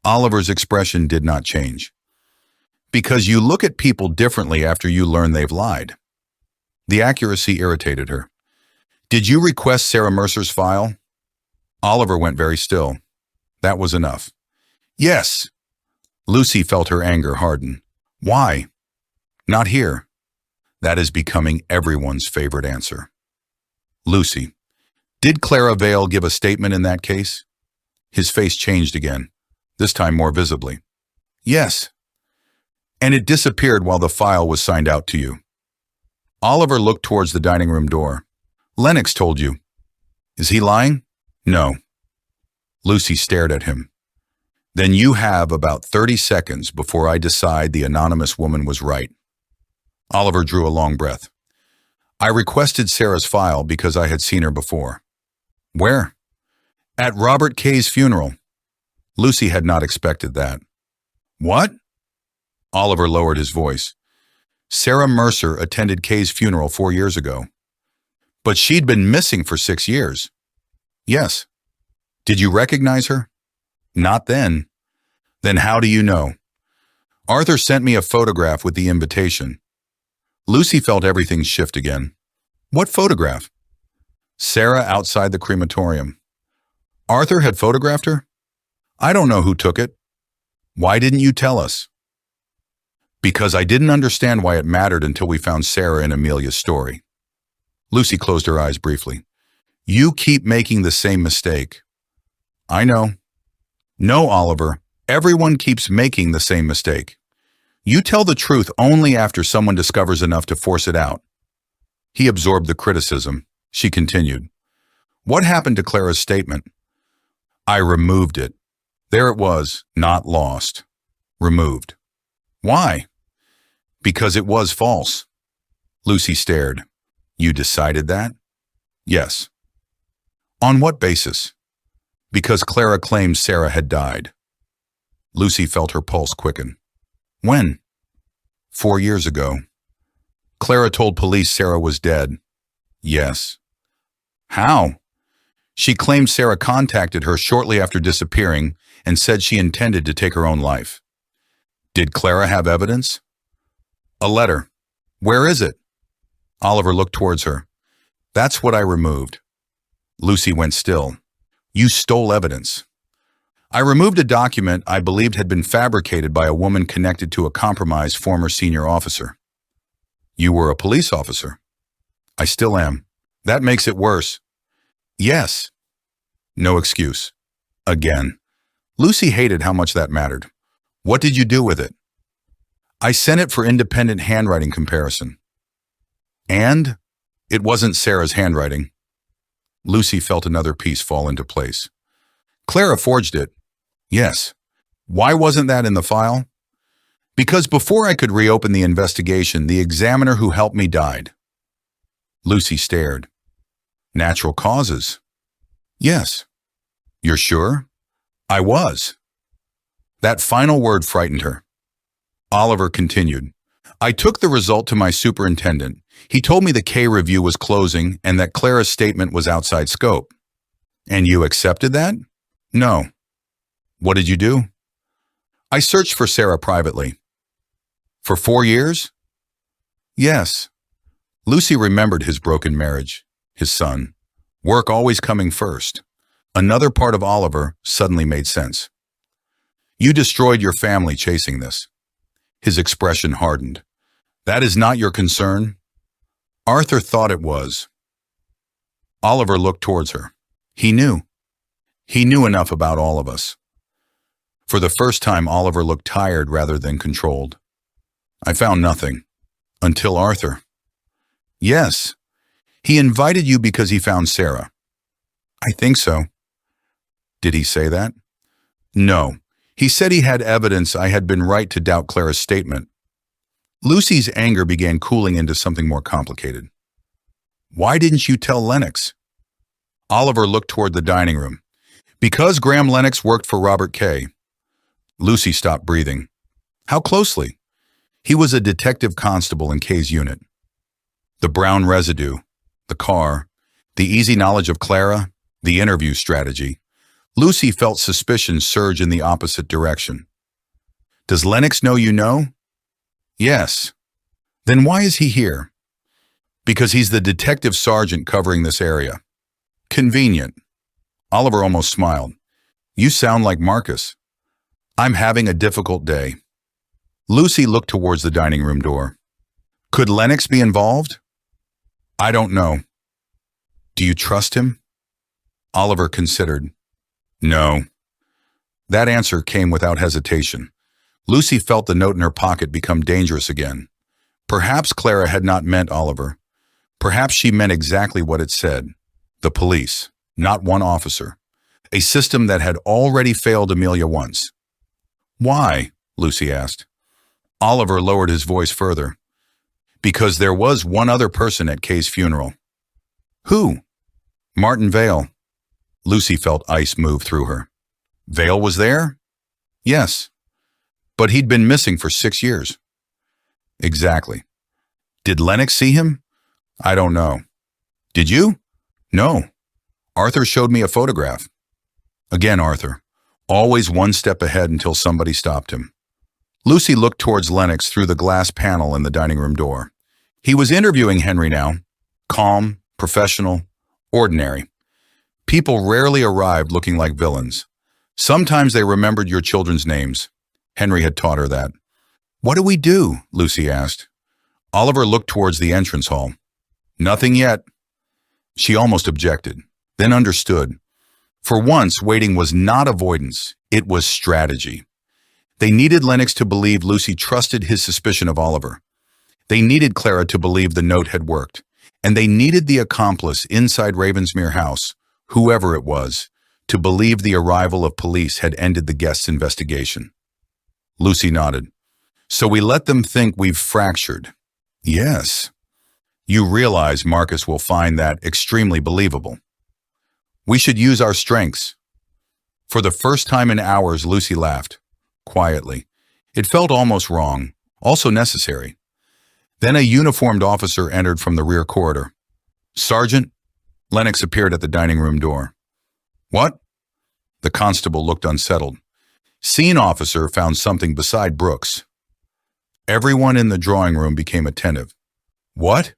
Oliver's expression did not change. Because you look at people differently after you learn they've lied. The accuracy irritated her. Did you request Sarah Mercer's file? Oliver went very still. That was enough. Yes. Lucy felt her anger harden. Why? Not here. That is becoming everyone's favorite answer. Lucy. Did Clara Vale give a statement in that case? His face changed again, this time more visibly. Yes. And it disappeared while the file was signed out to you. Oliver looked towards the dining room door. Lennox told you. Is he lying? No. Lucy stared at him. Then you have about 30 seconds before I decide the anonymous woman was right. Oliver drew a long breath. I requested Sarah's file because I had seen her before. Where? At Robert Kay's funeral. Lucy had not expected that. What? Oliver lowered his voice. Sarah Mercer attended Kay's funeral 4 years ago. But she'd been missing for 6 years. Yes. Did you recognize her? Not then. Then how do you know? Arthur sent me a photograph with the invitation. Lucy felt everything shift again. What photograph? Sarah outside the crematorium. Arthur had photographed her? I don't know who took it. Why didn't you tell us? Because I didn't understand why it mattered until we found Sarah in Amelia's story. Lucy closed her eyes briefly. You keep making the same mistake. I know. No, Oliver, everyone keeps making the same mistake. You tell the truth only after someone discovers enough to force it out. He absorbed the criticism. She continued. What happened to Clara's statement? I removed it. There it was, not lost. Removed. Why? Because it was false. Lucy stared. You decided that? Yes. On what basis? Because Clara claimed Sarah had died. Lucy felt her pulse quicken. When? 4 years ago. Clara told police Sarah was dead. Yes. How? She claimed Sarah contacted her shortly after disappearing and said she intended to take her own life. Did Clara have evidence? A letter. Where is it? Oliver looked towards her. That's what I removed. Lucy went still. You stole evidence. I removed a document I believed had been fabricated by a woman connected to a compromised former senior officer. You were a police officer. I still am. That makes it worse. Yes. No excuse. Again. Lucy hated how much that mattered. What did you do with it? I sent it for independent handwriting comparison. And? It wasn't Sarah's handwriting. Lucy felt another piece fall into place. Clara forged it. Yes. Why wasn't that in the file? Because before I could reopen the investigation, the examiner who helped me died. Lucy stared. Natural causes. Yes. You're sure? I was. That final word frightened her. Oliver continued. I took the result to my superintendent. He told me the K review was closing and that Clara's statement was outside scope. And you accepted that? No. What did you do? I searched for Sarah privately. For 4 years? Yes. Lucy remembered his broken marriage, his son, work always coming first. Another part of Oliver suddenly made sense. You destroyed your family chasing this. His expression hardened. That is not your concern? Arthur thought it was. Oliver looked towards her. He knew. He knew enough about all of us. For the first time, Oliver looked tired rather than controlled. I found nothing. Until Arthur. Yes. He invited you because he found Sarah. I think so. Did he say that? No. He said he had evidence I had been right to doubt Clara's statement. Lucy's anger began cooling into something more complicated. Why didn't you tell Lennox? Oliver looked toward the dining room. Because Graham Lennox worked for Robert Kay. Lucy stopped breathing. How closely? He was a detective constable in Kay's unit. The brown residue, the car, the easy knowledge of Clara, the interview strategy. Lucy felt suspicion surge in the opposite direction. Does Lennox know you know? Yes. Then why is he here? Because he's the detective sergeant covering this area. Convenient. Oliver almost smiled. You sound like Marcus. I'm having a difficult day. Lucy looked towards the dining room door. Could Lennox be involved? I don't know. Do you trust him? Oliver considered. No. That answer came without hesitation. Lucy felt the note in her pocket become dangerous again. Perhaps Clara had not meant Oliver. Perhaps she meant exactly what it said. The police, not one officer. A system that had already failed Amelia once. Why? Lucy asked. Oliver lowered his voice further. Because there was one other person at Kay's funeral. Who? Martin Vale. Lucy felt ice move through her. Vale was there? Yes. But he'd been missing for 6 years. Exactly. Did Lennox see him? I don't know. Did you? No. Arthur showed me a photograph. Again, Arthur. Always one step ahead until somebody stopped him. Lucy looked towards Lennox through the glass panel in the dining room door. He was interviewing Henry now. Calm, professional, ordinary. People rarely arrived looking like villains. Sometimes they remembered your children's names. Henry had taught her that. What do we do? Lucy asked. Oliver looked towards the entrance hall. Nothing yet. She almost objected, then understood. For once, waiting was not avoidance, it was strategy. They needed Lennox to believe Lucy trusted his suspicion of Oliver. They needed Clara to believe the note had worked. And they needed the accomplice inside Ravensmere House, whoever it was, to believe the arrival of police had ended the guest's investigation. Lucy nodded. So we let them think we've fractured. Yes. You realize Marcus will find that extremely believable. We should use our strengths. For the first time in hours, Lucy laughed, quietly. It felt almost wrong, also necessary. Then a uniformed officer entered from the rear corridor. Sergeant? Lennox appeared at the dining room door. What? The constable looked unsettled. Scene officer found something beside Brooks. Everyone in the drawing room became attentive. What?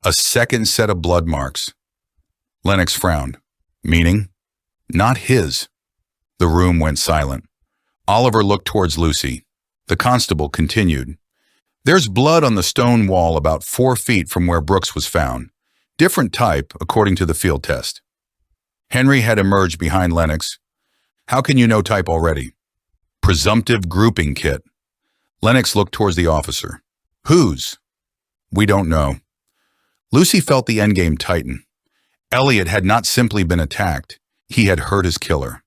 A second set of blood marks. Lennox frowned. Meaning? Not his. The room went silent. Oliver looked towards Lucy. The constable continued. There's blood on the stone wall about 4 feet from where Brooks was found. Different type, according to the field test. Henry had emerged behind Lennox. How can you know type already? Presumptive grouping kit. Lennox looked towards the officer. Whose? We don't know. Lucy felt the endgame tighten. Elliot had not simply been attacked. He had hurt his killer.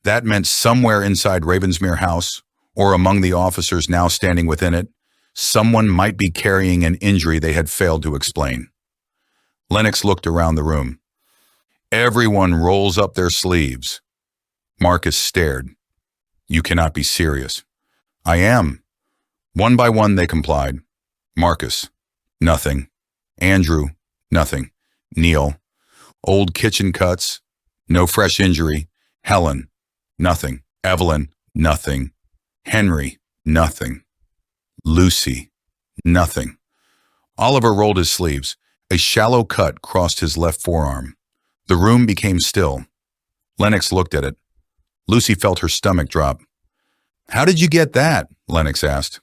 That meant somewhere inside Ravensmere House, or among the officers now standing within it, someone might be carrying an injury they had failed to explain. Lennox looked around the room. Everyone rolls up their sleeves. Marcus stared. You cannot be serious. I am. One by one they complied. Marcus. Nothing. Andrew. Nothing. Neil. Old kitchen cuts. No fresh injury. Helen. Nothing. Evelyn. Nothing. Henry. Nothing. Lucy. Nothing. Oliver rolled his sleeves. A shallow cut crossed his left forearm. The room became still. Lennox looked at it. Lucy felt her stomach drop. How did you get that? Lennox asked.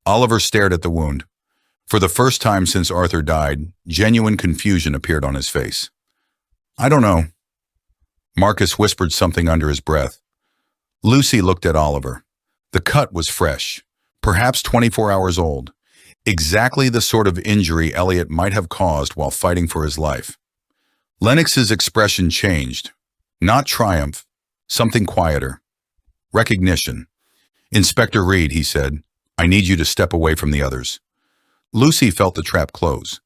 Oliver stared at the wound. For the first time since Arthur died, genuine confusion appeared on his face. I don't know. Marcus whispered something under his breath. Lucy looked at Oliver. The cut was fresh, perhaps 24 hours old. Exactly the sort of injury Elliot might have caused while fighting for his life. Lennox's expression changed. Not triumph, something quieter. Recognition. Inspector Reid, he said. I need you to step away from the others. Lucy felt the trap close,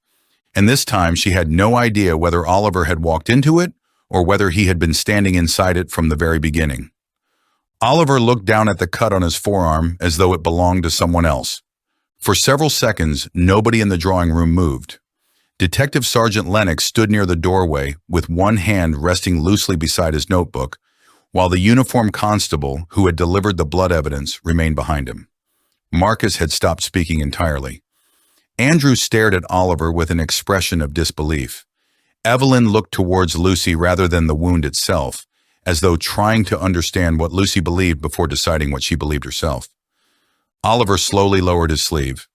and this time she had no idea whether Oliver had walked into it or whether he had been standing inside it from the very beginning. Oliver looked down at the cut on his forearm as though it belonged to someone else. For several seconds, nobody in the drawing room moved. Detective Sergeant Lennox stood near the doorway with one hand resting loosely beside his notebook, while the uniformed constable who had delivered the blood evidence remained behind him. Marcus had stopped speaking entirely. Andrew stared at Oliver with an expression of disbelief. Evelyn looked towards Lucy rather than the wound itself, as though trying to understand what Lucy believed before deciding what she believed herself. Oliver slowly lowered his sleeve.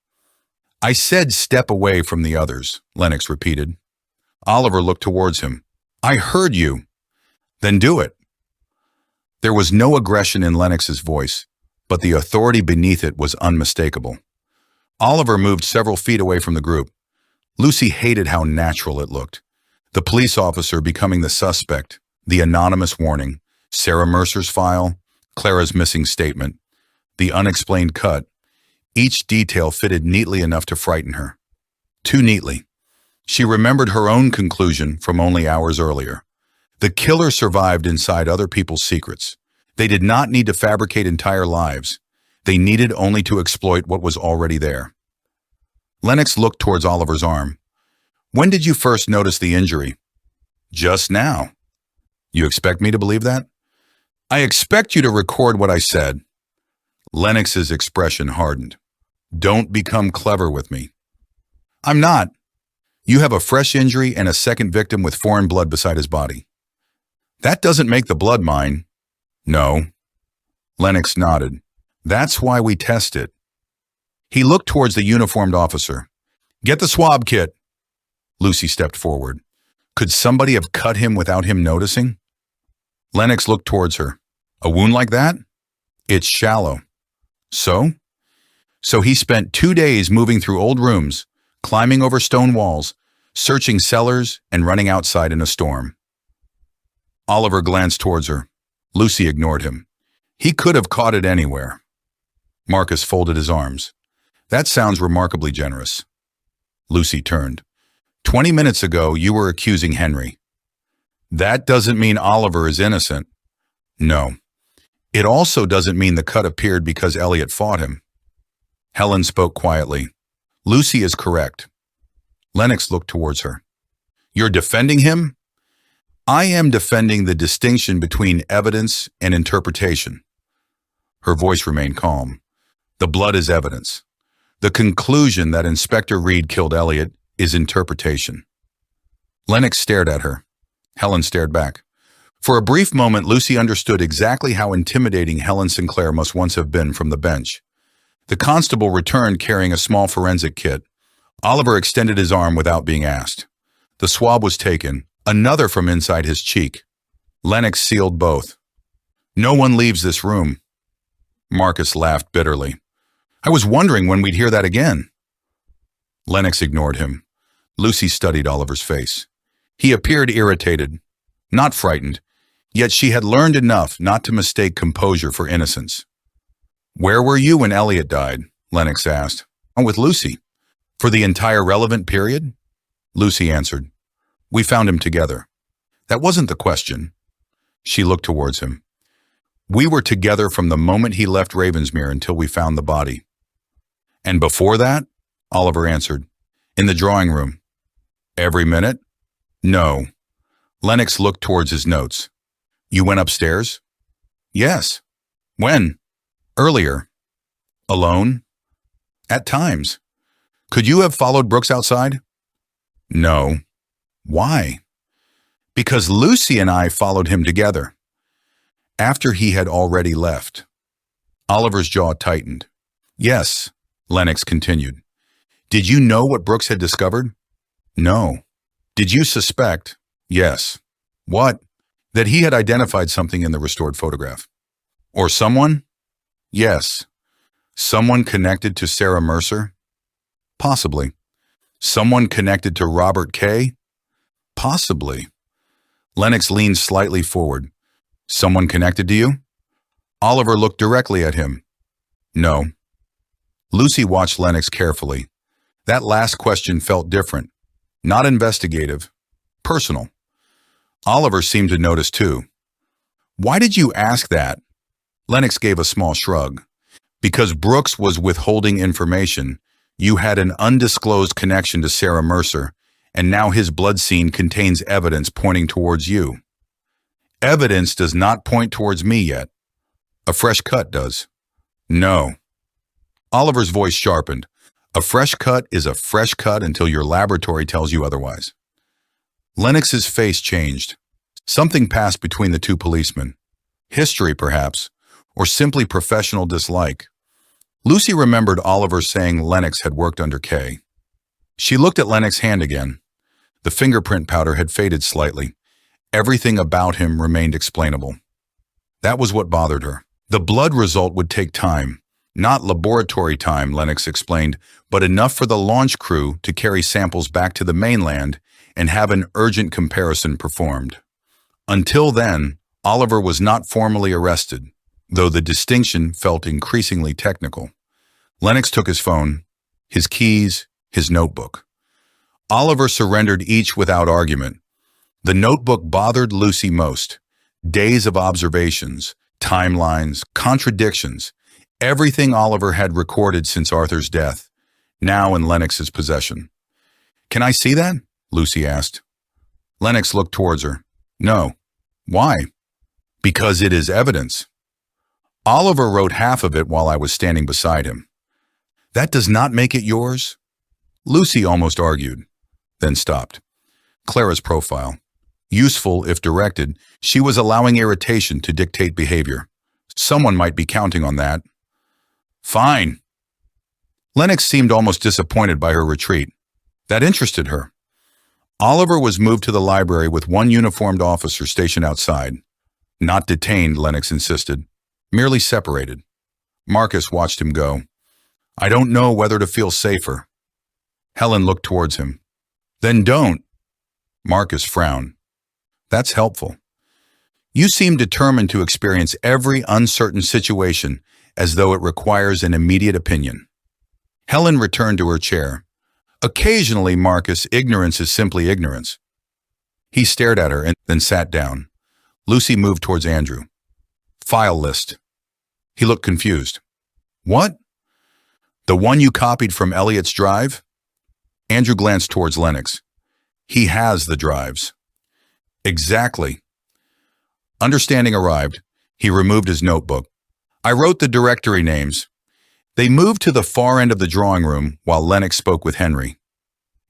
I said step away from the others, Lennox repeated. Oliver looked towards him. I heard you. Then do it. There was no aggression in Lennox's voice, but the authority beneath it was unmistakable. Oliver moved several feet away from the group. Lucy hated how natural it looked. The police officer becoming the suspect, the anonymous warning, Sarah Mercer's file, Clara's missing statement, the unexplained cut. Each detail fitted neatly enough to frighten her. Too neatly. She remembered her own conclusion from only hours earlier. The killer survived inside other people's secrets. They did not need to fabricate entire lives. They needed only to exploit what was already there. Lennox looked towards Oliver's arm. When did you first notice the injury? Just now. You expect me to believe that? I expect you to record what I said. Lennox's expression hardened. Don't become clever with me. I'm not. You have a fresh injury and a second victim with foreign blood beside his body. That doesn't make the blood mine. No. Lennox nodded. That's why we test it. He looked towards the uniformed officer. Get the swab kit. Lucy stepped forward. Could somebody have cut him without him noticing? Lennox looked towards her. A wound like that? It's shallow. So? So he spent 2 days moving through old rooms, climbing over stone walls, searching cellars, and running outside in a storm. Oliver glanced towards her. Lucy ignored him. He could have caught it anywhere. Marcus folded his arms. That sounds remarkably generous. Lucy turned. 20 minutes ago, you were accusing Henry. That doesn't mean Oliver is innocent. No. It also doesn't mean the cut appeared because Elliot fought him. Helen spoke quietly. Lucy is correct. Lennox looked towards her. You're defending him? I am defending the distinction between evidence and interpretation. Her voice remained calm. The blood is evidence. The conclusion that Inspector Reid killed Elliot is interpretation. Lennox stared at her. Helen stared back. For a brief moment, Lucy understood exactly how intimidating Helen Sinclair must once have been from the bench. The constable returned carrying a small forensic kit. Oliver extended his arm without being asked. The swab was taken, another from inside his cheek. Lennox sealed both. No one leaves this room. Marcus laughed bitterly. I was wondering when we'd hear that again. Lennox ignored him. Lucy studied Oliver's face. He appeared irritated, not frightened, yet she had learned enough not to mistake composure for innocence. Where were you when Elliot died? Lennox asked. With Lucy. For the entire relevant period? Lucy answered. We found him together. That wasn't the question. She looked towards him. We were together from the moment he left Ravensmere until we found the body. And before that? Oliver answered. In the drawing room. Every minute? No. Lennox looked towards his notes. You went upstairs? Yes. When? Earlier. Alone? At times. Could you have followed Brooks outside? No. Why? Because Lucy and I followed him together. After he had already left. Oliver's jaw tightened. Yes, Lennox continued. Did you know what Brooks had discovered? No. Did you suspect? Yes. What? That he had identified something in the restored photograph. Or someone? Yes. Someone connected to Sarah Mercer? Possibly. Someone connected to Robert Kay? Possibly. Lennox leaned slightly forward. Someone connected to you? Oliver looked directly at him. No. Lucy watched Lennox carefully. That last question felt different. Not investigative. Personal. Oliver seemed to notice too. Why did you ask that? Lennox gave a small shrug. Because Brooks was withholding information. You had an undisclosed connection to Sarah Mercer, and now his blood scene contains evidence pointing towards you. Evidence does not point towards me yet. A fresh cut does. No. Oliver's voice sharpened. A fresh cut is a fresh cut until your laboratory tells you otherwise. Lennox's face changed. Something passed between the two policemen. History, perhaps, or simply professional dislike. Lucy remembered Oliver saying Lennox had worked under Kay. She looked at Lennox's hand again. The fingerprint powder had faded slightly. Everything about him remained explainable. That was what bothered her. The blood result would take time. Not laboratory time, Lennox explained, but enough for the launch crew to carry samples back to the mainland and have an urgent comparison performed. Until then, Oliver was not formally arrested, though the distinction felt increasingly technical. Lennox took his phone, his keys, his notebook. Oliver surrendered each without argument. The notebook bothered Lucy most. Days of observations, timelines, contradictions, everything Oliver had recorded since Arthur's death, now in Lennox's possession. Can I see that? Lucy asked. Lennox looked towards her. No. Why? Because it is evidence. Oliver wrote half of it while I was standing beside him. That does not make it yours? Lucy almost argued, then stopped. Clara's profile. Useful if directed, she was allowing irritation to dictate behavior. Someone might be counting on that. Fine. Lennox seemed almost disappointed by her retreat. That interested her. Oliver was moved to the library with one uniformed officer stationed outside. Not detained, Lennox insisted. Merely separated. Marcus watched him go. I don't know whether to feel safer. Helen looked towards him. Then don't. Marcus frowned. That's helpful. You seem determined to experience every uncertain situation as though it requires an immediate opinion. Helen returned to her chair. Occasionally, Marcus, ignorance is simply ignorance. He stared at her and then sat down. Lucy moved towards Andrew. File list. He looked confused. What? The one you copied from Elliot's drive? Andrew glanced towards Lennox. He has the drives. Exactly. Understanding arrived. He removed his notebook. I wrote the directory names. They moved to the far end of the drawing room while Lennox spoke with Henry.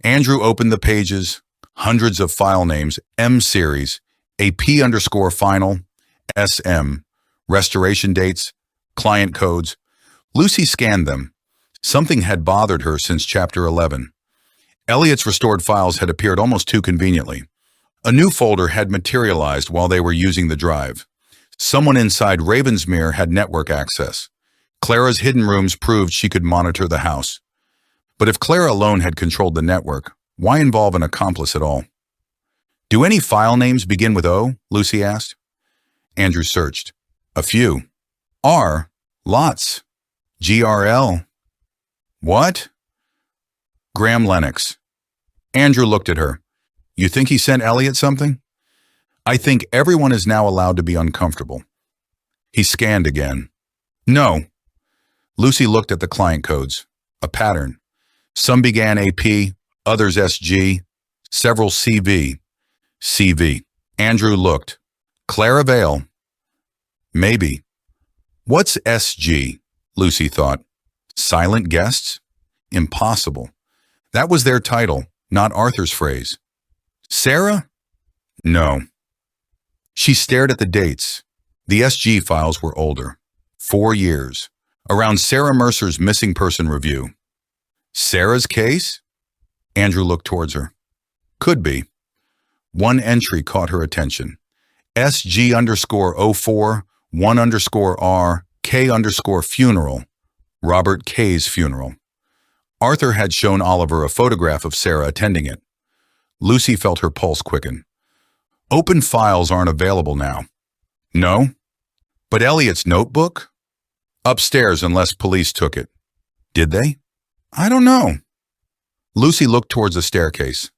Andrew opened the pages, hundreds of file names, M series, AP_final, SM, restoration dates, client codes. Lucy scanned them. Something had bothered her since Chapter 11. Elliot's restored files had appeared almost too conveniently. A new folder had materialized while they were using the drive. Someone inside Ravensmere had network access. Clara's hidden rooms proved she could monitor the house. But if Clara alone had controlled the network, why involve an accomplice at all? Do any file names begin with O? Lucy asked. Andrew searched. A few. R? Lots. GRL. What? Graham Lennox. Andrew looked at her. You think he sent Elliot something? I think everyone is now allowed to be uncomfortable. He scanned again. No. Lucy looked at the client codes. A pattern. Some began AP, others SG, several CV. CV. Andrew looked. Clara Vale. Maybe. What's SG? Lucy thought. Silent guests? Impossible. That was their title, not Arthur's phrase. Sarah? No. She stared at the dates. The SG files were older. 4 years. Around Sarah Mercer's missing person review. Sarah's case? Andrew looked towards her. Could be. One entry caught her attention. SG_04, 1_R, K_funeral. Robert K's funeral. Arthur had shown Oliver a photograph of Sarah attending it. Lucy felt her pulse quicken. Open files aren't available now. No? But Elliot's notebook? Upstairs unless police took it. Did they? I don't know. Lucy looked towards the staircase.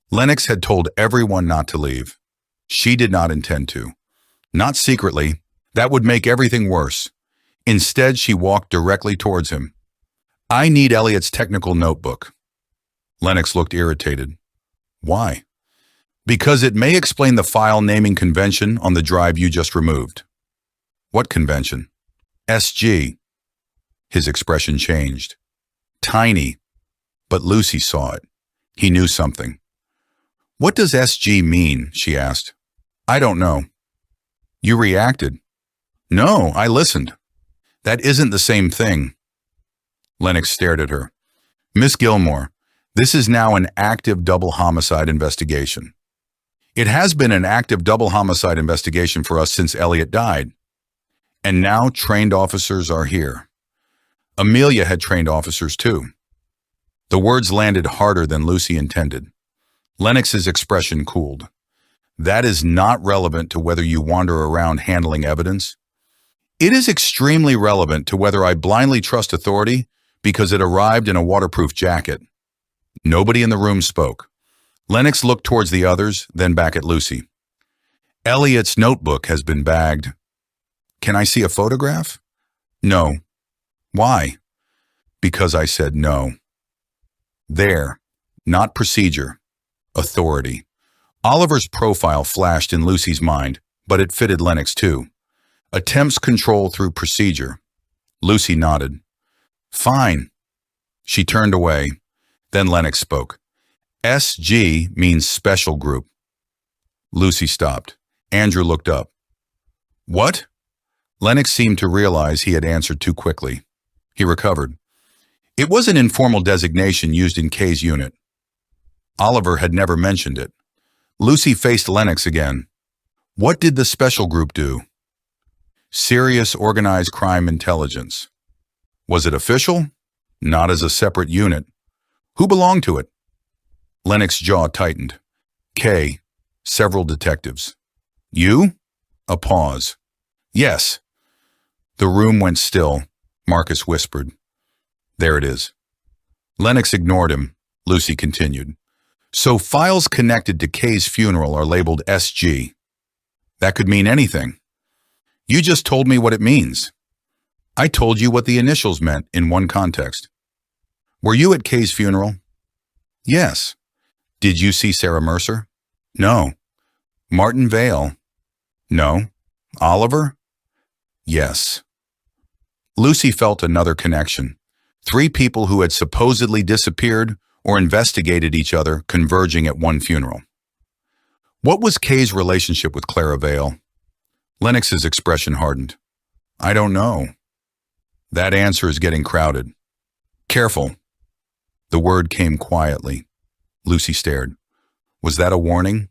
Lennox had told everyone not to leave. She did not intend to. Not secretly. That would make everything worse. Instead, she walked directly towards him. I need Elliot's technical notebook. Lennox looked irritated. Why? Because it may explain the file naming convention on the drive you just removed. What convention? SG. His expression changed. Tiny. But Lucy saw it. He knew something. What does SG mean? She asked. I don't know. You reacted. No, I listened. That isn't the same thing. Lennox stared at her. Miss Gilmour, this is now an active double homicide investigation. It has been an active double homicide investigation for us since Elliot died. And now trained officers are here. Amelia had trained officers too. The words landed harder than Lucy intended. Lennox's expression cooled. That is not relevant to whether you wander around handling evidence. It is extremely relevant to whether I blindly trust authority because it arrived in a waterproof jacket. Nobody in the room spoke. Lennox looked towards the others, then back at Lucy. Elliot's notebook has been bagged. Can I see a photograph? No. Why? Because I said no. There. Not procedure. Authority. Oliver's profile flashed in Lucy's mind, but it fitted Lennox too. Attempts control through procedure. Lucy nodded. Fine. She turned away. Then Lennox spoke. SG means special group. Lucy stopped. Andrew looked up. What? Lennox seemed to realize he had answered too quickly. He recovered. It was an informal designation used in Kay's unit. Oliver had never mentioned it. Lucy faced Lennox again. What did the special group do? Serious organized crime intelligence. Was it official? Not as a separate unit. Who belonged to it? Lennox's jaw tightened. Kay. Several detectives. You? A pause. Yes. The room went still. Marcus whispered. There it is. Lennox ignored him. Lucy continued. So files connected to Kay's funeral are labeled SG. That could mean anything. You just told me what it means. I told you what the initials meant in one context. Were you at Kay's funeral? Yes. Did you see Sarah Mercer? No. Martin Vale? No. Oliver? Yes. Lucy felt another connection. 3 people who had supposedly disappeared or investigated each other converging at one funeral. What was Kay's relationship with Clara Vale? Lennox's expression hardened. I don't know. That answer is getting crowded. Careful. The word came quietly. Lucy stared. Was that a warning?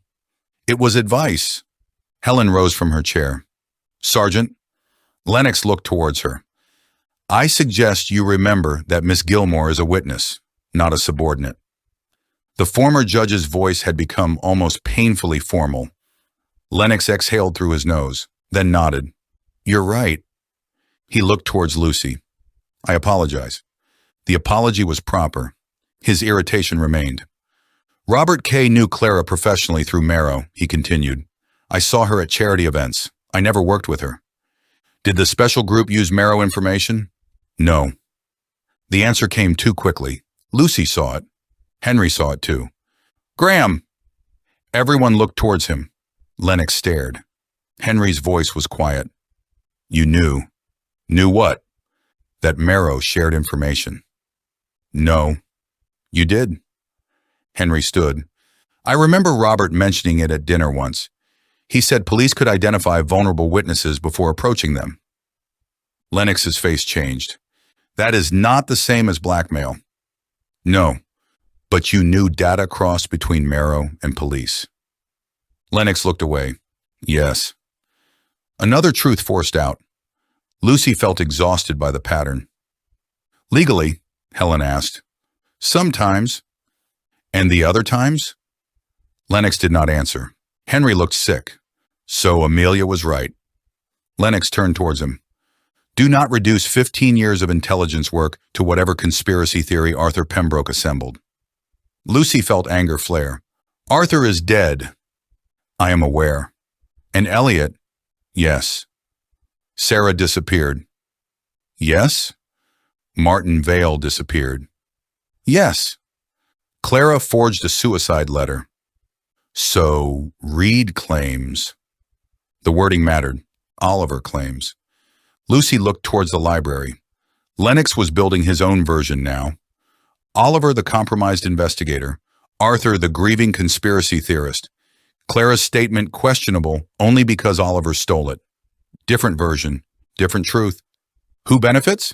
It was advice. Helen rose from her chair. Sergeant. Lennox looked towards her. I suggest you remember that Miss Gilmour is a witness, not a subordinate. The former judge's voice had become almost painfully formal. Lennox exhaled through his nose, then nodded. You're right. He looked towards Lucy. I apologize. The apology was proper. His irritation remained. Robert Kay knew Clara professionally through Marrow, he continued. I saw her at charity events. I never worked with her. Did the special group use Marrow information? No. The answer came too quickly. Lucy saw it. Henry saw it too. Graham! Everyone looked towards him. Lennox stared. Henry's voice was quiet. You knew. Knew what? That Marrow shared information. No. You did. Henry stood. I remember Robert mentioning it at dinner once. He said police could identify vulnerable witnesses before approaching them. Lennox's face changed. That is not the same as blackmail. No, but you knew data crossed between Marrow and police. Lennox looked away. Yes. Another truth forced out. Lucy felt exhausted by the pattern. Legally, Helen asked. Sometimes. And the other times? Lennox did not answer. Henry looked sick. So Amelia was right. Lennox turned towards him. Do not reduce 15 years of intelligence work to whatever conspiracy theory Arthur Pembroke assembled. Lucy felt anger flare. Arthur is dead. I am aware. And Elliot? Yes. Sarah disappeared. Yes. Martin Vale disappeared. Yes. Clara forged a suicide letter. So, Reid claims. The wording mattered. Oliver claims. Lucy looked towards the library. Lennox was building his own version now. Oliver, the compromised investigator. Arthur, the grieving conspiracy theorist. Clara's statement questionable only because Oliver stole it. Different version, different truth. Who benefits?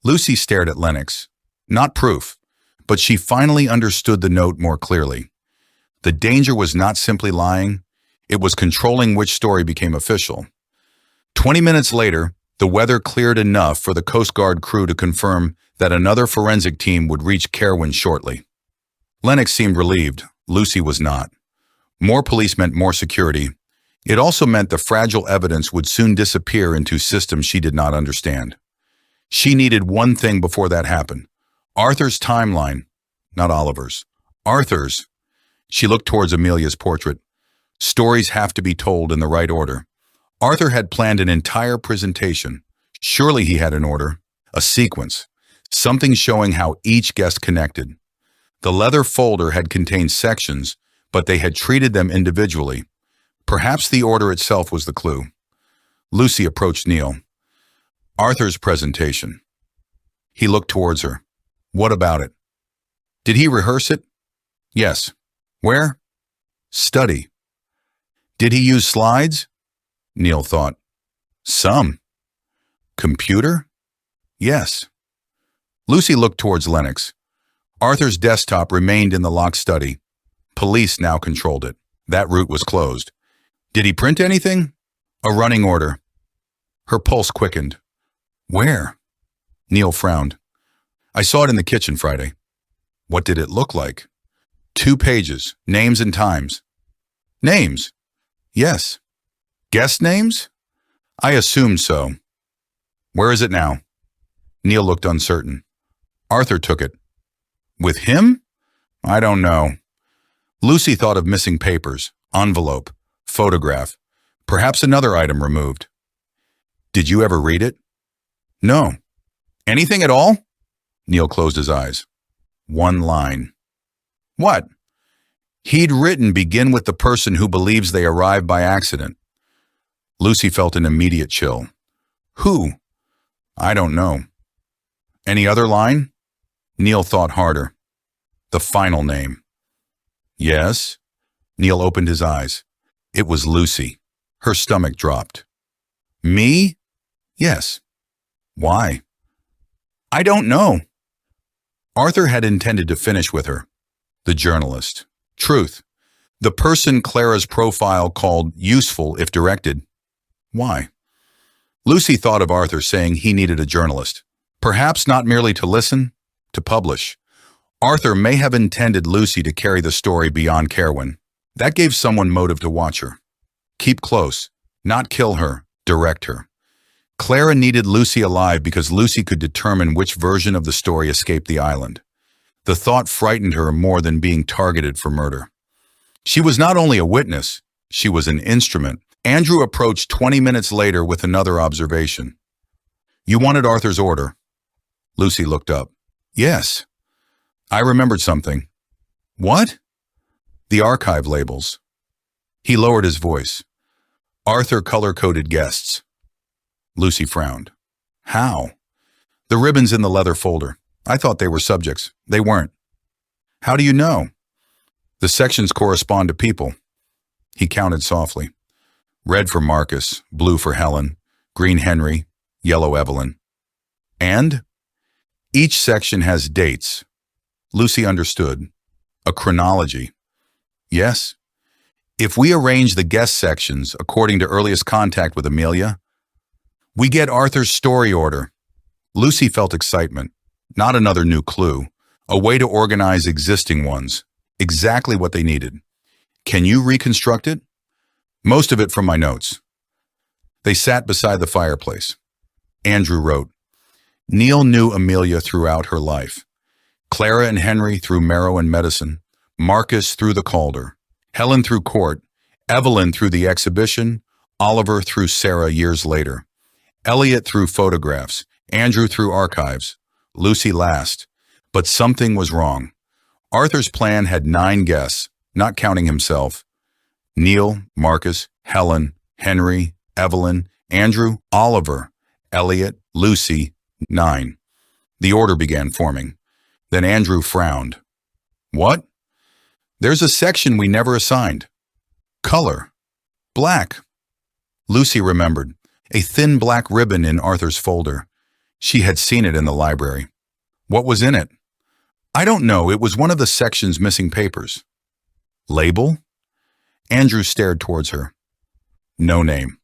Lucy stared at Lennox. Not proof, but she finally understood the note more clearly. The danger was not simply lying, it was controlling which story became official. 20 minutes later, the weather cleared enough for the Coast Guard crew to confirm that another forensic team would reach Caerwyn shortly. Lennox seemed relieved. Lucy was not. More police meant more security. It also meant the fragile evidence would soon disappear into systems she did not understand. She needed one thing before that happened. Arthur's timeline, not Oliver's. Arthur's. She looked towards Amelia's portrait. Stories have to be told in the right order. Arthur had planned an entire presentation. Surely he had an order, a sequence, something showing how each guest connected. The leather folder had contained sections, but they had treated them individually. Perhaps the order itself was the clue. Lucy approached Neil. Arthur's presentation. He looked towards her. What about it? Did he rehearse it? Yes. Where? Study. Did he use slides? Neil thought. Some. Computer? Yes. Lucy looked towards Lennox. Arthur's desktop remained in the locked study. Police now controlled it. That route was closed. Did he print anything? A running order. Her pulse quickened. Where? Neil frowned. I saw it in the kitchen Friday. What did it look like? 2 pages, names and times. Names? Yes. Guest names? I assumed so. Where is it now? Neil looked uncertain. Arthur took it. With him? I don't know. Lucy thought of missing papers, envelope, photograph, perhaps another item removed. Did you ever read it? No. Anything at all? Neil closed his eyes. 1 line. What? He'd written begin with the person who believes they arrived by accident. Lucy felt an immediate chill. Who? I don't know. Any other line? Neil thought harder. The final name. Yes? Neil opened his eyes. It was Lucy. Her stomach dropped. Me? Yes. Why? I don't know. Arthur had intended to finish with her. The journalist. Truth. The person Clara's profile called useful if directed. Why? Lucy thought of Arthur saying he needed a journalist. Perhaps not merely to listen, to publish. Arthur may have intended Lucy to carry the story beyond Caerwyn. That gave someone motive to watch her. Keep close. Not kill her. Direct her. Clara needed Lucy alive because Lucy could determine which version of the story escaped the island. The thought frightened her more than being targeted for murder. She was not only a witness, she was an instrument. Andrew approached 20 minutes later with another observation. You wanted Arthur's order. Lucy looked up. Yes. I remembered something. What? The archive labels. He lowered his voice. Arthur color-coded guests. Lucy frowned. How? The ribbons in the leather folder. I thought they were subjects. They weren't. How do you know? The sections correspond to people. He counted softly. Red for Marcus, blue for Helen, green Henry, yellow Evelyn. And? Each section has dates. Lucy understood. A chronology. Yes. If we arrange the guest sections according to earliest contact with Amelia, we get Arthur's story order. Lucy felt excitement. Not another new clue. A way to organize existing ones. Exactly what they needed. Can you reconstruct it? Most of it from my notes. They sat beside the fireplace. Andrew wrote, Neil knew Amelia throughout her life. Clara and Henry through marrow and medicine, Marcus through the Calder, Helen through court, Evelyn through the exhibition, Oliver through Sarah years later, Elliot through photographs, Andrew through archives, Lucy last. But something was wrong. Arthur's plan had 9 guests, not counting himself. Neil, Marcus, Helen, Henry, Evelyn, Andrew, Oliver, Elliot, Lucy, 9. The order began forming. Then Andrew frowned. What? There's a section we never assigned. Color. Black. Lucy remembered. A thin black ribbon in Arthur's folder. She had seen it in the library. What was in it? I don't know. It was one of the section's missing papers. Label? Andrew stared towards her. No name.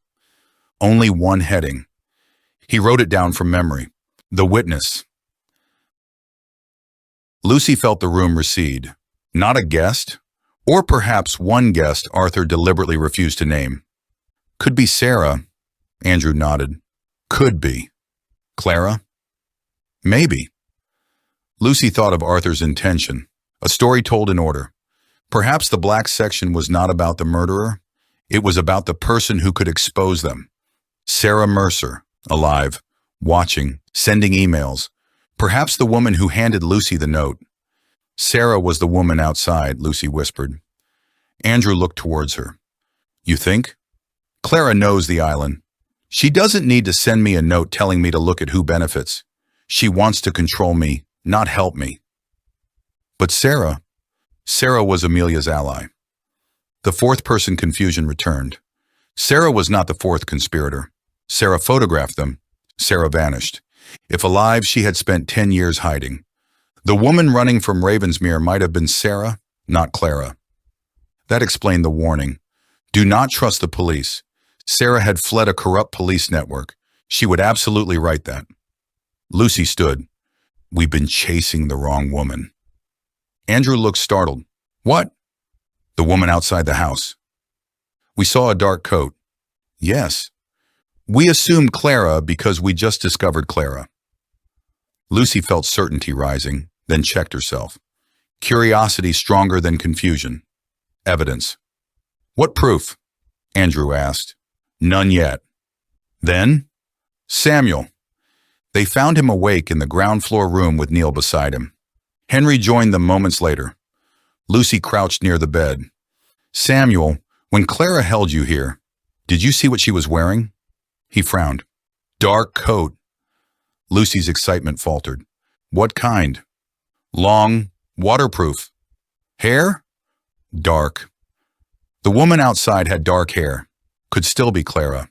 Only one heading. He wrote it down from memory. The witness. Lucy felt the room recede. Not a guest? Or perhaps one guest Arthur deliberately refused to name. Could be Sarah. Andrew nodded. Could be. Clara? Maybe. Lucy thought of Arthur's intention. A story told in order. Perhaps the black section was not about the murderer. It was about the person who could expose them. Sarah Mercer, alive, watching, sending emails. Perhaps the woman who handed Lucy the note. Sarah was the woman outside, Lucy whispered. Andrew looked towards her. You think? Clara knows the island. She doesn't need to send me a note telling me to look at who benefits. She wants to control me, not help me. But Sarah was Amelia's ally. The fourth person confusion returned. Sarah was not the fourth conspirator. Sarah photographed them. Sarah vanished. If alive, she had spent 10 years hiding. The woman running from Ravensmere might have been Sarah, not Clara. That explained the warning. Do not trust the police. Sarah had fled a corrupt police network. She would absolutely write that. Lucy stood. We've been chasing the wrong woman. Andrew looked startled. What? The woman outside the house. We saw a dark coat. Yes. We assumed Clara because we just discovered Clara. Lucy felt certainty rising, then checked herself. Curiosity stronger than confusion. Evidence. What proof? Andrew asked. None yet. Then? Samuel. They found him awake in the ground floor room with Neil beside him. Henry joined them moments later. Lucy crouched near the bed. Samuel, when Clara held you here, did you see what she was wearing? He frowned. Dark coat. Lucy's excitement faltered. What kind? Long, waterproof. Hair? Dark. The woman outside had dark hair. Could still be Clara.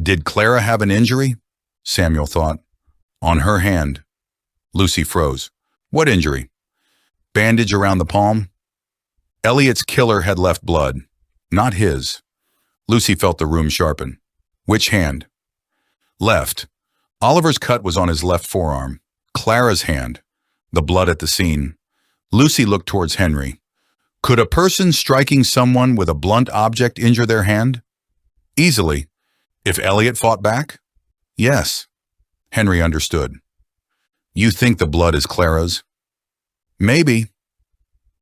Did Clara have an injury? Samuel thought. On her hand. Lucy froze. What injury? Bandage around the palm? Elliot's killer had left blood. Not his. Lucy felt the room sharpen. Which hand? Left. Oliver's cut was on his left forearm. Clara's hand. The blood at the scene. Lucy looked towards Henry. Could a person striking someone with a blunt object injure their hand? Easily. If Elliot fought back? Yes. Henry understood. You think the blood is Clara's? Maybe.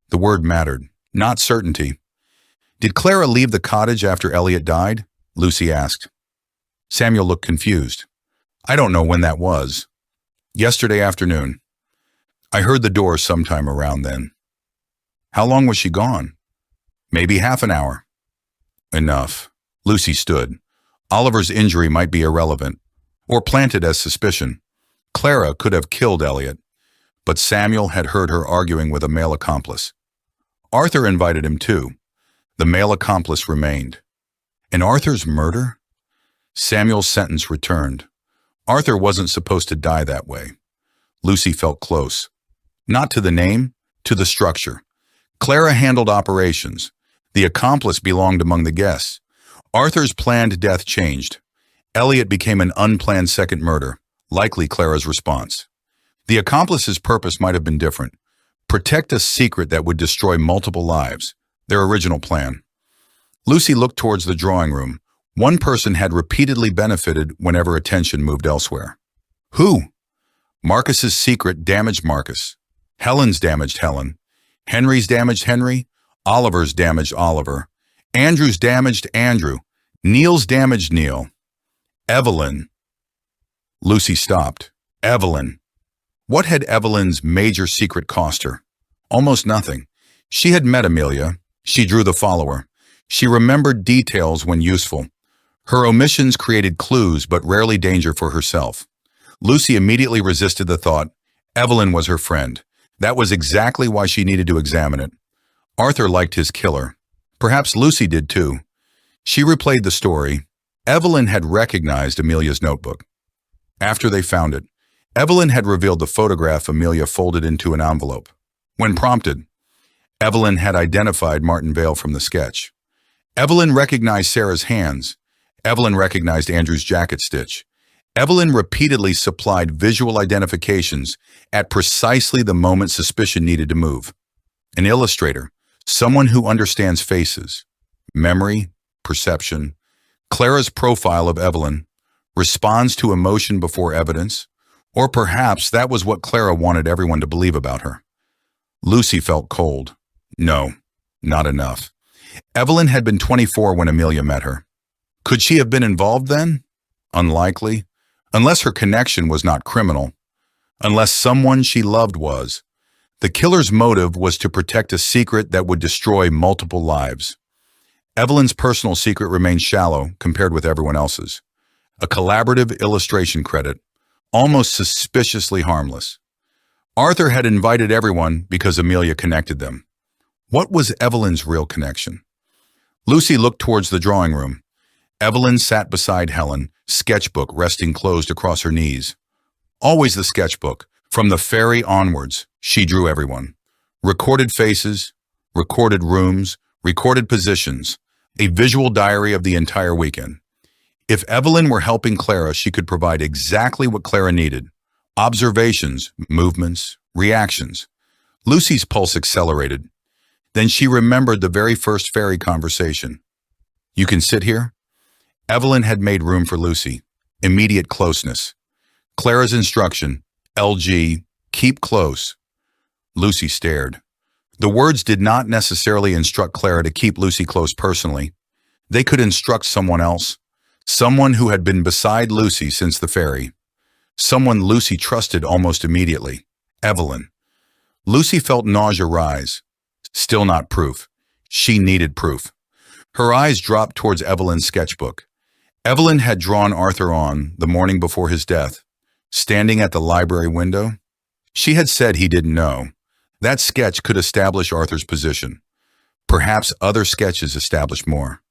The word mattered, not certainty. Did Clara leave the cottage after Elliot died? Lucy asked. Samuel looked confused. I don't know when that was. Yesterday afternoon. I heard the door sometime around then. How long was she gone? Maybe half an hour. Enough. Lucy stood. Oliver's injury might be irrelevant, or planted as suspicion. Clara could have killed Elliot, but Samuel had heard her arguing with a male accomplice. Arthur invited him too. The male accomplice remained. And Arthur's murder? Samuel's sentence returned. Arthur wasn't supposed to die that way. Lucy felt close. Not to the name, to the structure. Clara handled operations. The accomplice belonged among the guests. Arthur's planned death changed. Elliot became an unplanned second murder, likely Clara's response. The accomplice's purpose might have been different. Protect a secret that would destroy multiple lives, their original plan. Lucy looked towards the drawing room, One person had repeatedly benefited whenever attention moved elsewhere. Who? Marcus's secret damaged Marcus. Helen's damaged Helen. Henry's damaged Henry. Oliver's damaged Oliver. Andrew's damaged Andrew. Neil's damaged Neil. Evelyn. Lucy stopped. Evelyn. What had Evelyn's major secret cost her? Almost nothing. She had met Amelia. She drew the follower. She remembered details when useful. Her omissions created clues but rarely danger for herself. Lucy immediately resisted the thought. Evelyn was her friend. That was exactly why she needed to examine it. Arthur liked his killer. Perhaps Lucy did too. She replayed the story. Evelyn had recognized Amelia's notebook. After they found it, Evelyn had revealed the photograph Amelia folded into an envelope. When prompted, Evelyn had identified Martin Vale from the sketch. Evelyn recognized Sarah's hands. Evelyn recognized Andrew's jacket stitch. Evelyn repeatedly supplied visual identifications at precisely the moment suspicion needed to move. An illustrator, someone who understands faces, memory, perception. Clara's profile of Evelyn responds to emotion before evidence, or perhaps that was what Clara wanted everyone to believe about her. Lucy felt cold. No, not enough. Evelyn had been 24 when Amelia met her. Could she have been involved then? Unlikely, unless her connection was not criminal, unless someone she loved was. The killer's motive was to protect a secret that would destroy multiple lives. Evelyn's personal secret remained shallow compared with everyone else's. A collaborative illustration credit, almost suspiciously harmless. Arthur had invited everyone because Amelia connected them. What was Evelyn's real connection? Lucy looked towards the drawing room. Evelyn sat beside Helen, sketchbook resting closed across her knees. Always the sketchbook. From the ferry onwards, she drew everyone. Recorded faces, recorded rooms, recorded positions, a visual diary of the entire weekend. If Evelyn were helping Clara, she could provide exactly what Clara needed. Observations, movements, reactions. Lucy's pulse accelerated. Then she remembered the very first ferry conversation. You can sit here? Evelyn had made room for Lucy. Immediate closeness. Clara's instruction, LG, keep close. Lucy stared. The words did not necessarily instruct Clara to keep Lucy close personally. They could instruct someone else. Someone who had been beside Lucy since the ferry. Someone Lucy trusted almost immediately. Evelyn. Lucy felt nausea rise. Still not proof. She needed proof. Her eyes dropped towards Evelyn's sketchbook. Evelyn had drawn Arthur on the morning before his death, standing at the library window. She had said he didn't know. That sketch could establish Arthur's position. Perhaps other sketches established more.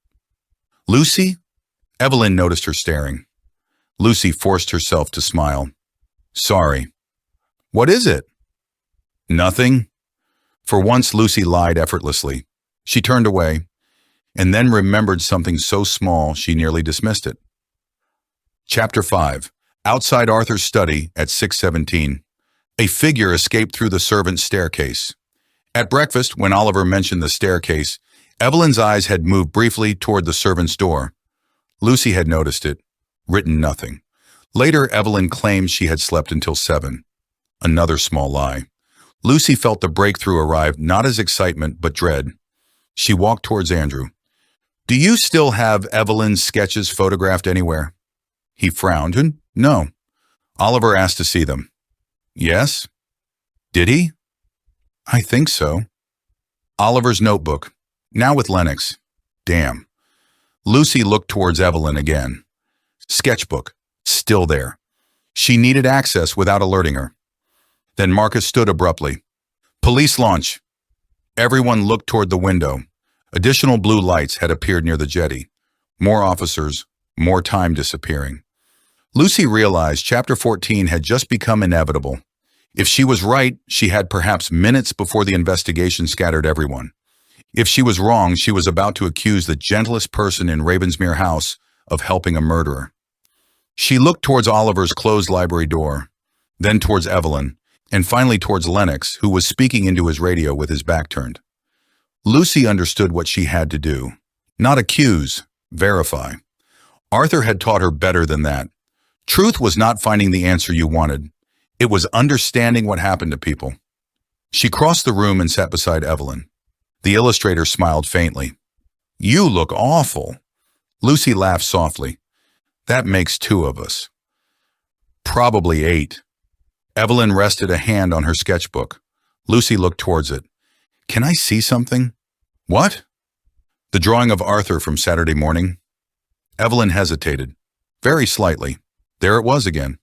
Lucy? Evelyn noticed her staring. Lucy forced herself to smile. Sorry. What is it? Nothing. For once, Lucy lied effortlessly. She turned away, and then remembered something so small she nearly dismissed it. Chapter 5. Outside Arthur's study at 6:17. A figure escaped through the servants' staircase. At breakfast, when Oliver mentioned the staircase, Evelyn's eyes had moved briefly toward the servants' door. Lucy had noticed it, written nothing. Later, Evelyn claimed she had slept until 7. Another small lie. Lucy felt the breakthrough arrive not as excitement, but dread. She walked towards Andrew. Do you still have Evelyn's sketches photographed anywhere? He frowned. No. Oliver asked to see them. Yes? Did he? I think so. Oliver's notebook, now with Lennox. Damn. Lucy looked towards Evelyn again. Sketchbook, still there. She needed access without alerting her. Then Marcus stood abruptly. Police launch. Everyone looked toward the window. Additional blue lights had appeared near the jetty. More officers, more time disappearing. Lucy realized Chapter 14 had just become inevitable. If she was right, she had perhaps minutes before the investigation scattered everyone. If she was wrong, she was about to accuse the gentlest person in Ravensmere House of helping a murderer. She looked towards Oliver's closed library door, then towards Evelyn, and finally towards Lennox, who was speaking into his radio with his back turned. Lucy understood what she had to do. Not accuse, verify. Arthur had taught her better than that. Truth was not finding the answer you wanted. It was understanding what happened to people. She crossed the room and sat beside Evelyn. The illustrator smiled faintly. "You look awful." Lucy laughed softly. "That makes 2 of us." "Probably 8. Evelyn rested a hand on her sketchbook. Lucy looked towards it. "Can I see something?" "What?" "The drawing of Arthur from Saturday morning." Evelyn hesitated. Very slightly. There it was again.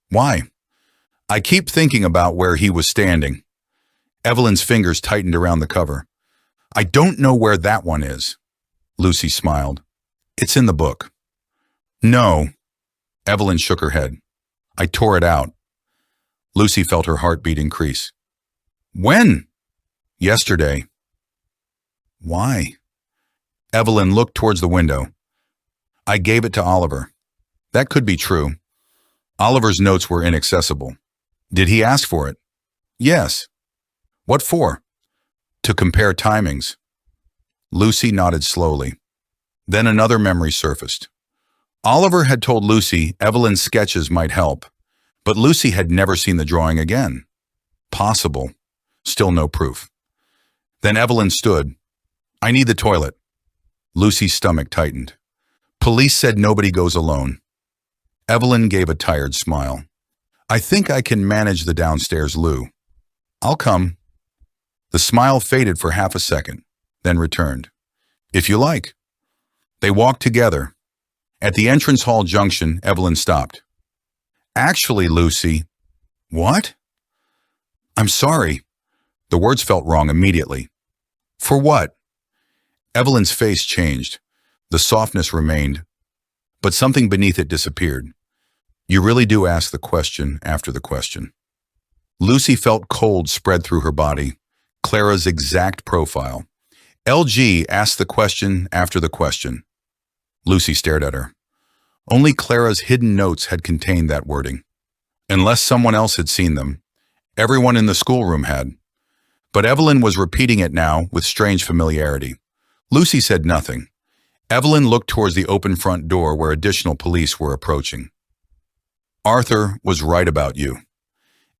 "Why?" "I keep thinking about where he was standing." Evelyn's fingers tightened around the cover. "I don't know where that one is." Lucy smiled. "It's in the book." "No." Evelyn shook her head. "I tore it out." Lucy felt her heartbeat increase. "When?" "Yesterday." "Why?" Evelyn looked towards the window. "I gave it to Oliver." That could be true. Oliver's notes were inaccessible. Did he ask for it? Yes. What for? To compare timings. Lucy nodded slowly. Then another memory surfaced. Oliver had told Lucy Evelyn's sketches might help, but Lucy had never seen the drawing again. Possible. Still no proof. Then Evelyn stood. "I need the toilet." Lucy's stomach tightened. "Police said nobody goes alone." Evelyn gave a tired smile. "I think I can manage the downstairs loo." "I'll come." The smile faded for half a second, then returned. "If you like." They walked together. At the entrance hall junction, Evelyn stopped. "Actually, Lucy." "What?" "I'm sorry." The words felt wrong immediately. "For what?" Evelyn's face changed. The softness remained, but something beneath it disappeared. "You really do ask the question after the question." Lucy felt cold spread through her body. Clara's exact profile. LG asked the question after the question. Lucy stared at her. Only Clara's hidden notes had contained that wording. Unless someone else had seen them, everyone in the schoolroom had. But Evelyn was repeating it now with strange familiarity. Lucy said nothing. Evelyn looked towards the open front door where additional police were approaching. "Arthur was right about you."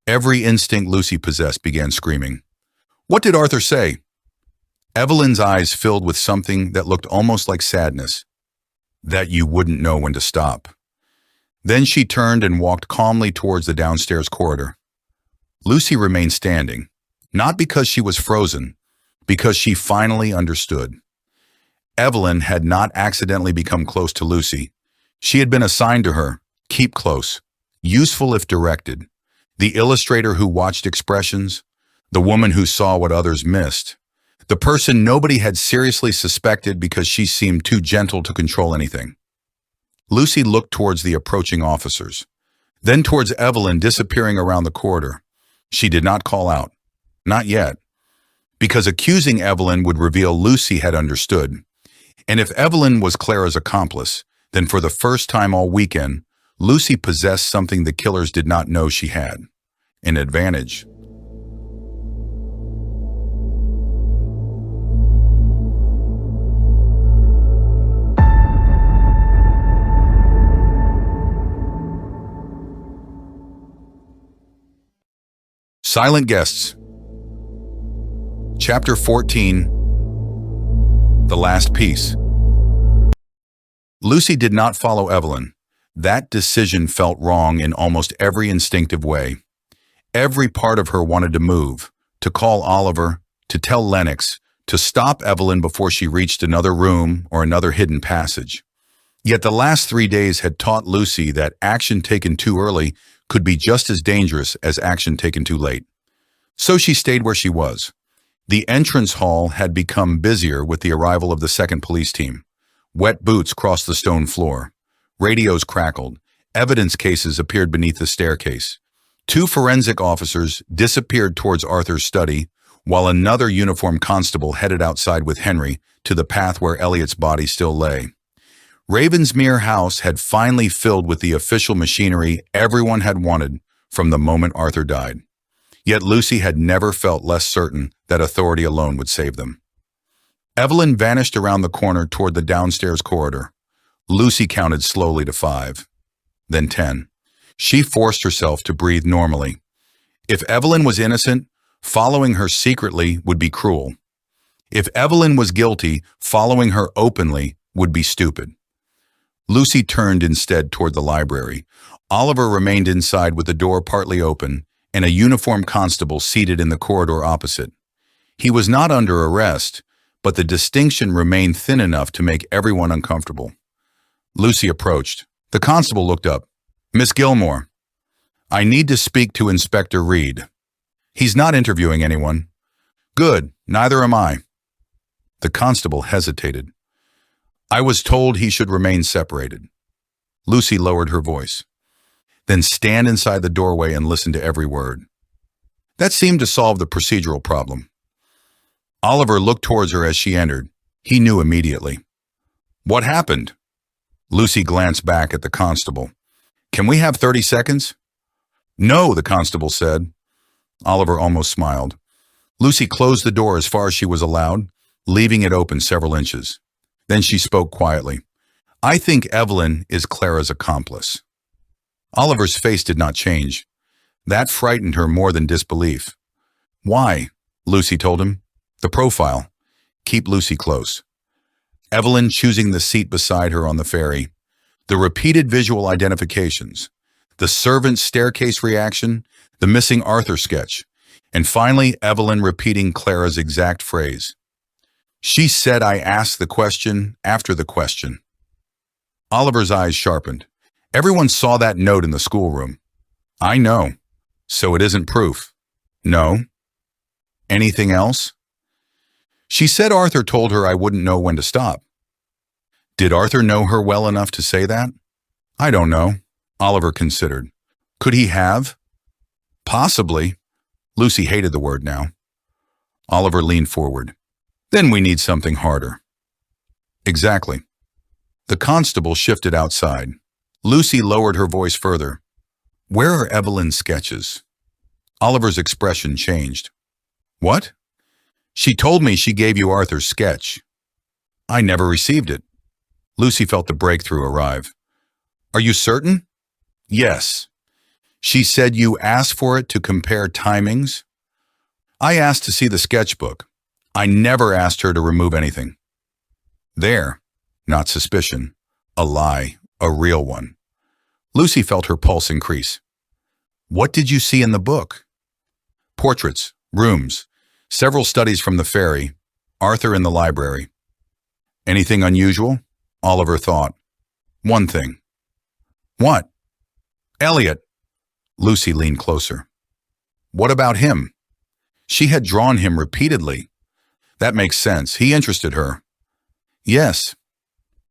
Every instinct Lucy possessed began screaming. "What did Arthur say?" Evelyn's eyes filled with something that looked almost like sadness. "That you wouldn't know when to stop." Then she turned and walked calmly towards the downstairs corridor. Lucy remained standing, not because she was frozen, because she finally understood. Evelyn had not accidentally become close to Lucy. She had been assigned to her, keep close, useful if directed, the illustrator who watched expressions, the woman who saw what others missed, the person nobody had seriously suspected because she seemed too gentle to control anything. Lucy looked towards the approaching officers, then towards Evelyn disappearing around the corridor. She did not call out. Not yet. Because accusing Evelyn would reveal Lucy had understood. And if Evelyn was Clara's accomplice, then for the first time all weekend, Lucy possessed something the killers did not know she had. An advantage. Silent Guests. Chapter 14. The Last Piece. Lucy did not follow Evelyn. That decision felt wrong in almost every instinctive way. Every part of her wanted to move, to call Oliver, to tell Lennox, to stop Evelyn before she reached another room or another hidden passage. Yet the last 3 days had taught Lucy that action taken too early could be just as dangerous as action taken too late. So she stayed where she was. The entrance hall had become busier with the arrival of the second police team. Wet boots crossed the stone floor. Radios crackled. Evidence cases appeared beneath the staircase. 2 forensic officers disappeared towards Arthur's study, while another uniformed constable headed outside with Henry to the path where Elliot's body still lay. Ravensmere House had finally filled with the official machinery everyone had wanted from the moment Arthur died. Yet Lucy had never felt less certain that authority alone would save them. Evelyn vanished around the corner toward the downstairs corridor. Lucy counted slowly to 5, then 10. She forced herself to breathe normally. If Evelyn was innocent, following her secretly would be cruel. If Evelyn was guilty, following her openly would be stupid. Lucy turned instead toward the library. Oliver remained inside with the door partly open and a uniformed constable seated in the corridor opposite. He was not under arrest, but the distinction remained thin enough to make everyone uncomfortable. Lucy approached. The constable looked up. "Miss Gilmour, I need to speak to Inspector Reid." "He's not interviewing anyone." "Good, neither am I." The constable hesitated. "I was told he should remain separated." Lucy lowered her voice. "Then stand inside the doorway and listen to every word." That seemed to solve the procedural problem. Oliver looked towards her as she entered. He knew immediately. "What happened?" Lucy glanced back at the constable. "Can we have 30 seconds?" "No," the constable said. Oliver almost smiled. Lucy closed the door as far as she was allowed, leaving it open several inches. Then she spoke quietly. "I think Evelyn is Clara's accomplice." Oliver's face did not change. That frightened her more than disbelief. "Why?" Lucy told him. "The profile. Keep Lucy close." Evelyn choosing the seat beside her on the ferry. The repeated visual identifications. The servant's staircase reaction. The missing Arthur sketch. And finally, Evelyn repeating Clara's exact phrase. "She said I asked the question after the question." Oliver's eyes sharpened. "Everyone saw that note in the schoolroom." "I know. So it isn't proof." "No." "Anything else?" "She said Arthur told her I wouldn't know when to stop." "Did Arthur know her well enough to say that?" "I don't know." Oliver considered. "Could he have?" "Possibly." Lucy hated the word now. Oliver leaned forward. "Then we need something harder." "Exactly." The constable shifted outside. Lucy lowered her voice further. "Where are Evelyn's sketches?" Oliver's expression changed. "What?" "She told me she gave you Arthur's sketch." "I never received it." Lucy felt the breakthrough arrive. "Are you certain?" "Yes." "She said you asked for it to compare timings?" "I asked to see the sketchbook. I never asked her to remove anything." There, not suspicion, a lie, a real one. Lucy felt her pulse increase. "What did you see in the book?" "Portraits, rooms, several studies from the ferry, Arthur in the library." "Anything unusual?" Oliver thought. "One thing." "What?" "Elliot." Lucy leaned closer. "What about him?" She had drawn him repeatedly. "That makes sense. He interested her." "Yes."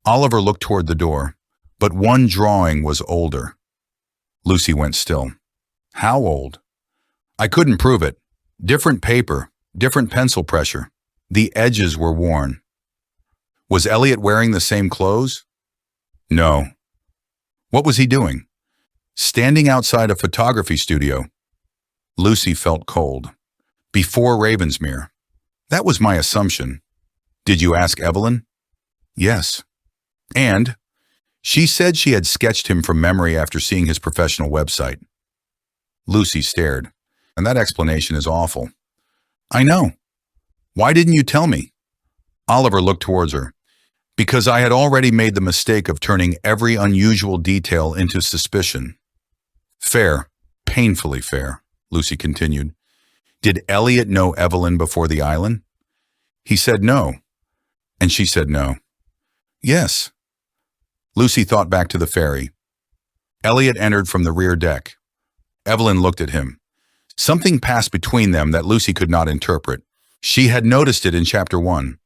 Oliver looked toward the door, but one drawing was older. Lucy went still. "How old?" "I couldn't prove it. Different paper, different pencil pressure. The edges were worn." "Was Elliot wearing the same clothes?" "No." "What was he doing?" "Standing outside a photography studio." Lucy felt cold. "Before Ravensmere." "That was my assumption." "Did you ask Evelyn?" "Yes." "And?" "She said she had sketched him from memory after seeing his professional website." Lucy stared. "And that explanation is awful." "I know. Why didn't you tell me?" Oliver looked towards her. "Because I had already made the mistake of turning every unusual detail into suspicion." "Fair, painfully fair," Lucy continued. "Did Elliot know Evelyn before the island?" "He said no." "And she said no." "Yes." Lucy thought back to the ferry. Elliot entered from the rear deck. Evelyn looked at him. Something passed between them that Lucy could not interpret. She had noticed it in Chapter 1.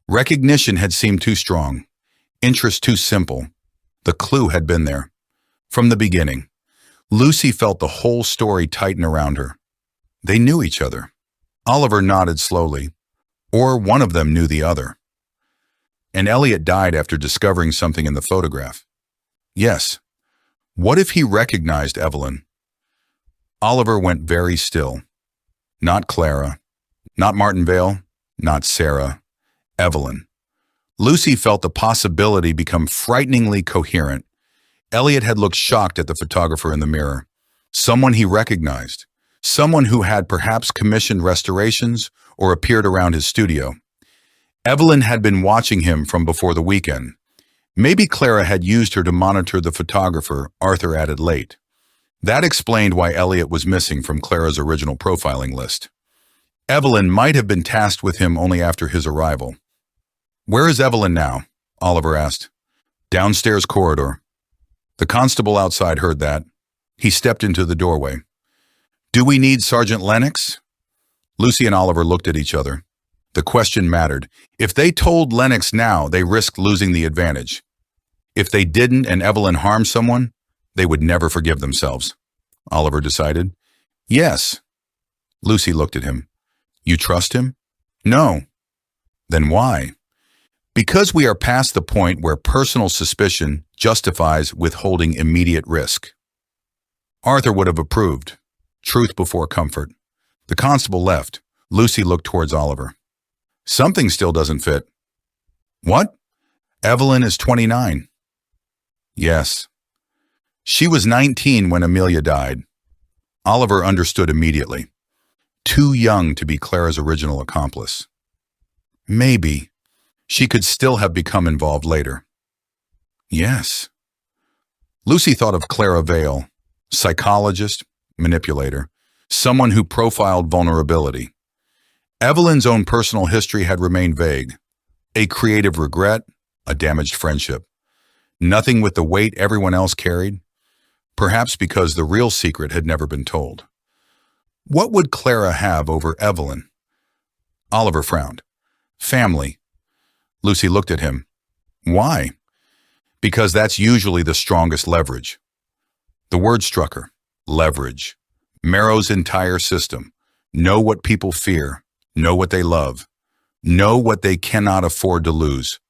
Recognition had seemed too strong. Interest too simple. The clue had been there. From the beginning. Lucy felt the whole story tighten around her. They knew each other. Oliver nodded slowly. Or one of them knew the other. And Elliot died after discovering something in the photograph. Yes. What if he recognized Evelyn? Oliver went very still. Not Clara. Not Martin Vale. Not Sarah. Evelyn. Lucy felt the possibility become frighteningly coherent. Elliot had looked shocked at the photographer in the mirror. Someone he recognized. Someone who had perhaps commissioned restorations or appeared around his studio. Evelyn had been watching him from before the weekend. Maybe Clara had used her to monitor the photographer, Arthur added late. That explained why Elliot was missing from Clara's original profiling list. Evelyn might have been tasked with him only after his arrival. "Where is Evelyn now?" Oliver asked. "Downstairs corridor." The constable outside heard that. He stepped into the doorway. "Do we need Sergeant Lennox?" Lucy and Oliver looked at each other. The question mattered. If they told Lennox now, they risked losing the advantage. If they didn't and Evelyn harmed someone, they would never forgive themselves. Oliver decided. "Yes." Lucy looked at him. "You trust him?" "No." "Then why?" "Because we are past the point where personal suspicion justifies withholding immediate risk." Arthur would have approved. Truth before comfort. The constable left. Lucy looked towards Oliver. "Something still doesn't fit." "What?" "Evelyn is 29. "Yes." "She was 19 when Amelia died." Oliver understood immediately. Too young to be Clara's original accomplice. Maybe. She could still have become involved later. "Yes." Lucy thought of Clara Vale, psychologist, manipulator, someone who profiled vulnerability. Evelyn's own personal history had remained vague. A creative regret, a damaged friendship. Nothing with the weight everyone else carried, perhaps because the real secret had never been told. What would Clara have over Evelyn? Oliver frowned. "Family." Lucy looked at him. "Why?" "Because that's usually the strongest leverage." The word struck her. Leverage. Marrow's entire system. Know what people fear. Know what they love. Know what they cannot afford to lose.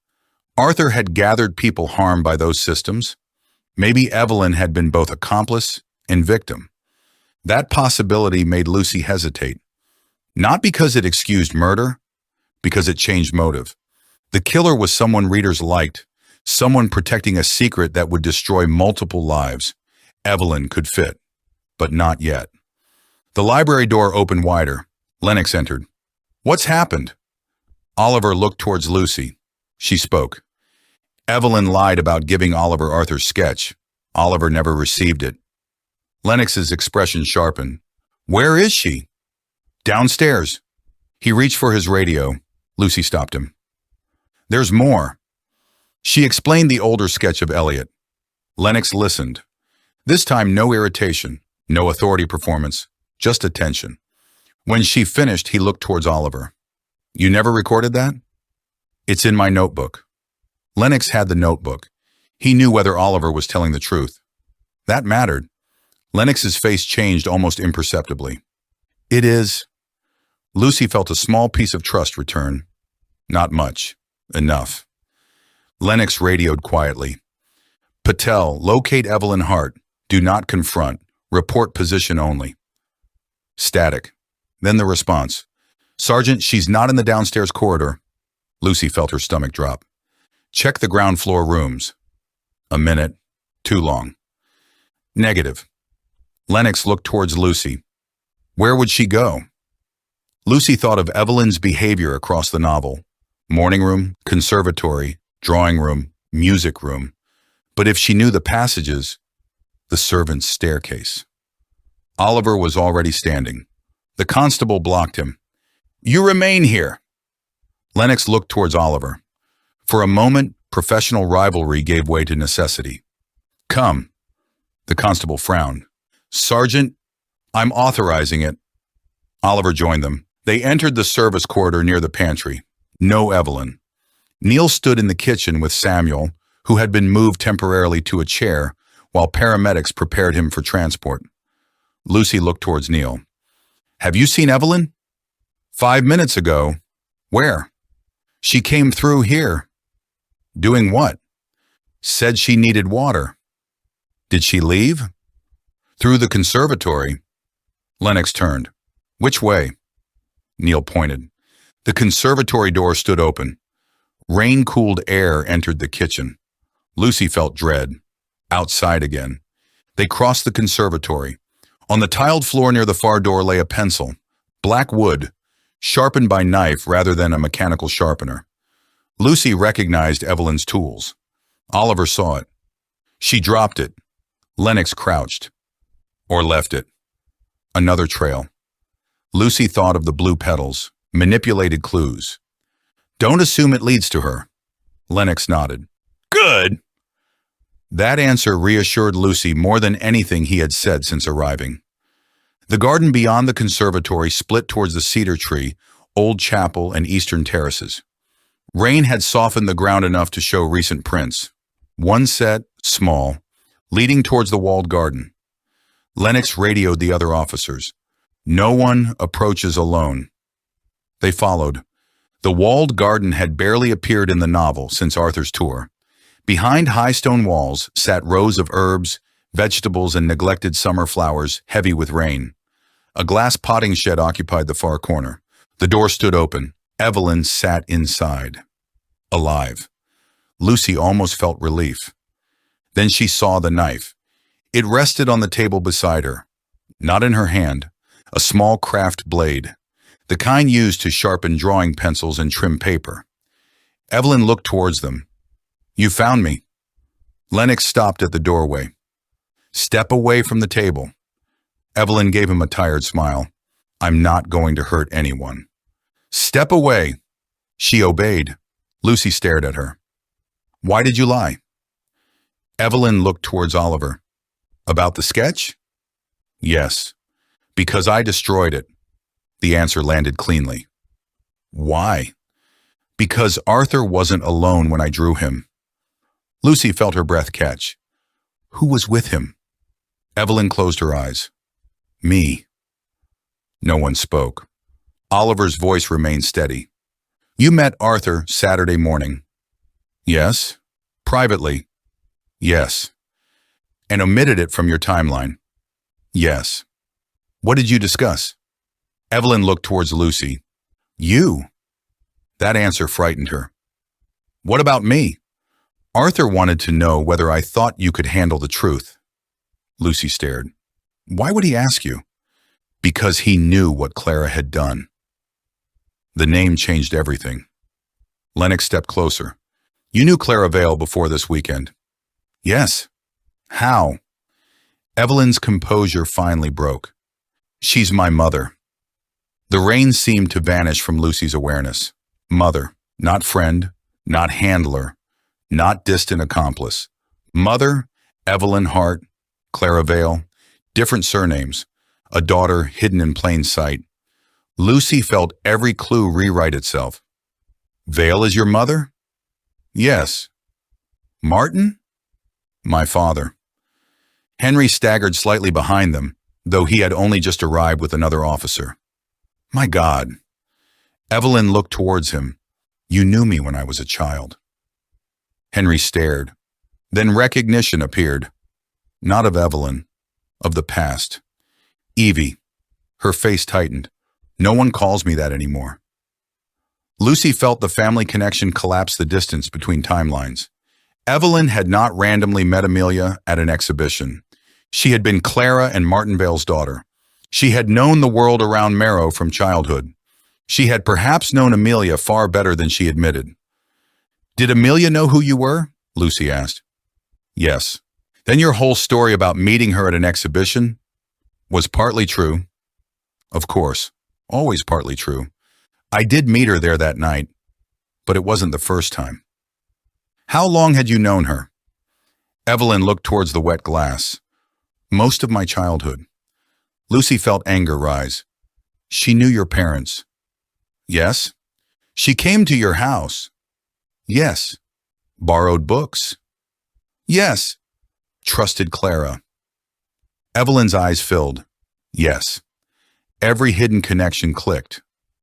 Arthur had gathered people harmed by those systems. Maybe Evelyn had been both accomplice and victim. That possibility made Lucy hesitate. Not because it excused murder, because it changed motive. The killer was someone readers liked, someone protecting a secret that would destroy multiple lives. Evelyn could fit, but not yet. The library door opened wider. Lennox entered. "What's happened?" Oliver looked towards Lucy. She spoke. Evelyn lied about giving Oliver Arthur's sketch. Oliver never received it. Lennox's expression sharpened. "Where is she?" "Downstairs." He reached for his radio. Lucy stopped him. "There's more." She explained the older sketch of Elliot. Lennox listened. This time no irritation, no authority performance, just attention. When she finished, he looked towards Oliver. "You never recorded that?" "It's in my notebook." Lennox had the notebook. He knew whether Oliver was telling the truth. That mattered. Lennox's face changed almost imperceptibly. "It is." Lucy felt a small piece of trust return. Not much. Enough. Lennox radioed quietly. "Patel, locate Evelyn Hart. Do not confront. Report position only." Static. Then the response. "Sergeant, she's not in the downstairs corridor." Lucy felt her stomach drop. "Check the ground floor rooms." A minute. Too long. Negative. Lennox looked towards Lucy. Where would she go? Lucy thought of Evelyn's behavior across the novel. Morning room, conservatory, drawing room, music room. But if she knew the passages, the servants' staircase. Oliver was already standing. The constable blocked him. "You remain here." Lennox looked towards Oliver. For a moment, professional rivalry gave way to necessity. "Come." The constable frowned. "Sergeant, I'm authorizing it." Oliver joined them. They entered the service corridor near the pantry. No Evelyn. Neil stood in the kitchen with Samuel, who had been moved temporarily to a chair, while paramedics prepared him for transport. Lucy looked towards Neil. "Have you seen Evelyn?" 5 minutes ago." "Where?" "She came through here." "Doing what?" "Said she needed water." "Did she leave?" "Through the conservatory." Lennox turned. "Which way?" Neil pointed. The conservatory door stood open. Rain-cooled air entered the kitchen. Lucy felt dread. Outside again. They crossed the conservatory. On the tiled floor near the far door lay a pencil. Black wood, sharpened by knife rather than a mechanical sharpener. Lucy recognized Evelyn's tools. Oliver saw it. She dropped it. Lennox crouched. Or left it. Another trail. Lucy thought of the blue petals, manipulated clues. Don't assume it leads to her. Lennox nodded. Good! That answer reassured Lucy more than anything he had said since arriving. The garden beyond the conservatory split towards the cedar tree, old chapel, and eastern terraces. Rain had softened the ground enough to show recent prints. One set, small, leading towards the walled garden. Lennox radioed the other officers. No one approaches alone. They followed. The walled garden had barely appeared in the novel since Arthur's tour. Behind high stone walls sat rows of herbs, vegetables, and neglected summer flowers, heavy with rain. A glass potting shed occupied the far corner. The door stood open. Evelyn sat inside. Alive. Lucy almost felt relief. Then she saw the knife. It rested on the table beside her. Not in her hand. A small craft blade. The kind used to sharpen drawing pencils and trim paper. Evelyn looked towards them. You found me. Lennox stopped at the doorway. Step away from the table. Evelyn gave him a tired smile. I'm not going to hurt anyone. Step away. She obeyed. Lucy stared at her. Why did you lie? Evelyn looked towards Oliver. About the sketch? Yes. Because I destroyed it. The answer landed cleanly. Why? Because Arthur wasn't alone when I drew him. Lucy felt her breath catch. Who was with him? Evelyn closed her eyes. Me. No one spoke. Oliver's voice remained steady. You met Arthur Saturday morning. Yes. Privately. Yes. And omitted it from your timeline. Yes. What did you discuss? Evelyn looked towards Lucy. You. That answer frightened her. What about me? Arthur wanted to know whether I thought you could handle the truth. Lucy stared. Why would he ask you? Because he knew what Clara had done. The name changed everything. Lennox stepped closer. You knew Clara Vale before this weekend. Yes. How? Evelyn's composure finally broke. She's my mother. The rain seemed to vanish from Lucy's awareness. Mother, not friend, not handler, not distant accomplice. Mother, Evelyn Hart, Clara Vale, different surnames, a daughter hidden in plain sight. Lucy felt every clue rewrite itself. Vale is your mother? Yes. Martin? My father. Henry staggered slightly behind them, though he had only just arrived with another officer. My God. Evelyn looked towards him. You knew me when I was a child. Henry stared. Then recognition appeared. Not of Evelyn, of the past. Evie. Her face tightened. No one calls me that anymore. Lucy felt the family connection collapse the distance between timelines. Evelyn had not randomly met Amelia at an exhibition. She had been Clara and Martin Vale's daughter. She had known the world around Marrow from childhood. She had perhaps known Amelia far better than she admitted. Did Amelia know who you were? Lucy asked. Yes. Then your whole story about meeting her at an exhibition was partly true. Of course, always partly true. I did meet her there that night, but it wasn't the first time. How long had you known her? Evelyn looked towards the wet glass. Most of my childhood. Lucy felt anger rise. She knew your parents. Yes. She came to your house. Yes. Borrowed books. Yes. Trusted Clara. Evelyn's eyes filled. Yes. Every hidden connection clicked.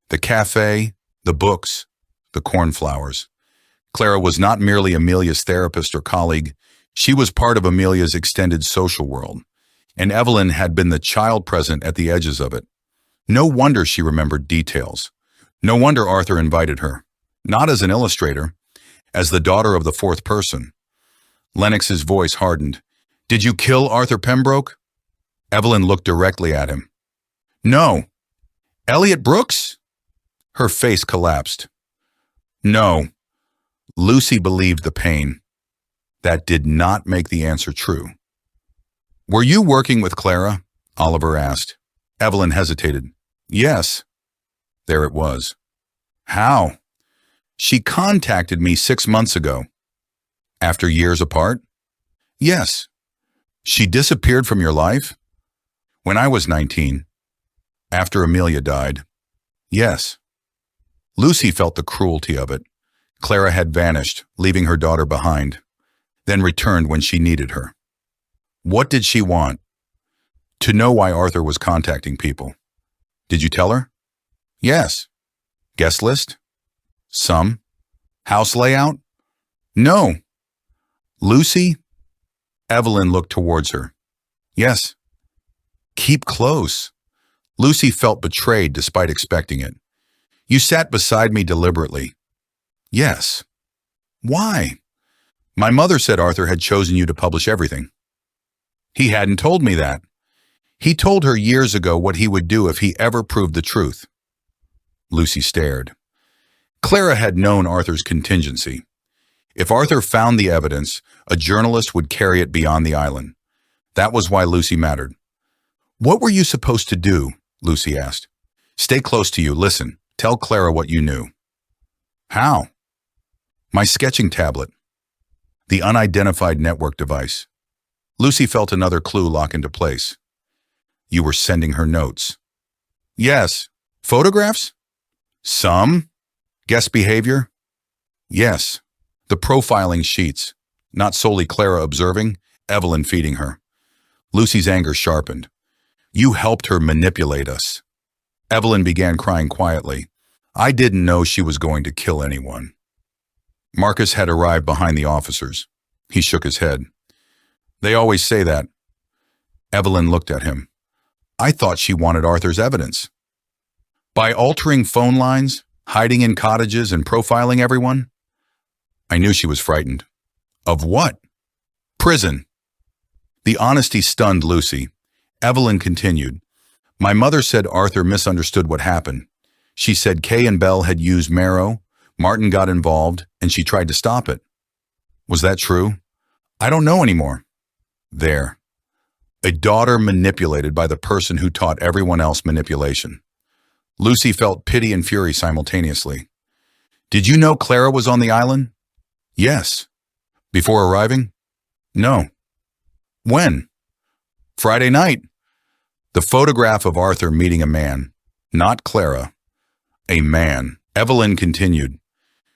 The cafe, the books, the cornflowers. Clara was not merely Amelia's therapist or colleague. She was part of Amelia's extended social world, and Evelyn had been the child present at the edges of it. No wonder she remembered details. No wonder Arthur invited her. Not as an illustrator, as the daughter of the fourth person. Lennox's voice hardened. Did you kill Arthur Pembroke? Evelyn looked directly at him. No. Elliot Brooks? Her face collapsed. No. Lucy believed the pain. That did not make the answer true. Were you working with Clara? Oliver asked. Evelyn hesitated. Yes. There it was. How? She contacted me 6 months ago. After years apart? Yes. She disappeared from your life? When I was 19. After Amelia died? Yes. Lucy felt the cruelty of it. Clara had vanished, leaving her daughter behind, then returned when she needed her. What did she want? To know why Arthur was contacting people. Did you tell her? Yes. Guest list? Some. House layout? No. Lucy? Evelyn looked towards her. Yes. Keep close. Lucy felt betrayed despite expecting it. You sat beside me deliberately. Yes. Why? My mother said Arthur had chosen you to publish everything. He hadn't told me that. He told her years ago what he would do if he ever proved the truth. Lucy stared. Clara had known Arthur's contingency. If Arthur found the evidence, a journalist would carry it beyond the island. That was why Lucy mattered. What were you supposed to do? Lucy asked. Stay close to you. Listen. Tell Clara what you knew. How? My sketching tablet. The unidentified network device. Lucy felt another clue lock into place. You were sending her notes. Yes. Photographs? Some. Guest behavior? Yes. The profiling sheets. Not solely Clara observing, Evelyn feeding her. Lucy's anger sharpened. You helped her manipulate us. Evelyn began crying quietly. I didn't know she was going to kill anyone. Marcus had arrived behind the officers. He shook his head. They always say that. Evelyn looked at him. I thought she wanted Arthur's evidence. By altering phone lines, hiding in cottages, and profiling everyone? I knew she was frightened. Of what? Prison. The honesty stunned Lucy. Evelyn continued. My mother said Arthur misunderstood what happened. She said Kay and Belle had used Marrow, Martin got involved, and she tried to stop it. Was that true? I don't know anymore. There. A daughter manipulated by the person who taught everyone else manipulation. Lucy felt pity and fury simultaneously. Did you know Clara was on the island? Yes. Before arriving? No. When? Friday night. The photograph of Arthur meeting a man, not Clara. A man. Evelyn continued.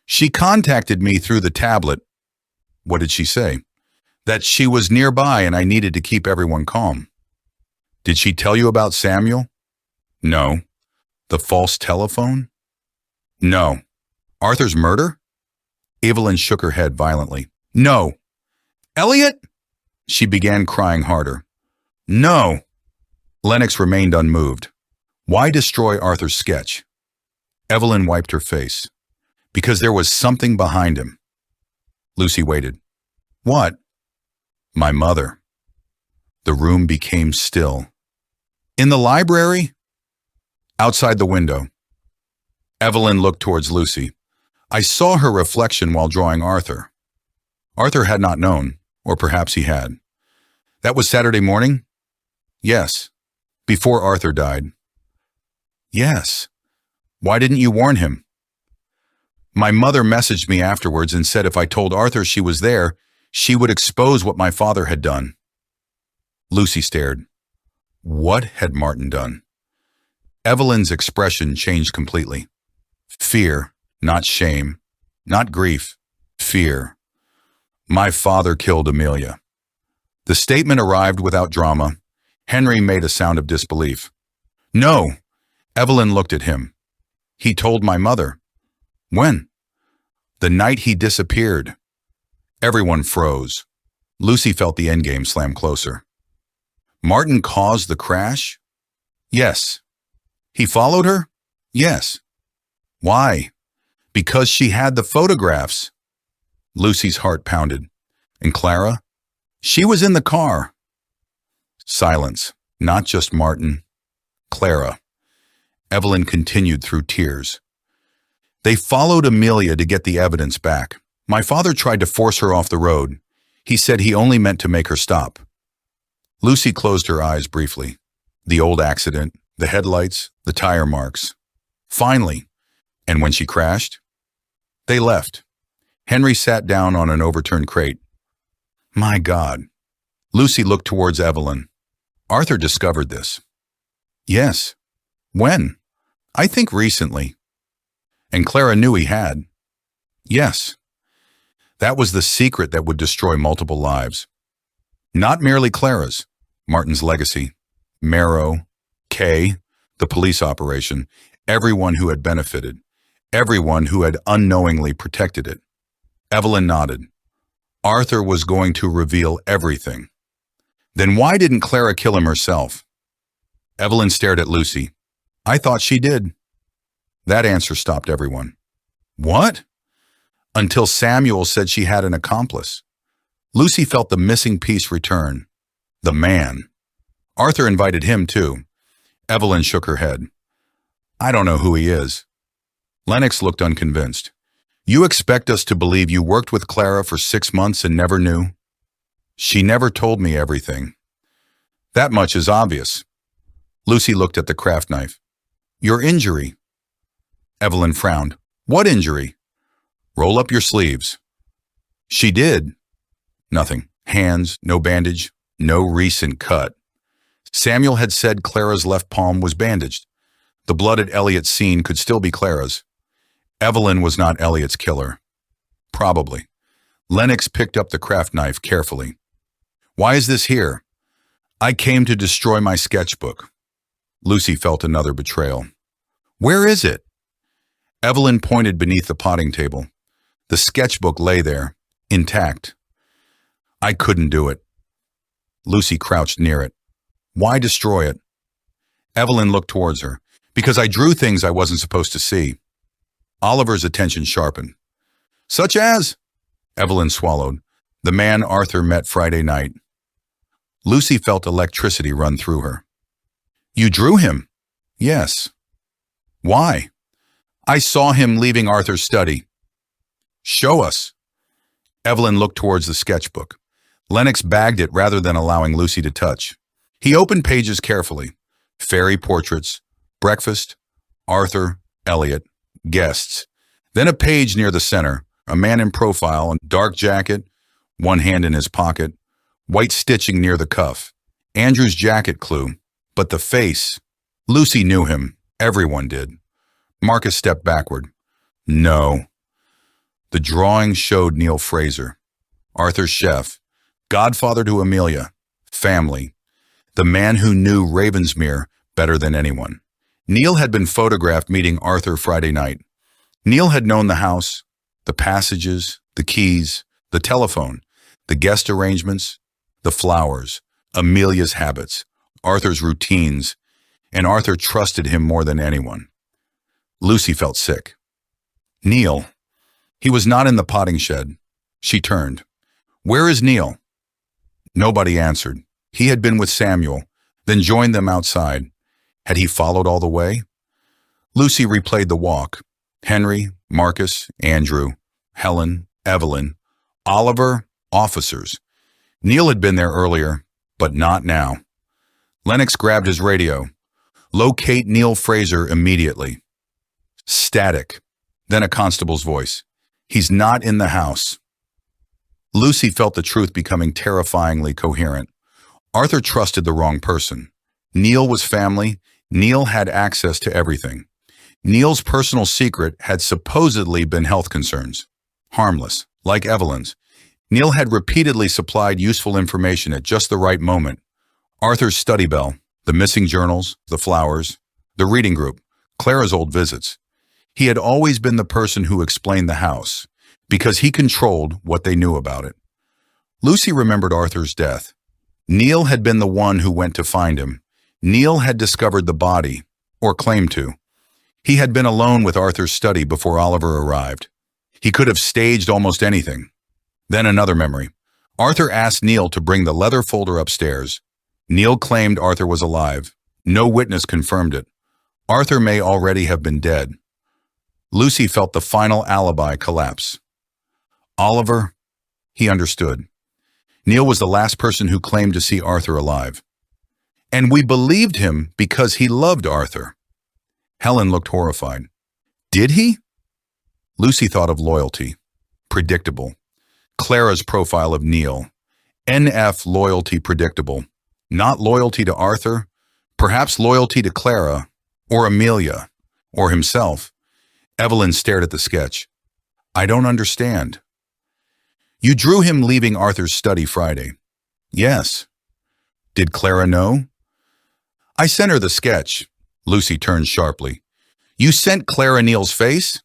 She contacted me through the tablet. What did she say? That she was nearby and I needed to keep everyone calm. Did she tell you about Samuel? No. The false telephone? No. Arthur's murder? Evelyn shook her head violently. No. Elliot? She began crying harder. No. Lennox remained unmoved. Why destroy Arthur's sketch? Evelyn wiped her face. Because there was something behind him. Lucy waited. What? My mother. The room became still. In the library? Outside the window. Evelyn looked towards Lucy. I saw her reflection while drawing Arthur. Arthur had not known, or perhaps he had. That was Saturday morning? Yes. Before Arthur died. Yes. Why didn't you warn him? My mother messaged me afterwards and said if I told Arthur she was there, she would expose what my father had done. Lucy stared. What had Martin done? Evelyn's expression changed completely. Fear, not shame, not grief, fear. My father killed Amelia. The statement arrived without drama. Henry made a sound of disbelief. No. Evelyn looked at him. He told my mother. When? The night he disappeared. Everyone froze. Lucy felt the endgame slam closer. Martin caused the crash? Yes. He followed her? Yes. Why? Because she had the photographs. Lucy's heart pounded. And Clara? She was in the car. Silence. Not just Martin. Clara. Evelyn continued through tears. They followed Amelia to get the evidence back. My father tried to force her off the road. He said he only meant to make her stop. Lucy closed her eyes briefly. The old accident, the headlights, the tire marks. Finally, and when she crashed? They left. Henry sat down on an overturned crate. My God. Lucy looked towards Evelyn. Arthur discovered this. Yes. When? I think recently. And Clara knew he had. Yes. That was the secret that would destroy multiple lives. Not merely Clara's, Martin's legacy, Marrow, Kay, the police operation, everyone who had benefited, everyone who had unknowingly protected it. Evelyn nodded. Arthur was going to reveal everything. Then why didn't Clara kill him herself? Evelyn stared at Lucy. I thought she did. That answer stopped everyone. What? Until Samuel said she had an accomplice. Lucy felt the missing piece return. The man. Arthur invited him too. Evelyn shook her head. I don't know who he is. Lennox looked unconvinced. You expect us to believe you worked with Clara for 6 months and never knew? She never told me everything. That much is obvious. Lucy looked at the craft knife. Your injury. Evelyn frowned. What injury? Roll up your sleeves. She did. Nothing. Hands, no bandage, no recent cut. Samuel had said Clara's left palm was bandaged. The blood at Elliot's scene could still be Clara's. Evelyn was not Elliot's killer. Probably. Lennox picked up the craft knife carefully. Why is this here? I came to destroy my sketchbook. Lucy felt another betrayal. Where is it? Evelyn pointed beneath the potting table. The sketchbook lay there, intact. I couldn't do it. Lucy crouched near it. Why destroy it? Evelyn looked towards her. Because I drew things I wasn't supposed to see. Oliver's attention sharpened. Such as? Evelyn swallowed. The man Arthur met Friday night. Lucy felt electricity run through her. You drew him? Yes. Why? I saw him leaving Arthur's study. Show us. Evelyn looked towards the sketchbook. Lennox bagged it rather than allowing Lucy to touch. He opened pages carefully. Fairy portraits, breakfast, Arthur, Elliot, guests. Then a page near the center, a man in profile, dark jacket, one hand in his pocket, white stitching near the cuff. Andrew's jacket clue, but the face. Lucy knew him. Everyone did. Marcus stepped backward. No. The drawing showed Neil Fraser, Arthur's chef, godfather to Amelia, family, the man who knew Ravensmere better than anyone. Neil had been photographed meeting Arthur Friday night. Neil had known the house, the passages, the keys, the telephone, the guest arrangements, the flowers, Amelia's habits, Arthur's routines, and Arthur trusted him more than anyone. Lucy felt sick. Neil. He was not in the potting shed. She turned. Where is Neil? Nobody answered. He had been with Samuel, then joined them outside. Had he followed all the way? Lucy replayed the walk. Henry, Marcus, Andrew, Helen, Evelyn, Oliver, officers. Neil had been there earlier, but not now. Lennox grabbed his radio. Locate Neil Fraser immediately. Static. Then a constable's voice. He's not in the house. Lucy felt the truth becoming terrifyingly coherent. Arthur trusted the wrong person. Neil was family. Neil had access to everything. Neil's personal secret had supposedly been health concerns. Harmless, like Evelyn's. Neil had repeatedly supplied useful information at just the right moment. Arthur's study bell, the missing journals, the flowers, the reading group, Clara's old visits. He had always been the person who explained the house, because he controlled what they knew about it. Lucy remembered Arthur's death. Neil had been the one who went to find him. Neil had discovered the body, or claimed to. He had been alone with Arthur's study before Oliver arrived. He could have staged almost anything. Then another memory. Arthur asked Neil to bring the leather folder upstairs. Neil claimed Arthur was alive. No witness confirmed it. Arthur may already have been dead. Lucy felt the final alibi collapse. Oliver, he understood. Neil was the last person who claimed to see Arthur alive. And we believed him because he loved Arthur. Helen looked horrified. Did he? Lucy thought of loyalty. Predictable. Clara's profile of Neil. NF loyalty predictable. Not loyalty to Arthur, perhaps loyalty to Clara, or Amelia, or himself. Evelyn stared at the sketch. I don't understand. You drew him leaving Arthur's study Friday. Yes. Did Clara know? I sent her the sketch. Lucy turned sharply. You sent Clara Neil's face?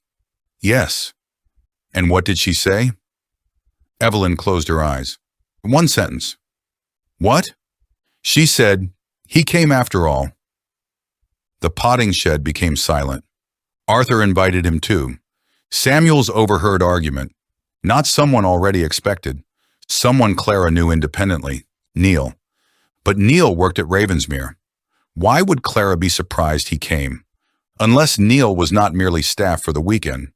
Yes. And what did she say? Evelyn closed her eyes. One sentence. What? She said, he came after all. The potting shed became silent. Arthur invited him too. Samuel's overheard argument. Not someone already expected. Someone Clara knew independently. Neil. But Neil worked at Ravensmere. Why would Clara be surprised he came? Unless Neil was not merely staff for the weekend.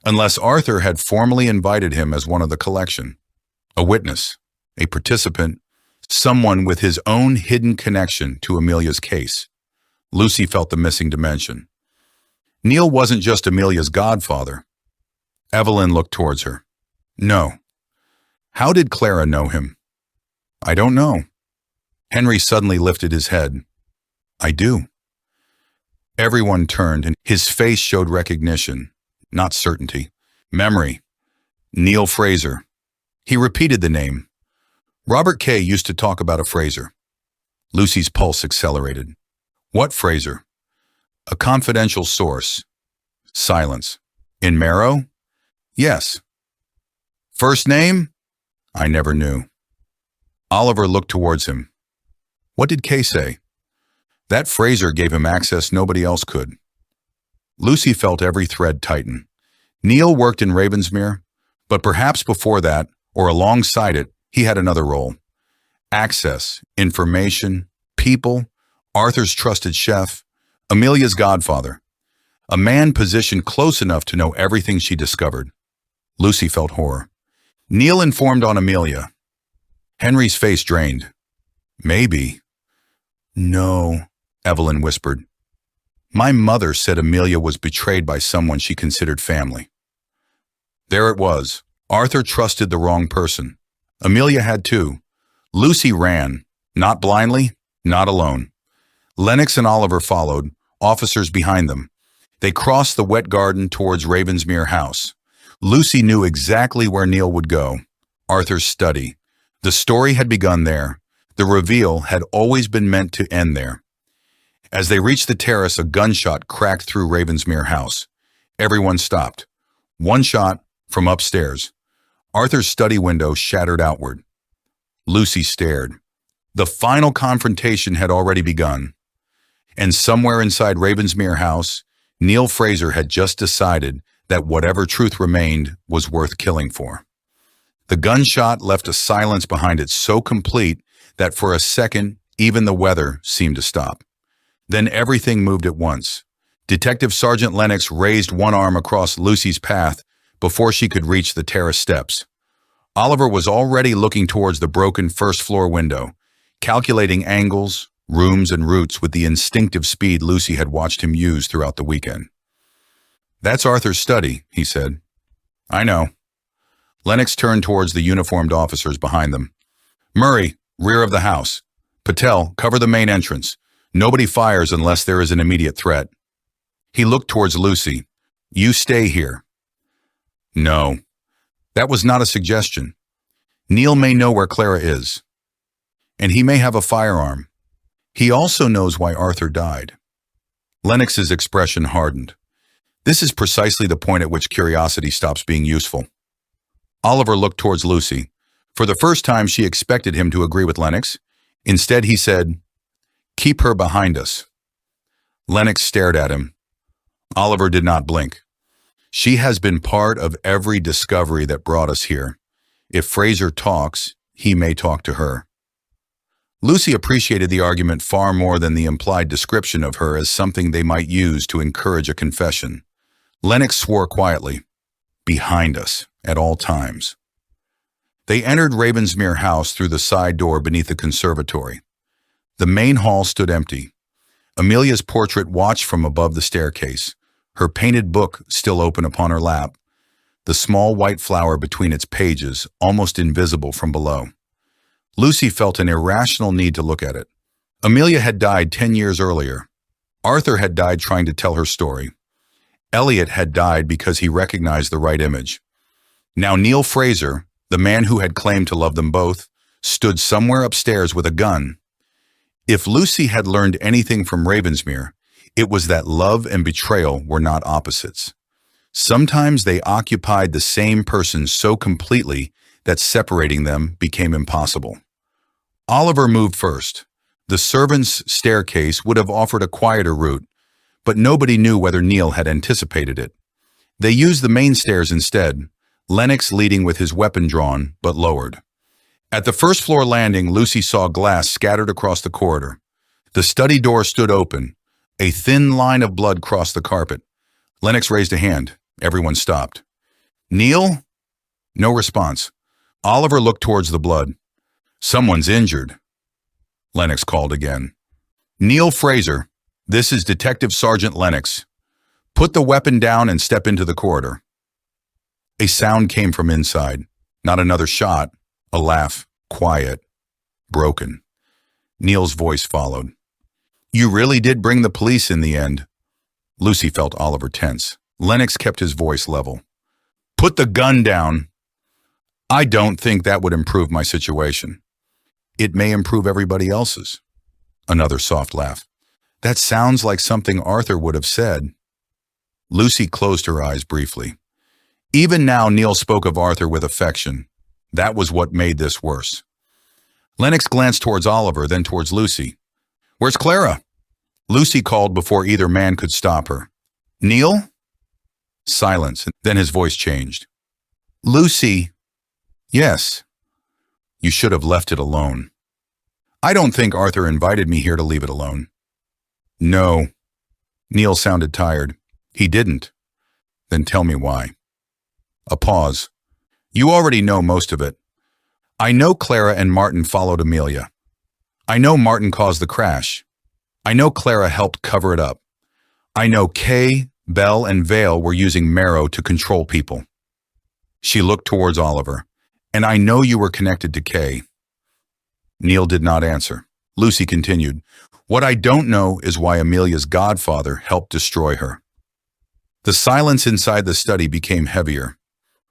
Unless Arthur had formally invited him as one of the collection. A witness. A participant. Someone with his own hidden connection to Amelia's case. Lucy felt the missing dimension. Neil wasn't just Amelia's godfather. Evelyn looked towards her. No. How did Clara know him? I don't know. Henry suddenly lifted his head. I do. Everyone turned, and his face showed recognition, not certainty. Memory. Neil Fraser. He repeated the name. Robert Kay used to talk about a Fraser. Lucy's pulse accelerated. What Fraser? A confidential source. Silence. In Marrow? Yes. First name? I never knew. Oliver looked towards him. What did Kay say? That Fraser gave him access nobody else could. Lucy felt every thread tighten. Neil worked in Ravensmere, but perhaps before that, or alongside it, he had another role. Access, information, people, Arthur's trusted chef, Amelia's godfather. A man positioned close enough to know everything she discovered. Lucy felt horror. Neil informed on Amelia. Henry's face drained. Maybe. No, Evelyn whispered. My mother said Amelia was betrayed by someone she considered family. There it was. Arthur trusted the wrong person. Amelia had too. Lucy ran, not blindly, not alone. Lennox and Oliver followed, officers behind them. They crossed the wet garden towards Ravensmere House. Lucy knew exactly where Neil would go. Arthur's study. The story had begun there. The reveal had always been meant to end there. As they reached the terrace, a gunshot cracked through Ravensmere House. Everyone stopped. One shot from upstairs. Arthur's study window shattered outward. Lucy stared. The final confrontation had already begun. And somewhere inside Ravensmere House, Neil Fraser had just decided that whatever truth remained was worth killing for. The gunshot left a silence behind it so complete that for a second, even the weather seemed to stop. Then everything moved at once. Detective Sergeant Lennox raised one arm across Lucy's path before she could reach the terrace steps. Oliver was already looking towards the broken first-floor window, calculating angles, rooms, and routes with the instinctive speed Lucy had watched him use throughout the weekend. That's Arthur's study, he said. I know. Lennox turned towards the uniformed officers behind them. Murray, rear of the house. Patel, cover the main entrance. Nobody fires unless there is an immediate threat. He looked towards Lucy. You stay here. No. That was not a suggestion. Neil may know where Clara is. And he may have a firearm. He also knows why Arthur died. Lennox's expression hardened. This is precisely the point at which curiosity stops being useful. Oliver looked towards Lucy. For the first time, she expected him to agree with Lennox. Instead, he said, Keep her behind us. Lennox stared at him. Oliver did not blink. She has been part of every discovery that brought us here. If Fraser talks, he may talk to her. Lucy appreciated the argument far more than the implied description of her as something they might use to encourage a confession. Lennox swore quietly, "Behind us, at all times." They entered Ravensmere House through the side door beneath the conservatory. The main hall stood empty. Amelia's portrait watched from above the staircase, her painted book still open upon her lap, the small white flower between its pages almost invisible from below. Lucy felt an irrational need to look at it. Amelia had died 10 years earlier. Arthur had died trying to tell her story. Elliot had died because he recognized the right image. Now Neil Fraser, the man who had claimed to love them both, stood somewhere upstairs with a gun. If Lucy had learned anything from Ravensmere, it was that love and betrayal were not opposites. Sometimes they occupied the same person so completely that separating them became impossible. Oliver moved first. The servants' staircase would have offered a quieter route, but nobody knew whether Neil had anticipated it. They used the main stairs instead, Lennox leading with his weapon drawn but lowered. At the first-floor landing, Lucy saw glass scattered across the corridor. The study door stood open. A thin line of blood crossed the carpet. Lennox raised a hand. Everyone stopped. "Neil?" No response. Oliver looked towards the blood. "Someone's injured." Lennox called again. "Neil Fraser, this is Detective Sergeant Lennox. Put the weapon down and step into the corridor." A sound came from inside. Not another shot. A laugh, quiet, broken. Neil's voice followed. "You really did bring the police in the end." Lucy felt Oliver tense. Lennox kept his voice level. "Put the gun down." "I don't think that would improve my situation." "It may improve everybody else's." Another soft laugh. "That sounds like something Arthur would have said." Lucy closed her eyes briefly. Even now, Neil spoke of Arthur with affection. That was what made this worse. Lennox glanced towards Oliver, then towards Lucy. "Where's Clara?" Lucy called before either man could stop her. "Neil?" Silence, then his voice changed. "Lucy." "Yes." "You should have left it alone." "I don't think Arthur invited me here to leave it alone." "No." Neil sounded tired. "He didn't." "Then tell me why." A pause. "You already know most of it. I know Clara and Martin followed Amelia. I know Martin caused the crash. I know Clara helped cover it up. I know Kay, Belle, and Vale were using Marrow to control people." She looked towards Oliver. "And I know you were connected to Kay." Neil did not answer. Lucy continued. "What I don't know is why Amelia's godfather helped destroy her." The silence inside the study became heavier.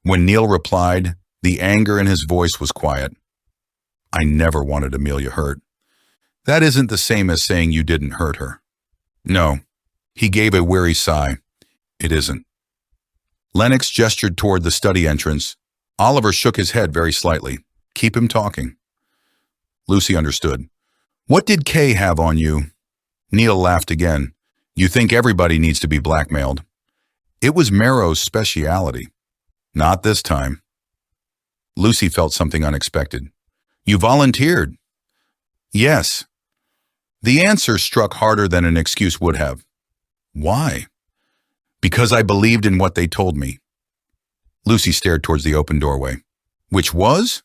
When Neil replied, the anger in his voice was quiet. "I never wanted Amelia hurt." "That isn't the same as saying you didn't hurt her." "No." He gave a weary sigh. "It isn't." Lennox gestured toward the study entrance. Oliver shook his head very slightly. "Keep him talking." Lucy understood. "What did Kay have on you?" Neil laughed again. "You think everybody needs to be blackmailed." "It was Marrow's speciality." "Not this time." Lucy felt something unexpected. "You volunteered." "Yes." The answer struck harder than an excuse would have. "Why?" "Because I believed in what they told me." Lucy stared towards the open doorway. "Which was?"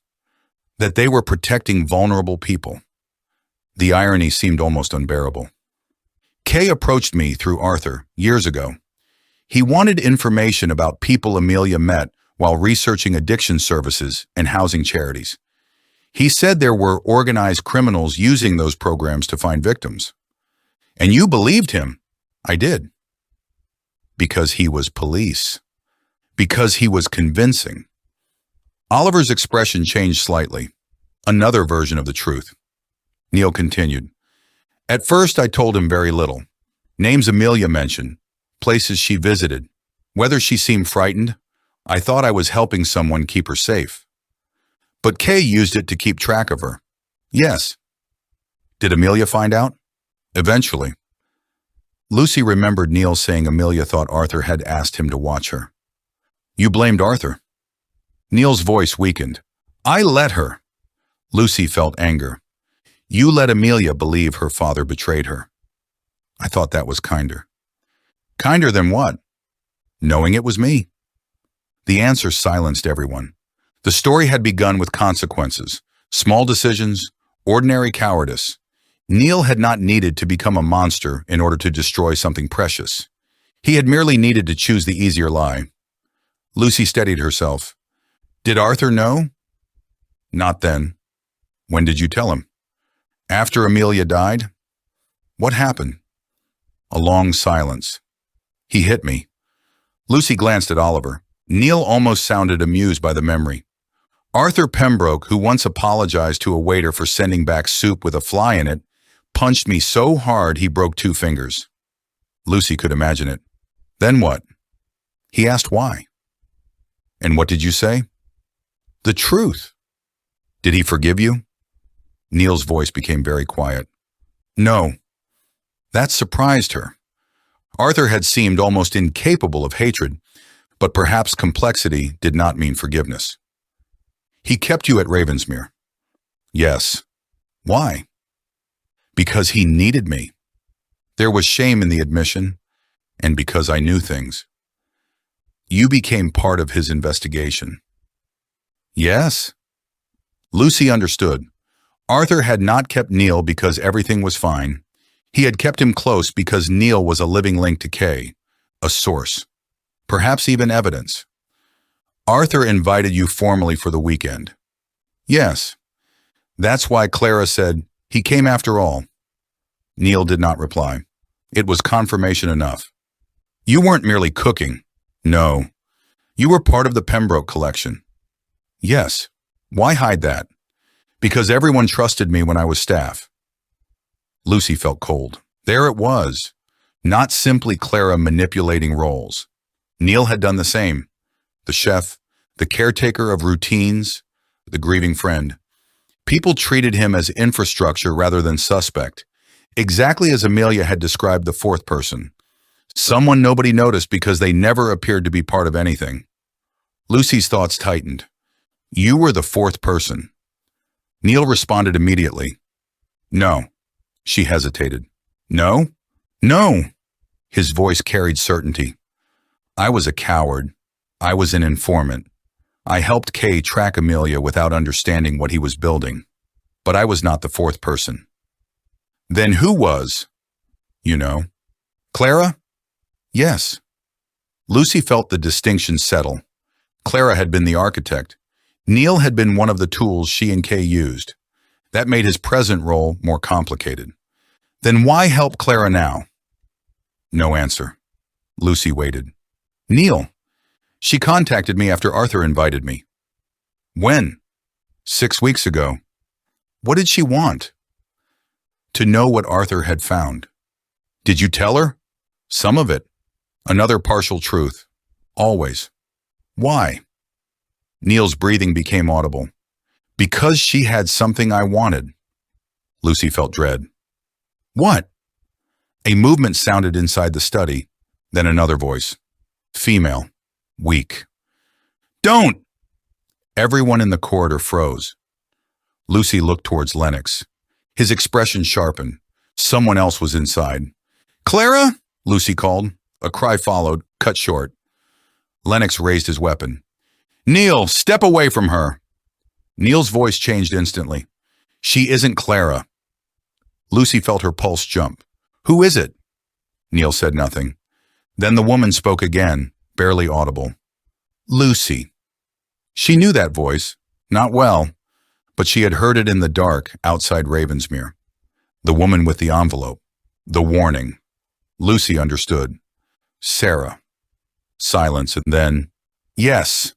"That they were protecting vulnerable people." The irony seemed almost unbearable. "Kay approached me through Arthur years ago. He wanted information about people Amelia met while researching addiction services and housing charities. He said there were organized criminals using those programs to find victims." "And you believed him?" "I did." "Because he was police." "Because he was convincing." Oliver's expression changed slightly. Another version of the truth. Neil continued. "At first I told him very little. Names Amelia mentioned, places she visited, whether she seemed frightened. I thought I was helping someone keep her safe. But Kay used it to keep track of her." "Yes." "Did Amelia find out?" "Eventually." Lucy remembered Neil saying Amelia thought Arthur had asked him to watch her. "You blamed Arthur." Neil's voice weakened. I let her. Lucy felt anger. You let Amelia believe her father betrayed her. I thought that was kinder. Kinder than what? Knowing it was me. The answer silenced everyone. The story had begun with consequences, small decisions, ordinary cowardice. Neil had not needed to become a monster in order to destroy something precious. He had merely needed to choose the easier lie. Lucy steadied herself. Did Arthur know? Not then. When did you tell him? After Amelia died? What happened? A long silence. He hit me. Lucy glanced at Oliver. Neil almost sounded amused by the memory. Arthur Pembroke, who once apologized to a waiter for sending back soup with a fly in it, punched me so hard he broke 2 fingers. Lucy could imagine it. Then what? He asked why. And what did you say? The truth. Did he forgive you? Neil's voice became very quiet. No. That surprised her. Arthur had seemed almost incapable of hatred, but perhaps complexity did not mean forgiveness. He kept you at Ravensmere. Yes. Why? Because he needed me. There was shame in the admission, and because I knew things. You became part of his investigation. Yes. Lucy understood. Arthur had not kept Neil because everything was fine. He had kept him close because Neil was a living link to Kay, a source, perhaps even evidence. Arthur invited you formally for the weekend. Yes. That's why Clara said, he came after all. Neil did not reply. It was confirmation enough. You weren't merely cooking. No. You were part of the Pembroke collection. Yes. Why hide that? Because everyone trusted me when I was staff. Lucy felt cold. There it was. Not simply Clara manipulating roles. Neil had done the same. The chef, the caretaker of routines, the grieving friend. People treated him as infrastructure rather than suspect, exactly as Amelia had described the 4th person. Someone nobody noticed because they never appeared to be part of anything. Lucy's thoughts tightened. You were the 4th person. Neil responded immediately. No. She hesitated. No? No! His voice carried certainty. I was a coward. I was an informant. I helped Kay track Amelia without understanding what he was building. But I was not the 4th person. Then who was? You know. Clara? Yes. Lucy felt the distinction settle. Clara had been the architect. Neil had been one of the tools she and Kay used. That made his present role more complicated. Then why help Clara now? No answer. Lucy waited. Neil. She contacted me after Arthur invited me. When? 6 weeks ago. What did she want? To know what Arthur had found. Did you tell her? Some of it. Another partial truth. Always. Why? Neil's breathing became audible. Because she had something I wanted. Lucy felt dread. What? A movement sounded inside the study, then another voice. Female. Weak. Don't! Everyone in the corridor froze. Lucy looked towards Lennox. His expression sharpened. Someone else was inside. Clara? Lucy called. A cry followed, cut short. Lennox raised his weapon. Neil, step away from her. Neil's voice changed instantly. She isn't Clara. Lucy felt her pulse jump. Who is it? Neil said nothing. Then the woman spoke again, barely audible. Lucy. She knew that voice, not well, but she had heard it in the dark outside Ravensmere. The woman with the envelope. The warning. Lucy understood. Sarah. Silence, and then, yes.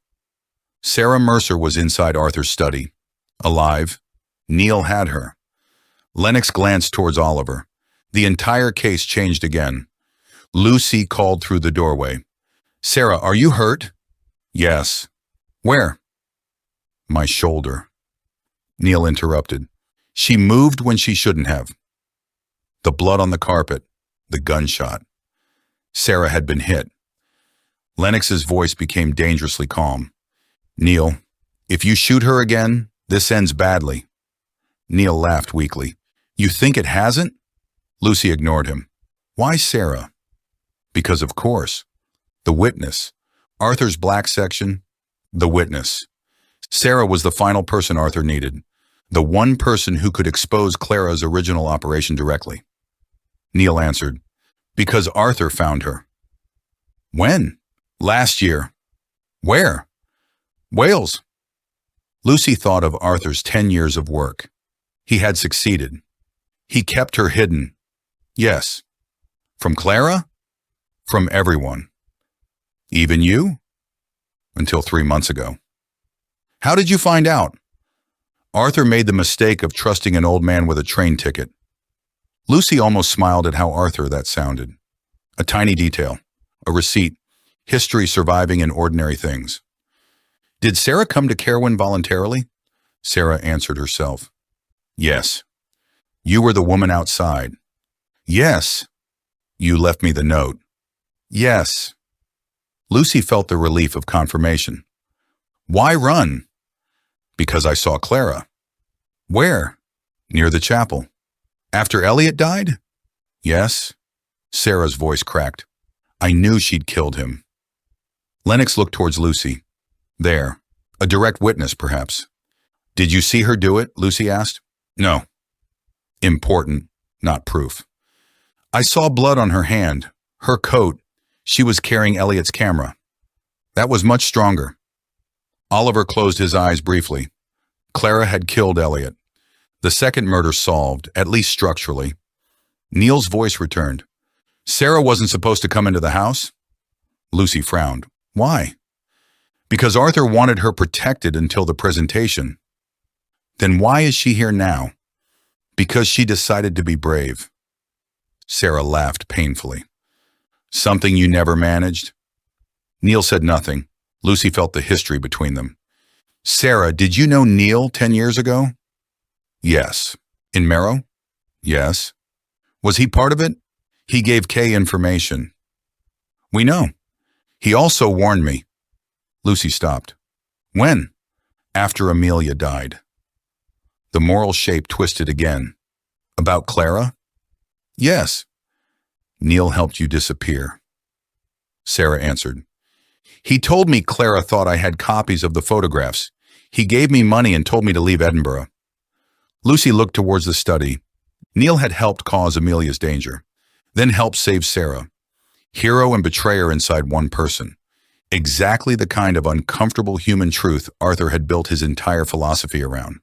Sarah Mercer was inside Arthur's study. Alive. Neil had her. Lennox glanced towards Oliver. The entire case changed again. Lucy called through the doorway. Sarah, are you hurt? Yes. Where? My shoulder. Neil interrupted. She moved when she shouldn't have. The blood on the carpet. The gunshot. Sarah had been hit. Lennox's voice became dangerously calm. Neil, If you shoot her again, this ends badly. Neil laughed weakly. You think it hasn't? Lucy ignored him. Why Sarah? Because of course. The witness. Arthur's black section. The witness. Sarah was the final person Arthur needed. The one person who could expose Clara's original operation directly. Neil answered. Because Arthur found her. When? Last year. Where? Wales. Lucy thought of Arthur's 10 years of work. He had succeeded. He kept her hidden. Yes. From Clara? From everyone. Even you? Until 3 months ago. How did you find out? Arthur made the mistake of trusting an old man with a train ticket. Lucy almost smiled at how Arthur that sounded. A tiny detail. A receipt. History surviving in ordinary things. Did Sarah come to Caerwyn voluntarily? Sarah answered herself. Yes. You were the woman outside. Yes. You left me the note. Yes. Lucy felt the relief of confirmation. Why run? Because I saw Clara. Where? Near the chapel. After Elliot died? Yes. Sarah's voice cracked. I knew she'd killed him. Lennox looked towards Lucy. There. A direct witness, perhaps. Did you see her do it? Lucy asked. No. Important, not proof. I saw blood on her hand, her coat. She was carrying Elliot's camera. That was much stronger. Oliver closed his eyes briefly. Clara had killed Elliot. The second murder solved, at least structurally. Neil's voice returned. Sarah wasn't supposed to come into the house? Lucy frowned. Why? Because Arthur wanted her protected until the presentation. Then why is she here now? Because she decided to be brave. Sarah laughed painfully. Something you never managed? Neil said nothing. Lucy felt the history between them. Sarah, did you know Neil 10 years ago? Yes. In Marrow? Yes. Was he part of it? He gave Kay information. We know. He also warned me. Lucy stopped. When? After Amelia died. The moral shape twisted again. About Clara? Yes. Neil helped you disappear. Sarah answered. He told me Clara thought I had copies of the photographs. He gave me money and told me to leave Edinburgh. Lucy looked towards the study. Neil had helped cause Amelia's danger, then helped save Sarah. Hero and betrayer inside one person. Exactly the kind of uncomfortable human truth Arthur had built his entire philosophy around.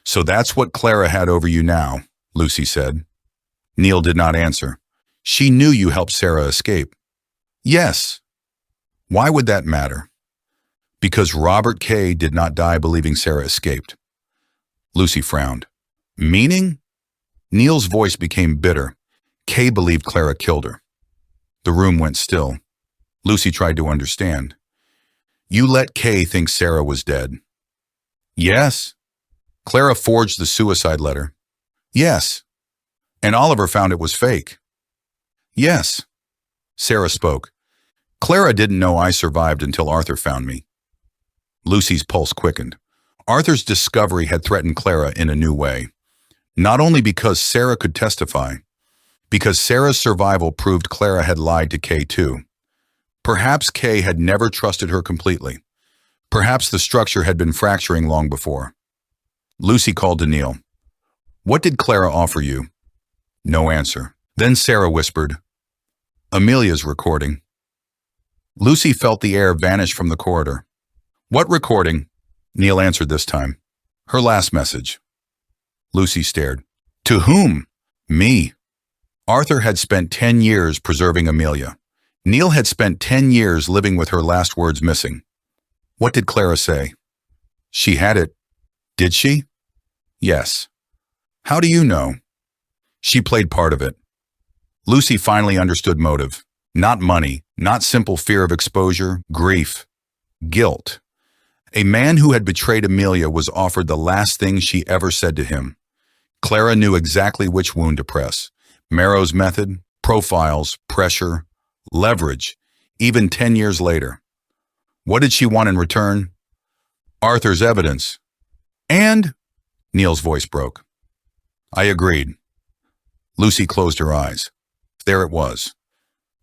So that's what Clara had over you now, Lucy said. Neil did not answer. She knew you helped Sarah escape. Yes. Why would that matter? Because Robert Kay did not die believing Sarah escaped. Lucy frowned. Meaning? Neil's voice became bitter. Kay believed Clara killed her. The room went still. Lucy tried to understand. You let Kay think Sarah was dead. Yes. Clara forged the suicide letter. Yes. And Oliver found it was fake. Yes. Sarah spoke. Clara didn't know I survived until Arthur found me. Lucy's pulse quickened. Arthur's discovery had threatened Clara in a new way. Not only because Sarah could testify, because Sarah's survival proved Clara had lied to Kay too. Perhaps Kay had never trusted her completely. Perhaps the structure had been fracturing long before. Lucy called to Neil. What did Clara offer you? No answer. Then Sarah whispered, Amelia's recording. Lucy felt the air vanish from the corridor. What recording? Neil answered this time. Her last message. Lucy stared. To whom? Me. Arthur had spent 10 years preserving Amelia. Neil had spent 10 years living with her last words missing. What did Clara say? She had it. Did she? Yes. How do you know? She played part of it. Lucy finally understood motive. Not money, not simple fear of exposure, grief, guilt. A man who had betrayed Amelia was offered the last thing she ever said to him. Clara knew exactly which wound to press. Marrow's method, profiles, pressure, leverage, even 10 years later. What did she want in return? Arthur's evidence. And? Neil's voice broke. I agreed. Lucy closed her eyes. There it was.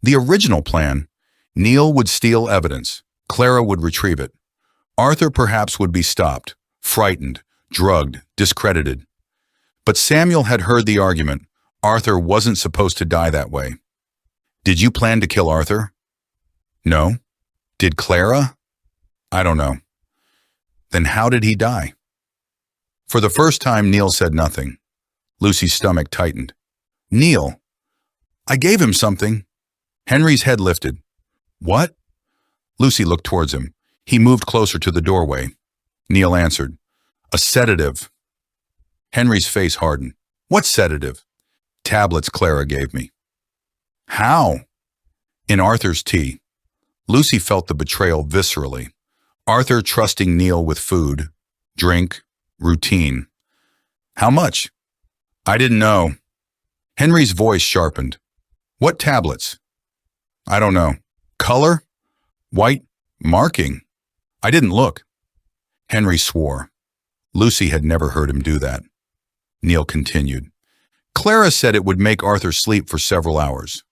The original plan. Neil would steal evidence. Clara would retrieve it. Arthur perhaps would be stopped, frightened, drugged, discredited. But Samuel had heard the argument. Arthur wasn't supposed to die that way. Did you plan to kill Arthur? No. Did Clara? I don't know. Then how did he die? For the first time, Neil said nothing. Lucy's stomach tightened. Neil, I gave him something. Henry's head lifted. What? Lucy looked towards him. He moved closer to the doorway. Neil answered. A sedative. Henry's face hardened. What sedative? Tablets Clara gave me. How? In Arthur's tea. Lucy felt the betrayal viscerally. Arthur trusting Neil with food, drink, routine. How much? I didn't know. Henry's voice sharpened. What tablets? I don't know. Color? White? Marking? I didn't look. Henry swore. Lucy had never heard him do that. Neil continued. Clara said it would make Arthur sleep for several hours.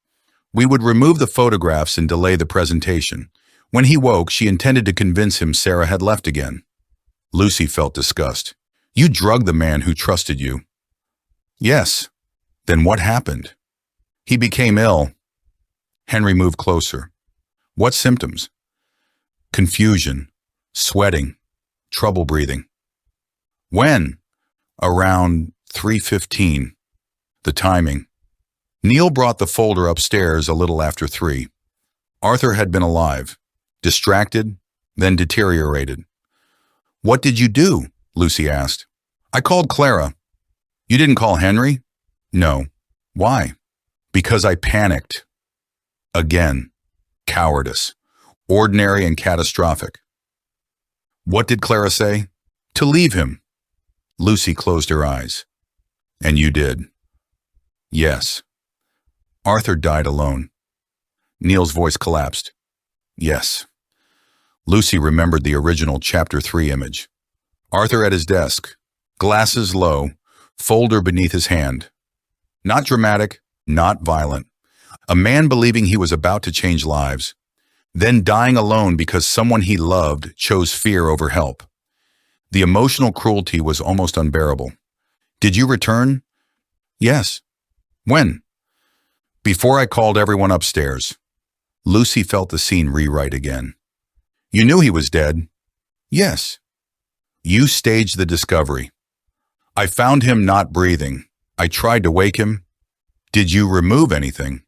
We would remove the photographs and delay the presentation. When he woke, she intended to convince him Sarah had left again. Lucy felt disgust. You drugged the man who trusted you. Yes. Then what happened? He became ill. Henry moved closer. What symptoms? Confusion, sweating, trouble breathing. When? Around 3:15. The timing. Neil brought the folder upstairs a little after 3. Arthur had been alive, distracted, then deteriorated. What did you do? Lucy asked. I called Clara. You didn't call Henry? No. Why? Because I panicked. Again. Cowardice. Ordinary and catastrophic. What did Clara say? To leave him. Lucy closed her eyes. And you did. Yes. Arthur died alone. Neil's voice collapsed. Yes. Lucy remembered the original Chapter 3 image. Arthur at his desk, glasses low, folder beneath his hand. Not dramatic, not violent. A man believing he was about to change lives, then dying alone because someone he loved chose fear over help. The emotional cruelty was almost unbearable. Did you return? Yes. When? Before I called everyone upstairs. Lucy felt the scene rewrite again. You knew he was dead? Yes. You staged the discovery. I found him not breathing. I tried to wake him. Did you remove anything?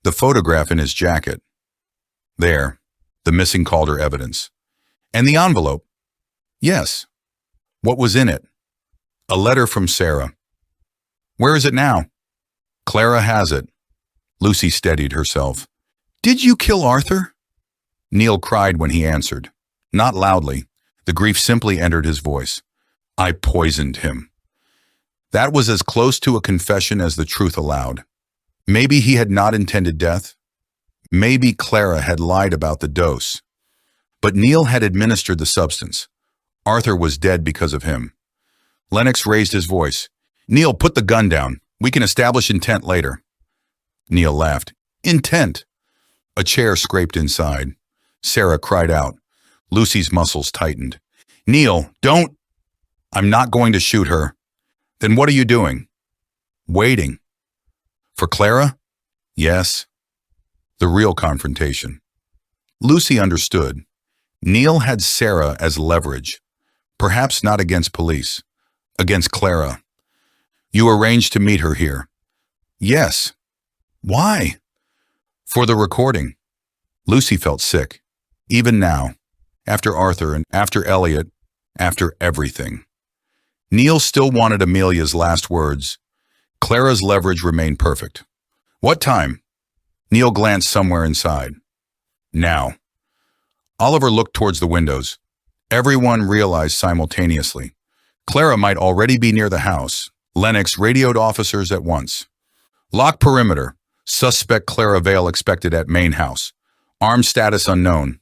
The photograph in his jacket. There, the missing Calder evidence. And the envelope? Yes. What was in it? A letter from Sarah. Where is it now? Clara has it. Lucy steadied herself. Did you kill Arthur? Neil cried when he answered. Not loudly. The grief simply entered his voice. I poisoned him. That was as close to a confession as the truth allowed. Maybe he had not intended death. Maybe Clara had lied about the dose. But Neil had administered the substance. Arthur was dead because of him. Lennox raised his voice. Neil, put the gun down. We can establish intent later. Neil laughed. Intent? A chair scraped inside. Sarah cried out. Lucy's muscles tightened. Neil, don't! I'm not going to shoot her. Then what are you doing? Waiting. For Clara? Yes. The real confrontation. Lucy understood. Neil had Sarah as leverage. Perhaps not against police. Against Clara. You arranged to meet her here. Yes. Why? For the recording. Lucy felt sick. Even now. After Arthur and after Elliot. After everything. Neil still wanted Amelia's last words. Clara's leverage remained perfect. What time? Neil glanced somewhere inside. Now. Oliver looked towards the windows. Everyone realized simultaneously. Clara might already be near the house. Lennox radioed officers at once. Lock perimeter. Suspect Clara Vale expected at main house. Armed status unknown.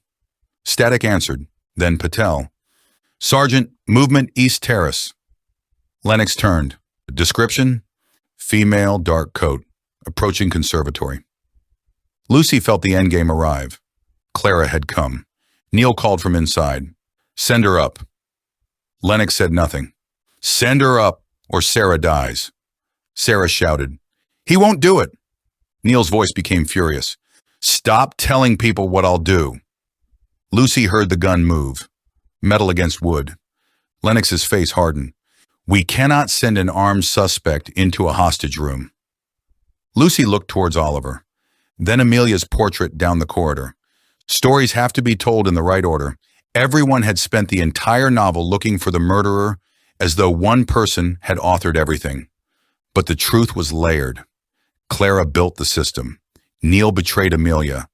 Static answered. Then Patel. Sergeant, movement East Terrace. Lennox turned. Description? Female, dark coat. Approaching conservatory. Lucy felt the endgame arrive. Clara had come. Neil called from inside. Send her up. Lennox said nothing. Send her up, or Sarah dies. Sarah shouted. He won't do it. Neil's voice became furious. Stop telling people what I'll do. Lucy heard the gun move. Metal against wood. Lennox's face hardened. We cannot send an armed suspect into a hostage room. Lucy looked towards Oliver. Then Amelia's portrait down the corridor. Stories have to be told in the right order. Everyone had spent the entire novel looking for the murderer, as though one person had authored everything. But the truth was layered. Clara built the system. Neil betrayed Amelia.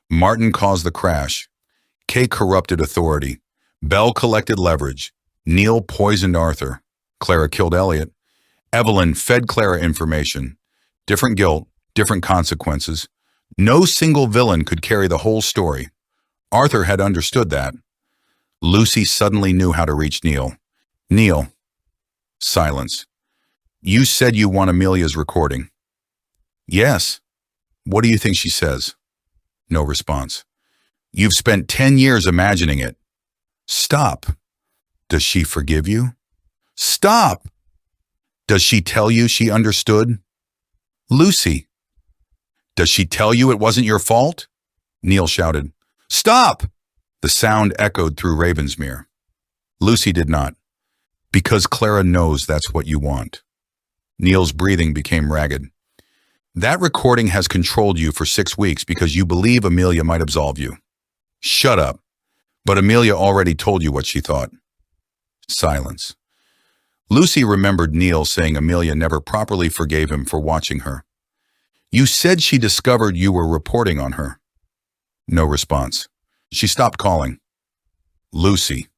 Martin caused the crash. Kay corrupted authority. Belle collected leverage. Neil poisoned Arthur. Clara killed Elliot. Evelyn fed Clara information. Different guilt, different consequences. No single villain could carry the whole story. Arthur had understood that. Lucy suddenly knew how to reach Neil. Neil. Silence. You said you want Amelia's recording. Yes. What do you think she says? No response. You've spent 10 years imagining it. Stop. Does she forgive you? Stop. Does she tell you she understood? Lucy. Does she tell you it wasn't your fault? Neil shouted. Stop! The sound echoed through Ravensmere. Lucy did not. Because Clara knows that's what you want. Neil's breathing became ragged. That recording has controlled you for 6 weeks because you believe Amelia might absolve you. Shut up. But Amelia already told you what she thought. Silence. Lucy remembered Neil saying Amelia never properly forgave him for watching her. You said she discovered you were reporting on her. No response. She stopped calling. Lucy.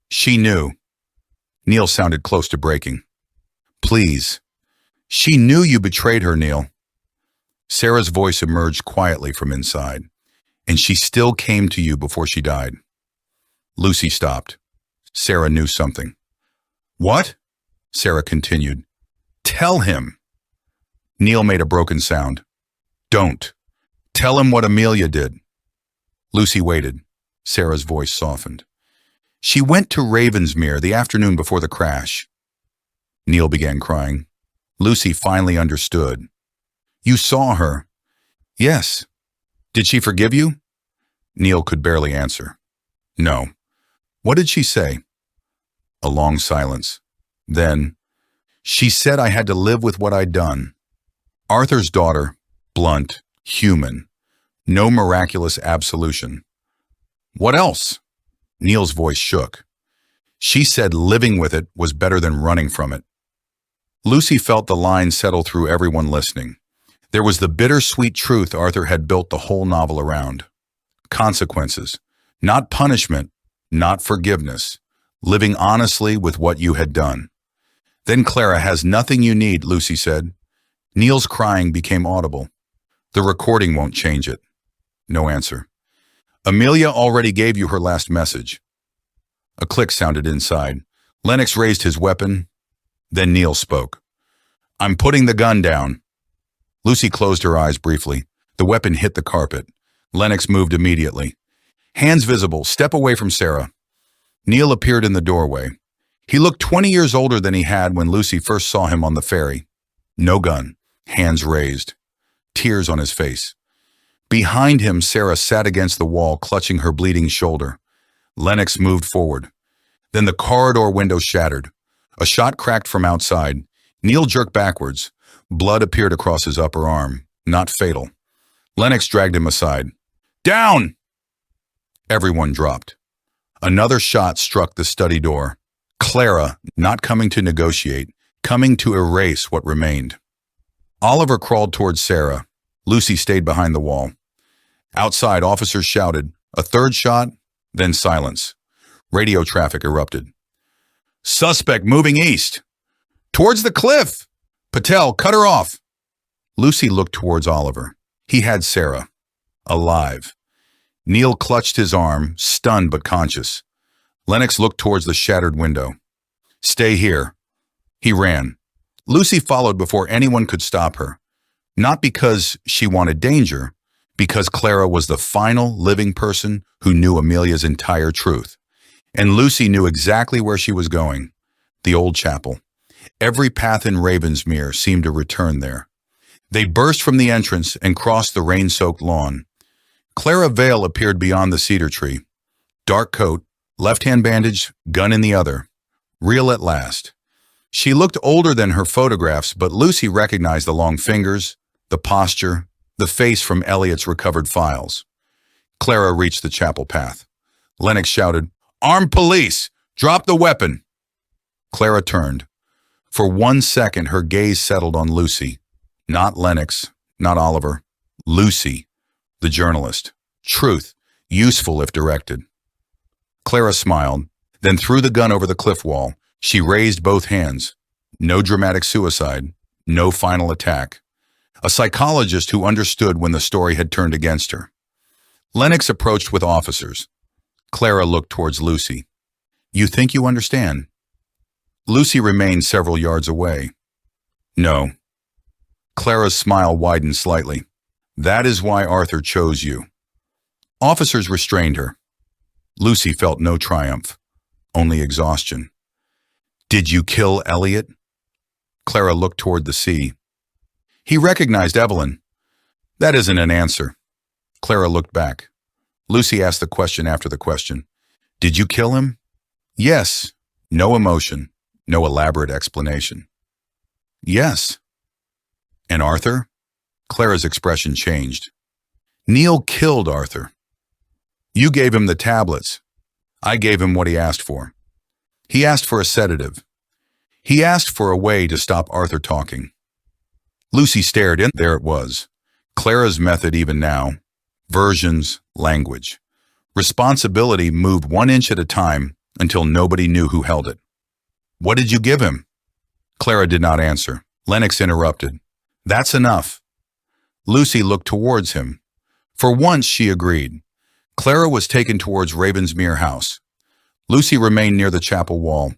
She knew. Neil sounded close to breaking. Please. She knew you betrayed her, Neil. Sarah's voice emerged quietly from inside. And she still came to you before she died. Lucy stopped. Sarah knew something. What? Sarah continued. Tell him. Neil made a broken sound. Don't. Tell him what Amelia did. Lucy waited. Sarah's voice softened. She went to Ravensmere the afternoon before the crash. Neil began crying. Lucy finally understood. You saw her. Yes. Did she forgive you? Neil could barely answer. No. What did she say? A long silence. Then, she said I had to live with what I'd done. Arthur's daughter, blunt, human. No miraculous absolution. What else? Neil's voice shook. She said living with it was better than running from it. Lucy felt the line settle through everyone listening. There was the bittersweet truth Arthur had built the whole novel around. Consequences. Not punishment, not forgiveness. Living honestly with what you had done. Then Clara has nothing you need, Lucy said. Neil's crying became audible. The recording won't change it. No answer. Amelia already gave you her last message. A click sounded inside. Lennox raised his weapon. Then Neil spoke. I'm putting the gun down. Lucy closed her eyes briefly. The weapon hit the carpet. Lennox moved immediately. Hands visible, step away from Sarah. Neil appeared in the doorway. He looked 20 years older than he had when Lucy first saw him on the ferry. No gun, hands raised, tears on his face. Behind him, Sarah sat against the wall, clutching her bleeding shoulder. Lennox moved forward. Then the corridor window shattered. A shot cracked from outside. Neil jerked backwards. Blood appeared across his upper arm. Not fatal. Lennox dragged him aside. Down! Everyone dropped. Another shot struck the study door. Clara, not coming to negotiate, coming to erase what remained. Oliver crawled towards Sarah. Lucy stayed behind the wall. Outside, officers shouted. A third shot, then silence. Radio traffic erupted. Suspect moving east. Towards the cliff. Patel, cut her off. Lucy looked towards Oliver. He had Sarah. Alive. Neil clutched his arm, stunned but conscious. Lennox looked towards the shattered window. "Stay here." He ran. Lucy followed before anyone could stop her. Not because she wanted danger, because Clara was the final living person who knew Amelia's entire truth. And Lucy knew exactly where she was going. The old chapel. Every path in Ravensmere seemed to return there. They burst from the entrance and crossed the rain-soaked lawn. Clara Vale appeared beyond the cedar tree. Dark coat, left-hand bandage, gun in the other. Real at last. She looked older than her photographs, but Lucy recognized the long fingers, the posture, the face from Elliot's recovered files. Clara reached the chapel path. Lennox shouted, "Armed police! Drop the weapon!" Clara turned. For 1 second, her gaze settled on Lucy. Not Lennox, not Oliver. Lucy, the journalist. Truth, useful if directed. Clara smiled, then threw the gun over the cliff wall. She raised both hands. No dramatic suicide, no final attack. A psychologist who understood when the story had turned against her. Lennox approached with officers. Clara looked towards Lucy. "You think you understand?" Lucy remained several yards away. "No." Clara's smile widened slightly. "That is why Arthur chose you." Officers restrained her. Lucy felt no triumph, only exhaustion. "Did you kill Elliot?" Clara looked toward the sea. He recognized Evelyn. "That isn't an answer." Clara looked back. Lucy asked the question after the question. "Did you kill him?" "Yes." No emotion, no elaborate explanation. "Yes." "And Arthur?" Clara's expression changed. "Neil killed Arthur. You gave him the tablets. I gave him what he asked for. He asked for a sedative. He asked for a way to stop Arthur talking." Lucy stared, and there it was. Clara's method even now. Versions, language. Responsibility moved 1 inch at a time until nobody knew who held it. "What did you give him?" Clara did not answer. Lennox interrupted. "That's enough." Lucy looked towards him. For once she agreed. Clara was taken towards Ravensmere House. Lucy remained near the chapel wall.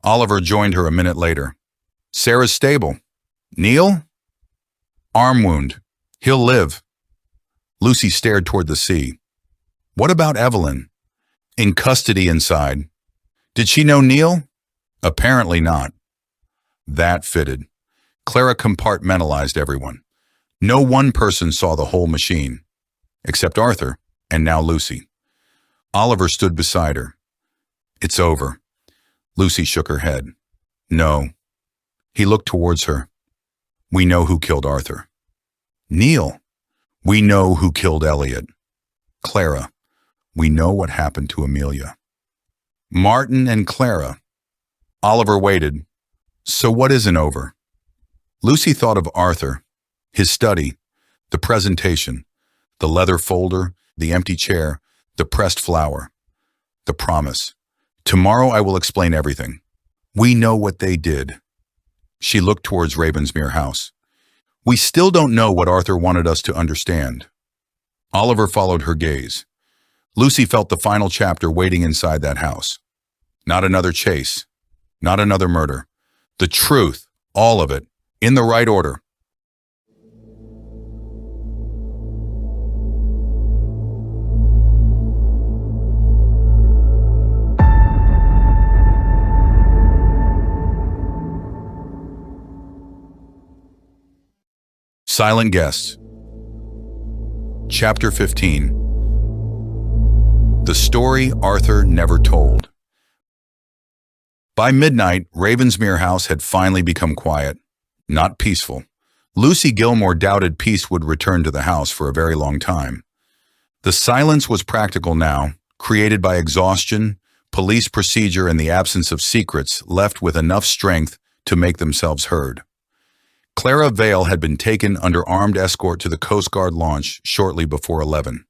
Oliver joined her a minute later. "Sarah's stable. Neil?" "Arm wound. He'll live." Lucy stared toward the sea. "What about Evelyn?" "In custody inside." "Did she know Neil?" "Apparently not." That fitted. Clara compartmentalized everyone. No one person saw the whole machine, except Arthur, and now Lucy. Oliver stood beside her. "It's over." Lucy shook her head. "No." He looked towards her. "We know who killed Arthur." "Neil." "We know who killed Elliot." "Clara." "We know what happened to Amelia." "Martin and Clara." Oliver waited. "So what isn't over?" Lucy thought of Arthur, his study, the presentation, the leather folder, the empty chair, the pressed flower, the promise. "Tomorrow I will explain everything. We know what they did." She looked towards Ravensmere House. "We still don't know what Arthur wanted us to understand." Oliver followed her gaze. Lucy felt the final chapter waiting inside that house. Not another chase. Not another murder. The truth, all of it, in the right order. Silent Guests. Chapter 15. The story Arthur never told. By midnight, Ravensmere House had finally become quiet, not peaceful. Lucy Gilmour doubted peace would return to the house for a very long time. The silence was practical now, created by exhaustion, police procedure, and the absence of secrets left with enough strength to make themselves heard. Clara Vale had been taken under armed escort to the Coast Guard launch shortly before 11.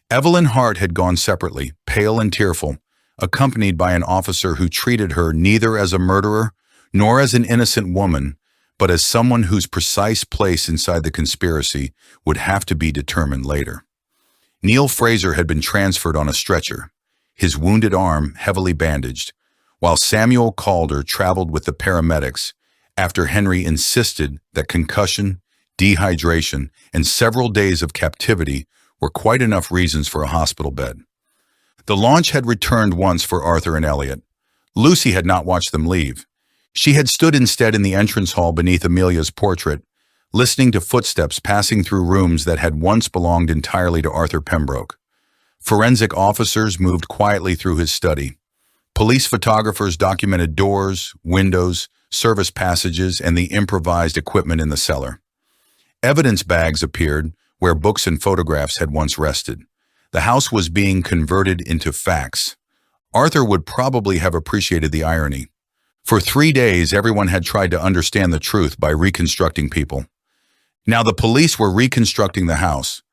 Evelyn Hart had gone separately, pale and tearful, accompanied by an officer who treated her neither as a murderer nor as an innocent woman, but as someone whose precise place inside the conspiracy would have to be determined later. Neil Fraser had been transferred on a stretcher. his wounded arm heavily bandaged, while Samuel Calder traveled with the paramedics after Henry insisted that concussion, dehydration, and several days of captivity were quite enough reasons for a hospital bed. The launch had returned once for Arthur and Elliot. Lucy had not watched them leave. She had stood instead in the entrance hall beneath Amelia's portrait, listening to footsteps passing through rooms that had once belonged entirely to Arthur Pembroke. Forensic officers moved quietly through his study. Police photographers documented doors, windows, service passages, and the improvised equipment in the cellar. Evidence bags appeared where books and photographs had once rested. The house was being converted into facts. Arthur would probably have appreciated the irony. For 3 days, everyone had tried to understand the truth by reconstructing people. Now the police were reconstructing the house.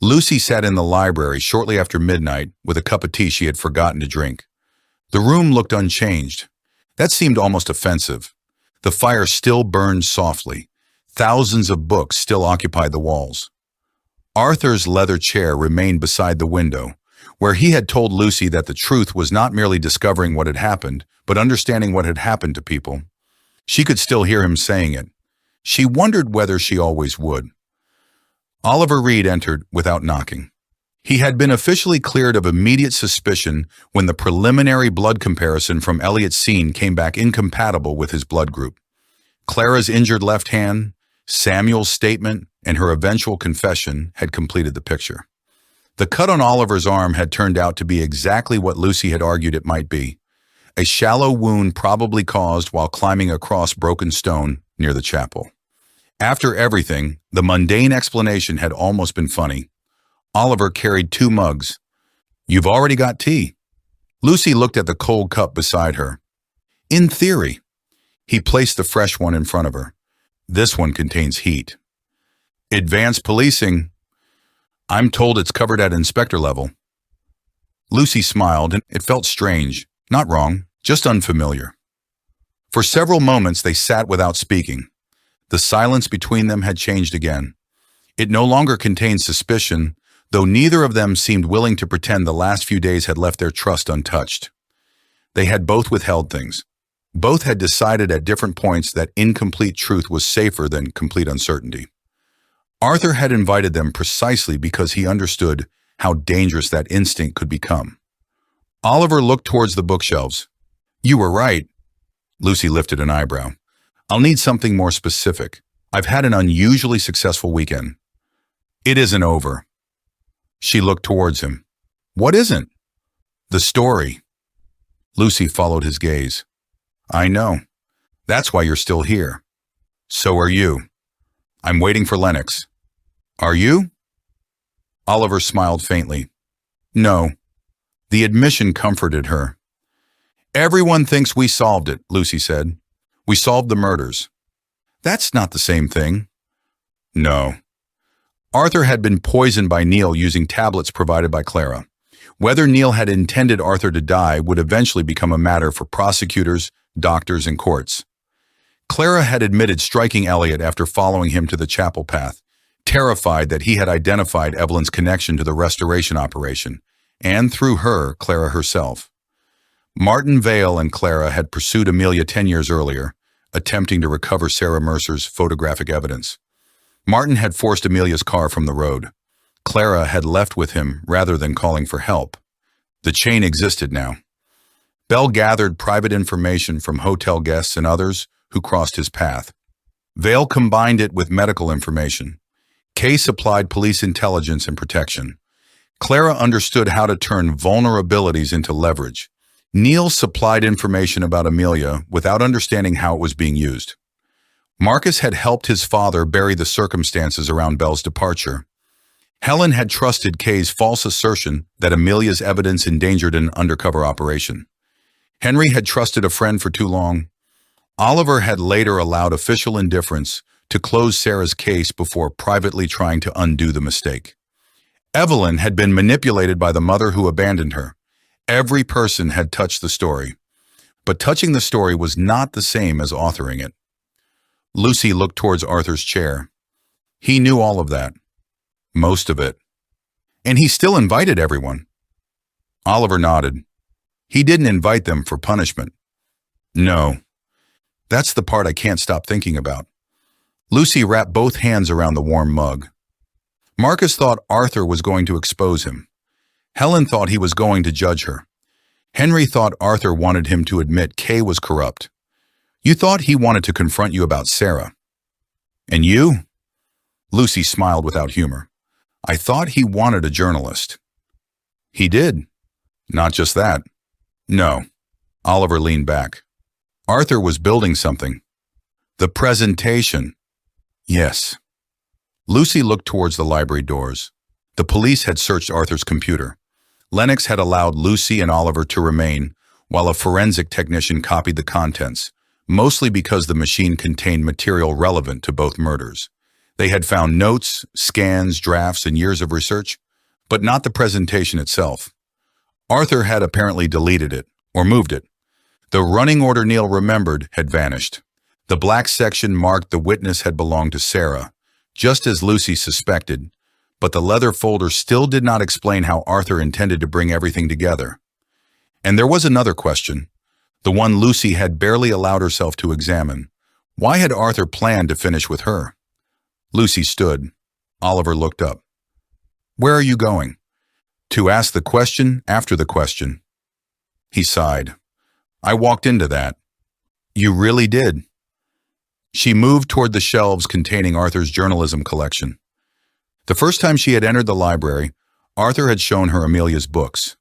Lucy sat in the library shortly after midnight with a cup of tea she had forgotten to drink. The room looked unchanged. That seemed almost offensive. The fire still burned softly. Thousands of books still occupied the walls. Arthur's leather chair remained beside the window, where he had told Lucy that the truth was not merely discovering what had happened, but understanding what had happened to people. She could still hear him saying it. She wondered whether she always would. Oliver Reid entered without knocking. He had been officially cleared of immediate suspicion when the preliminary blood comparison from Elliot's scene came back incompatible with his blood group. Clara's injured left hand, Samuel's statement, and her eventual confession had completed the picture. The cut on Oliver's arm had turned out to be exactly what Lucy had argued it might be. A shallow wound probably caused while climbing across broken stone near the chapel. After everything, the mundane explanation had almost been funny. Oliver carried 2 mugs. "You've already got tea." Lucy looked at the cold cup beside her. "In theory." He placed the fresh one in front of her. "This one contains heat." "Advanced policing. I'm told it's covered at inspector level." Lucy smiled, and it felt strange. Not wrong, just unfamiliar. For several moments they sat without speaking. The silence between them had changed again. It no longer contained suspicion, though neither of them seemed willing to pretend the last few days had left their trust untouched. They had both withheld things. Both had decided at different points that incomplete truth was safer than complete uncertainty. Arthur had invited them precisely because he understood how dangerous that instinct could become. Oliver looked towards the bookshelves. "You were right." Lucy lifted an eyebrow. "I'll need something more specific. I've had an unusually successful weekend." "It isn't over." She looked towards him. "What isn't?" "The story." Lucy followed his gaze. "I know. That's why you're still here. So are you. I'm waiting for Lennox." "Are you?" Oliver smiled faintly. "No." The admission comforted her. "Everyone thinks we solved it," Lucy said. "We solved the murders." "That's not the same thing." "No." Arthur had been poisoned by Neil using tablets provided by Clara. Whether Neil had intended Arthur to die would eventually become a matter for prosecutors, doctors, and courts. Clara had admitted striking Elliot after following him to the chapel path, terrified that he had identified Evelyn's connection to the restoration operation, and through her, Clara herself. Martin Vale and Clara had pursued Amelia 10 years earlier, attempting to recover Sarah Mercer's photographic evidence. Martin had forced Amelia's car from the road. Clara had left with him rather than calling for help. The chain existed now. Bell gathered private information from hotel guests and others who crossed his path. Vale combined it with medical information. Kay supplied police intelligence and protection. Clara understood how to turn vulnerabilities into leverage. Neil supplied information about Amelia without understanding how it was being used. Marcus had helped his father bury the circumstances around Bell's departure. Helen had trusted Kay's false assertion that Amelia's evidence endangered an undercover operation. Henry had trusted a friend for too long. Oliver had later allowed official indifference to close Sarah's case before privately trying to undo the mistake. Evelyn had been manipulated by the mother who abandoned her. Every person had touched the story. But touching the story was not the same as authoring it. Lucy looked towards Arthur's chair. He knew all of that. Most of it. And he still invited everyone. Oliver nodded. He didn't invite them for punishment. No. That's the part I can't stop thinking about. Lucy wrapped both hands around the warm mug. Marcus thought Arthur was going to expose him. Helen thought he was going to judge her. Henry thought Arthur wanted him to admit Kay was corrupt. You thought he wanted to confront you about Sarah. And you? Lucy smiled without humor. I thought he wanted a journalist. He did. Not just that. No. Oliver leaned back. Arthur was building something. The presentation. Yes. Lucy looked towards the library doors. The police had searched Arthur's computer. Lennox had allowed Lucy and Oliver to remain, while a forensic technician copied the contents, mostly because the machine contained material relevant to both murders. They had found notes, scans, drafts, and years of research, but not the presentation itself. Arthur had apparently deleted it, or moved it. The running order Neil remembered had vanished. The black section marked the witness had belonged to Sarah, just as Lucy suspected, but the leather folder still did not explain how Arthur intended to bring everything together. And there was another question, the one Lucy had barely allowed herself to examine. Why had Arthur planned to finish with her? Lucy stood. Oliver looked up. Where are you going? To ask the question after the question. He sighed. I walked into that. You really did. She moved toward the shelves containing Arthur's journalism collection. The first time she had entered the library, Arthur had shown her Amelia's books.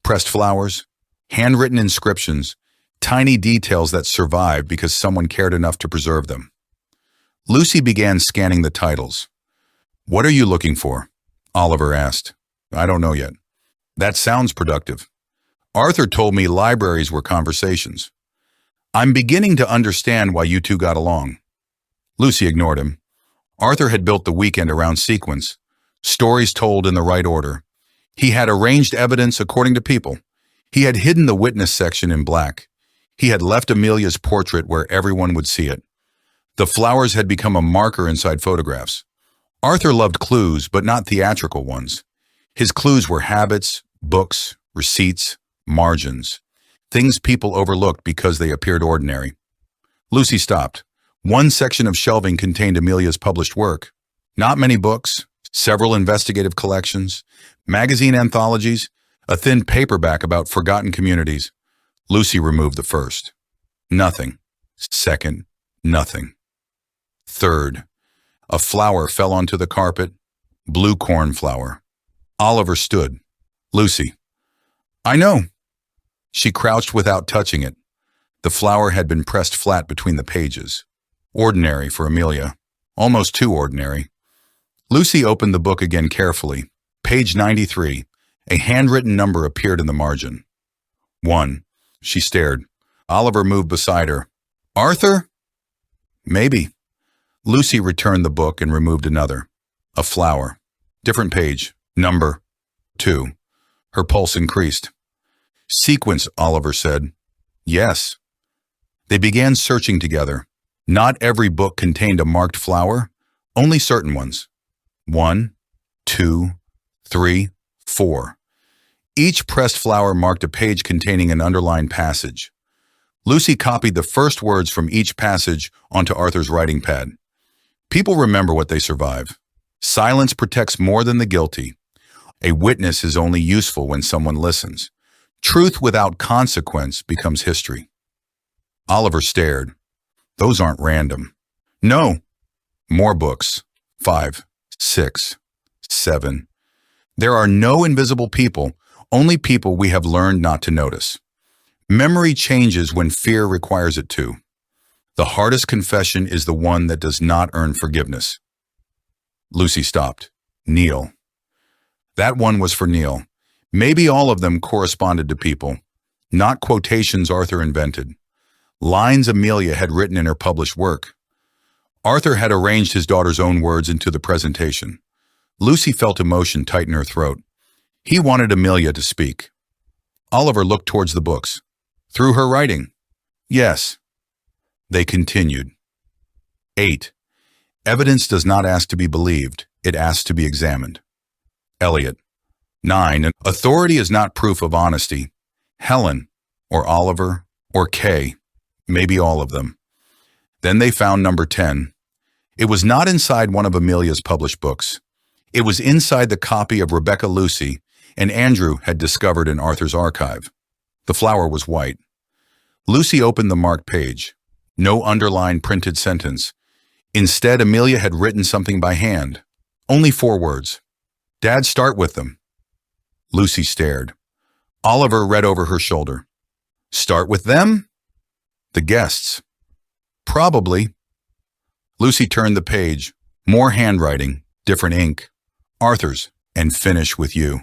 Pressed flowers, handwritten inscriptions, tiny details that survived because someone cared enough to preserve them. Lucy began scanning the titles. What are you looking for? Oliver asked. I don't know yet. That sounds productive. Arthur told me libraries were conversations. I'm beginning to understand why you two got along. Lucy ignored him. Arthur had built the weekend around sequence, stories told in the right order. He had arranged evidence according to people. He had hidden the witness section in black. He had left Amelia's portrait where everyone would see it. The flowers had become a marker inside photographs. Arthur loved clues, but not theatrical ones. His clues were habits, books, receipts, margins, things people overlooked because they appeared ordinary. Lucy stopped. One section of shelving contained Amelia's published work. Not many books, several investigative collections, magazine anthologies, a thin paperback about forgotten communities. Lucy removed the first. Nothing. Second, nothing. Third, a flower fell onto the carpet, blue cornflower. Oliver stood. Lucy. I know. She crouched without touching it. The flower had been pressed flat between the pages. Ordinary for Amelia. Almost too ordinary. Lucy opened the book again carefully. Page 93. A handwritten number appeared in the margin. 1. She stared. Oliver moved beside her. Arthur? Maybe. Lucy returned the book and removed another. A flower. Different page. Number 2. Her pulse increased. Sequence, Oliver said. Yes. They began searching together. Not every book contained a marked flower, only certain ones. 1, 2, 3, 4. Each pressed flower marked a page containing an underlined passage. Lucy copied the first words from each passage onto Arthur's writing pad. People remember what they survive. Silence protects more than the guilty. A witness is only useful when someone listens. Truth without consequence becomes history. Oliver stared. Those aren't random. No. More books. 5, 6, 7. There are no invisible people, only people we have learned not to notice. Memory changes when fear requires it to. The hardest confession is the one that does not earn forgiveness. Lucy stopped. Neil. That one was for Neil. Maybe all of them corresponded to people, not quotations Arthur invented. Lines Amelia had written in her published work. Arthur had arranged his daughter's own words into the presentation. Lucy felt emotion tighten her throat. He wanted Amelia to speak. Oliver looked towards the books. Through her writing? Yes. They continued. 8. Evidence does not ask to be believed, it asks to be examined. Eliot. 9. Authority is not proof of honesty. Helen. or Oliver, or Kay, maybe all of them. Then they found number 10. It was not inside one of Amelia's published books. It was inside the copy of Rebecca Lucy and Andrew had discovered in Arthur's archive. The flower was white. Lucy opened the marked page. No underlined printed sentence. Instead, Amelia had written something by hand. Only 4 words. "Dad, start with them." Lucy stared. Oliver read over her shoulder. "Start with them?" "The guests." "Probably." Lucy turned the page. More handwriting, different ink. Arthur's, "and finish with you."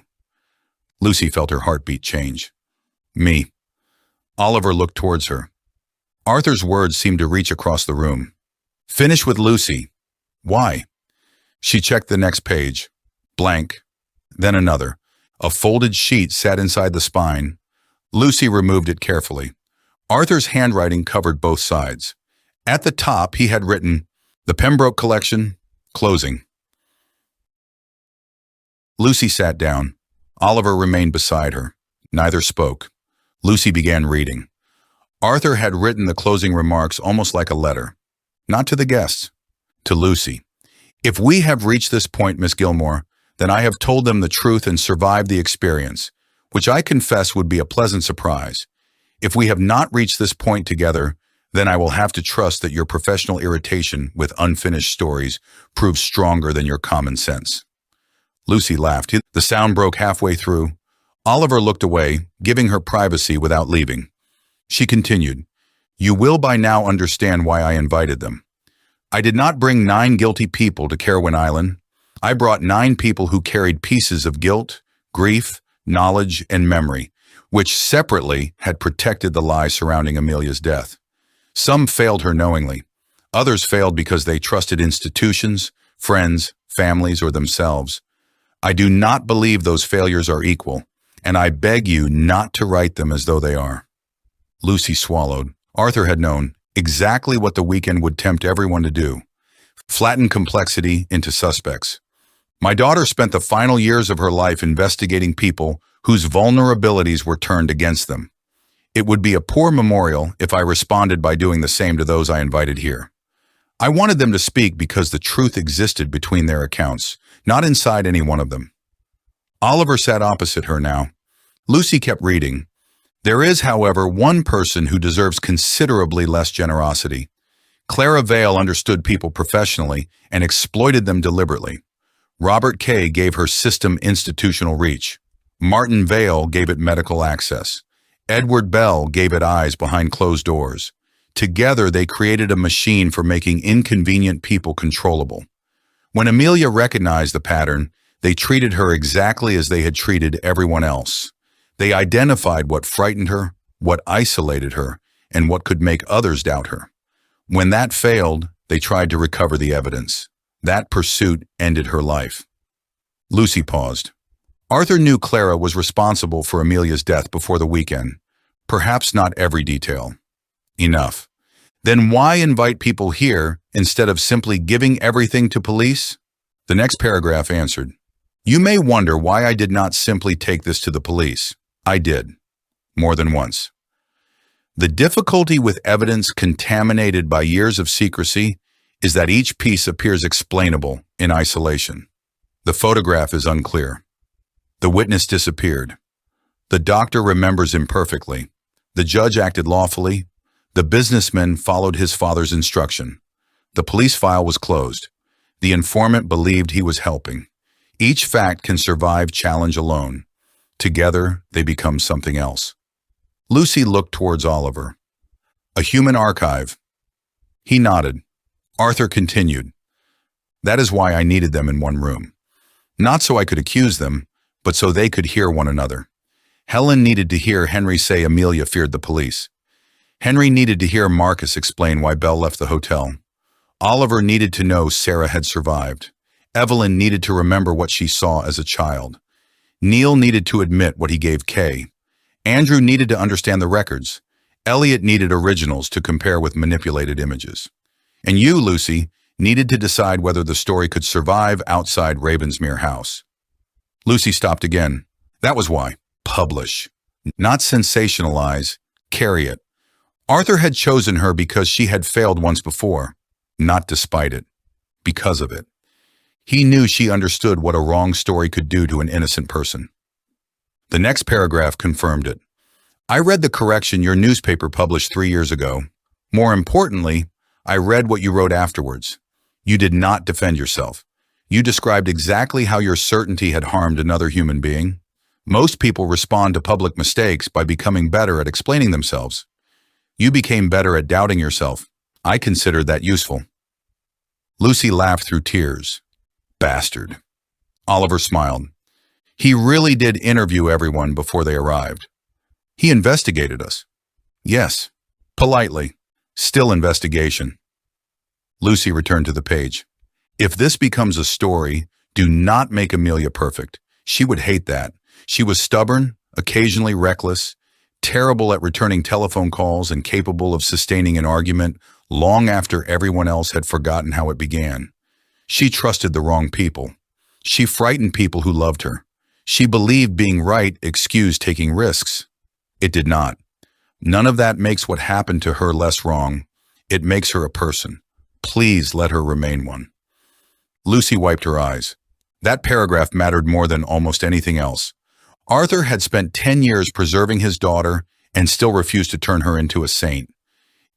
Lucy felt her heartbeat change. "Me." Oliver looked towards her. Arthur's words seemed to reach across the room. "Finish with Lucy." "Why?" She checked the next page. Blank. Then another. A folded sheet sat inside the spine. Lucy removed it carefully. Arthur's handwriting covered both sides. At the top, he had written, "The Pembroke Collection, closing." Lucy sat down. Oliver remained beside her. Neither spoke. Lucy began reading. Arthur had written the closing remarks almost like a letter. Not to the guests. To Lucy. "If we have reached this point, Miss Gilmour, then I have told them the truth and survived the experience, which I confess would be a pleasant surprise. If we have not reached this point together, then I will have to trust that your professional irritation with unfinished stories proves stronger than your common sense." Lucy laughed. The sound broke halfway through. Oliver looked away, giving her privacy without leaving. She continued, "You will by now understand why I invited them. I did not bring 9 guilty people to Caerwyn Island. I brought 9 people who carried pieces of guilt, grief, knowledge, and memory, which separately had protected the lie surrounding Amelia's death. Some failed her knowingly. Others failed because they trusted institutions, friends, families, or themselves. I do not believe those failures are equal, and I beg you not to write them as though they are." Lucy swallowed. Arthur had known exactly what the weekend would tempt everyone to do. Flatten complexity into suspects. "My daughter spent the final years of her life investigating people whose vulnerabilities were turned against them. It would be a poor memorial if I responded by doing the same to those I invited here. I wanted them to speak because the truth existed between their accounts, not inside any one of them." Oliver sat opposite her now. Lucy kept reading. "There is, however, one person who deserves considerably less generosity. Clara Vale understood people professionally and exploited them deliberately. Robert Kay gave her system institutional reach. Martin Vale gave it medical access. Edward Bell gave it eyes behind closed doors. Together, they created a machine for making inconvenient people controllable. When Amelia recognized the pattern, they treated her exactly as they had treated everyone else. They identified what frightened her, what isolated her, and what could make others doubt her. When that failed, they tried to recover the evidence. That pursuit ended her life." Lucy paused. Arthur knew Clara was responsible for Amelia's death before the weekend. Perhaps not every detail. Enough. Then why invite people here instead of simply giving everything to police? The next paragraph answered, "You may wonder why I did not simply take this to the police. I did. More than once. The difficulty with evidence contaminated by years of secrecy is that each piece appears explainable in isolation. The photograph is unclear. The witness disappeared. The doctor remembers imperfectly. The judge acted lawfully. The businessman followed his father's instruction. The police file was closed. The informant believed he was helping. Each fact can survive challenge alone. Together, they become something else." Lucy looked towards Oliver. "A human archive." He nodded. Arthur continued, "That is why I needed them in one room. Not so I could accuse them, but so they could hear one another. Helen needed to hear Henry say Amelia feared the police. Henry needed to hear Marcus explain why Belle left the hotel. Oliver needed to know Sarah had survived. Evelyn needed to remember what she saw as a child. Neil needed to admit what he gave Kay. Andrew needed to understand the records. Elliot needed originals to compare with manipulated images. And you, Lucy, needed to decide whether the story could survive outside Ravensmere House." Lucy stopped again. "That was why. Publish. Not sensationalize. carry it. Arthur had chosen her because she had failed once before, not despite it, because of it. He knew she understood what a wrong story could do to an innocent person. The next paragraph confirmed it. I read the correction your newspaper published 3 years ago. More importantly, I read what you wrote afterwards. You did not defend yourself. You described exactly how your certainty had harmed another human being. Most people respond to public mistakes by becoming better at explaining themselves. You became better at doubting yourself. I considered that useful. Lucy laughed through tears. Bastard. Oliver smiled. He really did interview everyone before they arrived. He investigated us. Yes, politely. Still investigation. Lucy returned to the page. If this becomes a story, do not make Amelia perfect. She would hate that. She was stubborn, occasionally reckless, terrible at returning telephone calls, and capable of sustaining an argument long after everyone else had forgotten how it began. She trusted the wrong people. She frightened people who loved her. She believed being right excused taking risks. It did not. None of that makes what happened to her less wrong. It makes her a person. Please let her remain one. Lucy wiped her eyes. That paragraph mattered more than almost anything else. Arthur had spent 10 years preserving his daughter and still refused to turn her into a saint.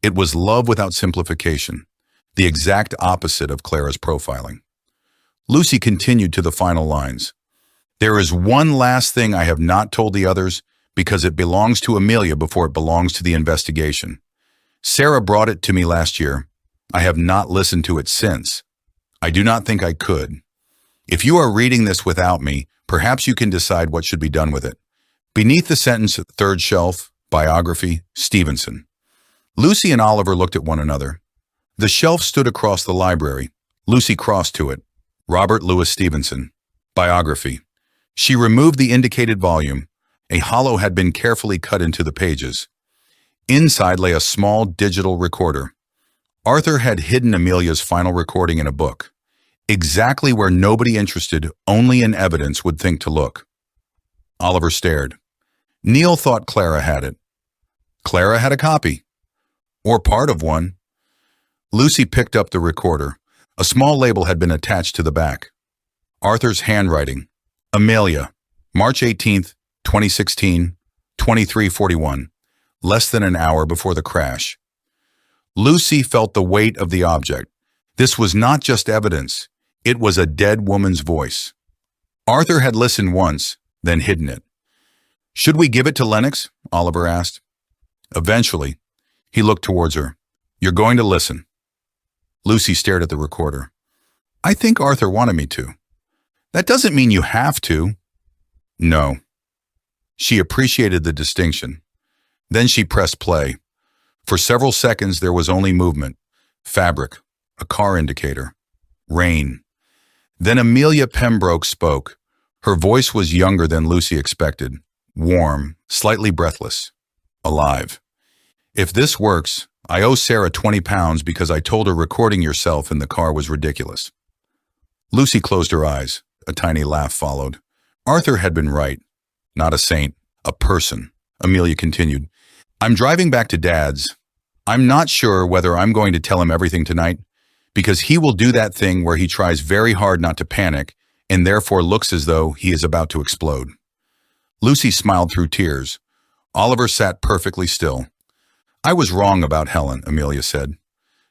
It was love without simplification, the exact opposite of Clara's profiling. Lucy continued to the final lines. There is one last thing I have not told the others because it belongs to Amelia before it belongs to the investigation. Sarah brought it to me last year. I have not listened to it since. I do not think I could. If you are reading this without me, perhaps you can decide what should be done with it. Beneath the sentence, third shelf, biography, Stevenson. Lucy and Oliver looked at one another. The shelf stood across the library. Lucy crossed to it. Robert Louis Stevenson. Biography. She removed the indicated volume. A hollow had been carefully cut into the pages. Inside lay a small digital recorder. Arthur had hidden Amelia's final recording in a book, exactly where nobody interested, only in evidence, would think to look. Oliver stared. Neil thought Clara had it. Clara had a copy. Or part of one. Lucy picked up the recorder. A small label had been attached to the back. Arthur's handwriting. Amelia, March 18th, 2016, 23:41, less than an hour before the crash. Lucy felt the weight of the object. This was not just evidence. It was a dead woman's voice. Arthur had listened once, then hidden it. Should we give it to Lennox? Oliver asked. Eventually. He looked towards her. You're going to listen. Lucy stared at the recorder. I think Arthur wanted me to. That doesn't mean you have to. No. She appreciated the distinction. Then she pressed play. For several seconds there was only movement. Fabric. A car indicator. Rain. Then Amelia Pembroke spoke. Her voice was younger than Lucy expected. Warm, slightly breathless. Alive. If this works, I owe Sarah £20 because I told her recording yourself in the car was ridiculous. Lucy closed her eyes. A tiny laugh followed. Arthur had been right. Not a saint. A person. Amelia continued. I'm driving back to Dad's. I'm not sure whether I'm going to tell him everything tonight, because he will do that thing where he tries very hard not to panic and therefore looks as though he is about to explode. Lucy smiled through tears. Oliver sat perfectly still. I was wrong about Helen, Amelia said.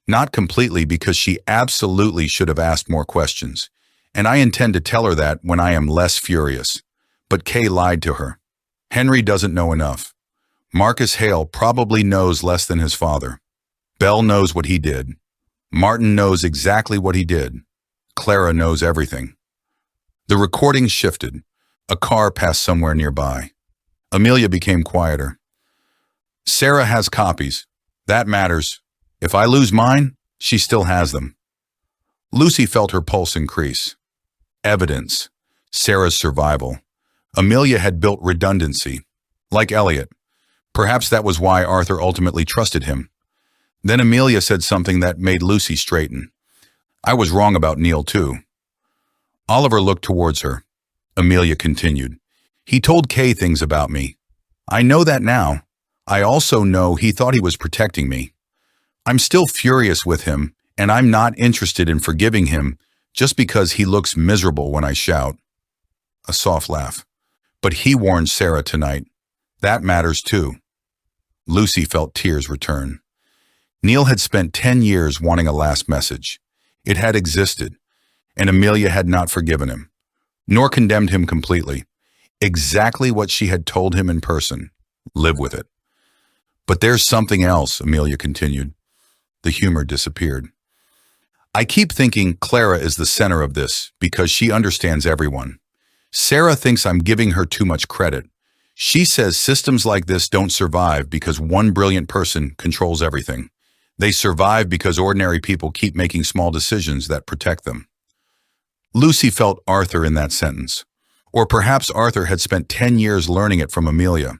Not completely, because she absolutely should have asked more questions, and I intend to tell her that when I am less furious. But Kay lied to her. Henry doesn't know enough. Marcus Hale probably knows less than his father. Bell knows what he did. Martin knows exactly what he did. Clara knows everything. The recording shifted. A car passed somewhere nearby. Amelia became quieter. Sarah has copies. That matters. If I lose mine, she still has them. Lucy felt her pulse increase. Evidence. Sarah's survival. Amelia had built redundancy. Like Elliot. Perhaps that was why Arthur ultimately trusted him. Then Amelia said something that made Lucy straighten. I was wrong about Neil, too. Oliver looked towards her. Amelia continued. He told Kay things about me. I know that now. I also know he thought he was protecting me. I'm still furious with him, and I'm not interested in forgiving him just because he looks miserable when I shout." A soft laugh. "But he warned Sarah tonight. That matters too." Lucy felt tears return. Neil had spent 10 years wanting a last message. It had existed, and Amelia had not forgiven him, nor condemned him completely. Exactly what she had told him in person. Live with it. "But there's something else," Amelia continued. The humor disappeared. "I keep thinking Clara is the center of this because she understands everyone. Sarah thinks I'm giving her too much credit. She says systems like this don't survive because one brilliant person controls everything. They survive because ordinary people keep making small decisions that protect them." Lucy felt Arthur in that sentence. Or perhaps Arthur had spent 10 years learning it from Amelia.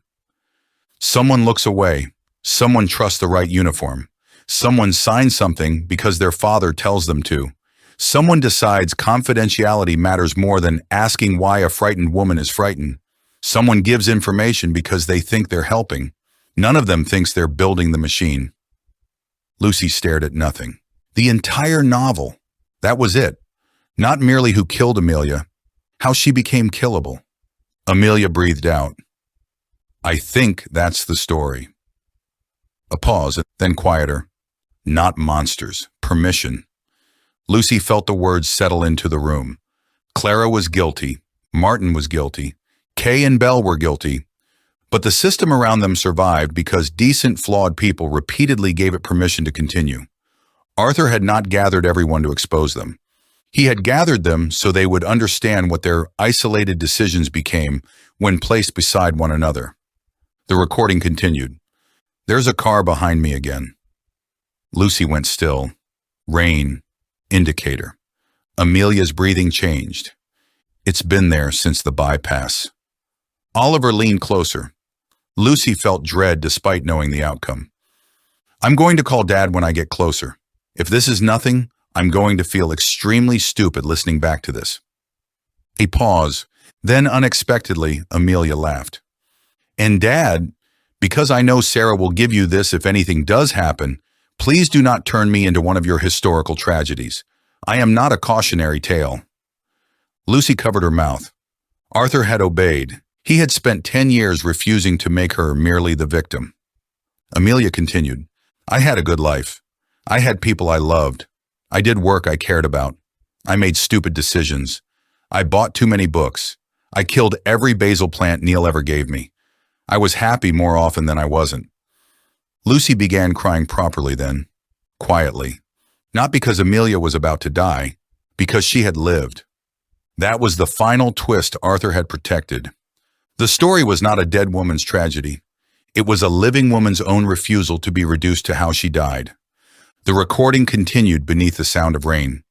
Someone looks away. Someone trusts the right uniform. Someone signs something because their father tells them to. Someone decides confidentiality matters more than asking why a frightened woman is frightened. Someone gives information because they think they're helping. None of them thinks they're building the machine. Lucy stared at nothing. The entire novel. That was it. Not merely who killed Amelia, how she became killable. Amelia breathed out. "I think that's the story." A pause, then quieter. "Not monsters. Permission." Lucy felt the words settle into the room. Clara was guilty. Martin was guilty. Kay and Belle were guilty. But the system around them survived because decent, flawed people repeatedly gave it permission to continue. Arthur had not gathered everyone to expose them. He had gathered them so they would understand what their isolated decisions became when placed beside one another. The recording continued. "There's a car behind me again." Lucy went still. Rain. Indicator. Amelia's breathing changed. "It's been there since the bypass." Oliver leaned closer. Lucy felt dread despite knowing the outcome. "I'm going to call Dad when I get closer. If this is nothing, I'm going to feel extremely stupid listening back to this." A pause. Then unexpectedly, Amelia laughed. "And Dad, because I know Sarah will give you this if anything does happen, please do not turn me into one of your historical tragedies. I am not a cautionary tale." Lucy covered her mouth. Arthur had obeyed. He had spent 10 years refusing to make her merely the victim. Amelia continued, "I had a good life. I had people I loved. I did work I cared about. I made stupid decisions. I bought too many books. I killed every basil plant Neil ever gave me. I was happy more often than I wasn't." Lucy began crying properly then, quietly. Not because Amelia was about to die, because she had lived. That was the final twist Arthur had protected. The story was not a dead woman's tragedy. It was a living woman's own refusal to be reduced to how she died. The recording continued beneath the sound of rain.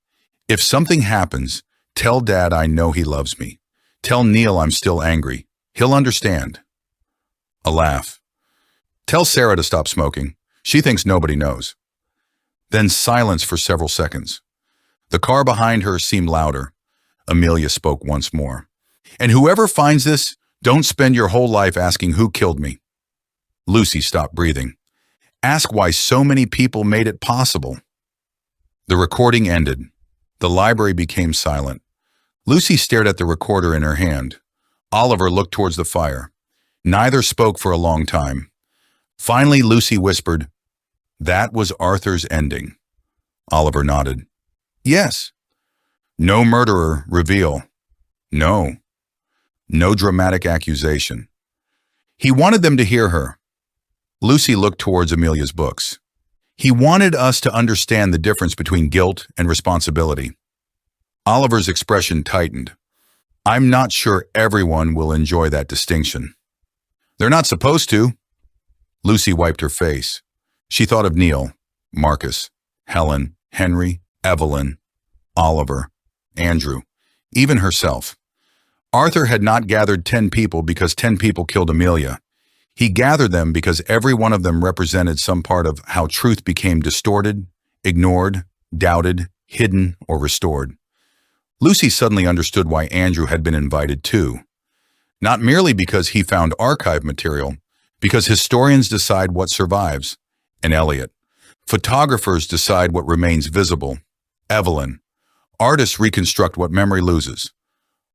"If something happens, tell Dad I know he loves me. Tell Neil I'm still angry. He'll understand." A laugh. "Tell Sarah to stop smoking. She thinks nobody knows." Then silence for several seconds. The car behind her seemed louder. Amelia spoke once more. "And whoever finds this, don't spend your whole life asking who killed me." Lucy stopped breathing. "Ask why so many people made it possible." The recording ended. The library became silent. Lucy stared at the recorder in her hand. Oliver looked towards the fire. Neither spoke for a long time. Finally, Lucy whispered, "That was Arthur's ending." Oliver nodded. "Yes." "No murderer reveal." "No." No dramatic accusation. He wanted them to hear her. Lucy looked towards Amelia's books. He wanted us to understand the difference between guilt and responsibility. Oliver's expression tightened. "I'm not sure everyone will enjoy that distinction." "They're not supposed to." Lucy wiped her face. She thought of Neil, Marcus, Helen, Henry, Evelyn, Oliver, Andrew, even herself. Arthur had not gathered 10 people because 10 people killed Amelia. He gathered them because every one of them represented some part of how truth became distorted, ignored, doubted, hidden, or restored. Lucy suddenly understood why Andrew had been invited too. Not merely because he found archive material, Because historians decide what survives, and Eliot. Photographers decide what remains visible, Evelyn. Artists reconstruct what memory loses,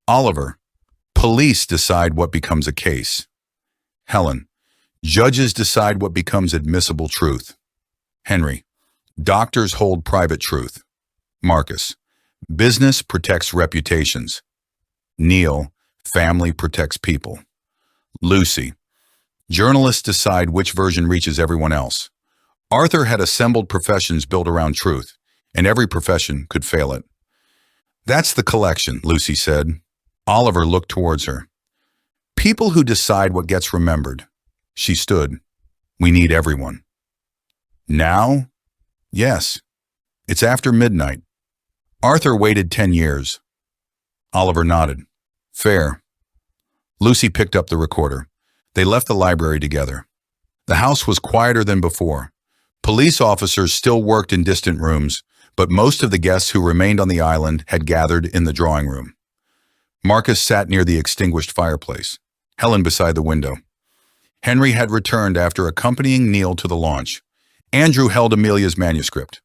Oliver. Police decide what becomes a case, Helen. Judges decide what becomes admissible truth, Henry. Doctors hold private truth, Marcus. Business protects reputations, Neil. Family protects people, Lucy. Journalists decide which version reaches everyone else. Arthur had assembled professions built around truth, and every profession could fail it. That's the collection, Lucy said. Oliver looked towards her. People who decide what gets remembered. She stood. We need everyone. Now? Yes. It's after midnight. Arthur waited 10 years. Oliver nodded. Fair. Lucy picked up the recorder. They left the library together. The house was quieter than before. Police officers still worked in distant rooms, but most of the guests who remained on the island had gathered in the drawing room. Marcus sat near the extinguished fireplace, Helen beside the window. Henry had returned after accompanying Neil to the launch. Andrew held Amelia's manuscript.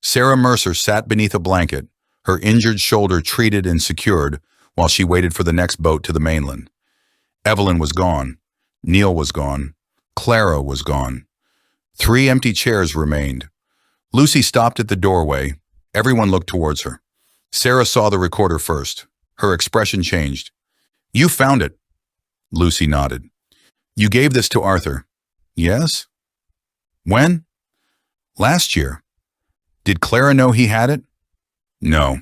Sarah Mercer sat beneath a blanket, her injured shoulder treated and secured, while she waited for the next boat to the mainland. Evelyn was gone. Neil was gone. Clara was gone. 3 empty chairs remained. Lucy stopped at the doorway. Everyone looked towards her. Sarah saw the recorder first. Her expression changed. You found it. Lucy nodded. You gave this to Arthur. Yes? When? Last year. Did Clara know he had it? No.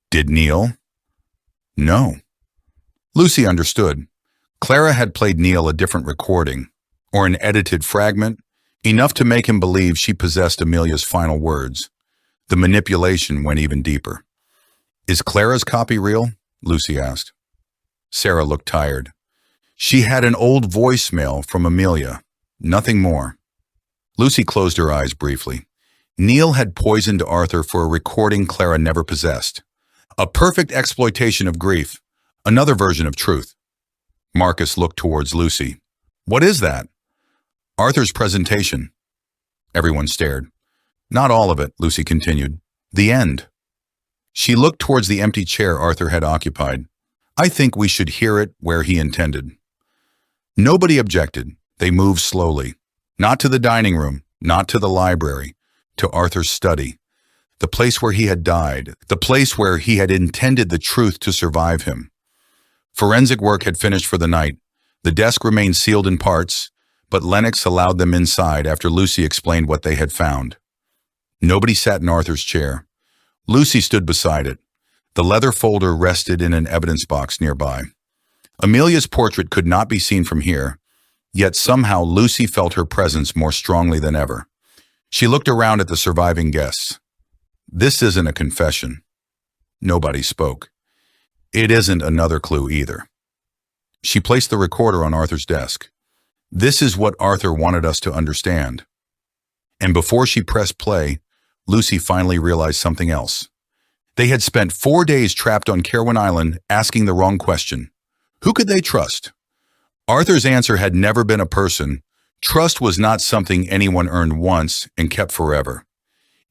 Did Neil? No. Lucy understood. Clara had played Neil a different recording, or an edited fragment, enough to make him believe she possessed Amelia's final words. The manipulation went even deeper. Is Clara's copy real? Lucy asked. Sarah looked tired. She had an old voicemail from Amelia, nothing more. Lucy closed her eyes briefly. Neil had poisoned Arthur for a recording Clara never possessed. A perfect exploitation of grief, another version of truth. Marcus looked towards Lucy. What is that? Arthur's presentation. Everyone stared. Not all of it, Lucy continued. The end. She looked towards the empty chair Arthur had occupied. I think we should hear it where he intended. Nobody objected. They moved slowly. Not to the dining room, not to the library, to Arthur's study. The place where he had died, the place where he had intended the truth to survive him. Forensic work had finished for the night. The desk remained sealed in parts, but Lennox allowed them inside after Lucy explained what they had found. Nobody sat in Arthur's chair. Lucy stood beside it. The leather folder rested in an evidence box nearby. Amelia's portrait could not be seen from here, yet somehow Lucy felt her presence more strongly than ever. She looked around at the surviving guests. This isn't a confession. Nobody spoke. It isn't another clue either. She placed the recorder on Arthur's desk. This is what Arthur wanted us to understand. And before she pressed play, Lucy finally realized something else. They had spent 4 days trapped on Caerwyn Island asking the wrong question. Who could they trust? Arthur's answer had never been a person. Trust was not something anyone earned once and kept forever.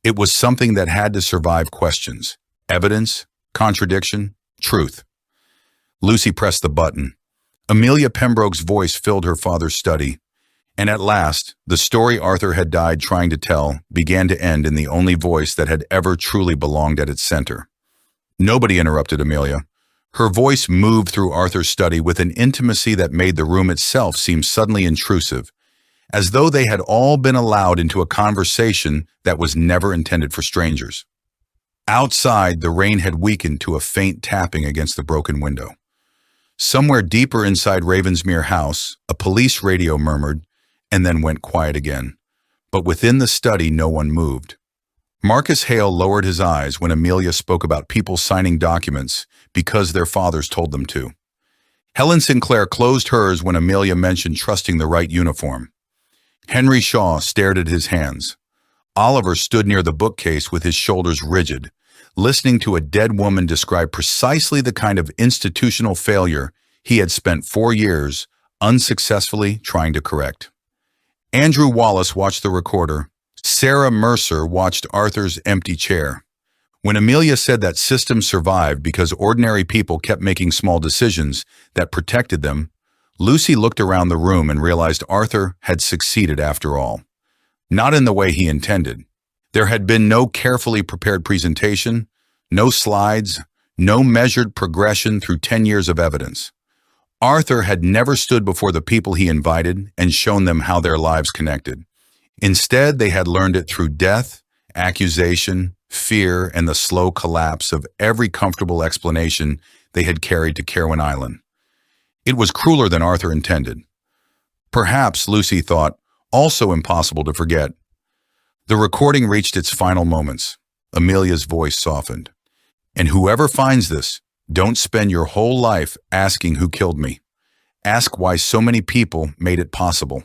It was something that had to survive questions, evidence, contradiction, truth. Lucy pressed the button. Amelia Pembroke's voice filled her father's study, and at last, the story Arthur had died trying to tell began to end in the only voice that had ever truly belonged at its center. Nobody interrupted Amelia. Her voice moved through Arthur's study with an intimacy that made the room itself seem suddenly intrusive, as though they had all been allowed into a conversation that was never intended for strangers. Outside, the rain had weakened to a faint tapping against the broken window. Somewhere deeper inside Ravensmere House, a police radio murmured and then went quiet again. But within the study, no one moved. Marcus Hale lowered his eyes when Amelia spoke about people signing documents because their fathers told them to. Helen Sinclair closed hers when Amelia mentioned trusting the right uniform. Henry Shaw stared at his hands. Oliver stood near the bookcase with his shoulders rigid, listening to a dead woman describe precisely the kind of institutional failure he had spent 4 years unsuccessfully trying to correct. Andrew Wallace watched the recorder. Sarah Mercer watched Arthur's empty chair. When Amelia said that systems survived because ordinary people kept making small decisions that protected them, Lucy looked around the room and realized Arthur had succeeded after all. Not in the way he intended. There had been no carefully prepared presentation, no slides, no measured progression through 10 years of evidence. Arthur had never stood before the people he invited and shown them how their lives connected. Instead, they had learned it through death, accusation, fear, and the slow collapse of every comfortable explanation they had carried to Caerwyn Island. It was crueler than Arthur intended. Perhaps, Lucy thought, also impossible to forget. The recording reached its final moments. Amelia's voice softened. And whoever finds this, don't spend your whole life asking who killed me. Ask why so many people made it possible.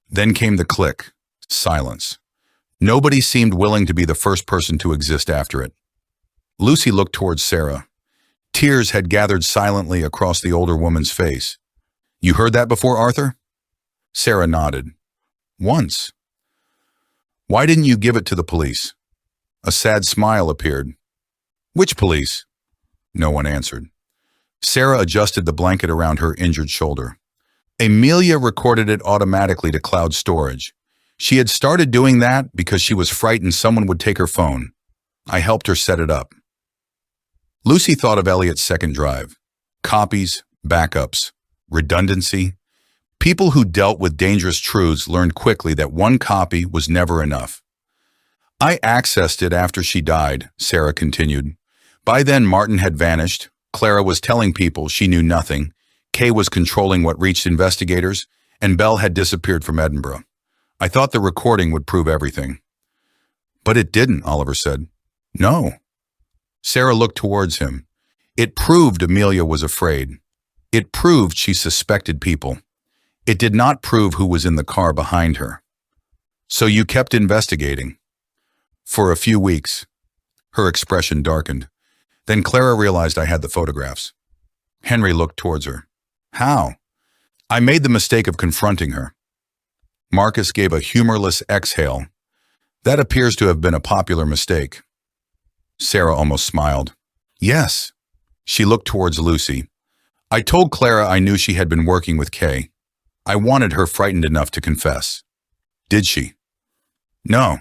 Then came the click. Silence. Nobody seemed willing to be the first person to exist after it. Lucy looked towards Sarah. Tears had gathered silently across the older woman's face. You heard that before, Arthur? Sarah nodded. Once. Why didn't you give it to the police? A sad smile appeared. Which police? No one answered. Sarah adjusted the blanket around her injured shoulder. Amelia recorded it automatically to cloud storage. She had started doing that because she was frightened someone would take her phone. I helped her set it up. Lucy thought of Elliot's second drive. Copies, backups, redundancy. People who dealt with dangerous truths learned quickly that one copy was never enough. I accessed it after she died, Sarah continued. By then, Martin had vanished. Clara was telling people she knew nothing. Kay was controlling what reached investigators, and Belle had disappeared from Edinburgh. I thought the recording would prove everything. But it didn't, Oliver said. No. Sarah looked towards him. It proved Amelia was afraid. It proved she suspected people. It did not prove who was in the car behind her. So you kept investigating. For a few weeks. Her expression darkened. Then Clara realized I had the photographs. Henry looked towards her. How? I made the mistake of confronting her. Marcus gave a humorless exhale. That appears to have been a popular mistake. Sarah almost smiled. Yes. She looked towards Lucy. I told Clara I knew she had been working with Kay. I wanted her frightened enough to confess. Did she? No.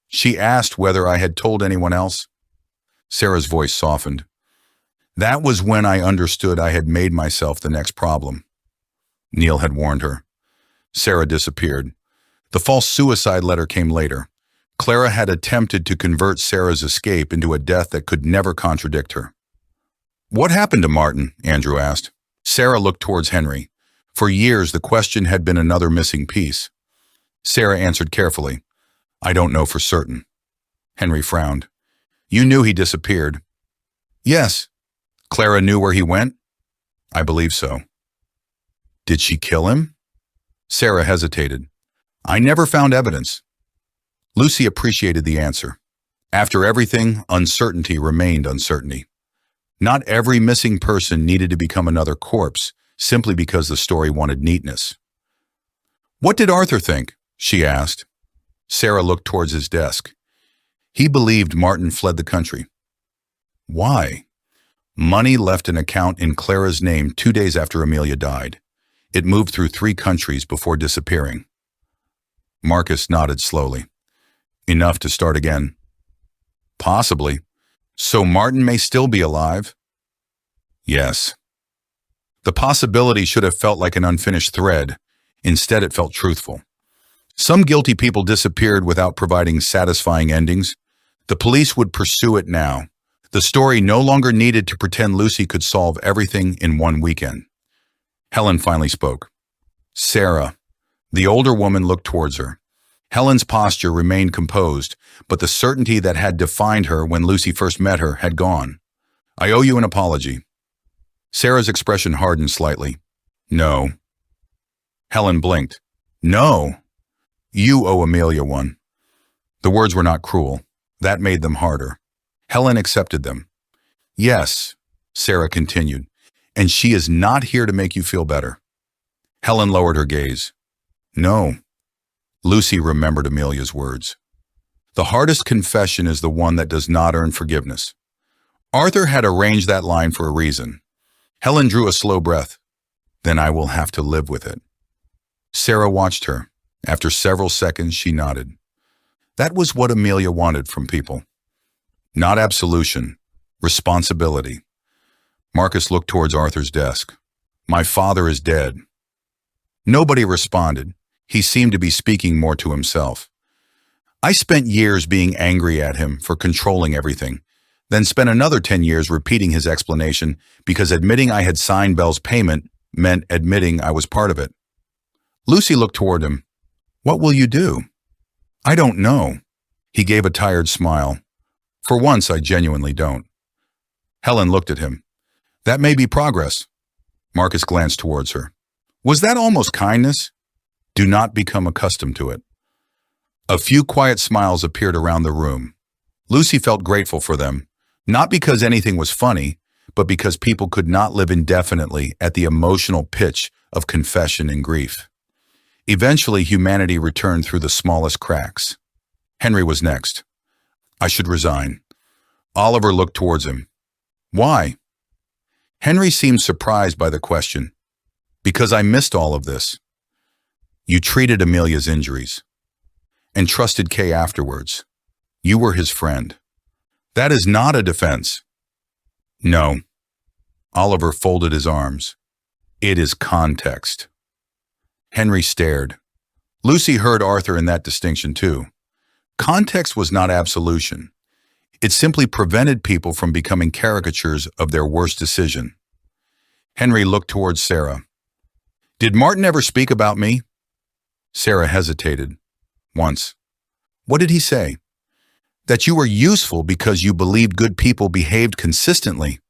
She asked whether I had told anyone else. Sarah's voice softened. That was when I understood I had made myself the next problem. Neil had warned her. Sarah disappeared. The false suicide letter came later. Clara had attempted to convert Sarah's escape into a death that could never contradict her. What happened to Martin? Andrew asked. Sarah looked towards Henry. For years, the question had been another missing piece. Sarah answered carefully. I don't know for certain. Henry frowned. You knew he disappeared. Yes. Clara knew where he went? I believe so. Did she kill him? Sarah hesitated. I never found evidence. Lucy appreciated the answer. After everything, uncertainty remained uncertainty. Not every missing person needed to become another corpse simply because the story wanted neatness. What did Arthur think? She asked. Sarah looked towards his desk. He believed Martin fled the country. Why? Money left an account in Clara's name 2 days after Amelia died. It moved through 3 countries before disappearing. Marcus nodded slowly. Enough to start again. Possibly. So Martin may still be alive? Yes. The possibility should have felt like an unfinished thread. Instead, it felt truthful. Some guilty people disappeared without providing satisfying endings. The police would pursue it now. The story no longer needed to pretend Lucy could solve everything in one weekend. Helen finally spoke. Sarah. The older woman looked towards her. Helen's posture remained composed, but the certainty that had defined her when Lucy first met her had gone. I owe you an apology. Sarah's expression hardened slightly. No. Helen blinked. No. You owe Amelia one. The words were not cruel. That made them harder. Helen accepted them. Yes, Sarah continued, and she is not here to make you feel better. Helen lowered her gaze. No. Lucy remembered Amelia's words. The hardest confession is the one that does not earn forgiveness. Arthur had arranged that line for a reason. Helen drew a slow breath. Then I will have to live with it. Sarah watched her. After several seconds, she nodded. That was what Amelia wanted from people. Not absolution, responsibility. Marcus looked towards Arthur's desk. My father is dead. Nobody responded. He seemed to be speaking more to himself. I spent years being angry at him for controlling everything, then spent another 10 years repeating his explanation because admitting I had signed Belle's payment meant admitting I was part of it. Lucy looked toward him. What will you do? I don't know. He gave a tired smile. For once, I genuinely don't. Helen looked at him. That may be progress. Marcus glanced towards her. Was that almost kindness? Do not become accustomed to it. A few quiet smiles appeared around the room. Lucy felt grateful for them, not because anything was funny, but because people could not live indefinitely at the emotional pitch of confession and grief. Eventually, humanity returned through the smallest cracks. Henry was next. I should resign. Oliver looked towards him. Why? Henry seemed surprised by the question. Because I missed all of this. You treated Amelia's injuries and trusted Kay afterwards. You were his friend. That is not a defense. No. Oliver folded his arms. It is context. Henry stared. Lucy heard Arthur in that distinction too. Context was not absolution. It simply prevented people from becoming caricatures of their worst decision. Henry looked towards Sarah. Did Martin ever speak about me? Sarah hesitated. Once. What did he say? That you were useful because you believed good people behaved consistently.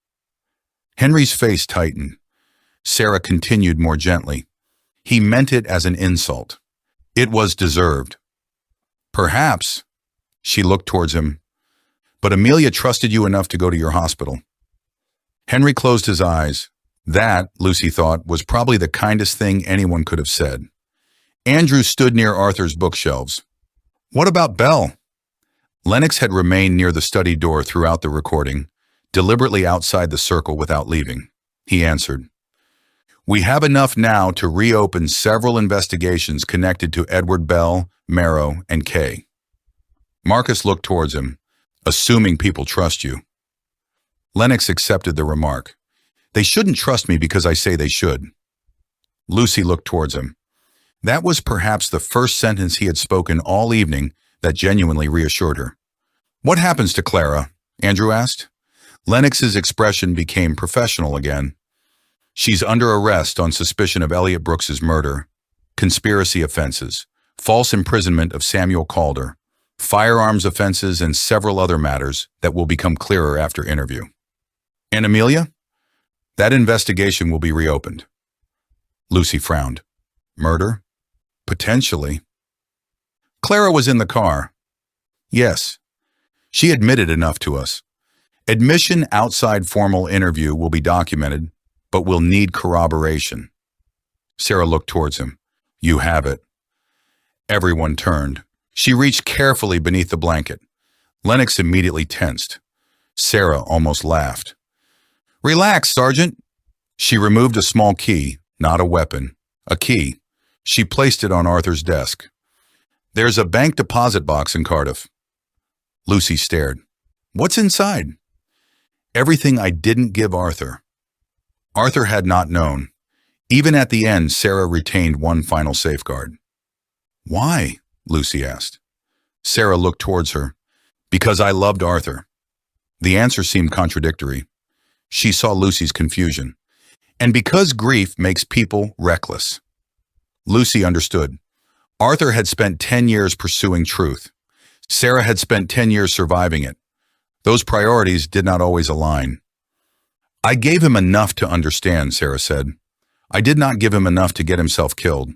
Henry's face tightened. Sarah continued more gently. He meant it as an insult. It was deserved. Perhaps. She looked towards him. But Amelia trusted you enough to go to your hospital. Henry closed his eyes. That, Lucy thought, was probably the kindest thing anyone could have said. Andrew stood near Arthur's bookshelves. What about Belle? Lennox had remained near the study door throughout the recording, deliberately outside the circle without leaving. He answered, We have enough now to reopen several investigations connected to Edward Bell, Marrow, and Kay. Marcus looked towards him, assuming people trust you. Lennox accepted the remark. They shouldn't trust me because I say they should. Lucy looked towards him. That was perhaps the first sentence he had spoken all evening that genuinely reassured her. What happens to Clara? Andrew asked. Lennox's expression became professional again. She's under arrest on suspicion of Elliot Brooks's murder, conspiracy offenses, false imprisonment of Samuel Calder, firearms offenses, and several other matters that will become clearer after interview. And Amelia? That investigation will be reopened. Lucy frowned. Murder? Potentially. Clara was in the car. Yes. She admitted enough to us. Admission outside formal interview will be documented, but will need corroboration. Sarah looked towards him. You have it. Everyone turned. She reached carefully beneath the blanket. Lennox immediately tensed. Sarah almost laughed. Relax, Sergeant. She removed a small key, not a weapon. A key. She placed it on Arthur's desk. There's a bank deposit box in Cardiff. Lucy stared. What's inside? Everything I didn't give Arthur. Arthur had not known. Even at the end, Sarah retained one final safeguard. Why? Lucy asked. Sarah looked towards her. Because I loved Arthur. The answer seemed contradictory. She saw Lucy's confusion. And because grief makes people reckless. Lucy understood. Arthur had spent 10 years pursuing truth. Sarah had spent 10 years surviving it. Those priorities did not always align. I gave him enough to understand, Sarah said. I did not give him enough to get himself killed.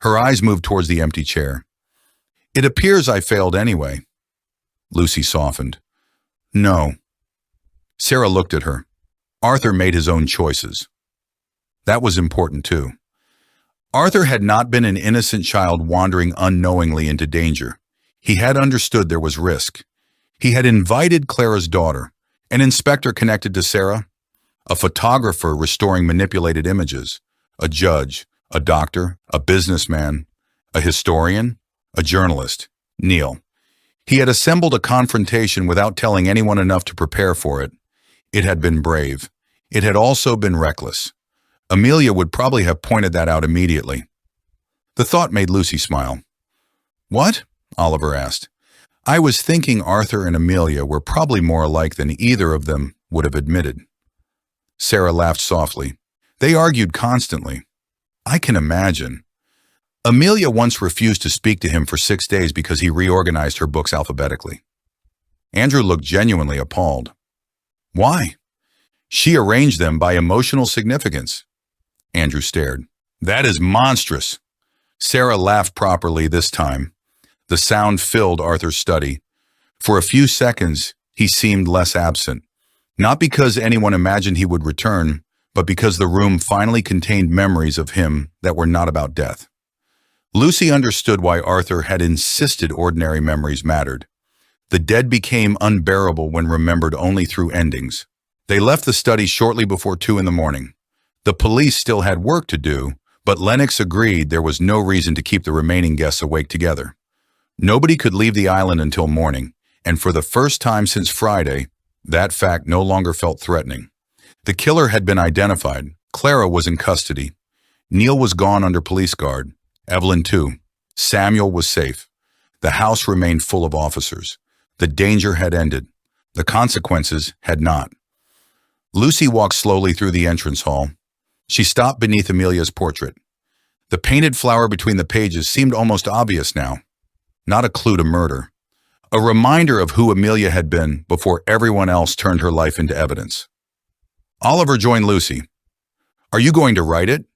Her eyes moved towards the empty chair. It appears I failed anyway. Lucy softened. No. Sarah looked at her. Arthur made his own choices. That was important too. Arthur had not been an innocent child wandering unknowingly into danger. He had understood there was risk. He had invited Clara's daughter, an inspector connected to Sarah, a photographer restoring manipulated images, a judge, a doctor, a businessman, a historian, a journalist, Neil. He had assembled a confrontation without telling anyone enough to prepare for it. It had been brave. It had also been reckless. Amelia would probably have pointed that out immediately. The thought made Lucy smile. "What?" Oliver asked. "I was thinking Arthur and Amelia were probably more alike than either of them would have admitted." Sarah laughed softly. "They argued constantly. I can imagine." Amelia once refused to speak to him for 6 days because he reorganized her books alphabetically. Andrew looked genuinely appalled. "Why?" "She arranged them by emotional significance." Andrew stared. "That is monstrous." Sarah laughed properly this time. The sound filled Arthur's study. For a few seconds, he seemed less absent. Not because anyone imagined he would return, but because the room finally contained memories of him that were not about death. Lucy understood why Arthur had insisted ordinary memories mattered. The dead became unbearable when remembered only through endings. They left the study shortly before 2 in the morning. The police still had work to do, but Lennox agreed there was no reason to keep the remaining guests awake together. Nobody could leave the island until morning, and for the first time since Friday, that fact no longer felt threatening. The killer had been identified. Clara was in custody. Neil was gone under police guard. Evelyn too. Samuel was safe. The house remained full of officers. The danger had ended. The consequences had not. Lucy walked slowly through the entrance hall. She stopped beneath Amelia's portrait. The painted flower between the pages seemed almost obvious now. Not a clue to murder. A reminder of who Amelia had been before everyone else turned her life into evidence. Oliver joined Lucy. "Are you going to write it?"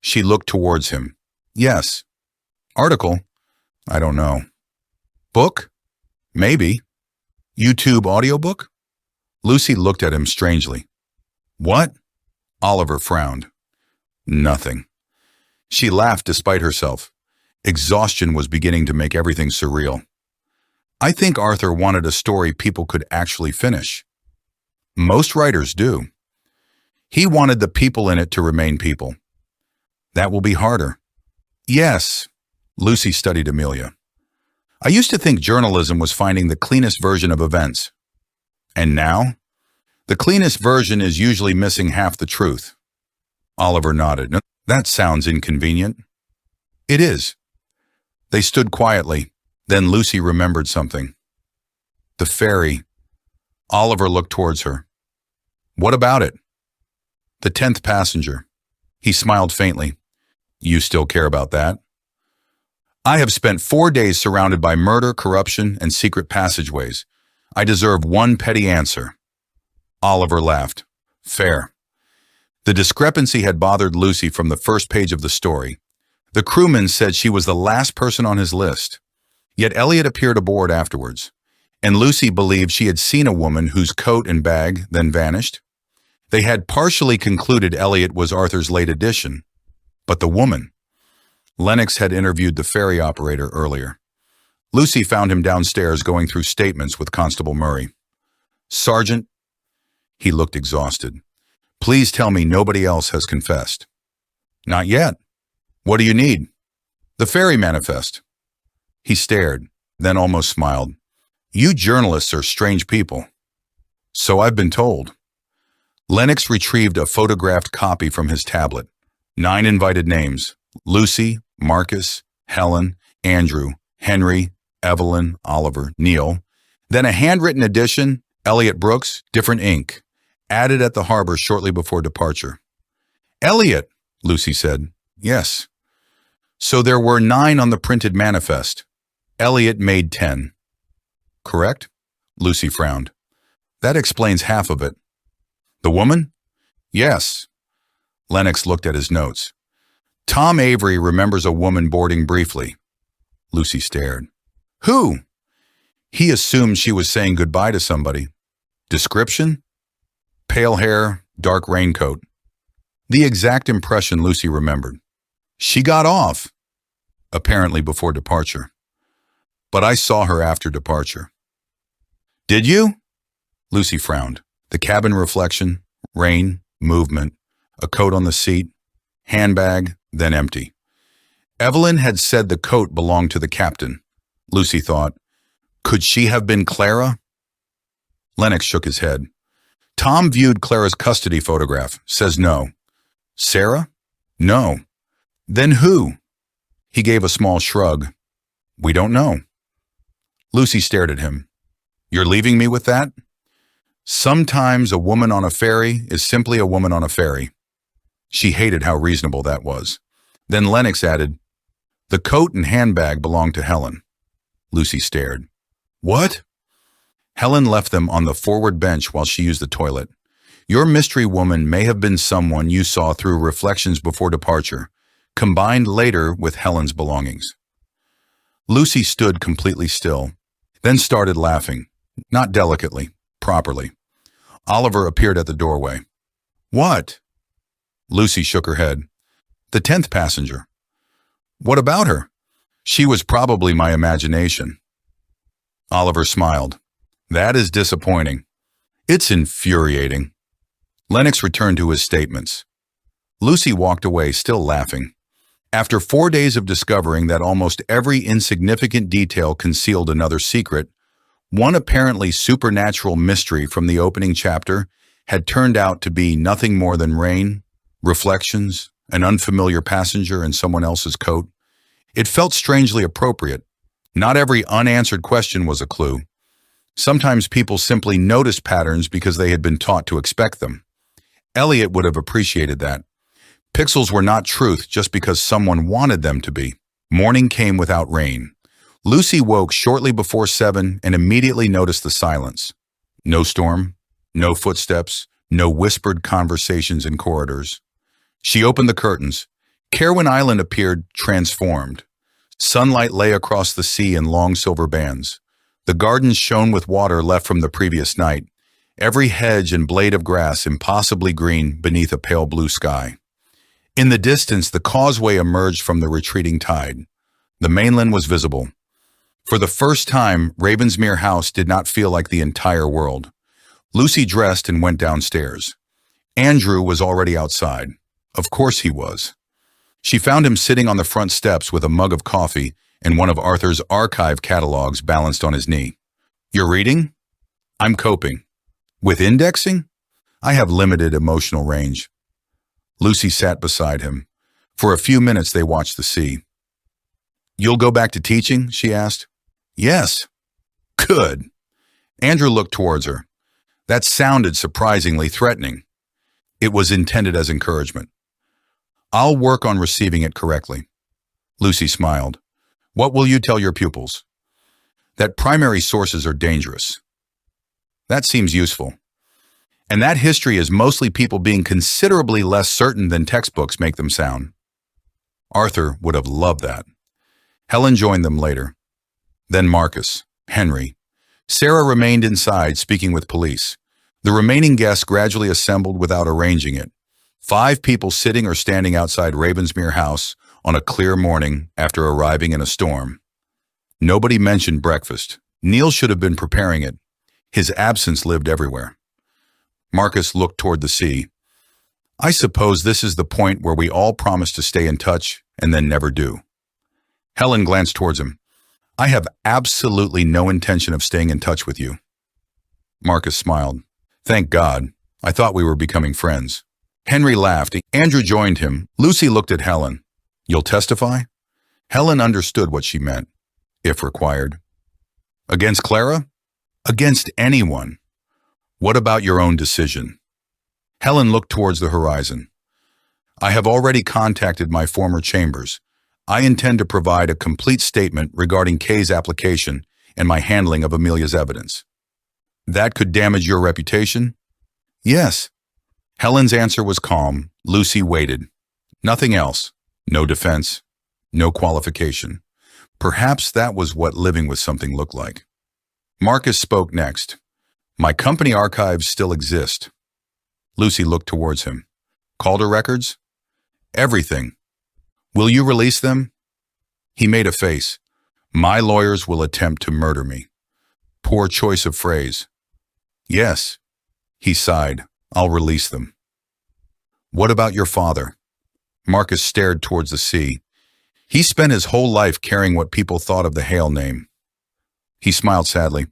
She looked towards him. "Yes." "Article?" "I don't know." "Book?" "Maybe." "YouTube audiobook?" Lucy looked at him strangely. "What?" Oliver frowned. "Nothing." She laughed despite herself. Exhaustion was beginning to make everything surreal. "I think Arthur wanted a story people could actually finish." "Most writers do." "He wanted the people in it to remain people." "That will be harder." "Yes." Lucy studied Amelia. "I used to think journalism was finding the cleanest version of events." "And now?" "The cleanest version is usually missing half the truth." Oliver nodded. "That sounds inconvenient." "It is." They stood quietly. Then Lucy remembered something. "The ferry." Oliver looked towards her. "What about it?" "The 10th passenger." He smiled faintly. "You still care about that?" "I have spent 4 days surrounded by murder, corruption, and secret passageways. I deserve one petty answer." Oliver laughed. "Fair." The discrepancy had bothered Lucy from the first page of the story. The crewman said she was the last person on his list. Yet Elliot appeared aboard afterwards, and Lucy believed she had seen a woman whose coat and bag then vanished. They had partially concluded Elliot was Arthur's late addition. But the woman? Lennox had interviewed the ferry operator earlier. Lucy found him downstairs going through statements with Constable Murray. "Sergeant," he looked exhausted, "please tell me nobody else has confessed." "Not yet." "What do you need?" "The ferry manifest." He stared, then almost smiled. "You journalists are strange people." "So I've been told." Lennox retrieved a photographed copy from his tablet. 9 invited names: Lucy, Marcus, Helen, Andrew, Henry, Evelyn, Oliver, Neil. Then a handwritten edition, Elliot Brooks, different ink, added at the harbor shortly before departure. "Elliot," Lucy said. "Yes." "So there were 9 on the printed manifest. Elliot made 10. Correct?" Lucy frowned. "That explains half of it." "The woman?" "Yes." Lennox looked at his notes. "Tom Avery remembers a woman boarding briefly." Lucy stared. "Who?" "He assumed she was saying goodbye to somebody." "Description?" "Pale hair, dark raincoat." The exact impression Lucy remembered. She got off, apparently before departure. But I saw her after departure. Did you? Lucy frowned. The cabin reflection, rain, movement, a coat on the seat, handbag, then empty. Evelyn had said the coat belonged to the captain. Lucy thought, could she have been Clara? Lennox shook his head. Tom viewed Clara's custody photograph, says no. Sarah? No. Then who? He gave a small shrug. We don't know. Lucy stared at him. You're leaving me with that? Sometimes a woman on a ferry is simply a woman on a ferry. She hated how reasonable that was. Then Lennox added, the coat and handbag belonged to Helen. Lucy stared. What? Helen left them on the forward bench while she used the toilet. Your mystery woman may have been someone you saw through reflections before departure, combined later with Helen's belongings. Lucy stood completely still, then started laughing, not delicately, properly. Oliver appeared at the doorway. What? Lucy shook her head. The 10th passenger. What about her? She was probably my imagination. Oliver smiled. That is disappointing. It's infuriating. Lennox returned to his statements. Lucy walked away, still laughing. After 4 days of discovering that almost every insignificant detail concealed another secret, one apparently supernatural mystery from the opening chapter had turned out to be nothing more than rain, reflections, an unfamiliar passenger in someone else's coat. It felt strangely appropriate. Not every unanswered question was a clue. Sometimes people simply noticed patterns because they had been taught to expect them. Elliot would have appreciated that. Pixels were not truth just because someone wanted them to be. Morning came without rain. Lucy woke shortly before 7 and immediately noticed the silence. No storm, no footsteps, no whispered conversations in corridors. She opened the curtains. Caerwyn Island appeared transformed. Sunlight lay across the sea in long silver bands. The gardens shone with water left from the previous night, every hedge and blade of grass impossibly green beneath a pale blue sky. In the distance, the causeway emerged from the retreating tide. The mainland was visible. For the first time, Ravensmere House did not feel like the entire world. Lucy dressed and went downstairs. Andrew was already outside. Of course he was. She found him sitting on the front steps with a mug of coffee and one of Arthur's archive catalogs balanced on his knee. You're reading? I'm coping. With indexing? I have limited emotional range. Lucy sat beside him. For a few minutes they watched the sea. You'll go back to teaching? She asked. Yes. Good. Andrew looked towards her. That sounded surprisingly threatening. It was intended as encouragement. I'll work on receiving it correctly. Lucy smiled. What will you tell your pupils? That primary sources are dangerous. That seems useful. And that history is mostly people being considerably less certain than textbooks make them sound. Arthur would have loved that. Helen joined them later. Then Marcus, Henry. Sarah remained inside speaking with police. The remaining guests gradually assembled without arranging it. 5 people sitting or standing outside Ravensmere House on a clear morning after arriving in a storm. Nobody mentioned breakfast. Neil should have been preparing it. His absence lived everywhere. Marcus looked toward the sea. I suppose this is the point where we all promise to stay in touch and then never do. Helen glanced towards him. I have absolutely no intention of staying in touch with you. Marcus smiled. Thank God. I thought we were becoming friends. Henry laughed. Andrew joined him. Lucy looked at Helen. You'll testify? Helen understood what she meant, if required. Against Clara? Against anyone. What about your own decision? Helen looked towards the horizon. I have already contacted my former chambers. I intend to provide a complete statement regarding Kay's application and my handling of Amelia's evidence. That could damage your reputation? Yes. Helen's answer was calm. Lucy waited. Nothing else. No defense. No qualification. Perhaps that was what living with something looked like. Marcus spoke next. My company archives still exist. Lucy looked towards him. Calder records? Everything. Will you release them? He made a face. My lawyers will attempt to murder me. Poor choice of phrase. Yes, he sighed. I'll release them. What about your father? Marcus stared towards the sea. He spent his whole life caring what people thought of the Hale name. He smiled sadly.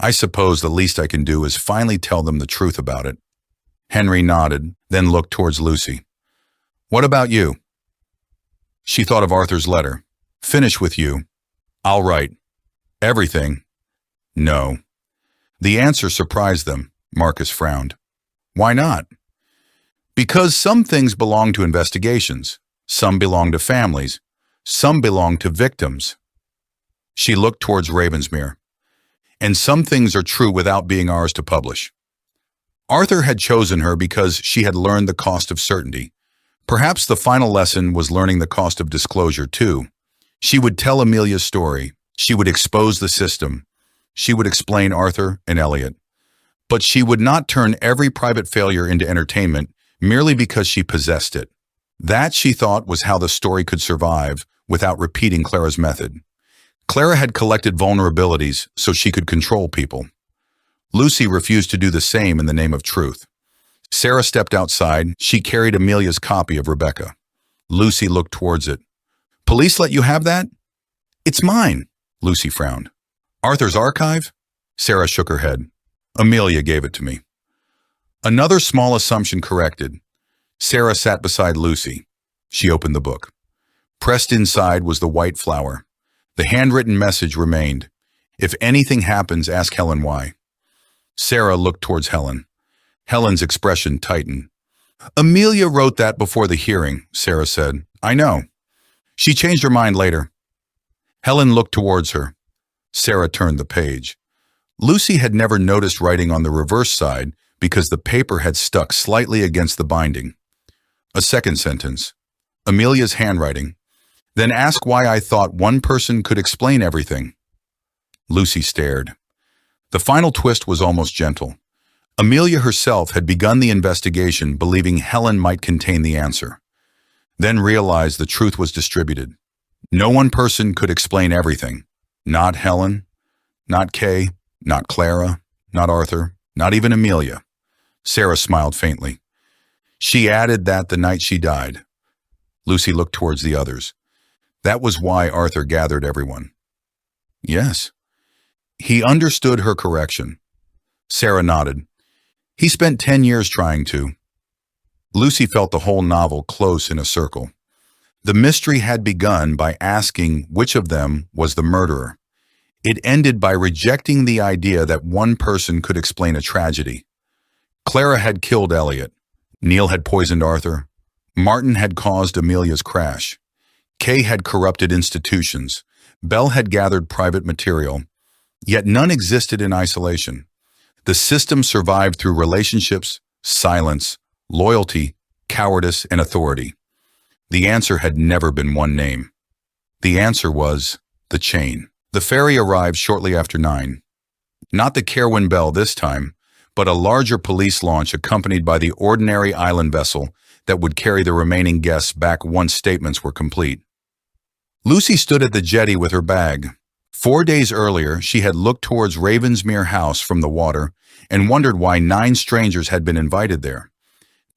I suppose the least I can do is finally tell them the truth about it. Henry nodded, then looked towards Lucy. What about you? She thought of Arthur's letter. Finish with you. I'll write. Everything. No. The answer surprised them. Marcus frowned. Why not? Because some things belong to investigations, some belong to families, some belong to victims. She looked towards Ravensmere. And some things are true without being ours to publish. Arthur had chosen her because she had learned the cost of certainty. Perhaps the final lesson was learning the cost of disclosure, too. She would tell Amelia's story. She would expose the system. She would explain Arthur and Elliot. But she would not turn every private failure into entertainment merely because she possessed it. That, she thought, was how the story could survive without repeating Clara's method. Clara had collected vulnerabilities so she could control people. Lucy refused to do the same in the name of truth. Sarah stepped outside. She carried Amelia's copy of Rebecca. Lucy looked towards it. Police let you have that? It's mine, Lucy frowned. Arthur's archive? Sarah shook her head. Amelia gave it to me. Another small assumption corrected. Sarah sat beside Lucy. She opened the book. Pressed inside was the white flower. The handwritten message remained. If anything happens, ask Helen why. Sarah looked towards Helen. Helen's expression tightened. Amelia wrote that before the hearing, Sarah said. I know. She changed her mind later. Helen looked towards her. Sarah turned the page. Lucy had never noticed writing on the reverse side because the paper had stuck slightly against the binding. A second sentence. Amelia's handwriting. Then ask why I thought one person could explain everything. Lucy stared. The final twist was almost gentle. Amelia herself had begun the investigation believing Helen might contain the answer, then realized the truth was distributed. No one person could explain everything. Not Helen, not Kay, not Clara, not Arthur, not even Amelia. Sarah smiled faintly. She added that the night she died. Lucy looked towards the others. That was why Arthur gathered everyone. Yes. He understood her correction. Sarah nodded. He spent 10 years trying to. Lucy felt the whole novel close in a circle. The mystery had begun by asking which of them was the murderer. It ended by rejecting the idea that one person could explain a tragedy. Clara had killed Elliot. Neil had poisoned Arthur. Martin had caused Amelia's crash. Kay had corrupted institutions. Belle had gathered private material. Yet none existed in isolation. The system survived through relationships, silence, loyalty, cowardice, and authority. The answer had never been one name. The answer was the chain. The ferry arrived shortly after 9. Not the Caerwyn Belle this time, but a larger police launch accompanied by the ordinary island vessel that would carry the remaining guests back once statements were complete. Lucy stood at the jetty with her bag. 4 days earlier, she had looked towards Ravensmere House from the water and wondered why 9 strangers had been invited there.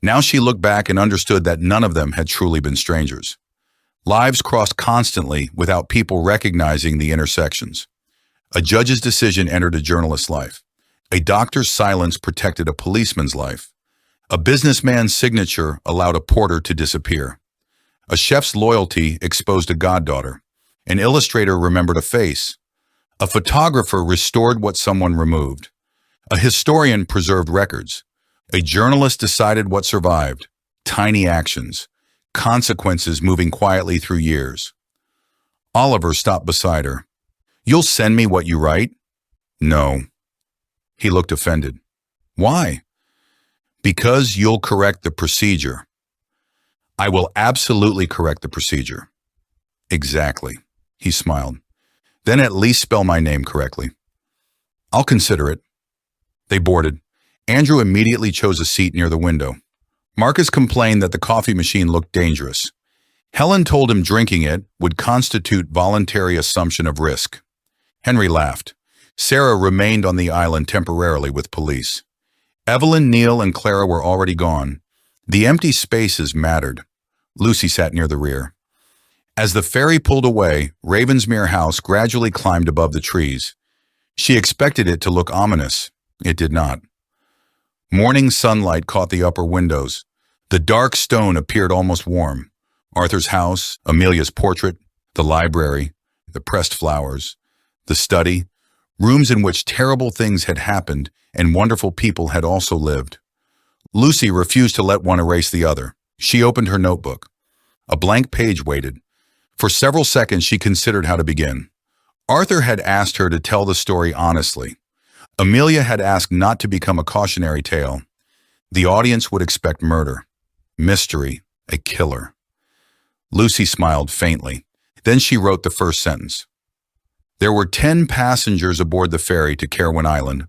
Now she looked back and understood that none of them had truly been strangers. Lives crossed constantly without people recognizing the intersections. A judge's decision entered a journalist's life. A doctor's silence protected a policeman's life. A businessman's signature allowed a porter to disappear. A chef's loyalty exposed a goddaughter. An illustrator remembered a face. A photographer restored what someone removed. A historian preserved records. A journalist decided what survived. Tiny actions. Consequences moving quietly through years. Oliver stopped beside her. You'll send me what you write? No. He looked offended. Why? Because you'll correct the procedure. I will absolutely correct the procedure. Exactly. He smiled. Then at least spell my name correctly. I'll consider it. They boarded. Andrew immediately chose a seat near the window. Marcus complained that the coffee machine looked dangerous. Helen told him drinking it would constitute voluntary assumption of risk. Henry laughed. Sarah remained on the island temporarily with police. Evelyn, Neil, and Clara were already gone. The empty spaces mattered. Lucy sat near the rear. As the ferry pulled away, Ravensmere House gradually climbed above the trees. She expected it to look ominous. It did not. Morning sunlight caught the upper windows. The dark stone appeared almost warm. Arthur's house, Amelia's portrait, the library, the pressed flowers, the study, rooms in which terrible things had happened and wonderful people had also lived. Lucy refused to let one erase the other. She opened her notebook. A blank page waited. For several seconds she considered how to begin. Arthur had asked her to tell the story honestly. Amelia had asked not to become a cautionary tale. The audience would expect murder, mystery, a killer. Lucy smiled faintly. Then she wrote the first sentence. There were 10 passengers aboard the ferry to Caerwyn Island,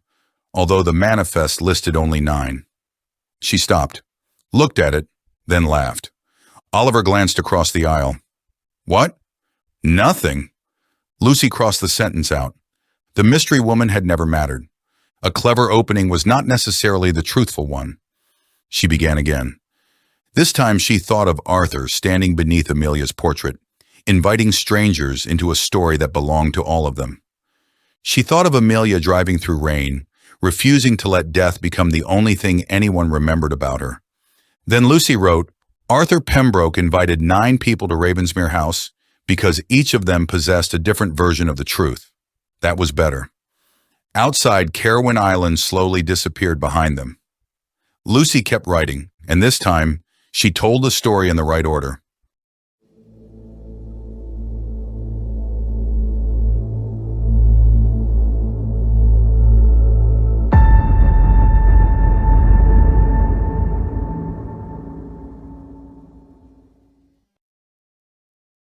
although the manifest listed only 9. She stopped, looked at it, then laughed. Oliver glanced across the aisle. What? Nothing. Lucy crossed the sentence out. The mystery woman had never mattered. A clever opening was not necessarily the truthful one. She began again. This time she thought of Arthur standing beneath Amelia's portrait, inviting strangers into a story that belonged to all of them. She thought of Amelia driving through rain, refusing to let death become the only thing anyone remembered about her. Then Lucy wrote, Arthur Pembroke invited 9 people to Ravensmere House because each of them possessed a different version of the truth. That was better. Outside, Caerwyn Island slowly disappeared behind them. Lucy kept writing, and this time, she told the story in the right order.